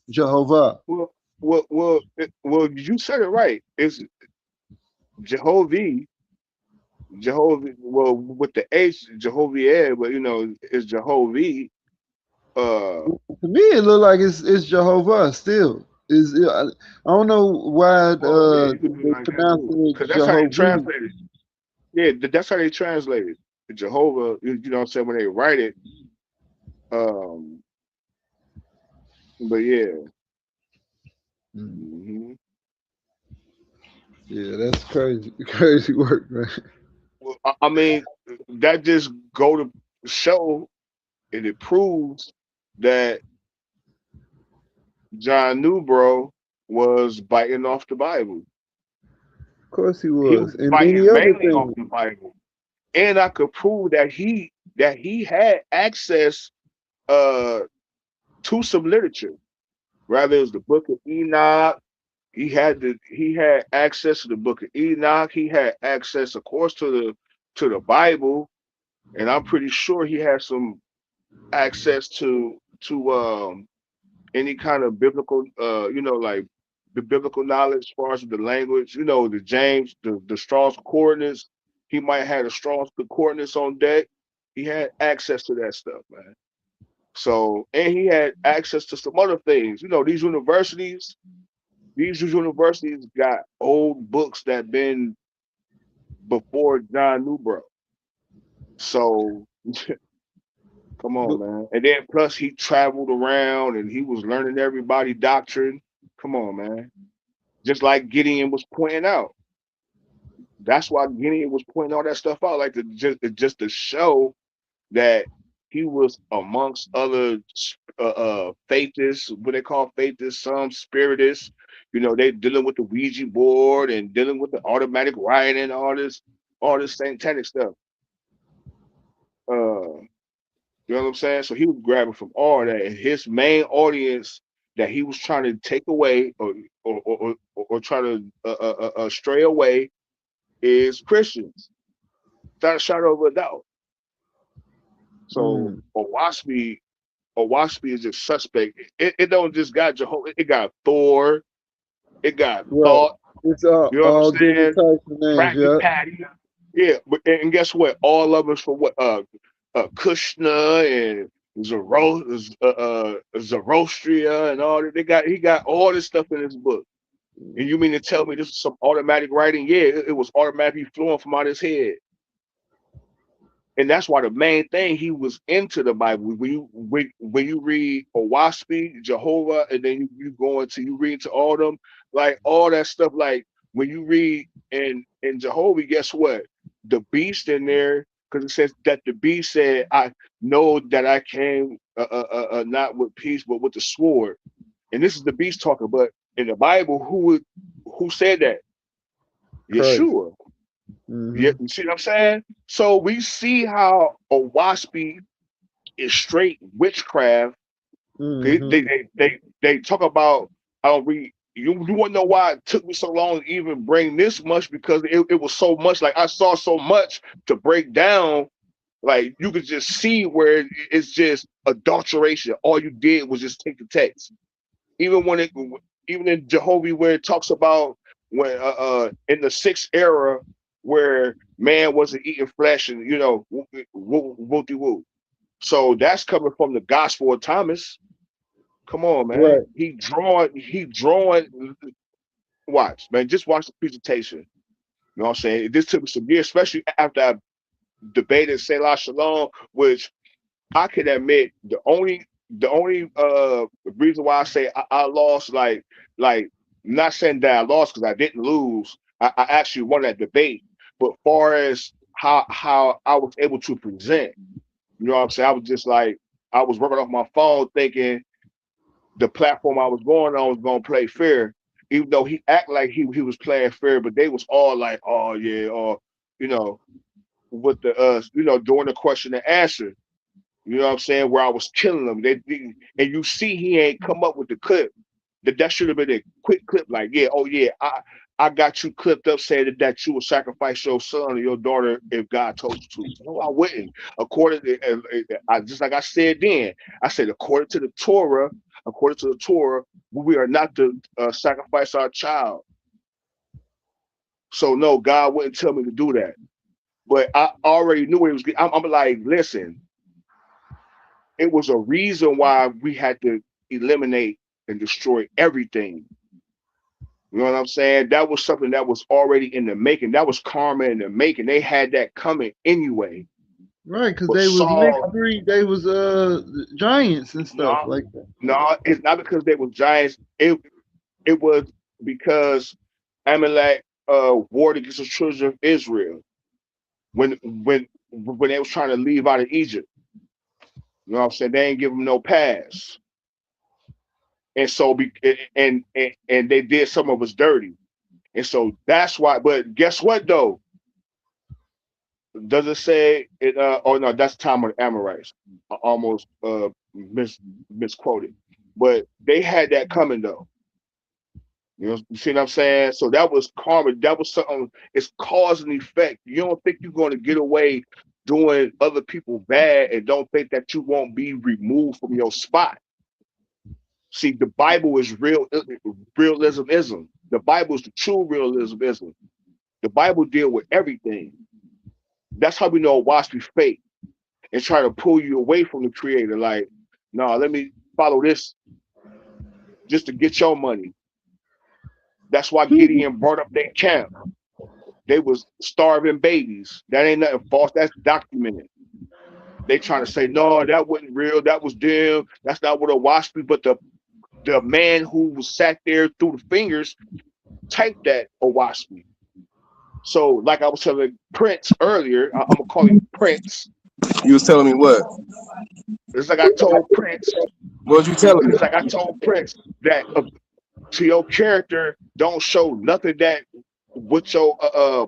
Speaker 22: Jehovah.
Speaker 15: Well, you said it right. It's Jehovah. Well, with the H, Jehovah, but it's Jehovah.
Speaker 22: To me, it look like it's Jehovah still. Is I don't know why
Speaker 15: Oh yeah, you could do it
Speaker 22: they
Speaker 15: like that
Speaker 22: pronounce
Speaker 15: too,
Speaker 22: it
Speaker 15: because that's how they
Speaker 22: Jehovah.
Speaker 15: translate it. Yeah, that's how they translate it. Jehovah, you know what I'm saying, when they write it. Um, but yeah. hmm
Speaker 22: Yeah, that's crazy. Crazy work, man.
Speaker 15: Well, I mean, that just go to show, and it proves that John Newbro was biting off the Bible.
Speaker 22: Of course he
Speaker 15: He was
Speaker 22: was, and many
Speaker 15: biting
Speaker 22: other
Speaker 15: mainly off
Speaker 22: things.
Speaker 15: the Bible, and I could prove that he had access uh to some literature. Rather, it was the Book of Enoch. He had access to the Book of Enoch. He had access, of course, to the Bible, and I'm pretty sure he had some access to any kind of biblical like the biblical knowledge as far as the language, the James, the Strong's Concordance. He might have the Strong's Concordance on deck. He had access to that stuff, man. So, and he had access to some other things. These universities got old books that been before John Newbro. So come on,
Speaker 22: But
Speaker 15: man. And then plus he traveled around and he was learning everybody doctrine. Come on, man. Just like Gideon was pointing out. That's why Gideon was pointing all that stuff out, like just to show that he was amongst other faithists, what they call faithists, some spiritists. They dealing with the Ouija board and dealing with the automatic writing, all this satanic stuff. Uh, you know what I'm saying? So he was grabbing from all that, and his main audience that he was trying to take away or try to stray away is Christians. Without a shadow of a doubt. So
Speaker 22: mm,
Speaker 15: Owaspy is just suspect. It don't just got Jehovah. It got Thor. It got
Speaker 22: right,
Speaker 15: Thought.
Speaker 22: it's
Speaker 15: You know what I'm
Speaker 22: all different
Speaker 15: saying?
Speaker 22: types of names.
Speaker 15: Krabby
Speaker 22: Yeah,
Speaker 15: Patty. Yeah, but and guess what? All of us for what? Kushner and Zoroastria and all that. He got all this stuff in his book. And you mean to tell me this is some automatic writing? Yeah, it was automatically flowing from out his head. And that's why the main thing he was into the Bible. When you read Owaspy, Jehovah, and then you read into all them, like all that stuff. Like when you read in Jehovah, guess what? The beast in there, because it says that the beast said, "I know that I came not with peace, but with the sword." And this is the beast talking. But in the Bible, who said that?
Speaker 22: Christ.
Speaker 15: Yeshua. Yeah,
Speaker 22: Mm-hmm.
Speaker 15: you see what I'm saying? So we see how Owaspy is straight witchcraft. They
Speaker 22: Mm-hmm.
Speaker 15: they talk about how you want to know why it took me so long to even bring this much, because it was so much. Like I saw so much to break down. Like you could just see where it's just adulteration. All you did was just take the text. Even even in Jehovah, where it talks about when in the sixth era where man wasn't eating flesh, and whoopty woo. So that's coming from the Gospel of Thomas. Come on, man.
Speaker 22: Right.
Speaker 15: He drawing. Watch, man. Just watch the presentation. You know what I'm saying? This took me some years, especially after I debated Selah Shalom, which I can admit the only reason why I say I lost, like not saying that I lost because I didn't lose. I actually won that debate. But far as how I was able to present, you know what I'm saying? I was just like I was working off my phone thinking the platform I was going on was gonna play fair, even though he act like he was playing fair, but they was all like, oh yeah, or you know, with the during the question and answer. You know what I'm saying? Where I was killing them. And you see he ain't come up with the clip. That should have been a quick clip, like, yeah, oh yeah, I got you clipped up saying that you would sacrifice your son or your daughter if God told you to. No, I wouldn't. According to I just like I said then, I said according to the Torah, we are not to sacrifice our child. So no, God wouldn't tell me to do that. But I already knew it was. I'm like, listen, it was a reason why we had to eliminate and destroy everything. You know what I'm saying? That was something that was already in the making. That was karma in the making. They had that coming anyway.
Speaker 22: Right, because
Speaker 15: But
Speaker 22: they was
Speaker 15: Saul,
Speaker 22: mixed breed. They was giants and stuff
Speaker 15: no,
Speaker 22: like that.
Speaker 15: no, it's not because they were giants. It was because Amalek warred against the children of Israel when they was trying to leave out of Egypt. You know what I'm saying? They ain't give them no pass. And so and they did some of us dirty. And so that's why, but guess what though? Does it say it oh no, that's the time of the Amorites. I almost misquoted. But they had that coming though. You know, you see what I'm saying? So that was karma. That was something. It's cause and effect. You don't think you're going to get away doing other people bad, and don't think that you won't be removed from your spot. See, the Bible is realism. The Bible is the true realism. The Bible deal with everything. That's how we know watch be fake and try to pull you away from the Creator. Like, no, let me follow this just to get your money. That's why Gideon brought up their camp. They was starving babies. That ain't nothing false. That's documented. They trying to say, no, that wasn't real. That was them. That's not what a wasp be. But the man who sat there through the fingers typed that a wasp. So, like I was telling Prince earlier, I'm gonna call him Prince.
Speaker 8: You was telling me what?
Speaker 15: It's like I told Prince.
Speaker 8: What was you telling me?
Speaker 15: It's like I told Prince that to your character, don't show nothing that what your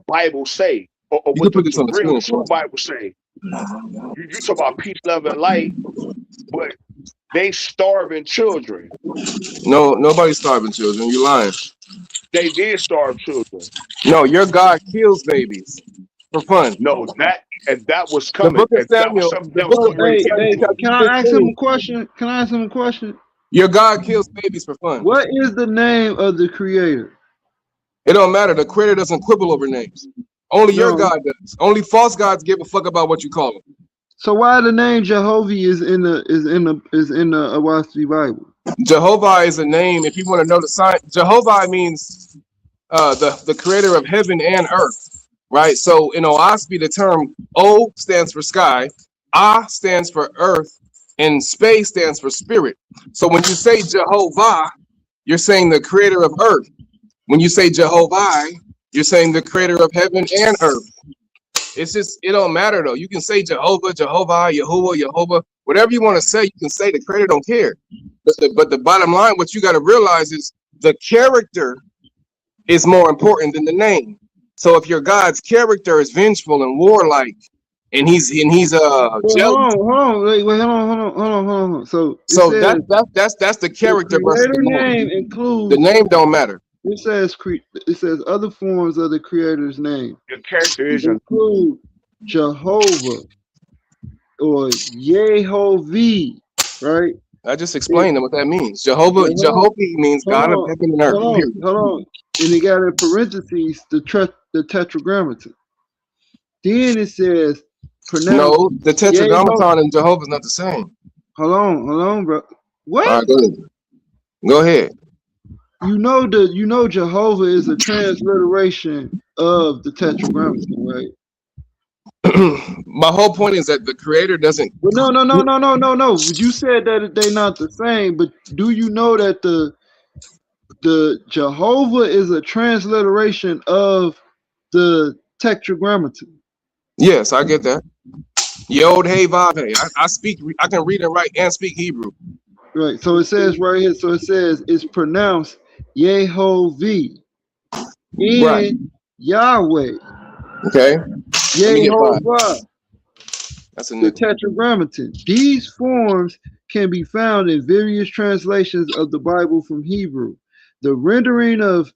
Speaker 15: Bible say or what the real true Bible say. You talk about peace, love, and light, but they starving children.
Speaker 8: No, nobody's starving children. You lying.
Speaker 15: They did starve children.
Speaker 8: No, your God kills babies for fun.
Speaker 15: No, that was
Speaker 8: The
Speaker 15: coming.
Speaker 8: book of
Speaker 15: If that was
Speaker 8: Samuel.
Speaker 15: something
Speaker 8: The
Speaker 15: that was
Speaker 8: book of
Speaker 15: already
Speaker 22: Can I ask him a question? Can I ask him a question?
Speaker 8: Your God kills babies for fun.
Speaker 22: What is the name of the Creator?
Speaker 8: It don't matter. The Creator doesn't quibble over names. Only your God does. Only false gods give a fuck about what you call them.
Speaker 22: So why the name Jehovah is in the Awaspi Bible?
Speaker 8: Jehovah is a name. If you want to know the sign, Jehovah means the creator of heaven and earth, right? So in Oaspi, the term O stands for sky, A stands for earth, and Spe stands for spirit. So when you say Jehovah, you're saying the creator of earth. When you say Jehovah, you're saying the creator of heaven and earth. It's just, it don't matter though. You can say Jehovah, Jehovah, whatever you want to say, you can say. The creator don't care. But the bottom line, what you got to realize is the character is more important than the name. So if your God's character is vengeful and warlike, and he's jealous.
Speaker 22: Hold on. So
Speaker 8: that's the character versus the
Speaker 22: name includes
Speaker 8: the name don't matter.
Speaker 22: It says other forms of the Creator's name.
Speaker 15: Your character is
Speaker 22: include Jehovah or Yehovah, right?
Speaker 8: I just explained what that means. Jehovah means God of heaven and earth.
Speaker 22: Hold on. And it got in parentheses the tetragrammaton. Then it says
Speaker 8: no, the tetragrammaton and Jehovah is not the same.
Speaker 22: Hold on, bro. What?
Speaker 8: All right, go ahead.
Speaker 22: You know Jehovah is a transliteration of the tetragrammaton, right?
Speaker 8: My whole point is that the creator doesn't.
Speaker 22: Well, no. You said that they're not the same, but do you know that the Jehovah is a transliteration of the tetragrammaton?
Speaker 8: Yes, I get that. Yod Hey Vav Hey. I can read and write and speak Hebrew.
Speaker 22: Right. So it says right here. So it says it's pronounced Yehovah in
Speaker 8: right.
Speaker 22: Yahweh.
Speaker 8: Okay.
Speaker 22: Yehovah.
Speaker 8: That's
Speaker 22: the tetragrammaton. These forms can be found in various translations of the Bible from Hebrew. The rendering of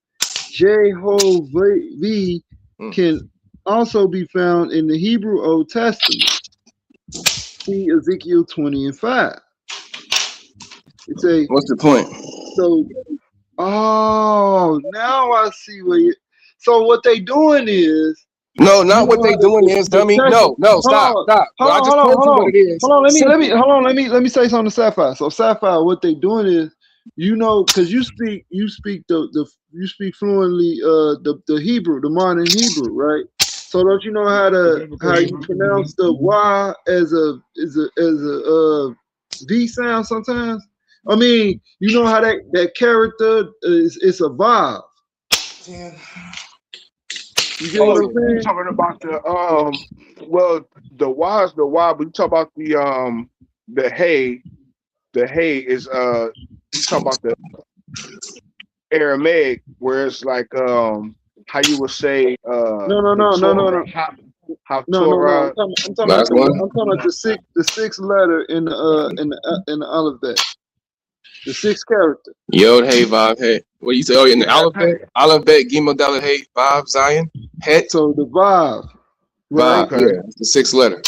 Speaker 22: Jehovah can also be found in the Hebrew Old Testament. See Ezekiel 20 and 5. It's a.
Speaker 8: What's the point?
Speaker 22: So, now I see what you. So what they doing is.
Speaker 8: No, not what they doing is, dummy. No, stop. I just told you what it is.
Speaker 22: Hold on, let me say something to Sapphire. So Sapphire, what they doing is You know, because you speak you speak fluently the Hebrew, the modern Hebrew, right? So don't you know how you pronounce the Y as a V sound sometimes? I mean, you know how that character is it's a Vav. You get
Speaker 15: Oh,
Speaker 22: what I'm
Speaker 15: you
Speaker 22: saying?
Speaker 15: talking about well, the Y is the Y, but you talk about the hey. The hey is you talking about the Aramaic, where it's like how you would say the Torah, how
Speaker 22: No.
Speaker 15: Torah.
Speaker 22: I'm talking about
Speaker 20: Last one.
Speaker 22: I'm talking about the sixth letter in the alphabet, the sixth character.
Speaker 9: Yod, hey, Vav, hey. What do you say? Oh, in the
Speaker 15: Yeah, that's
Speaker 9: alphabet,
Speaker 15: hey.
Speaker 9: Aleph, Gimel, Dalet, hey, Vav, Zion, Het,
Speaker 22: So the Vav, right?
Speaker 9: Vav.
Speaker 15: Okay,
Speaker 9: Yeah, it's the sixth letter.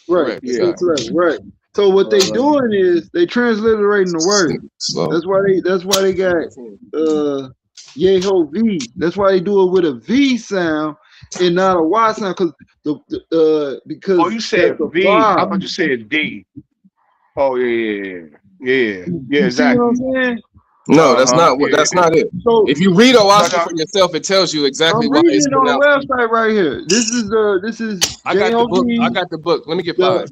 Speaker 22: Right,
Speaker 9: Correct.
Speaker 22: the
Speaker 9: You got
Speaker 15: yeah.
Speaker 22: sixth
Speaker 9: it.
Speaker 22: letter, right. So what they doing is they transliterating the word.
Speaker 9: Slow.
Speaker 22: That's why they got Yeho V. That's why they do it with a V sound and not a Y sound,
Speaker 15: Oh,
Speaker 22: because
Speaker 15: you
Speaker 22: that's
Speaker 15: said
Speaker 22: a
Speaker 15: V. I
Speaker 22: Vav.
Speaker 15: thought you said D. Oh yeah,
Speaker 22: You see what I'm
Speaker 15: exactly.
Speaker 22: saying?
Speaker 9: No, that's not what.
Speaker 15: Yeah.
Speaker 9: That's not it.
Speaker 22: So
Speaker 9: If you read
Speaker 15: No,
Speaker 9: Owaski
Speaker 15: no.
Speaker 9: for yourself, it tells you exactly
Speaker 22: I'm
Speaker 9: why
Speaker 22: reading
Speaker 9: it's
Speaker 22: it on the
Speaker 9: pronounced.
Speaker 22: website right here. This is
Speaker 9: I got the book. I
Speaker 22: JOD
Speaker 9: got the book. Let me get five.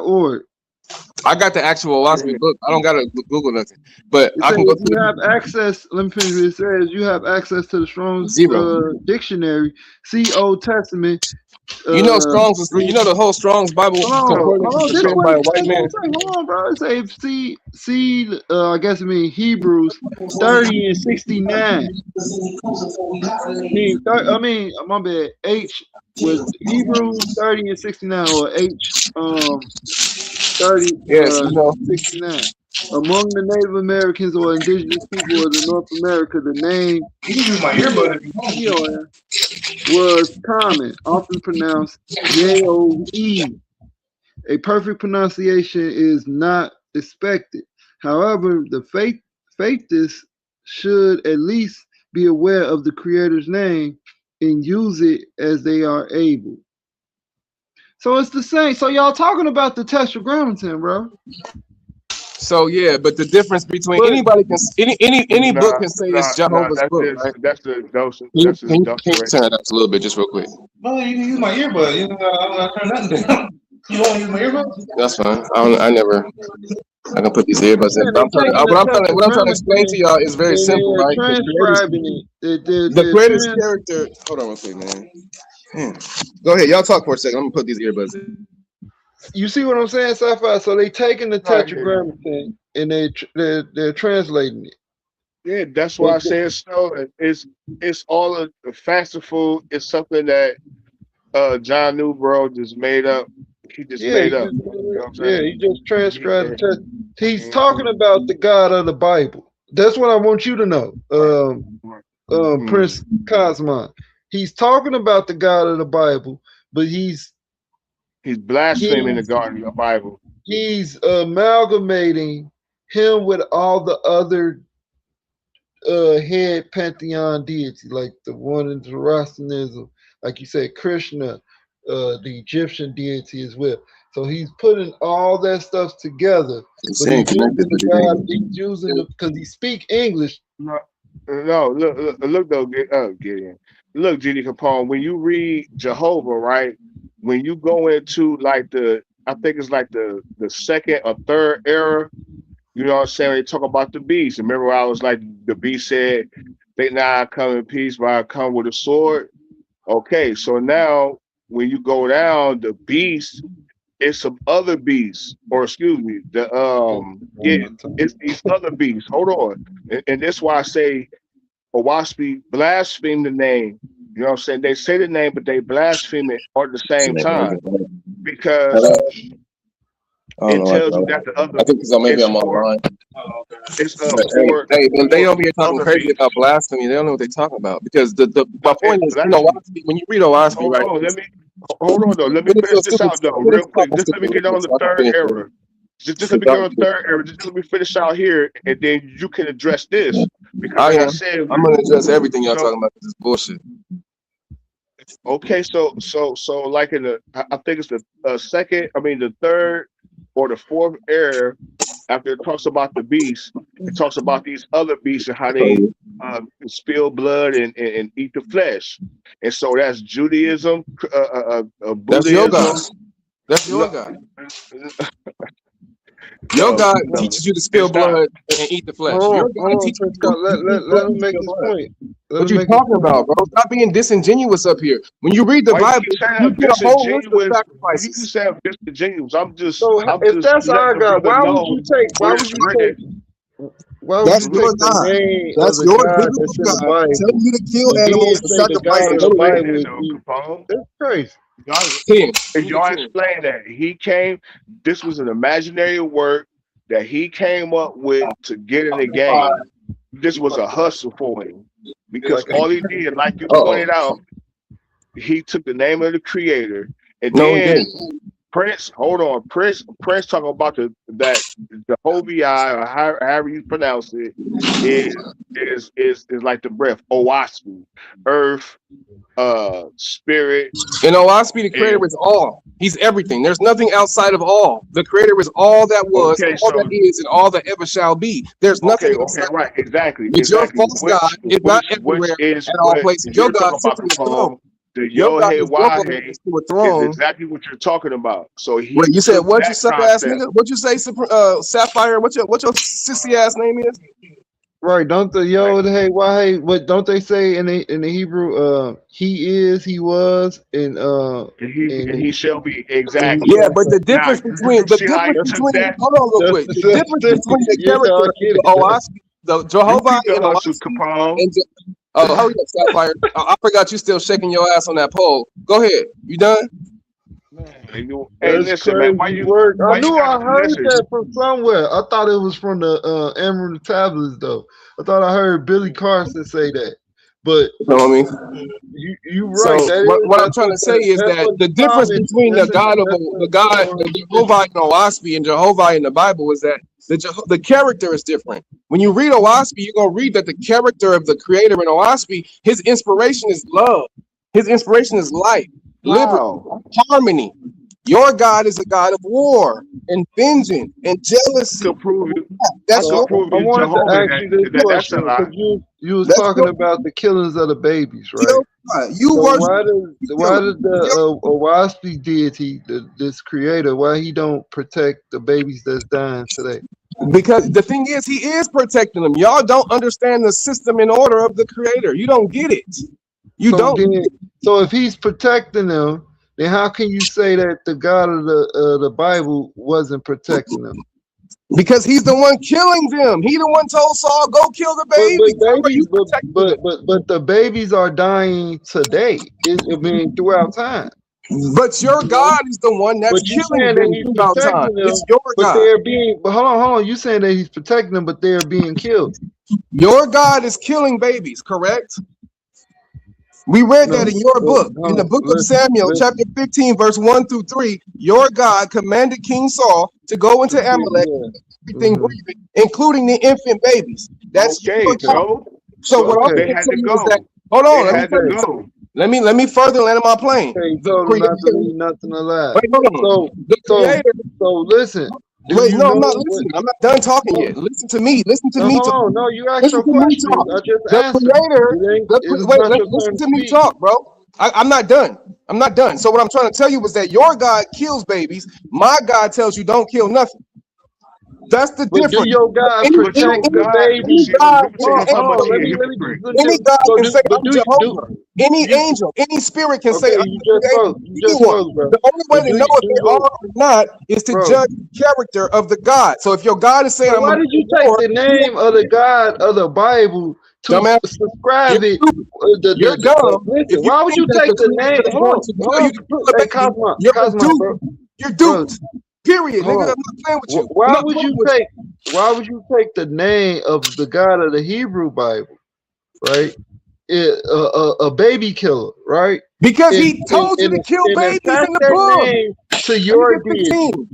Speaker 22: .org.
Speaker 9: I got the actual Owaski book. I don't gotta Google nothing, but
Speaker 22: It
Speaker 9: I
Speaker 22: says
Speaker 9: can go to
Speaker 22: you
Speaker 9: the
Speaker 22: have access. Let me finish. It says you have access to the Strong's
Speaker 9: zero.
Speaker 22: dictionary, see Old Testament.
Speaker 9: You know Strong's. You know the whole Strong's Bible
Speaker 22: Hold
Speaker 9: concordance
Speaker 22: on.
Speaker 9: was
Speaker 22: This
Speaker 9: written
Speaker 22: what
Speaker 9: by
Speaker 22: it
Speaker 9: a white
Speaker 22: says.
Speaker 9: man.
Speaker 22: Hold on, bro. It says I guess it means Hebrews 30 and 69. My bad. H was Hebrews 30 and 69, or H 30
Speaker 9: Yes, you know.
Speaker 22: 69. Among the Native Americans or indigenous people of the North America, the name
Speaker 15: You can use my earbud if you want.
Speaker 22: Deon was common, often pronounced J-O-E. A perfect pronunciation is not expected. However, the faithists should at least be aware of the Creator's name and use it as they are able. So it's the same. So y'all talking about the Tetragrammaton, bro?
Speaker 9: So yeah, but the difference between
Speaker 22: But
Speaker 9: anybody can any book
Speaker 15: Nah,
Speaker 9: can say it's
Speaker 15: nah.
Speaker 9: Jehovah's book, right?
Speaker 15: That's the dose.
Speaker 9: Can you,
Speaker 15: That's the
Speaker 9: can you,
Speaker 15: dose
Speaker 9: can you
Speaker 15: right.
Speaker 9: turn it up just a little bit, just real quick?
Speaker 15: No, you can use my earbud. You know, I'm not turning nothing down. You want to use my earbud?
Speaker 9: That's fine. I can put these earbuds in.
Speaker 22: man,
Speaker 9: But
Speaker 22: they taking the
Speaker 9: what I'm trying to explain to
Speaker 22: Tetragrammaton
Speaker 9: y'all is very
Speaker 22: and
Speaker 9: simple,
Speaker 22: they're
Speaker 9: right?
Speaker 22: transcribing it.
Speaker 9: The greatest character. Hold on real quick, man. Go ahead, y'all talk for a second. I'm gonna put these earbuds in.
Speaker 22: You see what I'm saying, Sci-Fi? So they taking the Tetragrammaton and they're translating it.
Speaker 15: Yeah, that's why I say it's so. It's all a fanciful. It's something that John Newbro just made up. He just made up. You know what I'm saying?
Speaker 22: He just transcribed the text. He's talking about the God of the Bible. That's what I want you to know, Prince Kosmon. He's talking about the God of the Bible, but he's
Speaker 15: blaspheming the God of the Bible.
Speaker 22: He's amalgamating him with all the other head pantheon deity, like the one in Zoroastrianism, like you said, Krishna, the Egyptian deity as well. So he's putting all that stuff together, but he's using the God. He's using because he speak English.
Speaker 15: No, look though, Gideon. Look, GD Capone. When you read Jehovah, right? When you go into like I think it's like the second or third era. You know what I'm saying? When they talk about the beast. Remember, I was like, the beast said, "Think now I come in peace, but I come with a sword." Okay, so now when you go down, the beast is some other beasts, or excuse me, it's these other beasts. Hold on, and that's why I say Owaspi blaspheme the name. You know what I'm saying? They say the name, but they blaspheme it at the same time because it tells you that the other
Speaker 9: I think because maybe I'm online.
Speaker 15: It's
Speaker 9: Hey, they over here talking crazy about blasphemy. They don't know what they're talking about because my point is, when you read Owaski, right?
Speaker 15: Hold on though. Let me finish this out though, real quick. Just let me get on the third era. Just let me get on the third era. Just let me finish out here, and then you can address this. Because like I said,
Speaker 9: I'm gonna address everything y'all talking about. This is bullshit.
Speaker 15: Okay, so like in I think it's the third or the fourth era, after it talks about the beast, it talks about these other beasts and how they spill blood and eat the flesh. And so that's Judaism,
Speaker 9: That's your God.
Speaker 15: Buddhism.
Speaker 9: That's your
Speaker 15: No,
Speaker 9: God. Your God
Speaker 15: no,
Speaker 9: teaches you to spill
Speaker 15: it's not.
Speaker 9: blood and eat the flesh.
Speaker 22: Hold
Speaker 9: Your
Speaker 22: on,
Speaker 9: God
Speaker 22: hold on,
Speaker 9: teaches
Speaker 22: Prince
Speaker 9: you
Speaker 22: Scott. Let him make his point. Let
Speaker 9: what
Speaker 22: him
Speaker 9: you
Speaker 22: make his
Speaker 9: talking
Speaker 22: point.
Speaker 9: about, bro? Stop being disingenuous up here. When you read the
Speaker 15: Why you
Speaker 9: Bible,
Speaker 15: keep saying
Speaker 9: you
Speaker 15: I'm
Speaker 9: get a whole list of
Speaker 15: disingenuous? You keep
Speaker 9: sacrifices.
Speaker 15: saying I'm disingenuous. I'm
Speaker 22: So if
Speaker 15: just
Speaker 22: that's
Speaker 15: letting
Speaker 22: our
Speaker 15: the
Speaker 22: God,
Speaker 15: brother
Speaker 22: why would
Speaker 15: know
Speaker 22: you take? Why
Speaker 15: what
Speaker 22: would
Speaker 15: is
Speaker 22: you take?
Speaker 15: written.
Speaker 22: Why would
Speaker 9: That's
Speaker 22: you
Speaker 9: your
Speaker 22: take the
Speaker 9: God.
Speaker 22: name of
Speaker 9: That's
Speaker 22: the
Speaker 9: your
Speaker 22: God
Speaker 9: biblical
Speaker 22: that's in the
Speaker 9: God telling
Speaker 22: Bible
Speaker 9: you to kill
Speaker 22: and then
Speaker 9: animals and
Speaker 22: say the
Speaker 9: sacrifice
Speaker 22: God
Speaker 9: them?
Speaker 22: of
Speaker 9: Go
Speaker 22: the
Speaker 9: to bed.
Speaker 15: Explain
Speaker 22: Bible
Speaker 15: that
Speaker 22: is
Speaker 15: though,
Speaker 22: evil?
Speaker 15: Capone.
Speaker 22: That's crazy.
Speaker 9: Ten.
Speaker 15: If
Speaker 9: Read it
Speaker 15: y'all
Speaker 9: 10.
Speaker 15: explain that he came, this was an imaginary work that he came up with to get in the game. This was a hustle for him because
Speaker 22: Like
Speaker 15: all he did, like you
Speaker 9: Uh-oh.
Speaker 15: pointed out, he took the name of the creator, and
Speaker 9: No, he
Speaker 15: then
Speaker 9: didn't.
Speaker 15: Prince. Hold on, Prince talking about that Jehovah or however you pronounce it is like the breath, Owasu, earth, spirit,
Speaker 9: In Olaspi, the creator
Speaker 15: and
Speaker 9: is all. He's everything. There's nothing outside of all. The creator is all that was,
Speaker 15: okay,
Speaker 9: all that
Speaker 15: so
Speaker 9: is, and all that ever shall be. There's nothing
Speaker 15: okay,
Speaker 9: outside.
Speaker 15: right, exactly,
Speaker 9: But your
Speaker 15: exactly.
Speaker 9: false God is not
Speaker 15: Which
Speaker 9: everywhere
Speaker 15: is
Speaker 9: at all
Speaker 15: what
Speaker 9: places. Your
Speaker 15: you're
Speaker 9: God
Speaker 15: talking
Speaker 9: sits
Speaker 15: about,
Speaker 9: on the throne.
Speaker 15: Capone. The
Speaker 9: Your God
Speaker 15: Yohe
Speaker 9: is ruler
Speaker 15: Wahe
Speaker 9: to a
Speaker 15: is
Speaker 9: throne.
Speaker 15: exactly what you're talking about. So
Speaker 9: Wait,
Speaker 15: he
Speaker 9: you said
Speaker 15: took
Speaker 9: what, you
Speaker 15: that
Speaker 9: suck ass
Speaker 15: concept.
Speaker 9: nigga? What you say, Sapphire? What your sissy ass name is?
Speaker 22: Right? Don't the what don't they say in the Hebrew? He is, he was, and
Speaker 15: And he shall be
Speaker 22: and he
Speaker 15: exactly.
Speaker 9: Yeah,
Speaker 22: shall
Speaker 9: but the
Speaker 22: come.
Speaker 15: Now
Speaker 9: difference between
Speaker 15: you see how he took that.
Speaker 9: hold on real quick. The difference between the
Speaker 22: Yeah,
Speaker 9: character
Speaker 22: I
Speaker 9: of
Speaker 22: get
Speaker 9: the
Speaker 22: it.
Speaker 9: Olaspi, the
Speaker 15: You
Speaker 9: Jehovah
Speaker 15: keep the
Speaker 9: and
Speaker 15: hustle,
Speaker 9: Olaspi,
Speaker 15: Capone.
Speaker 9: and hurry up, Sapphire. I forgot you still shaking your ass on that pole. Go ahead. You done?
Speaker 15: Hey,
Speaker 22: That's
Speaker 15: listen, man. Why
Speaker 22: crazy
Speaker 15: you
Speaker 22: work. I
Speaker 15: why you
Speaker 22: knew
Speaker 15: gotta
Speaker 22: I heard
Speaker 15: listen?
Speaker 22: that from somewhere. I thought it was from the Emerald Tablets, though. I thought I heard Billy Carson say that. But
Speaker 9: You know what I mean?
Speaker 22: you
Speaker 9: So
Speaker 22: right.
Speaker 9: what I'm trying to say is
Speaker 22: That's
Speaker 9: that
Speaker 22: what
Speaker 9: the
Speaker 22: the
Speaker 9: difference
Speaker 22: common.
Speaker 9: between
Speaker 22: That's
Speaker 9: the
Speaker 22: what
Speaker 9: God of
Speaker 22: that's what
Speaker 9: the God, the Jehovah in Olaspi and Jehovah in the Bible is that the character is different. When you read Olaspi, you're gonna read that the character of the creator in Olaspi, his inspiration is love, his inspiration is life, liberty,
Speaker 15: How?
Speaker 9: harmony. Your God is a God of war and vengeance and jealousy.
Speaker 15: Could prove you. I
Speaker 9: That's
Speaker 15: could
Speaker 9: your
Speaker 22: So
Speaker 15: prove
Speaker 22: I
Speaker 15: you
Speaker 22: wanted to
Speaker 15: Jehovah
Speaker 22: ask you this
Speaker 15: that's a
Speaker 22: question
Speaker 15: lie.
Speaker 22: because you was
Speaker 9: that's
Speaker 22: talking
Speaker 9: your,
Speaker 22: about the killings of the babies, right?
Speaker 9: your God. You
Speaker 22: So
Speaker 9: worship
Speaker 22: why
Speaker 9: killer.
Speaker 22: did the Owaspy deity, this creator, why he don't protect the babies that's dying today?
Speaker 9: Because the thing is, he is protecting them. Y'all don't understand the system and order of the creator. You don't get it. You
Speaker 22: So
Speaker 9: don't.
Speaker 22: then, so if he's protecting them, then how can you say that the God of the Bible wasn't protecting them?
Speaker 9: Because he's the one killing them. He the one told Saul, go kill the babies.
Speaker 22: But
Speaker 9: How are you
Speaker 22: babies,
Speaker 9: protecting them?
Speaker 22: but the babies are dying today. I mean, throughout time.
Speaker 9: But your
Speaker 22: You know?
Speaker 9: God is the one that's
Speaker 22: But you
Speaker 9: killing
Speaker 22: saying that
Speaker 9: them
Speaker 22: he's
Speaker 9: throughout time.
Speaker 22: protecting them,
Speaker 9: It's your
Speaker 22: but
Speaker 9: God.
Speaker 22: they're being. But hold on. You saying that he's protecting them, but they're being killed.
Speaker 9: Your God is killing babies, correct? We read
Speaker 22: No,
Speaker 9: that in your book, in the book of Samuel,
Speaker 22: listen.
Speaker 9: chapter 15, verse 1 through 3. Your God commanded King Saul to go into Amalek, everything breathing, including the infant babies. That's your
Speaker 15: Okay,
Speaker 9: God. So what I'm
Speaker 15: they
Speaker 9: going to
Speaker 15: had
Speaker 9: tell
Speaker 15: to
Speaker 9: you is that,
Speaker 15: go.
Speaker 9: hold
Speaker 15: They
Speaker 9: on, let me
Speaker 15: had to
Speaker 9: further
Speaker 15: go.
Speaker 9: let me further land my plane.
Speaker 22: Okay, he
Speaker 9: The
Speaker 22: told him not to
Speaker 9: creator,
Speaker 22: leave nothing alive.
Speaker 9: wait, hold on. The creator,
Speaker 22: So listen. Do
Speaker 9: wait,
Speaker 22: you
Speaker 9: no, I'm
Speaker 22: know
Speaker 9: not
Speaker 22: what?
Speaker 9: listening. I'm not done talking
Speaker 22: So,
Speaker 9: yet. Listen to me. Listen to
Speaker 22: no,
Speaker 9: me
Speaker 22: hold
Speaker 9: talk.
Speaker 22: on. No, you asked
Speaker 9: Listen
Speaker 22: your
Speaker 9: to me
Speaker 22: question.
Speaker 9: talk.
Speaker 22: I just
Speaker 9: The
Speaker 22: answered.
Speaker 9: creator,
Speaker 22: It is
Speaker 9: wait,
Speaker 22: not your
Speaker 9: listen
Speaker 22: turn to
Speaker 9: to me
Speaker 22: speak.
Speaker 9: talk, bro. I'm not done. I'm not done. So what I'm trying to tell you is that your God kills babies. My God tells you don't kill nothing. That's the
Speaker 22: But do
Speaker 9: difference.
Speaker 22: your God
Speaker 15: But your
Speaker 22: protect the
Speaker 15: God,
Speaker 22: baby?
Speaker 15: see,
Speaker 9: God,
Speaker 15: let me tell you
Speaker 22: Hold
Speaker 15: how much
Speaker 22: on.
Speaker 15: he
Speaker 22: Let
Speaker 15: a
Speaker 22: me
Speaker 15: hypocrite.
Speaker 22: just
Speaker 9: any God
Speaker 22: so
Speaker 9: can say
Speaker 22: but
Speaker 9: I'm Jehovah. Any
Speaker 22: you
Speaker 9: angel, any spirit can say
Speaker 22: okay?
Speaker 9: I'm
Speaker 22: You
Speaker 9: the
Speaker 22: just
Speaker 9: creator.
Speaker 22: spoke. You just
Speaker 9: Anyone.
Speaker 22: spoke, bro.
Speaker 9: The only way
Speaker 22: But
Speaker 9: to know if
Speaker 22: do
Speaker 9: they
Speaker 22: your
Speaker 9: are or not is to
Speaker 22: bro?
Speaker 9: judge the character of the God. So if your God is saying
Speaker 22: So
Speaker 9: I'm a
Speaker 22: why
Speaker 9: God
Speaker 22: did you
Speaker 9: of
Speaker 22: take
Speaker 9: war,
Speaker 22: the name of the God of the Bible to
Speaker 9: dumbass, you're
Speaker 22: subscribe it?
Speaker 9: stupid. You're dumb.
Speaker 22: Listen,
Speaker 9: If you
Speaker 22: why would
Speaker 9: think
Speaker 22: you
Speaker 9: that
Speaker 22: take
Speaker 9: the
Speaker 22: the name?
Speaker 9: creator is going
Speaker 22: Hold
Speaker 9: to
Speaker 22: on,
Speaker 9: tell you to kill a
Speaker 22: Hey,
Speaker 9: baby, you're a
Speaker 22: Cosmo,
Speaker 9: dupe.
Speaker 22: bro,
Speaker 9: You're
Speaker 22: bro.
Speaker 9: duped. Period, nigga. I'm
Speaker 22: Hold
Speaker 9: not playing with
Speaker 22: on.
Speaker 9: you. I'm
Speaker 22: Why
Speaker 9: not
Speaker 22: would
Speaker 9: playing
Speaker 22: you
Speaker 9: with you.
Speaker 22: take? Why would you take the name of the God of the Hebrew Bible, right? A baby killer, right?
Speaker 9: Because he told you to kill
Speaker 22: And
Speaker 9: babies
Speaker 22: attach
Speaker 9: in the
Speaker 22: that
Speaker 9: book.
Speaker 22: name to
Speaker 9: Let me
Speaker 22: your
Speaker 9: get
Speaker 22: deity.
Speaker 9: 15.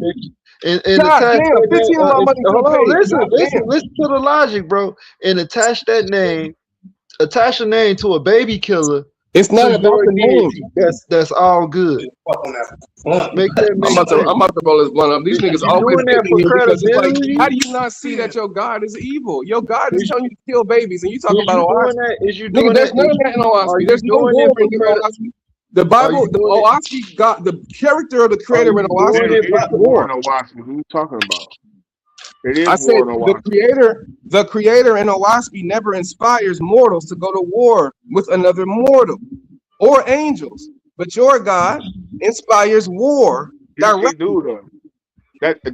Speaker 22: And
Speaker 9: God
Speaker 22: attach
Speaker 9: damn,
Speaker 22: that
Speaker 9: 15 of my
Speaker 22: name.
Speaker 9: money
Speaker 22: Hold on,
Speaker 9: prepaid.
Speaker 22: listen,
Speaker 9: God damn.
Speaker 22: listen to the logic, bro. And attach that name, attach a name to a baby killer
Speaker 9: It's
Speaker 22: to
Speaker 9: not about
Speaker 22: your
Speaker 9: the name.
Speaker 22: deity. That's all good. Make that
Speaker 9: I'm
Speaker 22: make
Speaker 9: about to
Speaker 22: sense.
Speaker 9: roll this blunt up. These niggas
Speaker 22: You
Speaker 9: always
Speaker 22: doing
Speaker 9: get
Speaker 22: that for
Speaker 9: me because it's like, how
Speaker 22: credibility?
Speaker 9: do you not see that your God is evil? Your God is telling you to kill babies, and you talk
Speaker 22: Is
Speaker 9: about
Speaker 22: you doing
Speaker 9: Oahspe.
Speaker 22: that? Is you
Speaker 9: Nigga,
Speaker 22: doing
Speaker 9: there's
Speaker 22: that?
Speaker 9: none of that in
Speaker 22: Are
Speaker 9: Oahspe.
Speaker 22: you
Speaker 9: There's no
Speaker 22: doing
Speaker 9: war
Speaker 22: it for
Speaker 9: in
Speaker 22: credit?
Speaker 9: Oahspe. The
Speaker 22: Are you
Speaker 9: Bible, the
Speaker 22: doing it?
Speaker 9: Oahspe God, the character of the
Speaker 22: Are
Speaker 9: creator in
Speaker 22: you
Speaker 9: Oahspe
Speaker 22: doing
Speaker 15: There
Speaker 22: it
Speaker 9: is
Speaker 22: for?
Speaker 15: is
Speaker 9: not
Speaker 15: war
Speaker 9: war.
Speaker 15: in Oahspe. Who you talking about? It is
Speaker 9: I said
Speaker 15: war in
Speaker 9: the
Speaker 15: Oahspe.
Speaker 9: creator in Oahspe never inspires mortals to go to war with another mortal or angels, but your God inspires war
Speaker 15: Yes, he
Speaker 9: directly.
Speaker 15: do though.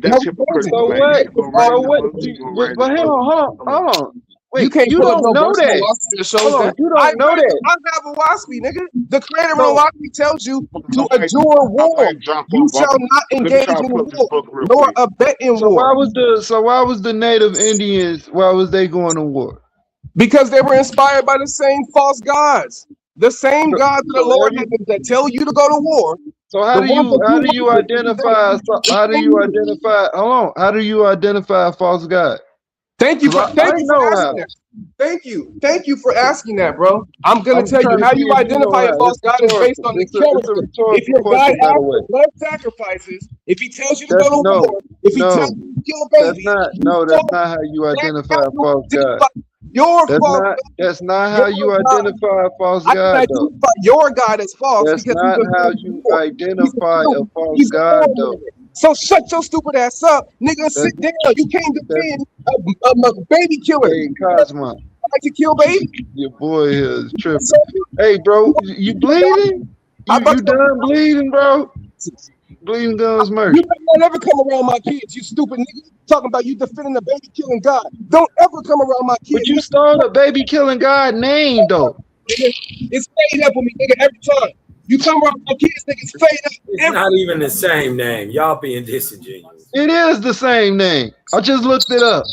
Speaker 9: No,
Speaker 15: That's
Speaker 9: he doesn't.
Speaker 15: hypocritical,
Speaker 22: So
Speaker 15: man. You
Speaker 22: what?
Speaker 15: should go
Speaker 22: So
Speaker 15: write in the
Speaker 22: what?
Speaker 15: book. You go
Speaker 22: But
Speaker 15: write in the
Speaker 22: but
Speaker 15: book. Come on.
Speaker 22: hold on.
Speaker 9: You
Speaker 22: Wait,
Speaker 9: can't
Speaker 22: you
Speaker 9: pull up
Speaker 22: don't
Speaker 9: no
Speaker 22: know
Speaker 9: verse in
Speaker 22: that.
Speaker 9: Oahspe that shows
Speaker 22: Hold on,
Speaker 9: that.
Speaker 22: you
Speaker 9: I
Speaker 22: don't know that.
Speaker 9: have Oahspe, nigga. The creator in
Speaker 22: So
Speaker 9: Oahspe tells you to
Speaker 15: Nobody,
Speaker 9: endure war.
Speaker 15: nobody drop
Speaker 9: You
Speaker 15: off.
Speaker 9: shall not
Speaker 15: Let me
Speaker 9: engage
Speaker 15: try to
Speaker 9: in
Speaker 15: pull up this
Speaker 9: war,
Speaker 15: book real
Speaker 9: nor
Speaker 15: quick.
Speaker 9: abet in
Speaker 22: so
Speaker 9: war.
Speaker 22: why was the native Indians, why was they going to war?
Speaker 9: Because they were inspired by the same false gods. The same
Speaker 22: So,
Speaker 9: gods of the
Speaker 22: so
Speaker 9: Lord
Speaker 22: every
Speaker 9: that tell you to go to war.
Speaker 22: so
Speaker 9: The ones that
Speaker 22: how
Speaker 9: you
Speaker 22: do you
Speaker 9: worship is the
Speaker 22: identify how do you identify hold on, how do you identify a false god?
Speaker 9: Thank you
Speaker 22: Because
Speaker 9: for
Speaker 22: I know
Speaker 9: asking
Speaker 22: how.
Speaker 9: that. Thank you for asking that, bro. I'm gonna
Speaker 22: I'm
Speaker 9: tell you
Speaker 22: trying to
Speaker 9: how
Speaker 22: see
Speaker 9: you
Speaker 22: if you know
Speaker 9: identify a
Speaker 22: how.
Speaker 9: false
Speaker 22: It's
Speaker 9: god is based
Speaker 22: rhetorical.
Speaker 9: on the
Speaker 22: It's a
Speaker 9: character. If
Speaker 22: rhetorical
Speaker 9: your God
Speaker 22: question, by the
Speaker 9: asks
Speaker 22: way.
Speaker 9: for blood sacrifices, if he tells you to
Speaker 22: That's
Speaker 9: go to war, if he tells
Speaker 22: no.
Speaker 9: you to kill
Speaker 22: That's
Speaker 9: babies,
Speaker 22: not
Speaker 9: you
Speaker 22: that's
Speaker 9: follow.
Speaker 22: not how you
Speaker 9: That's
Speaker 22: identify
Speaker 9: how
Speaker 22: a
Speaker 9: you
Speaker 22: false god.
Speaker 9: identify your false
Speaker 22: That's not
Speaker 9: your
Speaker 22: how you
Speaker 9: God.
Speaker 22: identify a false
Speaker 9: I can
Speaker 22: god though.
Speaker 9: identify your God as false
Speaker 22: That's
Speaker 9: because he's
Speaker 22: not
Speaker 9: a
Speaker 22: how
Speaker 9: man of
Speaker 22: you
Speaker 9: war. He's a
Speaker 22: identify a
Speaker 9: coward.
Speaker 22: false
Speaker 9: He's a
Speaker 22: god
Speaker 9: war
Speaker 22: though.
Speaker 9: warrior. So shut your stupid ass up, nigga, and sit
Speaker 22: That's
Speaker 9: down. You can't
Speaker 22: that's
Speaker 9: defend a baby killer.
Speaker 22: hey Cosmo.
Speaker 9: Like to kill babies.
Speaker 22: Your boy here is
Speaker 9: So
Speaker 22: tripping. Hey bro, you bleeding?
Speaker 9: I'm about
Speaker 22: You done bleeding, bro? Bleeding gums mercy.
Speaker 9: you better not ever come around my kids, you stupid nigga. Talking about you defending the baby killing God. Don't ever come around my
Speaker 22: But
Speaker 9: kids,
Speaker 22: you
Speaker 9: nigga.
Speaker 22: stole the baby killing God name though.
Speaker 9: It's fade up with me, nigga, every time. You come around my kids, nigga, it's fade up
Speaker 21: It's
Speaker 9: every
Speaker 21: not even the same name. Y'all being disingenuous.
Speaker 22: It is the same name. I just looked it up.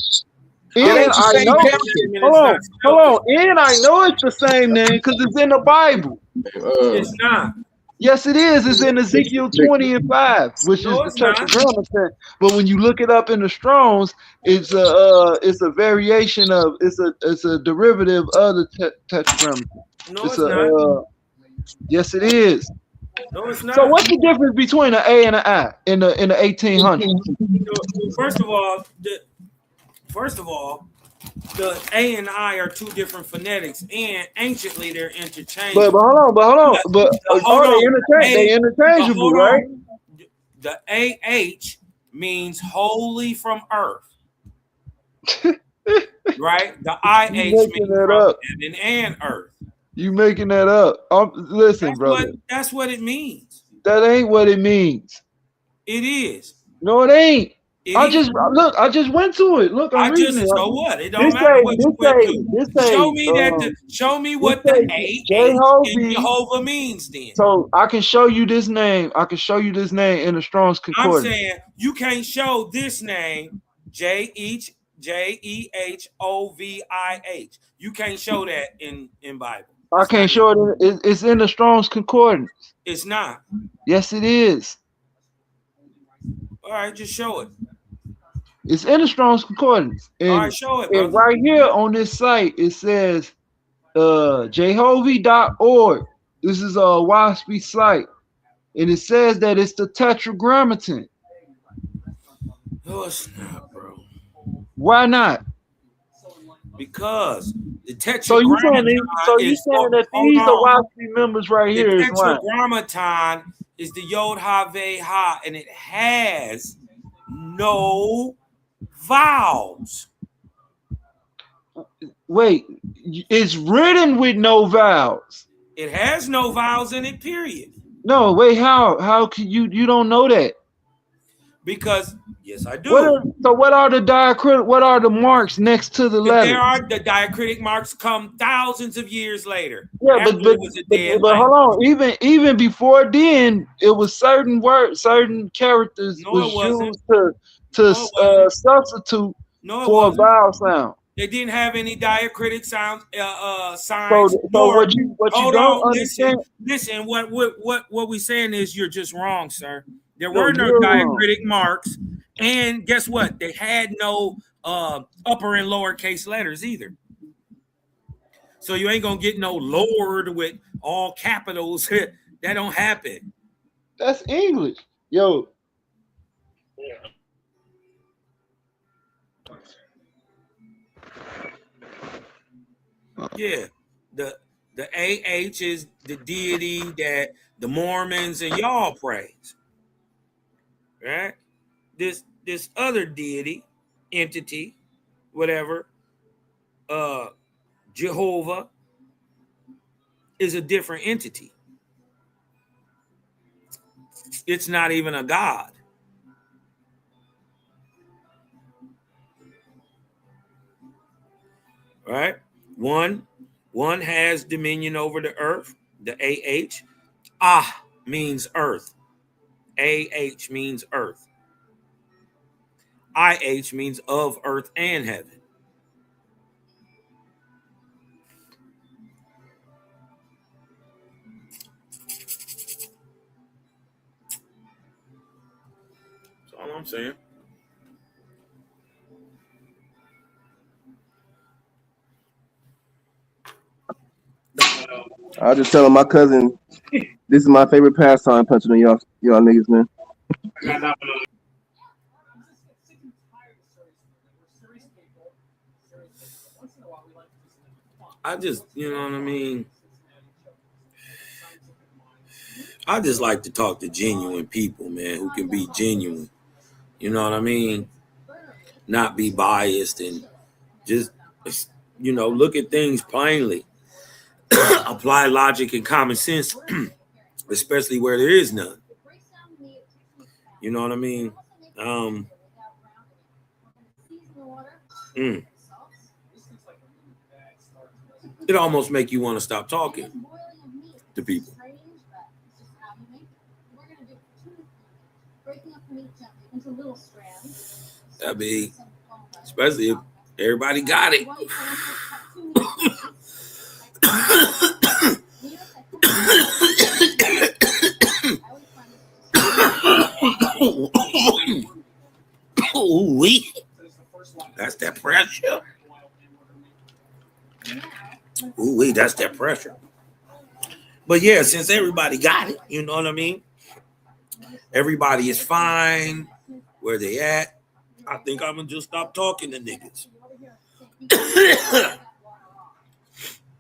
Speaker 9: It
Speaker 22: And
Speaker 9: ain't the
Speaker 22: I
Speaker 9: same
Speaker 22: know,
Speaker 9: character.
Speaker 21: And it's not
Speaker 22: hold
Speaker 21: spelled
Speaker 22: on. And I know it's the same name because it's in the Bible.
Speaker 21: It's not.
Speaker 22: Yes, it is. It's in Ezekiel 20 and 5, which is
Speaker 21: No,
Speaker 22: the
Speaker 21: it's not.
Speaker 22: Tetragrammaton. But when you look it up in the Strong's, it's a variation of it's a derivative of the Tetragrammaton.
Speaker 21: No,
Speaker 22: It's
Speaker 21: it's not.
Speaker 22: yes, it is.
Speaker 21: No, it's
Speaker 22: So
Speaker 21: not.
Speaker 22: what's the difference between an A and an I in the 1800s?
Speaker 21: First of all, the A and I are two different phonetics, and anciently they're interchangeable.
Speaker 22: But
Speaker 21: Hold on.
Speaker 22: they interchangeable,
Speaker 21: Hold
Speaker 22: right?
Speaker 21: on. The AH means holy from earth, right? The IH
Speaker 22: You
Speaker 21: means
Speaker 22: making that
Speaker 21: from
Speaker 22: up.
Speaker 21: heaven and earth.
Speaker 22: You making that up. Listen, brother.
Speaker 21: That's what it means.
Speaker 22: That ain't what it means.
Speaker 21: It is.
Speaker 22: No, it ain't. I
Speaker 21: It is.
Speaker 22: just went to it. Look, I'm reading it.
Speaker 21: So what? It don't matter what you went to. Show me what the AH in Jehovah means then.
Speaker 22: So I can show you this name. I can show you this name in the Strong's
Speaker 21: I'm
Speaker 22: Concordance.
Speaker 21: saying you can't show this name Jehhovih. You can't show that in Bible.
Speaker 22: I can't show it. It's in the Strong's Concordance.
Speaker 21: It's not.
Speaker 22: Yes, it is.
Speaker 21: All right, just show it.
Speaker 22: It's in the Strong's Concordance. And,
Speaker 21: all right, show it,
Speaker 22: and right here on this site, it says Jehovah.org. This is a WASP site. And it says that it's the Tetragrammaton.
Speaker 21: No, it's not, bro.
Speaker 22: Why not?
Speaker 21: Because the Tetragrammaton
Speaker 22: you saying that these are WASP members right here
Speaker 21: the
Speaker 22: is lying.
Speaker 21: Tetragrammaton is the Yod Haveh Ha, and it has no vowels.
Speaker 22: Wait, it's written with no vowels.
Speaker 21: It has no vowels in it, period.
Speaker 22: No, wait, how can you don't know that?
Speaker 21: Because yes, I do.
Speaker 22: What are the diacritic? What are the marks next to the letter?
Speaker 21: There are the diacritic marks come thousands of years later.
Speaker 22: Yeah, but hold on. Even before then, it was certain words, certain characters used to substitute for a vowel sound.
Speaker 21: They didn't have any diacritic signs.
Speaker 22: So what you don't understand?
Speaker 21: Listen. What we saying is you're just wrong, sir. There were no diacritic marks, and guess what? They had no upper and lower case letters either. So you ain't gonna get no Lord with all capitals. That don't happen.
Speaker 22: That's English. Yo,
Speaker 21: Yeah. The AH is the deity that the Mormons and y'all praise. Right? This other deity, entity, whatever, Jehovah, is a different entity. It's not even a god. Right? One has dominion over the earth, the AH. Ah means earth. AH means earth. IH means of earth and heaven. That's all I'm saying.
Speaker 8: I just telling my cousin, this is my favorite pastime, punching on y'all niggas, man.
Speaker 21: I just, you know what I mean? I just like to talk to genuine people, man, who can be genuine. You know what I mean? Not be biased and just, look at things plainly. Apply logic and common sense, especially where there is none. You know what I mean? It almost make you want to stop talking to people. I mean, especially if everybody got it. Ooh-wee. That's that pressure. Ooh-wee, that's that pressure. But yeah, since everybody got it, you know what I mean? Everybody is fine where they at. I think I'm gonna just stop talking to niggas.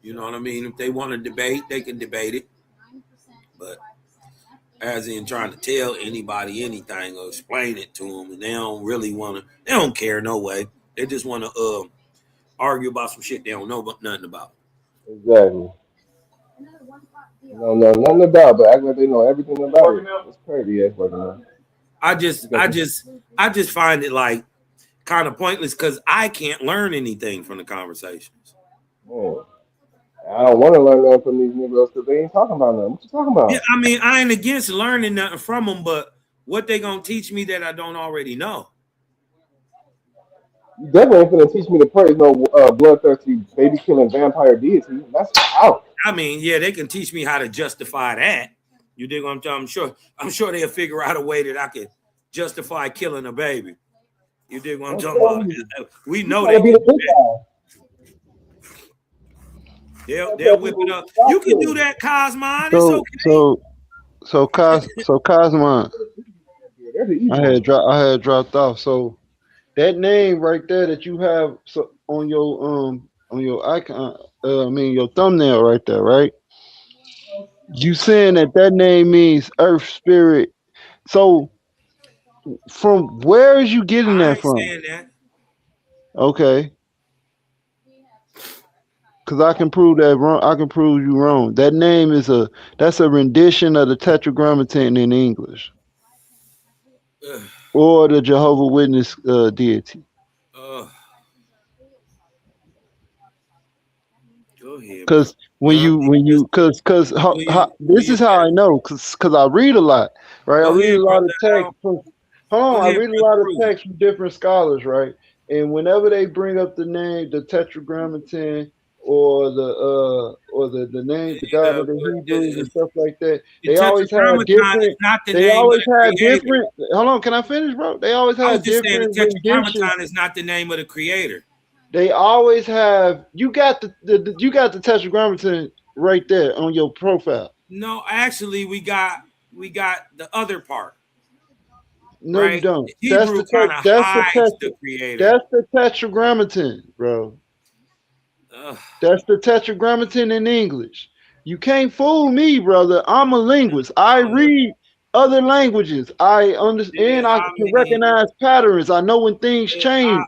Speaker 21: You know what I mean? If they want to debate, they can debate it. But as in trying to tell anybody anything or explain it to them, and they don't really want to, they don't care no way. They just want to argue about some shit they don't know nothing about.
Speaker 8: Exactly. No, nothing about, but act like they know everything about it. It's crazy, ass fucking man.
Speaker 21: I just find it like kind of pointless because I can't learn anything from the conversations.
Speaker 8: Man, I don't want to learn nothing from these niggas because they ain't talking about nothing. What you talking about?
Speaker 21: Yeah, I mean, I ain't against learning nothing from them, but what they gonna teach me that I don't already know?
Speaker 8: You definitely ain't gonna teach me to praise no bloodthirsty baby killing vampire deity. That's out.
Speaker 21: I mean, yeah, they can teach me how to justify that. You dig what I'm talking? I'm sure they'll figure out a way that I could justify killing a baby. You dig what I'm talking about? We know they can do that. They'll whip it up. You can do that, Kosmon. It's okay.
Speaker 22: So Kosmon, I had dropped off. So that name right there that you have on your icon, your thumbnail right there, right? You saying that name means Earth Spirit. So from where is you getting that from?
Speaker 21: Saying that.
Speaker 22: Okay. Because I can prove that wrong. I can prove you wrong. That name that's a rendition of the Tetragrammaton in English, or the Jehovah Witness deity.
Speaker 21: Go ahead.
Speaker 22: Because this is how I know. Because I read a lot, right? I read a lot of text. I read a lot of text from different scholars, right? And whenever they bring up the name, the Tetragrammaton, or the name, the God of the Hebrews and stuff like that, they always have different. Hold on, can I finish, bro? They always have different renditions.
Speaker 21: The Tetragrammaton is not the name of the creator.
Speaker 22: They always have. You got you got the Tetragrammaton right there on your profile.
Speaker 21: No, actually, we got the other part,
Speaker 22: No, you
Speaker 21: right?
Speaker 22: don't.
Speaker 21: Hebrew kind of hides the creator.
Speaker 22: That's the Tetragrammaton, bro.
Speaker 21: Ugh.
Speaker 22: That's the Tetragrammaton in English. You can't fool me, brother. I'm a linguist. I read other languages. I understand. I
Speaker 21: I
Speaker 22: can
Speaker 21: mean,
Speaker 22: recognize patterns. I know when things change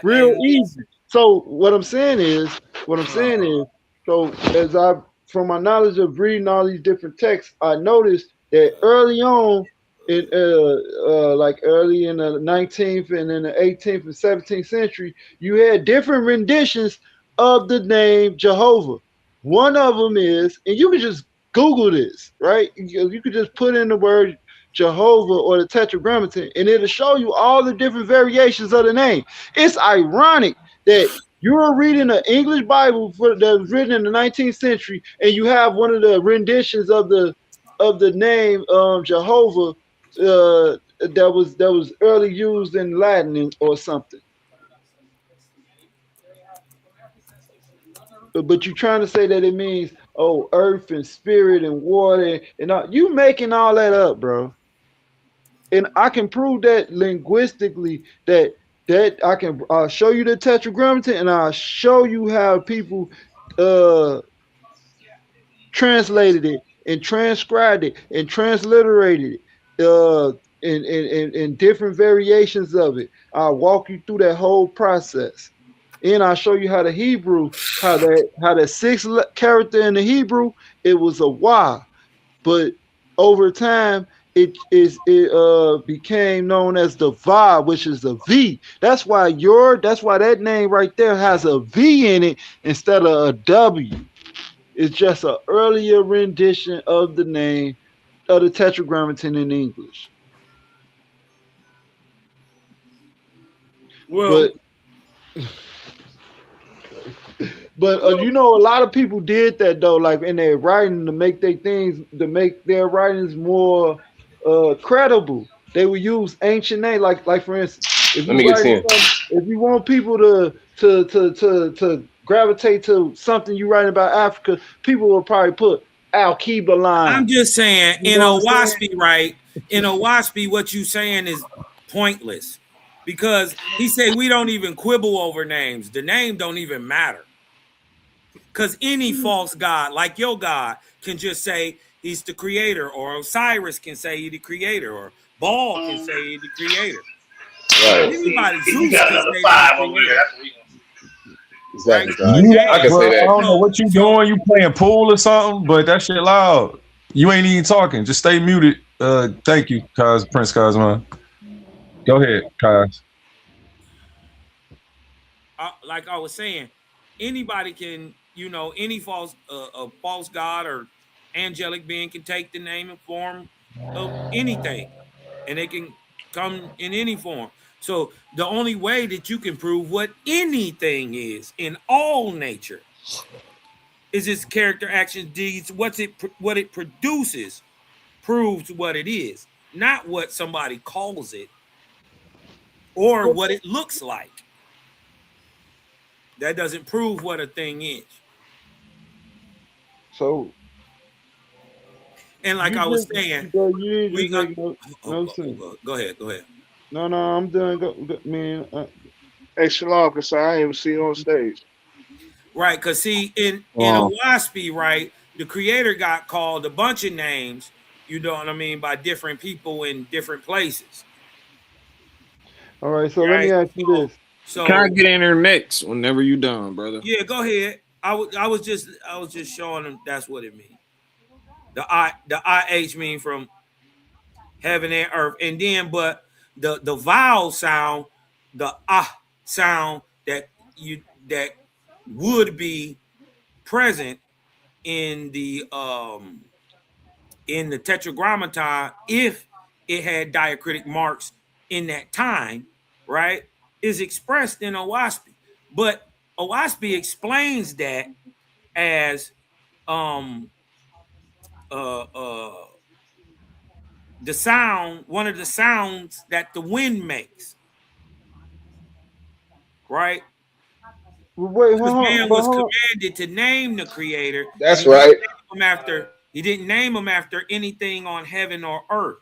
Speaker 22: real
Speaker 21: and
Speaker 22: easy. So what I'm saying is,
Speaker 21: uh,
Speaker 22: so as I, from my knowledge of reading all these different texts, I noticed that early on, in like early in the 19th and in the 18th and 17th century, you had different renditions of the name Jehovah. One of them is, and you can just Google this, right? You could just put in the word Jehovah or the Tetragrammaton, and it'll show you all the different variations of the name. It's ironic that you're reading an English Bible that was written in the 19th century, and you have one of the renditions of the name Jehovah that was early used in Latin or something. But you're trying to say that it means earth and spirit and water and all. You making all that up, bro. And I can prove that linguistically that I can show you the tetragrammaton and I'll show you how people uh translated it and transcribed it and transliterated it in different variations of it. I'll walk you through that whole process. And I'll show you how the Hebrew, how the sixth character in the Hebrew, it was a Y. But over time, it became known as the Va, which is a V. That's why that name right there has a V in it instead of a W. It's just an earlier rendition of the name of the Tetragrammaton in English.
Speaker 21: well,
Speaker 22: But you know, a lot of people did that though, like in their writing to make their writings more credible. They would use ancient names, like for instance, if
Speaker 14: Let
Speaker 22: you
Speaker 14: me get
Speaker 22: writing
Speaker 14: 10.
Speaker 22: something, if you want people to gravitate to something you writing about Africa, people will probably put Al Kiba
Speaker 21: I'm
Speaker 22: line.
Speaker 21: just saying,
Speaker 22: You
Speaker 21: in
Speaker 22: know
Speaker 21: a
Speaker 22: what I'm saying?
Speaker 21: waspy, right? In a waspy, what you saying is pointless because he said we don't even quibble over names. The name don't even matter because any false god, like your God, can just say he's the creator, or Osiris can say he's the creator, or Baal can say he's the creator.
Speaker 14: Right.
Speaker 21: Anybody,
Speaker 14: You
Speaker 21: Zeus
Speaker 14: got
Speaker 21: can
Speaker 14: another
Speaker 21: say they're the
Speaker 14: five over there.
Speaker 21: creator,
Speaker 14: That's what
Speaker 21: right?
Speaker 14: Exactly,
Speaker 21: You
Speaker 14: God.
Speaker 21: understand?
Speaker 14: I can say
Speaker 11: Bro, I
Speaker 14: that.
Speaker 11: don't know what you doing. You playing pool or something, but that shit loud. You ain't even talking. Just stay muted. Thank you, Prince Cosmo. Go ahead, Kaz.
Speaker 21: Like I was saying, anybody can, any a false god or angelic being can take the name and form of anything, and they can come in any form. So the only way that you can prove what anything is in all nature is its character, actions, deeds. What it produces proves what it is, not what somebody calls it or what it looks like. That doesn't prove what a thing is.
Speaker 22: So
Speaker 21: And like
Speaker 22: you
Speaker 21: I was
Speaker 22: just
Speaker 21: saying,
Speaker 22: you didn't just
Speaker 21: we
Speaker 22: make no sense.
Speaker 21: go ahead, go ahead.
Speaker 22: No, I'm done. Man.
Speaker 15: Hey, Shalom, because I ain't even see you on stage.
Speaker 21: Right, because see, in a
Speaker 15: Oh.
Speaker 21: waspy, right, the creator got called a bunch of names, you know what I mean, by different people in different places.
Speaker 22: All right, so let me
Speaker 21: Right?
Speaker 22: ask you this.
Speaker 19: Can I
Speaker 21: So
Speaker 19: get in there next whenever you done, brother?
Speaker 21: yeah, go ahead. I was just showing them that's what it means. The IH mean from heaven and earth, and then but the vowel sound, the sound that would be present in the tetragrammaton if it had diacritic marks in that time, right, is expressed in Owaspy. But Owaspy explains that as um uh uh the sound, one of the sounds that the wind makes, right?
Speaker 22: Wait,
Speaker 21: Because man was
Speaker 22: hold on.
Speaker 21: commanded to name the creator.
Speaker 14: That's
Speaker 21: and
Speaker 14: right.
Speaker 21: he didn't name him after anything on heaven or earth.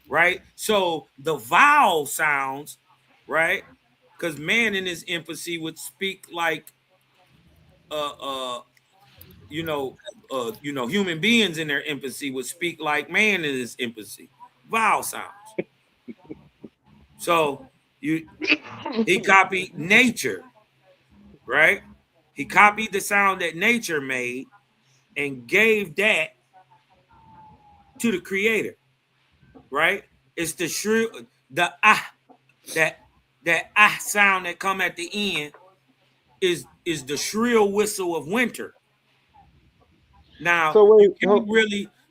Speaker 21: Right? So the vowel sounds, right? Because man in his infancy would speak like human beings in their infancy would speak like man in his infancy. Vowel sounds. So he copied nature, right? He copied the sound that nature made and gave that to the creator, right? It's the shrill, the that sound that come at the end is the shrill whistle of winter. Now
Speaker 22: So wait,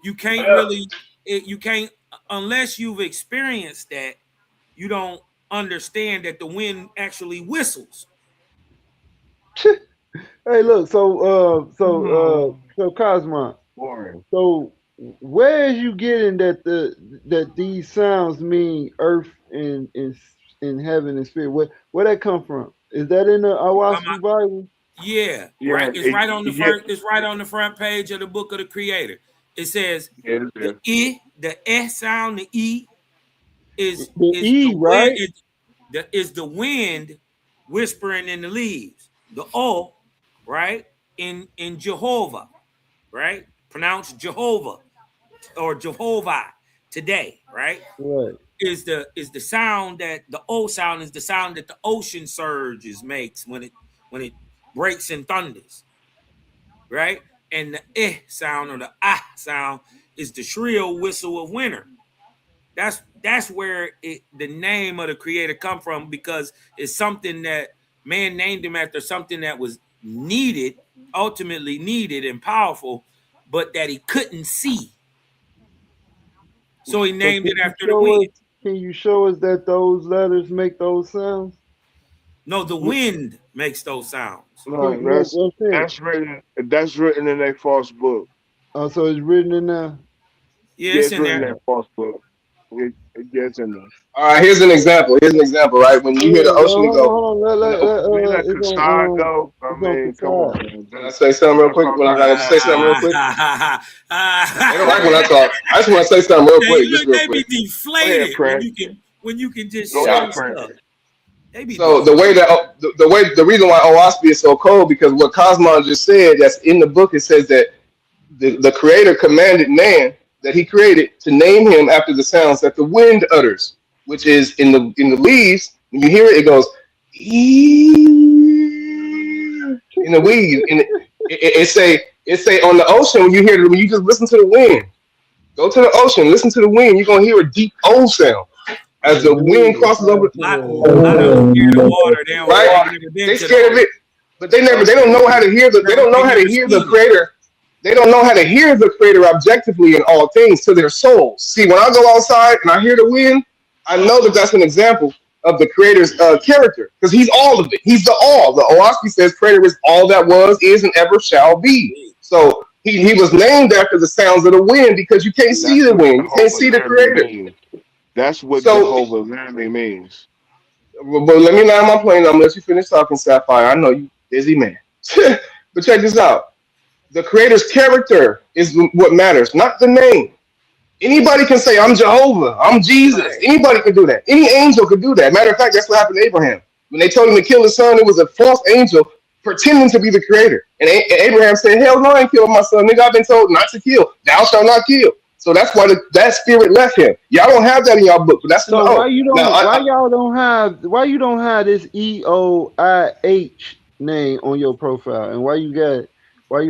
Speaker 21: you can't unless you've experienced that, you don't understand that the wind actually whistles.
Speaker 22: hey, look. So Kosmon.
Speaker 15: Boring.
Speaker 22: So where is you getting that these sounds mean earth and in heaven and spirit? Where that come from? Is that in the Owaski Bible?
Speaker 21: Yeah,
Speaker 15: Yeah,
Speaker 21: right. It's right on the
Speaker 15: yeah.
Speaker 21: first. It's right on the front page of the book of the Creator. It says the S sound, the E is
Speaker 22: The E, right?
Speaker 21: Is the wind whispering in the leaves. The O, right, in Jehovah, right, pronounced Jehovah or Jehovah today, right,
Speaker 22: Right.
Speaker 21: is the sound that the O sound is the sound that the ocean surges makes when it breaks and thunders, right, and the eh sound or the ah sound is the shrill whistle of winter. That's where the name of the creator come from, because it's something that man named him after, something that was ultimately needed and powerful, but that he couldn't see. So he named it after the wind.
Speaker 22: Can you show us that those letters make those sounds?
Speaker 21: No, the wind makes those sounds.
Speaker 15: No, that's written. That's written in a false book.
Speaker 22: Oh, so it's written in there.
Speaker 21: Yeah,
Speaker 15: it's written in a false book. It gets in there.
Speaker 14: All right, here's an example. Right? When you hear the ocean, you go.
Speaker 22: Hold on.
Speaker 15: Let Kassan go. I mean, come on, man.
Speaker 14: Can I say something real quick? When I gotta say something real quick. They don't like when I talk. I just want to say something real quick. Just real
Speaker 21: They be
Speaker 14: quick.
Speaker 21: deflated when you can just show stuff.
Speaker 14: So the reason why Owaspy is so cold, because what Kosmon just said, that's in the book, it says that the creator commanded man that he created to name him after the sounds that the wind utters, which is in the leaves. When you hear it, it goes in the weeds. And it say on the ocean, when you just listen to the wind, go to the ocean, listen to the wind, you're gonna hear a deep O sound. As the wind crosses over, right? They scared of it, but they don't know how to hear the. They don't know how to hear the creator. They don't know how to hear the creator objectively in all things to their souls. See, when I go outside and I hear the wind, I know that that's an example of the creator's character, because he's all of it. He's the all. The Owaski says creator is all that was, is, and ever shall be. So he was named after the sounds of the wind, because you can't see the wind. You can't see the creator.
Speaker 15: That's what Jehovah literally means.
Speaker 14: But let me land my plane. I'm gonna let you finish talking, Sapphire. I know you busy man. But check this out. The creator's character is what matters, not the name. Anybody can say, I'm Jehovah, I'm Jesus. Anybody can do that. Any angel could do that. Matter of fact, that's what happened to Abraham. When they told him to kill his son, it was a false angel pretending to be the creator. And Abraham said, hell no, I ain't killing my son. Nigga, I've been told not to kill. Thou shalt not kill. So that's why that spirit left him. Y'all don't have that in y'all book, but that's
Speaker 22: so why you don't have this EOIH name on your profile, and why you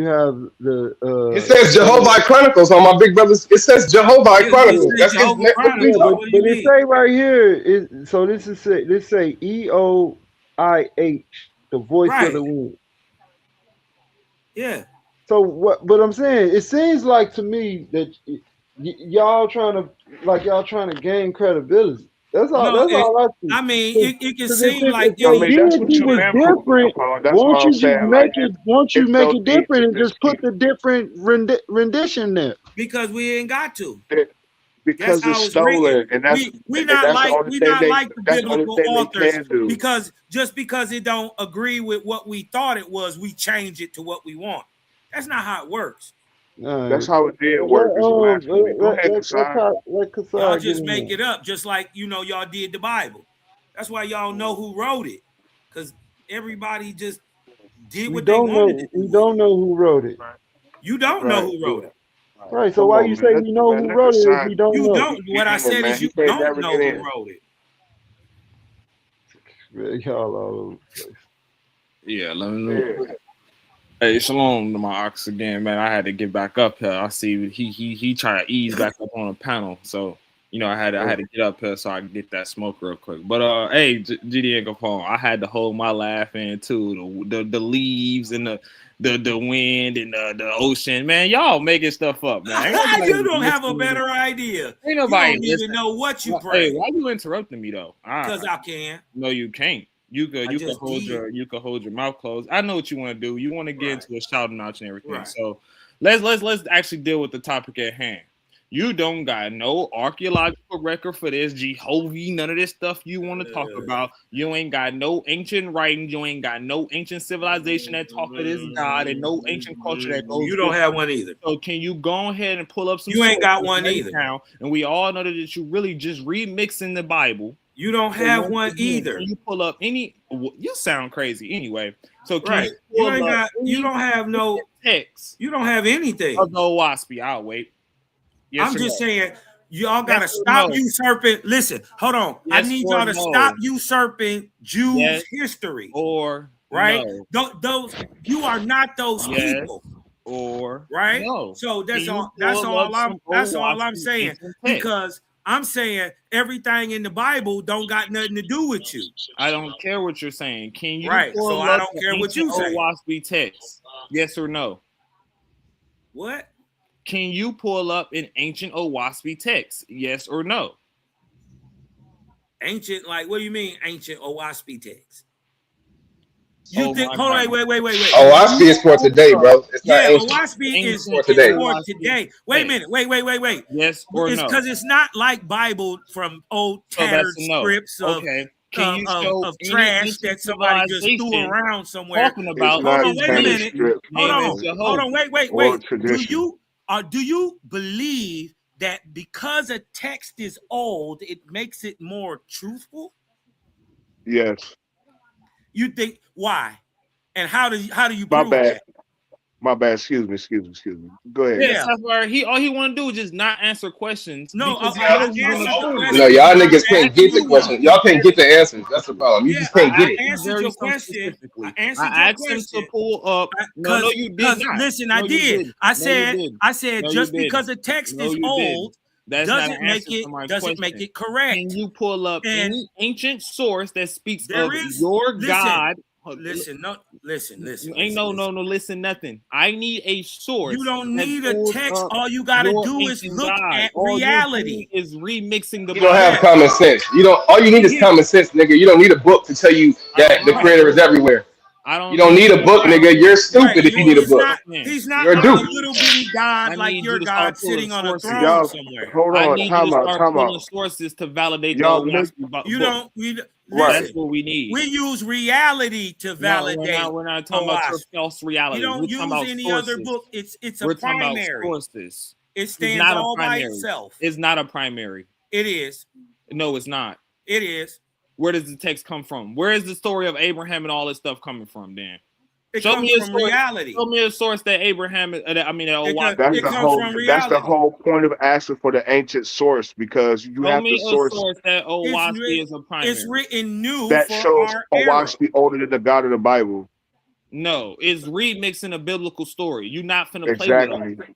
Speaker 22: have the
Speaker 14: it says Jehovah Chronicles on my big brother's. It says Jehovah Chronicles. That's his
Speaker 22: but it say right here. This say EOIH, the voice of the wind.
Speaker 21: Yeah.
Speaker 22: So what? But I'm saying, it seems like to me that y'all trying to gain credibility. That's all. That's all I see.
Speaker 21: I mean, it can seem like
Speaker 22: that's what you different. Won't you just make it? Won't you make it different and just put the different rendition there?
Speaker 21: Because we ain't got to.
Speaker 15: because
Speaker 21: how
Speaker 15: it's
Speaker 21: it's written.
Speaker 15: stolen, and that's
Speaker 21: We
Speaker 15: and
Speaker 21: not
Speaker 15: that's the
Speaker 21: like
Speaker 15: only thing
Speaker 21: the
Speaker 15: that's the only
Speaker 21: biblical
Speaker 15: thing they
Speaker 21: authors
Speaker 15: can do.
Speaker 21: because just because it don't agree with what we thought it was, we change it to what we want. That's not how it works.
Speaker 15: That's how it did work. Is blasphemy. Go ahead, Kasai.
Speaker 22: Let
Speaker 21: Y'all
Speaker 22: Kasai get
Speaker 21: just
Speaker 22: in
Speaker 21: make
Speaker 22: there.
Speaker 21: it up, just like y'all did the Bible. That's why y'all know who wrote it, because everybody just did
Speaker 22: We
Speaker 21: what they
Speaker 22: don't
Speaker 21: wanted to
Speaker 22: know.
Speaker 21: do.
Speaker 22: We don't know who wrote it.
Speaker 21: You don't know who wrote it.
Speaker 22: Right. So
Speaker 15: Come
Speaker 22: why
Speaker 15: on,
Speaker 22: you
Speaker 15: man.
Speaker 22: say we know
Speaker 15: Man,
Speaker 22: who
Speaker 15: let
Speaker 22: wrote it if
Speaker 15: Kasai
Speaker 22: we don't
Speaker 21: You
Speaker 22: know?
Speaker 21: don't. What I
Speaker 15: get in,
Speaker 21: said
Speaker 15: man.
Speaker 21: is
Speaker 15: He
Speaker 21: you
Speaker 15: can't
Speaker 21: don't
Speaker 15: never
Speaker 21: know
Speaker 15: get
Speaker 21: who
Speaker 15: in.
Speaker 21: wrote it.
Speaker 22: Man, y'all all over the place.
Speaker 19: Yeah, let me.
Speaker 15: Yeah.
Speaker 19: Hey, shalom to my ox again, man. I had to get back up here. I see he trying to ease back up on the panel, so I had to get up here so I could get that smoke real quick. But hey, GD and Capone, I had to hold my laugh in too. The leaves and the wind and the ocean, man. Y'all making stuff up, man. Ain't
Speaker 21: You
Speaker 19: nobody
Speaker 21: don't have a
Speaker 19: listening.
Speaker 21: better idea.
Speaker 19: Ain't
Speaker 21: You
Speaker 19: nobody
Speaker 21: don't
Speaker 19: listening.
Speaker 21: even know what you
Speaker 19: Hey,
Speaker 21: pray.
Speaker 19: why you interrupting me though?
Speaker 21: Because I can.
Speaker 19: No, you can't. You could
Speaker 21: just
Speaker 19: hold
Speaker 21: did.
Speaker 19: you could hold your mouth closed. I know what you want to do. You want to get into a shouting match and everything.
Speaker 21: Right.
Speaker 19: So let's actually deal with the topic at hand. You don't got no archaeological record for this, Jehovah, none of this stuff you want to talk about. You ain't got no ancient writings. You ain't got no ancient civilization that talk of this God and no ancient culture that goes.
Speaker 21: You don't have one either.
Speaker 19: So can you go ahead and pull up some?
Speaker 21: You ain't got
Speaker 19: sources
Speaker 21: one
Speaker 19: right
Speaker 21: either.
Speaker 19: now, and we all know that you really just remixing the Bible.
Speaker 21: You don't have one either.
Speaker 19: Can you pull up any? You sound crazy anyway. So can
Speaker 21: Right.
Speaker 19: you
Speaker 21: You
Speaker 19: pull
Speaker 21: ain't
Speaker 19: up
Speaker 21: got. You don't have no
Speaker 19: text
Speaker 21: You don't have anything.
Speaker 19: of the Waspy? I'll wait. Yes
Speaker 21: I'm
Speaker 19: or
Speaker 21: just
Speaker 19: no?
Speaker 21: saying, y'all gotta
Speaker 19: Yes or
Speaker 21: stop
Speaker 19: no?
Speaker 21: usurping. Listen, hold on. I
Speaker 19: Yes
Speaker 21: need
Speaker 19: or
Speaker 21: y'all to
Speaker 19: no?
Speaker 21: stop usurping Jews'
Speaker 19: Yes
Speaker 21: history.
Speaker 19: or
Speaker 21: Right?
Speaker 19: no?
Speaker 21: Those you are not those
Speaker 19: Yes
Speaker 21: people.
Speaker 19: or
Speaker 21: Right?
Speaker 19: no?
Speaker 21: So
Speaker 19: Can you pull up some
Speaker 21: that's
Speaker 19: old
Speaker 21: all I'm
Speaker 19: Waspy
Speaker 21: saying.
Speaker 19: ancient text?
Speaker 21: Because I'm saying everything in the Bible don't got nothing to do with you.
Speaker 19: I don't care what you're saying. Can you
Speaker 21: Right. So
Speaker 19: pull
Speaker 21: I
Speaker 19: up
Speaker 21: don't
Speaker 19: the
Speaker 21: care what
Speaker 19: ancient
Speaker 21: you say.
Speaker 19: old Waspy text? Yes or no?
Speaker 21: What?
Speaker 19: Can you pull up an ancient Owaspy text? Yes or no?
Speaker 21: Ancient, like what do you mean ancient Owaspy text?
Speaker 19: Oh
Speaker 21: Hold
Speaker 19: my
Speaker 21: on,
Speaker 19: God.
Speaker 21: wait.
Speaker 14: Owaspy is for today, bro. It's not
Speaker 21: Yeah,
Speaker 14: ancient.
Speaker 21: Owaspy is
Speaker 14: For today.
Speaker 21: for today. Wait a minute. Wait.
Speaker 19: Yes or
Speaker 21: It's
Speaker 19: no?
Speaker 21: because it's not like Bible from old
Speaker 19: So that's
Speaker 21: tattered
Speaker 19: a no.
Speaker 21: scripts of
Speaker 19: Okay. Can you show
Speaker 21: of
Speaker 19: any
Speaker 21: trash
Speaker 19: ancient
Speaker 21: that somebody just threw
Speaker 19: civilization
Speaker 21: around somewhere.
Speaker 19: talking
Speaker 15: It's
Speaker 19: about
Speaker 21: Hold
Speaker 15: not
Speaker 21: on,
Speaker 19: his
Speaker 21: wait a
Speaker 15: tattered
Speaker 21: minute.
Speaker 19: deity
Speaker 15: strips,
Speaker 21: Hold
Speaker 19: named
Speaker 21: on.
Speaker 15: bro,
Speaker 21: Hold on,
Speaker 19: Jehovah?
Speaker 15: or
Speaker 21: wait.
Speaker 15: tradition.
Speaker 21: Do you believe that because a text is old, it makes it more truthful?
Speaker 15: Yes.
Speaker 21: You think why? And how do you
Speaker 15: My
Speaker 21: prove
Speaker 15: bad.
Speaker 21: that?
Speaker 15: My bad. Excuse me. Go ahead.
Speaker 19: Yes,
Speaker 21: Yeah.
Speaker 19: that's where all he want to do is just not answer questions
Speaker 21: No,
Speaker 19: because he
Speaker 21: I
Speaker 19: knows he's gonna
Speaker 21: answered the
Speaker 19: fool
Speaker 14: No,
Speaker 19: you.
Speaker 21: question
Speaker 14: y'all
Speaker 21: and I'm
Speaker 14: niggas can't
Speaker 21: asking
Speaker 14: get the
Speaker 21: you one.
Speaker 14: question. Y'all can't get the answers. That's the problem. You
Speaker 21: Yeah,
Speaker 14: just can't get
Speaker 21: I
Speaker 14: it.
Speaker 21: answered your
Speaker 19: Something
Speaker 21: question.
Speaker 19: specifically.
Speaker 21: I answered
Speaker 19: I
Speaker 21: your
Speaker 19: asked him to
Speaker 21: question.
Speaker 19: pull up. No, you did
Speaker 21: Because
Speaker 19: not.
Speaker 21: listen,
Speaker 19: No,
Speaker 21: I
Speaker 19: you
Speaker 21: did.
Speaker 19: didn't.
Speaker 21: I
Speaker 19: No, you
Speaker 21: said
Speaker 19: didn't. No, you
Speaker 21: just
Speaker 19: didn't.
Speaker 21: because a text
Speaker 19: No,
Speaker 21: is
Speaker 19: you didn't.
Speaker 21: old
Speaker 19: That's not
Speaker 21: doesn't
Speaker 19: an
Speaker 21: make
Speaker 19: answer to my question.
Speaker 21: it correct.
Speaker 19: Can you pull up
Speaker 21: And
Speaker 19: any ancient source that speaks
Speaker 21: there
Speaker 19: of
Speaker 21: is
Speaker 19: your
Speaker 21: listen,
Speaker 19: God?
Speaker 21: listen.
Speaker 19: Ain't no, listen, nothing. I need a source
Speaker 21: You don't
Speaker 19: that
Speaker 21: need a
Speaker 19: pulls
Speaker 21: text.
Speaker 19: up
Speaker 21: All you gotta
Speaker 19: your
Speaker 21: do is
Speaker 19: ancient
Speaker 21: look
Speaker 19: God.
Speaker 21: at
Speaker 19: All you're doing
Speaker 21: reality.
Speaker 19: is remixing the
Speaker 14: You don't have
Speaker 19: Bible.
Speaker 14: common sense. You don't. All you need is common sense, nigga. You don't need a book to tell you
Speaker 19: I
Speaker 14: that
Speaker 19: don't
Speaker 14: the
Speaker 19: need
Speaker 14: creator is everywhere.
Speaker 19: I
Speaker 14: You
Speaker 19: don't
Speaker 14: don't
Speaker 19: need
Speaker 14: need a book, nigga. You're
Speaker 21: Right.
Speaker 14: stupid if you need a book.
Speaker 21: He's not
Speaker 14: You're a
Speaker 21: like a
Speaker 14: dupe.
Speaker 21: little bitty God
Speaker 19: I
Speaker 21: like
Speaker 19: need
Speaker 21: your
Speaker 19: you to
Speaker 21: God
Speaker 19: start pulling
Speaker 21: sitting on a
Speaker 19: sources.
Speaker 21: throne
Speaker 15: Y'all,
Speaker 21: somewhere.
Speaker 15: hold
Speaker 19: I
Speaker 15: on.
Speaker 19: need you to start
Speaker 15: Time
Speaker 19: pulling
Speaker 15: out.
Speaker 19: sources to validate the
Speaker 15: Y'all make
Speaker 21: You
Speaker 19: book.
Speaker 21: don't.
Speaker 15: right.
Speaker 21: Listen.
Speaker 19: That's what we need.
Speaker 21: We use reality to
Speaker 19: No,
Speaker 21: validate
Speaker 19: we're not talking about your
Speaker 21: Owaspy.
Speaker 19: false
Speaker 21: We
Speaker 19: reality.
Speaker 21: don't
Speaker 19: We're talking
Speaker 21: use
Speaker 19: about
Speaker 21: any other
Speaker 19: sources.
Speaker 21: book. It's a
Speaker 19: We're talking about
Speaker 21: primary.
Speaker 19: sources.
Speaker 21: It
Speaker 19: It's
Speaker 21: stands
Speaker 19: not a
Speaker 21: all by
Speaker 19: primary.
Speaker 21: itself.
Speaker 19: It's not a primary.
Speaker 21: It is.
Speaker 19: No, it's not.
Speaker 21: It is.
Speaker 19: Where does the text come from? Where is the story of Abraham and all this stuff coming from, Dan?
Speaker 21: It
Speaker 19: Show
Speaker 21: comes
Speaker 19: me a
Speaker 21: from
Speaker 19: source.
Speaker 21: reality.
Speaker 19: Show me a source that Abraham, that
Speaker 15: That's
Speaker 21: It
Speaker 15: the
Speaker 21: comes
Speaker 15: whole.
Speaker 21: from
Speaker 15: That's the
Speaker 21: reality.
Speaker 15: whole point of asking for the ancient source, because you
Speaker 19: show
Speaker 15: have
Speaker 19: me
Speaker 15: to
Speaker 19: a
Speaker 15: source
Speaker 19: source that Owaspy is a
Speaker 21: It's
Speaker 19: primary.
Speaker 21: written new
Speaker 15: that
Speaker 21: for
Speaker 15: shows
Speaker 21: our era.
Speaker 15: Owaspy older than the God of the Bible.
Speaker 19: No, it's remixing a biblical story. You're not finna play with us.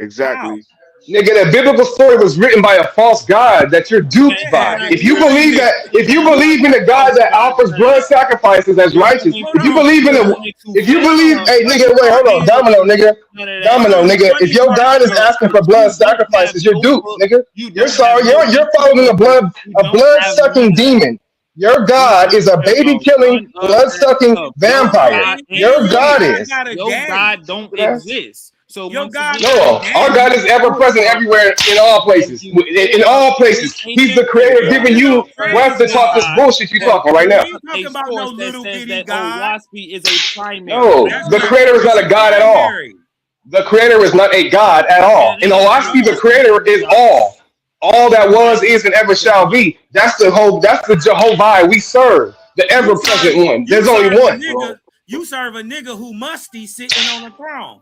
Speaker 15: Exactly.
Speaker 14: Nigga, that biblical story was written by a false god that you're duped
Speaker 19: We're
Speaker 14: by.
Speaker 19: not
Speaker 14: If you
Speaker 19: giving
Speaker 14: believe
Speaker 19: you.
Speaker 14: that, if you
Speaker 19: We're not
Speaker 14: believe in a God
Speaker 19: false
Speaker 14: that
Speaker 19: gods,
Speaker 14: offers
Speaker 19: none of
Speaker 14: blood
Speaker 19: that.
Speaker 14: sacrifices as
Speaker 19: You're
Speaker 14: righteous,
Speaker 19: going
Speaker 14: if you believe in a,
Speaker 19: to
Speaker 14: if you believe,
Speaker 19: fail.
Speaker 14: hey nigga, wait, hold on, Domino, nigga,
Speaker 19: None of that.
Speaker 14: Domino, nigga,
Speaker 21: What
Speaker 14: if
Speaker 21: are you
Speaker 14: your
Speaker 21: talking
Speaker 14: God is
Speaker 21: about?
Speaker 14: asking for blood
Speaker 19: You don't have
Speaker 14: sacrifices, you're
Speaker 19: no
Speaker 14: duped,
Speaker 19: book.
Speaker 14: nigga.
Speaker 19: You
Speaker 14: You're
Speaker 19: don't have
Speaker 14: sorry,
Speaker 19: no
Speaker 14: you're
Speaker 19: ancient
Speaker 14: following
Speaker 19: sources. You
Speaker 14: a
Speaker 19: don't
Speaker 14: blood
Speaker 19: have
Speaker 14: sucking
Speaker 19: none of that.
Speaker 14: demon. Your
Speaker 19: We
Speaker 14: God is
Speaker 19: don't
Speaker 14: a
Speaker 19: care
Speaker 14: baby
Speaker 19: about
Speaker 14: killing,
Speaker 19: none of
Speaker 14: blood
Speaker 19: that
Speaker 14: sucking
Speaker 19: stuff.
Speaker 14: vampire.
Speaker 21: Ain't
Speaker 14: Your
Speaker 21: your
Speaker 14: God
Speaker 21: God
Speaker 14: is.
Speaker 21: got a
Speaker 19: Your
Speaker 21: daddy?
Speaker 19: God don't
Speaker 14: Stupid ass.
Speaker 19: exist. So
Speaker 21: Your
Speaker 19: once
Speaker 21: God
Speaker 19: again,
Speaker 14: No, our God is ever present everywhere in all places. In all places. He's the creator giving you breath to talk this bullshit you talking right now.
Speaker 21: We ain't
Speaker 19: a
Speaker 21: talking about no
Speaker 19: source that
Speaker 21: little
Speaker 19: says
Speaker 21: bitty
Speaker 19: that
Speaker 21: God.
Speaker 19: Owaspy is a primary.
Speaker 14: No,
Speaker 21: That's
Speaker 14: the
Speaker 21: not
Speaker 14: creator is
Speaker 21: it's
Speaker 14: not
Speaker 21: a
Speaker 14: a God at all.
Speaker 21: primary.
Speaker 14: The creator is not a God at all. In Owaski, the creator is all. All that was, is, and ever shall be. That's the Jehovah we serve. The ever present one. There's only one.
Speaker 21: You serve a nigga who musty sitting on a throne.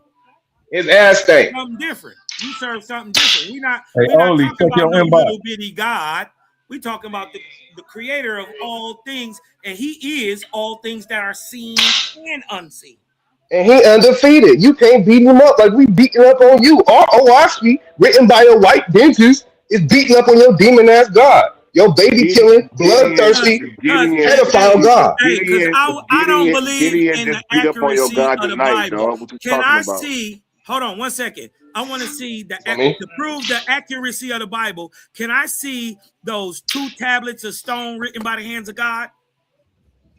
Speaker 14: His ass stank.
Speaker 21: Something different. You serve something different. We're not
Speaker 11: Hey, Oli,
Speaker 21: talking
Speaker 11: check
Speaker 21: about
Speaker 11: your
Speaker 21: no
Speaker 11: inbox.
Speaker 21: little bitty God. We talking about the creator of all things, and he is all things that are seen and unseen.
Speaker 14: And he undefeated. You can't beat him up like we beating up on you. Our Owaski, written by a white dentist, is beating up on your demon ass God. Your baby killing, bloodthirsty, pedophile God.
Speaker 21: Hey, because I don't believe
Speaker 15: Gideon
Speaker 21: in the
Speaker 15: just beat up on your
Speaker 21: accuracy
Speaker 15: God
Speaker 21: of the
Speaker 15: tonight,
Speaker 21: Bible.
Speaker 15: dog. What you
Speaker 21: Can
Speaker 15: talking
Speaker 21: I
Speaker 15: about?
Speaker 21: see? Hold on 1 second. I want to see
Speaker 14: me?
Speaker 21: to prove the accuracy of the Bible. Can I see those 2 tablets of stone written by the hands of God?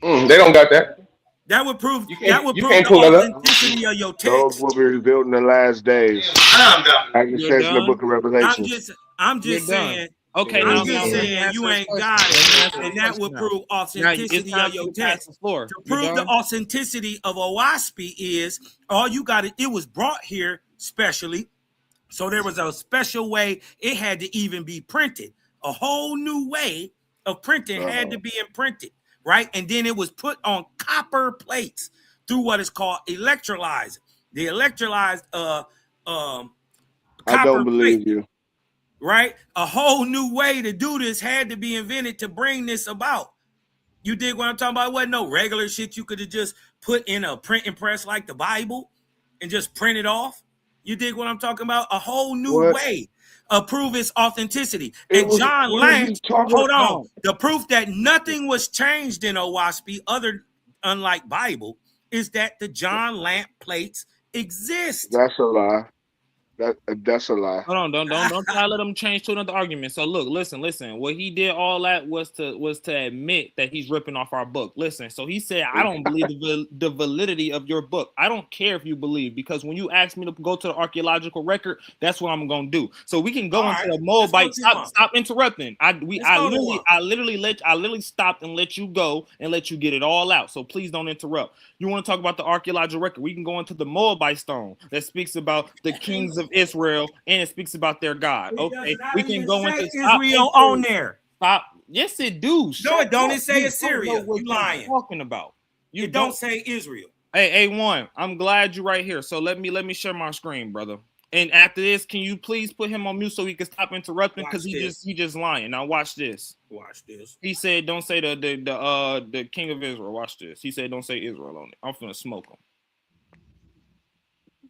Speaker 14: They don't got that.
Speaker 21: That would prove
Speaker 14: You can't
Speaker 21: the
Speaker 14: pull that up.
Speaker 21: authenticity of your
Speaker 15: Those
Speaker 21: text.
Speaker 15: will be revealed in the last days. Like it
Speaker 19: You're
Speaker 15: says in the book
Speaker 19: done.
Speaker 15: of Revelation.
Speaker 21: I'm
Speaker 19: You're
Speaker 21: just
Speaker 19: done.
Speaker 21: saying.
Speaker 19: Okay,
Speaker 21: I'm
Speaker 19: now
Speaker 21: just
Speaker 19: let me
Speaker 21: saying
Speaker 19: answer
Speaker 21: you
Speaker 19: this
Speaker 21: ain't
Speaker 19: question.
Speaker 21: got
Speaker 19: Let me
Speaker 21: it,
Speaker 19: answer this
Speaker 21: and that
Speaker 19: question
Speaker 21: would
Speaker 19: now.
Speaker 21: prove
Speaker 19: Now it's
Speaker 21: authenticity
Speaker 19: time
Speaker 21: of
Speaker 19: for you
Speaker 21: your
Speaker 19: to pass
Speaker 21: text.
Speaker 19: the floor.
Speaker 21: To
Speaker 19: You
Speaker 21: prove the
Speaker 19: done?
Speaker 21: authenticity of Owaspi is all you got. It was brought here specially, so there was a special way it had to even be printed. A whole new way of printing had to be imprinted, right? And then it was put on copper plates through what is called electrolyzer. The electrolyzed
Speaker 15: I
Speaker 21: copper
Speaker 15: don't
Speaker 21: plate,
Speaker 15: believe you.
Speaker 21: right? A whole new way to do this had to be invented to bring this about. You dig what I'm talking about? It wasn't no regular shit you could have just put in a printing press like the Bible and just print it off. You dig what I'm talking about? A whole new
Speaker 15: What?
Speaker 21: way of prove its authenticity.
Speaker 15: It
Speaker 21: And
Speaker 15: was.
Speaker 21: John
Speaker 15: What are you
Speaker 21: Lance,
Speaker 15: talking?
Speaker 21: hold on.
Speaker 19: No.
Speaker 21: The proof that nothing was changed in Owaspy, unlike Bible, is that the John Lamp plates exist.
Speaker 15: That's a lie. That's a lie.
Speaker 19: Hold on, don't try to let him change to another argument. So look, listen. What he did all that was to admit that he's ripping off our book. Listen, so he said, I don't believe the validity of your book. I don't care if you believe, because when you ask me to go to the archaeological record, that's what I'm gonna do. So we can go into the Moabite. Stop interrupting. I literally stopped and let you go and let you get it all out. So please don't interrupt. You want to talk about the archaeological record? We can go into the Moabite stone that speaks about the kings of Israel, and it speaks about their God. Okay, we can go into
Speaker 21: Israel on there.
Speaker 19: Stop. Yes, it do.
Speaker 21: No, it don't.
Speaker 19: Up.
Speaker 21: It say
Speaker 19: You
Speaker 21: Assyria.
Speaker 19: don't know what
Speaker 21: You
Speaker 19: you're
Speaker 21: lying.
Speaker 19: talking about. You
Speaker 21: It don't say Israel.
Speaker 19: Hey, A1, I'm glad you're right here. So let me share my screen, brother. And after this, can you please put him on mute so he can stop interrupting? Because he just lying. Now watch this.
Speaker 21: Watch this.
Speaker 19: He said don't say the king of Israel. Watch this. He said don't say Israel on it. I'm finna smoke him.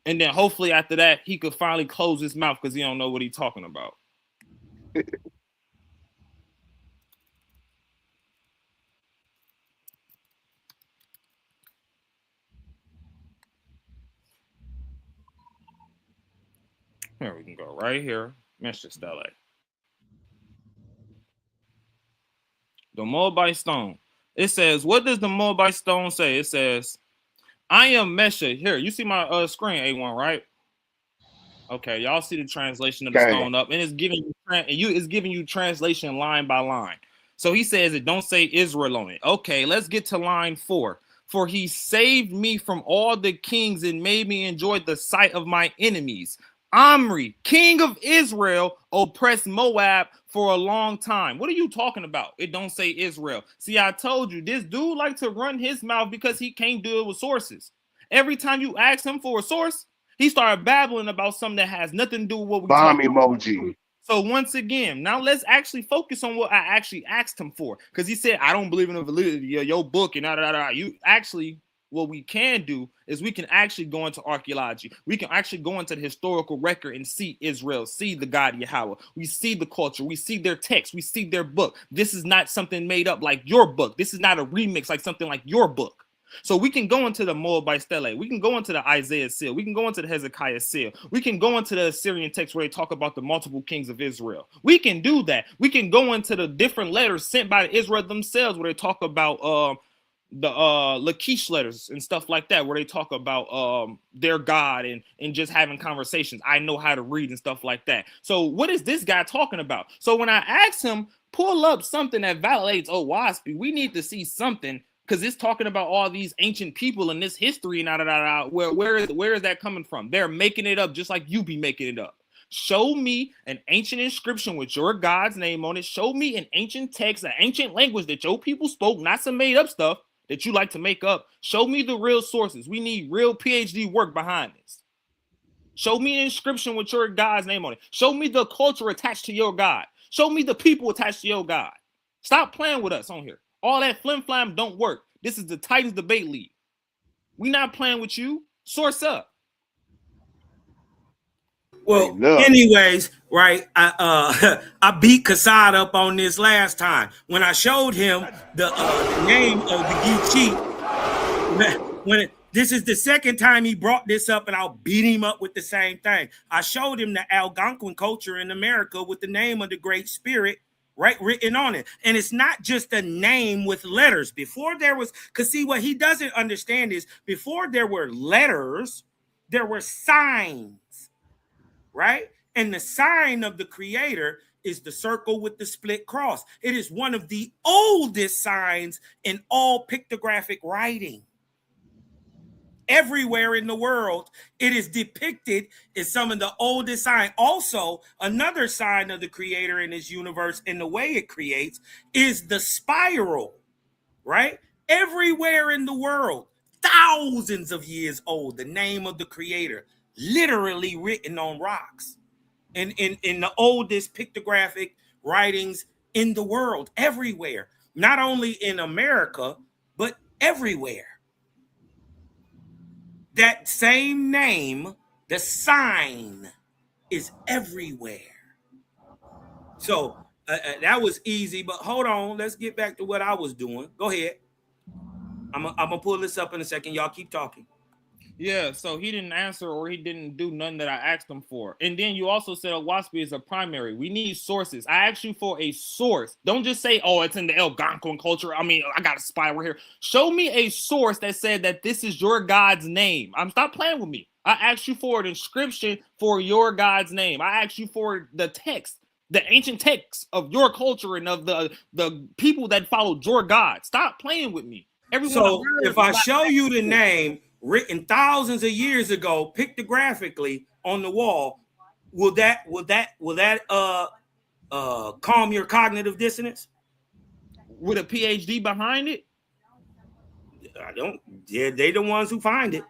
Speaker 19: And then hopefully after that he could finally close his mouth because he don't know what he's talking about. Here we can go right here. Mr. Stella. The Moabite stone. It says, what does the Moabite stone say? It says, I am Mesha. Here, you see my screen, A1, right? Okay, y'all see the translation of the stone up, and it's giving you translation line by line. So he says it don't say Israel on it. Okay, let's get to line 4. For he saved me from all the kings and made me enjoy the sight of my enemies. Omri, king of Israel, oppressed Moab for a long time. What are you talking about? It don't say Israel. See, I told you, this dude like to run his mouth because he can't do it with sources. Every time you ask him for a source, he started babbling about something that has nothing to do with what we
Speaker 15: bomb
Speaker 19: talking
Speaker 15: emoji.
Speaker 19: about. So once again, now let's actually focus on what I actually asked him for. Because he said, I don't believe in the validity of your book and You actually, what we can do is we can actually go into archaeology. We can actually go into the historical record and see Israel, see the God Yahweh. We see the culture. We see their text. We see their book. This is not something made up like your book. This is not a remix like something like your book. So we can go into the Moabite stele. We can go into the Isaiah seal. We can go into the Hezekiah seal. We can go into the Assyrian text where they talk about the multiple kings of Israel. We can do that. We can go into the different letters sent by Israel themselves where they talk about Lachish letters and stuff like that, where they talk about their God and just having conversations. I know how to read and stuff like that. So what is this guy talking about? So when I asked him, pull up something that validates Owaspy, we need to see something, because it's talking about all these ancient people and this history and where is that coming from? They're making it up just like you be making it up. Show me an ancient inscription with your God's name on it. Show me an ancient text, an ancient language that your people spoke, not some made up stuff that you like to make up. Show me the real sources. We need real PhD work behind this. Show me an inscription with your God's name on it. Show me the culture attached to your God. Show me the people attached to your God. Stop playing with us on here. All that flim flam don't work. This is the Titans Debate League. We not playing with you. Source up.
Speaker 21: Well, anyways, right? I beat Kassad up on this last time when I showed him the name of the Geechee. This is the second time he brought this up, and I'll beat him up with the same thing. I showed him the Algonquin culture in America with the name of the Great Spirit, right, written on it. And it's not just a name with letters. Before there was, because see, what he doesn't understand is before there were letters, there were signs. Right? And the sign of the Creator is the circle with the split cross. It is one of the oldest signs in all pictographic writing. Everywhere in the world, it is depicted as some of the oldest signs. Also, another sign of the Creator in His universe and the way it creates is the spiral, right? Everywhere in the world, thousands of years old, the name of the Creator literally written on rocks in the oldest pictographic writings in the world, everywhere, not only in America, but everywhere. That same name, the sign, is everywhere. So that was easy, but hold on, let's get back to what I was doing. Go ahead. I'm gonna pull this up in a second. Y'all keep talking.
Speaker 19: Yeah, so he didn't answer, or he didn't do none that I asked him for. And then you also said Owaspy is a primary. We need sources. I asked you for a source. Don't just say, oh, it's in the Algonquin culture. I mean, I got a spy right here. Show me a source that said that this is your God's name. Stop playing with me. I asked you for an inscription for your God's name. I asked you for the text, the ancient text of your culture and of the people that followed your God. Stop playing with me.
Speaker 21: So if I show you the name written thousands of years ago pictographically on the wall, will that calm your cognitive dissonance?
Speaker 19: With a PhD behind it?
Speaker 21: I don't. Yeah, they the ones who find it.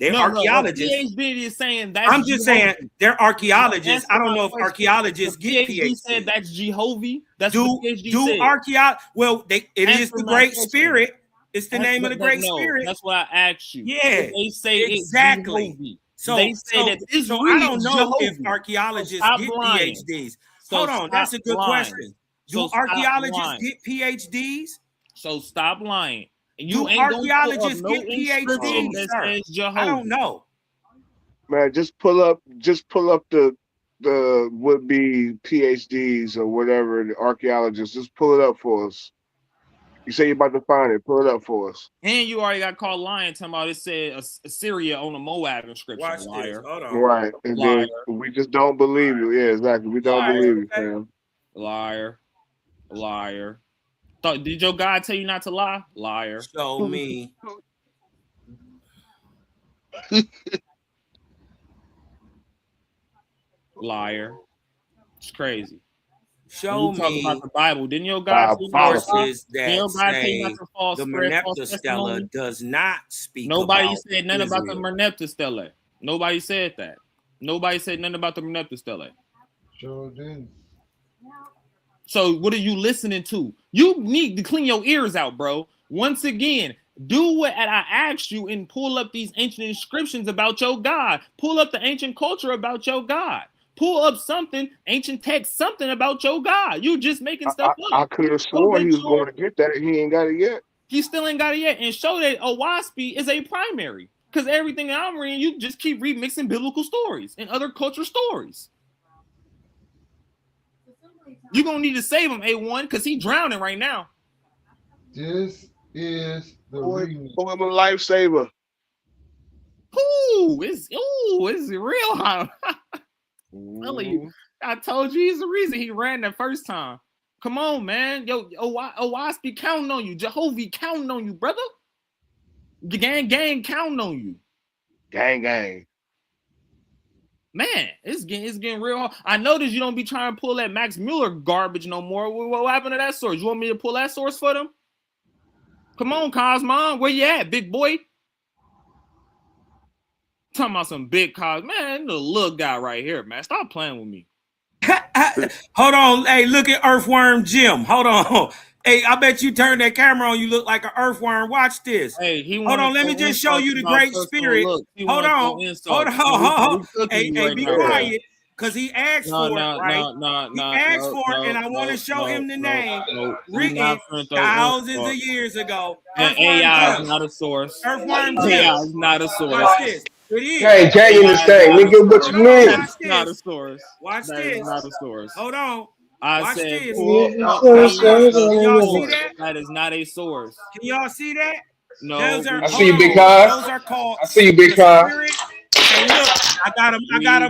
Speaker 21: They're archaeologists.
Speaker 19: No, PhD is saying that's.
Speaker 21: I'm just saying they're archaeologists. I don't know if archaeologists get PhD.
Speaker 19: Said that's Jehovah. That's
Speaker 21: what PhD said. Archaeology? Well, it is the Great Spirit. It's the name of the Great Spirit.
Speaker 19: That's what I asked you.
Speaker 21: Yeah,
Speaker 19: they say
Speaker 21: exactly. So
Speaker 19: they say that this
Speaker 21: I don't know if archaeologists get PhDs. Hold on, that's a good question. Do archaeologists get PhDs?
Speaker 19: So stop lying.
Speaker 21: Do archaeologists get PhDs, sir? I don't know.
Speaker 15: Man, just pull up the would be PhDs or whatever, the archaeologists. Just pull it up for us. You say you're about to find it. Pull it up for us.
Speaker 19: And you already got called lying, talking about it said Assyria on a Moab inscription.
Speaker 21: Watch liar. This. Hold on.
Speaker 15: Right. And then we just don't believe you. Yeah, exactly. We don't believe you, fam.
Speaker 19: Liar. Did your God tell you not to lie? Liar.
Speaker 21: Show me.
Speaker 19: Liar. It's crazy.
Speaker 21: Show me.
Speaker 19: Talking about the Bible. Didn't your God
Speaker 21: sources that say the Merneptah Stela does not speak?
Speaker 19: Nobody said nothing about the Merneptah Stela. Nobody said that. Nobody said nothing about the Merneptah Stela.
Speaker 22: Sure did.
Speaker 19: So what are you listening to? You need to clean your ears out, bro. Once again, do what I asked you and pull up these ancient inscriptions about your God. Pull up the ancient culture about your God. Pull up something, ancient text, something about your God. You just making stuff up.
Speaker 15: I could have sworn he was going to get that. He ain't got it yet.
Speaker 19: He still ain't got it yet. And show that Owaspy is a primary. Because everything that I'm reading, you just keep remixing biblical stories and other culture stories. You're going to need to save him, A1, because he's drowning right now.
Speaker 22: This is the
Speaker 15: Boy,
Speaker 22: remix.
Speaker 15: I'm a lifesaver.
Speaker 19: It's real hot. Telling you, I told you he's the reason he ran the first time. Come on, man. Yo, Owaspi counting on you. Jehovah counting on you, brother. Gang counting on you.
Speaker 15: Gang.
Speaker 19: Man, it's getting real hard. I noticed you don't be trying to pull that Max Mueller garbage no more. What happened to that source? You want me to pull that source for them? Come on, Kosmon. Where you at, big boy? Talking about some big Cos. Man, the little guy right here, man. Stop playing with me.
Speaker 21: Hold on. Hey, look at Earthworm Jim. Hold on. Hey, I bet you turn that camera on. You look like an earthworm. Watch this.
Speaker 19: Hey, he
Speaker 21: Hold on.
Speaker 19: wants
Speaker 21: Let me just show you the great spirit. Hold on. Hold on. Hey, be quiet. Because he asked for it, right? He asked for it, and I want to show him the name written thousands of years ago.
Speaker 19: And AI is not a source.
Speaker 21: Earthworm Jim.
Speaker 19: AI is not a source.
Speaker 21: Watch this. It is.
Speaker 14: Hey, Jay in the thing. Nigga, what you mean?
Speaker 19: That's not a source.
Speaker 21: Watch
Speaker 19: That
Speaker 21: this.
Speaker 19: is not a source.
Speaker 21: Hold on.
Speaker 19: I
Speaker 21: Watch
Speaker 19: said,
Speaker 21: this.
Speaker 19: pull up
Speaker 21: Can y'all see that?
Speaker 19: That is not a source.
Speaker 21: Can y'all see that?
Speaker 19: No,
Speaker 21: Those are,
Speaker 14: I see you, big car.
Speaker 21: those are called.
Speaker 14: I see you, big car.
Speaker 21: Hey, look, I got him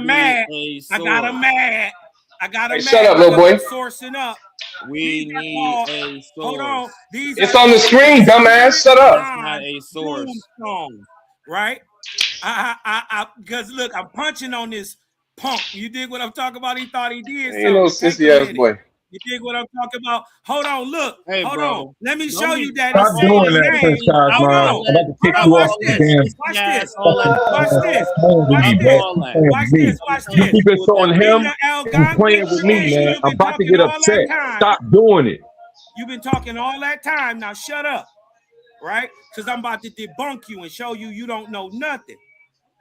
Speaker 21: mad. I got him mad.
Speaker 14: Hey, shut up, little boy.
Speaker 21: Sourcing up.
Speaker 19: We need a source.
Speaker 21: Hold on. These
Speaker 14: It's
Speaker 21: are
Speaker 14: on the screen, dumbass. Shut up.
Speaker 19: That's not a source.
Speaker 21: Right? Because look, I'm punching on this punk. You dig what I'm talking about? He thought he did something.
Speaker 14: You know, sissy ass boy.
Speaker 21: You dig what I'm talking about? Hold on, look.
Speaker 19: Hey,
Speaker 21: hold
Speaker 19: bro.
Speaker 21: on. Let me show you that.
Speaker 11: Stop doing that, Prince Cosmon. I'm about to kick you off the damn.
Speaker 21: Watch this. Watch this. Watch
Speaker 11: You
Speaker 21: this.
Speaker 11: keep insulting him. You playing with me, man. I'm about to get upset. Stop doing it.
Speaker 21: You've been talking all that time. Now shut up. Right? Because I'm about to debunk you and show you you don't know nothing.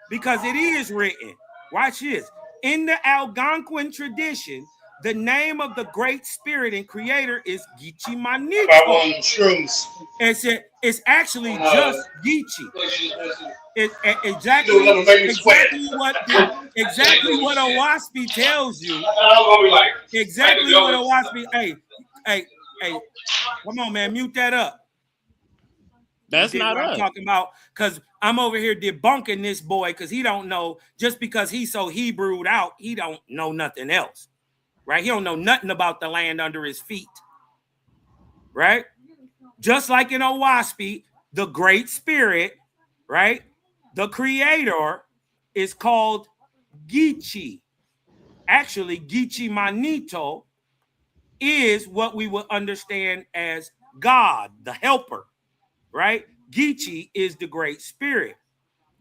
Speaker 21: Because it is written. Watch this. In the Algonquin tradition, the name of the great spirit and creator is Geechee Manito. It's actually just Geechee. Exactly what Owaspi tells you. Exactly what Owaspi. Hey, come on, man, mute that up.
Speaker 19: That's not
Speaker 21: what
Speaker 19: us.
Speaker 21: I'm talking about, because I'm over here debunking this boy because he don't know, just because he's so Hebrewed out, he don't know nothing else. Right? He don't know nothing about the land under his feet. Right? Just like in Owaspi, the great spirit, right? The creator is called Geechee. Actually, Geechee Manito is what we would understand as God, the helper, right? Geechee is the great spirit,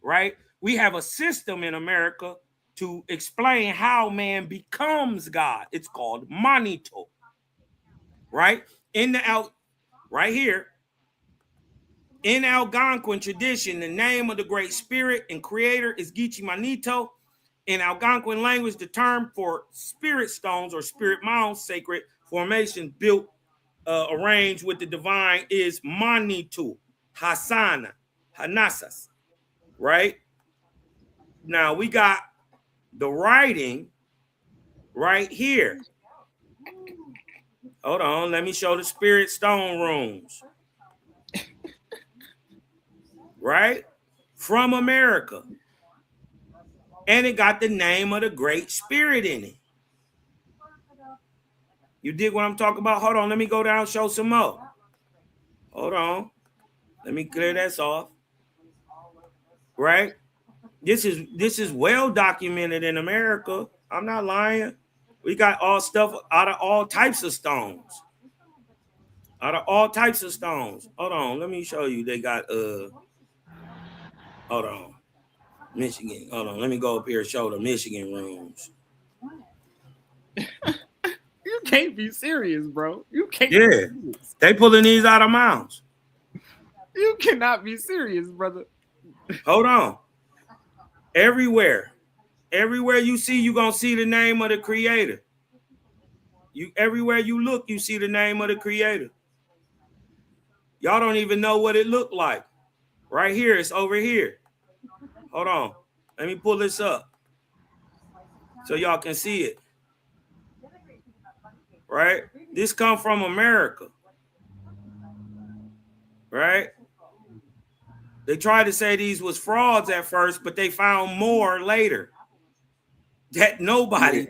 Speaker 21: right? We have a system in America to explain how man becomes God. It's called Manito, right? Right here, in Algonquin tradition, the name of the great spirit and creator is Geechee Manito. In Algonquin language, the term for spirit stones or spirit mounds, sacred formations built, arranged with the divine, is Manitou, Hasana, Hanasas, right? Now we got the writing right here. Hold on, let me show the spirit stone rooms. Right? From America. And it got the name of the great spirit in it. You dig what I'm talking about? Hold on, let me go down and show some more. Hold on. Let me clear this off. Right? This is well documented in America. I'm not lying. We got all stuff out of all types of stones. Out of all types of stones. Hold on, let me show you. They got hold on. Michigan. Hold on, let me go up here and show the Michigan rooms.
Speaker 19: You can't be serious, bro. You can't.
Speaker 21: Yeah, they pulling these out of mouths.
Speaker 19: You cannot be serious, brother.
Speaker 21: Hold on. Everywhere you see, you're gonna see the name of the creator. Everywhere you look, you see the name of the creator. Y'all don't even know what it looked like. Right here, it's over here. Hold on. Let me pull this up so y'all can see it. Right? This come from America. right? They tried to say these was frauds at first, but they found more later that nobody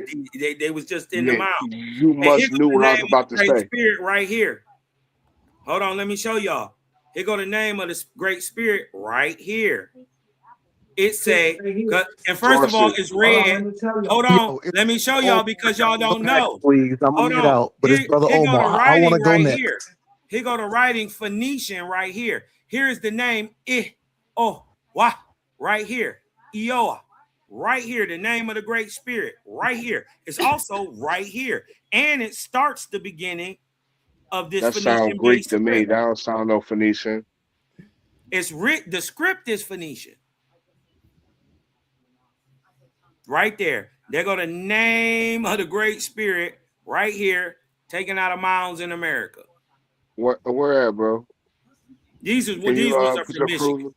Speaker 21: they was just in the mouth.
Speaker 15: You
Speaker 21: And here
Speaker 15: must
Speaker 21: goes
Speaker 15: knew
Speaker 21: the
Speaker 15: what I
Speaker 21: name
Speaker 15: was
Speaker 21: of
Speaker 15: about
Speaker 21: the
Speaker 15: to
Speaker 21: Great
Speaker 15: say.
Speaker 21: Spirit right here. Hold on, let me show y'all. Here go the name of the Great Spirit right here. It say, and first of all, it's red. Hold on, let me show y'all because y'all don't know.
Speaker 10: Please, I'm
Speaker 21: Hold
Speaker 10: gonna get
Speaker 21: on.
Speaker 10: out. But it's Brother
Speaker 21: Here go the
Speaker 10: Omar. I want
Speaker 21: writing
Speaker 10: to go
Speaker 21: right
Speaker 10: next.
Speaker 21: here. Here go the writing Phoenician right here. Here is the name I-O-Wa right here. Ioa. Right here, the name of the Great Spirit. Right here. It's also right here. And it starts the beginning of this
Speaker 15: That sound
Speaker 21: Phoenician
Speaker 15: Greek
Speaker 21: based
Speaker 15: to me.
Speaker 21: script.
Speaker 15: That don't sound no Phoenician.
Speaker 21: It's written, the script is Phoenician. Right there. There go the name of the Great Spirit right here, taken out of mounds in America.
Speaker 15: Where at, bro?
Speaker 21: These ones
Speaker 15: Put
Speaker 21: are
Speaker 15: your
Speaker 21: from Michigan.
Speaker 15: proof?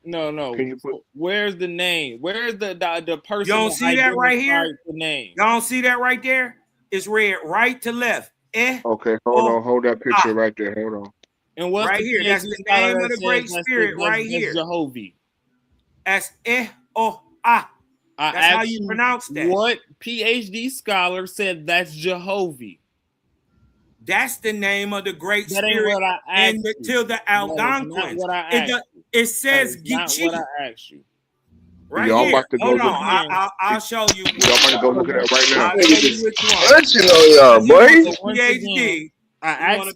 Speaker 19: No.
Speaker 15: Can you put?
Speaker 19: Where's the name? Where's the person?
Speaker 21: You don't see that right here?
Speaker 19: The name.
Speaker 21: Y'all don't see that right there? It's read right to left.
Speaker 15: Okay, hold on. Hold that picture right there. Hold on.
Speaker 19: And what's
Speaker 21: right
Speaker 19: the
Speaker 21: here?
Speaker 19: PhD
Speaker 21: That's the
Speaker 19: scholar
Speaker 21: name
Speaker 19: that
Speaker 21: of the
Speaker 19: says
Speaker 21: Great Spirit right
Speaker 19: that's
Speaker 21: here.
Speaker 19: Jehovah.
Speaker 21: That's That's how you pronounce that.
Speaker 19: What PhD scholar said that's Jehovah?
Speaker 21: That's the name of the Great
Speaker 19: That
Speaker 21: Spirit.
Speaker 19: ain't what I asked you.
Speaker 21: Until the Algonquins.
Speaker 19: What I asked
Speaker 21: It says
Speaker 19: not what I asked you.
Speaker 21: Right
Speaker 15: y'all
Speaker 21: here.
Speaker 15: about to go
Speaker 21: Hold
Speaker 15: look
Speaker 21: on. I'll show you.
Speaker 15: Y'all about to go look at it right now.
Speaker 21: I'll show you which one.
Speaker 2: Punching on y'all, boy.
Speaker 21: PhD.
Speaker 19: I asked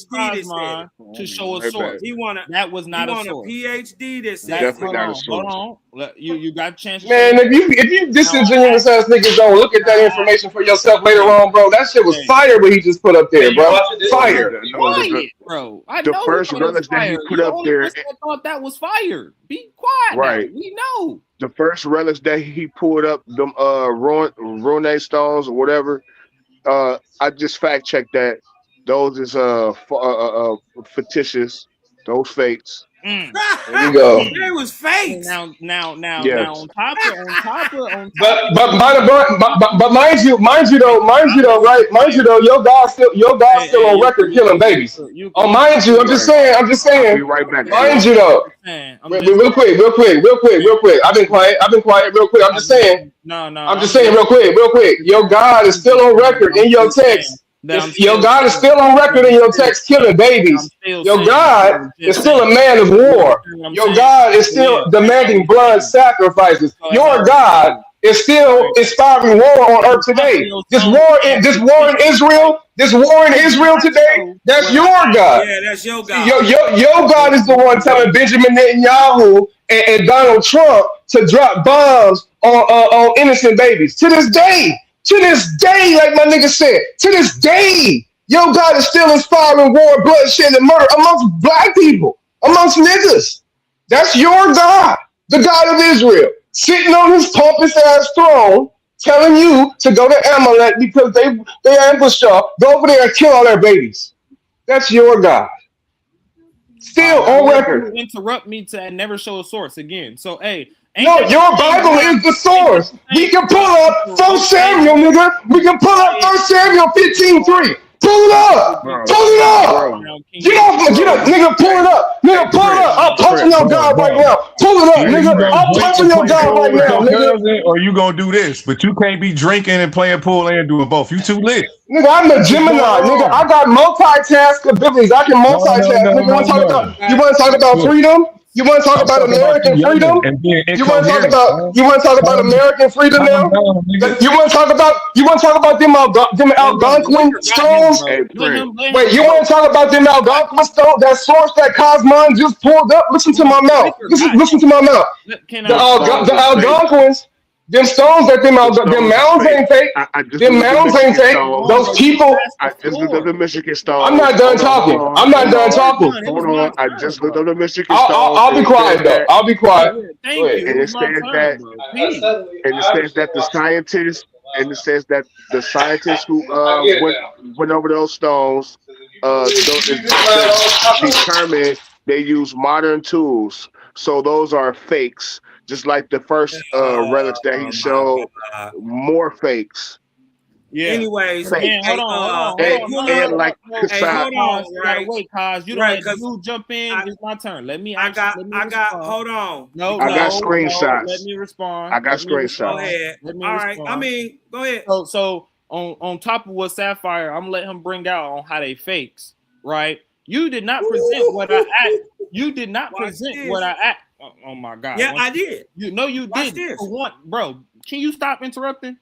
Speaker 21: PhD
Speaker 19: Kosmon to show a
Speaker 15: Right
Speaker 19: source.
Speaker 15: back.
Speaker 19: That was not a source.
Speaker 21: PhD that says
Speaker 15: Definitely not a
Speaker 19: Hold
Speaker 15: source.
Speaker 19: on. You got a chance to
Speaker 9: Man, if you disingenuous ass niggas don't look at that information for yourself later on, bro, that shit was fire what he just put up there, bro. Fire.
Speaker 19: Quiet, bro. I
Speaker 15: The
Speaker 19: know
Speaker 15: first
Speaker 19: he thought it was
Speaker 15: relics that he
Speaker 19: fire.
Speaker 15: put
Speaker 19: You're the
Speaker 15: up
Speaker 19: only
Speaker 15: there,
Speaker 19: person that thought that was fire. Be quiet
Speaker 15: right?
Speaker 19: now. We know.
Speaker 15: The first relics that he pulled up, them Rune stones or whatever. I just fact checked that. Those is fictitious. Those fakes.
Speaker 21: There
Speaker 9: you go.
Speaker 21: They was fakes.
Speaker 19: Now,
Speaker 15: Yes.
Speaker 19: on top of
Speaker 9: But mind you though, right? Mind you though, your God's still on record killing babies. Mind you, I'm just saying.
Speaker 15: I'll be right back.
Speaker 9: Mind you though. Real quick. I've been quiet. Real quick. I'm just saying. I'm just saying, real quick. Your God is still on record in your text. Your God is still on record in your text killing babies. Your God is still a man of war. Your God is still demanding blood sacrifices. Your God is still inspiring war on earth today. This war in Israel, today, that's your God.
Speaker 21: Yeah, that's your God.
Speaker 9: Your God is the one telling Benjamin Netanyahu and Donald Trump to drop bombs on innocent babies. To this day, like my nigga said, to this day, your God is still inspiring war, bloodshed, and murder amongst black people, amongst niggas. That's your God, the God of Israel, sitting on his pompous ass throne, telling you to go to Amalek because they ambushed y'all. Go over there and kill all their babies. That's your God. Still on record.
Speaker 19: You interrupt me to never show a source again. So, hey.
Speaker 9: No, your Bible is the source. We can pull up 1 Samuel, nigga. We can pull up 1 Samuel 15:3. Pull it up. Pull it up. Get off, nigga. Pull it up. Nigga, pull it up. I'm punching your God right now. Pull it up, nigga. I'm punching your God right now, nigga.
Speaker 11: Or you gonna do this, but you can't be drinking and playing pool and doing both. You too lit.
Speaker 9: Nigga, I'm the Gemini, nigga. I got multitask abilities. I can multitask, nigga. You want to talk about freedom? You want to talk about American freedom? You want to talk about American freedom now? You want to talk about them Algonquin stones? Wait, you want to talk about them Algonquin stones? That source that Kosmon just pulled up? Listen to my mouth. Listen to my mouth. The Algonquins. Them stones that them mounds ain't fake. Them mounds ain't fake. Those people.
Speaker 15: I just looked up the Michigan stones.
Speaker 9: I'm not done talking.
Speaker 15: Hold on. I just looked up the Michigan stones.
Speaker 9: I'll be quiet though. I'll be quiet.
Speaker 19: Thank you.
Speaker 15: And it says that the scientists who went over those stones determined they use modern tools. So those are fakes. Just like the first relics that he showed, more fakes.
Speaker 19: Yeah.
Speaker 21: Anyways,
Speaker 19: Man, hold on.
Speaker 21: hold on,
Speaker 19: You gotta wait, cause you don't
Speaker 21: right,
Speaker 19: let you jump in. It's my turn. Let me respond.
Speaker 21: hold on.
Speaker 19: No,
Speaker 15: I got
Speaker 19: no,
Speaker 15: screenshots.
Speaker 19: let me respond.
Speaker 15: I got
Speaker 21: Go
Speaker 15: screenshots.
Speaker 21: ahead.
Speaker 19: Let me
Speaker 21: All
Speaker 19: respond.
Speaker 21: right. I mean, go ahead.
Speaker 19: So on top of what Sapphire, I'm gonna let him bring out on how they fakes, right? You did not present what I asked. You did not present what I asked. Oh my God.
Speaker 21: Yeah, I did.
Speaker 19: You know you did. For one, bro, can you stop interrupting?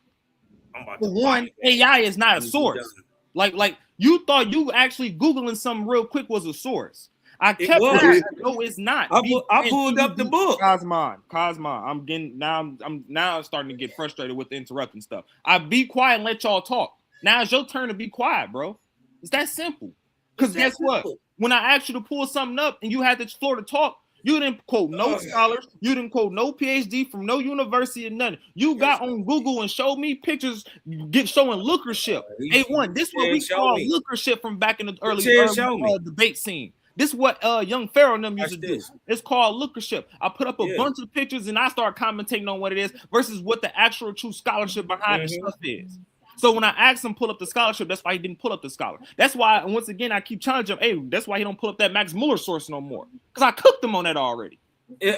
Speaker 19: For one, AI is not a source. Like you thought you actually Googling something real quick was a source. I kept saying, no, it's not.
Speaker 21: I pulled up the book.
Speaker 19: Kosmon. I'm getting now. I'm starting to get frustrated with the interrupting stuff. I be quiet and let y'all talk. Now it's your turn to be quiet, bro. It's that simple. Because guess what? When I asked you to pull something up and you had the floor to talk, you didn't quote no scholars. You didn't quote no PhD from no university or nothing. You got on Google and showed me pictures showing lookership. A1, this is what we call lookership from back in the early debate scene. This is what young Pharaoh and them used to do. It's called lookership. I put up a bunch of pictures and I start commentating on what it is versus what the actual true scholarship behind the stuff is. So when I asked him pull up the scholarship, that's why he didn't pull up the scholar. That's why, once again, I keep challenging him. Hey, that's why he don't pull up that Max Muller source no more. Because I cooked him on that already.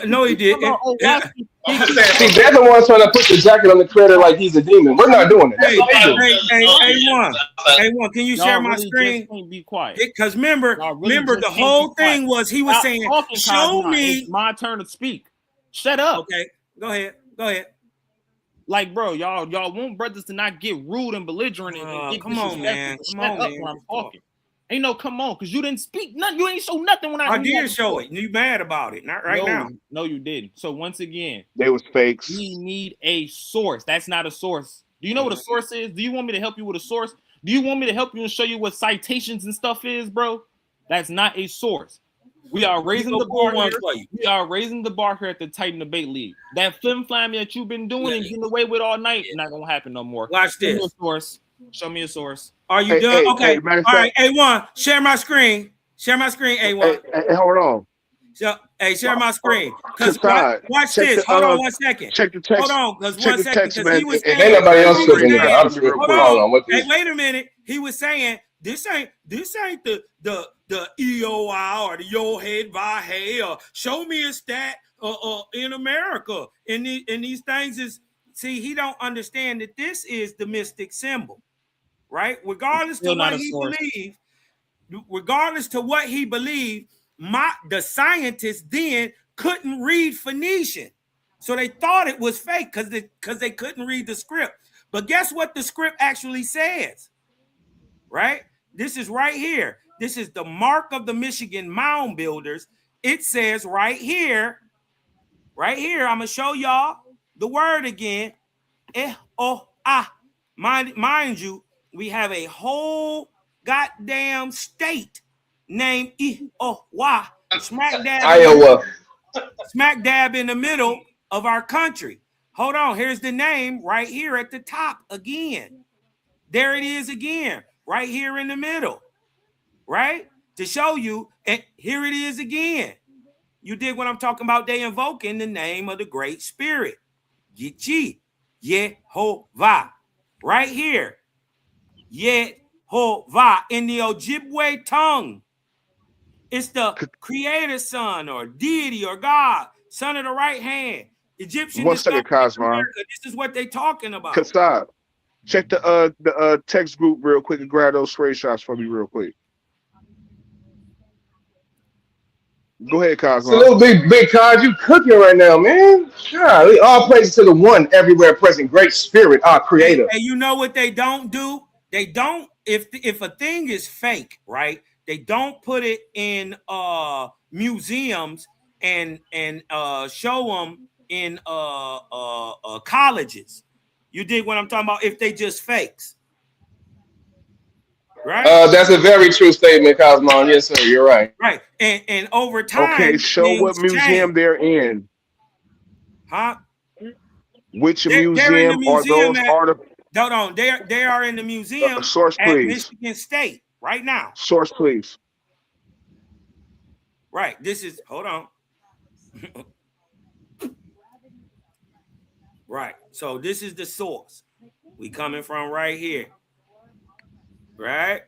Speaker 21: No, he didn't.
Speaker 14: See, they're the ones trying to put the jacket on the creator like he's a demon. We're not doing it. That's what they do.
Speaker 21: Hey, one, can you share my screen?
Speaker 19: Be quiet.
Speaker 21: Because remember, the whole thing was he was saying, "Show me."
Speaker 19: It's my turn to speak. Shut up.
Speaker 21: Okay, go ahead.
Speaker 19: Like, bro, y'all want brothers to not get rude and belligerent and get
Speaker 21: come on, man.
Speaker 19: Come on, man. When I'm talking. Ain't no come on, because you didn't speak nothing. You ain't show nothing when
Speaker 21: I did show it. You mad about it? Not right now.
Speaker 19: No, you didn't. So once again,
Speaker 15: they was fakes.
Speaker 19: We need a source. That's not a source. Do you know what a source is? Do you want me to help you with a source? Do you want me to help you and show you what citations and stuff is, bro? That's not a source. We are raising the bar here. We are raising the bar here at the Titan Debate League. That flim flam that you've been doing and getting away with all night, not gonna happen no more.
Speaker 21: Watch this.
Speaker 19: Show me a source. Show me a source.
Speaker 21: Are you done? Okay. All right, A1, share my screen. Share my screen, A1.
Speaker 15: Hey, hold on.
Speaker 21: So, share my screen. Because watch this. Hold on 1 second.
Speaker 15: Check the text.
Speaker 21: Hold on, because 1 second. Because he was saying,
Speaker 14: ain't nobody else cooking there. Hold
Speaker 21: on. Hey, wait a minute. He was saying this ain't the EOI or the Yo Head Vahe or show me a stat in America. And these things is, see, he don't understand that this is the mystic symbol, right? Regardless to what he believed, the scientists then couldn't read Phoenician. So they thought it was fake because they couldn't read the script. But guess what the script actually says, right? This is right here. This is the mark of the Michigan mound builders. It says right here, I'm going to show y'all the word again. Mind you, we have a whole goddamn state named Iowa, smack dab in the middle of our country. Hold on, here's the name right here at the top again. There it is again, right here in the middle, right? To show you, and here it is again. You dig what I'm talking about? They invoke in the name of the Great Spirit. Yichi, Yehovah, right here. Yehovah in the Ojibwe tongue. It's the creator son or deity or God, son of the right hand. Egyptian.
Speaker 15: 1 second, Kosmon.
Speaker 21: This is what they talking about.
Speaker 15: Kassab, check the text group real quick and grab those screenshots for me real quick. Go ahead, Kosmon.
Speaker 14: Salute, big Cos. You cooking right now, man. Golly, all praises to the one everywhere present, great spirit, our creator.
Speaker 21: And you know what they don't do? They don't, if a thing is fake, right? They don't put it in museums and show them in colleges. You dig what I'm talking about? If they just fakes. Right.
Speaker 14: That's a very true statement, Kosmon. Yes, sir. You're right.
Speaker 21: Right. And over time.
Speaker 15: Okay, show what museum they're in.
Speaker 21: Huh?
Speaker 15: Which museum are those artifacts?
Speaker 21: No, they are in the museum
Speaker 15: source,
Speaker 21: at
Speaker 15: please.
Speaker 21: Michigan State right now.
Speaker 15: Source, please.
Speaker 21: Right. This is, hold on. Right. So this is the source. We coming from right here. right?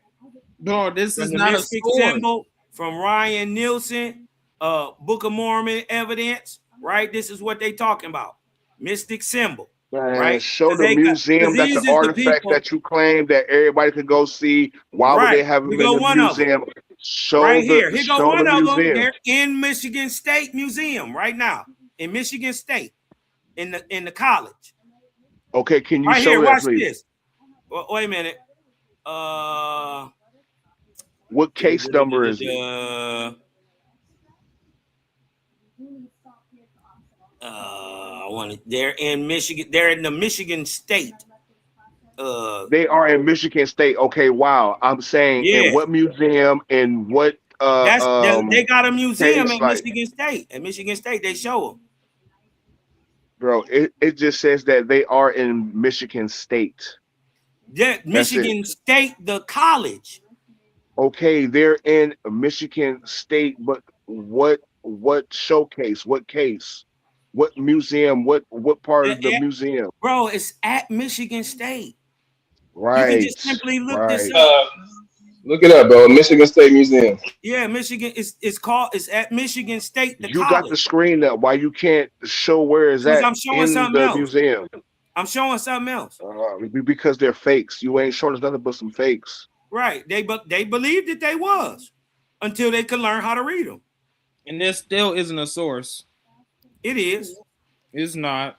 Speaker 19: No, this
Speaker 21: From
Speaker 19: is
Speaker 21: the
Speaker 19: not a
Speaker 21: mystic
Speaker 19: source.
Speaker 21: symbol, from Ryan Nielsen, Book of Mormon evidence, right? This is what they talking about. Mystic symbol,
Speaker 15: Man,
Speaker 21: right?
Speaker 15: show
Speaker 21: Because
Speaker 15: the museum that
Speaker 21: these
Speaker 15: the
Speaker 21: is the
Speaker 15: artifacts
Speaker 21: people,
Speaker 15: that you claim that everybody could go see. Why would
Speaker 21: right?
Speaker 15: they have them
Speaker 21: Here
Speaker 15: in
Speaker 21: go
Speaker 15: the
Speaker 21: one of them.
Speaker 15: museum?
Speaker 21: Right here. Here go
Speaker 15: Show the
Speaker 21: one of them.
Speaker 15: museum.
Speaker 21: They're in Michigan State Museum right now. In Michigan State, in the college.
Speaker 15: Okay, can you
Speaker 21: Right
Speaker 15: show
Speaker 21: here.
Speaker 15: that,
Speaker 21: Watch
Speaker 15: please?
Speaker 21: this. Wait a minute.
Speaker 15: What case number is it?
Speaker 21: I want to. They're in Michigan. They're in the Michigan State.
Speaker 15: They are in Michigan State. Okay, wow. I'm saying in
Speaker 21: Yeah.
Speaker 15: what museum and what
Speaker 21: They got a museum
Speaker 15: case,
Speaker 21: at
Speaker 15: like,
Speaker 21: Michigan State. At Michigan State, they show them.
Speaker 15: bro, it just says that they are in Michigan State.
Speaker 21: Yeah, Michigan State, the college.
Speaker 15: Okay, they're in Michigan State, but what showcase? What case? What museum? What part of the museum?
Speaker 21: Bro, it's at Michigan State.
Speaker 15: Right.
Speaker 21: You can just simply look this
Speaker 15: right.
Speaker 21: up.
Speaker 9: Look it up, bro. Michigan State Museum.
Speaker 21: Yeah, Michigan. It's at Michigan State, the
Speaker 15: You
Speaker 21: college.
Speaker 15: got the screen up. Why you can't show where is
Speaker 21: Because
Speaker 15: that
Speaker 21: I'm showing
Speaker 15: in
Speaker 21: something
Speaker 15: the
Speaker 21: else.
Speaker 15: museum?
Speaker 21: I'm showing something else.
Speaker 15: Because they're fakes. You ain't showing us nothing but some fakes.
Speaker 21: Right. They believed that they was until they could learn how to read them.
Speaker 19: And there still isn't a source.
Speaker 21: It is.
Speaker 19: It's not.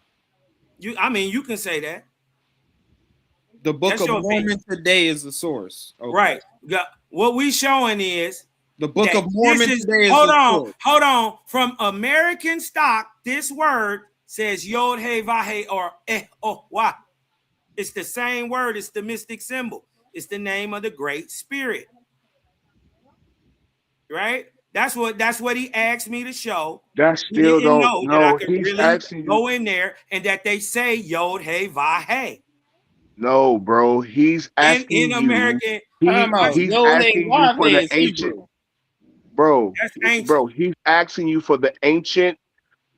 Speaker 21: You can say that.
Speaker 19: The Book
Speaker 21: That's
Speaker 19: of
Speaker 21: your
Speaker 19: Mormon
Speaker 21: opinion.
Speaker 19: today is the source. Okay.
Speaker 21: Right. What we showing is
Speaker 19: the Book
Speaker 21: that
Speaker 19: of Mormon
Speaker 21: this is,
Speaker 19: today is
Speaker 21: hold
Speaker 19: the
Speaker 21: on,
Speaker 19: source.
Speaker 21: hold on. From American stock, this word says Yod He Vahe or Wah. It's the same word. It's the mystic symbol. It's the name of the Great Spirit. Right? That's what he asked me to show.
Speaker 15: That
Speaker 21: He
Speaker 15: still
Speaker 21: didn't
Speaker 15: don't
Speaker 21: know that I
Speaker 15: know.
Speaker 21: could
Speaker 15: He's
Speaker 21: really
Speaker 15: asking
Speaker 21: go in there and that they say Yod He Vahe.
Speaker 15: No, bro. He's asking
Speaker 21: In
Speaker 15: you.
Speaker 21: American.
Speaker 15: He's asking you for the ancient. Bro,
Speaker 21: That's ancient.
Speaker 15: bro, he's asking you for the ancient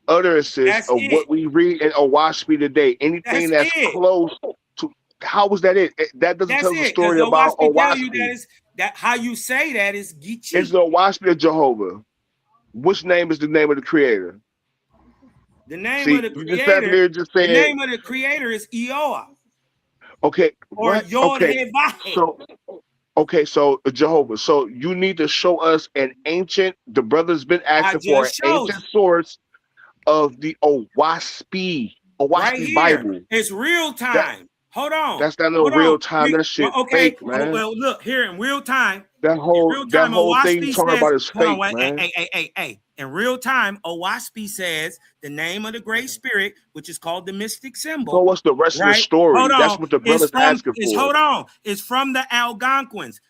Speaker 15: utterances of what we read in Owaspy today. Anything that's close to. How was that it? That doesn't tell us a story about
Speaker 21: Owaspy tell you
Speaker 15: Owaspy.
Speaker 21: that how you say that is Geechee.
Speaker 15: It's the Owaspy of Jehovah. Which name is the name of the creator?
Speaker 21: The name of the creator. The name of the creator is Eoa.
Speaker 15: Okay.
Speaker 21: Or
Speaker 15: What?
Speaker 21: Yod
Speaker 15: Okay.
Speaker 21: He Vahe.
Speaker 15: So Jehovah. So you need to show us an ancient. The brother's been asking for an ancient source of the Owaspy
Speaker 21: Right here.
Speaker 15: Bible.
Speaker 21: It's real time. Hold on.
Speaker 15: That's not no real time. That shit fake, man.
Speaker 21: Well, look here in real time.
Speaker 15: That whole thing you talking about is fake, man.
Speaker 21: Hey. In real time, Owaspy says the name of the Great Spirit, which is called the mystic symbol.
Speaker 15: So what's the rest of the story?
Speaker 21: Hold on.
Speaker 15: That's what the brother's asking for.
Speaker 21: Hold on. It's from the Algonquins.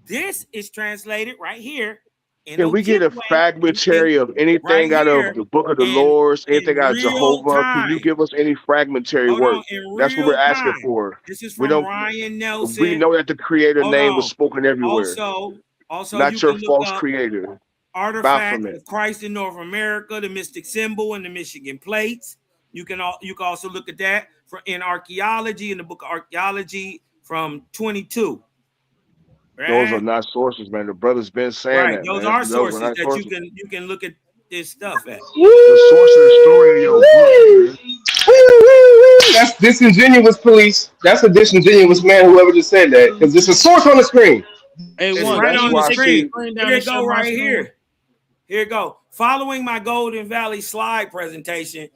Speaker 21: This is translated right here.
Speaker 15: Can we get a fragmentary of anything out of the Book of the Lords, anything out of Jehovah? Can you give us any fragmentary work? That's what we're asking for.
Speaker 21: This is from Ryan Nelson.
Speaker 15: We know that the creator name was spoken everywhere.
Speaker 21: Also,
Speaker 15: not your false creator.
Speaker 21: Artifact of Christ in North America, the mystic symbol, and the Michigan plates. You can also look at that in archaeology, in the book of archaeology from 22. Right?
Speaker 15: Those are not sources, man. The brother's been saying that.
Speaker 21: Those
Speaker 15: man.
Speaker 21: are sources that you can look at this stuff at.
Speaker 15: The source of the story of your book, man.
Speaker 9: That's disingenuous, police. That's a disingenuous man, whoever just said that, because there's a source on the screen.
Speaker 21: It's right on the screen. Here it go right here. Here it go. Following my Golden Valley slide presentation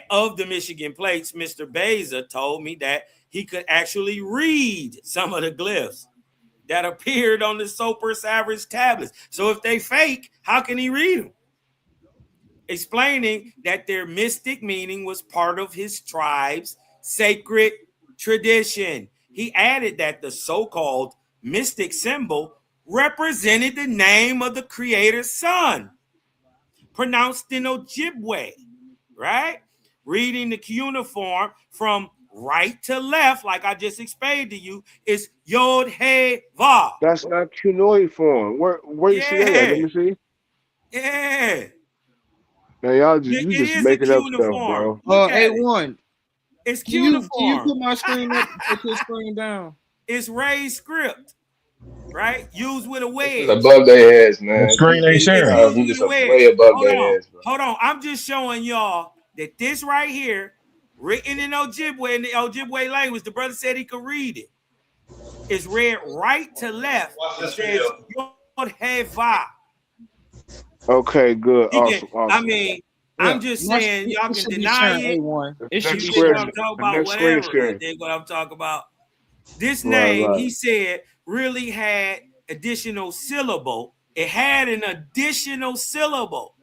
Speaker 21: of the Michigan plates, Mr. Beza told me that he could actually read some of the glyphs that appeared on the Soper Savage tablets. So if they fake, how can he read them? Explaining that their mystic meaning was part of his tribe's sacred tradition. He added that the so-called mystic symbol represented the name of the creator's son, pronounced in Ojibwe, right? Reading the cuneiform from right to left, like I just explained to you, is Yod He Vav.
Speaker 15: That's not cuneiform. Where you see that at? Let me see.
Speaker 21: Yeah.
Speaker 15: Now y'all you just making up stuff, bro.
Speaker 19: A1.
Speaker 21: It's
Speaker 19: cuneiform.
Speaker 21: cuneiform.
Speaker 19: Can you put my screen up? Put your screen down.
Speaker 21: It's raised script. right? Used with a
Speaker 14: It's
Speaker 21: wedge.
Speaker 14: above their heads,
Speaker 1: The
Speaker 14: man.
Speaker 1: screen ain't
Speaker 21: It's
Speaker 1: sharing.
Speaker 21: used
Speaker 14: You
Speaker 21: with
Speaker 14: just
Speaker 21: a wedge.
Speaker 14: way above
Speaker 21: Hold
Speaker 14: their
Speaker 21: on.
Speaker 14: heads, bro.
Speaker 21: Hold on. I'm just showing y'all that this right here, written in Ojibwe, in the Ojibwe language, the brother said he could read it. It's read right to left. It says Yod He Va.
Speaker 15: Okay, good,
Speaker 21: You can,
Speaker 15: awesome, awesome.
Speaker 21: I mean,
Speaker 19: Yeah.
Speaker 21: I'm just saying y'all
Speaker 19: It
Speaker 21: can
Speaker 19: should be
Speaker 21: deny
Speaker 19: sharing
Speaker 21: it.
Speaker 19: A1.
Speaker 15: The
Speaker 19: It should
Speaker 15: next
Speaker 21: You
Speaker 19: be
Speaker 21: dig what
Speaker 15: screen,
Speaker 21: I'm
Speaker 19: sharing.
Speaker 21: talking
Speaker 15: the
Speaker 21: about?
Speaker 15: next screen is
Speaker 21: Whatever. You
Speaker 15: sharing.
Speaker 21: dig what I'm talking about? This
Speaker 15: Right,
Speaker 21: name,
Speaker 15: right.
Speaker 21: he said, really had additional syllable. It had an additional syllable,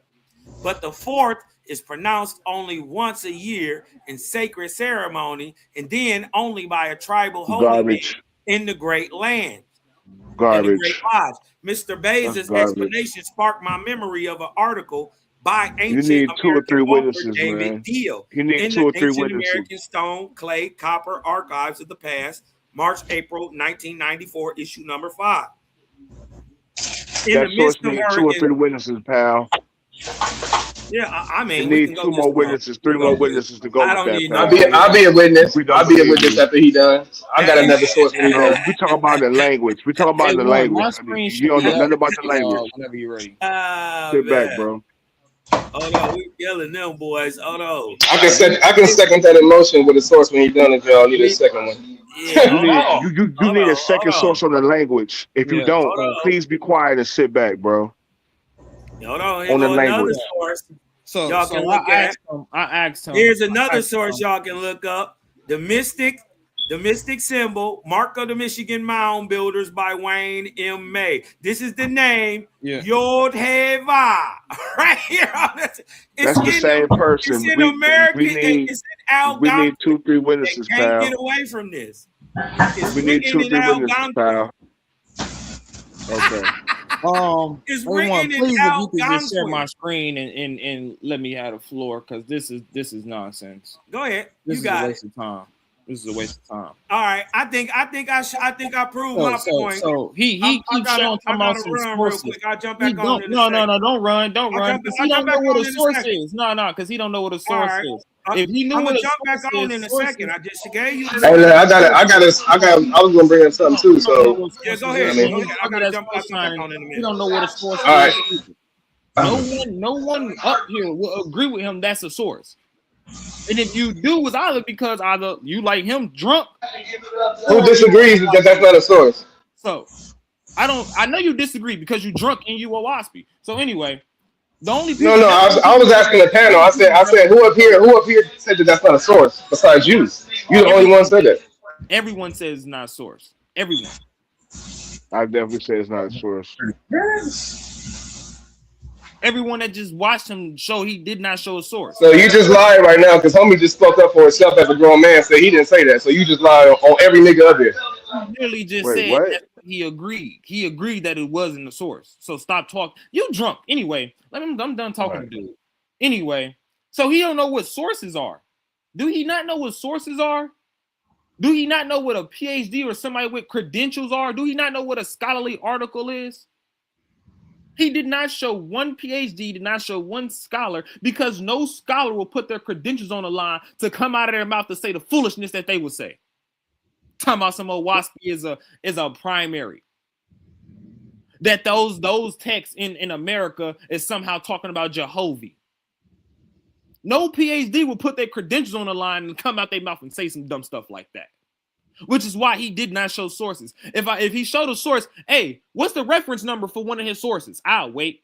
Speaker 21: but the fourth is pronounced only once a year in sacred ceremony, and then only by a tribal holy man
Speaker 15: Garbage,
Speaker 21: in the Great Land, in the Great
Speaker 15: garbage.
Speaker 21: Lodge. Mr.
Speaker 15: That's
Speaker 21: Bays'
Speaker 15: garbage.
Speaker 21: explanation sparked my memory of an article by
Speaker 15: You
Speaker 21: ancient
Speaker 15: need 2 or 3
Speaker 21: American author
Speaker 15: witnesses,
Speaker 21: David
Speaker 15: man.
Speaker 21: Deon
Speaker 15: You need
Speaker 21: in
Speaker 15: 2
Speaker 21: the
Speaker 15: or 3
Speaker 21: Ancient
Speaker 15: witnesses.
Speaker 21: American Stone, Clay, Copper Archives of the Past, March, April 1994, issue number 5. In
Speaker 15: That
Speaker 21: the
Speaker 15: source
Speaker 21: midst of
Speaker 15: needs
Speaker 21: her
Speaker 15: 2 or
Speaker 21: is,
Speaker 15: 3 witnesses, pal.
Speaker 21: yeah, I
Speaker 15: It
Speaker 21: mean, we
Speaker 15: needs
Speaker 21: can go
Speaker 15: 2
Speaker 21: just
Speaker 15: more
Speaker 21: one.
Speaker 15: witnesses,
Speaker 21: We
Speaker 15: 3
Speaker 21: can
Speaker 15: more
Speaker 21: go just
Speaker 15: witnesses to go
Speaker 21: I
Speaker 15: with
Speaker 21: don't
Speaker 15: that,
Speaker 21: need no
Speaker 15: pal.
Speaker 21: witness.
Speaker 14: I'll be a witness.
Speaker 15: We don't
Speaker 14: I'll be a
Speaker 15: believe
Speaker 14: witness
Speaker 15: you.
Speaker 14: after he done. I got another source when he
Speaker 15: No,
Speaker 14: done.
Speaker 15: we talking about the language. We talking about the
Speaker 19: A1.
Speaker 15: language.
Speaker 19: My screen
Speaker 15: You
Speaker 19: should
Speaker 15: don't know
Speaker 19: be up
Speaker 15: nothing about the language.
Speaker 19: whenever you're ready.
Speaker 21: Oh,
Speaker 15: Sit back,
Speaker 21: man.
Speaker 15: bro.
Speaker 21: Hold on, we killing them boys. Hold on.
Speaker 14: I can second that emotion with a source when he done if y'all need a second one.
Speaker 21: Yeah,
Speaker 15: You need you need a second
Speaker 21: hold
Speaker 15: source on the language. If you
Speaker 19: Yeah.
Speaker 15: don't,
Speaker 21: on.
Speaker 15: please be quiet and sit back, bro.
Speaker 21: Hold on. Here
Speaker 15: On the
Speaker 21: go another
Speaker 15: language.
Speaker 21: source
Speaker 19: So
Speaker 21: y'all can look
Speaker 19: I
Speaker 21: at.
Speaker 19: asked him. I asked him.
Speaker 21: Here's another source y'all can look up. The mystic symbol, Mark of the Michigan Mound Builders by Wayne M. May. This is the name, Yod He Va. Right here on this.
Speaker 15: That's the same person.
Speaker 21: It's in American, it's in
Speaker 15: We need 2 or 3
Speaker 21: Algonquin. They
Speaker 15: witnesses,
Speaker 21: can't get
Speaker 15: pal.
Speaker 21: away from this. It's
Speaker 15: We need 2
Speaker 21: written
Speaker 15: or
Speaker 21: in
Speaker 15: 3 witnesses,
Speaker 21: Algonquin.
Speaker 15: pal. Okay.
Speaker 21: It's
Speaker 19: Everyone,
Speaker 21: written in
Speaker 19: please, if you could just share my
Speaker 21: Algonquin.
Speaker 19: screen and let me have the floor, because this is nonsense.
Speaker 21: Go ahead.
Speaker 19: This
Speaker 21: You
Speaker 19: is
Speaker 21: got
Speaker 19: a
Speaker 21: it.
Speaker 19: waste of time. This is a waste of time.
Speaker 21: All right, I think I proved my point.
Speaker 19: So he keeps showing talking about some
Speaker 21: run real
Speaker 19: sources.
Speaker 21: quick. I'll jump
Speaker 19: He
Speaker 21: back on
Speaker 19: don't
Speaker 21: in a second.
Speaker 19: don't run, because he don't know what a source is. No, because he don't know what a source is. If he knew
Speaker 21: I'm
Speaker 19: what
Speaker 21: gonna
Speaker 19: a
Speaker 21: jump back
Speaker 19: source
Speaker 21: on
Speaker 19: is,
Speaker 21: in a
Speaker 19: sources.
Speaker 21: second. I just gave you.
Speaker 14: Hey, look, I was gonna bring up something too. So
Speaker 21: Yeah, go
Speaker 14: you know
Speaker 21: ahead.
Speaker 14: what I
Speaker 21: Go
Speaker 14: mean?
Speaker 21: ahead. I gotta jump back on in a
Speaker 19: He
Speaker 21: minute.
Speaker 19: don't know what a source
Speaker 14: All right.
Speaker 19: is. No one up here will agree with him. That's a source. And if you do, it's either you like him drunk.
Speaker 14: Who disagrees that that's not a source?
Speaker 19: So I know you disagree because you drunk and you a waspy. So anyway, the only people
Speaker 14: No, I was asking the panel. I said who up here said that that's not a source besides you? You the only one said that.
Speaker 19: Everyone says it's not a source. Everyone.
Speaker 15: I definitely say it's not a source.
Speaker 19: Everyone that just watched him show he did not show a source.
Speaker 14: So you just lied right now because homie just spoke up for himself as a grown man. Said he didn't say that. So you just lied on every nigga up here.
Speaker 19: He literally just
Speaker 15: Wait,
Speaker 19: said
Speaker 15: what?
Speaker 19: that's what he agreed. He agreed that it wasn't the source. So stop talking. You drunk. Anyway, I'm done talking to dude. Anyway, so he don't know what sources are. Do he not know what sources are? Do he not know what a PhD or somebody with credentials are? Do he not know what a scholarly article is? He did not show one PhD, did not show one scholar, because no scholar will put their credentials on the line to come out of their mouth to say the foolishness that they would say. Talking about some old waspy is a primary. That those texts in America is somehow talking about Jehovah. No PhD will put their credentials on the line and come out their mouth and say some dumb stuff like that. Which is why he did not show sources. If he showed a source, hey, what's the reference number for one of his sources? I'll wait.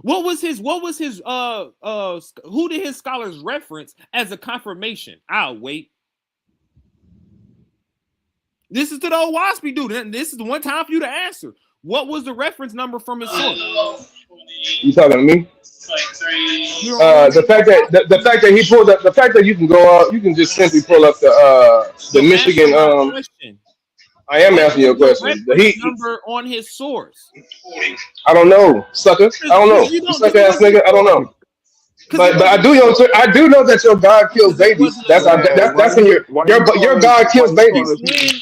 Speaker 19: What was his who did his scholars reference as a confirmation? I'll wait. This is to the old waspy dude. And this is the one time for you to answer. What was the reference number from his source?
Speaker 14: You talking to me? The fact that he pulled up, the fact that you can go out, you can just simply pull up the Michigan. I am asking you a question.
Speaker 19: Number on his source.
Speaker 14: I don't know, sucker. I don't know, you sucker ass nigga. I don't know. But I do know that your God kills babies. That's in your God kills babies.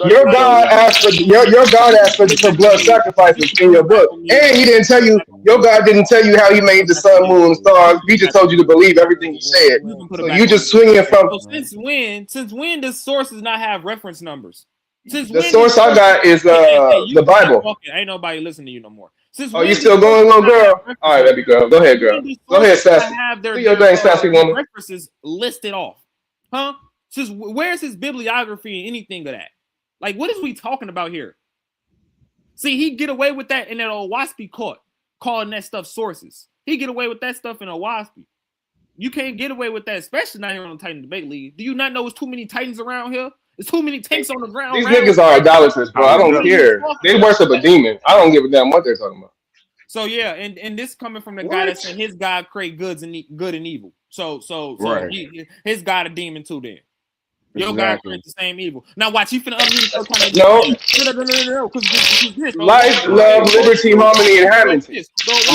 Speaker 14: Your God asked for blood sacrifices in your book, and he didn't tell you. Your God didn't tell you how he made the sun, moon, and stars. He just told you to believe everything he said. So you just swinging from.
Speaker 19: So since when does sources not have reference numbers? Since
Speaker 14: The
Speaker 19: when
Speaker 14: source I got is
Speaker 19: you
Speaker 14: the
Speaker 19: stop
Speaker 14: Bible.
Speaker 19: talking. Ain't nobody listening to you no more. Since
Speaker 14: Oh, you
Speaker 19: when do
Speaker 14: still going,
Speaker 19: sources
Speaker 14: little
Speaker 19: not have
Speaker 14: girl? All right,
Speaker 19: references?
Speaker 14: baby girl. Go ahead,
Speaker 19: Since
Speaker 14: girl.
Speaker 19: when do
Speaker 14: Go ahead,
Speaker 19: sources not
Speaker 14: sassy.
Speaker 19: have
Speaker 14: Do your thing, sassy woman.
Speaker 19: references listed off? Huh? Since where's his bibliography and anything of that? Like, what is we talking about here? See, he get away with that in that old Waspy court, calling that stuff sources. He get away with that stuff in a Waspy. You can't get away with that, especially not here on the Titan Debate League. Do you not know there's too many Titans around here? There's too many tanks on the ground.
Speaker 14: These niggas are idolaters, bro. I don't
Speaker 19: What are you
Speaker 14: care.
Speaker 19: talking
Speaker 14: They
Speaker 19: about?
Speaker 14: worship a demon. I don't give a damn what they're talking about.
Speaker 19: So yeah, and this coming from the guy that said his God create good and evil. So
Speaker 15: Right.
Speaker 19: his God a demon too. Then your God
Speaker 15: Exactly.
Speaker 19: creates the same evil. Now watch, you finna unmute it.
Speaker 14: No.
Speaker 19: No. Because
Speaker 14: Life, love, liberty, harmony, and happiness.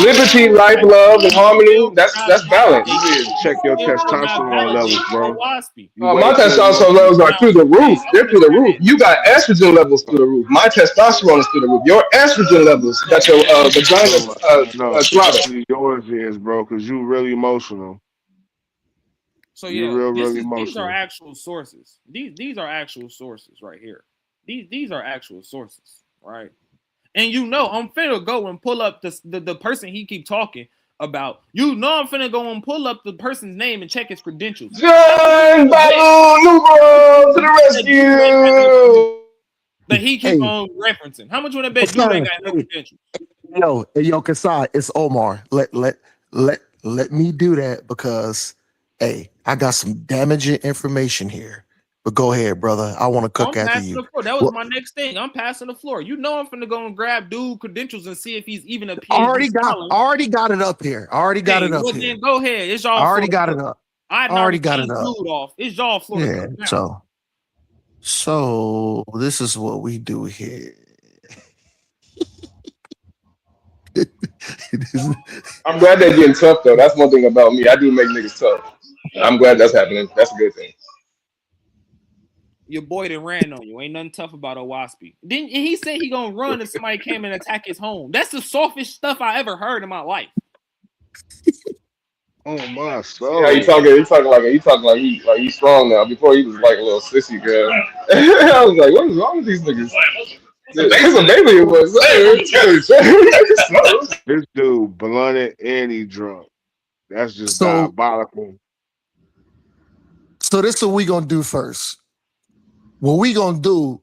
Speaker 14: Liberty, life, love, and harmony. That's balance.
Speaker 15: You need to check your testosterone levels, bro. You
Speaker 14: My
Speaker 15: way too
Speaker 14: testosterone levels
Speaker 15: emotional.
Speaker 14: are through the roof. They're through the roof. You got estrogen levels through the roof. My testosterone is through the roof. Your estrogen levels got your vagina
Speaker 15: No,
Speaker 14: throttle.
Speaker 15: actually yours is, bro, because you really emotional.
Speaker 19: So
Speaker 15: You
Speaker 19: yeah,
Speaker 15: really
Speaker 19: these are
Speaker 15: emotional.
Speaker 19: actual sources. These are actual sources right here. These are actual sources, right? And you know, I'm finna go and pull up the person he keep talking about. You know, I'm finna go and pull up the person's name and check his credentials.
Speaker 14: John Balu Numero to the rescue.
Speaker 19: That he keep on referencing. How much would I bet you ain't got no credentials?
Speaker 10: Yo, Kasai, it's Omar. Let me do that because hey, I got some damaging information here. But go ahead, brother. I want to cook
Speaker 19: I'm
Speaker 10: after
Speaker 19: passing
Speaker 10: you.
Speaker 19: the floor. That was my next thing. I'm passing the floor. You know, I'm finna go and grab dude credentials and see if he's even a PhD scholar.
Speaker 10: Already got it up here.
Speaker 19: Well, then go ahead. It's y'all.
Speaker 10: Already got it up.
Speaker 19: I
Speaker 10: Already got it
Speaker 19: dude
Speaker 10: up.
Speaker 19: off. It's y'all floor to
Speaker 10: Yeah.
Speaker 19: cook now.
Speaker 10: So this is what we do here.
Speaker 14: I'm glad they're getting tough though. That's one thing about me. I do make niggas tough. I'm glad that's happening. That's a good thing.
Speaker 19: Your boy done ran on you. Ain't nothing tough about Owaspy. Then he said he gonna run if somebody came and attack his home. That's the softest stuff I ever heard in my life.
Speaker 15: Oh my
Speaker 14: Yeah,
Speaker 15: soul.
Speaker 14: you talking like he strong now. Before he was like a little sissy girl. I was like, what is wrong with these niggas? This a baby it was.
Speaker 15: This dude blunted and he drunk. That's just
Speaker 10: So
Speaker 15: diabolical.
Speaker 10: So this is what we gonna do first. What we gonna do?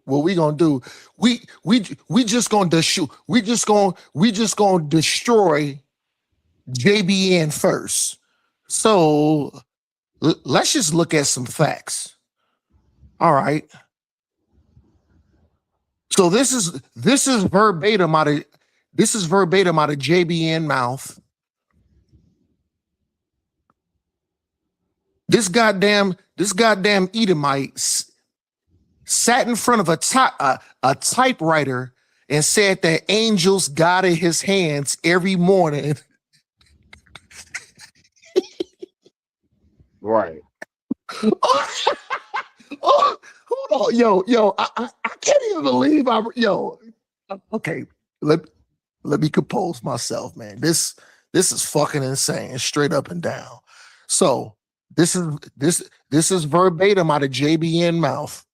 Speaker 10: We just gonna destroy JBN first. So let's just look at some facts. All right. So this is verbatim out of JBN mouth. This goddamn Edomite sat in front of a typewriter and said that angels guided his hands every morning.
Speaker 15: Right.
Speaker 10: Oh, hold on, yo, I can't even believe okay, let me compose myself, man. This is fucking insane, straight up and down. So this is verbatim out of JBN mouth.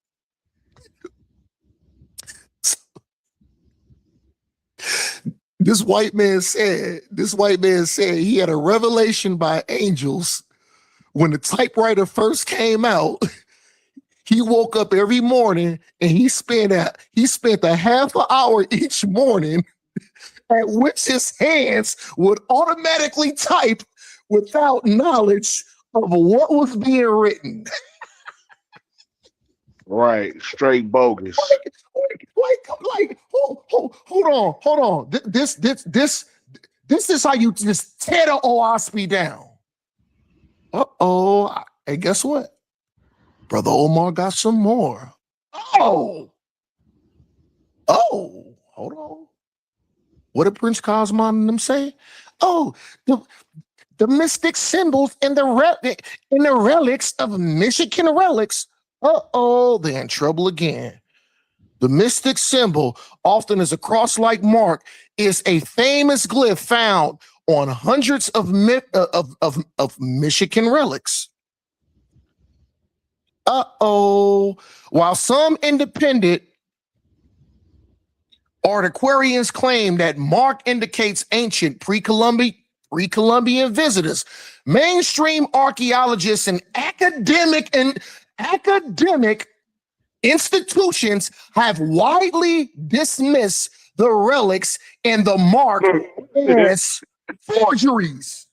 Speaker 10: This white man said he had a revelation by angels when the typewriter first came out. He woke up every morning and he spent a half an hour each morning at which his hands would automatically type without knowledge of what was being written.
Speaker 15: Right. Straight bogus.
Speaker 10: Hold on. This is how you just tear the OSP down. Uh-oh. Hey, guess what? Brother Omar got some more. Oh, hold on. What did Prince Kosmon and them say? Oh, the mystic symbols and the relics of Michigan relics. Uh-oh, they're in trouble again. The mystic symbol, often as a cross-like mark, is a famous glyph found on hundreds of Michigan relics. Uh-oh. While some independent Antiquarians claim that mark indicates ancient pre-Columbian visitors. Mainstream archaeologists and academic institutions have widely dismissed the relics and the mark as forgeries.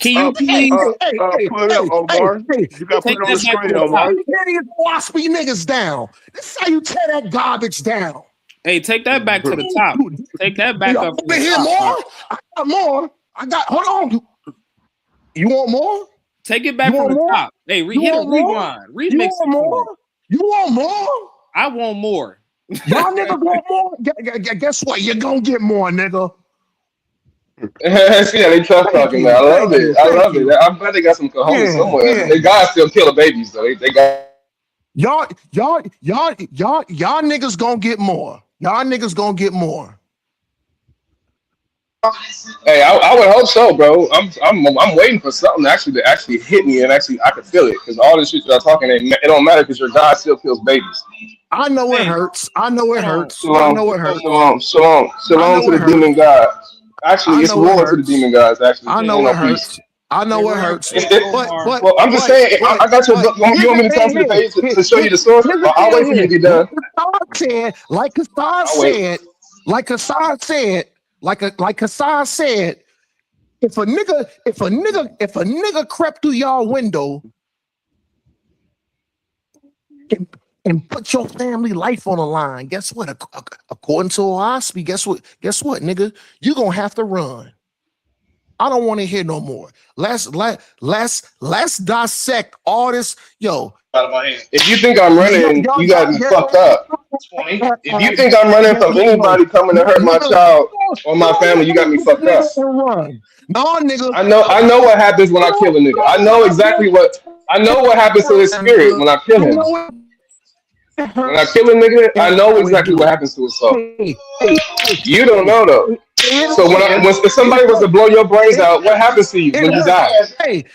Speaker 19: Can you please
Speaker 15: put it up, Omar? You got to put it on the screen, Omar.
Speaker 10: Waspy niggas down. This is how you tear that garbage down.
Speaker 19: Hey, take that back to the top. Take that back up.
Speaker 10: To hear more? I got more. Hold on. You want more?
Speaker 19: Take it back from the top. Hey, hit a rewind. Remix it.
Speaker 10: More? You want more?
Speaker 19: I want more.
Speaker 10: Y'all niggas want more? Guess what? You're gonna get more, nigga.
Speaker 9: Yeah, they tough talking, man. I love it. I'm glad they got some cojones somewhere. They guys still killing babies, though. They got
Speaker 10: y'all niggas gonna get more. Y'all niggas gonna get more.
Speaker 9: Hey, I would hope so, bro. I'm waiting for something to actually hit me and actually I can feel it because all this shit y'all talking, it don't matter because your God still kills babies.
Speaker 10: I know it hurts. I know it hurts.
Speaker 9: Shalom,
Speaker 10: I know it hurts.
Speaker 9: Shalom to the demon god. Actually, it's war to the demon gods. Actually,
Speaker 10: I know it hurts. I know it hurts. But
Speaker 9: well, I'm just saying. I got your. You want me to turn to the page to show you the source? I'll wait for you to get done.
Speaker 10: Like Hassan said, if a nigga crept through y'all window and put your family life on the line, guess what? According to Osby, guess what, nigga? You gonna have to run. I don't want to hear no more. Let's dissect all this. Yo,
Speaker 9: if you think I'm running, you got me fucked up. If you think I'm running from anybody coming to hurt my child or my family, you got me fucked up.
Speaker 10: No, nigga.
Speaker 9: I know what happens when I kill a nigga. I know what happens to his spirit when I kill him. When I kill a nigga, I know exactly what happens to his soul. You don't know though. So when somebody was to blow your brains out, what happens to you when you die?
Speaker 10: Hey,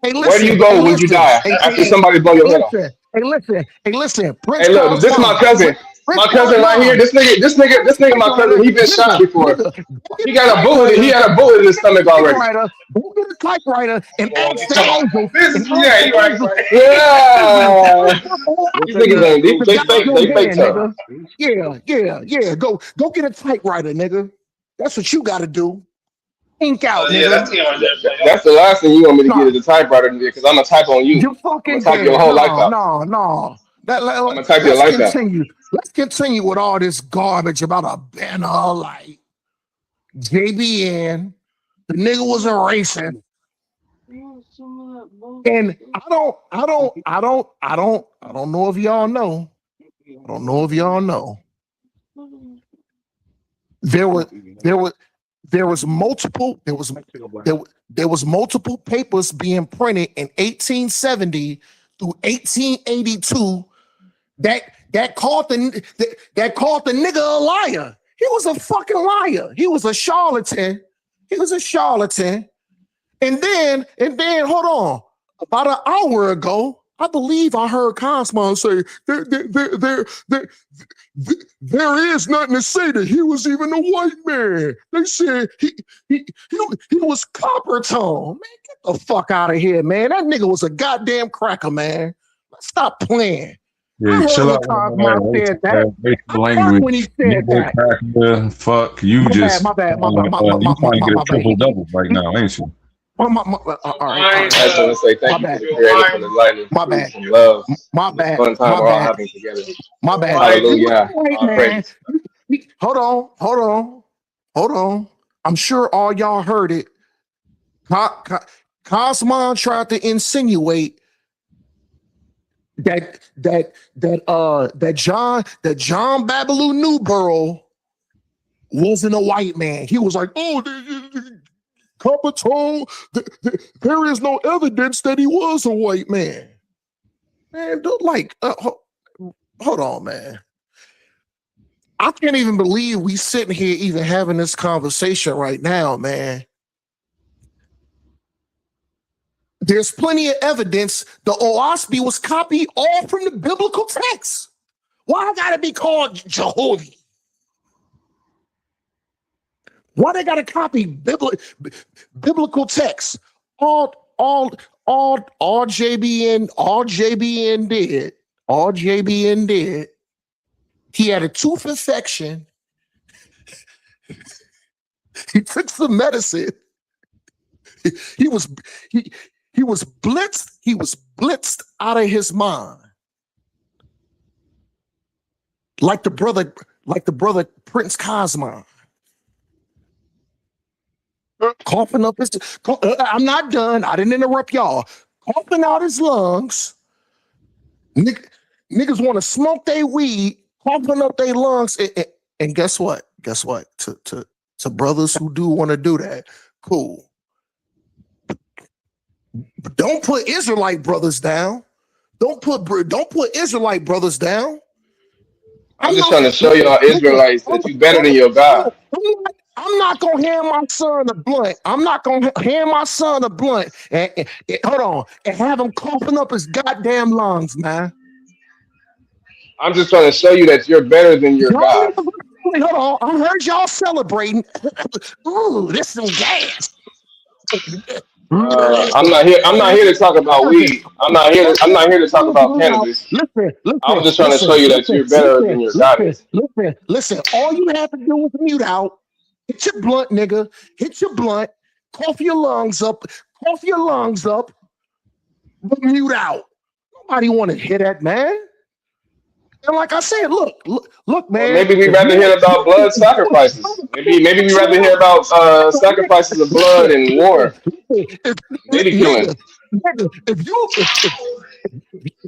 Speaker 10: listen.
Speaker 9: Where do you go when you die after somebody blow your head off?
Speaker 10: Hey, listen.
Speaker 9: Hey, look, this is my cousin. My cousin right here. This nigga, my cousin. He been shot before. He got a bullet. He had a bullet in his stomach already.
Speaker 10: Go get a typewriter and ask the angel.
Speaker 9: Yeah. These niggas ain't. They fake tough.
Speaker 10: Yeah. Go get a typewriter, nigga. That's what you got to do. Ink out, nigga.
Speaker 9: That's the last thing you want me to get is a typewriter, because I'm gonna type on you.
Speaker 10: You fucking
Speaker 9: type your whole life out.
Speaker 10: No.
Speaker 9: I'm gonna type your life out.
Speaker 10: Let's continue with all this garbage about a banner like JBN. The nigga was a racist. And I don't know if y'all know. I don't know if y'all know. There was multiple papers being printed in 1870 through 1882 that called the nigga a liar. He was a fucking liar. He was a charlatan. And then hold on. About an hour ago, I believe I heard Kosmon say there is nothing to say that he was even a white man. They said he was copper tone. Man, get the fuck out of here, man. That nigga was a goddamn cracker, man. Let's stop playing.
Speaker 11: Yeah, chill out.
Speaker 10: Said that.
Speaker 11: Language.
Speaker 10: When he said that.
Speaker 11: Cracker, fuck you.
Speaker 10: My
Speaker 11: Just
Speaker 10: bad.
Speaker 11: you trying to get a triple double right now, ain't you?
Speaker 10: All right.
Speaker 9: I just want to say thank you for the creator, for the lightning,
Speaker 10: my bad,
Speaker 9: some love,
Speaker 10: my bad,
Speaker 9: fun time we're all having together.
Speaker 10: My bad.
Speaker 9: Hallelujah.
Speaker 10: Hold on. I'm sure all y'all heard it. Kosmon tried to insinuate that John Babaloo Newborough wasn't a white man. He was like, copper tone. There is no evidence that he was a white man. Man, hold on, man. I can't even believe we sitting here even having this conversation right now, man. There's plenty of evidence the Oaspi was copied all from the biblical text. Why I gotta be called Jehovah? Why they gotta copy biblical text? All JBN did. He had a tooth infection. He took some medicine. He was blitzed out of his mind. Like the brother Prince Kosmon. Coughing up his I'm not done. I didn't interrupt y'all. Coughing out his lungs. Niggas want to smoke their weed, coughing up their lungs. And guess what? To brothers who do want to do that, cool. But don't put Israelite brothers down. Don't put Israelite brothers down.
Speaker 14: I'm just trying to show y'all Israelites that you better than your God.
Speaker 10: I'm not gonna hand my son a blunt. I'm not gonna hand my son a blunt and hold on and have him coughing up his goddamn lungs, man.
Speaker 14: I'm just trying to show you that you're better than your God.
Speaker 10: Hold on, I heard y'all celebrating. Ooh, this some gas.
Speaker 14: I'm not here to talk about weed. I'm not here to talk about cannabis. I was just trying to show you that you're better than your God.
Speaker 10: Listen. All you have to do is mute out. Hit your blunt, nigga. Hit your blunt. Cough your lungs up. But mute out. Nobody want to hear that, man. And like I said, look, man.
Speaker 14: Well, maybe we'd rather hear about blood sacrifices. Maybe we'd rather hear about sacrifices of blood and war. Maybe killing.
Speaker 10: If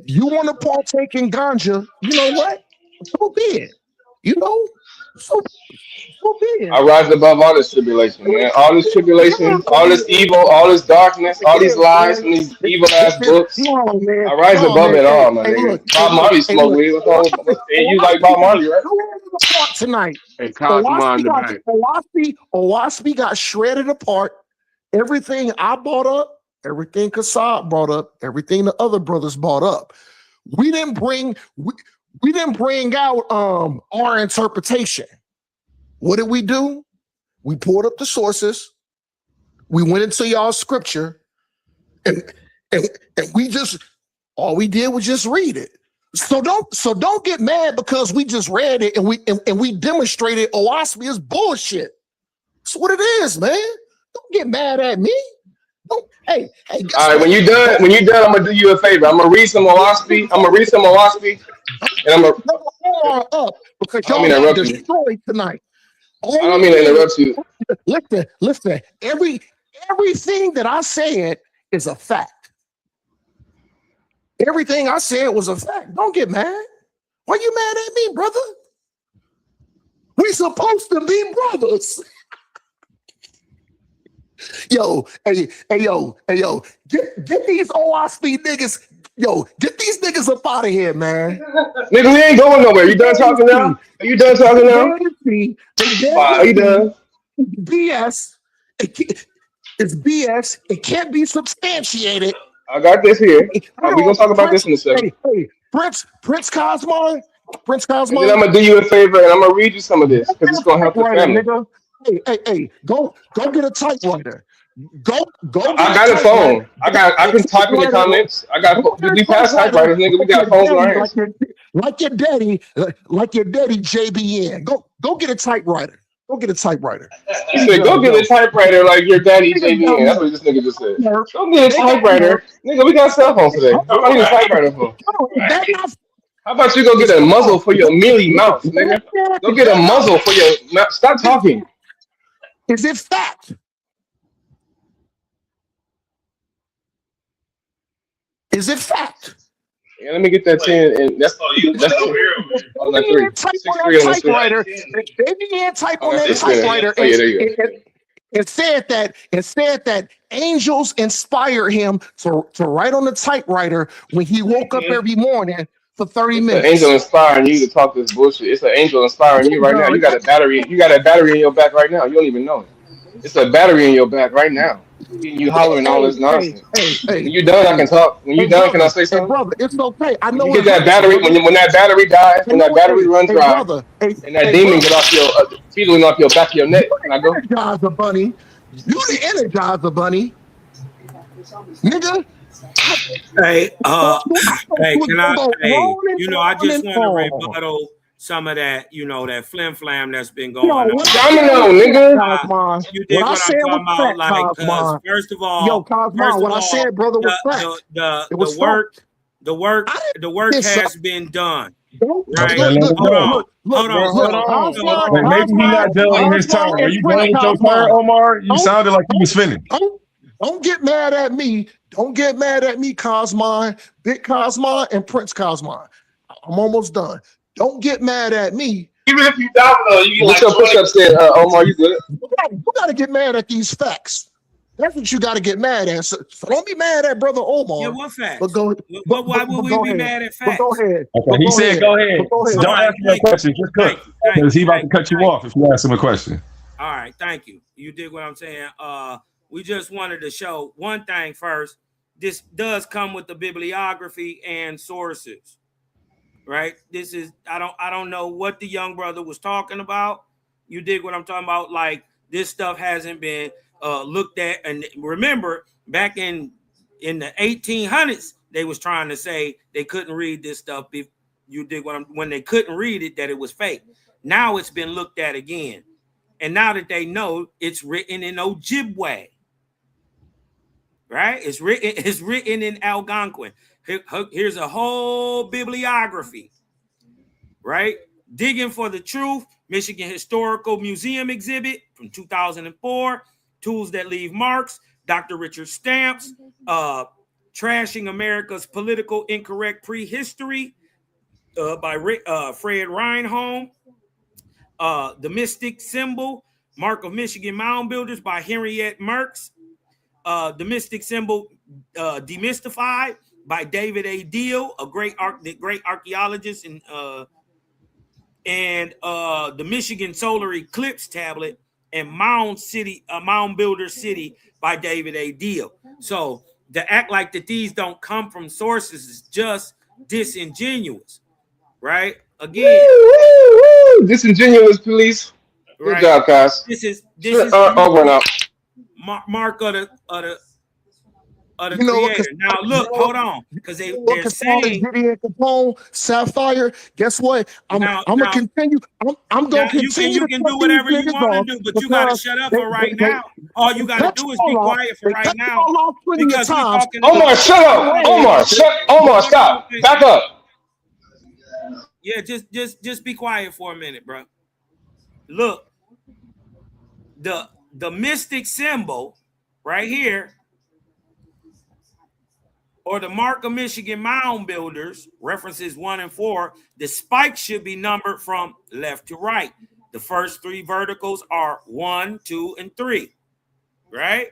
Speaker 10: you want to partake in ganja, you know what? So be it. You know, so be it.
Speaker 14: I rise above all this tribulation, man. All this tribulation, all this evil, all this darkness, all these lies and these evil ass books. I rise above it all, my nigga. Bob Marley smoked weed. And you like Bob Marley, right?
Speaker 10: Tonight.
Speaker 14: And Kosmon the back.
Speaker 10: Owaski got shredded apart. Everything I brought up, everything Kassab brought up, everything the other brothers brought up. We didn't bring out our interpretation. What did we do? We pulled up the sources. We went into y'all scripture, and we just all we did was just read it. So don't get mad because we just read it and we demonstrated Owaski is bullshit. That's what it is, man. Don't get mad at me. Hey.
Speaker 14: All right, when you done, I'm gonna do you a favor. I'm gonna read some Owaski. And I'm gonna
Speaker 10: up because
Speaker 14: I don't
Speaker 10: y'all
Speaker 14: mean to
Speaker 10: got
Speaker 14: interrupt you.
Speaker 10: destroyed tonight.
Speaker 14: I don't mean to interrupt you.
Speaker 10: Listen. Everything that I said is a fact. Everything I said was a fact. Don't get mad. Why you mad at me, brother? We supposed to be brothers. Yo, hey, get these OSP niggas. Yo, get these niggas up out of here, man.
Speaker 14: Nigga, we ain't going nowhere. You done talking now? Are you done talking now? Are you done?
Speaker 10: BS. It's BS. It can't be substantiated.
Speaker 14: I got this here. We're gonna talk about this in a second.
Speaker 10: Hey, Prince Kosmon.
Speaker 14: And then I'm gonna do you a favor and I'm gonna read you some of this because it's gonna help the family.
Speaker 10: Hey, go get a typewriter. Go.
Speaker 14: I got a phone. I can type in the comments. We pass typewriters, nigga. We got phones in our hands.
Speaker 10: Like your daddy JBN. Go get a typewriter. Go get a typewriter.
Speaker 14: He said, go get a typewriter like your daddy JBN. That's what this nigga just said. Go get a typewriter. Nigga, we got cell phones today. What do I need a typewriter for? How about you go get a muzzle for your mealy mouth, nigga? Go get a muzzle for your mouth. Stop talking.
Speaker 10: Is it fact? Is it fact?
Speaker 14: Yeah, let me get that 10. And that's on that 3. 6-3 on the
Speaker 10: typewriter. JBN type on that typewriter.
Speaker 14: Oh, yeah, there you go.
Speaker 10: It said that angels inspire him to write on the typewriter when he woke up every morning for 30 minutes.
Speaker 14: An angel inspiring you to talk this bullshit. It's an angel inspiring you right now. You got a battery in your back right now. You don't even know it. It's a battery in your back right now. You hollering all this nonsense. When you done, I can talk. When you done, can I say something?
Speaker 10: brother, it's okay. I
Speaker 14: When you
Speaker 10: know
Speaker 14: get
Speaker 10: it
Speaker 14: that
Speaker 10: hurts,
Speaker 14: battery,
Speaker 10: brother.
Speaker 14: when that battery dies,
Speaker 10: I
Speaker 14: when that
Speaker 10: know it.
Speaker 14: battery runs dry,
Speaker 10: Brother,
Speaker 14: and that demon get off your feeling off your back of your neck, can I go?
Speaker 10: Energizer bunny. You the Energizer bunny, nigga.
Speaker 21: Hey, hey, can I? Hey,
Speaker 10: on and
Speaker 21: I
Speaker 10: on
Speaker 21: just
Speaker 10: and
Speaker 21: want to
Speaker 10: on.
Speaker 21: rebuttal some of that, that flim flam that's been
Speaker 10: Yo,
Speaker 21: going
Speaker 10: what
Speaker 21: on.
Speaker 10: I said
Speaker 14: Domino,
Speaker 10: was
Speaker 14: nigga.
Speaker 10: fact, Cosmon.
Speaker 21: You
Speaker 10: What
Speaker 21: dig
Speaker 10: I
Speaker 21: what I'm
Speaker 10: said was
Speaker 21: talking about?
Speaker 10: fact,
Speaker 21: Like, cause
Speaker 10: Cosmon.
Speaker 21: first of
Speaker 10: Yo,
Speaker 21: all,
Speaker 10: Cosmon, what I said, brother, was fact. It
Speaker 21: the
Speaker 10: was fact.
Speaker 21: work
Speaker 10: Listen,
Speaker 21: has been done.
Speaker 10: don't
Speaker 21: Right?
Speaker 1: Okay, let him
Speaker 21: Hold
Speaker 1: go.
Speaker 21: on. Hold on.
Speaker 19: Bro,
Speaker 21: So,
Speaker 19: hold on, hold
Speaker 21: so,
Speaker 1: Wait,
Speaker 19: on,
Speaker 1: maybe he not done with his turn. Are
Speaker 10: And
Speaker 1: you
Speaker 10: Prince
Speaker 1: done with your turn,
Speaker 10: Cosmon.
Speaker 1: Omar? You sounded like you was finished.
Speaker 10: Don't get mad at me. Don't get mad at me, Cosmon, Big Cosmon, and Prince Cosmon. I'm almost done. Don't get mad at me.
Speaker 14: Even if you domino, you get like your push-up said, Omar, you good?
Speaker 10: You gotta get mad at these facts. That's what you gotta get mad at. So don't be mad at brother Omar.
Speaker 21: yeah, what facts?
Speaker 10: But go.
Speaker 21: Why would we
Speaker 10: go
Speaker 21: be
Speaker 10: ahead.
Speaker 21: mad at
Speaker 10: But go
Speaker 21: facts?
Speaker 10: ahead.
Speaker 1: Okay,
Speaker 10: But
Speaker 1: he
Speaker 10: go
Speaker 1: said
Speaker 10: ahead.
Speaker 1: go ahead.
Speaker 10: But go ahead.
Speaker 1: Don't
Speaker 21: All right,
Speaker 1: ask him no question. Just cook. Because he about to cut you off if you ask him a question.
Speaker 21: All right, thank you. You dig what I'm saying? We just wanted to show one thing first. This does come with the bibliography and sources, right? This is I don't know what the young brother was talking about. You dig what I'm talking about? Like, this stuff hasn't been looked at. And remember, back in the 1800s, they was trying to say they couldn't read this stuff. You dig when they couldn't read it, that it was fake. Now it's been looked at again. And now that they know it's written in Ojibwe, right? It's written in Algonquin. Here's a whole bibliography, right? Digging for the Truth, Michigan Historical Museum exhibit from 2004, Tools That Leave Marks, Dr. Richard Stamps, Trashing America's Political Incorrect Prehistory by Fred Reinholm, The Mystic Symbol, Mark of Michigan Mound Builders by Henriette Merckx, The Mystic Symbol Demystified by David A. Deal, a great archaeologist, and the Michigan Solar Eclipse Tablet, and Mound Builder City by David A. Deal. So to act like that these don't come from sources is just disingenuous, right? Again,
Speaker 14: Disingenuous police. Good
Speaker 21: right?
Speaker 14: job, guys.
Speaker 21: This is
Speaker 14: over and out.
Speaker 21: Mark of the
Speaker 10: You know what?
Speaker 21: creator. Now look, hold on, because they're saying
Speaker 10: Gideon Capone, Sapphire. Guess what? I'm gonna continue. I'm gonna continue
Speaker 21: you
Speaker 10: to
Speaker 21: can
Speaker 10: cut
Speaker 21: do
Speaker 10: these
Speaker 21: whatever you
Speaker 10: niggas
Speaker 21: want to
Speaker 10: off
Speaker 21: do, but you got to
Speaker 10: because
Speaker 21: shut up
Speaker 10: they,
Speaker 21: for right
Speaker 10: they,
Speaker 21: now. All you got to
Speaker 10: cut
Speaker 21: do is
Speaker 10: you
Speaker 21: be
Speaker 10: all off.
Speaker 21: quiet for
Speaker 10: They
Speaker 21: right
Speaker 10: cut
Speaker 21: now,
Speaker 10: you all off plenty of
Speaker 21: because we're
Speaker 10: times.
Speaker 21: talking
Speaker 14: Omar,
Speaker 21: about.
Speaker 14: shut up. Omar, stop. Back up.
Speaker 21: Yeah, just be quiet for a minute, bro. Look, the mystic symbol right here, or the Mark of Michigan Mound Builders, references 1 and 4, the spikes should be numbered from left to right. The first 3 verticals are 1, 2, and 3, right?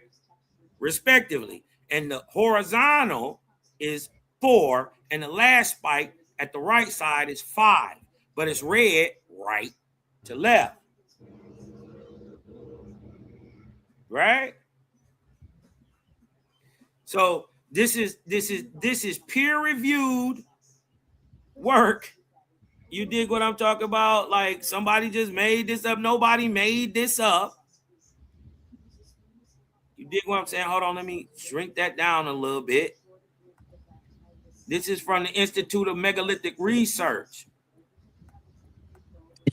Speaker 21: Respectively. And the horizontal is 4, and the last spike at the right side is 5, but it's read right to left, right? So this is peer-reviewed work. You dig what I'm talking about? Like, somebody just made this up. Nobody made this up. You dig what I'm saying? Hold on, let me shrink that down a little bit. This is from the Institute of Megalithic Research.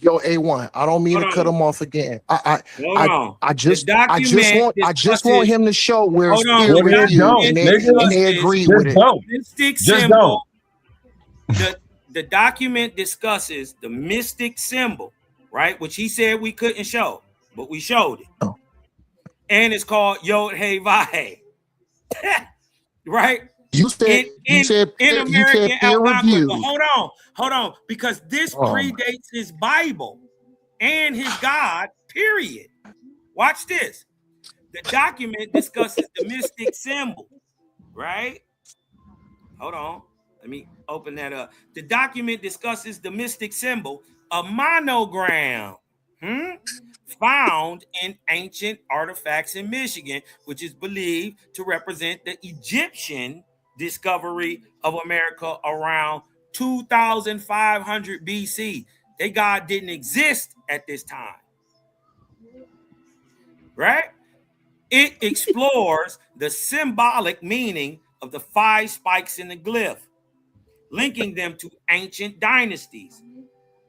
Speaker 10: Yo, A1. I don't mean to cut him off again. I just want him to show where it's peer reviewed and they agree with it.
Speaker 21: Mystic symbol. The document discusses the mystic symbol, right? Which he said we couldn't show, but we showed it.
Speaker 10: Oh.
Speaker 21: And it's called Yod Hey Vahe. Right?
Speaker 10: You said
Speaker 21: in American
Speaker 10: peer
Speaker 21: Algonquin.
Speaker 10: reviewed.
Speaker 21: But hold on, because this predates his Bible and his God, period. Watch this. The document discusses the mystic symbol, right? Hold on. Let me open that up. The document discusses the mystic symbol, a monogram. found in ancient artifacts in Michigan, which is believed to represent the Egyptian discovery of America around 2500 BC. Their God didn't exist at this time, right? It explores the symbolic meaning of the 5 spikes in the glyph, linking them to ancient dynasties,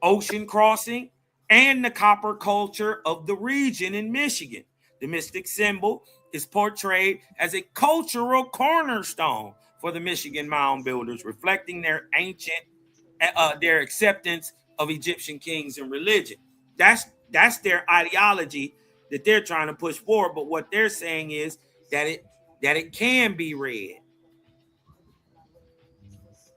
Speaker 21: ocean crossing, and the copper culture of the region in Michigan. The mystic symbol is portrayed as a cultural cornerstone for the Michigan mound builders, reflecting their their acceptance of Egyptian kings and religion. That's their ideology that they're trying to push forward. But what they're saying is that it can be read,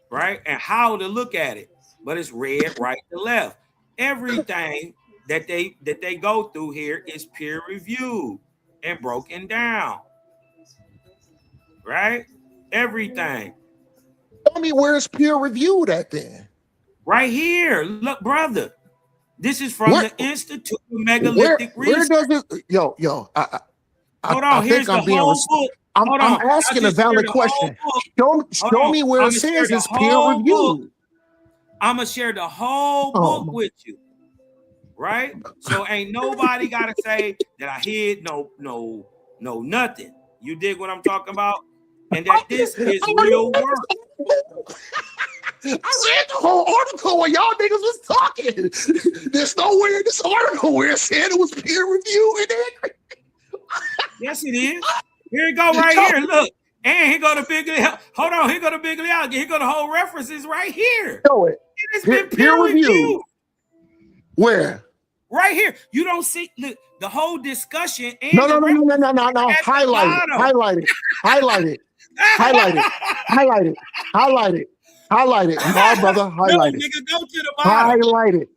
Speaker 21: right? And how to look at it, but it's read right to left. Everything that they go through here is peer reviewed and broken down, right? Everything.
Speaker 10: Tell me where it's peer reviewed at then.
Speaker 21: Right here. Look, brother. This is from the Institute of Megalithic Research.
Speaker 10: Where does it? Yo,
Speaker 21: hold on.
Speaker 10: I
Speaker 21: Here's
Speaker 10: think I'm
Speaker 21: the
Speaker 10: being.
Speaker 21: whole book.
Speaker 10: I'm asking a valid question. Show me where it says it's peer reviewed.
Speaker 21: I'm gonna share the whole book with you, right? So ain't nobody gotta say that I hid no nothing. You dig what I'm talking about? And that this is real work.
Speaker 10: I read the whole article when y'all niggas was talking. There's nowhere in this article where it said it was peer reviewed.
Speaker 21: Yes, it is. Here you go, right here. Look, and here go the Big Lee. Hold on, here go the Big Lee. Here go the whole references right here.
Speaker 10: Show it.
Speaker 21: It has been peer reviewed.
Speaker 10: Where?
Speaker 21: Right here. You don't see the whole discussion. And
Speaker 10: No. Highlight it. No, brother, highlight it.
Speaker 21: Nigga, go to the bottom.
Speaker 10: Highlight it.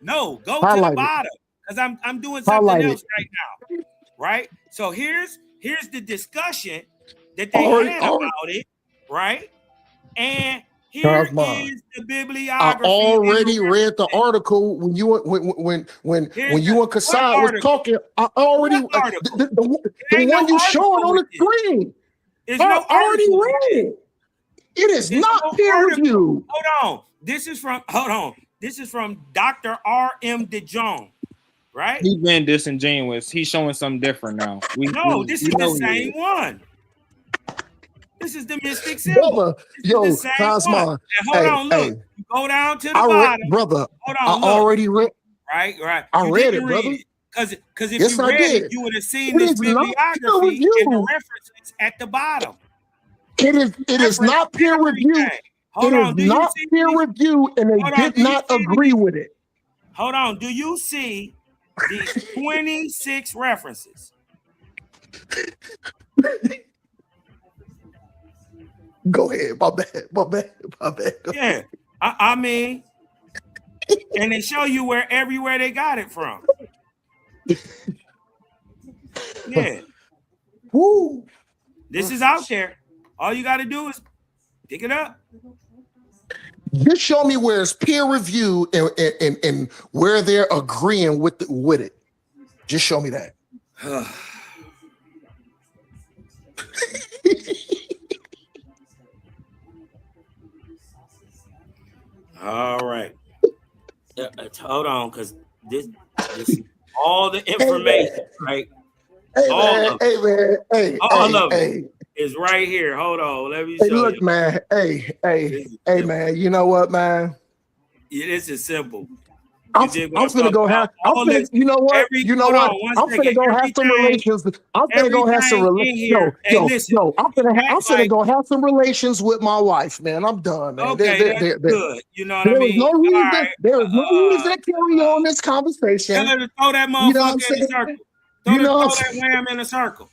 Speaker 21: No, go to the bottom. Because I'm doing something else right now. Right? So here's the discussion that they had about it, right? And here is the bibliography.
Speaker 10: I already read the article when you and Kassai was talking. I already the one you showing on the screen. I already read it. It is not peer reviewed.
Speaker 21: Hold on. This is from Dr. R.M. DeJong, right?
Speaker 19: He's been disingenuous. He's showing something different now.
Speaker 21: This is the same one. This is the mystic symbol.
Speaker 10: Yo, Kosmon.
Speaker 21: Hold on, look. You go down to the bottom.
Speaker 10: Brother,
Speaker 21: hold on,
Speaker 10: I already read.
Speaker 21: Right.
Speaker 10: I read it, brother.
Speaker 21: Because if you read it, you would have seen this bibliography and the references at the bottom.
Speaker 10: It is not peer reviewed. It is not peer reviewed, and they did not agree with it.
Speaker 21: Hold on. Do you see these 26 references?
Speaker 10: Go ahead. My bad.
Speaker 21: Yeah. I mean, and they show you everywhere they got it from. Yeah.
Speaker 10: Woo.
Speaker 21: This is out there. All you got to do is pick it up.
Speaker 10: Just show me where it's peer reviewed and where they're agreeing with it. Just show me that.
Speaker 21: All right. Hold on, because this all the information, right?
Speaker 10: All of it
Speaker 21: is right here. Hold on, let me show
Speaker 10: look,
Speaker 21: you.
Speaker 10: Man. Hey, man. You know what, man?
Speaker 21: Yeah, this is simple.
Speaker 10: I'm finna go have. You know what? I'm finna go have some relations. I'm finna go have some relations. Yo, I'm finna go have some relations with my wife, man. I'm done, man.
Speaker 21: Okay, that's good. You know what I mean?
Speaker 10: There is no reason to carry on this conversation.
Speaker 21: Tell her to throw that motherfucker in a circle. Throw that wham in a circle.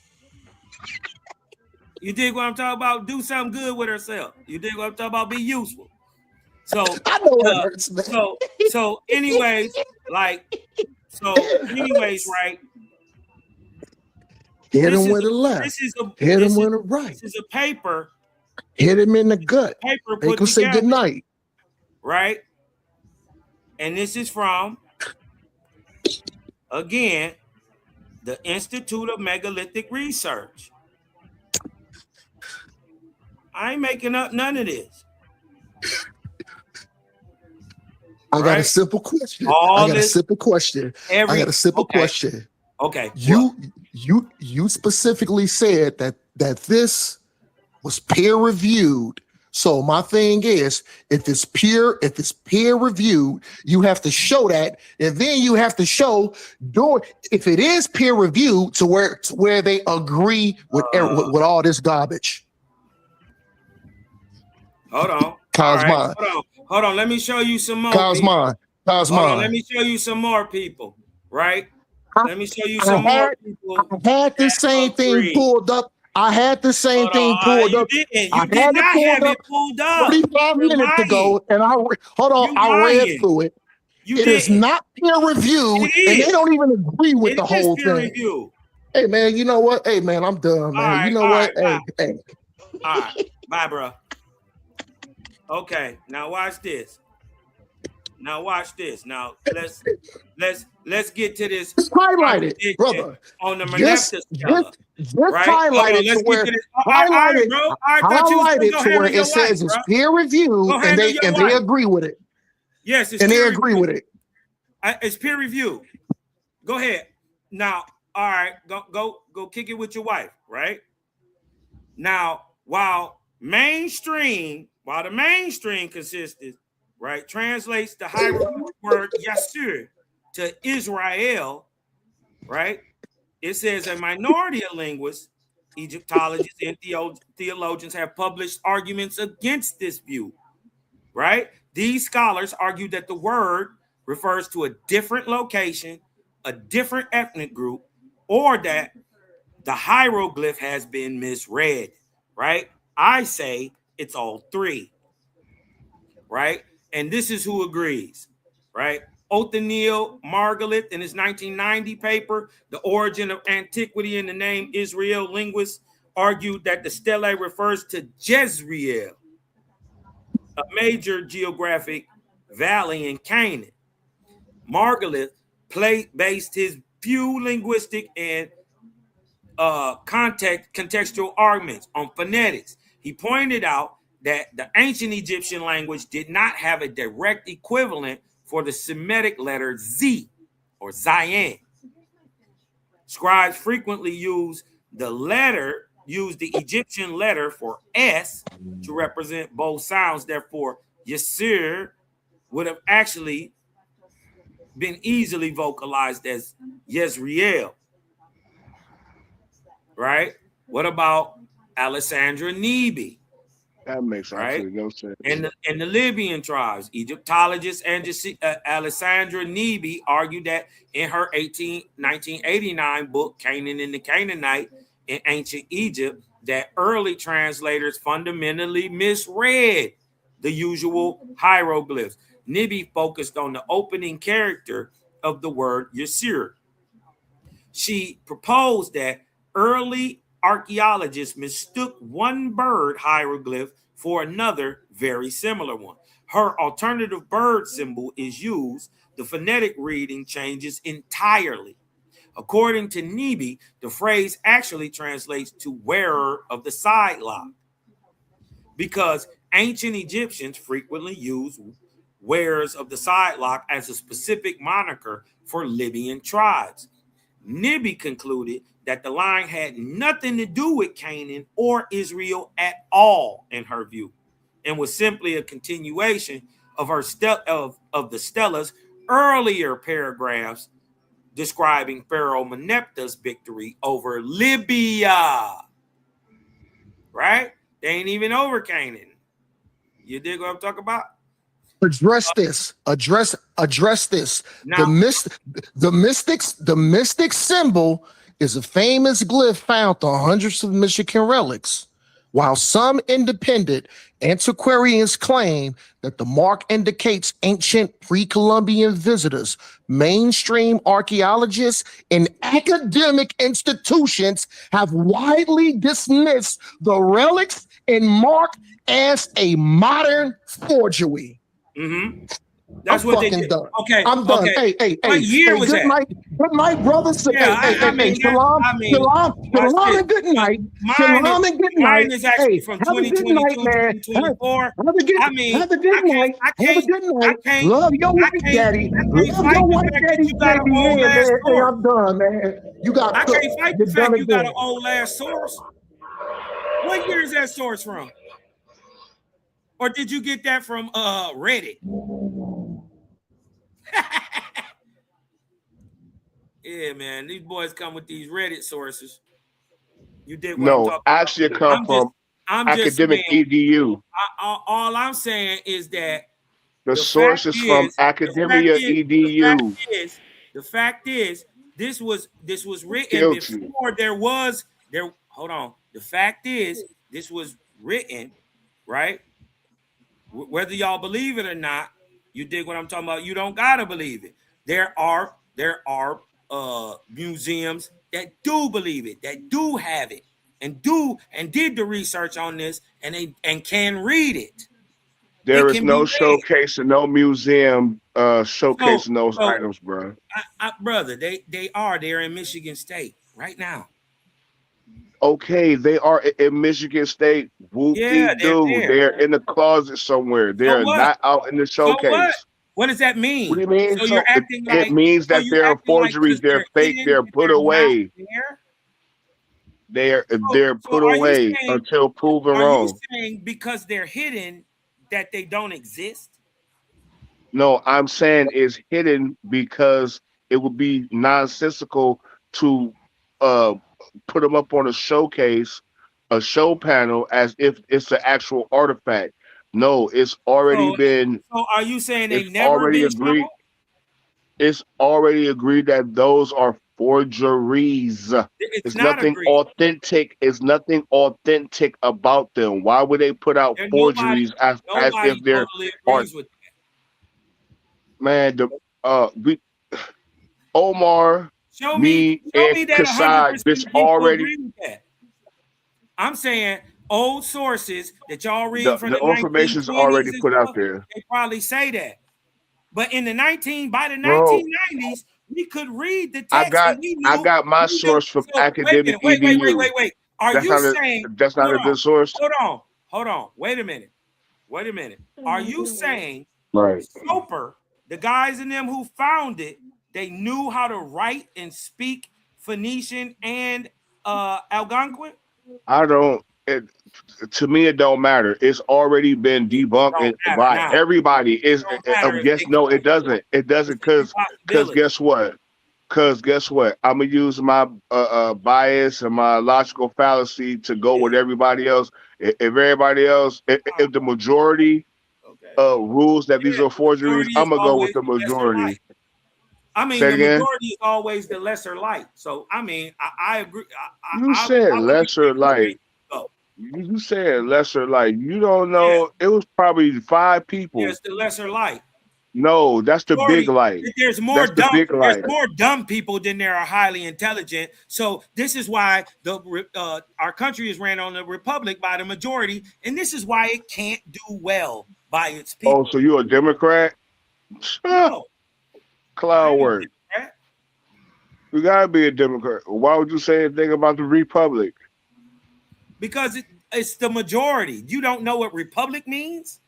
Speaker 21: You dig what I'm talking about? Do something good with herself. You dig what I'm talking about? Be useful. So
Speaker 10: I know it hurts, man.
Speaker 21: So anyways, right?
Speaker 10: Hit him with a left. Hit him with a right.
Speaker 21: This is a paper.
Speaker 10: Hit him in the gut.
Speaker 21: Paper
Speaker 10: They can say good night.
Speaker 21: Right? And this is from Again, the Institute of Megalithic Research. I ain't making up none of this.
Speaker 10: I got a simple question.
Speaker 21: All
Speaker 10: I got
Speaker 21: this,
Speaker 10: a simple question. I got a simple question.
Speaker 21: Okay.
Speaker 10: You specifically said that this was peer reviewed. So my thing is, if it's peer reviewed, you have to show that, and then you have to show if it is peer reviewed to where they agree with all this garbage.
Speaker 21: Hold on.
Speaker 10: Kosmon.
Speaker 21: All right. Hold on. Let me show you some more.
Speaker 10: Kosmon.
Speaker 21: Hold on. Let me show you some more people. Right. Let me show you some more people.
Speaker 10: I had the same thing pulled up. I had the same thing pulled up.
Speaker 21: You did not have it pulled up.
Speaker 10: 45 minutes ago, and I read through it. It is not peer reviewed, and they don't even agree with the whole thing.
Speaker 21: Review.
Speaker 10: Hey man, you know what? Hey man, I'm done, man. You know what? Hey.
Speaker 21: All right, bye, bro. Okay, now watch this. Now let's get to this.
Speaker 10: Just highlight it, brother.
Speaker 21: On the Meneptah Stela.
Speaker 10: Just highlight it to where highlight it to where it says it's peer reviewed, and they agree with it.
Speaker 21: Yes,
Speaker 10: and they agree with it.
Speaker 21: It's peer reviewed. Go ahead. Now, all right, go kick it with your wife, right? Now, while the mainstream consisted, right, translates the hieroglyphic word Yasur to Israel, right? It says a minority of linguists, Egyptologists, and theologians have published arguments against this view, right? These scholars argue that the word refers to a different location, a different ethnic group, or that the hieroglyph has been misread, right? I say it's all three, right? And this is who agrees, right? Othniel Margalit in his 1990 paper, The Origin of Antiquity in the Name Israel, linguists argued that the stele refers to Jezreel, a major geographic valley in Canaan. Margalit based his few linguistic and contextual arguments on phonetics. He pointed out that the ancient Egyptian language did not have a direct equivalent for the Semitic letter Z or Zayin. Scribes frequently use the Egyptian letter for S to represent both sounds. Therefore, Yasir would have actually been easily vocalized as Yezreel. Right? What about Alessandra Neebe?
Speaker 15: That makes absolutely no sense.
Speaker 21: And the Libyan tribes, Egyptologist Alessandra Neebe argued that in her 1989 book, Canaan and the Canaanite in Ancient Egypt, that early translators fundamentally misread the usual hieroglyphs. Neebe focused on the opening character of the word Yasir. She proposed that early archaeologists mistook one bird hieroglyph for another very similar one. Her alternative bird symbol is used. The phonetic reading changes entirely. According to Neebe, the phrase actually translates to wearer of the side lock, because ancient Egyptians frequently used wearers of the side lock as a specific moniker for Libyan tribes. Neebe concluded that the line had nothing to do with Canaan or Israel at all, in her view, and was simply a continuation of the Stella's earlier paragraphs describing Pharaoh Meneptah's victory over Libya. Right? They ain't even over Canaan. You dig what I'm talking about?
Speaker 10: Address this. Now, the mystic symbol is a famous glyph found on hundreds of Michigan relics. While some independent antiquarians claim that the mark indicates ancient pre-Columbian visitors, mainstream archaeologists and academic institutions have widely dismissed the relics and mark as a modern forgery.
Speaker 21: Mm-hmm. That's
Speaker 10: I'm
Speaker 21: what they
Speaker 10: fucking
Speaker 21: did.
Speaker 10: done.
Speaker 21: Okay.
Speaker 10: I'm done.
Speaker 21: Okay.
Speaker 10: Hey,
Speaker 21: What year was
Speaker 10: good
Speaker 21: that?
Speaker 10: night. Good night, brothers.
Speaker 21: Yeah, I
Speaker 10: Hey,
Speaker 21: mean,
Speaker 10: shalom,
Speaker 21: watch
Speaker 10: shalom
Speaker 21: this.
Speaker 10: and good night.
Speaker 21: Mine
Speaker 10: Shalom and good night.
Speaker 21: is actually
Speaker 10: Hey,
Speaker 21: from
Speaker 10: have a good night,
Speaker 21: 2022,
Speaker 10: man.
Speaker 21: 2024. I mean,
Speaker 10: Have a good night. Have a good night. Love your white daddy.
Speaker 21: I can't
Speaker 10: Love
Speaker 21: fight
Speaker 10: your
Speaker 21: the
Speaker 10: white
Speaker 21: fact that
Speaker 10: daddy,
Speaker 21: you got an
Speaker 10: baby.
Speaker 21: old
Speaker 10: Yeah,
Speaker 21: ass
Speaker 10: man. Hey,
Speaker 21: source.
Speaker 10: I'm done, man. You got
Speaker 21: I
Speaker 10: cooked.
Speaker 21: can't fight the
Speaker 10: You're
Speaker 21: fact
Speaker 10: done
Speaker 21: you got an
Speaker 10: again.
Speaker 21: old ass source. What year is that source from? Or did you get that from Reddit? Yeah, man. These boys come with these Reddit sources. You did what I'm
Speaker 15: No,
Speaker 21: talking
Speaker 15: actually, it
Speaker 21: about.
Speaker 15: come from
Speaker 21: I'm just
Speaker 15: academic
Speaker 21: saying.
Speaker 15: edu.
Speaker 21: All I'm saying is that
Speaker 15: The
Speaker 21: the fact
Speaker 15: source is from
Speaker 21: is,
Speaker 15: academia edu.
Speaker 21: the fact is, this was written
Speaker 15: Killed you.
Speaker 21: before there was there. Hold on. The fact is, this was written, right? Whether y'all believe it or not, you dig what I'm talking about. You don't gotta believe it. There are museums that do believe it, that do have it, and did the research on this, and can read it.
Speaker 15: There
Speaker 21: It
Speaker 15: is
Speaker 21: can be
Speaker 15: no
Speaker 21: read.
Speaker 15: showcase and no museum showcasing those
Speaker 21: So,
Speaker 15: items, bro.
Speaker 21: brother, they're in Michigan State right now.
Speaker 15: Okay, they are in Michigan State.
Speaker 21: Yeah, they're
Speaker 15: Whoop-de-doo.
Speaker 21: there.
Speaker 15: They're in the closet somewhere. They
Speaker 21: So
Speaker 15: are
Speaker 21: what?
Speaker 15: not out in the
Speaker 21: So what?
Speaker 15: showcase.
Speaker 21: What does that
Speaker 15: What do
Speaker 21: mean?
Speaker 15: you mean?
Speaker 21: So you're
Speaker 15: So
Speaker 21: acting
Speaker 15: it
Speaker 21: like
Speaker 15: means that they're forgeries.
Speaker 21: because
Speaker 15: They're
Speaker 21: they're
Speaker 15: fake.
Speaker 21: hidden
Speaker 15: They're
Speaker 21: and
Speaker 15: put
Speaker 21: they're not
Speaker 15: away.
Speaker 21: there.
Speaker 15: They're
Speaker 21: So
Speaker 15: put
Speaker 21: are you
Speaker 15: away
Speaker 21: saying
Speaker 15: until proven wrong.
Speaker 21: because they're hidden that they don't exist?
Speaker 15: No, I'm saying it's hidden because it would be nonsensical to uh put them up on a showcase, a show panel, as if it's an actual artifact. No,
Speaker 21: So are you saying they
Speaker 15: it's
Speaker 21: never
Speaker 15: already
Speaker 21: been
Speaker 15: agreed.
Speaker 21: shown?
Speaker 15: It's already agreed that those are forgeries.
Speaker 21: It's
Speaker 15: It's
Speaker 21: not
Speaker 15: nothing
Speaker 21: agreed.
Speaker 15: authentic. It's nothing authentic about them. Why would they put out
Speaker 21: And
Speaker 15: forgeries as if
Speaker 21: nobody
Speaker 15: they're
Speaker 21: totally
Speaker 15: art?
Speaker 21: agrees with
Speaker 15: Man, we Omar,
Speaker 21: Show
Speaker 15: me, and
Speaker 21: me that 100%
Speaker 15: Kassad, this
Speaker 21: people
Speaker 15: already
Speaker 21: agree with that. I'm saying old sources that y'all reading from
Speaker 15: the
Speaker 21: the
Speaker 15: information is
Speaker 21: 1920s
Speaker 15: already
Speaker 21: and
Speaker 15: put out
Speaker 21: stuff,
Speaker 15: there,
Speaker 21: they probably say that. But by the
Speaker 15: bro.
Speaker 21: 1990s, we could read the
Speaker 15: I
Speaker 21: text
Speaker 15: got
Speaker 21: and we
Speaker 15: I
Speaker 21: knew.
Speaker 15: got my source from
Speaker 21: So wait a
Speaker 15: academic
Speaker 21: minute,
Speaker 15: edu.
Speaker 21: wait. Are
Speaker 15: That's
Speaker 21: you
Speaker 15: not a
Speaker 21: saying,
Speaker 15: that's not a good source,
Speaker 21: hold on, wait a minute. Are you saying
Speaker 15: right?
Speaker 21: Soper, the guys in them who found it, they knew how to write and speak Phoenician and Algonquin?
Speaker 15: I don't. To me, it don't matter. It's already been
Speaker 21: It
Speaker 15: debunked
Speaker 21: don't matter
Speaker 15: by
Speaker 21: now.
Speaker 15: everybody.
Speaker 21: It don't matter if
Speaker 15: Yes,
Speaker 21: they
Speaker 15: no,
Speaker 21: could.
Speaker 15: it doesn't. It doesn't because
Speaker 21: Possibility.
Speaker 15: guess what? Because guess what? I'm gonna use my bias and my logical fallacy to go with everybody else. If everybody else, if the majority rules that these are forgeries,
Speaker 21: Majority is
Speaker 15: I'm gonna go with
Speaker 21: always
Speaker 15: the
Speaker 21: the lesser light.
Speaker 15: majority.
Speaker 21: I mean,
Speaker 15: Say it
Speaker 21: the
Speaker 15: again.
Speaker 21: majority is always the lesser light. So I mean, I agree.
Speaker 15: You said
Speaker 21: I would agree
Speaker 15: lesser
Speaker 21: with where
Speaker 15: light.
Speaker 21: you go.
Speaker 15: You said lesser light. You don't
Speaker 21: Yeah,
Speaker 15: know. It was probably 5 people.
Speaker 21: it's the lesser light.
Speaker 15: No, that's the big
Speaker 21: Majority.
Speaker 15: light.
Speaker 21: There's more
Speaker 15: That's the
Speaker 21: dumb.
Speaker 15: big
Speaker 21: There's
Speaker 15: light.
Speaker 21: more dumb people than there are highly intelligent. So this is why our country is ran on the republic by the majority, and this is why it can't do well by its
Speaker 15: Oh,
Speaker 21: people.
Speaker 15: so you're a Democrat?
Speaker 21: No, I
Speaker 15: Cloud
Speaker 21: ain't a
Speaker 15: work.
Speaker 21: Democrat
Speaker 15: You gotta be a Democrat. Why would you say anything about the Republic?
Speaker 21: because it's the majority. You don't know what republic means?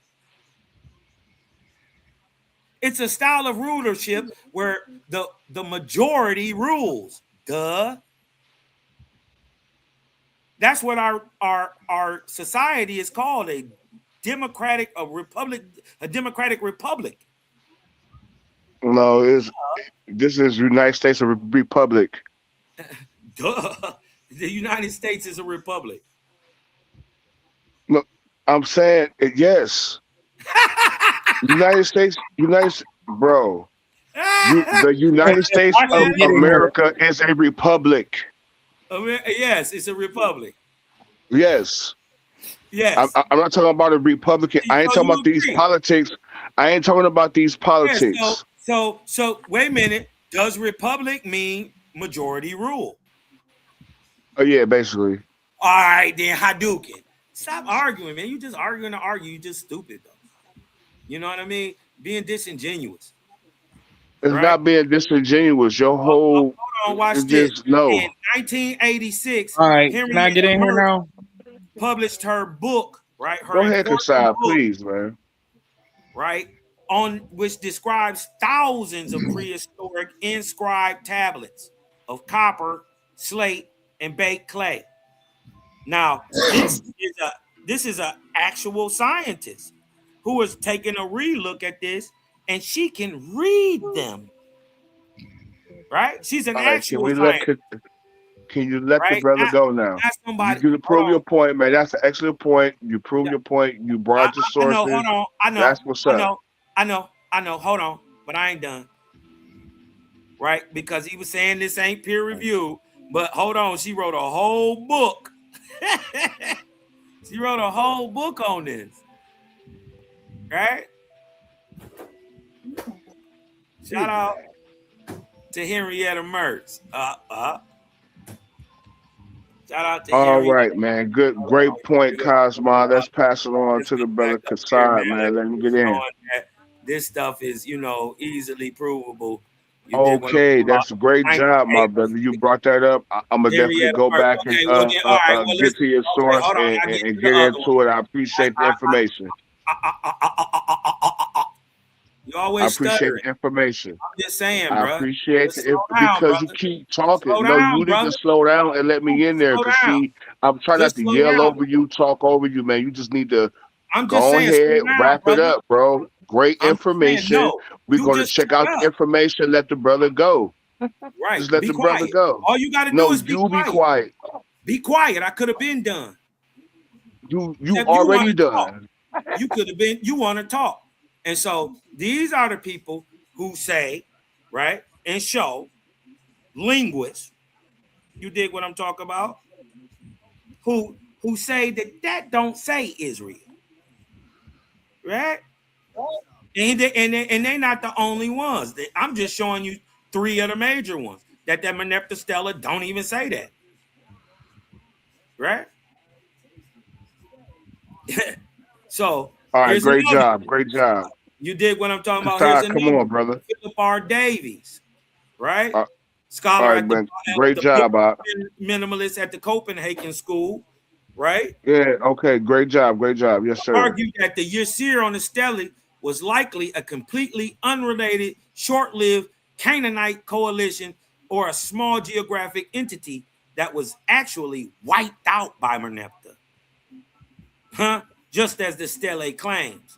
Speaker 21: It's a style of rulership where the majority rules. Duh. That's what our society is called, a democratic republic.
Speaker 15: No, this is United States of Republic.
Speaker 21: Duh. The United States is a republic.
Speaker 15: No, I'm saying yes. Bro. The United States
Speaker 21: I
Speaker 15: of
Speaker 21: said it.
Speaker 15: America is a republic.
Speaker 21: Yes, it's a republic.
Speaker 15: Yes. I'm,
Speaker 21: Yes.
Speaker 15: I'm not talking about a Republican. I ain't
Speaker 21: So
Speaker 15: talking
Speaker 21: you
Speaker 15: about these
Speaker 21: agree?
Speaker 15: politics. I ain't talking about these
Speaker 21: Yeah.
Speaker 15: politics.
Speaker 21: So wait a minute. Does republic mean majority rule?
Speaker 15: Oh yeah, basically.
Speaker 21: All right, then Hadouken. Stop arguing, man. You just arguing to argue. You just stupid though. You know what I mean? being disingenuous.
Speaker 15: It's
Speaker 21: Right?
Speaker 15: not being disingenuous. Your whole
Speaker 21: Hold on, watch
Speaker 15: it's
Speaker 21: this.
Speaker 15: just no.
Speaker 21: In 1986,
Speaker 19: All right, can I get
Speaker 21: Henrietta
Speaker 19: in here
Speaker 21: Mertz
Speaker 19: now?
Speaker 21: published her book, right? Her
Speaker 15: Go ahead,
Speaker 21: important
Speaker 15: Kasai,
Speaker 21: book,
Speaker 15: please, man.
Speaker 21: right? On which describes thousands of prehistoric inscribed tablets of copper, slate, and baked clay. Now, this is a actual scientist who is taking a relook at this, and she can read them. Right? She's an
Speaker 15: All right, can
Speaker 21: actual
Speaker 15: we
Speaker 21: scientist,
Speaker 15: can you let the
Speaker 21: right?
Speaker 15: brother go now?
Speaker 21: Not
Speaker 15: You
Speaker 21: somebody.
Speaker 15: do prove
Speaker 21: Hold
Speaker 15: your
Speaker 21: on.
Speaker 15: point, man. That's an excellent point. You prove your point. You brought your
Speaker 21: I know. Hold
Speaker 15: sources.
Speaker 21: on. I know.
Speaker 15: That's what's
Speaker 21: I
Speaker 15: up.
Speaker 21: know. I know. I know. Hold on. But I ain't done. Right? Because he was saying this ain't peer review. But hold on. She wrote a whole book. She wrote a whole book on this. Right? Shout out to Henrietta Mertz. Shout out to
Speaker 15: All
Speaker 21: Henrietta.
Speaker 15: right, man. Great point, Kosmon. Let's pass it on to the brother
Speaker 21: Here,
Speaker 15: Kasai, man. Let him get in.
Speaker 21: showing that this stuff is, easily provable. You did what I'm
Speaker 15: Okay,
Speaker 21: talking about.
Speaker 15: that's a great job, my brother. You brought that up. I'm gonna definitely
Speaker 21: Henrietta
Speaker 15: go
Speaker 21: Mertz.
Speaker 15: back and
Speaker 21: Okay, well then, all right. Well,
Speaker 15: get
Speaker 21: listen.
Speaker 15: to your
Speaker 21: Okay,
Speaker 15: source
Speaker 21: hold on. I'll get
Speaker 15: and
Speaker 21: to
Speaker 15: get
Speaker 21: the other one.
Speaker 15: into it. I appreciate the information.
Speaker 21: You
Speaker 15: I
Speaker 21: always
Speaker 15: appreciate
Speaker 21: stuttering.
Speaker 15: the information.
Speaker 21: I'm just saying,
Speaker 15: I
Speaker 21: bro.
Speaker 15: appreciate
Speaker 21: Just
Speaker 15: it
Speaker 21: slow down,
Speaker 15: because you
Speaker 21: brother.
Speaker 15: keep
Speaker 21: Slow
Speaker 15: talking. No,
Speaker 21: down,
Speaker 15: you need to
Speaker 21: brother.
Speaker 15: slow down and let me in there.
Speaker 21: Slow
Speaker 15: Cause
Speaker 21: down.
Speaker 15: see, I'm trying not
Speaker 21: Just
Speaker 15: to
Speaker 21: slow
Speaker 15: yell
Speaker 21: down.
Speaker 15: over you, talk over you, man. You just need to
Speaker 21: I'm just
Speaker 15: go
Speaker 21: saying, slow
Speaker 15: ahead,
Speaker 21: down,
Speaker 15: wrap it
Speaker 21: brother.
Speaker 15: up, bro. Great
Speaker 21: I'm just saying,
Speaker 15: information.
Speaker 21: no.
Speaker 15: We're
Speaker 21: You
Speaker 15: gonna
Speaker 21: just
Speaker 15: check
Speaker 21: shut
Speaker 15: out the
Speaker 21: up.
Speaker 15: information. Let the brother go.
Speaker 21: Right.
Speaker 15: Just let
Speaker 21: Be
Speaker 15: the brother
Speaker 21: quiet.
Speaker 15: go.
Speaker 21: All you got to do
Speaker 15: No,
Speaker 21: is be
Speaker 15: you be
Speaker 21: quiet.
Speaker 15: quiet.
Speaker 21: Be quiet. I could have been done.
Speaker 15: You
Speaker 21: If you want
Speaker 15: already
Speaker 21: to talk,
Speaker 15: done.
Speaker 21: you could have been. You want to talk, and so these are the people who say, right, and show linguists. You dig what I'm talking about? Who say that don't say Israel, right? And they're not the only ones. I'm just showing you three of the major ones. That Meneptah Stella don't even say that, right? So
Speaker 15: All right,
Speaker 21: here's
Speaker 15: great
Speaker 21: another
Speaker 15: job.
Speaker 21: one.
Speaker 15: Great job.
Speaker 21: You dig what I'm talking about? Here's
Speaker 15: Kasai, come
Speaker 21: another
Speaker 15: on,
Speaker 21: one.
Speaker 15: brother.
Speaker 21: Philip R. Davies, right?
Speaker 15: All
Speaker 21: Scholar
Speaker 15: right,
Speaker 21: at
Speaker 15: man. Great
Speaker 21: the
Speaker 15: job,
Speaker 21: minimalist at the Copenhagen School, right?
Speaker 15: Yeah, okay, great job. Great job. Yes, sir.
Speaker 21: Argued that the Yasir on the Stele was likely a completely unrelated, short-lived Canaanite coalition or a small geographic entity that was actually wiped out by Merneptah. Just as the Stele claims.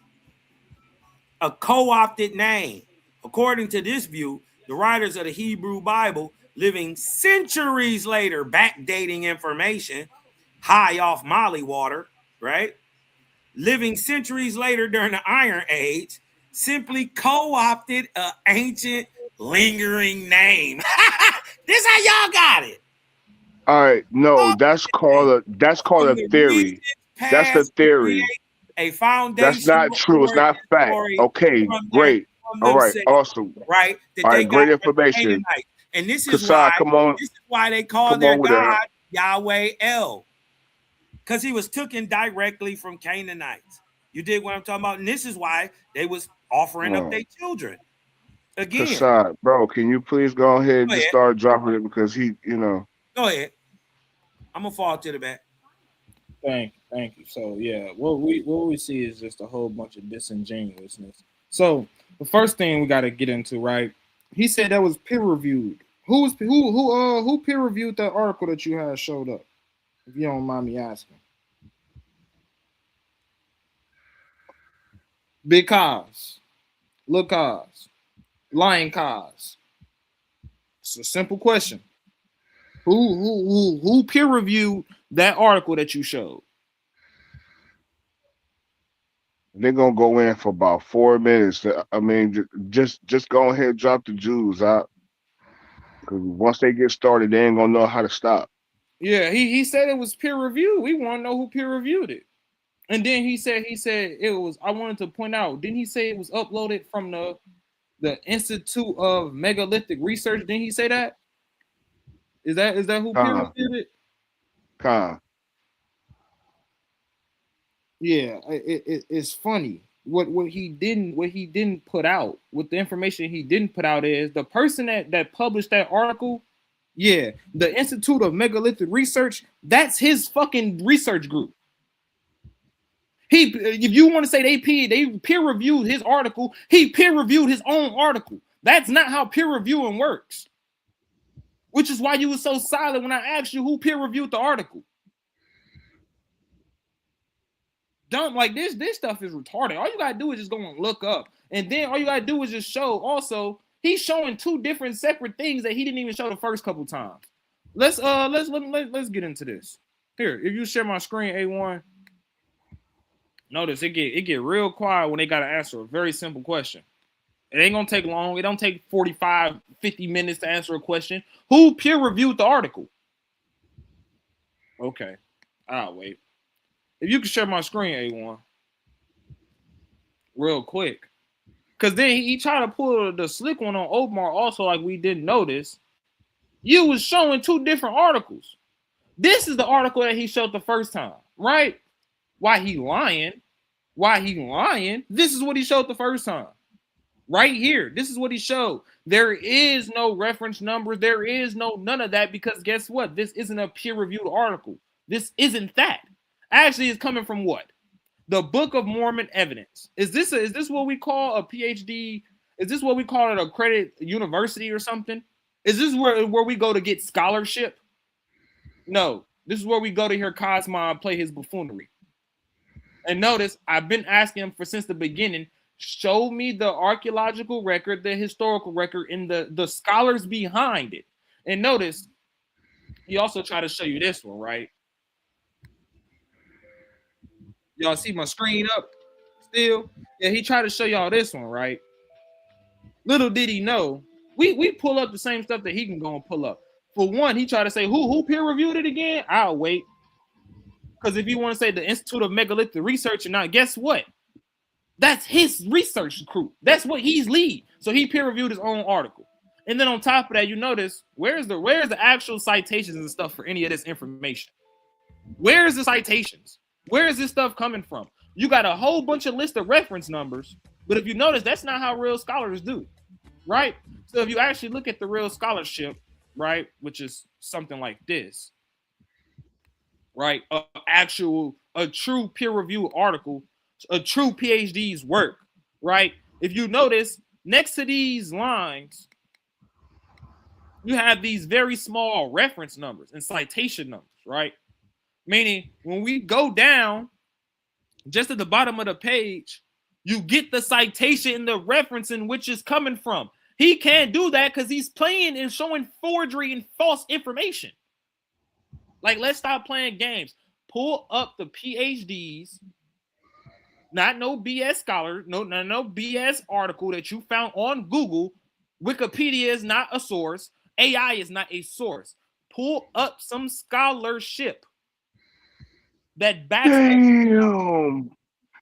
Speaker 21: A co-opted name. According to this view, the writers of the Hebrew Bible, living centuries later, backdating information, high off Molly water, right? Living centuries later during the Iron Age, simply co-opted an ancient lingering name. This how y'all got it.
Speaker 15: All right, no, that's called
Speaker 21: From
Speaker 15: a
Speaker 21: the
Speaker 15: theory.
Speaker 21: recent
Speaker 15: That's a
Speaker 21: past to create
Speaker 15: theory.
Speaker 21: a
Speaker 15: That's not
Speaker 21: foundational
Speaker 15: true. It's not
Speaker 21: origin
Speaker 15: fact.
Speaker 21: story
Speaker 15: Okay, great.
Speaker 21: from
Speaker 15: All right,
Speaker 21: themselves,
Speaker 15: awesome.
Speaker 21: right? That
Speaker 15: All
Speaker 21: they
Speaker 15: right,
Speaker 21: got
Speaker 15: great
Speaker 21: from the
Speaker 15: information.
Speaker 21: Canaanites. And this is
Speaker 15: Kasai,
Speaker 21: why they call
Speaker 15: come
Speaker 21: their
Speaker 15: on with that.
Speaker 21: God Yahweh El. Because he was taken directly from Canaanites. You dig what I'm talking about? And this is why they was offering up their children. Again.
Speaker 15: Kasai, bro, can you please go ahead and
Speaker 21: Go
Speaker 15: just
Speaker 21: ahead.
Speaker 15: start dropping it because he,
Speaker 21: Go ahead. I'm gonna fall to the back.
Speaker 19: Thank you. So yeah, what we see is just a whole bunch of disingenuousness. So the first thing we got to get into, right? He said that was peer reviewed. Who peer reviewed that article that you had showed up? If you don't mind me asking. Big cause, little cause, lying cause. It's a simple question. Who peer reviewed that article that you showed?
Speaker 15: they're gonna go in for about 4 minutes. I mean, just go ahead and drop the Jews out. Because once they get started, they ain't gonna know how to stop.
Speaker 19: Yeah, he said it was peer reviewed. We want to know who peer reviewed it. And then he said it was. I wanted to point out. Didn't he say it was uploaded from the Institute of Megalithic Research? Didn't he say that? Is that who peer reviewed it?
Speaker 15: Con.
Speaker 19: Yeah, it's funny what he didn't put out, what the information he didn't put out is the person that published that article, yeah, the Institute of Megalithic Research, that's his fucking research group. If you want to say they peer reviewed his article, he peer reviewed his own article. That's not how peer reviewing works. Which is why you were so silent when I asked you who peer reviewed the article. Dumb, like this stuff is retarded. All you gotta do is just go and look up, and then all you gotta do is just show. Also, he's showing two different separate things that he didn't even show the first couple times. Let's get into this. Here, if you share my screen, A1. Notice it get real quiet when they gotta answer a very simple question. It ain't gonna take long. It don't take 45, 50 minutes to answer a question. Who peer reviewed the article? Okay, I'll wait. If you can share my screen, A1, real quick. Because then he tried to pull the slick one on Omar also, like we didn't notice. You was showing two different articles. This is the article that he showed the first time, right? Why he lying? This is what he showed the first time. Right here. This is what he showed. There is no reference numbers. There is none of that because guess what? This isn't a peer-reviewed article. This isn't that. Actually, it's coming from what? The Book of Mormon evidence. Is this what we call a PhD? Is this what we call an accredited university or something? Is this where we go to get scholarship? No. This is where we go to hear Kosmon play his buffoonery. And notice, I've been asking him since the beginning, show me the archaeological record, the historical record, and the scholars behind it. And notice, he also tried to show you this one, right? Y'all see my screen up still? Yeah, he tried to show y'all this one, right? Little did he know, we pull up the same stuff that he can go and pull up. For one, he tried to say, who peer reviewed it again? I'll wait. Because if you want to say the Institute of Megalithic Research or not, guess what? That's his research crew. That's what he's lead. So he peer reviewed his own article. And then on top of that, you notice where's the actual citations and stuff for any of this information? Where's the citations? Where is this stuff coming from? You got a whole bunch of list of reference numbers, but if you notice, that's not how real scholars do, right? So if you actually look at the real scholarship, right, which is something like this, right, a true peer review article, a true PhD's work, right? If you notice, next to these lines, you have these very small reference numbers and citation numbers, right? Meaning, when we go down, just at the bottom of the page, you get the citation and the reference in which it's coming from. He can't do that because he's playing and showing forgery and false information. Like, let's stop playing games. Pull up the PhDs, not no BS scholar, no BS article that you found on Google. Wikipedia is not a source. AI is not a source. Pull up some scholarship that backs
Speaker 15: Damn.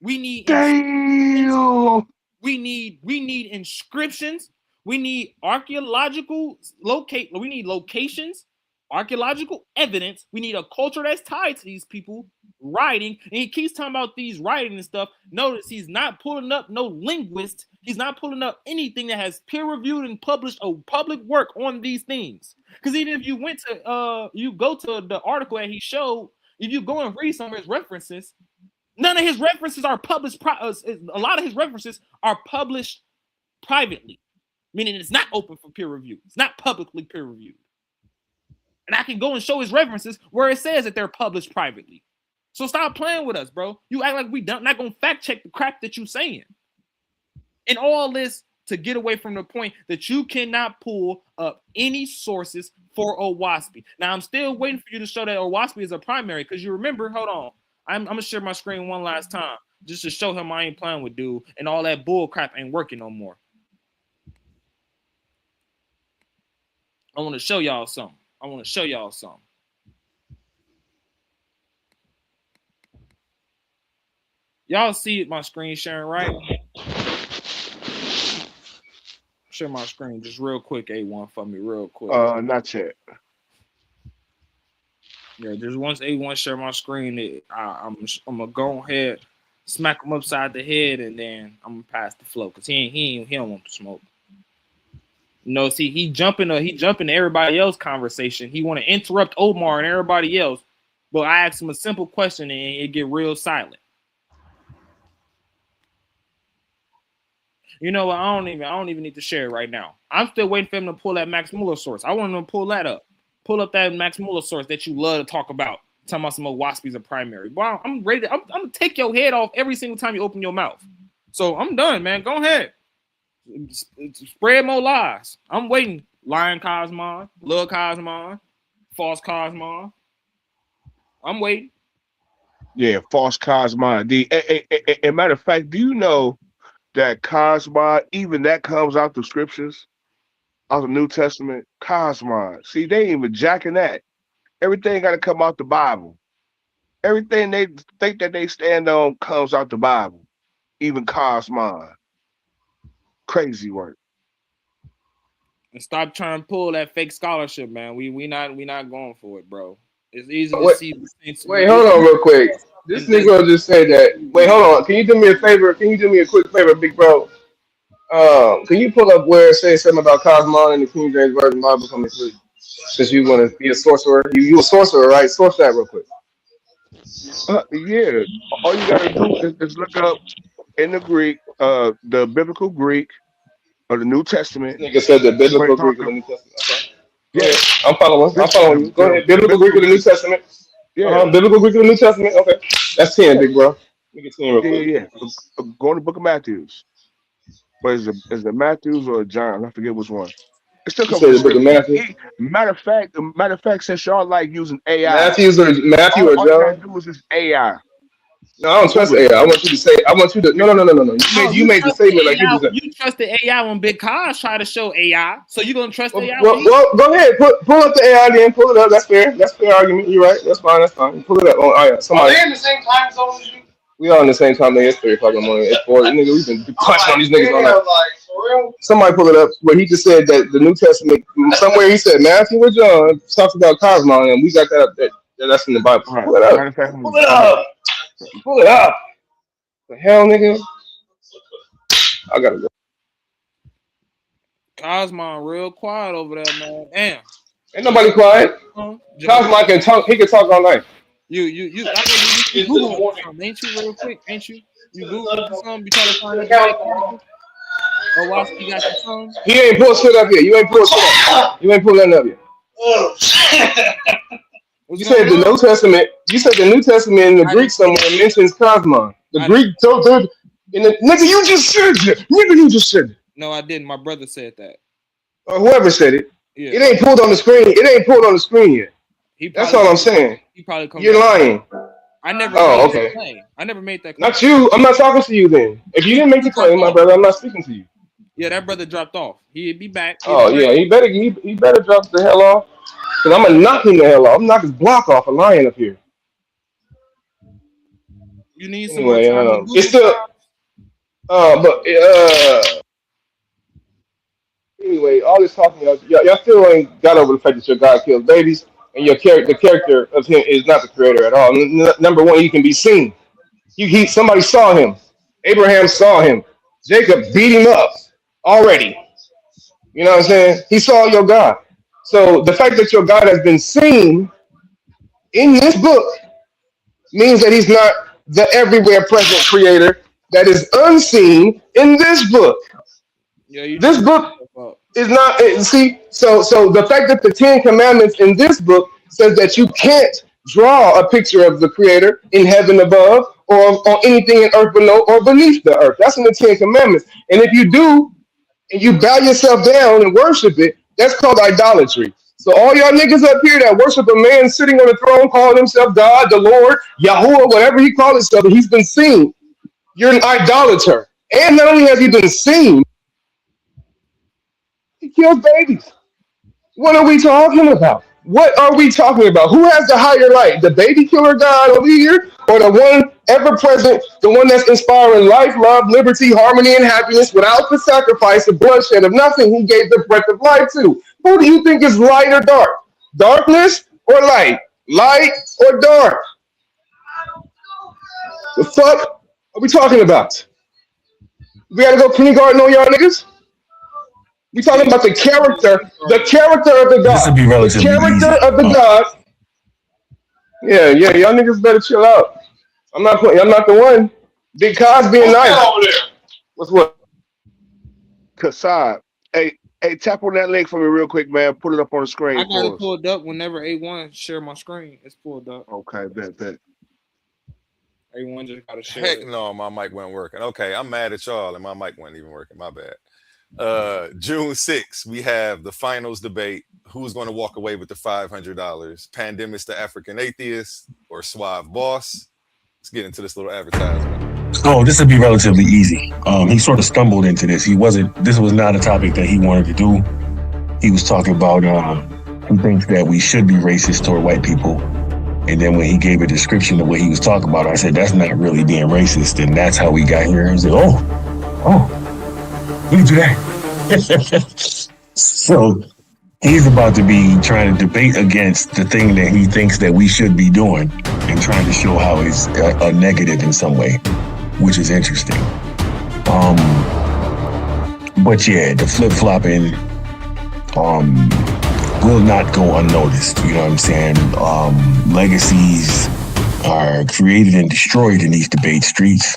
Speaker 19: We need
Speaker 15: Damn.
Speaker 19: We need inscriptions. We need archaeological we need locations, archaeological evidence. We need a culture that's tied to these people writing. And he keeps talking about these writing and stuff. Notice he's not pulling up no linguist. He's not pulling up anything that has peer-reviewed and published a public work on these things. Because even if you went to you go to the article that he showed, if you go and read some of his references, none of his references are published. A lot of his references are published privately, meaning it's not open for peer review. It's not publicly peer reviewed. And I can go and show his references where it says that they're published privately. So stop playing with us, bro. You act like we not going to fact check the crap that you're saying. And all this to get away from the point that you cannot pull up any sources for Owaspy. Now, I'm still waiting for you to show that Owaspy is a primary because you remember, hold on. I'm going to share my screen one last time just to show him I ain't playing with dude and all that bull crap ain't working no more. I want to show y'all something. Y'all see my screen sharing, right? Share my screen just real quick, A1 for me, real quick.
Speaker 15: Not yet.
Speaker 19: Yeah, just once A1 share my screen, I'm gonna go ahead, smack him upside the head, and then I'm gonna pass the flow because he don't want to smoke. You know, see, he jumping everybody else conversation. He want to interrupt Omar and everybody else, but I ask him a simple question and it get real silent. You know what? I don't even need to share it right now. I'm still waiting for him to pull that Max Muller source. I want him to pull that up. Pull up that Max Muller source that you love to talk about. Talking about some more Waspies are primary. Wow, I'm ready. I'm gonna take your head off every single time you open your mouth. So I'm done, man. Go ahead. Spread more lies. I'm waiting. Lion Kosmon, Lil Kosmon, False Kosmon. I'm waiting.
Speaker 15: Yeah, false Kosmon. A matter of fact, do you know that Kosmon, even that comes out the scriptures, out the New Testament? Kosmon. See, they ain't even jacking that. Everything got to come out the Bible. Everything they think that they stand on comes out the Bible. Even Kosmon. Crazy work.
Speaker 19: And stop trying to pull that fake scholarship, man. We not going for it, bro. It's easy to see.
Speaker 14: Wait, hold on real quick. This nigga just said that. Wait, hold on. Can you do me a favor? Can you do me a quick favor, big bro? Can you pull up where it says something about Cosmon in the King James Version Bible coming through? Since you want to be a sorcerer, you a sorcerer, right? Source that real quick.
Speaker 15: Yeah. All you got to do is look up in the Greek, the biblical Greek of the New Testament.
Speaker 14: Nigga said the biblical Greek of the New Testament. Okay. Yeah, I'm following you. Go ahead. Biblical Greek of the New Testament.
Speaker 15: Yeah.
Speaker 14: Biblical Greek of the New Testament. Okay. That's 10, big bro. Let me get 10 real quick.
Speaker 15: Yeah. Go to the book of Matthews. But is it Matthews or John? I forget which one. It still comes from the
Speaker 14: book of Matthew.
Speaker 15: Matter of fact, since y'all like using AI,
Speaker 14: Matthew or
Speaker 15: all
Speaker 14: John?
Speaker 15: you gotta do is just AI.
Speaker 14: No, I don't trust AI. I want you to say. I want you to. No. You made the statement like you was.
Speaker 19: You trust the AI when Big Cos try to show AI, so you gonna trust AI?
Speaker 14: Well, go ahead. Pull up the AI then. Pull it up. That's fair. That's fair argument. You're right. That's fine. Pull it up. Oh, all right. Somebody.
Speaker 12: Are they in the same time zone as you?
Speaker 14: We all in the same time. It's 3 o'clock in the morning. It's 4. Nigga, we've been clutching on these niggas all night.
Speaker 12: Like, for real?
Speaker 14: Somebody pull it up where he just said that the New Testament, somewhere he said Matthew or John talks about Cosmon, and we got that up. That's in the Bible.
Speaker 15: Right.
Speaker 14: Pull it up. Pull it up. Pull it up. The hell, nigga? I gotta go.
Speaker 19: Cosmon real quiet over there, man. Damn.
Speaker 14: Ain't nobody quiet. Cosmon can talk. He can talk all night.
Speaker 19: You Google something, ain't you, real quick? Ain't you? You Google something, you try to find out. Oh, watch, you got your phone?
Speaker 14: He ain't pulled shit up yet. You ain't pulled shit up. You ain't pulled nothing up yet. You said the New Testament. You said the New Testament in the Greek somewhere mentions Cosmon. The Greek in the nigga. You just said it. Nigga, you just said it.
Speaker 19: No, I didn't. My brother said that.
Speaker 14: Or whoever said it.
Speaker 19: Yeah.
Speaker 14: It ain't pulled on the screen. It ain't pulled on the screen yet. That's all I'm saying.
Speaker 19: He probably come.
Speaker 14: You're lying.
Speaker 19: I never.
Speaker 14: Oh,
Speaker 19: made
Speaker 14: okay.
Speaker 19: That claim. I never made that claim.
Speaker 14: Not you. I'm not talking to you then. If you didn't make the claim, my brother, I'm not speaking to you.
Speaker 19: Yeah, that brother dropped off. He'd be back.
Speaker 14: Oh yeah, he better drop the hell off. Cause I'm gonna knock him the hell off. I'm knock his block off. A lion up here.
Speaker 19: You need some
Speaker 14: Anyway,
Speaker 19: more time.
Speaker 14: it's still. Anyway, all this talking, y'all still ain't got over the fact that your God kills babies, and the character of him is not the creator at all. Number one, he can be seen. Somebody saw him. Abraham saw him. Jacob beat him up already. You know what I'm saying? He saw your God. So the fact that your God has been seen in this book means that he's not the everywhere present creator that is unseen in this book.
Speaker 19: Yeah,
Speaker 14: this book is not see. So the fact that the 10 Commandments in this book says that you can't draw a picture of the creator in heaven above or anything in earth below or beneath the earth. That's in the 10 Commandments. And if you do, and you bow yourself down and worship it, that's called idolatry. So all y'all niggas up here that worship a man sitting on the throne calling himself God, the Lord, Yahuwah, whatever he calls himself, and he's been seen, you're an idolater. And not only has he been seen, he kills babies. What are we talking about? What are we talking about? Who has the higher light? The baby killer God over here, or the one ever present, the one that's inspiring life, love, liberty, harmony, and happiness without the sacrifice of bloodshed of nothing he gave the breath of life to? Who do you think is light or dark? Darkness or light? Light or dark? The fuck What we talking about? We gotta go kindergarten on y'all niggas. We talking about the character of the
Speaker 13: This will
Speaker 14: God.
Speaker 13: be
Speaker 14: The
Speaker 13: relatively
Speaker 14: character
Speaker 13: easy.
Speaker 14: of the God. Yeah, y'all niggas better chill out. I'm not the one. Big Cos being
Speaker 12: What's that
Speaker 14: nice.
Speaker 12: over there?
Speaker 14: What's what?
Speaker 15: Kassad, hey, tap on that link for me real quick, man. Put it up on the
Speaker 19: I
Speaker 15: screen
Speaker 19: got
Speaker 15: for
Speaker 19: it
Speaker 15: us.
Speaker 19: pulled up whenever A1 share my screen. It's pulled up.
Speaker 15: Okay, bet.
Speaker 19: A1 just gotta share
Speaker 3: Heck
Speaker 19: it.
Speaker 3: no, my mic wasn't working. Okay, I'm mad at y'all, and my mic wasn't even working. My bad. June 6th, we have the finals debate. Who's going to walk away with the $500? Pandemics the African Atheist or Suave Boss? Let's get into this little advertisement.
Speaker 13: Oh, this will be relatively easy. He sort of stumbled into this. This was not a topic that he wanted to do. He was talking about he thinks that we should be racist toward white people. And then when he gave a description of what he was talking about, I said, that's not really being racist. And that's how we got here. He said, we can do that. So he's about to be trying to debate against the thing that he thinks that we should be doing and trying to show how it's a negative in some way, which is interesting. But yeah, the flip-flopping will not go unnoticed. You know what I'm saying? Legacies are created and destroyed in these debate streets.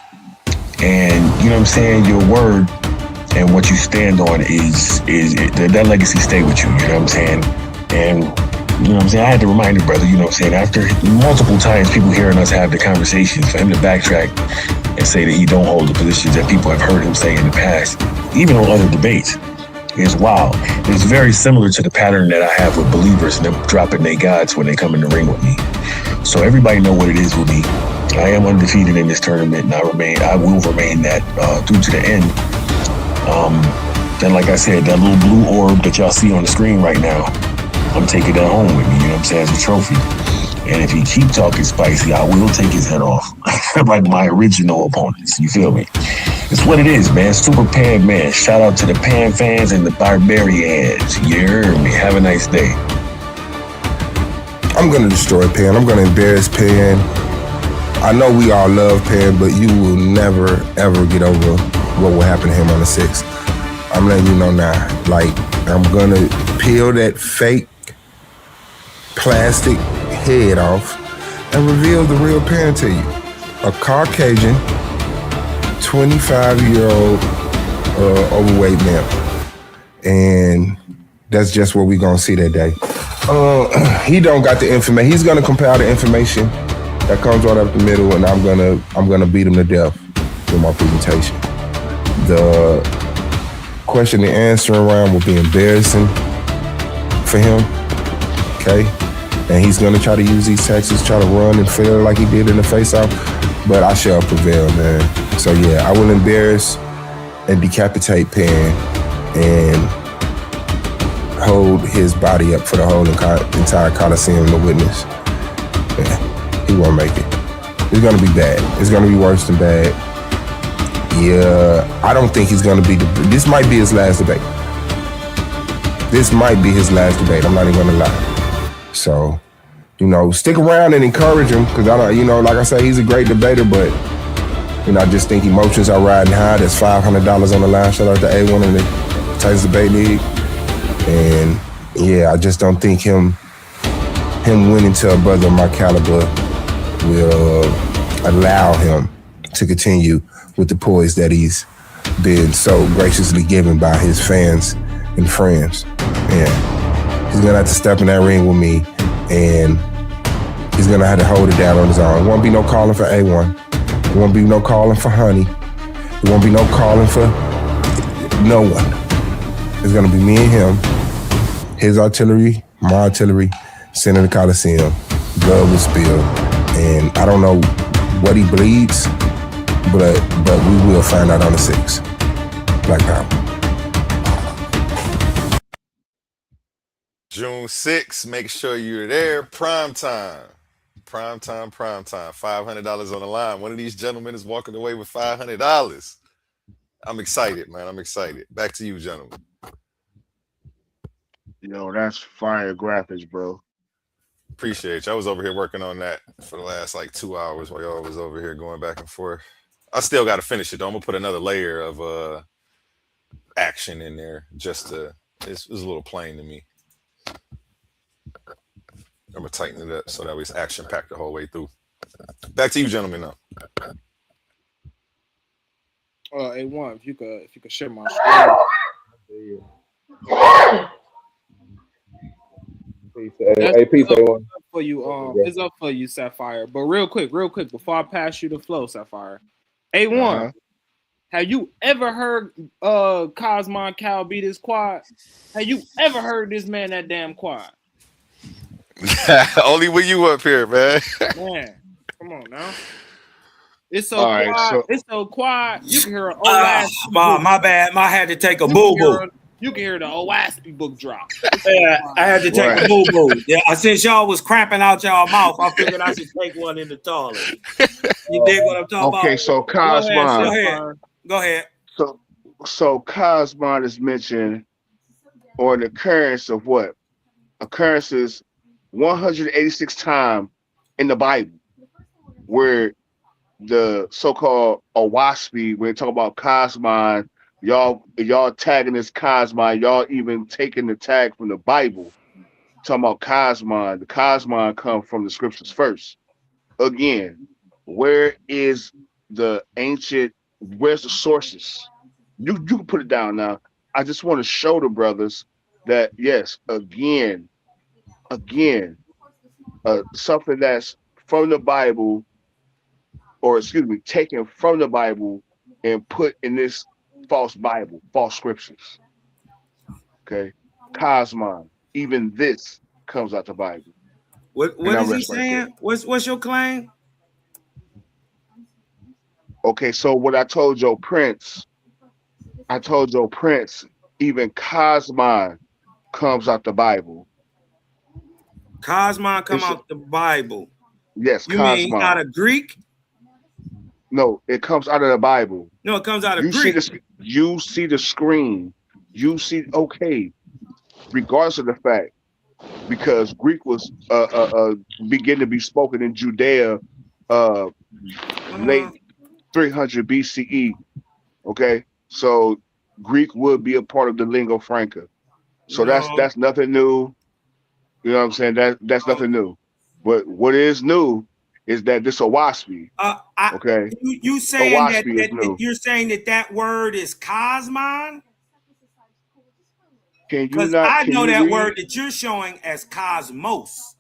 Speaker 13: And you know what I'm saying? Your word and what you stand on is that legacy stay with you. You know what I'm saying? And you know what I'm saying? I had to remind the brother, you know what I'm saying? After multiple times people hearing us have the conversations, for him to backtrack and say that he don't hold the positions that people have heard him say in the past, even on other debates, is wild. It's very similar to the pattern that I have with believers and them dropping their gods when they come in the ring with me. So everybody know what it is with me. I am undefeated in this tournament, and I will remain that through to the end. Then like I said, that little blue orb that y'all see on the screen right now, I'm taking that home with me, you know what I'm saying, as a trophy. And if he keep talking spicy, I will take his head off, like my original opponents, you feel me? It's what it is, man. Super Pan, man. Shout out to the Pan fans and the Barbarians. You hear me? Have a nice day.
Speaker 16: I'm going to destroy Pan. I'm going to embarrass Pan. I know we all love Pan, but you will never, ever get over what will happen to him on the 6th. I'm letting you know now. Like, I'm going to peel that fake plastic head off and reveal the real Pan to you. A Caucasian, 25-year-old overweight male. And that's just what we're going to see that day. He don't got the information. He's going to compile the information that comes right up the middle, and I'm gonna beat him to death with my presentation. The question and answering round will be embarrassing for him, okay? And he's gonna try to use these tactics, try to run and fail like he did in the face-off, but I shall prevail, man. So yeah, I will embarrass and decapitate Pan and hold his body up for the whole entire Coliseum to witness. Yeah. He won't make it. It's gonna be bad. It's gonna be worse than bad. Yeah, I don't think he's gonna be. This might be his last debate. This might be his last debate. I'm not even gonna lie. So, you know, stick around and encourage him because I don't. You know, like I say, he's a great debater, but you know, I just think emotions are riding high. There's $500 on the line. Shout out to A1 in the Texas Debate League, and yeah, I just don't think him winning to a brother of my caliber will allow him to continue with the poise that he's been so graciously given by his fans and friends. Yeah, he's gonna have to step in that ring with me, and he's gonna have to hold it down on his own. It won't be no calling for A1. It won't be no calling for Honey. It won't be no calling for no one. It's gonna be me and him, his artillery, my artillery, center of the Coliseum, blood will spill. And I don't know what he bleeds, but we will find out on the 6th. Black Power.
Speaker 3: June 6th, make sure you're there. Prime time. $500 on the line. One of these gentlemen is walking away with $500. I'm excited, man. I'm excited. Back to you, gentlemen.
Speaker 15: Yo, that's fire graphics, bro.
Speaker 3: Appreciate you. I was over here working on that for the last like 2 hours while y'all was over here going back and forth. I still got to finish it though. I'm gonna put another layer of action in there just to. It's a little plain to me. I'm gonna tighten it up so that way it's action packed the whole way through. Back to you, gentlemen. Now.
Speaker 19: A1, if you could share my screen. That's
Speaker 14: Peace, A1.
Speaker 19: for you. It's up for you, Sapphire. But real quick, before I pass you the flow, Sapphire. A1, have you ever heard Kosmon Cal be this quiet? Have you ever heard this man that damn quiet?
Speaker 3: Only when you up here, man.
Speaker 19: Man, come on now. It's so
Speaker 15: All
Speaker 19: quiet.
Speaker 15: right,
Speaker 19: It's so quiet. You can hear an
Speaker 21: my bad. I had to take a boo-boo.
Speaker 19: You can hear the Owaspy book drop.
Speaker 21: Yeah, I had to take a boo-boo. Yeah, since y'all was crapping out y'all mouth, I figured I should take one in the toilet. You dig what I'm talking about?
Speaker 15: Okay, so Kosmon.
Speaker 21: Go ahead.
Speaker 15: So Kosmon is mentioned on the occurrence of what? Occurrences 186 times in the Bible, where the so-called Owaspy, when they talk about Kosmon, y'all tagging this Kosmon, y'all even taking the tag from the Bible, talking about Kosmon. The Kosmon come from the scriptures first. Again, where is the ancient? Where's the sources? You can put it down now. I just want to show the brothers that yes, again, something that's from the Bible, or excuse me, taken from the Bible and put in this false Bible, false scriptures. Okay, Kosmon, even this comes out the Bible.
Speaker 21: What is he saying? What's your claim?
Speaker 15: Okay, so what I told Joe Prince, even Kosmon comes out the Bible.
Speaker 21: Kosmon come out the Bible.
Speaker 15: Yes,
Speaker 21: you
Speaker 15: Kosmon.
Speaker 21: Mean out of Greek?
Speaker 15: No, it comes out of the Bible.
Speaker 21: No, it comes out of Greek.
Speaker 15: You see the screen. You see, okay, regardless of the fact, because Greek was beginning to be spoken in Judea late 300 BCE. Okay, so Greek would be a part of the lingua franca. So that's nothing new. You know what I'm saying? That's nothing new. But what is new is that this Owaspy. Okay.
Speaker 21: You saying
Speaker 15: Owaspy is new.
Speaker 21: you're saying that word is Kosmon?
Speaker 15: Can you
Speaker 21: Because
Speaker 15: not?
Speaker 21: I know that
Speaker 15: read?
Speaker 21: word that you're showing as cosmos.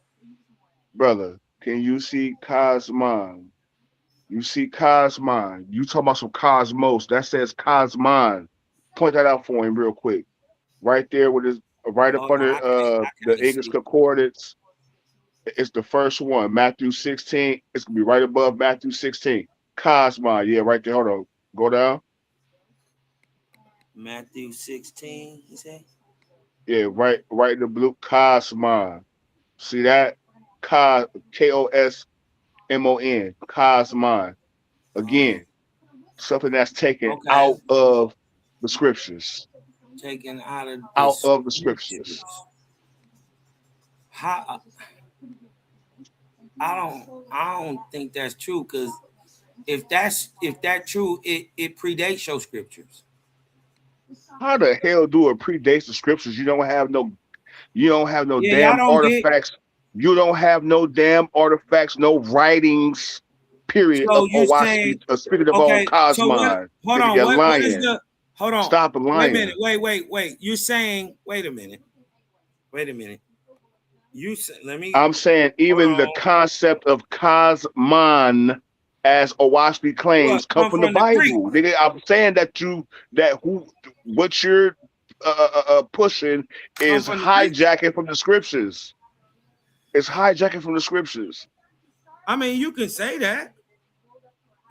Speaker 15: Brother, can you see Kosmon? You see Kosmon. You talking about some cosmos. That says Kosmon. Point that out for him real quick. Right there with his right up under the English concordance. It's the first one, Matthew 16. It's gonna be right above Matthew 16. Kosmon, yeah, right there. Hold on. Go down.
Speaker 21: Matthew 16, you say?
Speaker 15: Yeah, right in the blue. Kosmon. See that? Kosmon. Kosmon. Again, something that's taken out of the scriptures.
Speaker 21: Taken out
Speaker 15: of the scriptures.
Speaker 21: How? I don't think that's true, because if that's true, it predates your scriptures.
Speaker 15: How the hell do it predate the scriptures? You don't have no damn artifacts. You don't have no damn artifacts, no writings, period,
Speaker 21: so
Speaker 15: of Owaspy, a spirit of Kosmon.
Speaker 21: So hold on, what is the hold on?
Speaker 15: Stop lying.
Speaker 21: Wait. You're saying, wait a minute. You said,
Speaker 15: I'm saying even the concept of Kosmon, as Owaspy claims, come from the Bible. I'm saying what you're pushing is hijacking from the scriptures. It's hijacking from the scriptures.
Speaker 21: I mean, you can say that.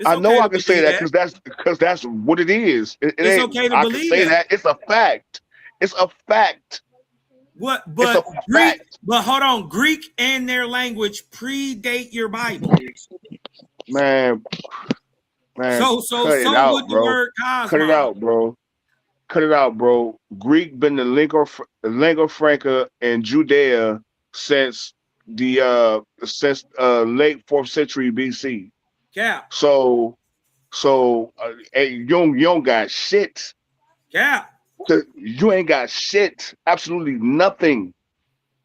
Speaker 15: I know I can say that because that's what it is. It's okay to believe. I can say that. It's a fact. It's a fact.
Speaker 21: What? But Greek. But hold on, Greek and their language predate your Bible.
Speaker 15: Man.
Speaker 21: So
Speaker 15: cut it out,
Speaker 21: with
Speaker 15: bro.
Speaker 21: The word Kosmon.
Speaker 15: Cut it out, bro. Greek been the lingua franca in Judea since the late 4th century BC.
Speaker 21: Yeah.
Speaker 15: So So hey, you don't got shit.
Speaker 21: Yeah.
Speaker 15: You ain't got shit. Absolutely nothing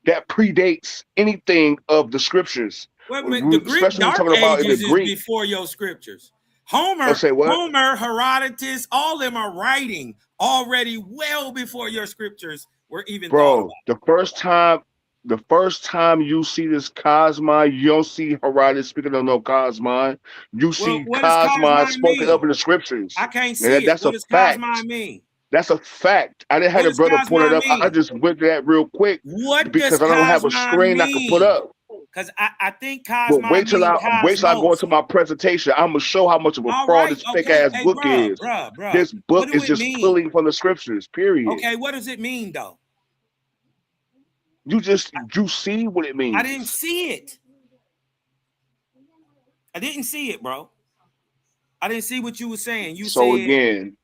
Speaker 15: that predates anything of the scriptures.
Speaker 21: Wait a minute, the Greek
Speaker 15: Especially when
Speaker 21: Dark
Speaker 15: talking about in the
Speaker 21: Ages is
Speaker 15: Greek.
Speaker 21: before your scriptures.
Speaker 15: I'll say what?
Speaker 21: Homer, Herodotus, all of them are writing already well before your scriptures were even thought about.
Speaker 15: Bro, the first time you see this Kosmon, you don't see Herodotus speaking of no Kosmon. You see
Speaker 21: What does
Speaker 15: Kosmon
Speaker 21: Cosmine
Speaker 15: spoken
Speaker 21: mean?
Speaker 15: of in the scriptures.
Speaker 21: I can't
Speaker 15: And
Speaker 21: see it.
Speaker 15: that's
Speaker 21: What
Speaker 15: a
Speaker 21: does
Speaker 15: fact.
Speaker 21: Cosmine mean?
Speaker 15: That's a fact. I didn't have
Speaker 21: What
Speaker 15: a
Speaker 21: does
Speaker 15: brother point it
Speaker 21: Cosmine
Speaker 15: up. I
Speaker 21: mean?
Speaker 15: just went to that real quick
Speaker 21: What does
Speaker 15: because I don't have a
Speaker 21: Cosmine
Speaker 15: screen I can put
Speaker 21: mean?
Speaker 15: up.
Speaker 21: Because I think
Speaker 15: But
Speaker 21: Cosmine means
Speaker 15: wait till I go
Speaker 21: cosmos.
Speaker 15: into my presentation. I'm gonna show how much of a
Speaker 21: All
Speaker 15: fraud
Speaker 21: right,
Speaker 15: this fake
Speaker 21: okay.
Speaker 15: ass
Speaker 21: Hey,
Speaker 15: book is.
Speaker 21: bruh.
Speaker 15: This
Speaker 21: What
Speaker 15: book
Speaker 21: do
Speaker 15: is
Speaker 21: it
Speaker 15: just
Speaker 21: mean?
Speaker 15: pulling from the scriptures. Period.
Speaker 21: Okay, what does it mean though?
Speaker 15: You see what it means.
Speaker 21: I didn't see it. I didn't see it, bro. I didn't see what you were saying. You
Speaker 15: So
Speaker 21: said
Speaker 15: again.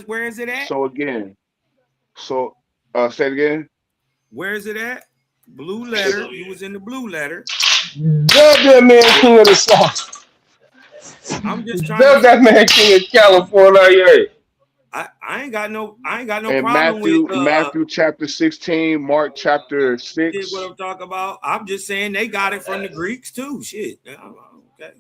Speaker 21: Where is it at?
Speaker 15: So again. So say it again.
Speaker 21: Where is it at? Blue letter. You was in the blue letter.
Speaker 9: Dub that man king of the South.
Speaker 21: I'm just trying
Speaker 9: Dub
Speaker 21: to
Speaker 9: that man king of California.
Speaker 21: I ain't got no
Speaker 15: And
Speaker 21: problem with
Speaker 15: Matthew chapter 16, Mark chapter 6.
Speaker 21: what I'm talking about. I'm just saying they got it from the Greeks too. Shit. Okay.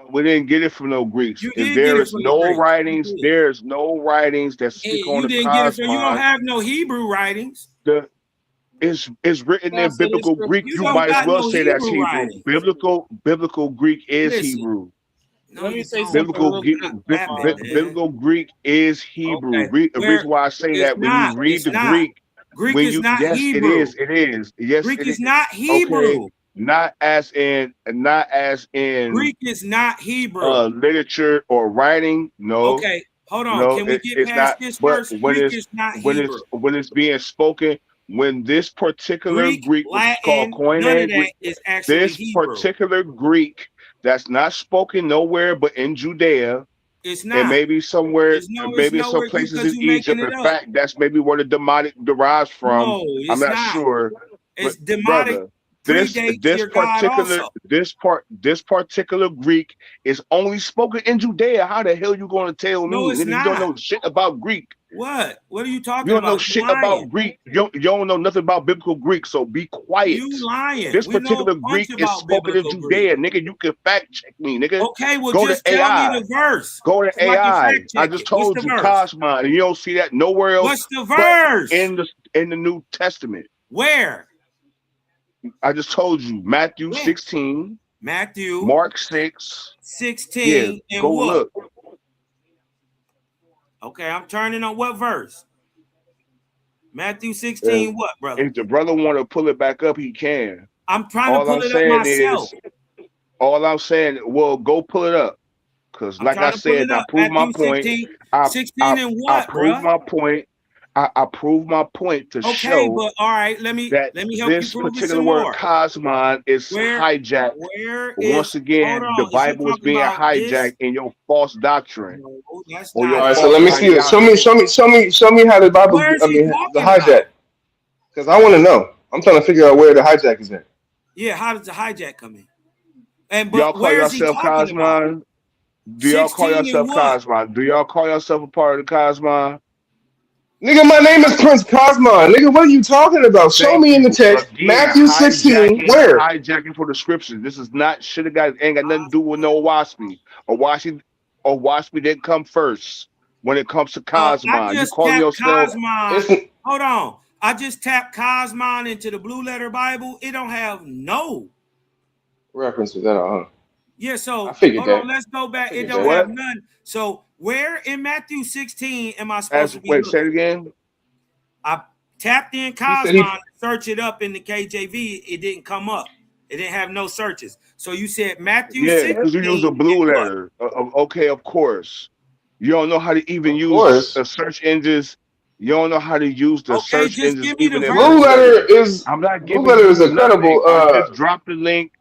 Speaker 15: We didn't get it from no Greeks.
Speaker 21: You
Speaker 15: And
Speaker 21: did get
Speaker 15: there
Speaker 21: it
Speaker 15: is
Speaker 21: from the
Speaker 15: no
Speaker 21: Greeks.
Speaker 15: writings. There's no writings that
Speaker 21: Hey,
Speaker 15: speak on
Speaker 21: you
Speaker 15: the
Speaker 21: didn't get it from. You don't
Speaker 15: Kosmon.
Speaker 21: have no Hebrew writings.
Speaker 15: It's written in biblical Greek.
Speaker 21: You
Speaker 15: You
Speaker 21: don't
Speaker 15: might as
Speaker 21: got
Speaker 15: well
Speaker 21: no
Speaker 15: say that's
Speaker 21: Hebrew
Speaker 15: Hebrew.
Speaker 21: writings.
Speaker 15: Biblical Greek is
Speaker 21: Listen.
Speaker 15: Hebrew.
Speaker 21: No, let me say something
Speaker 15: Biblical Greek is Hebrew.
Speaker 21: Okay.
Speaker 15: The reason why I say that when you read the Greek,
Speaker 21: Greek is not
Speaker 15: yes,
Speaker 21: Hebrew.
Speaker 15: it is. Yes,
Speaker 21: Greek
Speaker 15: it
Speaker 21: is
Speaker 15: is.
Speaker 21: not Hebrew.
Speaker 15: Okay. Not as in
Speaker 21: Greek is not Hebrew.
Speaker 15: Literature or writing. No.
Speaker 21: Okay, hold on.
Speaker 15: No,
Speaker 21: Can we get
Speaker 15: it's
Speaker 21: past
Speaker 15: not.
Speaker 21: this
Speaker 15: But
Speaker 21: first? Greek is not Hebrew.
Speaker 15: when it's being spoken, when this particular Greek, which is called
Speaker 21: Latin, none of
Speaker 15: Koine
Speaker 21: that
Speaker 15: Greek,
Speaker 21: is actually
Speaker 15: this
Speaker 21: Hebrew.
Speaker 15: particular Greek that's not spoken nowhere but in Judea,
Speaker 21: It's not.
Speaker 15: and maybe somewhere,
Speaker 21: It's
Speaker 15: maybe in some
Speaker 21: nowhere
Speaker 15: places
Speaker 21: because
Speaker 15: in
Speaker 21: you're making
Speaker 15: Egypt.
Speaker 21: it
Speaker 15: In
Speaker 21: up.
Speaker 15: fact, that's maybe where the demonic derives from.
Speaker 21: No,
Speaker 15: I'm
Speaker 21: it's
Speaker 15: not
Speaker 21: not.
Speaker 15: sure.
Speaker 21: It's
Speaker 15: But
Speaker 21: demonic.
Speaker 15: brother,
Speaker 21: Predates your God also.
Speaker 15: this particular Greek is only spoken in Judea. How the hell you gonna tell
Speaker 21: No,
Speaker 15: me?
Speaker 21: it's
Speaker 15: Nigga, you don't
Speaker 21: not.
Speaker 15: know shit about Greek.
Speaker 21: What? What are you
Speaker 15: You
Speaker 21: talking
Speaker 15: don't know
Speaker 21: about? You
Speaker 15: shit
Speaker 21: lying.
Speaker 15: about Greek. You don't know nothing about biblical Greek, so be quiet.
Speaker 21: You lying.
Speaker 15: This
Speaker 21: We know
Speaker 15: particular
Speaker 21: a bunch
Speaker 15: Greek is
Speaker 21: about
Speaker 15: spoken in
Speaker 21: biblical Greek.
Speaker 15: Judea, nigga. You can fact check me, nigga.
Speaker 21: Okay, well,
Speaker 15: Go
Speaker 21: just
Speaker 15: to
Speaker 21: tell me
Speaker 15: AI.
Speaker 21: the verse.
Speaker 15: Go to
Speaker 21: So I can
Speaker 15: AI.
Speaker 21: fact
Speaker 15: I
Speaker 21: check
Speaker 15: just
Speaker 21: it. What's
Speaker 15: told
Speaker 21: the
Speaker 15: you
Speaker 21: verse?
Speaker 15: Kosmon, and you don't see that nowhere else.
Speaker 21: What's the verse?
Speaker 15: But in the New Testament.
Speaker 21: Where?
Speaker 15: I just told you Matthew
Speaker 21: When?
Speaker 15: 16,
Speaker 21: Matthew
Speaker 15: Mark 6,
Speaker 21: 16 and
Speaker 15: go
Speaker 21: what?
Speaker 15: look.
Speaker 21: Okay, I'm turning on what verse? Matthew 16, what, brother?
Speaker 15: If the brother want to pull it back up, he can.
Speaker 21: I'm trying to pull it up myself.
Speaker 15: All I'm saying, well, go pull it up. Because like I said, I proved my point.
Speaker 21: 16 and what,
Speaker 15: I proved my point. I proved my point to show
Speaker 21: but all right, let me help you
Speaker 15: this
Speaker 21: prove it
Speaker 15: particular
Speaker 21: some
Speaker 15: word
Speaker 21: more.
Speaker 15: Kosmon is hijacked. Once again, the Bible is being hijacked in your false doctrine.
Speaker 21: No, that's
Speaker 15: or
Speaker 21: not
Speaker 15: your
Speaker 9: All right, so
Speaker 15: false
Speaker 9: let me see this. Show me how the Bible.
Speaker 21: Where is he
Speaker 9: the
Speaker 21: talking
Speaker 9: hijack. Because I want to know. I'm trying to figure out where the hijack is at.
Speaker 21: Yeah, how does the hijack come in?
Speaker 15: Do y'all call
Speaker 21: where is he
Speaker 15: yourself
Speaker 21: talking about?
Speaker 15: Kosmon? Do y'all call
Speaker 21: 16 and
Speaker 15: yourself
Speaker 21: what?
Speaker 15: Kosmon? Do y'all call yourself a part of the Kosmon?
Speaker 9: Nigga, my name is Prince Cosmon. Nigga, what are you talking about? Show me in the text.
Speaker 15: Again,
Speaker 9: Matthew 16. Where?
Speaker 15: hijacking for the scriptures. This is not shit. Ain't got nothing to do with no Waspy. Or Waspy didn't come first when it comes to Kosmon.
Speaker 21: I just tapped Kosmon. Hold on. I just tapped Kosmon into the Blue Letter Bible. It don't have no
Speaker 9: references at all, huh?
Speaker 21: Yeah, so
Speaker 9: I figured
Speaker 21: hold on,
Speaker 9: that.
Speaker 21: let's go back. It
Speaker 9: figured
Speaker 21: don't
Speaker 9: that.
Speaker 21: have none. So where in Matthew 16 am I supposed to be
Speaker 15: Wait, say it
Speaker 21: looking?
Speaker 15: again.
Speaker 21: I tapped in
Speaker 9: said he-
Speaker 21: Kosmon, search it up in the KJV. It didn't come up. It didn't have no searches. So you said Matthew
Speaker 15: Yeah,
Speaker 21: 16.
Speaker 15: because you use a blue
Speaker 21: and what?
Speaker 15: letter. Okay, of course. You don't know how to even use search engines. You don't know how to use the
Speaker 21: Okay,
Speaker 15: search
Speaker 21: just
Speaker 15: engines
Speaker 21: give me the
Speaker 15: even in
Speaker 21: verse.
Speaker 9: Blue Letter is
Speaker 15: I'm not
Speaker 9: Blue
Speaker 15: giving
Speaker 9: Letter
Speaker 15: you
Speaker 9: is
Speaker 15: nothing.
Speaker 9: incredible.
Speaker 15: I just dropped the link.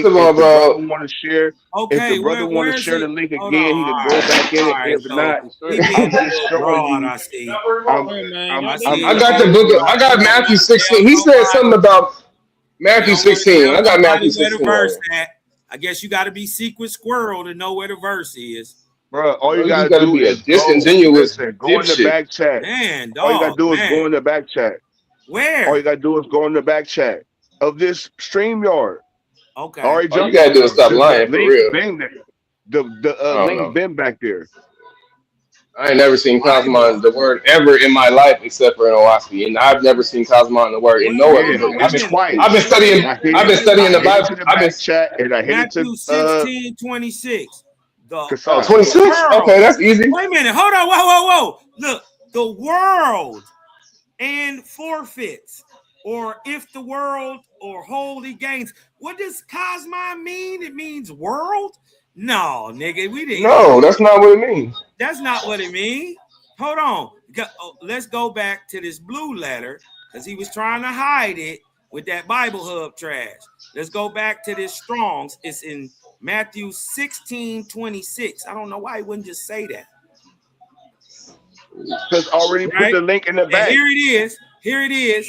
Speaker 9: First
Speaker 15: If
Speaker 9: of all,
Speaker 15: the brother
Speaker 9: bro.
Speaker 15: want to share,
Speaker 21: Okay,
Speaker 15: if the brother want to
Speaker 21: where's
Speaker 15: share
Speaker 21: it?
Speaker 15: the link
Speaker 21: Hold
Speaker 15: again,
Speaker 21: on.
Speaker 15: he could
Speaker 21: All
Speaker 15: go
Speaker 21: right.
Speaker 15: back in
Speaker 21: All
Speaker 15: it.
Speaker 21: right.
Speaker 15: If
Speaker 21: So
Speaker 15: not,
Speaker 21: he being
Speaker 15: I'm
Speaker 21: a
Speaker 15: just
Speaker 21: little
Speaker 15: showing
Speaker 21: broad,
Speaker 15: you.
Speaker 21: I see.
Speaker 9: I got the book. I got Matthew 16. He said something about
Speaker 21: They
Speaker 9: Matthew
Speaker 21: don't want to
Speaker 9: 16.
Speaker 21: tell
Speaker 9: I got
Speaker 21: nobody
Speaker 9: Matthew
Speaker 21: where the
Speaker 9: 16 right
Speaker 21: verse
Speaker 9: here.
Speaker 21: at. I guess you got to be secret squirrel to know where the verse is.
Speaker 15: Bro, all
Speaker 14: Bro,
Speaker 15: you
Speaker 14: you just
Speaker 15: gotta
Speaker 14: gotta
Speaker 15: do
Speaker 14: be a
Speaker 15: is go.
Speaker 14: disingenuous
Speaker 15: Listen, go in the
Speaker 14: dipshit.
Speaker 15: back chat.
Speaker 21: Man,
Speaker 15: All you gotta
Speaker 21: dog,
Speaker 15: do is
Speaker 21: man.
Speaker 15: go in the back chat. All
Speaker 21: Where?
Speaker 15: you gotta do is go in the back chat of this StreamYard.
Speaker 21: Okay.
Speaker 15: I already
Speaker 14: All you
Speaker 15: jumped
Speaker 14: gotta
Speaker 15: on
Speaker 14: do is
Speaker 15: there.
Speaker 14: stop
Speaker 15: The
Speaker 14: lying for
Speaker 15: link
Speaker 14: real.
Speaker 15: been there. The
Speaker 14: I don't
Speaker 15: link
Speaker 14: know.
Speaker 15: been back there.
Speaker 14: I ain't never seen
Speaker 21: Bible.
Speaker 14: Kosmon the word ever in my life except for in Owaski, and I've never seen Kosmon the word in
Speaker 21: Wait,
Speaker 14: no
Speaker 21: hold
Speaker 14: other
Speaker 21: on,
Speaker 15: Yeah,
Speaker 14: book.
Speaker 21: wait a
Speaker 15: it's
Speaker 21: minute.
Speaker 14: I've been
Speaker 15: twice.
Speaker 21: Wait,
Speaker 14: studying.
Speaker 15: I
Speaker 21: wait,
Speaker 15: hit
Speaker 14: I've
Speaker 15: it.
Speaker 14: been
Speaker 21: wait,
Speaker 14: studying
Speaker 15: I
Speaker 14: the
Speaker 15: hit
Speaker 21: wait.
Speaker 15: it
Speaker 14: Bible.
Speaker 15: to the
Speaker 14: I've been
Speaker 15: back chat, and I hit it
Speaker 21: Matthew
Speaker 15: to
Speaker 21: 16:26. The
Speaker 15: 26.
Speaker 14: 26. Okay,
Speaker 21: world.
Speaker 14: that's easy.
Speaker 21: Wait a minute. Hold on. Whoa. Look, the world and forfeits, or if the world or wholly gains. What does Cosmon mean? It means world? No, nigga, we didn't.
Speaker 14: No, that's not what it means.
Speaker 21: That's not what it means. Hold on. Let's go back to this blue letter because he was trying to hide it with that Bible Hub trash. Let's go back to this Strong's. It's in Matthew 16:26. I don't know why he wouldn't just say that.
Speaker 15: Because already put
Speaker 21: Right?
Speaker 15: the link in the
Speaker 21: And
Speaker 15: back.
Speaker 21: here it is. Here it is.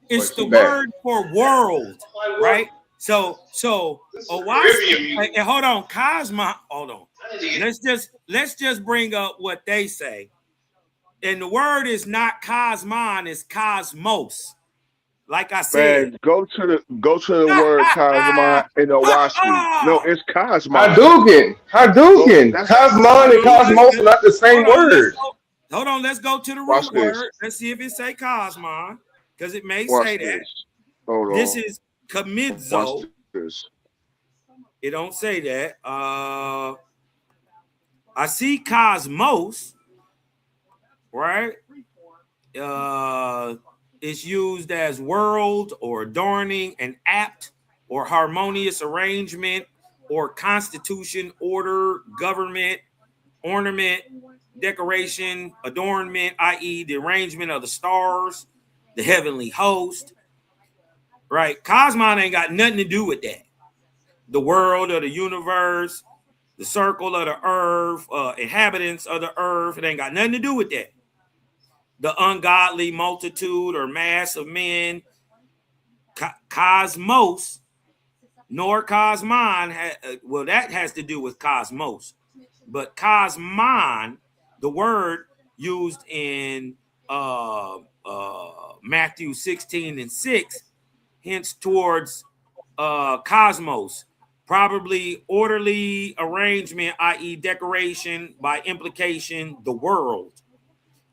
Speaker 21: It's the
Speaker 14: too bad.
Speaker 21: word for world, right? So Owaski, and hold on, Cosmo, hold on. Let's just bring up what they say. And the word is not cosmon, it's cosmos. Like I said.
Speaker 15: Man, go to the word Cosmon in Owaski. No, it's Cosmon.
Speaker 14: Hadouken.
Speaker 15: That's
Speaker 14: Cosmon and Cosmos are not the same word.
Speaker 21: Hold on, let's go to the
Speaker 15: watch
Speaker 21: root
Speaker 15: this.
Speaker 21: word. Let's see if it say cosmon, because it may
Speaker 15: Watch
Speaker 21: say that.
Speaker 15: this. Hold
Speaker 21: This
Speaker 15: on.
Speaker 21: is
Speaker 15: Watch
Speaker 21: kamidzo.
Speaker 15: this.
Speaker 21: It don't say that. I see cosmos, right? It's used as world or adorning, an apt or harmonious arrangement or constitution, order, government, ornament, decoration, adornment, i.e., the arrangement of the stars, the heavenly host, right? Cosmon ain't got nothing to do with that. The world or the universe, the circle of the earth, inhabitants of the earth, it ain't got nothing to do with that. The ungodly multitude or mass of men, cosmos, nor cosmon, well, that has to do with cosmos. But cosmon, the word used in Matthew 16:6, hence towards cosmos, probably orderly arrangement, i.e., decoration, by implication, the world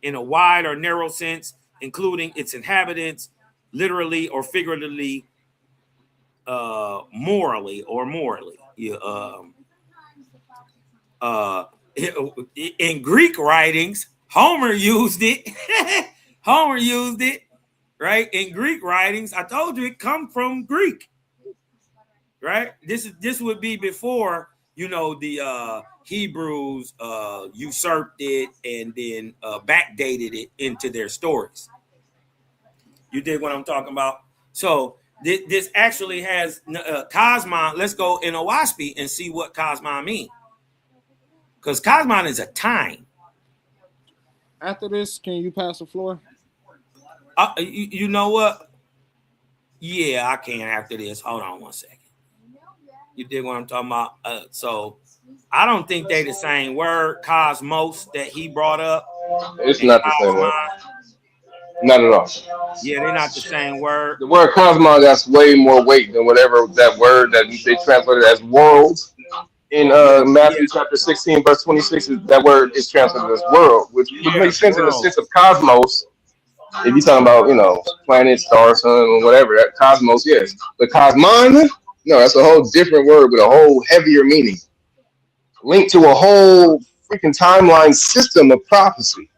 Speaker 21: in a wide or narrow sense, including its inhabitants, literally or figuratively, morally. Yeah, in Greek writings, Homer used it. Homer used it, right? In Greek writings, I told you it come from Greek, right? This would be before, the Hebrews usurped it and then backdated it into their stories. You dig what I'm talking about? So this actually has Cosmon. Let's go in Owaski and see what Cosmon means. Because Cosmon is a time.
Speaker 19: After this, can you pass the floor?
Speaker 21: You know what? Yeah, I can after this. Hold on one second. You dig what I'm talking about? So I don't think they the same word, cosmos, that he brought up.
Speaker 14: It's not the same word. Not at all.
Speaker 21: Yeah, they're not the same word.
Speaker 14: The word cosmon got way more weight than whatever that word that they translated as world in Matthew chapter 16, verse 26. That word is translated as world, which makes sense in the sense of cosmos. If you're talking about, planet, star, sun, or whatever, that cosmos, yes. But cosmon, no, that's a whole different word with a whole heavier meaning. Linked to a whole freaking timeline system of prophecy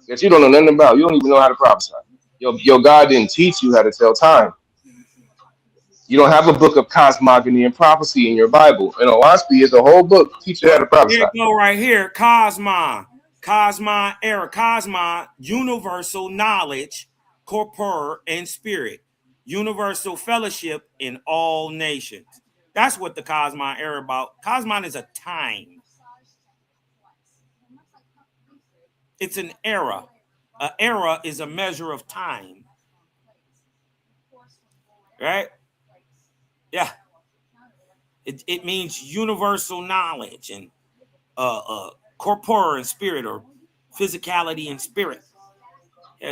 Speaker 14: that you don't know nothing about. You don't even know how to prophesy. Your God didn't teach you how to tell time. You don't have a book of cosmogony and prophecy in your Bible. And Owaski is a whole book teaching you how to prophesy.
Speaker 21: Here you go right here. Cosmon era. Cosmon, universal knowledge, corpore, and spirit. Universal fellowship in all nations. That's what the Cosmon era about. Cosmon is a time. It's an era. An era is a measure of time. Right? Yeah. It means universal knowledge and corpora and spirit, or physicality and spirit.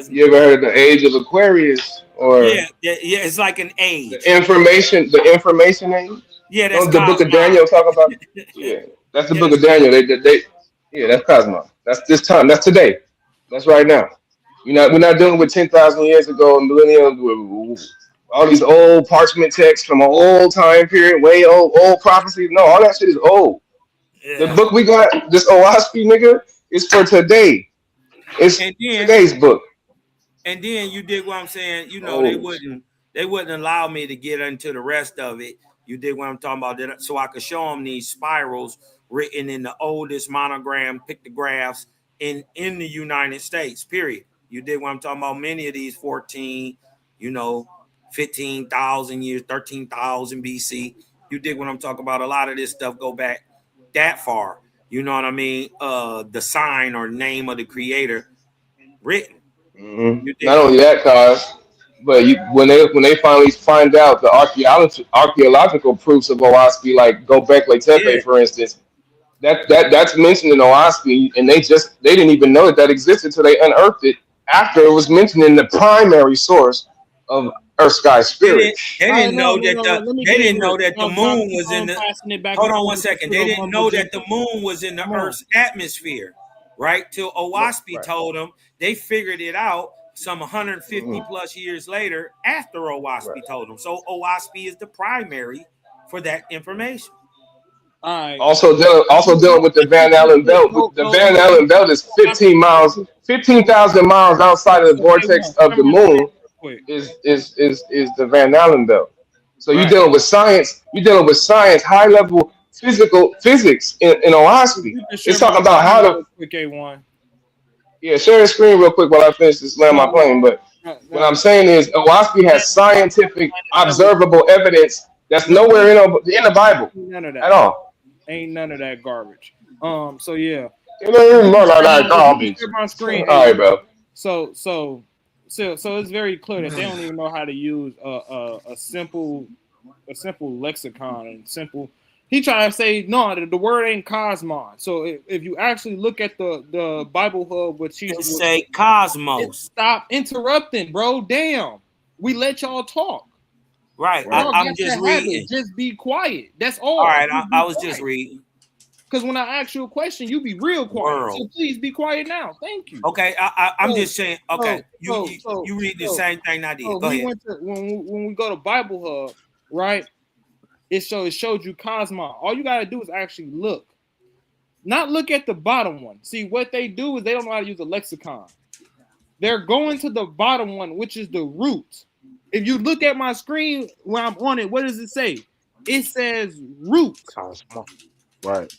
Speaker 14: You ever heard of the age of Aquarius, or
Speaker 21: Yeah, it's like an age.
Speaker 14: the information age?
Speaker 21: Yeah, that's
Speaker 14: Don't the Book of
Speaker 21: Cosmon.
Speaker 14: Daniel talk about? Yeah, that's the Book of Daniel. Yeah, that's Cosmos. That's this time. That's today. That's right now. We're not dealing with 10,000 years ago and millennium. All these old parchment texts from an old time period, way old prophecies. No, all that shit is old. The
Speaker 21: Yeah.
Speaker 14: book we got, this Owaski nigga, is for today. It's today's book.
Speaker 21: And then you dig what I'm saying? They
Speaker 14: Oh.
Speaker 21: wouldn't allow me to get into the rest of it. You dig what I'm talking about? So I could show them these spirals written in the oldest monogram pictographs in the United States, period. You dig what I'm talking about? Many of these 15,000 years, 13,000 BC. You dig what I'm talking about? A lot of this stuff go back that far. You know what I mean? The sign or name of the creator written.
Speaker 14: Mm-hmm. Not only that, cause, but when they finally find out the archaeological proofs of Owaski, like Gobekli Tepe, for instance, that's mentioned in Owaski, and they didn't even know that existed until they unearthed it after it was mentioned in the primary source of Earth Sky Spirit.
Speaker 21: They didn't know that the moon was in the. Hold on one second. They didn't know that the moon was in the Earth's atmosphere, right? Till Owaski told them. They figured it out some 150 plus years later after Owaski told them. So Owaski is the primary for that information.
Speaker 14: Also dealing with the Van Allen belt. The Van Allen belt is 15,000 miles outside of the vortex of the moon. Is the Van Allen belt. So you're dealing with science. You're dealing with science, high level physics in Owaski. It's talking about how to.
Speaker 19: Quick A1.
Speaker 14: Yeah, share the screen real quick while I finish this land my plane. But what I'm saying is, Owaski has scientific, observable evidence that's nowhere in the Bible
Speaker 19: None of that
Speaker 14: at all.
Speaker 19: Ain't none of that garbage. So yeah.
Speaker 14: None of that garbage.
Speaker 19: My screen.
Speaker 14: All right, bro.
Speaker 19: So it's very clear that they don't even know how to use a simple lexicon and simple. He tried to say no, the word ain't Kosmon. So if you actually look at the Bible Hub, which he
Speaker 21: say Cosmos.
Speaker 19: Stop interrupting, bro. Damn, we let y'all talk.
Speaker 21: Right, I'm just reading.
Speaker 19: Just be quiet. That's all.
Speaker 21: All right, I was just reading.
Speaker 19: Because when I ask you a question, you be real quiet. So please be quiet now. Thank you.
Speaker 21: Okay, I'm just saying. Okay, you read the same thing I did. Go ahead.
Speaker 19: When we go to Bible Hub, right? It showed you Kosmon. All you gotta do is actually look, not look at the bottom one. See, what they do is they don't know how to use a lexicon. They're going to the bottom one, which is the root. If you look at my screen when I'm on it, what does it say? It says root.
Speaker 15: Right.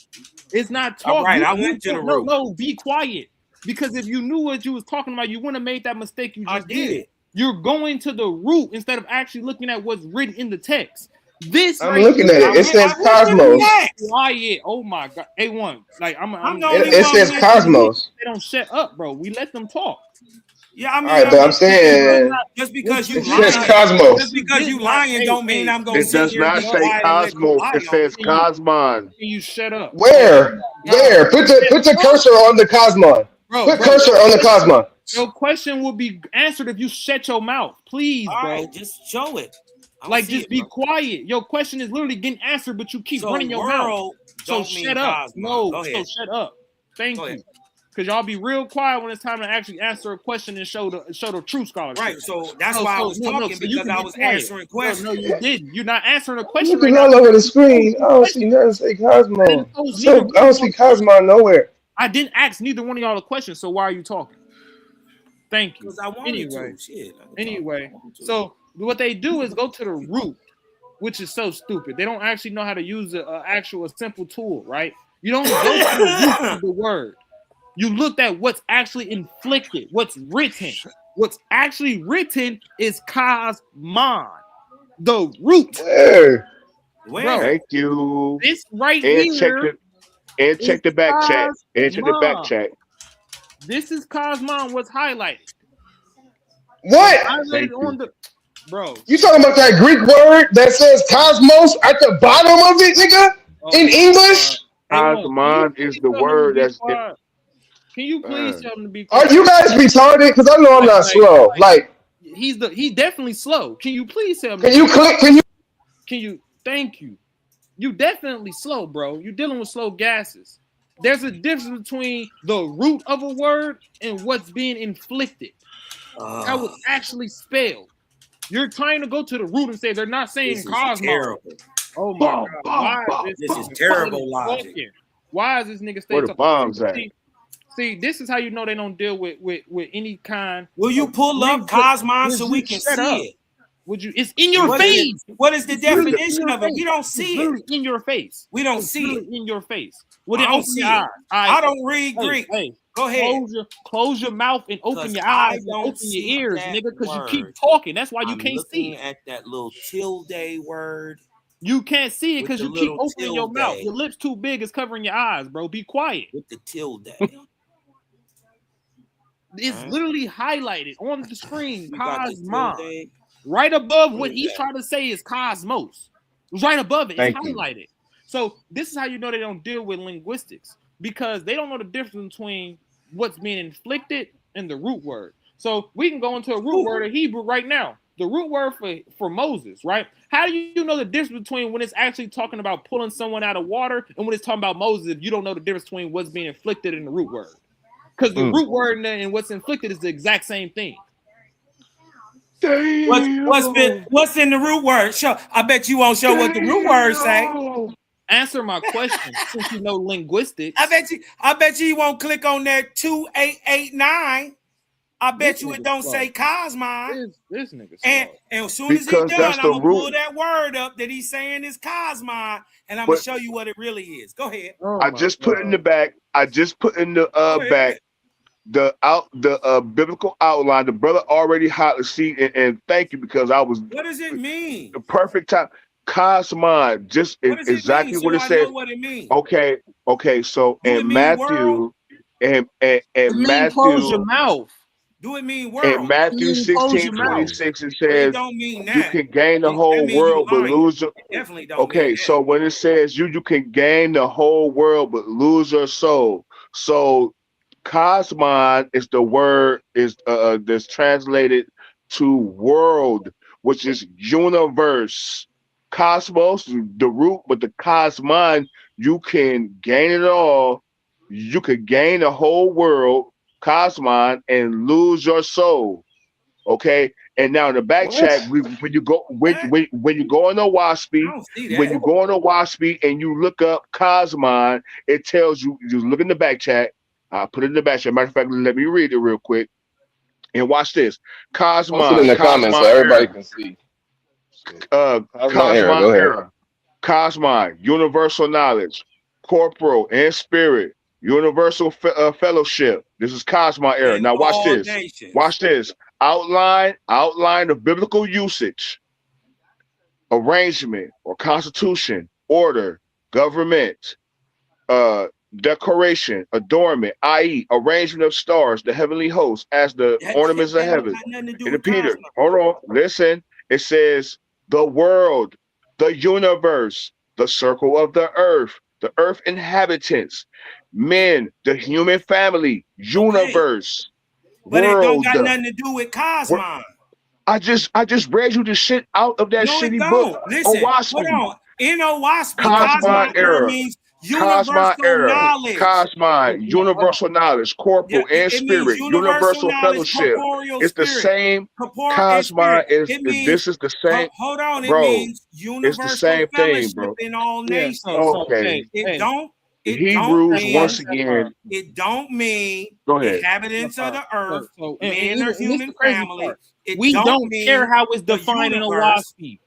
Speaker 19: It's not talking.
Speaker 21: All right, I went to the root.
Speaker 19: No, be quiet. Because if you knew what you was talking about, you wouldn't have made that mistake you just did. You're going to the root instead of actually looking at what's written in the text.
Speaker 14: I'm looking at it. It says Cosmos.
Speaker 19: Quiet. Oh my God. A1. Like I'm
Speaker 14: it says Cosmos.
Speaker 19: They don't shut up, bro. We let them talk.
Speaker 21: Yeah, I mean,
Speaker 14: all right, but I'm saying
Speaker 21: just because you
Speaker 14: lying, Cosmos.
Speaker 21: Just because you lying don't mean I'm going to
Speaker 15: sit here. It does not say Cosmos. It says Kosmon.
Speaker 19: Can you shut up?
Speaker 14: Where? Put the cursor on the Cosmon. Put cursor on the Cosmon.
Speaker 19: Your question will be answered if you shut your mouth, please, bro.
Speaker 21: Right, just show it.
Speaker 19: Like, just be quiet. Your question is literally getting answered, but you keep running your mouth. So shut up. No, so shut up. Thank you. Because y'all be real quiet when it's time to actually answer a question and show the true scholarship.
Speaker 21: Right, so that's why I was talking, because I was answering questions.
Speaker 19: No, you didn't. You're not answering a question.
Speaker 14: Looking all over the screen. I don't see nothing say Cosmo. I don't see Cosmo nowhere.
Speaker 19: I didn't ask neither one of y'all a question, so why are you talking? Thank you.
Speaker 21: Because I wanted to. Shit.
Speaker 19: Anyway, so what they do is go to the root, which is so stupid. They don't actually know how to use a simple tool, right? You don't go to the root of the word. You looked at what's actually inflicted, what's written. What's actually written is Kosmon, the root.
Speaker 14: Where?
Speaker 19: Bro,
Speaker 15: thank you.
Speaker 19: This right here.
Speaker 15: Check the back chat. Check the back chat.
Speaker 19: This is Kosmon. What's highlighted?
Speaker 14: What?
Speaker 19: Highlighted on the. bro.
Speaker 8: You talking about that Greek word that says cosmos at the bottom of it, nigga? In English?
Speaker 19: Hey, one, can you
Speaker 15: Kosmon is
Speaker 19: please
Speaker 15: the
Speaker 19: tell him to
Speaker 15: word
Speaker 19: be
Speaker 15: that's
Speaker 19: quiet? Can you please tell him to be
Speaker 8: Are
Speaker 19: quiet?
Speaker 8: you guys retarded? Because I know I'm not slow. Like,
Speaker 19: He's definitely slow. Can you please tell him?
Speaker 8: can you click?
Speaker 19: Can you? Thank you. You definitely slow, bro. You're dealing with slow gases. There's a difference between the root of a word and what's being inflicted. How it's actually spelled. You're trying to go to the root and say they're not saying
Speaker 21: This is
Speaker 19: cosmos.
Speaker 21: terrible.
Speaker 19: Oh my god! Why is
Speaker 21: This is terrible logic.
Speaker 19: talking? Why is this nigga stay
Speaker 15: where the
Speaker 19: talking?
Speaker 15: bombs at.
Speaker 19: See, this is how you know they don't deal with any kind.
Speaker 21: Will you pull up Kosmon so we can
Speaker 19: shut
Speaker 21: see
Speaker 19: up?
Speaker 21: it?
Speaker 19: Would you? It's in your
Speaker 21: What is
Speaker 19: face.
Speaker 21: it? What is the
Speaker 19: It's literally in
Speaker 21: definition
Speaker 19: your
Speaker 21: of it?
Speaker 19: face.
Speaker 21: We don't
Speaker 19: It's
Speaker 21: see it.
Speaker 19: literally in your face.
Speaker 21: We don't
Speaker 19: It's
Speaker 21: see it.
Speaker 19: literally in your face. Well,
Speaker 21: I
Speaker 19: then
Speaker 21: don't
Speaker 19: open
Speaker 21: see
Speaker 19: your
Speaker 21: it.
Speaker 19: eyes.
Speaker 21: I don't read Greek.
Speaker 19: Hey,
Speaker 21: Go ahead.
Speaker 19: close your mouth and open
Speaker 21: 'Cause
Speaker 19: your
Speaker 21: I
Speaker 19: eyes and
Speaker 21: don't
Speaker 19: open your
Speaker 21: see
Speaker 19: ears,
Speaker 21: that
Speaker 19: nigga. Because you keep
Speaker 21: word.
Speaker 19: talking. That's why you
Speaker 21: I'm
Speaker 19: can't see
Speaker 21: looking
Speaker 19: it.
Speaker 21: at that little tilde word.
Speaker 19: You can't see it
Speaker 21: With
Speaker 19: because
Speaker 21: the
Speaker 19: you keep
Speaker 21: little
Speaker 19: opening your mouth.
Speaker 21: tilde.
Speaker 19: Your lips too big. It's covering your eyes, bro. Be quiet.
Speaker 21: With the tilde.
Speaker 19: It's literally highlighted on the screen.
Speaker 21: You got the
Speaker 19: Kosmon.
Speaker 21: tilde.
Speaker 19: Right above
Speaker 21: What
Speaker 19: what
Speaker 21: is
Speaker 19: he's
Speaker 21: that?
Speaker 19: trying to say is cosmos. Right above it. It's
Speaker 15: Thank you.
Speaker 19: highlighted. So this is how you know they don't deal with linguistics, because they don't know the difference between what's being inflicted and the root word. So we can go into a root word of Hebrew right now. The root word for Moses, right? How do you know the difference between when it's actually talking about pulling someone out of water and when it's talking about Moses if you don't know the difference between what's being inflicted and the root word? Because the root word and what's inflicted is the exact same thing.
Speaker 21: What's in the root word? Show. I bet you won't show what the root word say.
Speaker 19: Answer my question since you know linguistics.
Speaker 21: I bet you won't click on that 2889. I bet you it don't say Kosmon.
Speaker 19: This nigga
Speaker 21: and as soon as he
Speaker 15: Because
Speaker 21: done,
Speaker 15: that's the
Speaker 21: I'm gonna pull
Speaker 15: root.
Speaker 21: that word up that he's saying is Kosmon, and I'm
Speaker 15: But-
Speaker 21: gonna show you what it really is. Go ahead.
Speaker 15: I just put in the back. I just put in the back the biblical outline. The brother already see and thank you because I was
Speaker 21: What does it mean?
Speaker 15: the perfect time. Kosmon, just
Speaker 21: What does
Speaker 15: exactly
Speaker 21: it mean?
Speaker 15: what
Speaker 21: So
Speaker 15: it
Speaker 21: I
Speaker 15: says.
Speaker 21: know what it means.
Speaker 15: Okay. So
Speaker 21: Do it
Speaker 15: in
Speaker 21: mean
Speaker 15: Matthew,
Speaker 21: world?
Speaker 15: and
Speaker 19: Close your
Speaker 15: Matthew,
Speaker 19: mouth.
Speaker 21: Do it mean
Speaker 15: in
Speaker 21: world?
Speaker 15: Matthew
Speaker 19: Close your
Speaker 15: 16:26, it
Speaker 21: Well, it
Speaker 15: says
Speaker 21: don't mean
Speaker 15: you
Speaker 21: that.
Speaker 15: can gain the
Speaker 21: That
Speaker 15: whole
Speaker 21: mean you
Speaker 15: world but
Speaker 21: lying.
Speaker 15: lose your.
Speaker 21: It definitely don't mean
Speaker 15: Okay,
Speaker 21: that.
Speaker 15: so when it says you can gain the whole world but lose your soul. So Kosmon is the word is that's translated to world, which is universe. Cosmos, the root, but the Kosmon, you can gain it all. You could gain the whole world, Kosmon, and lose your soul. Okay, and now in the back check, when you go when you go on a Waspy, when you go on a Waspy and you look up Kosmon, it tells you. You look in the back chat. I put it in the back chat. Matter of fact, let me read it real quick and watch this.
Speaker 17: Post it in
Speaker 15: Cosmon,
Speaker 17: the comments so everybody can see.
Speaker 15: Cosmon
Speaker 17: Go ahead.
Speaker 15: era, Cosmon, universal knowledge, corporal and spirit, universal fellowship. This is Cosmon era. Now watch
Speaker 21: all
Speaker 15: this.
Speaker 21: nations.
Speaker 15: Watch this. Outline of biblical usage, arrangement or constitution, order, government, decoration, adornment, i.e., arrangement of stars, the heavenly host, as the ornaments of heaven. And Peter, hold on, listen. It says the world, the universe, the circle of the earth inhabitants, men, the human family, universe,
Speaker 21: But
Speaker 15: world.
Speaker 21: it don't got nothing to do with Kosmon.
Speaker 15: I just read you the shit out of that
Speaker 21: No, it
Speaker 15: shitty
Speaker 21: don't.
Speaker 15: book.
Speaker 21: Listen, hold on. In Owaspy, Kosmon era means universal knowledge.
Speaker 15: Cosmon, universal knowledge, corporal and
Speaker 21: It means
Speaker 15: spirit,
Speaker 21: universal
Speaker 15: universal
Speaker 21: knowledge,
Speaker 15: fellowship.
Speaker 21: corporeal
Speaker 15: It's the
Speaker 21: spirit.
Speaker 15: same.
Speaker 21: Corporeal and
Speaker 15: Cosmon
Speaker 21: spirit.
Speaker 15: is
Speaker 21: It means,
Speaker 15: this is the same.
Speaker 21: hold on, it
Speaker 15: Bro,
Speaker 21: means
Speaker 15: it's the
Speaker 21: universal
Speaker 15: same thing,
Speaker 21: fellowship
Speaker 15: bro.
Speaker 21: in all
Speaker 19: Yeah,
Speaker 21: nations.
Speaker 15: Okay.
Speaker 21: It don't
Speaker 15: Hebrews
Speaker 21: mean
Speaker 15: once again.
Speaker 21: it don't mean
Speaker 15: Go ahead.
Speaker 21: inhabitants of the earth, men or
Speaker 19: and this
Speaker 21: human
Speaker 19: the crazy
Speaker 21: family.
Speaker 19: part.
Speaker 21: It
Speaker 19: We don't
Speaker 21: mean
Speaker 19: care how it's
Speaker 21: the
Speaker 19: defined in a
Speaker 21: universe.
Speaker 19: WASP.
Speaker 21: It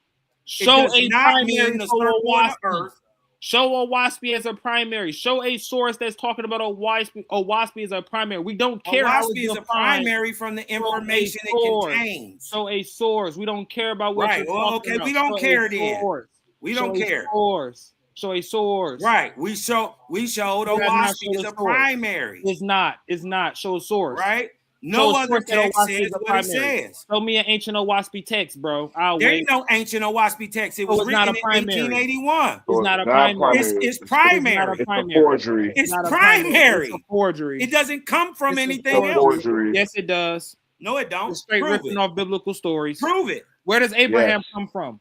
Speaker 19: Show
Speaker 21: does
Speaker 19: a
Speaker 21: not
Speaker 19: primary
Speaker 21: mean the
Speaker 19: for a
Speaker 21: circle of the
Speaker 19: WASP.
Speaker 21: earth.
Speaker 19: Show a WASP as a primary. Show a source that's talking about a WASP as a primary. We don't care how
Speaker 21: WASP
Speaker 19: it's
Speaker 21: is
Speaker 19: defined.
Speaker 21: a primary from the information it contains.
Speaker 19: Show a source. We don't care about what
Speaker 21: Right.
Speaker 19: you're
Speaker 21: Well,
Speaker 19: talking
Speaker 21: okay,
Speaker 19: about.
Speaker 21: we don't
Speaker 19: Show
Speaker 21: care
Speaker 19: a
Speaker 21: then.
Speaker 19: source.
Speaker 21: We
Speaker 19: Show
Speaker 21: don't
Speaker 19: a
Speaker 21: care.
Speaker 19: Source. Show a source.
Speaker 21: Right. We showed
Speaker 19: You have not
Speaker 21: WASP
Speaker 19: showed
Speaker 21: is
Speaker 19: a
Speaker 21: a
Speaker 19: source.
Speaker 21: primary.
Speaker 19: It's not. Show a source.
Speaker 21: Right. No
Speaker 7: a
Speaker 21: other
Speaker 7: source that
Speaker 21: text
Speaker 7: Owaspy
Speaker 21: says
Speaker 7: is a
Speaker 21: what it
Speaker 7: primary.
Speaker 21: says.
Speaker 7: Show me an ancient Owaspy text, bro. I'll
Speaker 21: There
Speaker 7: wait.
Speaker 21: ain't no ancient Owaspy text. It
Speaker 7: So
Speaker 21: was
Speaker 7: it's not
Speaker 21: written
Speaker 7: a
Speaker 21: in
Speaker 7: primary.
Speaker 21: 1881.
Speaker 7: It's not a primary.
Speaker 21: It's
Speaker 7: It's not a
Speaker 21: primary.
Speaker 15: It's a
Speaker 7: primary.
Speaker 15: forgery.
Speaker 21: It's
Speaker 7: not a primary. It's a
Speaker 21: primary.
Speaker 7: forgery.
Speaker 21: It doesn't come from
Speaker 7: It's a
Speaker 21: anything else.
Speaker 7: forgery. Yes, it does.
Speaker 21: No, it don't.
Speaker 7: It's straight
Speaker 21: Prove
Speaker 7: ripping
Speaker 21: it.
Speaker 7: off biblical stories.
Speaker 21: Prove it.
Speaker 7: Where does Abraham
Speaker 15: Yes.
Speaker 7: come from?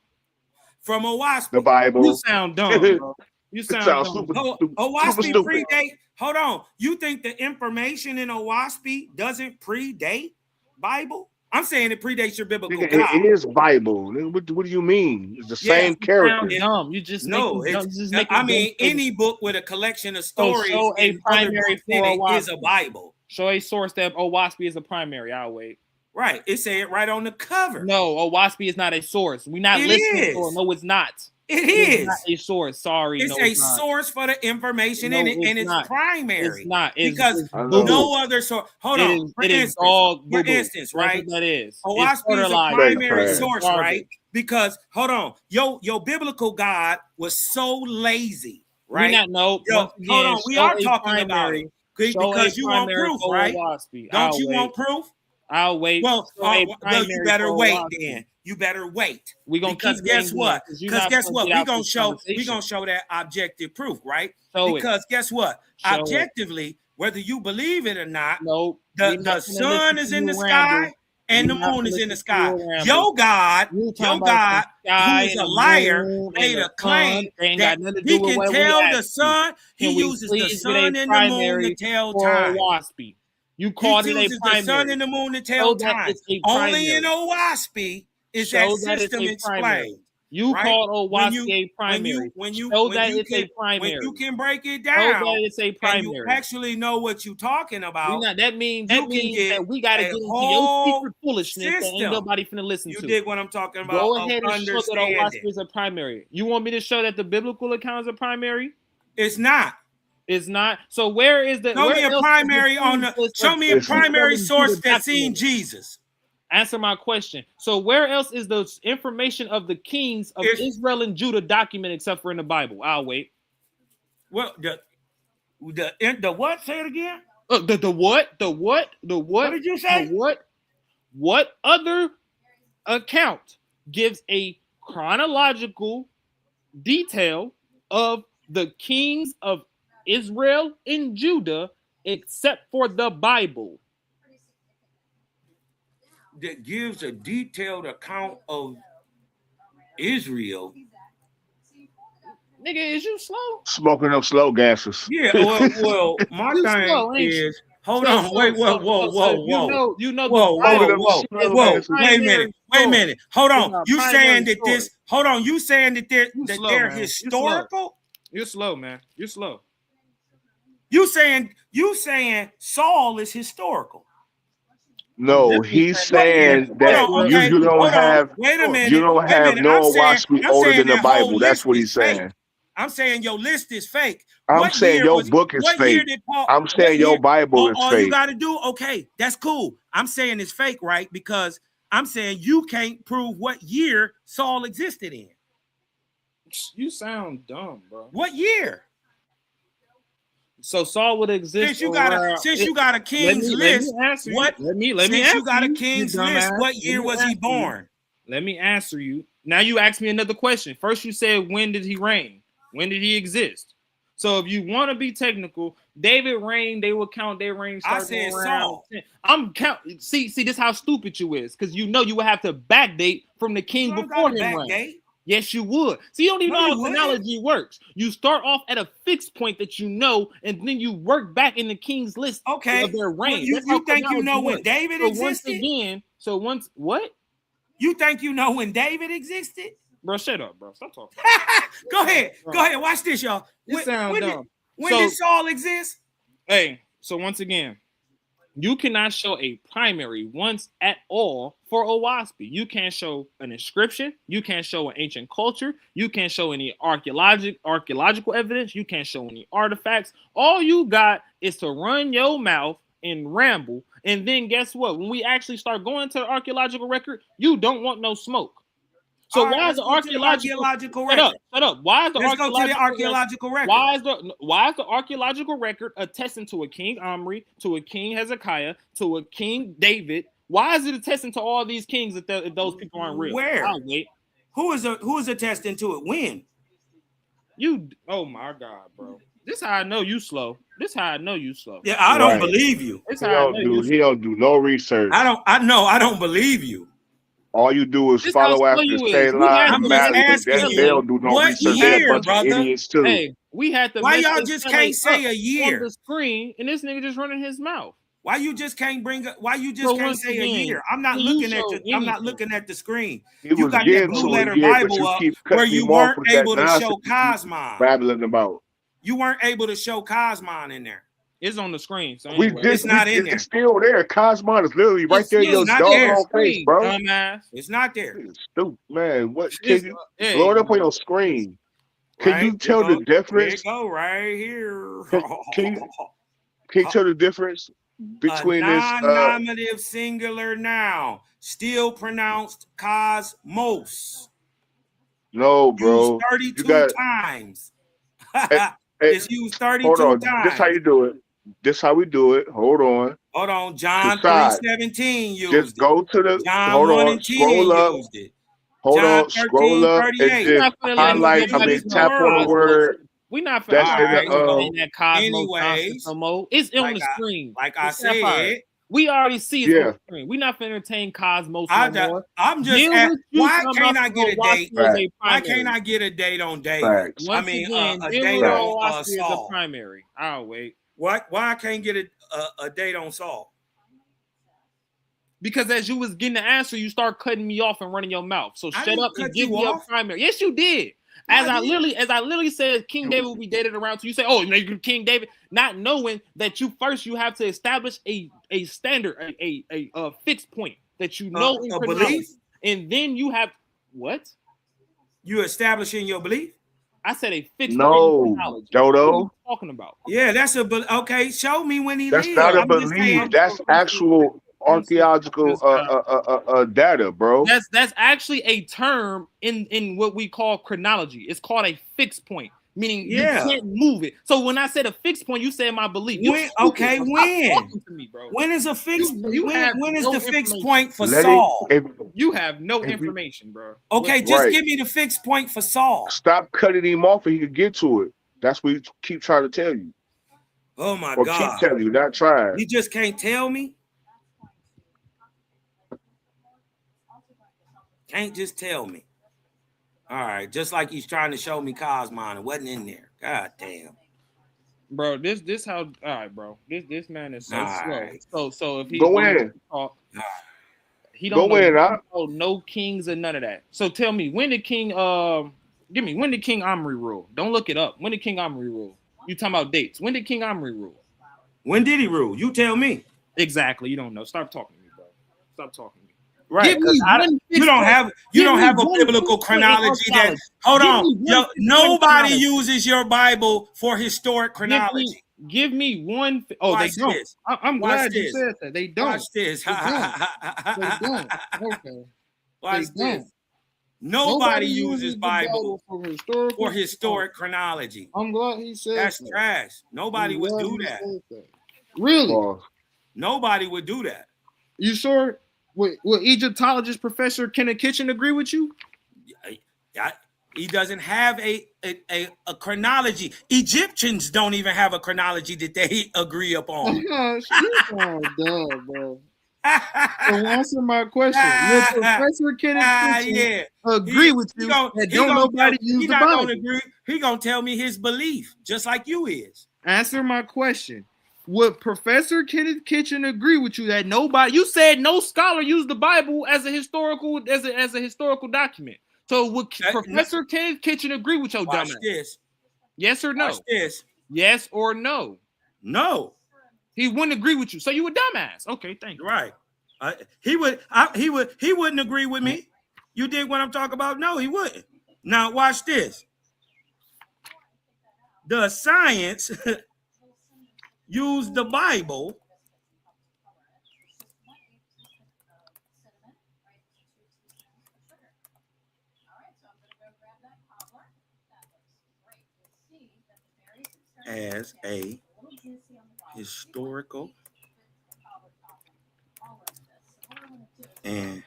Speaker 21: From Owaspy.
Speaker 15: The Bible.
Speaker 7: You sound dumb, bro. You
Speaker 15: It
Speaker 7: sound
Speaker 15: sounds
Speaker 7: dumb.
Speaker 15: super
Speaker 21: Owaspy
Speaker 15: stupid.
Speaker 21: predate. Hold on. You think the information in Owaspy doesn't predate Bible? I'm saying it predates your biblical
Speaker 15: Nigga,
Speaker 21: God.
Speaker 15: it is Bible. Nigga, what do you mean? It's the same
Speaker 7: You
Speaker 15: character.
Speaker 7: sound dumb. You just
Speaker 21: No,
Speaker 7: making dumb.
Speaker 21: it's,
Speaker 7: You just making
Speaker 21: I
Speaker 7: dumb
Speaker 21: mean,
Speaker 7: statements.
Speaker 21: any book with a collection of
Speaker 7: So
Speaker 21: stories
Speaker 7: show a
Speaker 21: and other
Speaker 7: primary
Speaker 21: books in
Speaker 7: for
Speaker 21: it is a
Speaker 7: Owaspy.
Speaker 21: Bible.
Speaker 7: Show a source that Owaspy is a primary. I'll wait.
Speaker 21: Right. It said right on the cover.
Speaker 7: No, Owaspy is not a source. We're not
Speaker 21: It
Speaker 7: listening
Speaker 21: is.
Speaker 7: to it. No, it's not.
Speaker 21: It
Speaker 7: It's
Speaker 21: is.
Speaker 7: not a source. Sorry.
Speaker 21: It's
Speaker 7: no,
Speaker 21: a
Speaker 7: it's not.
Speaker 21: source for the information
Speaker 7: No,
Speaker 21: in it,
Speaker 7: it's
Speaker 21: and it's
Speaker 7: not.
Speaker 21: primary.
Speaker 7: It's not. It's,
Speaker 21: because
Speaker 7: it's boo-boo.
Speaker 21: no other source. Hold on.
Speaker 7: It is dog
Speaker 21: For
Speaker 7: boo-boo.
Speaker 21: instance,
Speaker 7: That's
Speaker 21: right?
Speaker 7: what that is.
Speaker 21: Owaspy is a
Speaker 7: fertilizer.
Speaker 21: primary
Speaker 15: Fake
Speaker 21: source,
Speaker 7: Garbage.
Speaker 21: right? Because hold on, your biblical God was so lazy, right?
Speaker 7: We not know.
Speaker 21: Yo,
Speaker 7: Once
Speaker 21: hold
Speaker 7: again,
Speaker 21: on, we
Speaker 7: show
Speaker 21: are
Speaker 7: a
Speaker 21: talking about
Speaker 7: primary.
Speaker 21: it
Speaker 7: Show
Speaker 21: because
Speaker 7: a
Speaker 21: you want
Speaker 7: primary
Speaker 21: proof,
Speaker 7: for
Speaker 21: right?
Speaker 7: Owaspy.
Speaker 21: Don't
Speaker 7: I'll
Speaker 21: you
Speaker 7: wait.
Speaker 21: want proof?
Speaker 7: I'll wait.
Speaker 21: Well,
Speaker 7: Show a
Speaker 21: you
Speaker 7: primary
Speaker 21: better
Speaker 7: for
Speaker 21: wait
Speaker 7: Owaspy.
Speaker 21: then. You better wait.
Speaker 7: We gonna
Speaker 21: Because
Speaker 7: keep
Speaker 21: guess
Speaker 7: waiting
Speaker 21: what?
Speaker 7: then, you're
Speaker 21: Because
Speaker 7: not
Speaker 21: guess
Speaker 7: gonna
Speaker 21: what?
Speaker 7: get
Speaker 21: We
Speaker 7: out
Speaker 21: gonna
Speaker 7: this
Speaker 21: show
Speaker 7: conversation.
Speaker 21: that objective proof, right?
Speaker 7: Show it.
Speaker 21: Because guess what?
Speaker 7: Show it.
Speaker 21: Objectively, whether you believe it or not,
Speaker 7: No,
Speaker 21: the sun is in the sky and the
Speaker 7: We're not
Speaker 21: moon
Speaker 7: gonna
Speaker 21: is in the
Speaker 7: listen to you
Speaker 21: sky.
Speaker 7: ramble.
Speaker 21: Your God,
Speaker 7: You talking
Speaker 21: your
Speaker 7: about
Speaker 21: God,
Speaker 7: the sky
Speaker 21: who is
Speaker 7: and
Speaker 21: a
Speaker 7: the
Speaker 21: liar,
Speaker 7: moon and
Speaker 21: made
Speaker 7: the
Speaker 21: a claim
Speaker 7: sun. They ain't
Speaker 21: that
Speaker 7: got nothing to
Speaker 21: he
Speaker 7: do with
Speaker 21: can
Speaker 7: what we
Speaker 21: tell the
Speaker 7: asked you.
Speaker 21: sun. He
Speaker 7: Can we
Speaker 21: uses the
Speaker 7: please get
Speaker 21: sun
Speaker 7: a
Speaker 21: and the moon to
Speaker 7: primary
Speaker 21: tell
Speaker 7: for
Speaker 21: time.
Speaker 7: Owaspy? You
Speaker 21: He
Speaker 7: called it a
Speaker 21: uses the sun
Speaker 7: primary.
Speaker 21: and the moon to
Speaker 7: Show
Speaker 21: tell
Speaker 7: that
Speaker 21: time.
Speaker 7: it's a
Speaker 21: Only in
Speaker 7: primary.
Speaker 21: Owaspy is that
Speaker 7: Show that it's
Speaker 21: system
Speaker 7: a primary.
Speaker 21: explained.
Speaker 7: You
Speaker 21: Right?
Speaker 7: called
Speaker 21: When
Speaker 7: Owaspy
Speaker 21: you
Speaker 7: a primary.
Speaker 21: when you
Speaker 7: Show
Speaker 21: when
Speaker 7: that
Speaker 21: you
Speaker 7: it's
Speaker 21: can
Speaker 7: a primary.
Speaker 21: when you can break it
Speaker 7: Show
Speaker 21: down
Speaker 7: that it's a
Speaker 21: and you
Speaker 7: primary.
Speaker 21: actually know what you're talking
Speaker 7: We
Speaker 21: about,
Speaker 7: not that means
Speaker 21: you can get
Speaker 7: that we gotta
Speaker 21: a
Speaker 7: get into your
Speaker 21: whole
Speaker 7: secret foolishness that ain't
Speaker 21: system.
Speaker 7: nobody finna listen
Speaker 21: You
Speaker 7: to.
Speaker 21: dig what I'm talking about?
Speaker 7: Go
Speaker 21: Of
Speaker 7: ahead and show that Owaspy
Speaker 21: understanding.
Speaker 7: is a primary. You want me to show that the biblical account is a primary?
Speaker 21: It's not.
Speaker 7: It's not. So where is the?
Speaker 21: Show
Speaker 7: Where
Speaker 21: me a
Speaker 7: else
Speaker 21: primary
Speaker 7: is
Speaker 21: on
Speaker 7: the
Speaker 21: the.
Speaker 7: list
Speaker 21: Show
Speaker 7: of
Speaker 21: me a
Speaker 15: Listen.
Speaker 21: primary
Speaker 7: Israel and
Speaker 21: source
Speaker 7: Judah
Speaker 21: that's seen
Speaker 7: documented?
Speaker 21: Jesus.
Speaker 7: Answer my question. So where else is the information of the kings of
Speaker 21: If-
Speaker 7: Israel and Judah documented except for in the Bible? I'll wait.
Speaker 21: Well, the what? Say it again.
Speaker 7: The what? The what? The what?
Speaker 21: What did you say?
Speaker 7: The what? What other account gives a chronological detail of the kings of Israel and Judah except for the Bible?
Speaker 21: That gives a detailed account of Israel.
Speaker 7: Nigga, is you slow?
Speaker 15: Smoking up slow gases.
Speaker 21: Yeah, well, my
Speaker 7: You
Speaker 21: thing
Speaker 7: slow, ain't you?
Speaker 21: is. Hold on, wait, whoa.
Speaker 7: You know
Speaker 21: Whoa,
Speaker 7: the Bible
Speaker 21: whoa.
Speaker 7: is a
Speaker 21: Wait a
Speaker 7: primary
Speaker 21: minute. Wait a
Speaker 7: source.
Speaker 21: minute. Hold
Speaker 7: It's
Speaker 21: on.
Speaker 7: a
Speaker 21: You
Speaker 7: primary
Speaker 21: saying that
Speaker 7: source.
Speaker 21: this? Hold on. You saying that they're
Speaker 7: You
Speaker 21: that
Speaker 7: slow,
Speaker 21: they're
Speaker 7: man. You slow.
Speaker 21: historical?
Speaker 7: You're slow, man. You're slow.
Speaker 21: You saying Saul is historical?
Speaker 15: No, he's saying that
Speaker 21: Hold on,
Speaker 15: you
Speaker 21: okay,
Speaker 15: don't
Speaker 21: hold on.
Speaker 15: have
Speaker 21: Wait a minute.
Speaker 15: you don't
Speaker 21: Wait a
Speaker 15: have
Speaker 21: minute.
Speaker 15: no
Speaker 21: I'm saying
Speaker 15: Owaspy older than the
Speaker 21: that whole
Speaker 15: Bible. That's
Speaker 21: list
Speaker 15: what
Speaker 21: is
Speaker 15: he's saying.
Speaker 21: fake. I'm saying your list is fake.
Speaker 15: I'm
Speaker 21: What
Speaker 15: saying
Speaker 21: year
Speaker 15: your
Speaker 21: was?
Speaker 15: book is
Speaker 21: What year
Speaker 15: fake.
Speaker 21: did Paul?
Speaker 15: I'm
Speaker 21: What
Speaker 15: saying
Speaker 21: year?
Speaker 15: your Bible is
Speaker 21: All you
Speaker 15: fake.
Speaker 21: got to do, okay, that's cool. I'm saying it's fake, right? Because I'm saying you can't prove what year Saul existed in.
Speaker 7: You sound dumb, bro.
Speaker 21: What year?
Speaker 7: So Saul would exist.
Speaker 21: Since you got a king's list, what?
Speaker 7: Let me
Speaker 21: Since
Speaker 7: answer
Speaker 21: you got a
Speaker 7: you,
Speaker 21: king's
Speaker 7: you
Speaker 21: list,
Speaker 7: dumbass.
Speaker 21: what
Speaker 7: Let
Speaker 21: year
Speaker 7: me
Speaker 21: was he
Speaker 7: answer you.
Speaker 21: born?
Speaker 7: Let me answer you. Now you ask me another question. First you said when did he reign? When did he exist? So if you want to be technical, David reigned. They will count their reign.
Speaker 21: I
Speaker 7: starting
Speaker 21: said
Speaker 7: around
Speaker 21: Saul.
Speaker 7: 10. I'm count. See, this how stupid you is, because you know you would have to backdate from the king
Speaker 21: You don't
Speaker 7: before
Speaker 21: gotta
Speaker 7: him reign.
Speaker 21: backdate.
Speaker 7: Yes, you would. See, you don't even
Speaker 21: No,
Speaker 7: know
Speaker 21: you
Speaker 7: how
Speaker 21: wouldn't.
Speaker 7: chronology works. You start off at a fixed point that you know, and then you work back in the king's list
Speaker 21: Okay.
Speaker 7: of their
Speaker 21: Well,
Speaker 7: reign.
Speaker 21: you
Speaker 7: That's how
Speaker 21: think you know
Speaker 7: chronology
Speaker 21: when
Speaker 7: works.
Speaker 21: David
Speaker 7: So once
Speaker 21: existed?
Speaker 7: again, what?
Speaker 21: You think you know when David existed?
Speaker 7: Bro, shut up, bro. Stop talking.
Speaker 21: Go ahead. Go ahead. Watch this, y'all.
Speaker 7: You sound dumb.
Speaker 21: When did Saul exist?
Speaker 7: Hey, so once again, you cannot show a primary once at all for Owaspy. You can't show an inscription. You can't show an ancient culture. You can't show any archaeological evidence. You can't show any artifacts. All you got is to run your mouth and ramble. And then guess what? When we actually start going to the archaeological record, you don't want no smoke.
Speaker 19: So
Speaker 21: All right,
Speaker 19: why is
Speaker 21: let's
Speaker 19: the
Speaker 21: go to the
Speaker 19: archaeological
Speaker 21: archaeological
Speaker 19: shut up?
Speaker 21: record.
Speaker 19: Shut up. Why is the
Speaker 21: Let's go to the archaeological record.
Speaker 19: Why is the archaeological record attesting to a King Omri, to a King Hezekiah, to a King David? Why is it attesting to all these kings if those people aren't real?
Speaker 21: Where?
Speaker 19: I'll wait.
Speaker 21: Who is attesting to it? When?
Speaker 19: You, oh my God, bro. This how I know you slow. This how I know you slow.
Speaker 21: Yeah, I don't believe you.
Speaker 19: This
Speaker 15: He
Speaker 19: how I know you.
Speaker 15: he don't do no research.
Speaker 21: I don't believe you.
Speaker 15: All you do is
Speaker 19: This how
Speaker 15: follow
Speaker 19: slow
Speaker 15: after
Speaker 19: you
Speaker 15: the
Speaker 19: is.
Speaker 15: same
Speaker 19: We
Speaker 15: line
Speaker 19: had
Speaker 15: of
Speaker 21: I'm
Speaker 19: the
Speaker 21: just
Speaker 15: malady.
Speaker 21: asking
Speaker 15: They
Speaker 21: you,
Speaker 15: don't do no
Speaker 21: what
Speaker 15: research. They're a
Speaker 21: year,
Speaker 15: bunch
Speaker 21: brother?
Speaker 15: of idiots too.
Speaker 19: Hey, we had the
Speaker 21: Why y'all
Speaker 19: message
Speaker 21: just
Speaker 19: telling
Speaker 21: can't say
Speaker 19: up
Speaker 21: a year?
Speaker 19: on the screen, and this nigga just running his mouth.
Speaker 21: Why you just can't
Speaker 19: So
Speaker 21: say
Speaker 19: once
Speaker 21: a
Speaker 19: again,
Speaker 21: year? I'm not
Speaker 19: can you
Speaker 21: looking at
Speaker 19: show
Speaker 21: I'm not
Speaker 19: anything?
Speaker 21: looking at the screen.
Speaker 15: He
Speaker 21: You
Speaker 15: was
Speaker 21: got that
Speaker 15: getting
Speaker 21: blue
Speaker 15: to a
Speaker 21: letter
Speaker 15: year, but
Speaker 21: Bible
Speaker 15: you
Speaker 21: up
Speaker 15: keep
Speaker 21: where
Speaker 15: cutting
Speaker 21: you
Speaker 15: him off
Speaker 21: weren't
Speaker 15: with that
Speaker 21: able to
Speaker 15: nonsense
Speaker 21: show
Speaker 15: you keep
Speaker 21: Kosmon.
Speaker 15: babbling about.
Speaker 21: You weren't able to show Kosmon in there.
Speaker 19: It's on the screen. So
Speaker 15: We
Speaker 19: anyway,
Speaker 21: It's not in there.
Speaker 15: it's still there. Cosmon is literally right there in
Speaker 21: It's
Speaker 15: your
Speaker 21: not there.
Speaker 15: doggone face, bro.
Speaker 19: dumbass.
Speaker 21: It's not there.
Speaker 15: It's stupid, man. What
Speaker 19: It's,
Speaker 15: can you
Speaker 19: hey,
Speaker 15: blow it up on your screen? Can
Speaker 21: Right?
Speaker 15: you tell the
Speaker 21: There
Speaker 15: difference?
Speaker 21: you go, right here.
Speaker 15: Can you tell the difference between
Speaker 21: a
Speaker 15: this?
Speaker 21: non-nominative singular noun, still pronounced cosmos.
Speaker 15: No,
Speaker 21: Used
Speaker 15: bro.
Speaker 21: 32
Speaker 15: You got.
Speaker 21: times.
Speaker 15: Hey,
Speaker 21: It's used 32
Speaker 15: hold on.
Speaker 21: times.
Speaker 15: This how you do it. This how we do it. Hold on.
Speaker 21: Hold on. John
Speaker 15: Decide.
Speaker 21: 3:17 used
Speaker 15: Just
Speaker 21: it.
Speaker 15: go to the.
Speaker 21: John
Speaker 15: Hold
Speaker 21: 1
Speaker 15: on.
Speaker 21: and 10
Speaker 15: Scroll up.
Speaker 21: used it.
Speaker 15: Hold
Speaker 21: John
Speaker 15: on. Scroll up and
Speaker 21: 13:38.
Speaker 15: just highlight. Tap on the word.
Speaker 19: We not for
Speaker 15: That's in
Speaker 21: so
Speaker 19: that Cosmos
Speaker 21: anyways,
Speaker 19: no more. It's on the screen.
Speaker 21: Like I
Speaker 19: It's Sapphire.
Speaker 21: said,
Speaker 19: we already see it
Speaker 15: Yeah.
Speaker 19: on the screen. We not finna entertain Cosmos no more.
Speaker 21: I'm just
Speaker 19: Deal
Speaker 21: asking,
Speaker 19: with you
Speaker 21: why
Speaker 19: talking
Speaker 21: can't
Speaker 19: about
Speaker 21: I get a
Speaker 19: Owaski
Speaker 21: date?
Speaker 19: as a
Speaker 21: Why
Speaker 19: primary.
Speaker 21: can't I get a date on David?
Speaker 15: Facts.
Speaker 19: Once
Speaker 21: I mean,
Speaker 19: again,
Speaker 21: a
Speaker 19: deal
Speaker 21: date
Speaker 19: with
Speaker 21: on
Speaker 19: Owaski as a
Speaker 21: Saul.
Speaker 19: primary. I'll wait.
Speaker 21: Why I can't get a date on Saul?
Speaker 19: Because as you was getting the answer, you start cutting me off and running your mouth. So
Speaker 21: I
Speaker 19: shut
Speaker 21: didn't
Speaker 19: up and
Speaker 21: cut
Speaker 19: give
Speaker 21: you
Speaker 19: me
Speaker 21: off.
Speaker 19: a primary. Yes, you did. As I literally said, King David will be dated around. So you say, "Oh, you King David," not knowing that you have to establish a standard, a fixed point that you know in
Speaker 21: a
Speaker 19: chronology.
Speaker 21: belief,
Speaker 19: and then you have what?
Speaker 21: You establishing your belief?
Speaker 19: I said a fixed point in
Speaker 15: No,
Speaker 19: chronology.
Speaker 15: Dodo.
Speaker 19: What are you talking about?
Speaker 21: Yeah, that's okay. Show me when he
Speaker 15: That's
Speaker 21: lived.
Speaker 15: not a
Speaker 21: I'm just saying.
Speaker 15: belief. That's actual archaeological data, bro.
Speaker 19: That's actually a term in what we call chronology. It's called a fixed point, meaning you can't move it. So when I said a fixed point, you said my belief.
Speaker 21: When? Okay, when?
Speaker 19: Talking to me, bro.
Speaker 21: When is a fixed? When is
Speaker 19: no
Speaker 21: the fixed
Speaker 19: information.
Speaker 21: point for Saul?
Speaker 19: You have no information, bro.
Speaker 21: Okay, just give me the fixed point for Saul.
Speaker 15: Stop cutting him off and he can get to it. That's what we keep trying to tell you.
Speaker 21: Oh my
Speaker 15: or
Speaker 21: God!
Speaker 15: Keep telling you, not trying.
Speaker 21: You just can't tell me. Can't just tell me. All right, just like he's trying to show me Kosmon, it wasn't in there. God damn.
Speaker 19: Bro, this how all right, bro. This man is so slow.
Speaker 21: Right.
Speaker 19: So if he
Speaker 15: Go in.
Speaker 19: He don't
Speaker 15: Go in,
Speaker 19: know no kings or none of that. So tell me, when did King when did King Omri rule? Don't look it up. When did King Omri rule? You talking about dates. When did King Omri rule?
Speaker 21: When did he rule? You tell me.
Speaker 19: Exactly. You don't know. Stop talking to me, bro. Stop talking to me.
Speaker 21: Right. You don't have a biblical chronology that hold on. Nobody uses your Bible for historic chronology.
Speaker 19: Give me one. Oh,
Speaker 21: Watch
Speaker 19: they don't.
Speaker 21: this.
Speaker 19: I'm glad you said that. They don't.
Speaker 21: Watch this.
Speaker 19: They don't. Okay.
Speaker 21: Watch this. Nobody uses Bible for historic chronology.
Speaker 19: I'm glad he said
Speaker 21: that's
Speaker 19: that.
Speaker 21: Trash. Nobody would do that.
Speaker 19: Really?
Speaker 21: Nobody would do that.
Speaker 19: You sure? Will Egyptologist Professor Kenneth Kitchen agree with you?
Speaker 21: He doesn't have a chronology. Egyptians don't even have a chronology that they agree upon.
Speaker 19: You sound dumb, bro. So answer my question. Will Professor Kenneth Kitchen agree with you that don't nobody use the Bible?
Speaker 21: He gonna tell me his belief, just like you is.
Speaker 19: Answer my question. Would Professor Kenneth Kitchen agree with you that nobody? You said no scholar used the Bible as a historical document. So would Professor Kenneth Kitchen agree with your dumbass?
Speaker 21: This.
Speaker 19: Yes or no?
Speaker 21: Watch this.
Speaker 19: Yes or no?
Speaker 21: No.
Speaker 19: He wouldn't agree with you. So you a dumbass. Okay, thank you.
Speaker 21: Right. He wouldn't agree with me. You did what I'm talking about? No, he wouldn't. Now watch this. The science use the Bible as a historical and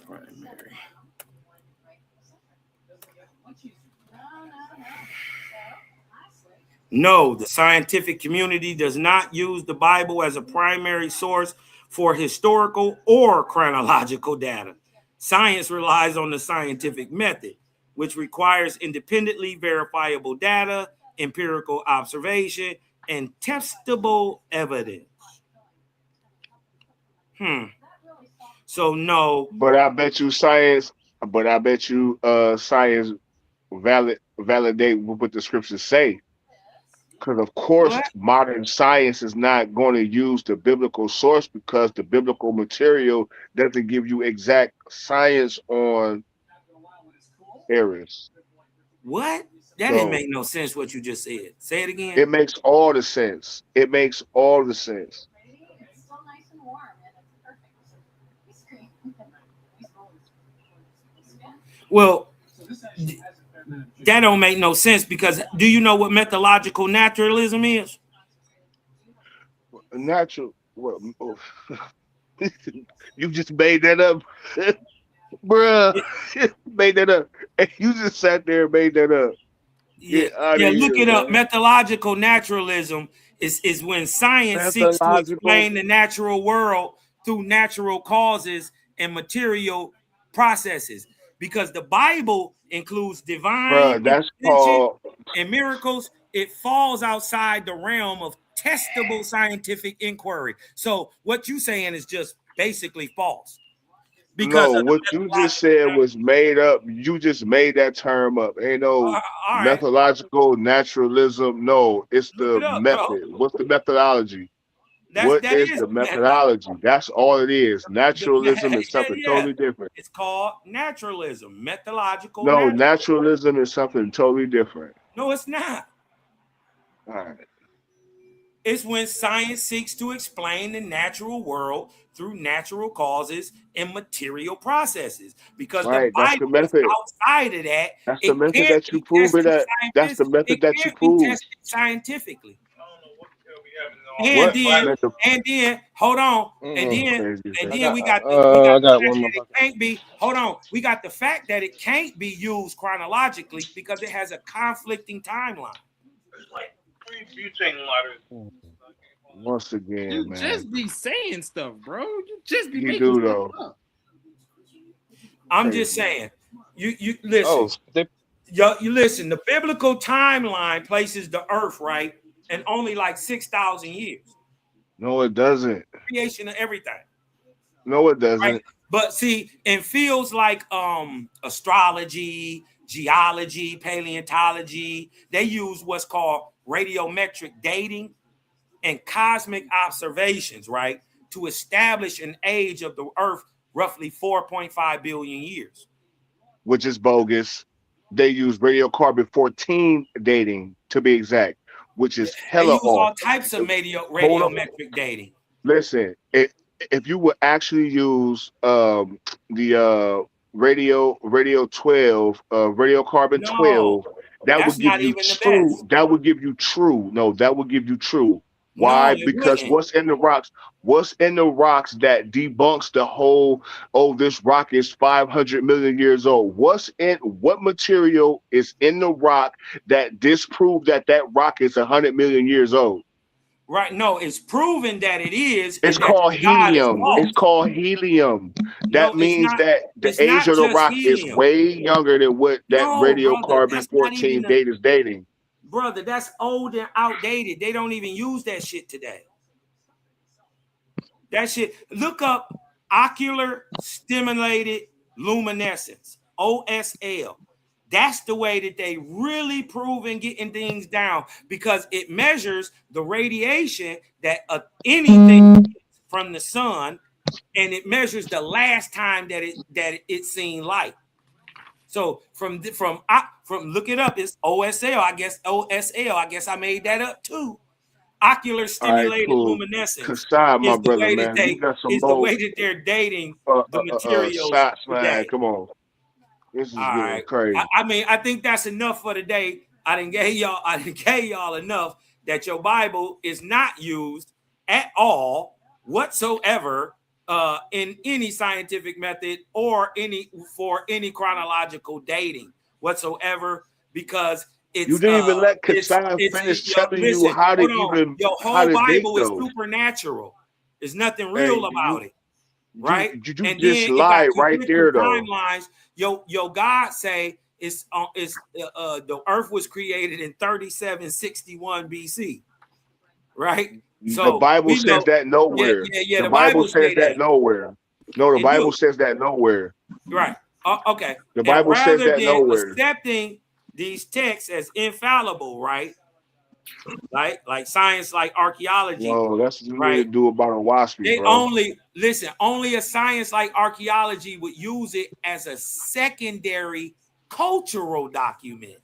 Speaker 21: primary. No, the scientific community does not use the Bible as a primary source for historical or chronological data. Science relies on the scientific method, which requires independently verifiable data, empirical observation, and testable evidence. So no.
Speaker 15: But I bet you science. But I bet you science validate what the scriptures say. Because of course,
Speaker 21: What?
Speaker 15: modern science is not going to use the biblical source because the biblical material doesn't give you exact science on errors.
Speaker 21: What? That didn't
Speaker 15: So
Speaker 21: make no sense what you just said. Say it again.
Speaker 15: it makes all the sense. It makes all the sense.
Speaker 21: Well, that don't make no sense because do you know what methodological naturalism is?
Speaker 15: Natural. What? You just made that up, bruh. Made that up. And you just sat there and made that up. Get out
Speaker 21: Yeah,
Speaker 15: of
Speaker 21: look
Speaker 15: here,
Speaker 21: it up.
Speaker 15: man.
Speaker 21: Methodological naturalism is when science seeks to
Speaker 2: Pathological.
Speaker 21: explain the natural world through natural causes and material processes. Because the Bible includes divine
Speaker 15: Bruh, that's
Speaker 21: intervention
Speaker 15: called.
Speaker 21: and miracles, it falls outside the realm of testable scientific inquiry. So what you're saying is just basically false because
Speaker 15: No,
Speaker 21: of the
Speaker 15: what you just
Speaker 21: methodological.
Speaker 15: said was made up. You just made that term up. Ain't no
Speaker 21: All right,
Speaker 15: methodological naturalism. No, it's
Speaker 21: look
Speaker 15: the
Speaker 21: it up, bro.
Speaker 15: method. What's the methodology? What
Speaker 21: That
Speaker 15: is
Speaker 21: is
Speaker 15: the
Speaker 21: the method.
Speaker 15: methodology? That's all it is. Naturalism is something
Speaker 21: Yeah.
Speaker 15: totally different.
Speaker 21: It's called naturalism, methodological
Speaker 15: No,
Speaker 21: naturalism.
Speaker 15: naturalism is something totally different.
Speaker 21: No, it's not.
Speaker 15: All right.
Speaker 21: It's when science seeks to explain the natural world through natural causes and material processes. Because the
Speaker 15: Right. That's the
Speaker 21: Bible is
Speaker 15: method.
Speaker 21: outside of that.
Speaker 15: That's the
Speaker 21: It
Speaker 15: method
Speaker 21: can't
Speaker 15: that you
Speaker 21: be
Speaker 15: prove it
Speaker 21: tested
Speaker 15: at. That's the
Speaker 21: it
Speaker 15: method that you
Speaker 21: can't be
Speaker 15: prove.
Speaker 21: tested scientifically.
Speaker 15: What method?
Speaker 21: And then hold on. And then
Speaker 15: Crazy as
Speaker 21: and
Speaker 15: hell.
Speaker 21: then we got the
Speaker 22: I got
Speaker 21: fact
Speaker 22: one more.
Speaker 21: that it can't be, hold on. We got the fact that it can't be used chronologically because it has a conflicting timeline.
Speaker 15: Once again,
Speaker 19: You
Speaker 15: man.
Speaker 19: just be saying stuff, bro. You just be
Speaker 15: You
Speaker 19: making
Speaker 15: do
Speaker 19: stuff
Speaker 15: though.
Speaker 19: up.
Speaker 21: I'm
Speaker 15: Crazy.
Speaker 21: just saying. You listen. You listen. The biblical timeline places the earth right in only like 6,000 years.
Speaker 15: No, it doesn't.
Speaker 21: Creation of everything.
Speaker 15: No, it doesn't.
Speaker 21: Right? But see, in fields like astrology, geology, paleontology, they use what's called radiometric dating and cosmic observations, right, to establish an age of the Earth roughly 4.5 billion years.
Speaker 15: Which is bogus. They use radiocarbon 14 dating to be exact, which is
Speaker 21: They
Speaker 15: hella
Speaker 21: use
Speaker 15: off.
Speaker 21: all types of
Speaker 15: Hold on.
Speaker 21: radiometric dating.
Speaker 15: Listen, if you would actually use the radio 12, radiocarbon
Speaker 21: No,
Speaker 15: 12, that
Speaker 21: that's
Speaker 15: would give
Speaker 21: not
Speaker 15: you
Speaker 21: even the
Speaker 15: true.
Speaker 21: best.
Speaker 15: That would give you true. No, that would give you true.
Speaker 21: No,
Speaker 15: Why?
Speaker 21: it
Speaker 15: Because
Speaker 21: wouldn't.
Speaker 15: what's in the rocks that debunks the whole, oh, this rock is 500 million years old. What material is in the rock that disprove that rock is 100 million years old?
Speaker 21: Right? No, it's proven that it is,
Speaker 15: It's
Speaker 21: and that
Speaker 15: called
Speaker 21: your God is
Speaker 15: helium. It's
Speaker 21: false.
Speaker 15: called helium.
Speaker 21: No,
Speaker 15: That
Speaker 21: it's
Speaker 15: means
Speaker 21: not.
Speaker 15: that the
Speaker 21: It's
Speaker 15: age
Speaker 21: not
Speaker 15: of the
Speaker 21: just
Speaker 15: rock is
Speaker 21: helium.
Speaker 15: way younger than what that
Speaker 21: No, brother,
Speaker 15: radiocarbon
Speaker 21: that's not even
Speaker 15: 14 date is dating.
Speaker 21: brother. That's old and outdated. They don't even use that shit today. That shit. Look up ocular stimulated luminescence, OSL. That's the way that they really prove in getting things down because it measures the radiation that anything from the sun, and it measures the last time that it seen light. So from look it up, it's OSL. I guess OSL. I guess I made that up too. ocular
Speaker 15: All right,
Speaker 21: stimulated
Speaker 15: cool.
Speaker 21: luminescence
Speaker 15: Kasai, my
Speaker 21: is the
Speaker 15: brother,
Speaker 21: way that
Speaker 15: man. You got some
Speaker 21: the
Speaker 15: more
Speaker 21: way that they're dating the materials
Speaker 15: shots, man.
Speaker 21: today.
Speaker 15: Come on. This is
Speaker 21: All
Speaker 15: getting
Speaker 21: right.
Speaker 15: crazy.
Speaker 21: I mean, I think that's enough for today. I didn't gave y'all enough that your Bible is not used at all whatsoever in any scientific method or for any chronological dating whatsoever, because
Speaker 15: You
Speaker 21: it's
Speaker 15: didn't even let
Speaker 21: it's
Speaker 15: Kasai finish telling you
Speaker 21: listen,
Speaker 15: how to
Speaker 21: hold on.
Speaker 15: even
Speaker 21: Your
Speaker 15: how
Speaker 21: whole
Speaker 15: to date
Speaker 21: Bible is
Speaker 15: those.
Speaker 21: supernatural. There's nothing
Speaker 15: Hey,
Speaker 21: real about it, right?
Speaker 15: you
Speaker 21: And
Speaker 15: just
Speaker 21: then it got
Speaker 15: lied
Speaker 21: two
Speaker 15: right there,
Speaker 21: different
Speaker 15: though.
Speaker 21: timelines. Your God say the earth was created in 3761 BC, right?
Speaker 15: The
Speaker 21: So
Speaker 15: Bible
Speaker 21: we
Speaker 15: says
Speaker 21: know,
Speaker 15: that nowhere.
Speaker 21: yeah.
Speaker 15: The
Speaker 21: The
Speaker 15: Bible
Speaker 21: Bible
Speaker 15: says
Speaker 21: say
Speaker 15: that
Speaker 21: that.
Speaker 15: nowhere. No, the
Speaker 21: It
Speaker 15: Bible
Speaker 21: do.
Speaker 15: says that nowhere.
Speaker 21: Right. Okay.
Speaker 15: The
Speaker 21: And
Speaker 15: Bible says
Speaker 21: rather
Speaker 15: that
Speaker 21: than
Speaker 15: nowhere.
Speaker 21: accepting these texts as infallible, right? Like science, like archaeology,
Speaker 15: No, that's what you need
Speaker 21: right?
Speaker 15: to do about a waspy,
Speaker 21: They
Speaker 15: bro.
Speaker 21: only a science like archaeology would use it as a secondary cultural document.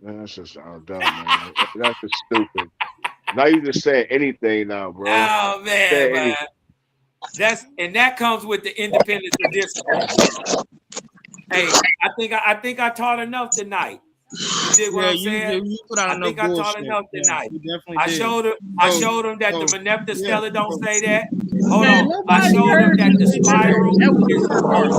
Speaker 15: Man, that's just dumb, man. That's just stupid. Now you just saying anything now, bro.
Speaker 21: Oh
Speaker 15: Say
Speaker 21: man. That comes with the independence of discipline. Hey, I think I taught enough tonight. You did what I'm saying?
Speaker 19: You put out
Speaker 21: I think I taught enough tonight.
Speaker 19: You definitely
Speaker 21: I
Speaker 19: did.
Speaker 21: showed them that the Venepta Stela don't say that. Hold
Speaker 19: Man,
Speaker 21: on. I
Speaker 19: nobody
Speaker 21: showed them
Speaker 19: heard
Speaker 21: that
Speaker 19: you
Speaker 21: the
Speaker 19: say that.
Speaker 21: spiral
Speaker 19: That was
Speaker 21: is
Speaker 19: the first part.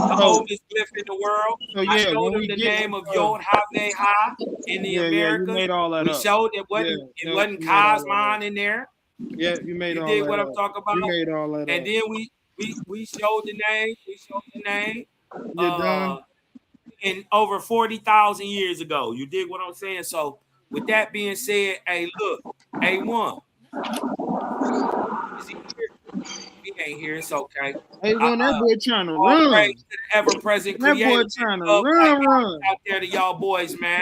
Speaker 21: the oldest glyph in the world.
Speaker 19: So
Speaker 21: I
Speaker 19: yeah,
Speaker 21: showed
Speaker 19: when
Speaker 21: them
Speaker 19: we
Speaker 21: the
Speaker 19: get
Speaker 21: name of Yod Havne Ha in the
Speaker 19: you
Speaker 21: Americas.
Speaker 19: made all that
Speaker 21: We
Speaker 19: up.
Speaker 21: showed it wasn't Kosmon in there.
Speaker 19: Yeah, you made
Speaker 21: You
Speaker 19: all
Speaker 21: dig
Speaker 19: that
Speaker 21: what
Speaker 19: up.
Speaker 21: I'm talking about?
Speaker 19: You made all that
Speaker 21: And
Speaker 19: up.
Speaker 21: then we showed the name. We showed the name.
Speaker 19: You done?
Speaker 21: In over 40,000 years ago. You dig what I'm saying? So with that being said, hey, look, A1. Is he here? He ain't here. It's okay.
Speaker 19: Hey, one that boy trying to
Speaker 21: All
Speaker 19: run.
Speaker 21: praise to the ever-present
Speaker 19: That
Speaker 21: creator.
Speaker 19: boy trying to run.
Speaker 21: Out there to y'all boys, man.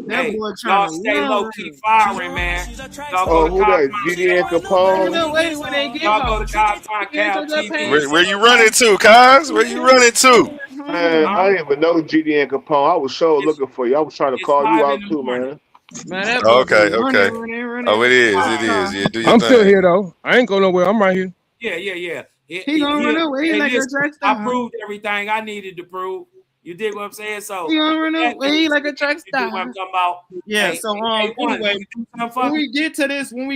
Speaker 19: That
Speaker 21: Hey,
Speaker 19: boy trying
Speaker 21: y'all
Speaker 19: to
Speaker 21: stay
Speaker 19: run.
Speaker 21: low key firing, man. Y'all
Speaker 15: Oh,
Speaker 21: go to
Speaker 15: who that?
Speaker 21: Cosmon.
Speaker 15: GD and Capone?
Speaker 19: Wait, when they get
Speaker 21: Y'all go
Speaker 19: home.
Speaker 21: to Cosmon Cal TV.
Speaker 3: Where you running to, Kaz? Where you running to?
Speaker 15: Man, I didn't even know GD and Capone. I was so looking for you. I was trying to call you
Speaker 21: 5
Speaker 15: out
Speaker 21: in the
Speaker 15: too,
Speaker 21: morning.
Speaker 15: man.
Speaker 19: Man, that boy
Speaker 3: Okay.
Speaker 19: running.
Speaker 3: Oh, it is. Yeah, do your
Speaker 8: I'm
Speaker 3: thing.
Speaker 8: still here though. I ain't going nowhere. I'm right here.
Speaker 21: Yeah.
Speaker 19: He gonna run away
Speaker 21: Hey,
Speaker 19: like a
Speaker 21: listen,
Speaker 19: track
Speaker 21: I
Speaker 19: star.
Speaker 21: proved everything I needed to prove. You dig what I'm saying? So
Speaker 19: He gonna run
Speaker 21: that
Speaker 19: away
Speaker 21: being
Speaker 19: like a
Speaker 21: said,
Speaker 19: track
Speaker 21: you dig what I'm
Speaker 19: star.
Speaker 21: talking about?
Speaker 19: Yeah.
Speaker 21: Hey,
Speaker 19: So
Speaker 21: hey, one,
Speaker 19: anyway,
Speaker 21: you do something for
Speaker 19: when
Speaker 21: me?
Speaker 19: we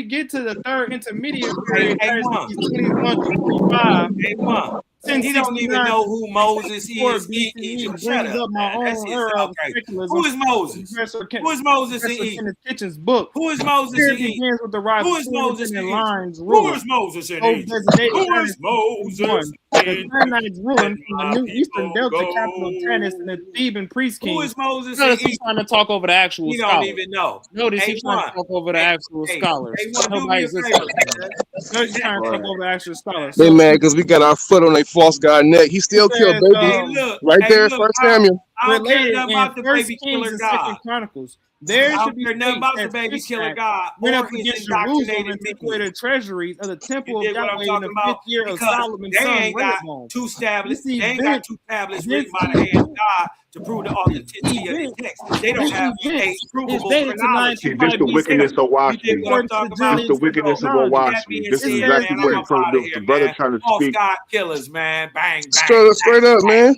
Speaker 19: get to the third intermediate
Speaker 21: Hey,
Speaker 19: period, that is
Speaker 21: one.
Speaker 19: these 21 through 45.
Speaker 21: Hey, one. He don't even
Speaker 19: 1069
Speaker 21: know
Speaker 19: to
Speaker 21: who Moses
Speaker 19: 64
Speaker 21: is in Egypt.
Speaker 19: BCE
Speaker 21: Shut
Speaker 19: brings
Speaker 21: up,
Speaker 19: up my
Speaker 21: man. That
Speaker 19: own
Speaker 21: shit
Speaker 19: era
Speaker 21: sound
Speaker 19: of
Speaker 21: crazy.
Speaker 19: speculacism.
Speaker 21: Who is Moses? Who is Moses in
Speaker 19: Professor
Speaker 21: Egypt?
Speaker 19: Kenneth Kitchen's book.
Speaker 21: Who is Moses
Speaker 19: Here
Speaker 21: in
Speaker 19: it
Speaker 21: Egypt?
Speaker 19: begins with the rise
Speaker 21: Who
Speaker 19: of
Speaker 21: is
Speaker 19: two
Speaker 21: Moses in
Speaker 19: independent
Speaker 21: Egypt?
Speaker 19: lines
Speaker 21: Who
Speaker 19: ruling.
Speaker 21: is Moses in
Speaker 19: Both
Speaker 21: Egypt?
Speaker 19: designated
Speaker 21: Who is
Speaker 19: dynasties.
Speaker 21: Moses
Speaker 19: One, the
Speaker 21: in
Speaker 19: Tannite ruling
Speaker 21: Let
Speaker 19: from the
Speaker 21: my
Speaker 19: new eastern
Speaker 21: people
Speaker 19: delta capital of Tanis and the
Speaker 21: go?
Speaker 19: Theban priest
Speaker 21: Who
Speaker 19: kings.
Speaker 21: is Moses in
Speaker 19: Notice he's
Speaker 21: Egypt?
Speaker 19: trying to talk over the actual
Speaker 21: He don't
Speaker 19: scholars.
Speaker 21: even know.
Speaker 19: Notice
Speaker 21: Hey,
Speaker 19: he's trying to
Speaker 21: one.
Speaker 19: talk over the actual scholars.
Speaker 21: Hey, one. Do me a
Speaker 19: Nobody's listening
Speaker 21: favor.
Speaker 19: to him. Notice he's trying to talk over the actual scholars.
Speaker 8: They
Speaker 19: So
Speaker 8: mad because we got our foot on a false god neck. He still killed
Speaker 19: says,
Speaker 8: babies right there in First Samuel.
Speaker 21: I don't care
Speaker 19: related
Speaker 21: nothing
Speaker 19: in
Speaker 21: about the
Speaker 19: First
Speaker 21: baby
Speaker 19: Kings
Speaker 21: killer
Speaker 19: and
Speaker 21: God.
Speaker 19: Second Chronicles. There
Speaker 21: I
Speaker 19: should
Speaker 21: don't
Speaker 19: be
Speaker 21: care nothing
Speaker 19: states
Speaker 21: about the
Speaker 19: that
Speaker 21: baby killer
Speaker 19: Shishak
Speaker 21: God
Speaker 19: went
Speaker 21: or
Speaker 19: up
Speaker 21: his
Speaker 19: against Jerusalem
Speaker 21: indoctrinated
Speaker 19: and took away
Speaker 21: minions.
Speaker 19: the treasuries of the temple
Speaker 21: You
Speaker 19: of
Speaker 21: dig what I'm
Speaker 19: Yahweh in the
Speaker 21: talking about?
Speaker 19: 5th year of
Speaker 21: Because
Speaker 19: Solomon's
Speaker 21: they
Speaker 19: son
Speaker 21: ain't got
Speaker 19: Rehoboam.
Speaker 21: two tablets.
Speaker 19: This
Speaker 21: They ain't got
Speaker 19: event,
Speaker 21: two tablets
Speaker 19: this
Speaker 21: written by the hand of
Speaker 19: event,
Speaker 21: God to prove the authenticity of the text. They don't have a
Speaker 19: is
Speaker 21: provable
Speaker 19: dated to
Speaker 21: chronology.
Speaker 15: See, this
Speaker 19: 925
Speaker 15: the
Speaker 21: They don't.
Speaker 15: wickedness
Speaker 19: BCE.
Speaker 15: of
Speaker 21: You dig what
Speaker 15: waspy.
Speaker 21: I'm
Speaker 19: According to the
Speaker 21: talking about?
Speaker 15: This the
Speaker 19: Julian
Speaker 15: wickedness of a
Speaker 19: chronology.
Speaker 21: With that
Speaker 15: waspy.
Speaker 21: being
Speaker 15: This is
Speaker 19: It
Speaker 21: said,
Speaker 19: says
Speaker 15: exactly
Speaker 21: man,
Speaker 15: what
Speaker 21: I'm
Speaker 15: the,
Speaker 21: up out of
Speaker 15: the
Speaker 21: here,
Speaker 15: brother
Speaker 21: man.
Speaker 15: trying to
Speaker 21: False
Speaker 15: speak.
Speaker 21: God killers, man. Bang,
Speaker 8: Straight
Speaker 21: bang,
Speaker 8: up, straight up, man.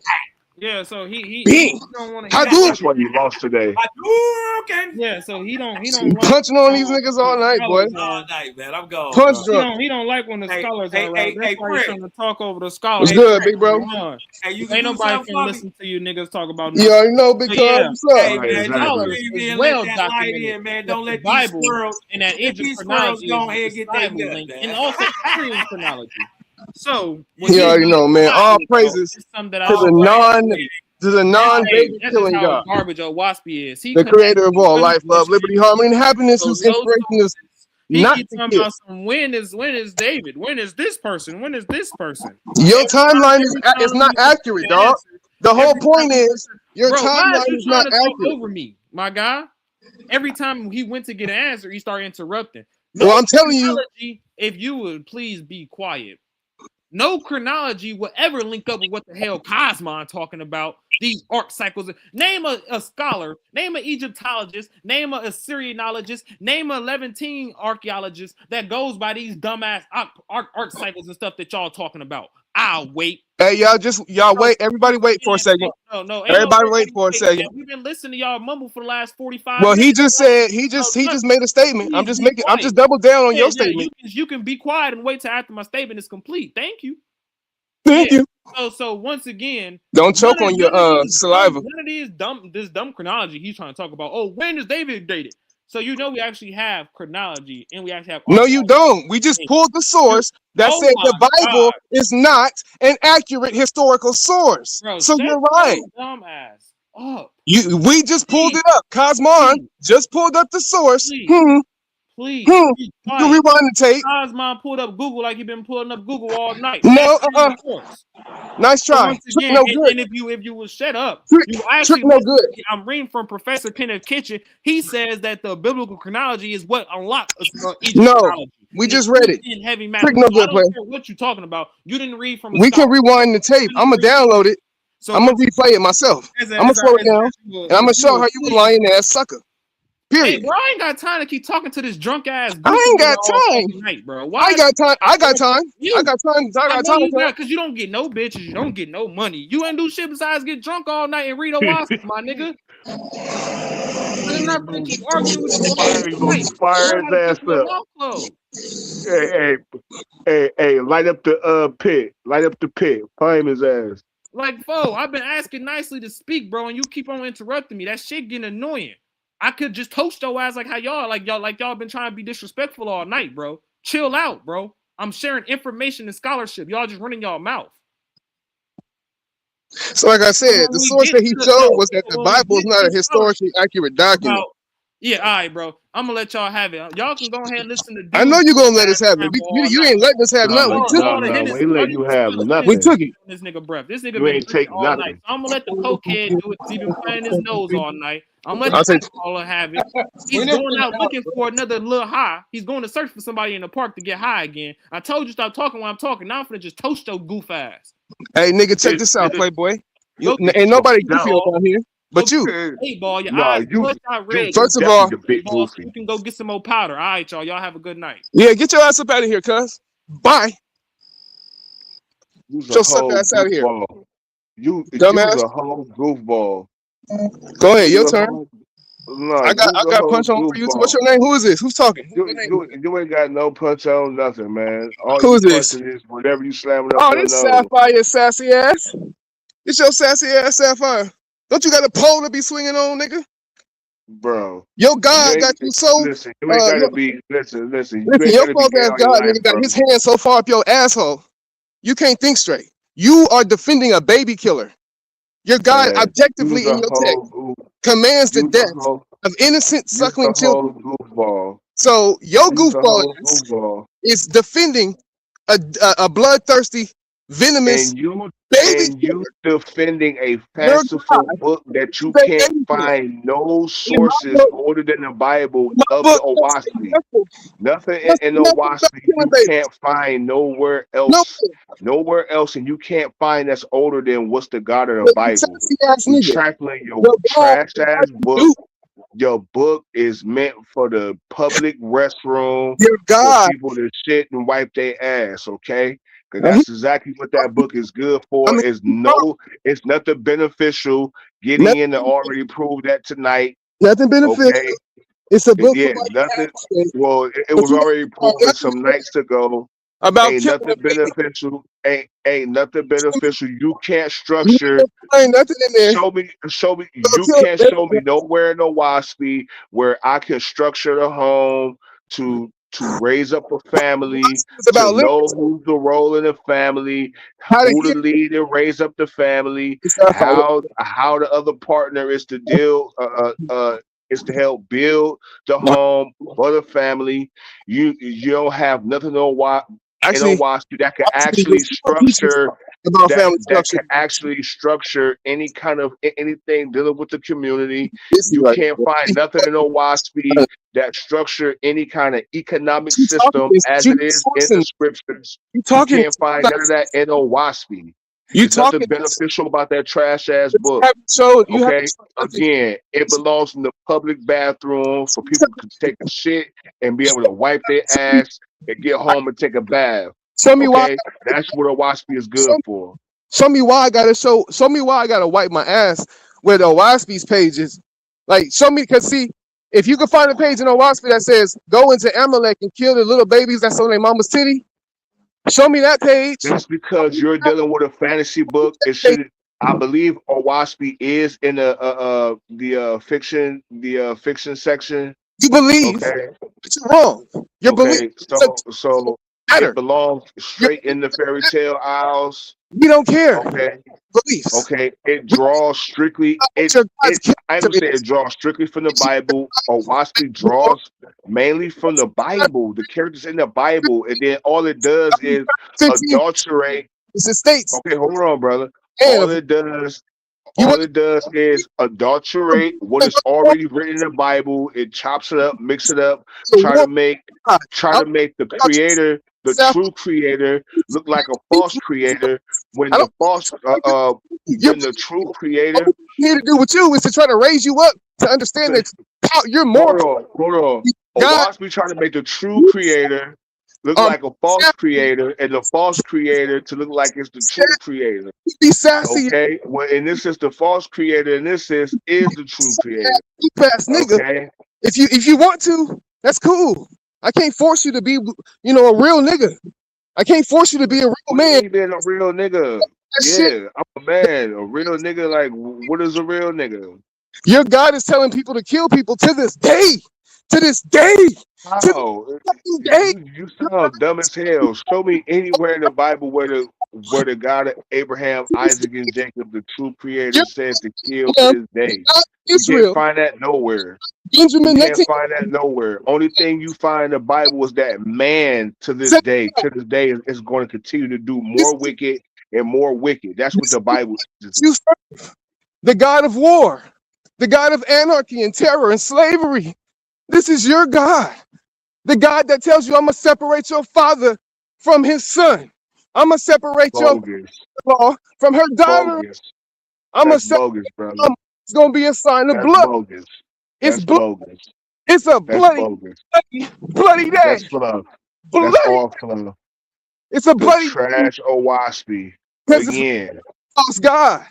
Speaker 19: Yeah, so he
Speaker 8: Bing.
Speaker 19: don't want to
Speaker 8: I
Speaker 19: hear
Speaker 8: do.
Speaker 15: That's why you lost today.
Speaker 19: Yeah, so he don't
Speaker 8: You
Speaker 19: like
Speaker 8: punching on these niggas all night, boy.
Speaker 21: all night, man. I'm gone,
Speaker 8: Punch
Speaker 21: bro.
Speaker 8: drunk.
Speaker 19: He don't like when the scholars
Speaker 21: Hey,
Speaker 19: are right. That's why he's
Speaker 21: Prick.
Speaker 19: trying to talk over the scholars.
Speaker 8: What's good, big bro?
Speaker 21: Hey, you can
Speaker 19: Ain't
Speaker 21: do
Speaker 19: nobody
Speaker 21: something
Speaker 19: can
Speaker 21: for me.
Speaker 19: listen to you niggas talk about
Speaker 8: You
Speaker 19: nothing.
Speaker 8: already know, big
Speaker 19: So,
Speaker 8: cuz.
Speaker 19: yeah.
Speaker 8: What's up?
Speaker 21: Hey, man, just
Speaker 19: Scholars
Speaker 21: breathe
Speaker 19: is
Speaker 21: in,
Speaker 19: well
Speaker 21: let that light
Speaker 19: documented
Speaker 21: in, man.
Speaker 19: that
Speaker 21: Don't
Speaker 19: the
Speaker 21: let these
Speaker 19: Bible
Speaker 21: squirrels,
Speaker 19: and that
Speaker 21: let
Speaker 19: Egypt
Speaker 21: these squirrels
Speaker 19: chronology
Speaker 21: go
Speaker 19: is
Speaker 21: ahead and
Speaker 19: the
Speaker 21: get their
Speaker 19: Bible
Speaker 21: nut,
Speaker 19: link,
Speaker 21: man.
Speaker 19: and also Syrian chronology. So what
Speaker 8: You
Speaker 19: he's
Speaker 8: already know, man. All
Speaker 19: about
Speaker 8: praises
Speaker 19: is something that
Speaker 8: to
Speaker 19: I
Speaker 8: the non-baby
Speaker 19: that's just
Speaker 8: killing
Speaker 19: how
Speaker 8: God,
Speaker 19: garbage old Waspy is. He
Speaker 8: the
Speaker 19: connects
Speaker 8: creator of all life, love,
Speaker 19: unconditional
Speaker 8: liberty, harmony, and happiness,
Speaker 19: so
Speaker 8: whose
Speaker 19: no
Speaker 8: inspiration is
Speaker 19: he
Speaker 8: not
Speaker 19: keeps
Speaker 8: to
Speaker 19: talking
Speaker 8: kill.
Speaker 19: about some when is David? When is this person? When is this person?
Speaker 8: Your
Speaker 19: Every
Speaker 8: timeline is
Speaker 19: time
Speaker 8: it's
Speaker 19: we
Speaker 8: not
Speaker 19: get an
Speaker 8: accurate, dog.
Speaker 19: answer,
Speaker 8: The whole
Speaker 19: every time
Speaker 8: point is your
Speaker 19: bro, why is
Speaker 8: timeline
Speaker 19: you
Speaker 8: is
Speaker 19: trying
Speaker 8: not
Speaker 19: to talk
Speaker 8: accurate.
Speaker 19: over me, my guy? Every time he went to get an answer, he started interrupting.
Speaker 8: Well, I'm telling you,
Speaker 19: chronology, if you would please be quiet. No chronology will ever link up with what the hell Kosmon talking about these arc cycles. Name a scholar, name an Egyptologist, name a Assyrianologist, name a Levantine archaeologist that goes by these dumbass arc cycles and stuff that y'all talking about. I'll wait.
Speaker 8: Hey, y'all wait. Everybody wait for a second.
Speaker 19: No,
Speaker 8: Everybody wait for a second.
Speaker 19: We've been listening to y'all mumble for the last 45
Speaker 8: Well,
Speaker 19: minutes.
Speaker 8: he just said he just made a statement. I'm just double down on your statement.
Speaker 19: You can be quiet and wait till after my statement is complete. Thank you.
Speaker 8: Thank you.
Speaker 19: So once again,
Speaker 8: don't choke on your saliva.
Speaker 19: None of this dumb chronology he's trying to talk about. Oh, when is David dated? So you know we actually have chronology and we actually have.
Speaker 8: No, you don't. We just pulled the source that said the Bible is not an accurate historical source.
Speaker 19: Bro,
Speaker 8: so you're right.
Speaker 19: Dumbass up.
Speaker 8: We just pulled it up. Kosmon just pulled up the source.
Speaker 19: Please.
Speaker 8: You rewind the tape.
Speaker 19: Kosmon pulled up Google like he been pulling up Google all night.
Speaker 8: No, nice try.
Speaker 19: So once again,
Speaker 8: no good.
Speaker 19: And if you will shut up,
Speaker 8: you actually no good.
Speaker 19: I'm reading from Professor Kenneth Kitchen. He says that the biblical chronology is what unlocks Egyptology.
Speaker 8: We just read it.
Speaker 19: In heavy
Speaker 8: math. No good,
Speaker 19: I don't care what you're talking about. You didn't read from.
Speaker 8: We can rewind the tape. I'm gonna download it. So I'm gonna replay it myself. I'm gonna slow it down, and I'm gonna show how you a lying ass sucker. Period.
Speaker 19: Hey, bro, I ain't got time to keep talking to this drunk ass.
Speaker 8: I ain't got time,
Speaker 19: night, bro.
Speaker 8: I got time. I got time. I got time.
Speaker 19: Because you don't get no bitches. You don't get no money. You ain't do shit besides get drunk all night and read a wasp, my nigga. I'm not gonna keep arguing with you.
Speaker 15: Fire his ass up. Hey, light up the pit. Light up the pit. Flame his ass.
Speaker 19: Like, foe, I've been asking nicely to speak, bro, and you keep on interrupting me. That shit getting annoying. I could just toast your ass like y'all been trying to be disrespectful all night, bro. Chill out, bro. I'm sharing information and scholarship. Y'all just running y'all mouth.
Speaker 8: So like I said, the source that he showed was that the Bible is not a historically accurate document.
Speaker 19: Yeah, all right, bro. I'm gonna let y'all have it. Y'all can go ahead and listen to.
Speaker 8: I know you're gonna let us have it. You ain't letting us have nothing.
Speaker 15: We let you have nothing.
Speaker 8: We took it.
Speaker 19: This nigga breath. This nigga
Speaker 15: you ain't taking
Speaker 19: all
Speaker 15: nothing.
Speaker 19: Night. So I'm gonna let the cokehead do it. He's been playing his nose all night. I'm gonna let the alcohol have it. He's going out looking for another little high. He's going to search for somebody in the park to get high again. I told you stop talking when I'm talking. Now I'm finna just toast your goof ass.
Speaker 8: Hey, nigga, check this out, Playboy. Ain't nobody goofy down here. But you,
Speaker 19: hey, ball, your eyes red.
Speaker 8: First of all,
Speaker 19: so you can go get some more powder. All right, y'all. Y'all have a good night.
Speaker 8: Yeah, get your ass up out of here, cuz. Bye.
Speaker 15: Get your suck ass out of here. You was a whole goofball.
Speaker 8: Go ahead, your turn. No, I got punch on for you. What's your name? Who is this? Who's talking?
Speaker 15: You ain't got no punch on nothing, man.
Speaker 8: Who is this?
Speaker 15: Is whatever you slamming up.
Speaker 8: Oh, this Sapphire sassy ass. It's your sassy ass Sapphire. Don't you got a pole to be swinging on, nigga?
Speaker 15: Bro.
Speaker 8: Your God got you so.
Speaker 15: Listen, you ain't gotta be. Listen.
Speaker 8: Your false ass God, nigga, got his hand so far up your asshole. You can't think straight. You are defending a baby killer. Your God objectively in your text commands the death of innocent suckling children. So your goofball is defending a bloodthirsty, venomous baby
Speaker 15: you defending a fanciful book that you can't find no sources older than the Bible of the Owaspy. Nothing in the Owaspy you can't find nowhere else. Nowhere else, and you can't find that's older than what's the God of the Bible. You're trifling your trash ass book. Your book is meant for the public restroom for people to shit and wipe their ass, okay? Because that's exactly what that book is good for. It's nothing beneficial. Getting in to already prove that tonight.
Speaker 8: Nothing beneficial. Okay? It's a book.
Speaker 15: Yeah, nothing. Well, it was already proven some nights ago. Ain't nothing beneficial. Ain't nothing beneficial. You can't structure.
Speaker 8: Ain't nothing in there.
Speaker 15: Show me. You can't show me nowhere in the Owaspy where I can structure the home to raise up a family, to know who's the role in the family, who to lead and raise up the family, how the other partner is to deal, is to help build the home for the family. You don't have nothing on Owaspy that can actually structure can actually structure any kind of anything dealing with the community. You can't find nothing in Owaspy that structure any kind of economic system as it is in the scriptures. You can't find none of that in Owaspy.
Speaker 8: You
Speaker 15: There's nothing
Speaker 8: talking?
Speaker 15: beneficial about that trash ass book.
Speaker 8: You
Speaker 15: Okay.
Speaker 8: haven't
Speaker 15: Again, it belongs in the public bathroom for people to take a shit and be able to wipe their ass and get home and take a bath.
Speaker 8: show me why.
Speaker 15: Okay, that's what a Owaspy is
Speaker 8: Show,
Speaker 15: good for.
Speaker 8: show me why I gotta show. Show me why I gotta wipe my ass with Owaspi's pages. Like, show me, cause see, if you can find a page in Owaspi that says go into Amalek and kill the little babies that's on their mama's titty, show me that page.
Speaker 15: That's because you're dealing with a fantasy book. It should, I believe, Owaspy is in the fiction section.
Speaker 8: You believe,
Speaker 15: Okay.
Speaker 8: but you're wrong. Your belief
Speaker 15: Okay. So
Speaker 8: matter.
Speaker 15: it belongs straight in the fairy tale aisles.
Speaker 8: We don't care.
Speaker 15: Okay.
Speaker 8: Beliefs.
Speaker 15: Okay. It draws strictly. I ain't gonna say it draws strictly from the Bible. Owaspy draws mainly from the Bible, the characters in the Bible, and then all it does is adulterate.
Speaker 8: It's the states.
Speaker 15: Okay, hold on, brother.
Speaker 8: And
Speaker 15: All it does is adulterate what is already written in the Bible. It chops it up, mix it up, try to make the creator, the true creator, look like a false creator. When the true creator.
Speaker 8: Here to do with you is to try to raise you up to understand that you're more.
Speaker 15: Hold on. Owaspy trying to make the true creator look like a false creator, and the false creator to look like it's the true creator.
Speaker 8: Be sassy.
Speaker 15: Okay. Well, in this is the false creator, and this is the true creator.
Speaker 8: Nigga.
Speaker 15: Okay.
Speaker 8: If you want to, that's cool. I can't force you to be, a real nigga. I can't force you to be a real man.
Speaker 15: Being a real nigga. Yeah, I'm a man. A real nigga. Like, what is a real nigga?
Speaker 8: Your God is telling people to kill people to this day. To this day.
Speaker 15: How? You sound dumb as hell. Show me anywhere in the Bible where the God of Abraham, Isaac, and Jacob, the true creator, says to kill to this day. You can't find that nowhere.
Speaker 8: Benjamin,
Speaker 15: you can't find that nowhere. Only thing you find in the Bible is that man to this day is going to continue to do more wicked and more wicked. That's what the Bible says.
Speaker 8: You serve the God of war, the God of anarchy and terror and slavery. This is your God. The God that tells you, I'm going to separate your father from his son. I'm going to separate your law from her daughter. I'm going to separate. It's going to be a sign of blood.
Speaker 15: Bogus.
Speaker 8: It's bogus. It's a bloody day.
Speaker 15: That's fluff. That's all fluff.
Speaker 8: It's a bloody
Speaker 15: trash Owaspy. Again.
Speaker 8: False God.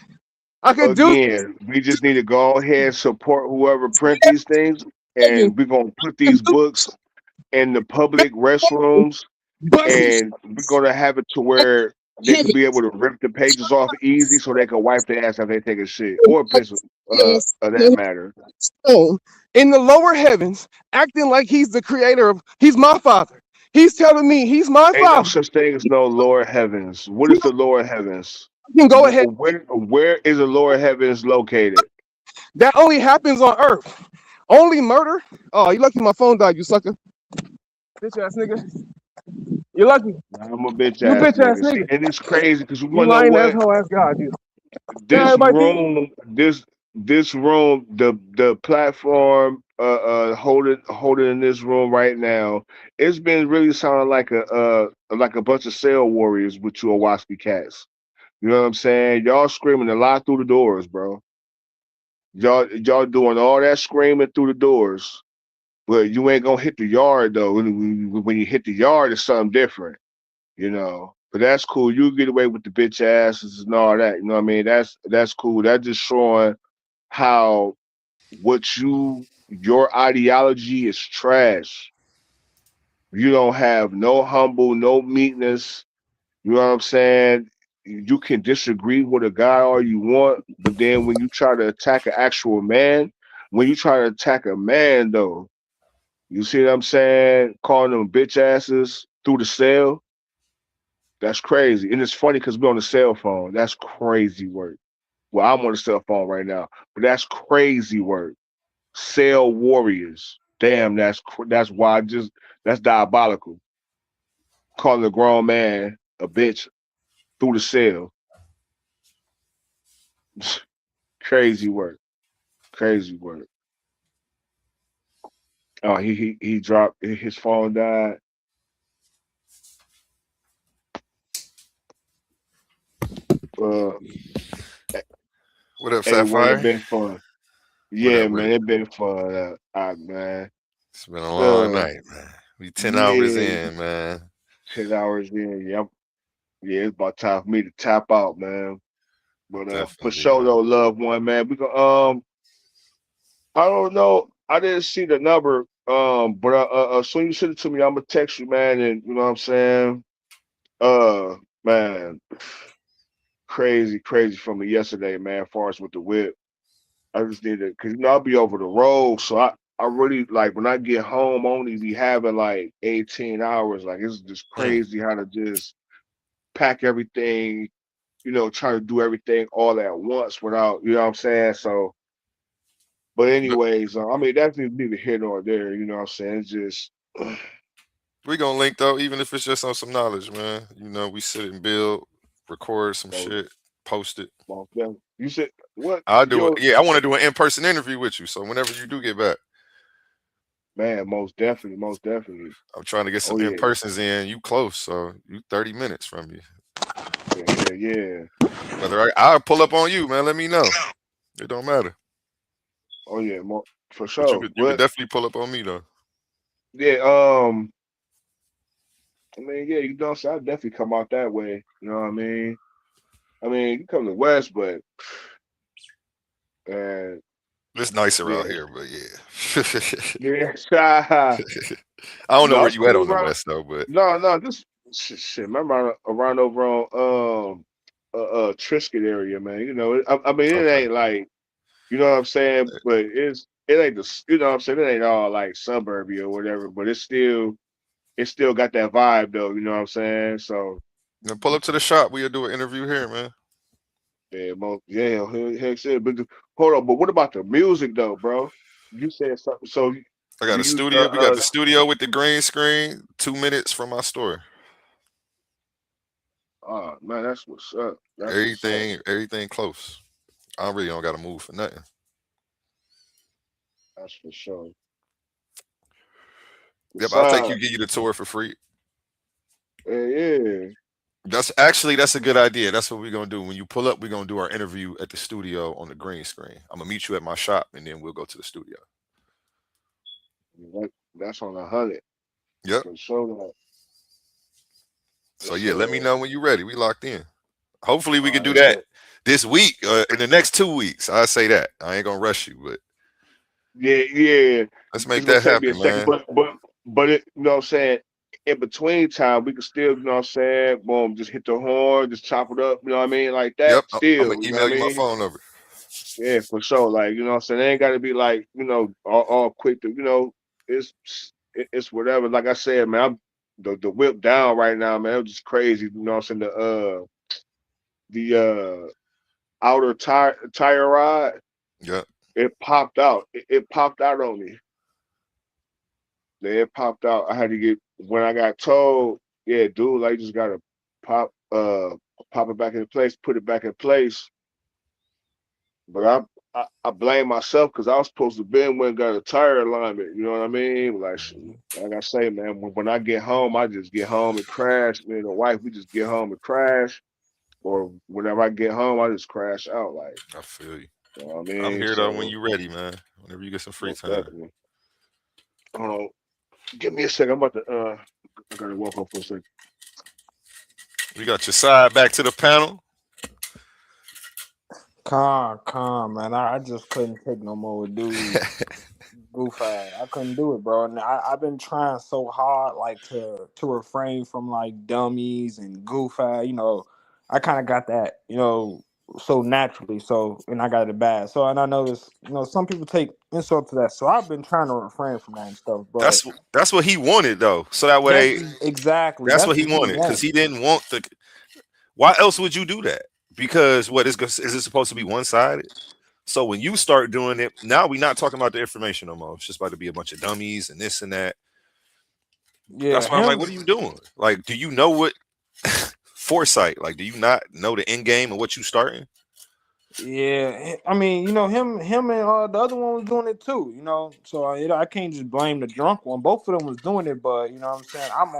Speaker 8: I can do.
Speaker 15: We just need to go ahead and support whoever print these things, and we're gonna put these books in the public restrooms, and we're gonna have it to where they can be able to rip the pages off easy, so they can wipe their ass after they take a shit or piss, of that matter.
Speaker 8: In the lower heavens, acting like he's the creator of. He's my father. He's telling me he's my father.
Speaker 15: Ain't no such thing as no lower heavens. What is the lower heavens?
Speaker 8: You can go ahead.
Speaker 15: Where is the lower heavens located?
Speaker 8: That only happens on Earth. Only murder. Oh, you lucky my phone died, you sucker. Bitch ass nigga. You're lucky.
Speaker 15: I'm a bitch ass nigga. See, and it's crazy because you wanna know what?
Speaker 8: Asshole ass God, you.
Speaker 15: This room, the platform holding in this room right now, it's been really sounding like a bunch of cell warriors with you Owaspy cats. You know what I'm saying? Y'all screaming a lot through the doors, bro. Y'all doing all that screaming through the doors, but you ain't gonna hit the yard though. When you hit the yard, it's something different, But that's cool. You get away with the bitch asses and all that. You know what I mean? That's cool. That's just showing how your ideology is trash. You don't have no humble, no meekness. You know what I'm saying? You can disagree with a guy all you want, but then when you try to attack an actual man, though, you see what I'm saying? Calling them bitch asses through the cell, that's crazy. And it's funny because we're on the cell phone. That's crazy work. Well, I'm on the cell phone right now, but that's crazy work. Cell warriors. Damn, that's why that's diabolical. Calling a grown man a bitch through the cell. Crazy work. Crazy work. Oh, he dropped, his phone died. Uh,
Speaker 3: What up,
Speaker 15: hey, one, it
Speaker 3: Sapphire?
Speaker 15: been fun.
Speaker 3: What
Speaker 15: Yeah,
Speaker 3: up with
Speaker 15: man,
Speaker 3: it?
Speaker 15: it been fun. Man.
Speaker 3: It's been a long
Speaker 15: Uh,
Speaker 3: night, man. We 10 hours
Speaker 15: yeah,
Speaker 3: in, man.
Speaker 15: 10 hours in. Yep. Yeah, it's about time for me to tap out, man. But for
Speaker 3: Definitely,
Speaker 15: sure
Speaker 3: man.
Speaker 15: though, loved one, man. We go. I don't know. I didn't see the number. But soon you send it to me, I'm gonna text you, man. And you know what I'm saying. Man, crazy for me yesterday, man. As far as with the whip, I just need it because I'll be over the road, so I really like when I get home, I only be having like 18 hours. Like it's just crazy how to just pack everything, try to do everything all at once without, you know what I'm saying? So, but
Speaker 3: But
Speaker 15: anyways, I mean that's neither here nor there. You know what I'm saying? It's just
Speaker 3: we gonna link though, even if it's just on some knowledge, man. You know, we sit and build, record some
Speaker 15: so,
Speaker 3: shit, post it.
Speaker 15: you said what?
Speaker 3: I'll do it.
Speaker 15: Yo,
Speaker 3: Yeah, I want to do an in-person interview with you. So whenever you do get back,
Speaker 15: man, most definitely, most definitely.
Speaker 3: I'm trying to get some
Speaker 15: Oh yeah,
Speaker 3: in-persons in. You close, so you 30 minutes from you.
Speaker 15: yeah.
Speaker 3: Whether I'll pull up on you, man. Let me know. It don't matter.
Speaker 15: Oh yeah, for
Speaker 3: But
Speaker 15: sure.
Speaker 3: you could
Speaker 15: What?
Speaker 3: definitely pull up on me though.
Speaker 15: Yeah. I mean, yeah, so I definitely come out that way. You know what I mean? I mean, you come to West, but and
Speaker 3: It's nicer out
Speaker 15: yeah,
Speaker 3: here, but yeah.
Speaker 15: yeah.
Speaker 3: I don't know
Speaker 15: No,
Speaker 3: where
Speaker 15: it's
Speaker 3: you at
Speaker 15: cool
Speaker 3: on the
Speaker 15: around.
Speaker 3: west though, but
Speaker 15: No, just shit. Remember around over on Trisket area, man. I mean, it
Speaker 3: okay.
Speaker 15: ain't like you know what I'm saying, but it ain't you know what I'm saying. It ain't all like suburby or whatever, but it still got that vibe though. You know what I'm saying? So.
Speaker 3: Now pull up to the shop. We'll do an interview here, man.
Speaker 15: Yeah, heck said, but hold on, but what about the music though, bro? You said something. So
Speaker 3: I got
Speaker 15: do
Speaker 3: a
Speaker 15: you
Speaker 3: studio. We got the studio with the green screen, 2 minutes from my store.
Speaker 15: oh man, that's what's up. That's what's up.
Speaker 3: Everything close. I really don't got to move for nothing.
Speaker 15: That's for sure.
Speaker 3: Yep, I'll take
Speaker 15: Besides,
Speaker 3: you, give you the tour for free.
Speaker 15: yeah.
Speaker 3: That's a good idea. That's what we're gonna do. When you pull up, we're gonna do our interview at the studio on the green screen. I'm gonna meet you at my shop, and then we'll go to the studio.
Speaker 15: That's on 100
Speaker 3: Yep.
Speaker 15: for sure.
Speaker 3: So
Speaker 15: That's
Speaker 3: yeah, let me know when you're ready. We locked in. Hopefully, we
Speaker 15: all
Speaker 3: can do
Speaker 15: right,
Speaker 3: that
Speaker 15: bet.
Speaker 3: this week, in the next 2 weeks. I say that. I ain't gonna rush you, but
Speaker 15: Yeah.
Speaker 3: let's make
Speaker 15: It's gonna
Speaker 3: that
Speaker 15: take me a
Speaker 3: happen,
Speaker 15: second,
Speaker 3: man.
Speaker 15: but you know what I'm saying. In between time, we can still, you know what I'm saying. Boom, just hit the horn, just chop it up. You know what I mean, like that.
Speaker 3: Yep. I'm gonna
Speaker 15: Still, you know what
Speaker 3: email
Speaker 15: I
Speaker 3: you my
Speaker 15: mean.
Speaker 3: phone number.
Speaker 15: Yeah, for sure. Like, you know what I'm saying? It ain't gotta be like, all quick to, it's it's whatever. Like I said, man, I'm the whip down right now, man. It was just crazy, you know what I'm saying? The outer tire rod,
Speaker 3: Yep.
Speaker 15: it popped out. It popped out on me. Yeah, it popped out. I had to get when I got told, yeah, dude, like you just gotta pop pop it back in place, put it back in place. But I blame myself because I was supposed to been when got a tire alignment. You know what I mean? Like I say, man, when I get home, I just get home and crash. Me and the wife, we just get home and crash. Or whenever I get home, I just crash out. Like,
Speaker 3: I feel you.
Speaker 15: you know what I
Speaker 3: I'm
Speaker 15: mean?
Speaker 3: here though when
Speaker 15: So
Speaker 3: you're ready, man. Whenever you get some free
Speaker 15: most
Speaker 3: time.
Speaker 15: definitely. Hold on, give me a second. I'm about to I gotta walk off for a second.
Speaker 3: We got your side back to the panel.
Speaker 4: Calm, man. I just couldn't take no more with dude. Goof ass. I couldn't do it, bro. And I've been trying so hard, like to refrain from like dummies and goof ass. I kind of got that, so naturally. So and I got it bad. So and I noticed, some people take insult to that. So I've been trying to refrain from that and stuff. But
Speaker 3: That's what he wanted though. So that
Speaker 4: that's
Speaker 3: way,
Speaker 4: exactly
Speaker 3: that's
Speaker 4: that's
Speaker 3: what he
Speaker 4: what he
Speaker 3: wanted because
Speaker 4: wants.
Speaker 3: he didn't want the. Why else would you do that? Because is it supposed to be one sided? So when you start doing it, now we're not talking about the information no more. It's just about to be a bunch of dummies and this and that.
Speaker 4: Yeah,
Speaker 3: That's why I'm like,
Speaker 4: him.
Speaker 3: what are you doing? Like, do you know what foresight? Like, do you not know the end game and what you starting?
Speaker 4: Yeah, I mean, him and the other one was doing it too, So I can't just blame the drunk one. Both of them was doing it, but you know what I'm saying. I'm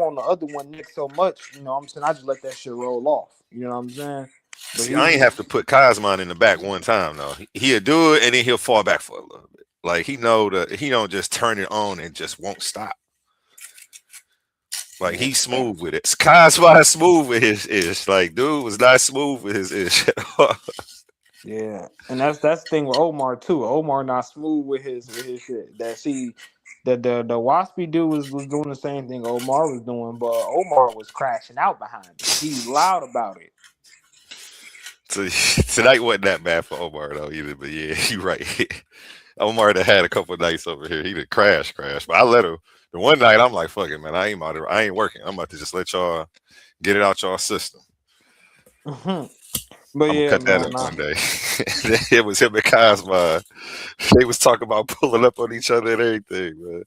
Speaker 4: on the other one next so much, what I'm saying. I just let that shit roll off. You know what I'm saying. But
Speaker 3: See,
Speaker 4: he
Speaker 3: I ain't have
Speaker 4: just
Speaker 3: to put Kosmon in the back one time though. He'll do it and then he'll fall back for a little bit. Like he know that he don't just turn it on and just won't stop. Like
Speaker 4: yeah,
Speaker 3: he's smooth with it. Kosmon is smooth with his ish. Like dude was not smooth with his ish at all.
Speaker 4: yeah, and that's the thing with Omar too. Omar not smooth with his shit. The Waspy dude was doing the same thing Omar was doing, but Omar was crashing out behind it. He was loud about it.
Speaker 3: So, tonight wasn't that bad for Omar though either. But yeah, you right. Omar that had a couple of nights over here. He did crash. But I let him. The one night I'm like, fuck it, man. I ain't working. I'm about to just let y'all get it out y'all system.
Speaker 4: But
Speaker 3: I'm gonna
Speaker 4: yeah,
Speaker 3: cut that
Speaker 4: man.
Speaker 3: up one day. It was him and Cosmo. They was talking about pulling up on each other and everything, man.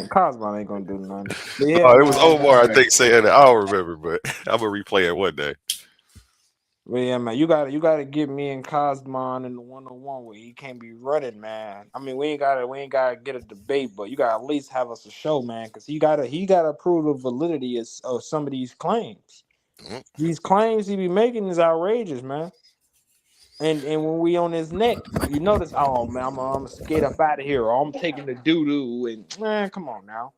Speaker 4: Cosmo ain't gonna do nothing. But
Speaker 3: No,
Speaker 4: yeah,
Speaker 3: it was
Speaker 4: man.
Speaker 3: Omar, I think, saying it. I don't remember, but I'm gonna replay it one day.
Speaker 4: But yeah, man. You gotta get me and Cosmon in the 1-on-1 where he can't be running, man. I mean, we ain't gotta get a debate, but you gotta at least have us a show, man, because he gotta prove the validity of some of these claims.
Speaker 3: Mm.
Speaker 4: These claims he be making is outrageous, man. And when we on his neck, you notice, oh man, I'm skate up out of here, or I'm taking the doo doo, and man, come on now.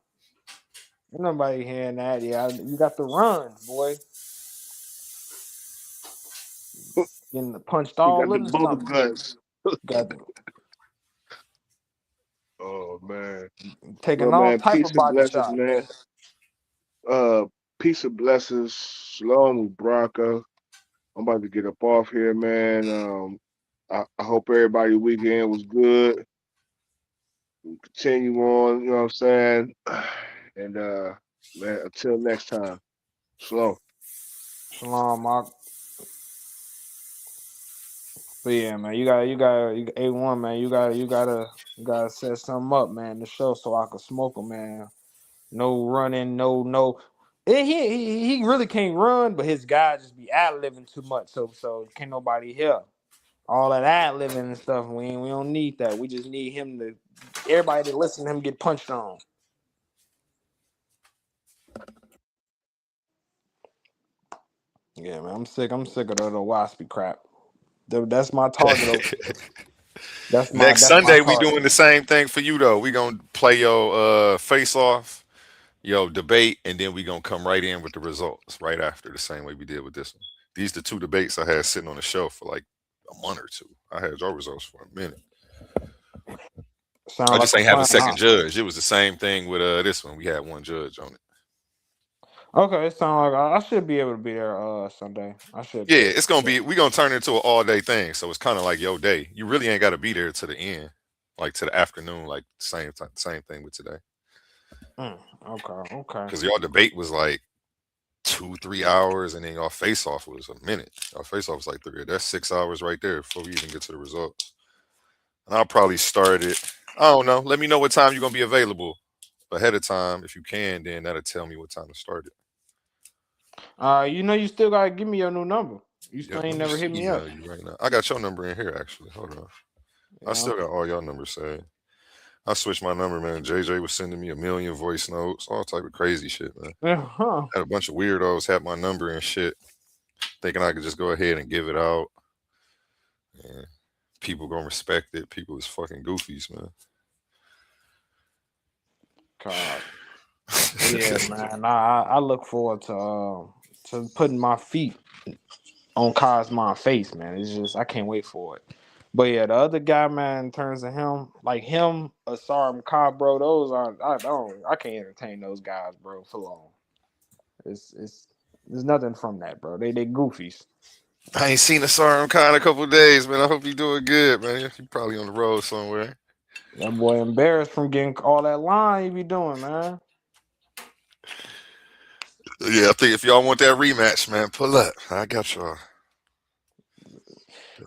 Speaker 4: Ain't nobody hearing that. Yeah, you got the runs, boy. Getting punched
Speaker 15: He
Speaker 4: all
Speaker 15: got the
Speaker 4: in the
Speaker 15: bubble
Speaker 4: stomach.
Speaker 15: guts.
Speaker 4: Got
Speaker 15: Oh man. Well,
Speaker 4: taking all
Speaker 15: man,
Speaker 4: type
Speaker 15: peace
Speaker 4: of
Speaker 15: and
Speaker 4: body
Speaker 15: blessings, man.
Speaker 4: shots.
Speaker 15: Uh, peace and blessings. Shalom, Baraka. I'm about to get up off here, man. I hope everybody weekend was good. We continue on, you know what I'm saying? And man, until next time. Shalom.
Speaker 4: Shalom, Mark. But yeah, man, A1, man. You gotta set something up, man. The show so I can smoke 'em, man. No running, no. He really can't run, but his guy just be ad libbing too much. So can't nobody hear all that ad libbing and stuff. We don't need that. We just need him to everybody to listen to him get punched on. Yeah, man, I'm sick. I'm sick of the waspy crap. That's my target over there.
Speaker 3: Next
Speaker 4: That's my
Speaker 3: Sunday, we
Speaker 4: target.
Speaker 3: doing the same thing for you though. We gonna play your face off, your debate, and then we gonna come right in with the results right after, the same way we did with this one. These the two debates I had sitting on the shelf for like a month or two. I had your results for a minute.
Speaker 4: Sound
Speaker 3: I
Speaker 4: like
Speaker 3: just
Speaker 4: a
Speaker 3: ain't have a
Speaker 4: plan.
Speaker 3: second judge. It was the same thing with this one. We had one judge on it.
Speaker 4: Okay, it sound like I should be able to be there Sunday. I should
Speaker 3: Yeah,
Speaker 4: be
Speaker 3: it's gonna
Speaker 4: able.
Speaker 3: be we gonna turn it into an all day thing. So it's kind of like your day. You really ain't got to be there to the end, like to the afternoon, like same time, same thing with today.
Speaker 4: Okay.
Speaker 3: Because y'all debate was like 2-3 hours, and then y'all face off was a minute. Y'all face off was like 3. That's 6 hours right there before we even get to the results. And I'll probably start it. I don't know. Let me know what time you're gonna be available ahead of time. If you can, then that'll tell me what time to start it.
Speaker 4: You still gotta give me your new number. You still
Speaker 3: Yep,
Speaker 4: ain't
Speaker 3: let me
Speaker 4: never
Speaker 3: just
Speaker 4: hit me up.
Speaker 3: email you right now. I got your number in here actually. Hold on. I
Speaker 4: Yeah.
Speaker 3: still got all your numbers saved. I switched my number, man. JJ was sending me a million voice notes, all type of crazy shit, man. Had a bunch of weirdos had my number and shit, thinking I could just go ahead and give it out. And people gonna respect it. People is fucking goofies, man.
Speaker 4: God. Yeah, man. I look forward to putting my feet on Cosmon's face, man. It's just I can't wait for it. But yeah, the other guy, man, in terms of him, like him, Asar Cobb, bro, those are I can't entertain those guys, bro, for long. It's there's nothing from that, bro. They goofies.
Speaker 3: I ain't seen a Sarum Khan in a couple of days, man. I hope you doing good, man. You probably on the road somewhere.
Speaker 4: That boy embarrassed from getting all that line he be doing, man.
Speaker 3: Yeah, I think if y'all want that rematch, man, pull up. I got y'all.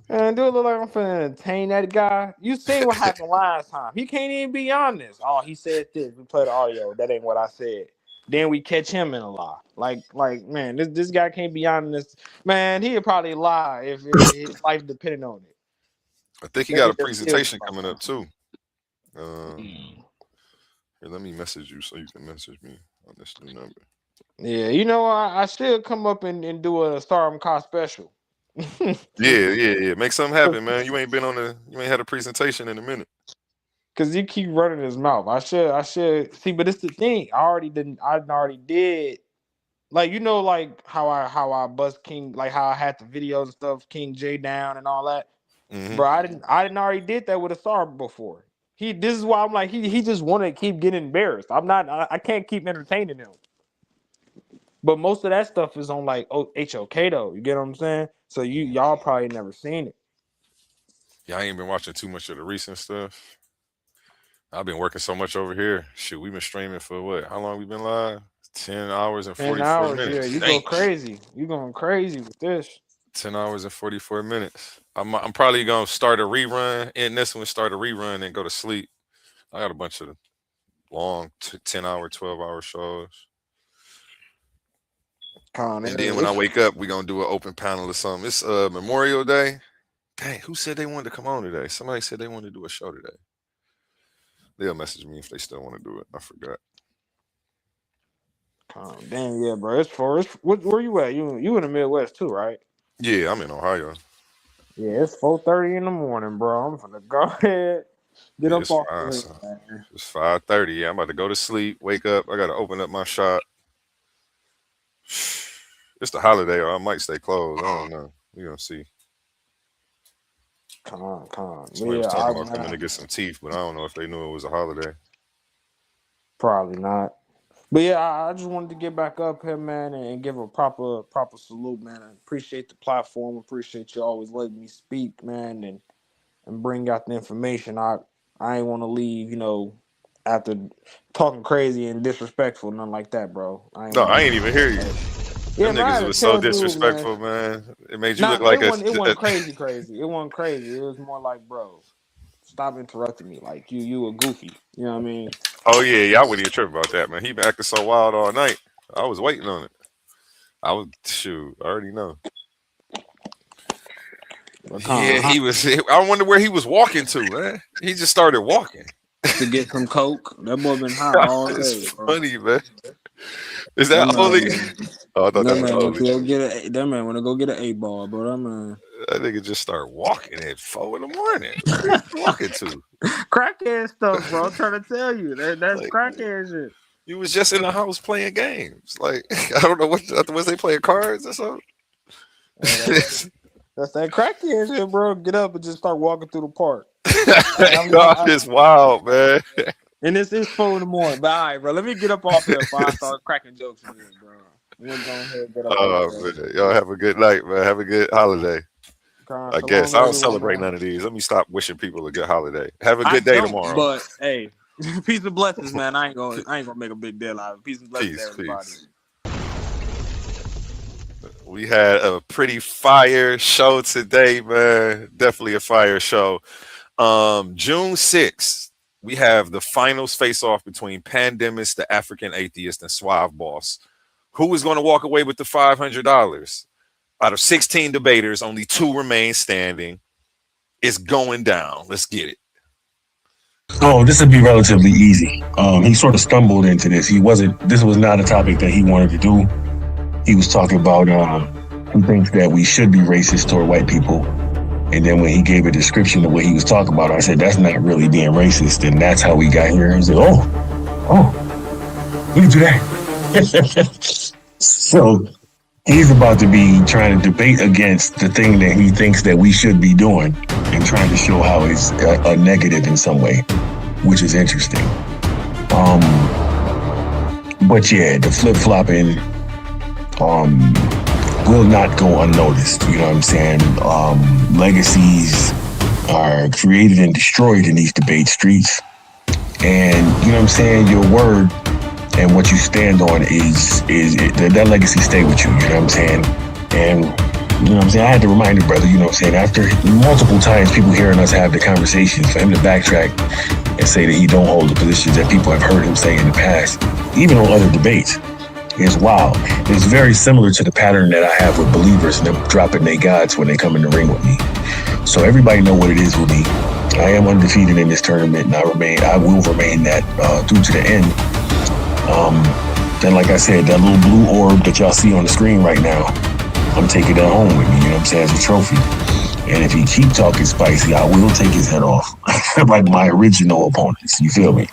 Speaker 4: And do it look like I'm finna entertain that guy? You seen what happened last time. He can't even be honest. Oh, he said this. We play the audio. That ain't what I said. then we catch him in a lie. Like man, this guy can't be honest. Man, he'd probably lie if his life depended on it.
Speaker 3: I think he got
Speaker 4: Nigga
Speaker 3: a
Speaker 4: just lives
Speaker 3: presentation
Speaker 4: by
Speaker 3: coming up
Speaker 4: something.
Speaker 3: too. Here, let me message you so you can message me on this new number.
Speaker 4: Yeah, you know, I should come up and do a Stardom Con special.
Speaker 3: Yeah. Make something happen, man. You ain't had a presentation in a minute.
Speaker 4: Cause he keep running his mouth. I should see, but it's the thing. I already did. Like, you know, like how I bust King, like how I had the videos and stuff, King J down and all that.
Speaker 3: Mm-hmm.
Speaker 4: Bro, I didn't already did that with a star before. This is why I'm like, he just want to keep getting embarrassed. I can't keep entertaining him. But most of that stuff is on like HOK though. You get what I'm saying? So y'all probably never seen it.
Speaker 3: Yeah, I ain't been watching too much of the recent stuff. I've been working so much over here. Shoot, we've been streaming for what? How long we been live? 10 hours and
Speaker 4: 10
Speaker 3: 44
Speaker 4: hours,
Speaker 3: minutes.
Speaker 4: yeah. You
Speaker 3: Dang.
Speaker 4: go crazy. You going crazy with this.
Speaker 3: 10 hours and 44 minutes. I'm probably gonna start a rerun, end this one, start a rerun, and go to sleep. I got a bunch of long 10-hour, 12-hour shows. And then when I wake up, we're gonna do an open panel or something. It's Memorial Day. Dang, who said they wanted to come on today? Somebody said they wanted to do a show today. They'll message me if they still want to do it. I forgot.
Speaker 4: Damn, yeah, bro. Where you at? You in the Midwest too, right?
Speaker 3: Yeah, I'm in Ohio.
Speaker 4: Yeah, it's 4:30 in the morning, bro. I'm gonna go ahead, get up off
Speaker 3: It's
Speaker 4: the man.
Speaker 3: It's 5:30. Yeah, I'm about to go to sleep, wake up. I gotta open up my shop. It's the holiday, or I might stay closed. I don't know. We gonna see.
Speaker 4: Come on.
Speaker 3: Somebody was
Speaker 4: Yeah,
Speaker 3: talking about coming to get some teeth, but I don't know if they knew it was a holiday.
Speaker 4: probably not. But yeah, I just wanted to get back up here, man, and give a proper salute, man. I appreciate the platform. Appreciate you always letting me speak, man, and bring out the information. I ain't want to leave, you know, after talking crazy and disrespectful, nothing like that, bro.
Speaker 3: I ain't even hear you.
Speaker 4: Yeah,
Speaker 3: Them
Speaker 4: man, I
Speaker 3: niggas
Speaker 4: had
Speaker 3: was
Speaker 4: to
Speaker 3: so
Speaker 4: tell dude,
Speaker 3: disrespectful, man. It made you look
Speaker 4: it
Speaker 3: like
Speaker 4: wasn't crazy. It wasn't crazy. It was more like, bro, stop interrupting me. Like you a goofy. You know what I mean?
Speaker 3: Oh yeah, I wouldn't even trip about that, man. He been acting so wild all night. I was waiting on it. I already know. Yeah, he was. I wonder where he was walking to, man. He just started walking
Speaker 4: to get some coke. That boy been high all day.
Speaker 3: It's
Speaker 4: Bro.
Speaker 3: funny, man. Is that holy? Oh, I thought that was holy.
Speaker 4: That man want to go get an 8-ball, bro. That man.
Speaker 3: That nigga just started walking at 4 in the morning. Where he walking to?
Speaker 4: Crackhead stuff, bro. I'm trying to tell you. That's like, crackhead shit.
Speaker 3: You was just in the house playing games. Like, I don't know was they playing cards or something?
Speaker 4: That's that crackhead shit, bro. Get up and just start walking through the park.
Speaker 3: God, it's wild, man.
Speaker 4: And it's 4 in the morning. But all right, bro. Let me get up off here before I start cracking jokes again, bro. We're going ahead and get up off
Speaker 3: man. Y'all have a good night, man. Have a good holiday. I guess I don't celebrate none of these. Let me stop wishing people a good holiday. Have a good day tomorrow.
Speaker 4: But hey, peace and blessings, man. I ain't gonna make a big deal out of it. Peace and blessings, everybody.
Speaker 3: Peace. We had a pretty fire show today, man. Definitely a fire show. June 6th, we have the finals face-off between Pandemics, the African Atheist, and Suave Boss. Who is going to walk away with the $500? Out of 16 debaters, only 2 remain standing. It's going down. Let's get it.
Speaker 13: Oh, this would be relatively easy. He sort of stumbled into this. This was not a topic that he wanted to do. He was talking about he thinks that we should be racist toward white people. And then when he gave a description of what he was talking about, I said, that's not really being racist. And that's how we got here. He said, oh, we can do that. So he's about to be trying to debate against the thing that he thinks that we should be doing and trying to show how it's a negative in some way, which is interesting. But yeah, the flip-flopping will not go unnoticed. You know what I'm saying? Legacies are created and destroyed in these debate streets. And you know what I'm saying? Your word and what you stand on is that legacy stay with you. You know what I'm saying? And you know what I'm saying? I had to remind the brother, you know what I'm saying? After multiple times people hearing us have the conversations, for him to backtrack and say that he don't hold the positions that people have heard him say in the past even on other debates. It's wild. It's very similar to the pattern that I have with believers and them dropping their gods when they come in the ring with me. So everybody know what it is with me. I am undefeated in this tournament, and I will remain that through to the end. Then, like I said, that little blue orb that y'all see on the screen right now, I'm taking that home with me, you know what I'm saying, as a trophy. And if he keep talking spicy, I will take his head off, like my original opponents, you feel me?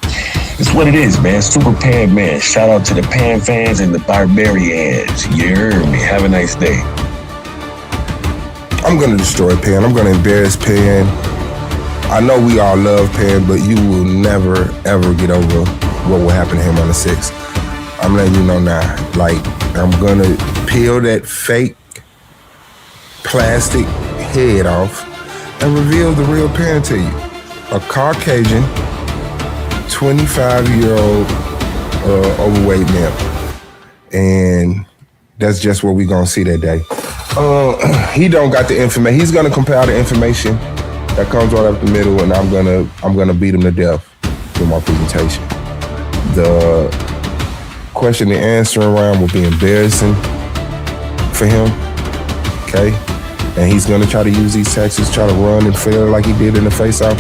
Speaker 13: It's what it is, man. Super Pan, man. Shout out to the Pan fans and the Barbarians. You heard me. Have a nice day.
Speaker 16: I'm going to destroy Pan. I'm going to embarrass Pan. I know we all love Pan, but you will never, ever get over what will happen to him on the 6th. I'm letting you know now. Like, I'm going to peel that fake plastic head off and reveal the real Pan to you. A Caucasian, 25-year-old overweight male. And that's just what we're going to see that day. He don't got the information. He's going to compile the information that comes right up the middle, and I'm gonna beat him to death with my presentation. The question and answering round will be embarrassing for him, okay? And he's gonna try to use these tactics, try to run and fail like he did in the face-off,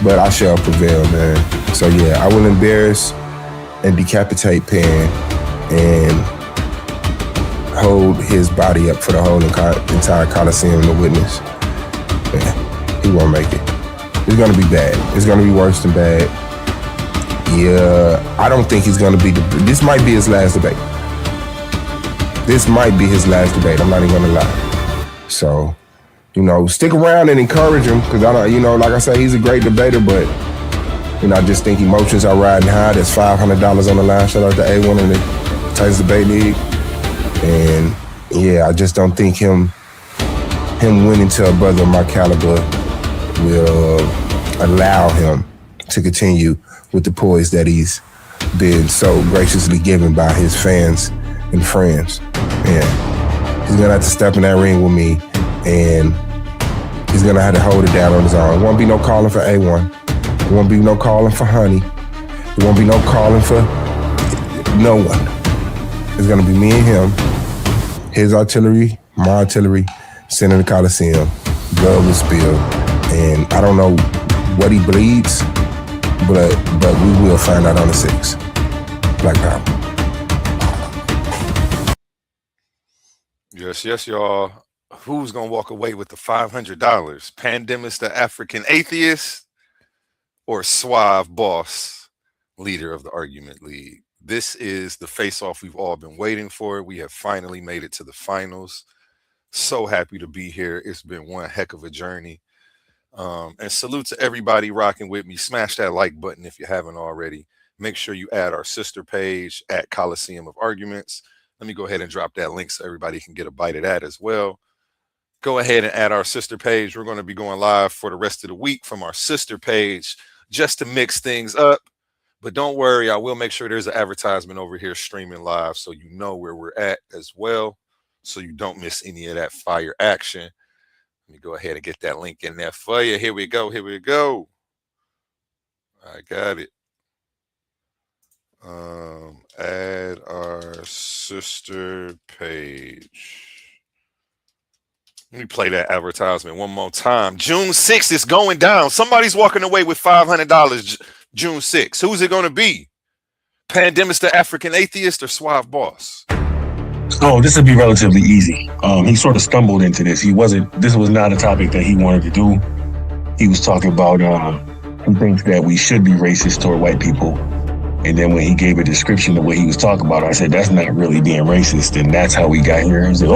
Speaker 16: but I shall prevail, man. So yeah, I will embarrass and decapitate Pan and hold his body up for the whole entire Coliseum to witness. Yeah. He won't make it. It's gonna be bad. It's gonna be worse than bad. Yeah, I don't think he's gonna be. This might be his last debate. This might be his last debate. I'm not even gonna lie. So, stick around and encourage him because I don't. Like I say, he's a great debater, but I just think emotions are riding high. There's $500 on the line. Shout out to A1 in the Titans Debate League, and yeah, I just don't think him winning to a brother of my caliber will allow him to continue with the poise that he's been so graciously given by his fans and friends. And he's gonna have to step in that ring with me, and he's gonna have to hold it down on his own. It won't be no calling for A1. It won't be no calling for Honey. It won't be no calling for no one. It's gonna be me and him, his artillery, my artillery, center the Coliseum, blood will spill. And I don't know what he bleeds, but we will find out on the 6th. Black Power.
Speaker 3: Yes, y'all. Who's gonna walk away with the $500? Pandemis, the African atheist, or Suave Boss, leader of the Argument League? This is the face-off we've all been waiting for. We have finally made it to the finals. So happy to be here. It's been one heck of a journey. And salute to everybody rocking with me. Smash that like button if you haven't already. Make sure you add our sister page at Coliseum of Arguments. Let me go ahead and drop that link so everybody can get a bite of that as well. Go ahead and add our sister page. We're going to be going live for the rest of the week from our sister page just to mix things up. But don't worry, I will make sure there's an advertisement over here streaming live so you know where we're at as well, so you don't miss any of that fire action. Let me go ahead and get that link in there for you. Here we go. I got it. Add our sister page. Let me play that advertisement one more time. June 6th is going down. Somebody's walking away with $500 June 6th. Who's it going to be? Pandemis, the African atheist, or Suave Boss?
Speaker 13: Oh, this would be relatively easy. He sort of stumbled into this. This was not a topic that he wanted to do. He was talking about, he thinks that we should be racist toward white people. And then when he gave a description of what he was talking about, I said, that's not really being racist. And that's how we got here. He said,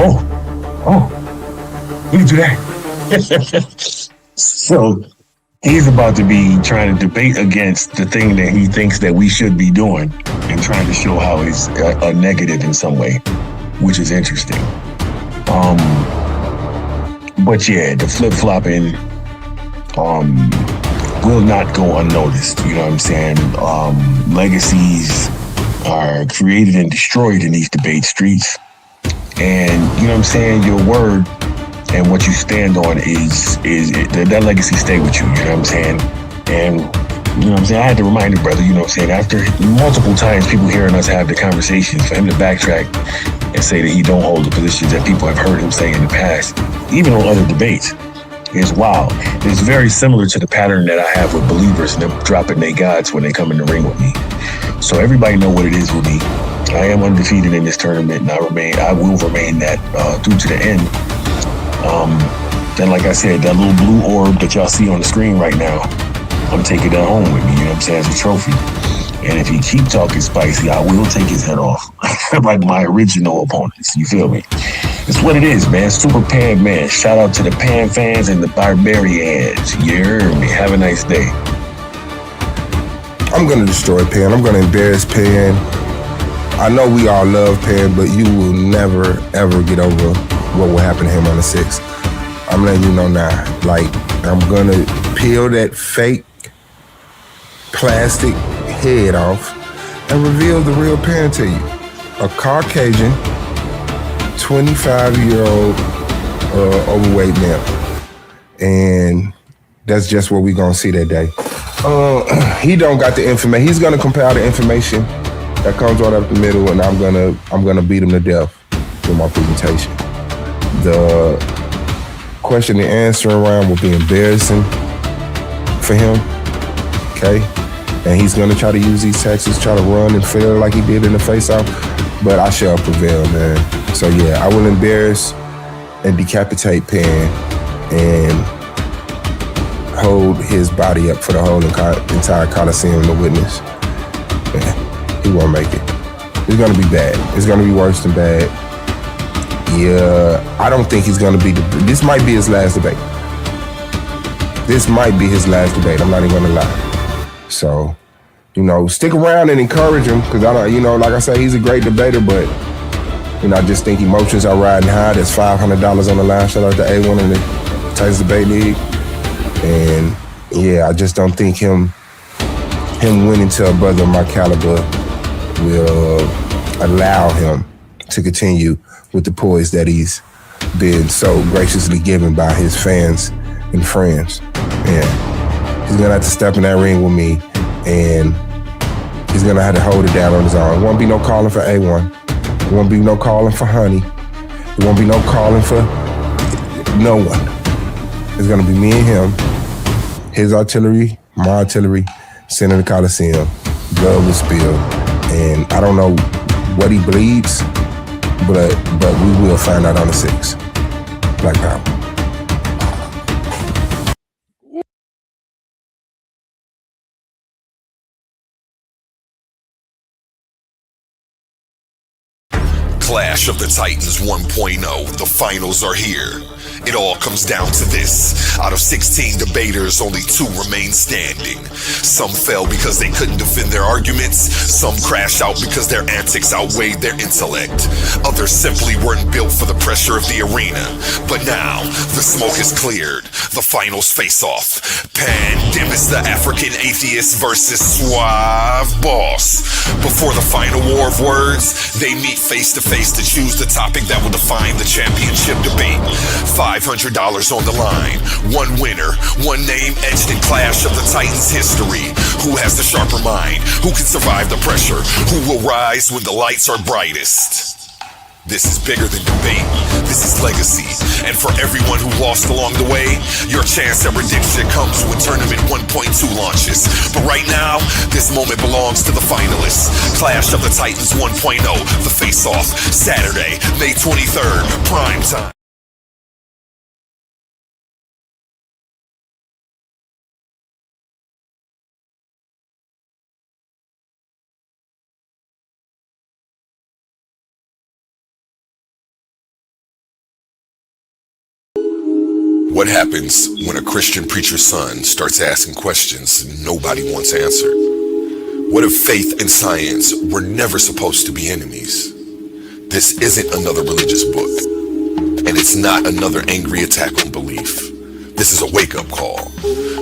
Speaker 13: we can do that. So he's about to be trying to debate against the thing that he thinks that we should be doing and trying to show how it's a negative in some way, which is interesting. But yeah, the flip-flopping will not go unnoticed. You know what I'm saying? Legacies are created and destroyed in these debate streets. And you know what I'm saying? Your word and what you stand on is that legacy stay with you. You know what I'm saying? And You know what I'm saying? I had to remind the brother, you know what I'm saying, after multiple times people hearing us have the conversations, for him to backtrack and say that he don't hold the positions that people have heard him say in the past, even on other debates, is wild. It's very similar to the pattern that I have with believers and them dropping their gods when they come in the ring with me. So everybody know what it is with me. I am undefeated in this tournament, and I will remain that through to the end. Then, like I said, that little blue orb that y'all see on the screen right now, I'm taking that home with me, you know what I'm saying, as a trophy. And if he keep talking spicy, I will take his head off, like my original opponents, you feel me? It's what it is, man. Super Pan Man. Shout out to the Pan fans and the Barbarians. You heard me. Have a nice day.
Speaker 16: I'm going to destroy Pan. I'm going to embarrass Pan. I know we all love Pan, but you will never, ever get over what will happen to him on the 6th. I'm letting you know now. Like, I'm going to peel that fake plastic head off and reveal the real Pan to you. A Caucasian, 25-year-old overweight male. And that's just what we're going to see that day. He don't got the information. He's going to compile the information that comes right up the middle, and I'm gonna beat him to death with my presentation. The question and answer round will be embarrassing for him, okay? And he's gonna try to use these tactics, try to run and fail like he did in the face-off, but I shall prevail, man. So yeah, I will embarrass and decapitate Pan and hold his body up for the whole entire Coliseum to witness. Yeah. He won't make it. It's gonna be bad. It's gonna be worse than bad. Yeah, I don't think he's gonna be. This might be his last debate. This might be his last debate. I'm not even gonna lie. So, you know, stick around and encourage him, because I don't. You know, like I say, he's a great debater, but you know, I just think emotions are riding high. There's $500 on the line. Shout out to A1 in the Titans Debate League, and yeah, I just don't think him winning to a brother of my caliber will allow him to continue with the poise that he's been so graciously given by his fans and friends. And he's gonna have to step in that ring with me, and he's gonna have to hold it down on his own. It won't be no calling for A1. It won't be no calling for Honey. It won't be no calling for no one. It's gonna be me and him, his artillery, my artillery, center of the Coliseum. Blood will spill. And I don't know what he believes, but we will find out on the 6th. Black Power.
Speaker 6: Clash of the Titans 1.0. The finals are here. It all comes down to this. Out of 16 debaters, only 2 remain standing. Some fell because they couldn't defend their arguments. Some crashed out because their antics outweighed their intellect. Others simply weren't built for the pressure of the arena. But now, the smoke is cleared. The finals face off. Pandemis the African atheist versus Suave Boss. Before the final war of words, they meet face to face to choose the topic that will define the championship debate. $500 on the line. One winner, one name etched in Clash of the Titans history. Who has the sharper mind? Who can survive the pressure? Who will rise when the lights are brightest? This is bigger than debate. This is legacy. And for everyone who lost along the way, your chance at redemption comes when Tournament 1.2 launches. But right now, this moment belongs to the finalists. Clash of the Titans 1.0, the face-off, Saturday, May 23rd, prime time. What happens when a Christian preacher's son starts asking questions nobody wants answered? What if faith and science were never supposed to be enemies? This isn't another religious book, and it's not another angry attack on belief. This is a wake-up call.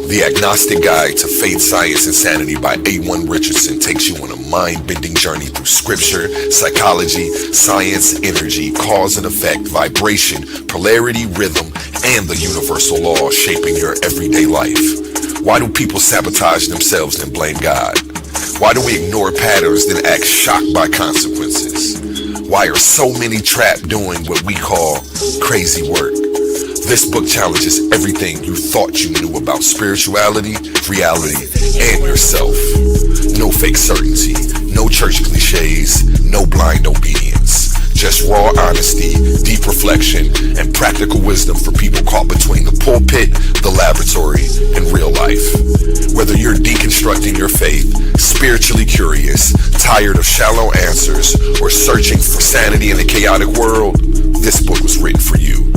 Speaker 6: The Agnostic Guide to Faith, Science, and Sanity by A1 Richardson takes you on a mind-bending journey through scripture, psychology, science, energy, cause and effect, vibration, polarity, rhythm, and the universal law shaping your everyday life. Why do people sabotage themselves and blame God? Why do we ignore patterns then act shocked by consequences? Why are so many trapped doing what we call crazy work? This book challenges everything you thought you knew about spirituality, reality, and yourself. No fake certainty, no church cliches, no blind obedience. Just raw honesty, deep reflection, and practical wisdom for people caught between the pulpit, the laboratory, and real life. Whether you're deconstructing your faith, spiritually curious, tired of shallow answers, or searching for sanity in a chaotic world, this book was written for you.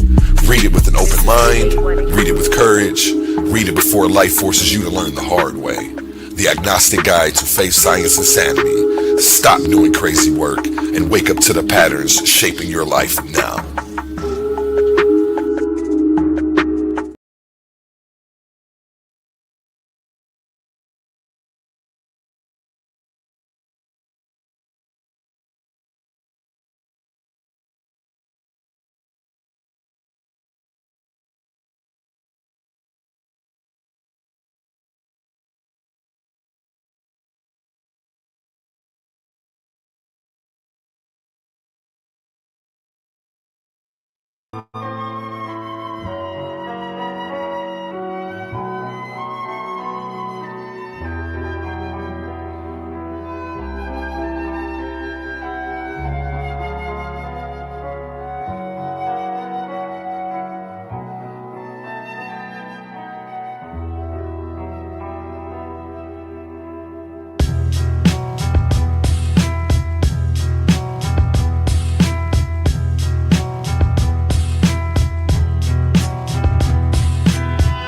Speaker 6: Read it with an open mind, read it with courage, read it before life forces you to learn the hard way. The Agnostic Guide to Faith, Science, and Sanity. Stop doing crazy work and wake up to the patterns shaping your life now.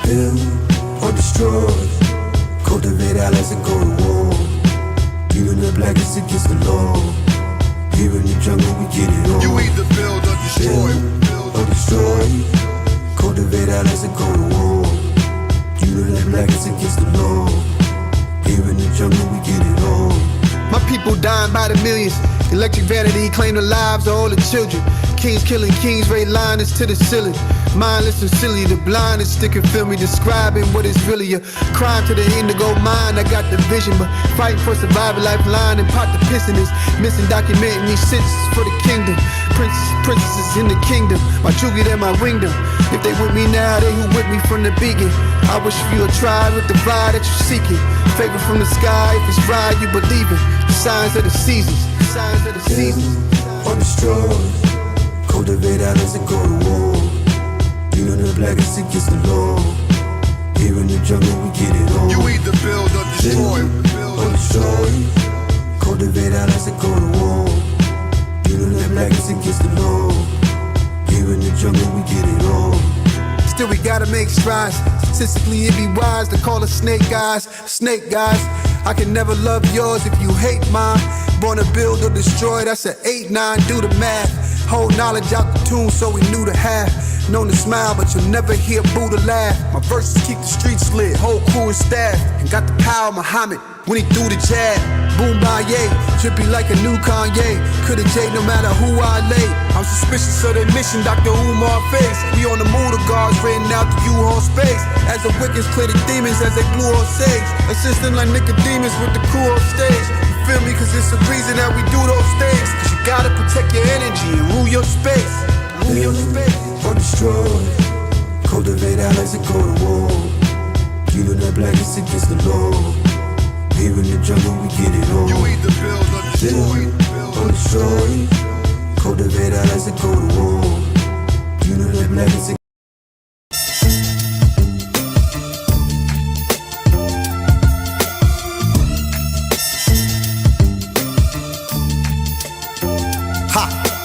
Speaker 5: Build or destroy, cultivate allies and go to war. Even the blackest against the law. Here in the jungle we get it on. You either build or destroy. Build or destroy, cultivate allies and go to war. Even the blackest against the law. Here in the jungle we get it on.
Speaker 18: My people dying by the millions. Electric vanity claim the lives of all the children. Kings killing kings, raid liners to the ceiling. Mindless and silly, the blind is sticking film me, describing what is really a crime to the indigo mind. I got the vision, but fighting for survival, lifeline and pot the piston is missing, documenting these sentences for the kingdom. Princesses in the kingdom, my true and my wingdom. If they with me now, they who with me from the beginning. I wish for you a tribe with the vibe that you're seeking. Favor from the sky, if it's right, you believe it. The signs of the seasons, the signs of the seasons.
Speaker 5: Or destroy, cultivate allies and go to war. You know the blackest against the law. Here in the jungle we get it on. You either build or destroy. Build or destroy, cultivate allies and go to war. You know the blackest against the law. Here in the jungle we get it on.
Speaker 18: Still we gotta make strides. Statistically it'd be wise to call us snake guys. Snake guys, I can never love yours if you hate mine. Born to build or destroy, that's an 8-9, do the math. Whole knowledge out the tune so we knew to have. Known to smile, but you'll never hear Buddha laugh. My verses keep the streets lit, whole crew and staff. And got the power of Muhammad when he threw the jab. Boom, Baye, trippy like a new Kanye. Coulda J no matter who I lay. I'm suspicious of their mission, Dr. Umar face. We on the move, the guards renting out the U-Haul space. As the wickets clear the demons as they glue on sage. Assisting like Nicodemus with the crew on stage. You feel me? Cause it's the reason that we do those things. Cause you gotta protect your energy and rule your space. Rule your space.
Speaker 5: Or destroy, cultivate allies and go to war. You know that blackest against the law. Here in the jungle we get it on. You either build or destroy. Build or destroy, cultivate allies and go to war. You know that blackest against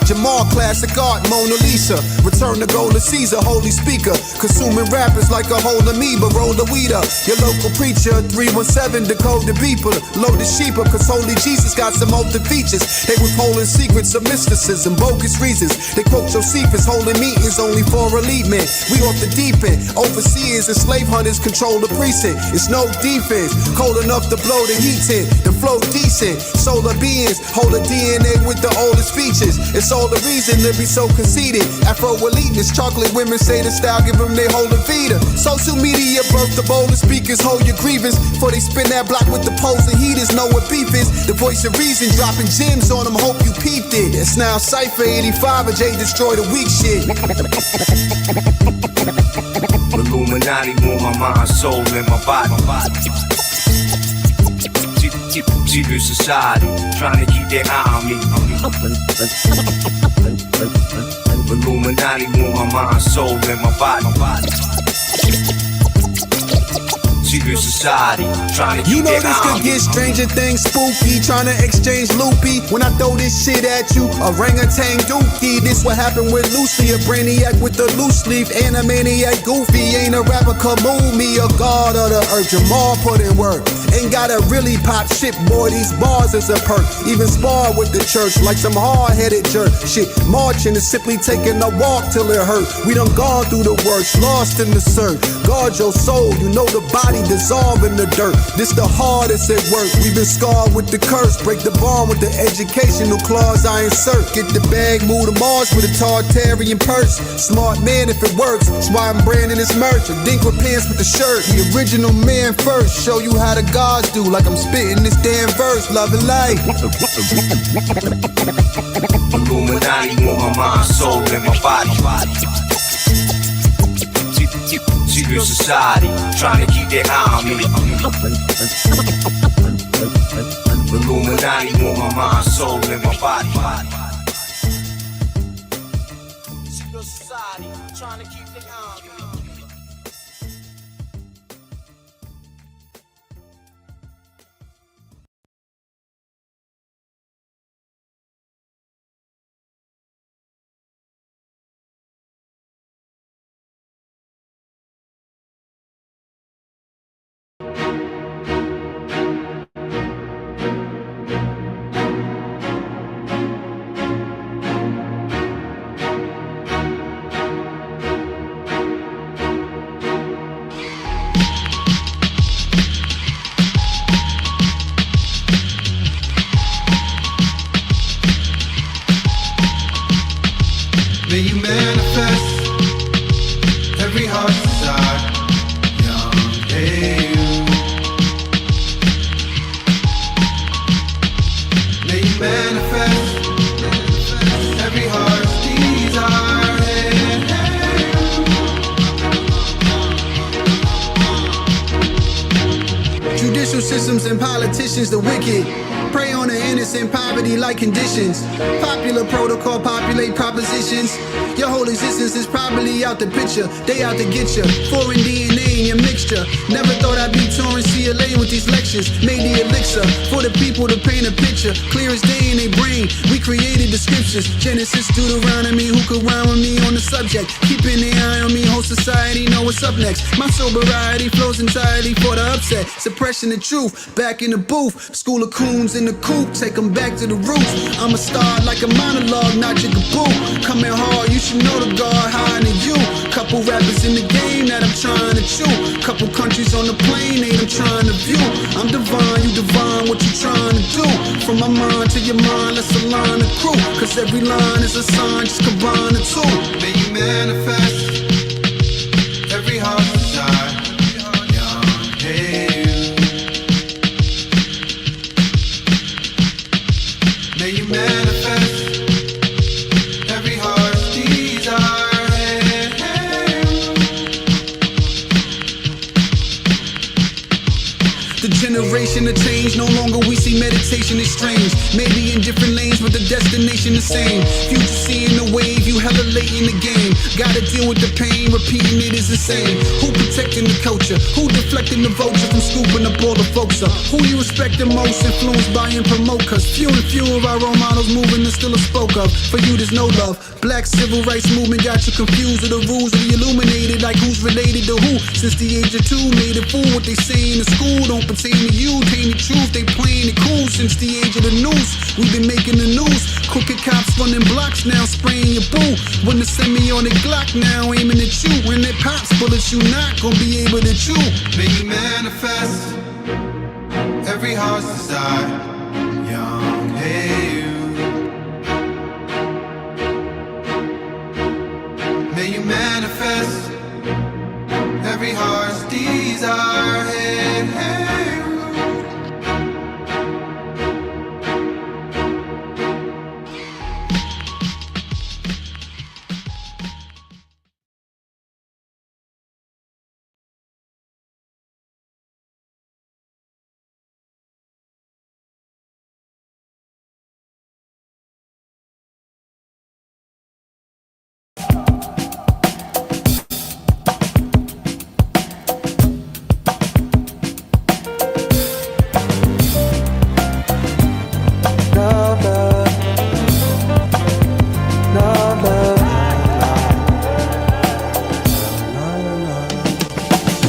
Speaker 18: Jamal, classic art, Mona Lisa. Return the gold to Caesar, holy speaker. Consuming rappers like a whole amoeba, roll the weed up. Your local preacher, 317, decode the beeper. Load the sheep up, cause holy Jesus got some open features. They withholding secrets of mysticism, bogus reasons. They quote Josephus, holding meetings only for elite men. We off the deep end. Overseers and slave hunters control the precinct. It's no defense, cold enough to blow the heat in. The flow decent, solar beings hold the DNA with the oldest features. It's all the reason to be so conceited. Afro eliteness, chocolate women say the style give them they whole Vita. Social media birth the boldest speakers, hold your grievance. Before they spin that block with the poles and heaters, know what beef is. The voice of reason, dropping gems on them, hope you peeped it. It's now Cypher 85, a J destroy the weak shit.
Speaker 11: Illuminati want my mind, soul, and my body. Secret society, trying to keep their eye on me. Illuminati want my mind, soul, and my body. Secret society, trying to keep
Speaker 18: You know
Speaker 11: their
Speaker 18: this
Speaker 11: eye
Speaker 18: could
Speaker 11: on me.
Speaker 18: get stranger things spooky. Trying to exchange loopy. When I throw this shit at you, orangutan dookie. This what happened with Lucy, a brainiac with the loose leaf. Animaniac goofy. Ain't a rapper come move me, a god of the earth. Jamal put in work. Ain't gotta really pop shit, boy. These bars is a perk. Even spar with the church like some hard-headed jerk. Shit, marching is simply taking a walk till it hurt. We done gone through the worst, lost in the search. Guard your soul, you know the body dissolve in the dirt. This the hardest at work. We been scarred with the curse. Break the bond with the educational clause I insert. Get the bag, move to Mars with a Tartarian purse. Smart man if it works. That's why I'm branding this merch. A dink with pants with the shirt. The original man first. Show you how the gods do. Like I'm spitting this damn verse. Love and life.
Speaker 11: Illuminati want my mind, soul, and my body. Secret society, trying to keep their eye on me. Illuminati want my mind, soul, and my body. Secret society, trying to keep their eye on me.
Speaker 18: May you manifest every heart's desire. Young hey you. May you manifest every heart's desire. Judicial systems and politicians, the wicked. Prey on the innocent, poverty-like conditions. Popular protocol, populate propositions. Your whole existence is probably out the picture. They out to get you. Foreign DNA in your mixture. Never thought I'd be touring CLA with these lectures. Made the elixir for the people to paint a picture. Clear as day in their brain. We created the scriptures. Genesis, Deuteronomy. Who could rhyme with me on the subject? Keeping their eye on me. Whole society know what's up next. My sobriety flows entirely for the upset. Suppression the truth. Back in the booth. School of coons in the coop. Take them back to the roots. I'm a star like a monologue, not your kaboo. Coming hard, you should know the guard higher than you. Couple rappers in the game that I'm trying to chew. Couple countries on the plane, ain't I'm trying to view. I'm divine, you divine, what you trying to do? From my mind to your mind, let's align the crew. Cause every line is a sign, just combine the two. May you manifest every heart's desire. Young, hey you. May you manifest every heart's desire. The generation of change, no longer we see meditation is strange. Maybe in different lanes, but the destination the same. Future seeing the wave, you hella late in the game. Gotta deal with the pain, repeating it is insane. Who protecting the culture? Who deflecting the vulture from scooping up all the folks up? Who you respect the most, influenced by and promote? Cause few and few of our role models moving and still a spoke of. For you there's no love. Black civil rights movement got you confused with the rules of the illuminated. Like who's related to who? Since the age of 2, made a fool what they say in the school. Don't pertain to you, tainted truth. They playing it cool since the age of the news. We've been making the news. Crooked cops running blocks now, spraying your boo. When the semi-on the Glock now aiming at you. When it pops bullets, you not gonna be able to chew. May you manifest every heart's desire. Young, hey you. manifest every heart's desire. Hey, hey.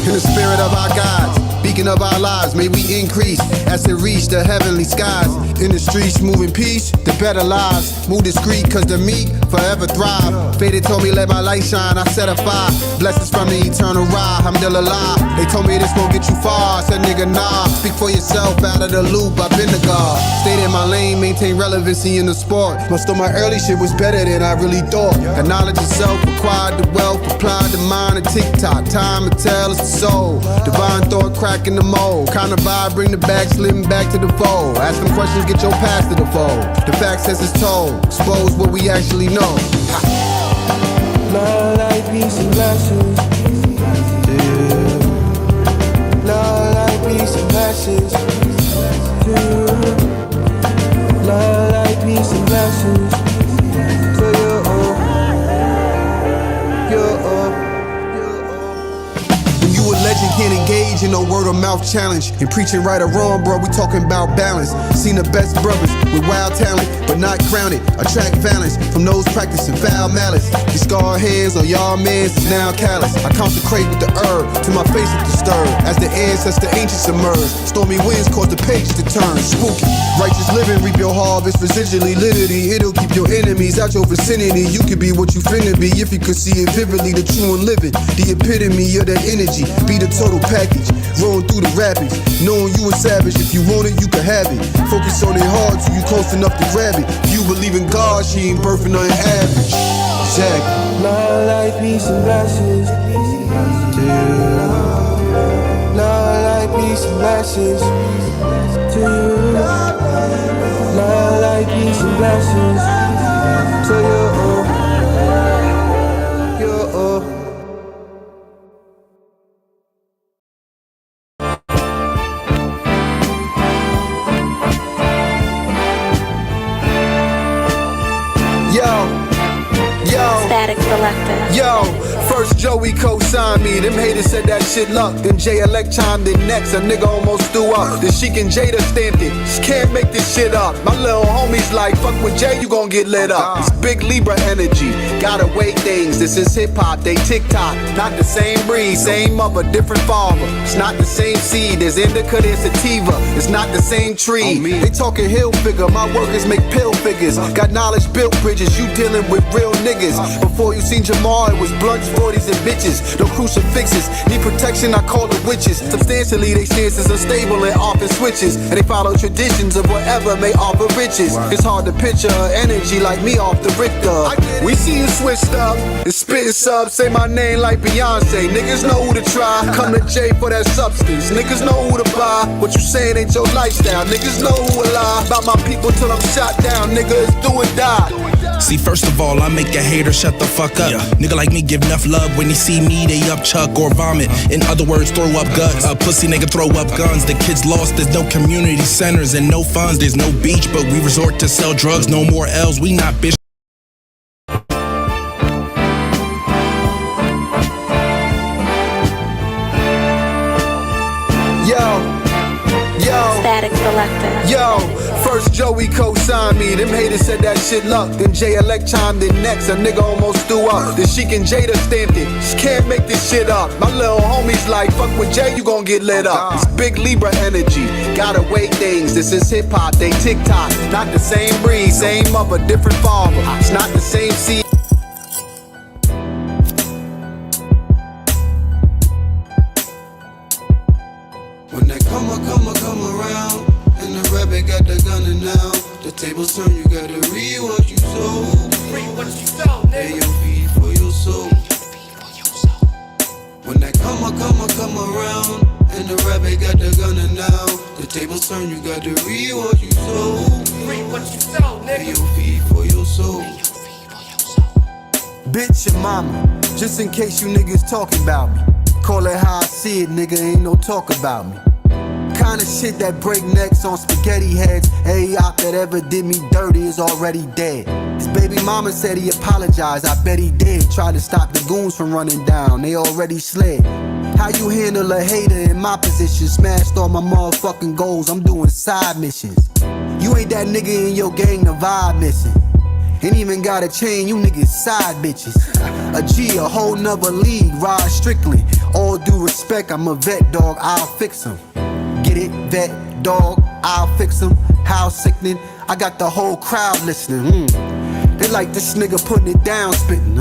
Speaker 18: In the spirit of our gods, beacon of our lives, may we increase as it reach the heavenly skies. In the streets, moving peace, the better lives. Move discreet, cause the meek forever thrive. Faded told me let my light shine, I set a fire. Blessings from the eternal ride, I'm still alive. They told me this gon' get you far, I said nigga nah. Speak for yourself, out of the loop, I've been the God. Stayed in my lane, maintain relevancy in the sport. Most of my early shit was better than I really thought. The knowledge itself, acquired the wealth, applied the mind and TikTok. Time to tell it's the soul. Divine thought cracking the mold. Kind of vibe, bring the back, slim back to the fold. Ask them questions, get your past to the fold. The fact says it's told. Expose what we actually know.
Speaker 5: Love, light, peace, and blessings. Love, light, peace, and blessings. Love, light, peace, and blessings. So you're up.
Speaker 18: When you a legend, can't engage in no word of mouth challenge. And preaching right or wrong, bro, we talking about balance. Seen the best brothers with wild talent, but not grounded. Attract violence from those practicing foul malice. These scarred hands on y'all mans is now callous. I consecrate with the herb till my face is disturbed. As the ancestor ancients emerge, stormy winds cause the page to turn. Spooky, righteous living, reap your harvest. Residually, literally, it'll keep your enemies out your vicinity. You could be what you finna be if you could see it vividly. The true and living, the epitome of that energy. Be the total package, rolling through the rapids. Knowing you a savage, if you want it, you can have it. Focus on it hard till you close enough to grab it. If you believe in God, she ain't birthing nothing average. Exactly.
Speaker 5: Love, light, peace, and blessings. Love, light, peace, and blessings. To you. Love, light, peace, and blessings. So you're up. You're up.
Speaker 1: Static Selector.
Speaker 18: Yo, first Joey co-signed me. Them haters said that shit luck. Then Jay Elect chimed in next. A nigga almost threw up. Then Sheik and Jada stamped it. Just can't make this shit up. My little homies like, fuck with Jay, you gon' get lit up. It's big Libra energy. Gotta weigh things. This is hip hop, they TikTok. Not the same breed, same mother, different father. It's not the same seed. There's indica, there's sativa. It's not the same tree. They talking hill figure. My workers make pill figures. Got knowledge, built bridges. You dealing with real niggas. Before you seen Jamal, it was blunts, 40s, and bitches. No crucifixes. Need protection, I call the witches. Substantially, they stances unstable and often switches. And they follow traditions of whatever may offer riches. It's hard to picture energy like me off the Richter. We see you switched up and spitting subs. Say my name like Beyonce. Niggas know who to try. Come to J for that substance. Niggas know who to buy. What you saying ain't your lifestyle. Niggas know who will lie. About my people till I'm shot down. Nigga, it's do or die.
Speaker 20: See, first of all, I make a hater shut the fuck up. Nigga like me give enough love. When he see me, they up chuck or vomit. In other words, throw up guts. A pussy nigga throw up guns. The kids lost, there's no community centers and no funds. There's no beach, but we resort to sell drugs. No more L's, we not bitch.
Speaker 1: Static Selector.
Speaker 18: Yo, first Joey co-signed me. Them haters said that shit luck. Then Jay Elect chimed in next. A nigga almost threw up. Then Sheik and Jada stamped it. Just can't make this shit up. My little homies like, fuck with Jay, you gon' get lit up. It's big Libra energy. Gotta weigh things. This is hip hop, they TikTok. Not the same breed, same mother, different father. It's not the same seed.
Speaker 5: When that come around, and the rabbit got the gun and now the tables turn, you gotta read what you sow. Read what you sow, nigga. Pay your fee for your soul.
Speaker 18: tables turn, you got to read what you sow.
Speaker 11: Reap what you sow,
Speaker 18: Pay
Speaker 11: nigga.
Speaker 18: your fee for your soul. Bitch your mama, just in case you niggas talking about me. Call it how I see it, nigga, ain't no talk about me. Kinda shit that break necks on spaghetti heads. Every op that ever did me dirty is already dead. His baby mama said he apologized, I bet he did. Tried to stop the goons from running down, they already slid. How you handle a hater in my position? Smashed all my motherfucking goals, I'm doing side missions. You ain't that nigga in your gang, the vibe missing. Ain't even got a chain, you niggas side bitches. A G, a whole nother league, ride strictly. All due respect, I'm a vet dog, I'll fix him. Get it, vet dog, I'll fix him. How sickening, I got the whole crowd listening. They like this nigga putting it down, spitting,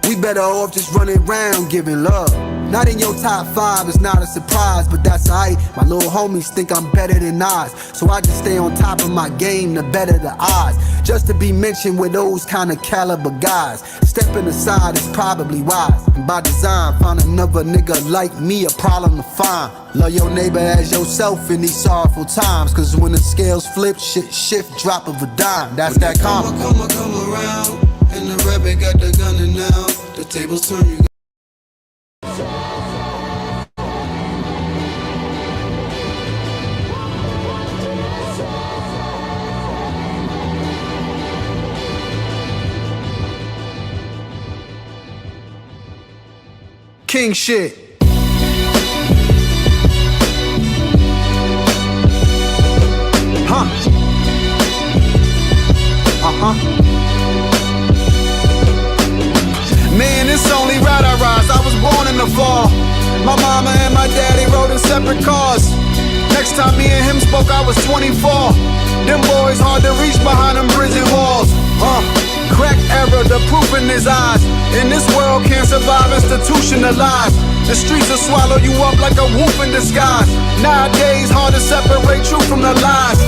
Speaker 18: We better off just running around giving love. Not in your top 5, it's not a surprise, but that's alright. My little homies think I'm better than Oz, so I just stay on top of my game, the better the odds. Just to be mentioned with those kind of caliber guys. Stepping aside is probably wise, and by design, find another nigga like me a problem to find. Love your neighbor as yourself in these sorrowful times, cause when the scales flip, shit shift, drop of a dime. That's when that karma. Come around, and the rabbit got the gun and now the tables turn, you king shit. Huh. Man, it's only right I rise. I was born in the fall. My mama and my daddy rode in separate cars. Next time me and him spoke, I was 24. Them boys hard to reach behind them prison walls. Crack error, the proof in his eyes. In this world can't survive institutionalized. The streets will swallow you up like a wolf in disguise. Nowadays, hard to separate truth from the lies.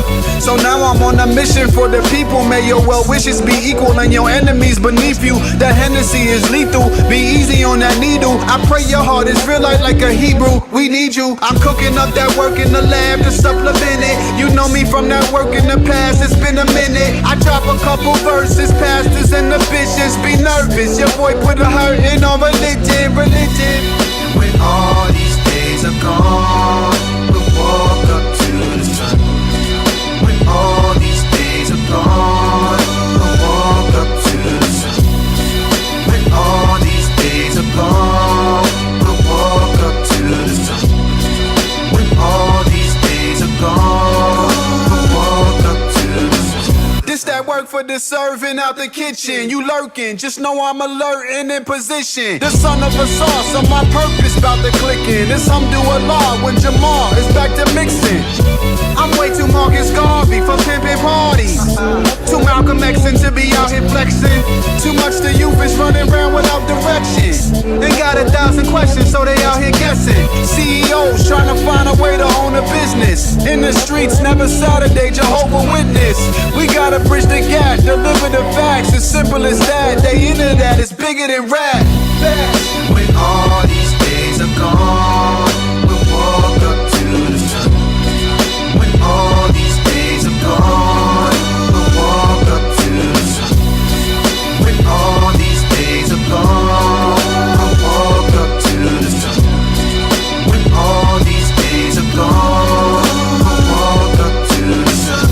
Speaker 18: So now I'm on a mission for the people. May your well wishes be equal and your enemies beneath you. The Hennessy is lethal, be easy on that needle. I pray your heart is real like a Hebrew. We need you. I'm cooking up that work in the lab to supplement it. You know me from that work in the past, it's been a minute. I drop a couple verses, pastors and the bishops be nervous. Your boy put a hurt in on religion. When all these days are gone, we'll walk up to the sun. When all these days are gone, we'll walk up to the sun. When all these days are gone, we'll walk up to the sun. When all these days are gone, we'll walk up to the sun. This that work for the serving out the kitchen. You lurking, just know I'm alert and in position. The son of a sauce on my purpose, bout to click in. It's Alhamdulillah when Jamal is back to mixing. I'm way too Marcus Garvey for pimping parties. Too Malcolm Xing to be out here flexing. Too much the youth is running around without direction. They got 1,000 questions, so they out here guessing. CEOs trying to find a way to own a business. In the streets, never Saturday, Jehovah Witness. We gotta bridge the gap, deliver the facts. As simple as that, they into that, it's bigger than rap. When all these days are gone, we'll walk up to the sun. When all these days are gone, we'll walk up to the sun. When all these days are gone, we'll walk up to the sun. When all these days are gone, we'll walk up to the sun.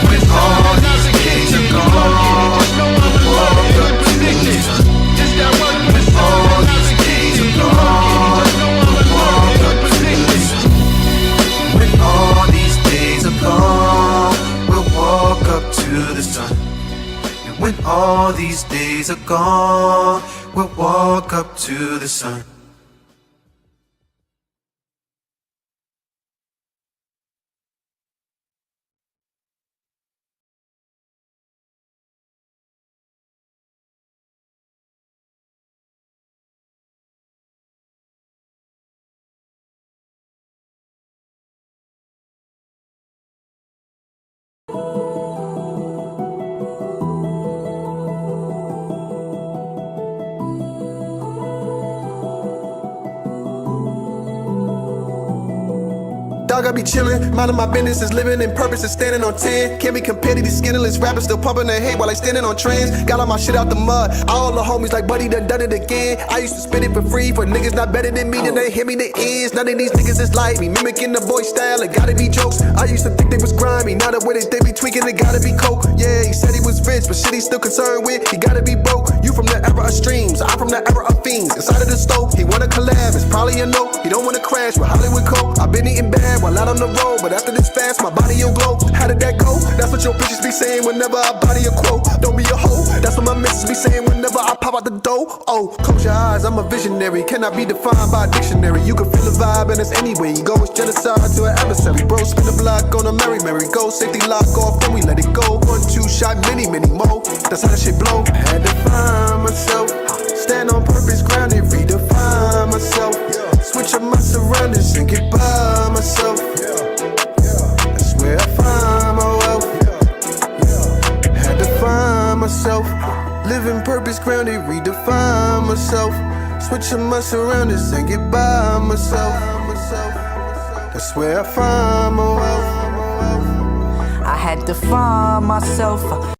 Speaker 18: When all these days are gone, we'll walk up to the sun. When all these days are gone, we'll walk up to the sun. When all these days are gone, we'll walk up to the sun. And when all these days are gone, we'll walk up to the sun. dog, I be chillin'. Minding my business is living in purpose is standing on 10. Can't be compared to these skinless rappers still pumping their hate while they standing on trends. Got all my shit out the mud. All the homies like buddy done it again. I used to spit it for free for niggas not better than me. Then they hit me the ends. None of these niggas is like me. Mimicking the boy style, it gotta be jokes. I used to think they was grimy. Now the way they be tweaking, it gotta be coke. Yeah, he said he was rich, but shit he's still concerned with. He gotta be broke. You from the era of streams, I'm from the era of fiends. Inside of the stove, he wanna collab, it's probably a no. He don't wanna crash with Hollywood Coke. I've been eating bad while out on the road, but after this fast, my body will glow. How did that go? That's what your bitches be saying whenever I body a quote. Don't be a hoe, that's what my missus be saying whenever I pop out the door. Oh, close your eyes, I'm a visionary, cannot be defined by a dictionary. You can feel the vibe and it's anyway. You go, it's genocide to an adversary. Bro, spin the block on a merry go. Safety lock off, then we let it go. 1-2 shot, many more. That's how that shit blow. Had to find myself, stand on purpose, grounded, redefine myself. Switch up my surroundings and get by myself. That's where I find my wealth. Had to find myself, living purpose, grounded, redefine myself. Switch up my surroundings and get by myself. That's where I find my wealth.
Speaker 10: I had to find myself.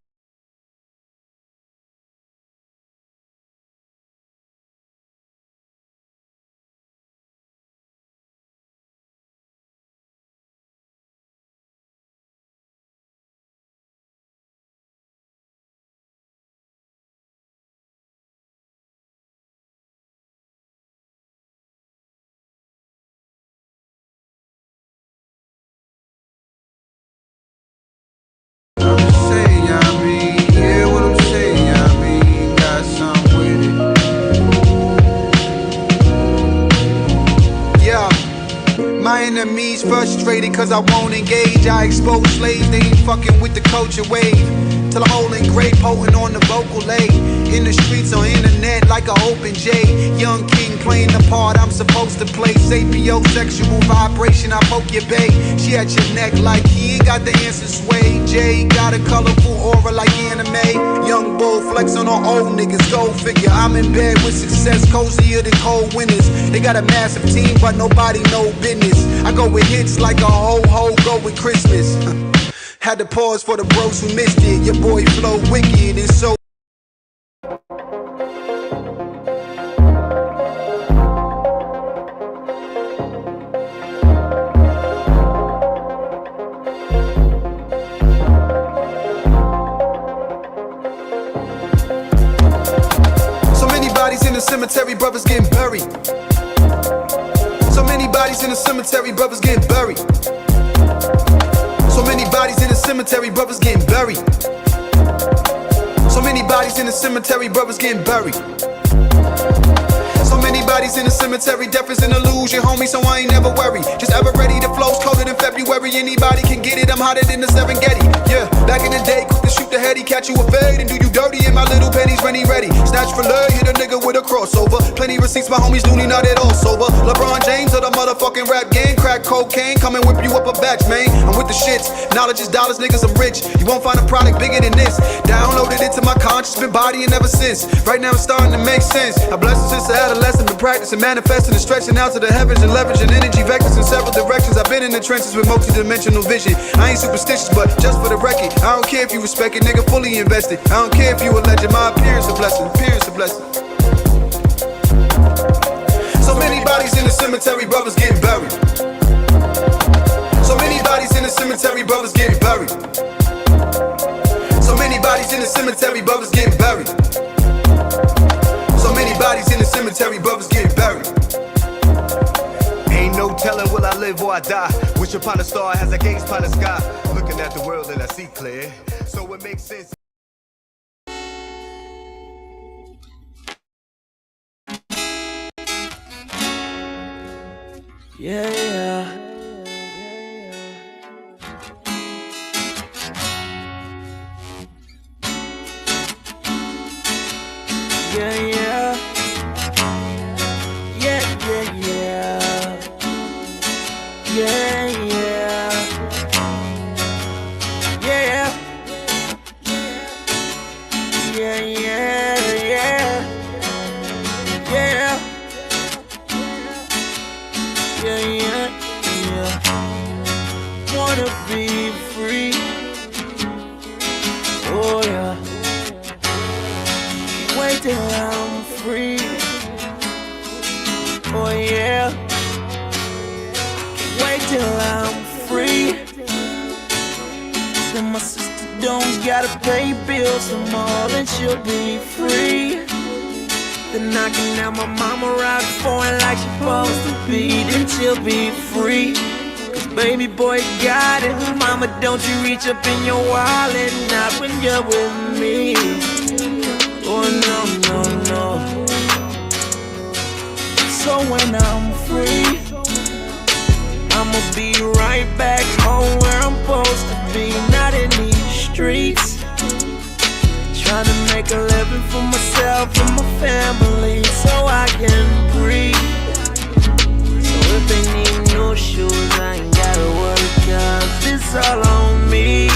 Speaker 18: My enemies frustrated cause I won't engage. I expose slaves, they ain't fucking with the culture wave. Till I'm holding great, potent on the vocal aid. In the streets or internet like a open J. Young king playing the part I'm supposed to play. Sapiosexual vibration, I poke your bae. She at your neck like he ain't got the answer sway. Jay got a colorful aura like anime. Young bull flex on our old niggas, go figure. I'm in bed with success, cozier than cold winters. They got a massive team but nobody know business. I go with hits like a ho-ho go with Christmas. Had to pause for the bros who missed it. Your boy flow wicked and so. So many bodies in the cemetery, brothers getting buried. So many bodies in the cemetery, brothers getting buried. So many bodies in the cemetery, brothers getting buried. So many bodies in the cemetery, brothers getting buried. So many bodies in the cemetery, death is an illusion, homie, so I ain't never worried. Just ever ready, the flow's colder than February, anybody can get it, I'm hotter than the Serengeti. Yeah, back in the day, quick to shoot the heady, catch you a fade and do you dirty in my little pennies when he ready. Snatch for love, hit a nigga with a crossover. Plenty receipts, my homies loony, not at all sober. LeBron James of the motherfucking rap game, crack cocaine, come and whip you up a batch, man. I'm with the shits, knowledge is dollars, niggas, I'm rich. You won't find a product bigger than this. Downloaded it to my conscience, been bodying ever since. Right now it's starting to make sense. I blessed since the adolescent, been practicing, manifesting and stretching out to the heavens and leveraging energy vectors in several directions. I've been in the trenches with multi-dimensional vision. I ain't superstitious, but just for the record, I don't care if you respect it, nigga, fully invested. I don't care if you a legend, my appearance a blessing, appearance a blessing. So many bodies in the cemetery, brothers getting buried. So many bodies in the cemetery, brothers getting buried. So many bodies in the cemetery, brothers getting buried. So many bodies in the cemetery, brothers getting buried. Ain't no telling will I live or I die. Wish upon a star has a gaze upon the sky. Looking at the world and I see clear, so it makes sense.
Speaker 11: Yeah, yeah. Yeah, yeah. Yeah, yeah, yeah. Yeah, yeah. Yeah. Yeah, yeah, yeah. Yeah. Yeah, yeah, yeah. my sister don't gotta pay bills tomorrow, then she'll be free. Then knocking out my mama ride foreign like she supposed to be, then she'll be free. Cause baby boy got it. Mama, don't you reach up in your wallet, not when you're with me. Oh no, no, no. So when I'm free, I'ma be right back home where I'm supposed to be, not in these streets. Trying to make a living for myself and my family so I can breathe. So if they need new shoes, I ain't gotta worry, cause it's all on me.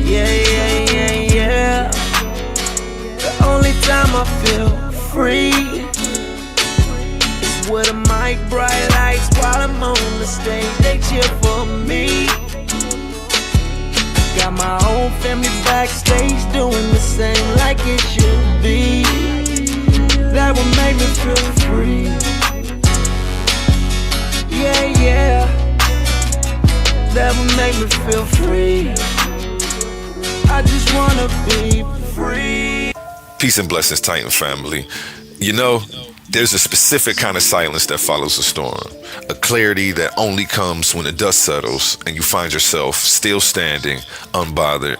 Speaker 11: Yeah, yeah, yeah, yeah. The only time I feel free is with a mic, bright lights while I'm on the stage. They cheer for me. Got my whole family backstage doing the same like it should be. That would make me feel free. Yeah, yeah. That would make me feel free. I just wanna be free.
Speaker 3: Peace and blessings, Titan family. You know, there's a specific kind of silence that follows a storm, a clarity that only comes when the dust settles and you find yourself still standing, unbothered,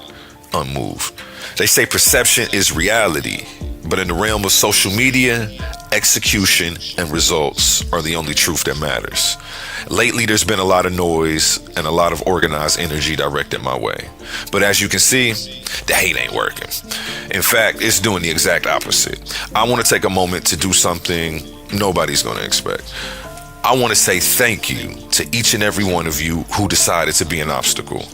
Speaker 3: unmoved. They say perception is reality, but in the realm of social media, execution and results are the only truth that matters. Lately, there's been a lot of noise and a lot of organized energy directed my way. But as you can see, the hate ain't working. In fact, it's doing the exact opposite. I want to take a moment to do something nobody's going to expect. I want to say thank you to each and every one of you who decided to be an obstacle.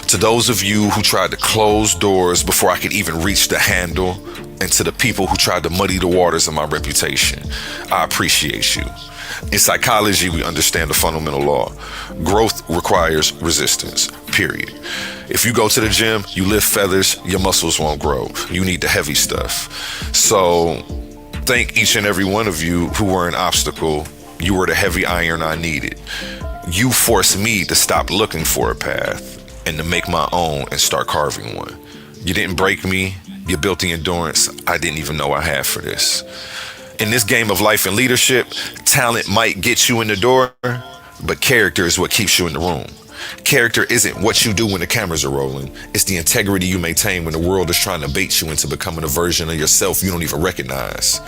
Speaker 3: To those of you who tried to close doors before I could even reach the handle, and to the people who tried to muddy the waters of my reputation, I appreciate you. In psychology, we understand the fundamental law. Growth requires resistance, period. If you go to the gym, you lift feathers, your muscles won't grow. You need the heavy stuff. So thank each and every one of you who were an obstacle. You were the heavy iron I needed. You forced me to stop looking for a path and to make my own and start carving one. You didn't break me. You built the endurance I didn't even know I had for this. In this game of life and leadership, talent might get you in the door, but character is what keeps you in the room. Character isn't what you do when the cameras are rolling. It's the integrity you maintain when the world is trying to bait you into becoming a version of yourself you don't even recognize.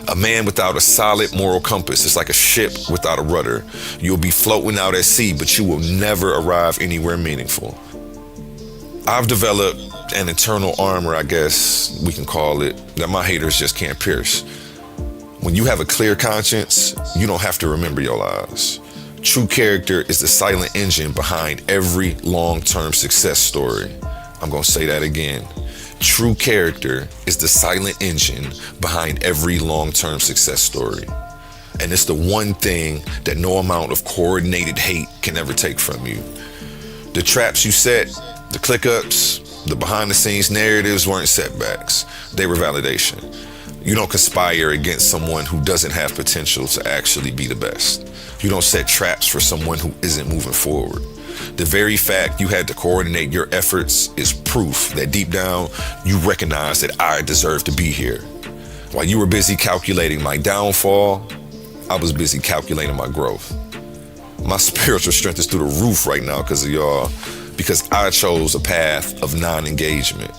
Speaker 3: A man without a solid moral compass is like a ship without a rudder. You'll be floating out at sea, but you will never arrive anywhere meaningful. I've developed an internal armor, I guess we can call it, that my haters just can't pierce. When you have a clear conscience, you don't have to remember your lies. True character is the silent engine behind every long-term success story. I'm going to say that again. True character is the silent engine behind every long-term success story. And it's the one thing that no amount of coordinated hate can ever take from you. The traps you set, the click-ups, the behind-the-scenes narratives weren't setbacks. They were validation. You don't conspire against someone who doesn't have potential to actually be the best. You don't set traps for someone who isn't moving forward. The very fact you had to coordinate your efforts is proof that deep down, you recognize that I deserve to be here. While you were busy calculating my downfall, I was busy calculating my growth. My spiritual strength is through the roof right now because of y'all, because I chose a path of non-engagement.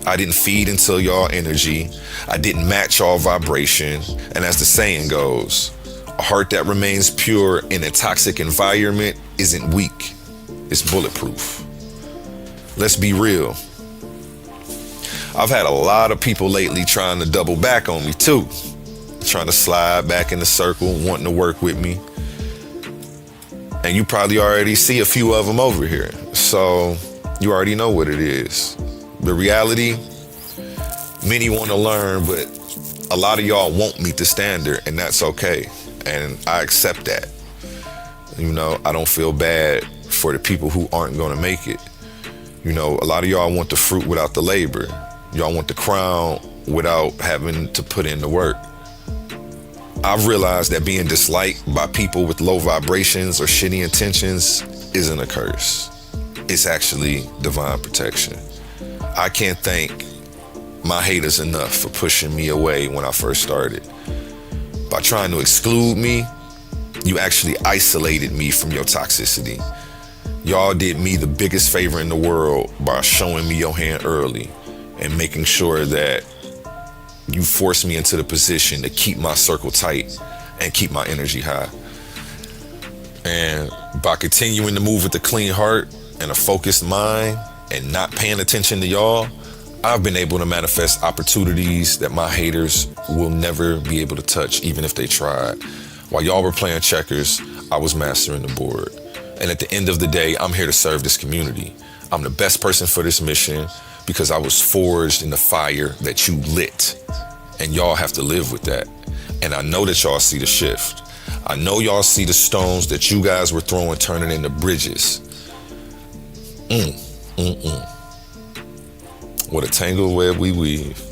Speaker 3: I didn't feed into y'all energy. I didn't match y'all vibration. And as the saying goes, a heart that remains pure in a toxic environment isn't weak. It's bulletproof. Let's be real. I've had a lot of people lately trying to double back on me too. Trying to slide back in the circle, wanting to work with me. And you probably already see a few of them over here. So you already know what it is. The reality, many want to learn, but a lot of y'all won't meet the standard, and that's okay. And I accept that. You know, I don't feel bad for the people who aren't going to make it. You know, a lot of y'all want the fruit without the labor. Y'all want the crown without having to put in the work. I've realized that being disliked by people with low vibrations or shitty intentions isn't a curse.
Speaker 6: it's actually divine protection. I can't thank my haters enough for pushing me away when I first started. By trying to exclude me, you actually isolated me from your toxicity. Y'all did me the biggest favor in the world by showing me your hand early and making sure that you forced me into the position to keep my circle tight and keep my energy high. And by continuing to move with a clean heart and a focused mind and not paying attention to y'all, I've been able to manifest opportunities that my haters will never be able to touch, even if they tried. While y'all were playing checkers, I was mastering the board. And at the end of the day, I'm here to serve this community. I'm the best person for this mission because I was forged in the fire that you lit. And y'all have to live with that. And I know that y'all see the shift. I know y'all see the stones that you guys were throwing turning into bridges. What a tangled web we weave.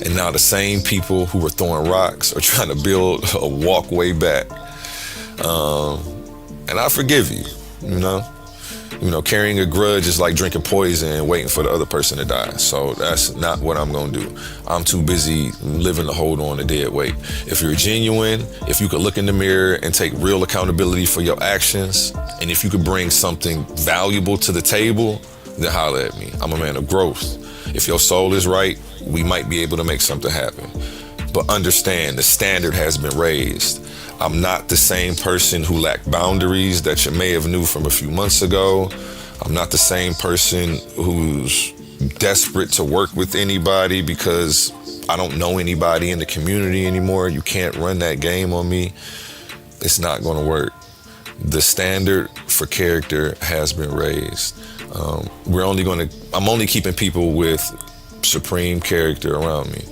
Speaker 6: And now the same people who were throwing rocks are trying to build a walkway back. And I forgive you, you know? Carrying a grudge is like drinking poison and waiting for the other person to die. So that's not what I'm gonna do. I'm too busy living to hold on to dead weight. If you're genuine, if you could look in the mirror and take real accountability for your actions, and if you could bring something valuable to the table, then holler at me. I'm a man of growth. If your soul is right, we might be able to make something happen. But understand, the standard has been raised. I'm not the same person who lacked boundaries that you may have knew from a few months ago. I'm not the same person who's desperate to work with anybody because I don't know anybody in the community anymore. You can't run that game on me. It's not going to work. The standard for character has been raised. I'm only keeping people with supreme character around me.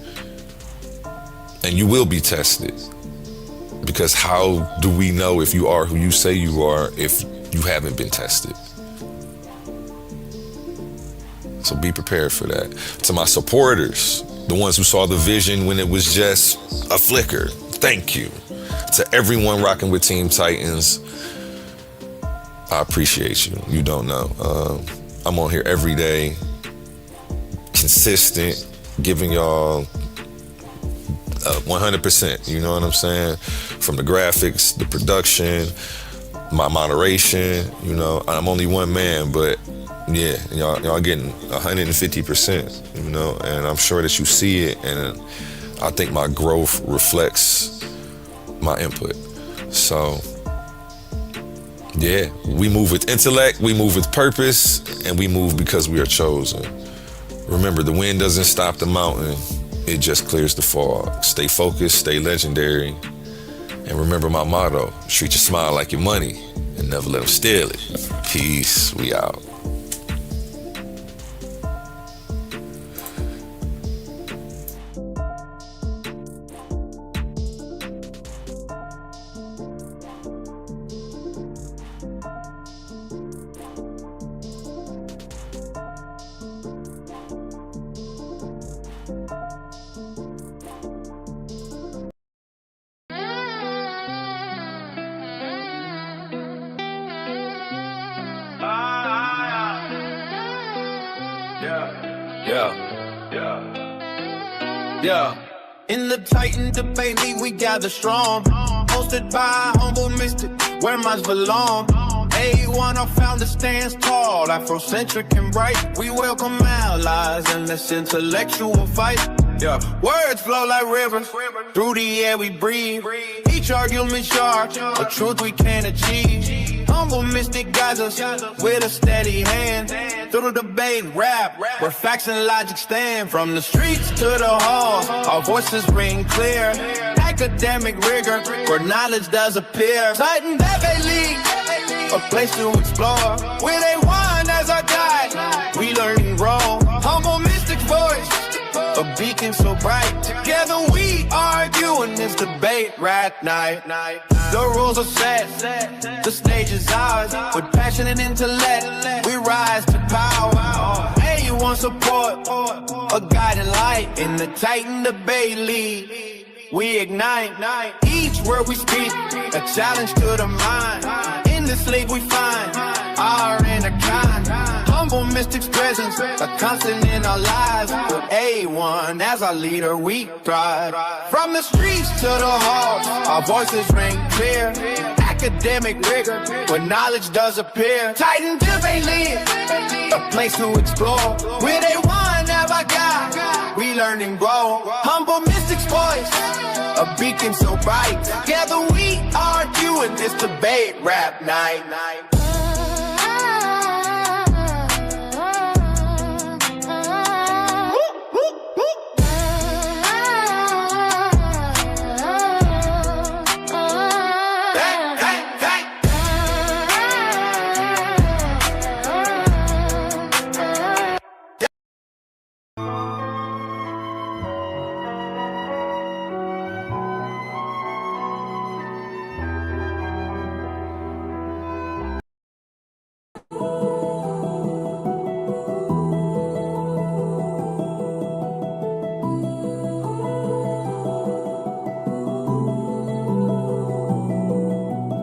Speaker 6: And you will be tested. Because how do we know if you are who you say you are if you haven't been tested? So be prepared for that. To my supporters, the ones who saw the vision when it was just a flicker, thank you. To everyone rocking with Team Titans, I appreciate you. You don't know. I'm on here every day, consistent, giving y'all 100%, you know what I'm saying? From the graphics, the production, my moderation, I'm only one man, but yeah, y'all getting 150%, and I'm sure that you see it, and I think my growth reflects my input. So, yeah, we move with intellect, we move with purpose, and we move because we are chosen. Remember, the wind doesn't stop the mountain. It just clears the fog. Stay focused, stay legendary. And remember my motto, treat your smile like your money and never let them steal it. Peace, we out.
Speaker 11: Yeah. In the Titan debate league, we gather strong. Hosted by a humble mystic, where mines belong. A1, our founder stands tall, Afrocentric and bright. We welcome allies in this intellectual fight. Yeah, words flow like rivers, through the air we breathe. Each argument sharp, a truth we can't achieve. Humble mystic guides us with a steady hand. Through the debate, rap, where facts and logic stand. From the streets to the halls, our voices ring clear. Academic rigor, where knowledge does appear. Titan Debate League, a place to explore. With A1 as our guide, we learn and grow. Humble mystic voice, a beacon so bright. Together we argue in this debate right night. The rules are set, the stage is ours. With passion and intellect, we rise to power. A1 support, a guiding light. In the Titan Debate League, we ignite. Each word we speak, a challenge to the mind. In this
Speaker 9: in sleep we find R and a kind. Humble mystics presence, a constant in our lives. With A1 as our leader, we thrive. From the streets to the halls, our voices ring clear. Academic rigor, where knowledge does appear. Titan debate live, a place to explore. Where they want, never got, we learn and grow. Humble mystics voice, a beacon so bright. Together we argue in this debate rap night.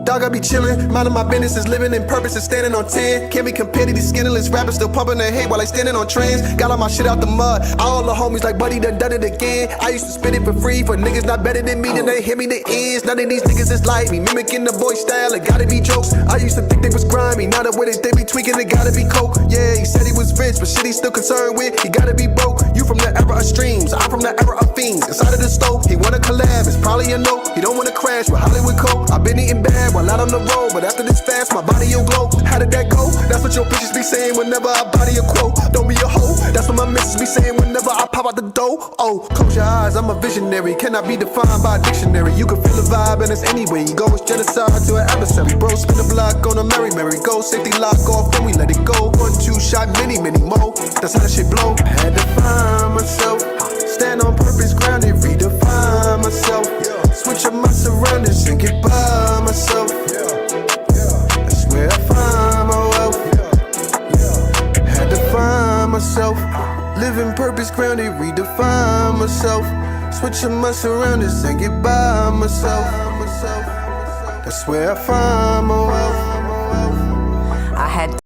Speaker 12: Dog, I be chillin', minding my business is living in purpose is standing on 10. Can't be compared to these skinless rappers still pumping their hate while they standing on trends. Got all my shit out the mud, all the homies like buddy done it again. I used to spit it for free for niggas not better than me, then they hit me the ends. None of these niggas is like me, mimicking the boy style, it gotta be jokes. I used to think they was grimy, now that with it they be tweaking, it gotta be coke. Yeah, he said he was rich, but shit he's still concerned with, he gotta be broke. You from the era of streams, I'm from the era of fiends. Inside of the stove, he wanna collab, it's probably a no. He don't wanna crash with Hollywood Coke. I've been eating bad while out on the road, but after this fast, my body will glow. How did that go? That's what your bitches be saying whenever I body a quote. Don't be a hoe, that's what my missus be saying whenever I pop out the door. Oh, close your eyes, I'm a visionary, cannot be defined by a dictionary. You can feel the vibe and it's anywhere you go, it's genocide to an adversary. Bro, spin the block on a merry go, safety lock off, then we let it go. 1-2 shot, many more, that's how that shit blow. Had to find myself, stand on purpose, grounded, redefine myself. Switch up my surroundings and get by myself. That's where I find my wealth. Had to find myself, living purpose, grounded, redefine myself. Switch up my surroundings and get by myself. That's where I find my wealth.
Speaker 10: I had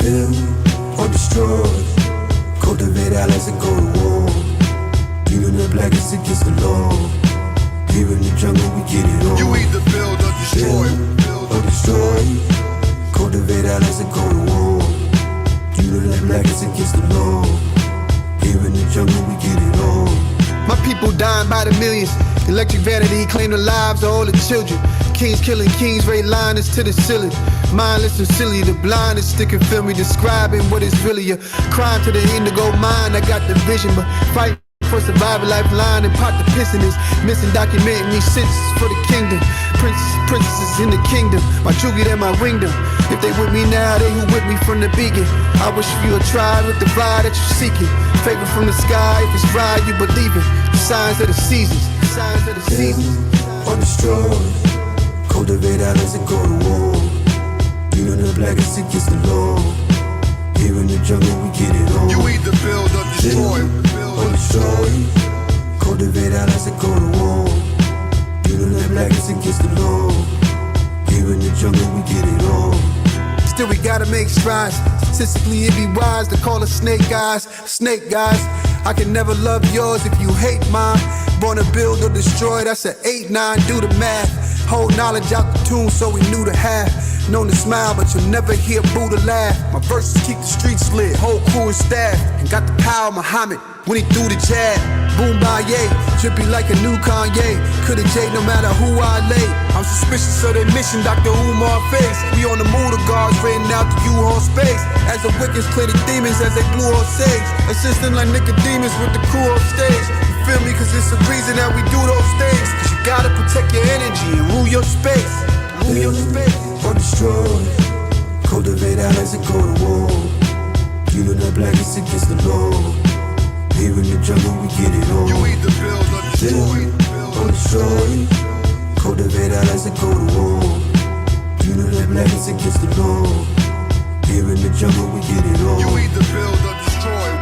Speaker 5: build or destroy, cultivate allies and go to war. Even the blackest against the law. Here in the jungle we get it on. You either build or destroy. Build or destroy, cultivate allies and go to war. Even the blackest against the law. Here in the jungle we get it on.
Speaker 12: My people dying by the millions. Electric vanity claim the lives of all the children. Kings killing kings, raid liners to the ceiling. Mindless and silly, the blind is sticking film me, describing what is really a crime to the indigo mind. I got the vision, but fight for survival, lifeline and pot the piss in this. Missing documenting these sentences for the kingdom. Princesses in the kingdom, my Chugi, they're my wingdom. If they with me now, they who with me from the beginning. I wish you a try with the vibe that you're seeking. Favor from the sky, if it's right, you believe it. The signs of the seasons, the signs of the seasons.
Speaker 5: Or destroy, cultivate allies and go to war. You know the blackest against the law. Here in the jungle we get it on. You either build or destroy. Build or destroy, cultivate allies and go to war. You know the blackest against the law. Here in the jungle we get it on.
Speaker 12: Still we gotta make strides. Statistically it'd be wise to call us snake guys. Snake guys, I can never love yours if you hate mine. Born to build or destroy, that's an 8-9, do the math. Whole knowledge out the tune so we knew to have. Known to smile, but you'll never hear Buddha laugh. My verses keep the streets lit, whole crew and staff. And got the power of Muhammad when he threw the jab. Boom by yay, drippy like a new Kanye. Coulda J no matter who I lay. I'm suspicious of their mission, Dr. Umar face. We on the move, the guards renting out the U-Haul space. As the wickets clear the demons as they blew off sage. Assisting like Nicodemus with the crew off stage. You feel me? Cause it's the reason that we do those things. Cause you gotta protect your energy and rule your space. Rule your space.
Speaker 5: Or destroy, cultivate allies and go to war. You know the blackest against the law. Here in the jungle, we get it on. You either build or destroy. Or destroy. Cultivate allies and go to war. You know that black is against the law. Here in the jungle, we get it on. You either build or destroy.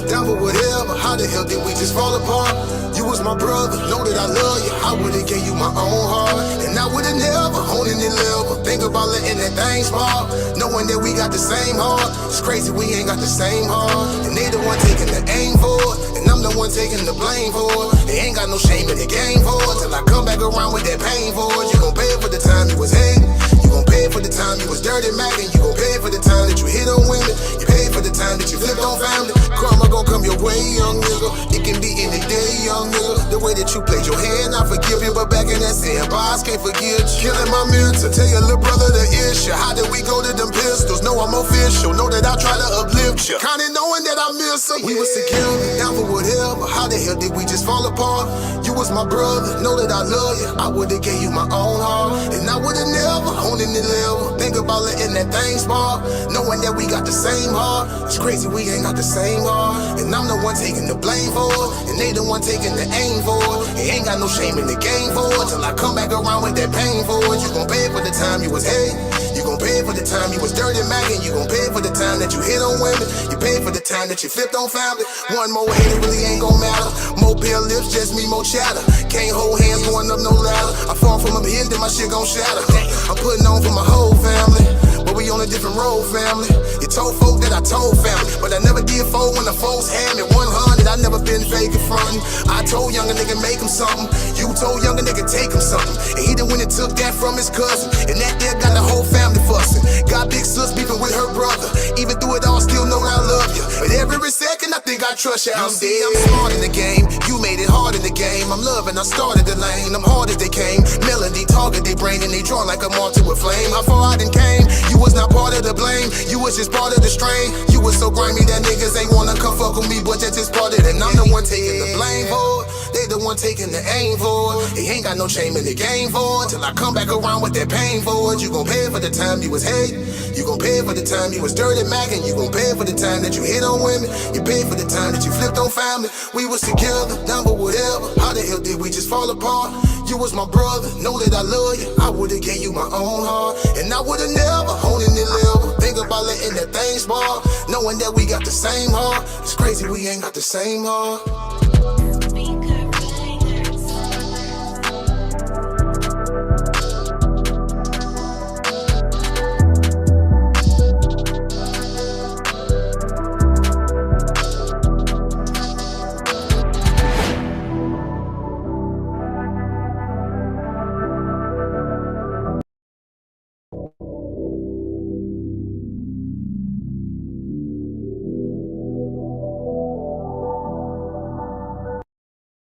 Speaker 12: Down for whatever, how the hell did we just fall apart? You was my brother, know that I love you. I would've gave you my own heart, and I would've never honed it level. Think about letting that thing small, knowing that we got the same heart. It's crazy we ain't got the same heart, and they the one taking the aim for it, and I'm the one taking the blame for it. They ain't got no shame in the game for it, till I come back around with that pain for it. You gon' pay for the time you was hating, you gon' pay for the time you was dirty macking, you gon' pay for the time that you hit on women, you pay for the time that you flipped on family. Karma gon' come your way, young nigga. It can be any day, young nigga. The way that you played your hand, I forgive you, but back in that sandbox, can't forget you. Killing my mentor, tell your little brother the issue. How did we go to them pistols? Know I'm official, know that I try to uplift you. Kinda knowing that I miss him. We was together, down for whatever. How the hell did we just fall apart? You was my brother, know that I love you. I would've gave you my own heart, and I would've never honed in the level. Think about letting that thing small, knowing that we got the same heart. It's crazy we ain't got the same heart, and I'm the one taking the blame for it, and they the one taking the aim for it. They ain't got no shame in the game for it, till I come back around with that pain for it. You gon' pay for the time you was hating, you gon' pay for the time you was dirty macking, you gon' pay for the time that you hit on women, you pay for the time that you flipped on family. One more hate, it really ain't gon' matter. More pale lips, just me, more chatter. Can't hold hands going up no ladder. I fall from up here, then my shit gon' shatter. I'm putting on for my whole family, but we on a different road, family. You told folk that I told family, but I never did fold when the folks had me 100. I never been fake in front. I told younger nigga make him something, you told younger nigga take him something, and he the one that took that from his cousin, and that there got the whole family fussing. Got big sis beefing with her brother, even through it all still know I love you, but every second I think I trust you. I'm dead, I'm smart in the game, you made it hard in the game. I'm loving, I started the lane, I'm hard as they came. Melody target they brain and they draw like a martyr with flame. How far I done came, you was not part of the blame, you was just part of the strain. You was so grimy that niggas ain't wanna come fuck with me, but that's just part of it. And I'm the one taking the blame for it, they the one taking the aim for it. They ain't got no shame in the game for it, till I come back around with that pain for it. You gon' pay for the time you was hating, you gon' pay for the time you was dirty macking, you gon' pay for the time that you hit on women, you pay for the time that you flipped on family. We was together, down for whatever. How the hell did we just fall apart? You was my brother, know that I love you. I would've gave you my own heart, and I would've never honed in the level. Think about letting that thing small, knowing that we got the same heart. It's crazy we ain't got the same heart.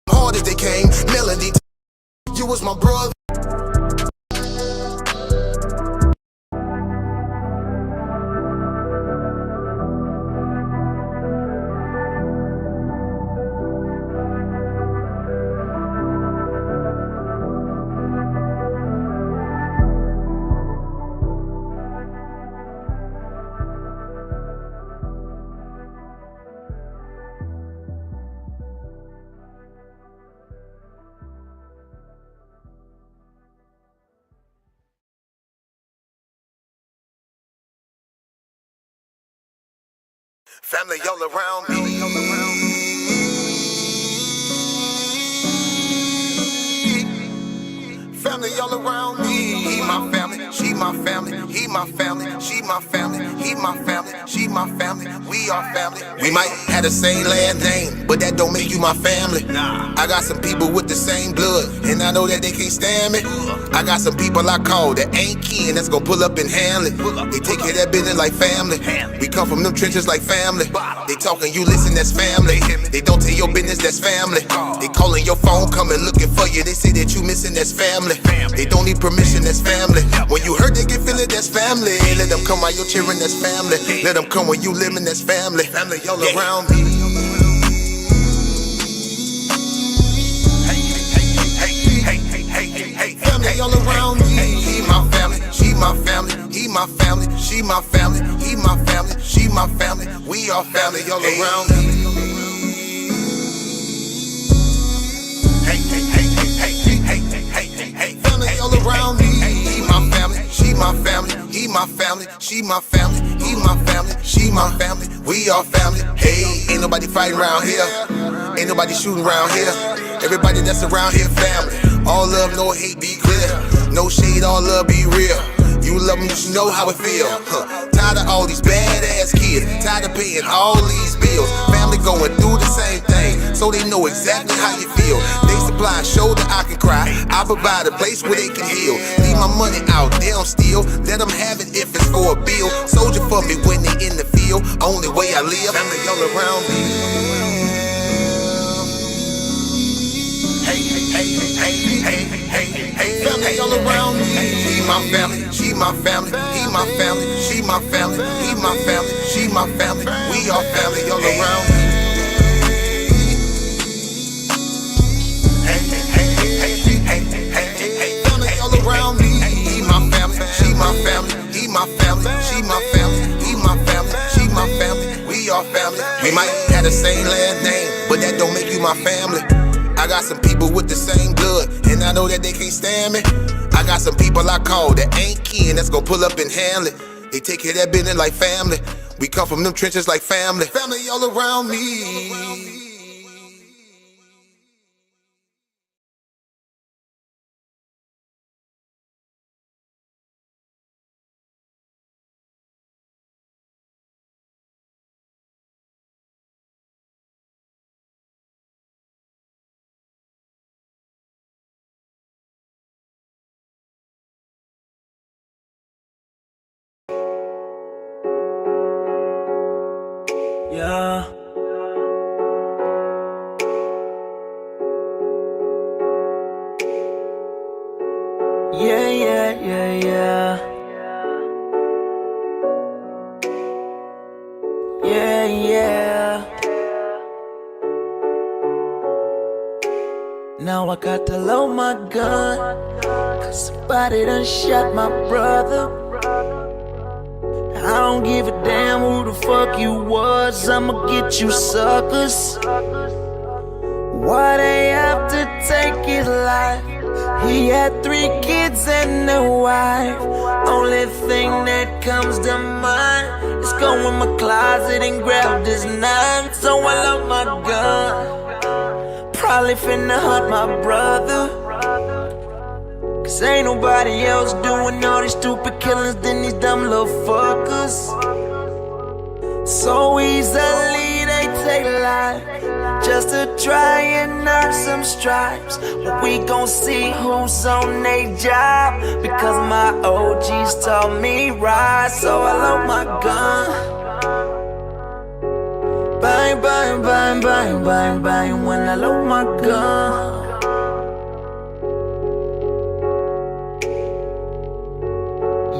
Speaker 12: Hard as they came, Melody, you was my brother. Family all around me. Family all around me. He my family, she my family. He my family, she my family. He my family, she my family. We are family. We might have the same last name, but that don't make you my family. I got some people with the same blood, and I know that they can't stand me. I got some people I call that ain't kin, that's gonna pull up and handle it. They take care of that business like family. We come from them trenches like family. They talking, you listen, that's family. They don't tell your business
Speaker 14: friends, that's family. They calling your phone, coming looking for you. They say that you missing, that's family. They don't need permission, that's family. When you hurt, they can feel it, that's family. Let them come while you're cheering, that's family. Let them come when you living, that's family. Family all around me. Family all around me. He my family, she my family. He my family, she my family. He my family, she my family. We are family all around me. Family all around me. He my family, she my family. He my family, she my family. He my family, she my family. We are family. Hey, ain't nobody fighting around here. Ain't nobody shooting around here. Everybody that's around here, family. All love, no hate, be clear. No shade, all love, be real. You love them, you should know how it feel. Tired of all these badass kids. Tired of paying all these bills. Family going through the same thing, so they know exactly how you feel. They supply a shoulder I can cry. I provide a place where they can heal. Leave my money out, they don't steal. Let them have it if it's for a bill. Soldier for me when they in the field. Only way I live, family all around me. Family all around me. He my family, she my family. He my family, she my family. He my family, she my family. We are family all around me. Family all around me. He my family, she my family. He my family, she my family. He my family, she my family. We are family. We might have the same last name, but that don't make you my family. I got some people with the same blood, and I know that they can't stand me. I got some people I call that ain't kin, that's gonna pull up and handle it. They take care of that business like family. We come from them trenches like family. Family all around me.
Speaker 11: Yeah. Yeah, yeah, yeah, yeah. Yeah, yeah. Now I got to load my gun, cause somebody done shot my brother. I don't give a damn who the fuck you was, I'ma get you suckers. Why they have to take his life? He had 3 kids and a wife. Only thing that comes to mind is go in my closet and grab this knife. So I love my gun, probably finna hunt my brother, cause ain't nobody else doing all these stupid killings than these dumb little fuckers. So easily they take life just to try and earn some stripes. But we gon' see who's on they job, because my OGs taught me right. So I love my gun. Bang, bang, bang, bang, bang, bang, when I load my gun.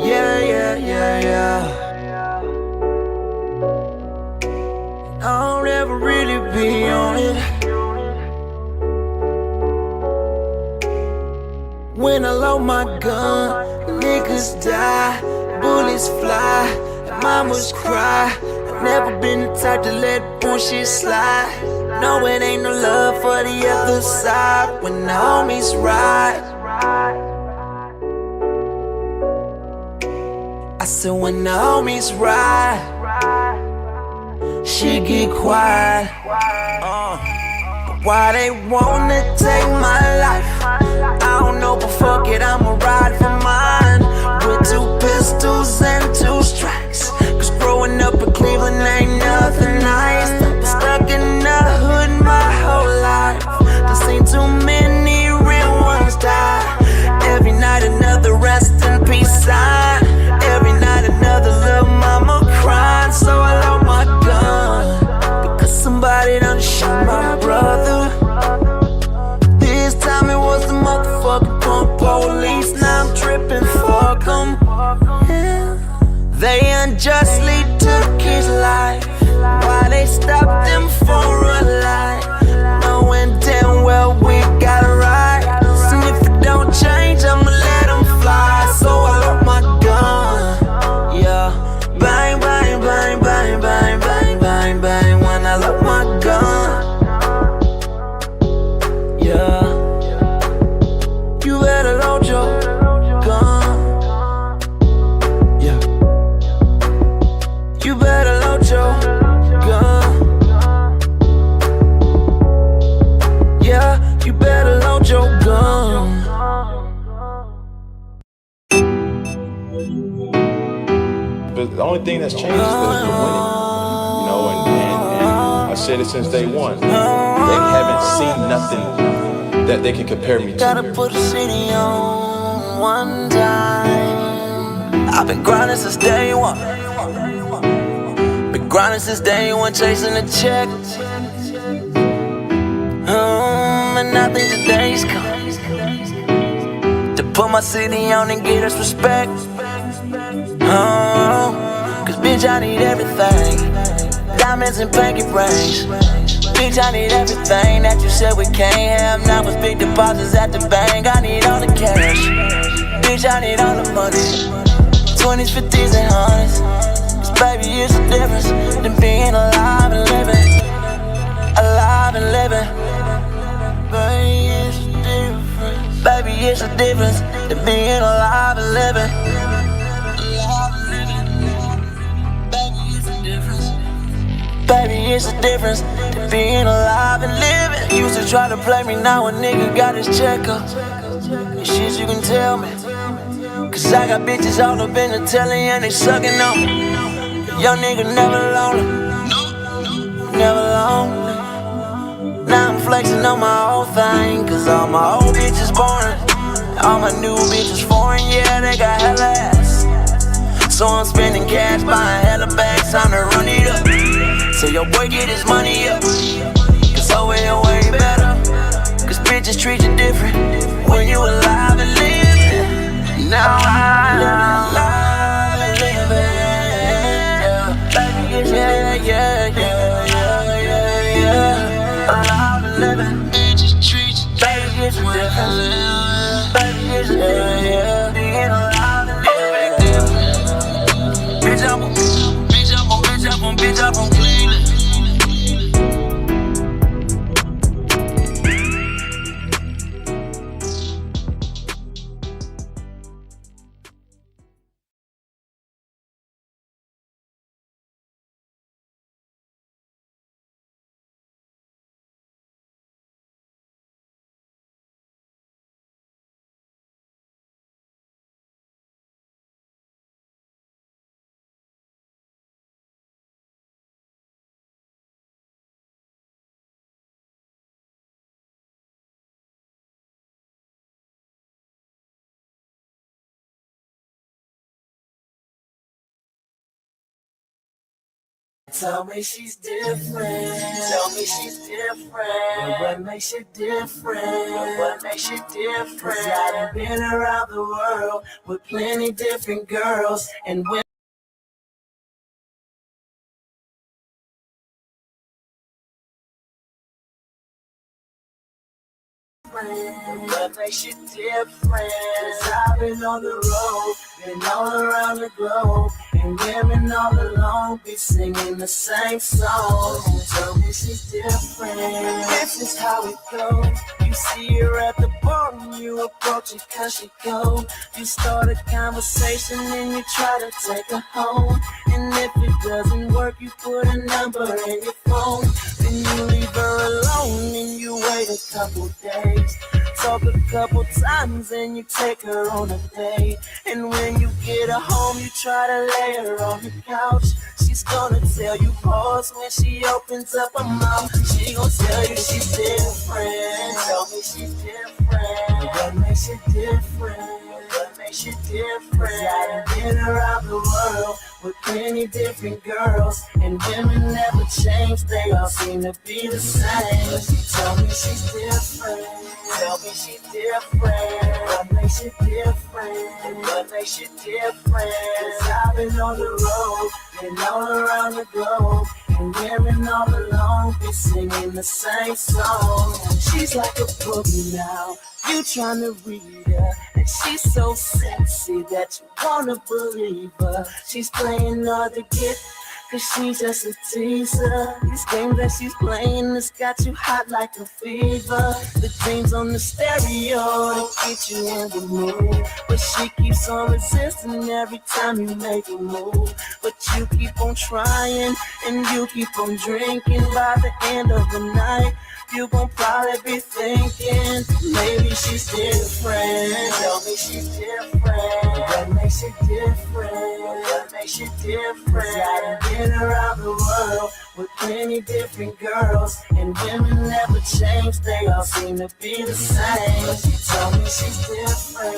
Speaker 11: Yeah, yeah, yeah, yeah. I don't ever really be on it. When I load my gun, niggas die, bullets fly, and mamas cry. I've never been the type to let bullshit slide. No, it ain't no love for the other side when the homies ride. I said when the homies ride, she get quiet. But why they wanna take my life? I don't know, but fuck it, I'ma ride for mine. With 2 pistols and 2 strikes, cause growing up in Cleveland ain't nothing nice. Been stuck in the hood my whole life. Done seen too many real ones die. Every night another rest in peace sign. Every night another little mama crying. So I love my gun, because somebody done shot my brother.
Speaker 7: The only thing that's changed is the winning. You know, and I said it since day one. They haven't seen nothing that they can compare me to.
Speaker 11: Gotta put the city on one time. I've been grinding since day one. Been grinding since day one, chasing the check. And I think today's come to put my city on and get us respect. Cause bitch, I need everything. Diamonds and pinky rings. Bitch, I need everything that you said we can't have. Now it's big deposits at the bank. I need all the cash. Bitch, I need all the money. 20s, 50s, and 100s. Cause baby, it's a difference than being alive and living. Alive and living. Baby, it's a difference. Baby, it's a difference than being alive and living. Baby, it's a difference to being alive and living. Used to try to play me, now a nigga got his check up. And shit you can tell me. Cause I got bitches all up in the telly and they sucking on me. Young nigga never lonely. Never lonely. Now I'm flexing on my old thing. Cause all my old bitches boring. All my new bitches foreign, yeah, they got hella ass. So I'm spending cash, buying hella bags, time to run it up. So your boy get his money up. Cause so it way better. Cause bitches treat you different when you alive and living. Now I'm alive and living. Yeah. Alive and living. Bitches treat you different. Baby, it's different. Being alive and living. Bitch, I'm on Cleveland. Tell me she's different. Tell me she's different. What makes you different? What makes you different? Cause I done been around the world with plenty different girls and women. What makes you different? Cause I've been on the road, been all around the globe, and women all along be singing the same song. Tell me she's different. This is how it goes. You see her at the bar and you approach her cause she cold. You start a conversation and you try to take her home. And if it doesn't work, you put a number in your phone. Then you leave her alone and you wait a couple days. Talk a couple times and you take her on a date. And when you get her home, you try to lay her on the couch. She's gonna tell you pause when she opens up her mouth. She gonna tell you she's different. Tell me she's different. What makes you different? What makes you different? Cause I done been around the world with plenty different girls, and women never change, they all seem to be the same. Tell me she's different. Tell me she's different. What makes you different? What makes you different? Cause I've been on the road, been all around the globe, and women all along be singing the same song. She's like a book now, you tryna read her, and she's so sexy that you wanna believe her. She's playing hard to get, cause she's just a teaser. This game that she's playing has got you hot like a fever. The dreams on the stereo to get you in the mood, but she keeps on resisting every time you make a move. But you keep on trying and you keep on drinking. By the end of the night, you gon' probably be thinking, maybe she's different. Tell me she's different. What makes you different? What makes you different? I done been around the world with plenty different girls, and women never change, they all seem to be the same. She told me she's different.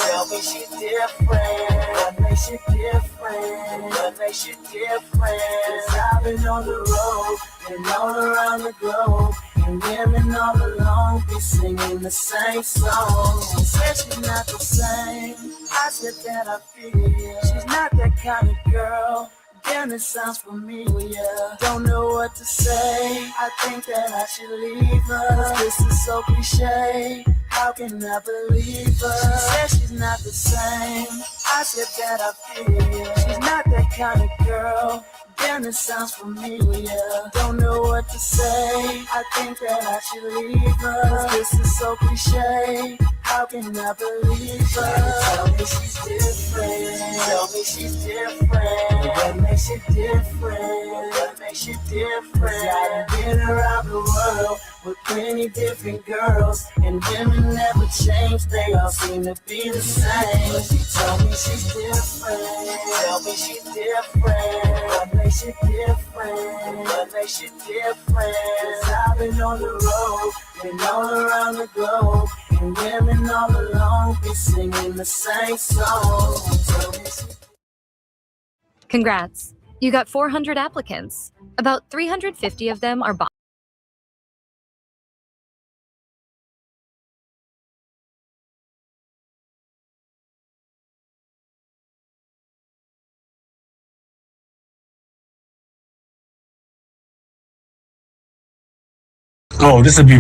Speaker 11: Tell me she's different. What makes you different? What makes you different? 'Cause I've been on the road and all around the globe, and women all along be singing the same song. She said she's not the same. I said that I feel she's not that kind of girl. Damn, it sounds familiar. Don't know what to say. I think that I should leave her. 'Cause this is so cliche. How can I believe her? She said she's not the same. I said that I feel she's not that kind of girl. Damn, it sounds familiar. Don't know what to say. I think that I should leave her. 'Cause this is so cliche. How can I believe her? Tell me she's different. Tell me she's different. What makes you different? What makes you different? I've been around the world with plenty different girls, and women never change, they all seem to be the same. She told me she's different. Tell me she's different. What makes you different? What makes you different? 'Cause I've been on the road and all around the globe, and women all along be singing the same song. Tell me she's
Speaker 2: Congrats. You got 400 applicants. About 350 of them are
Speaker 13: Oh, this would be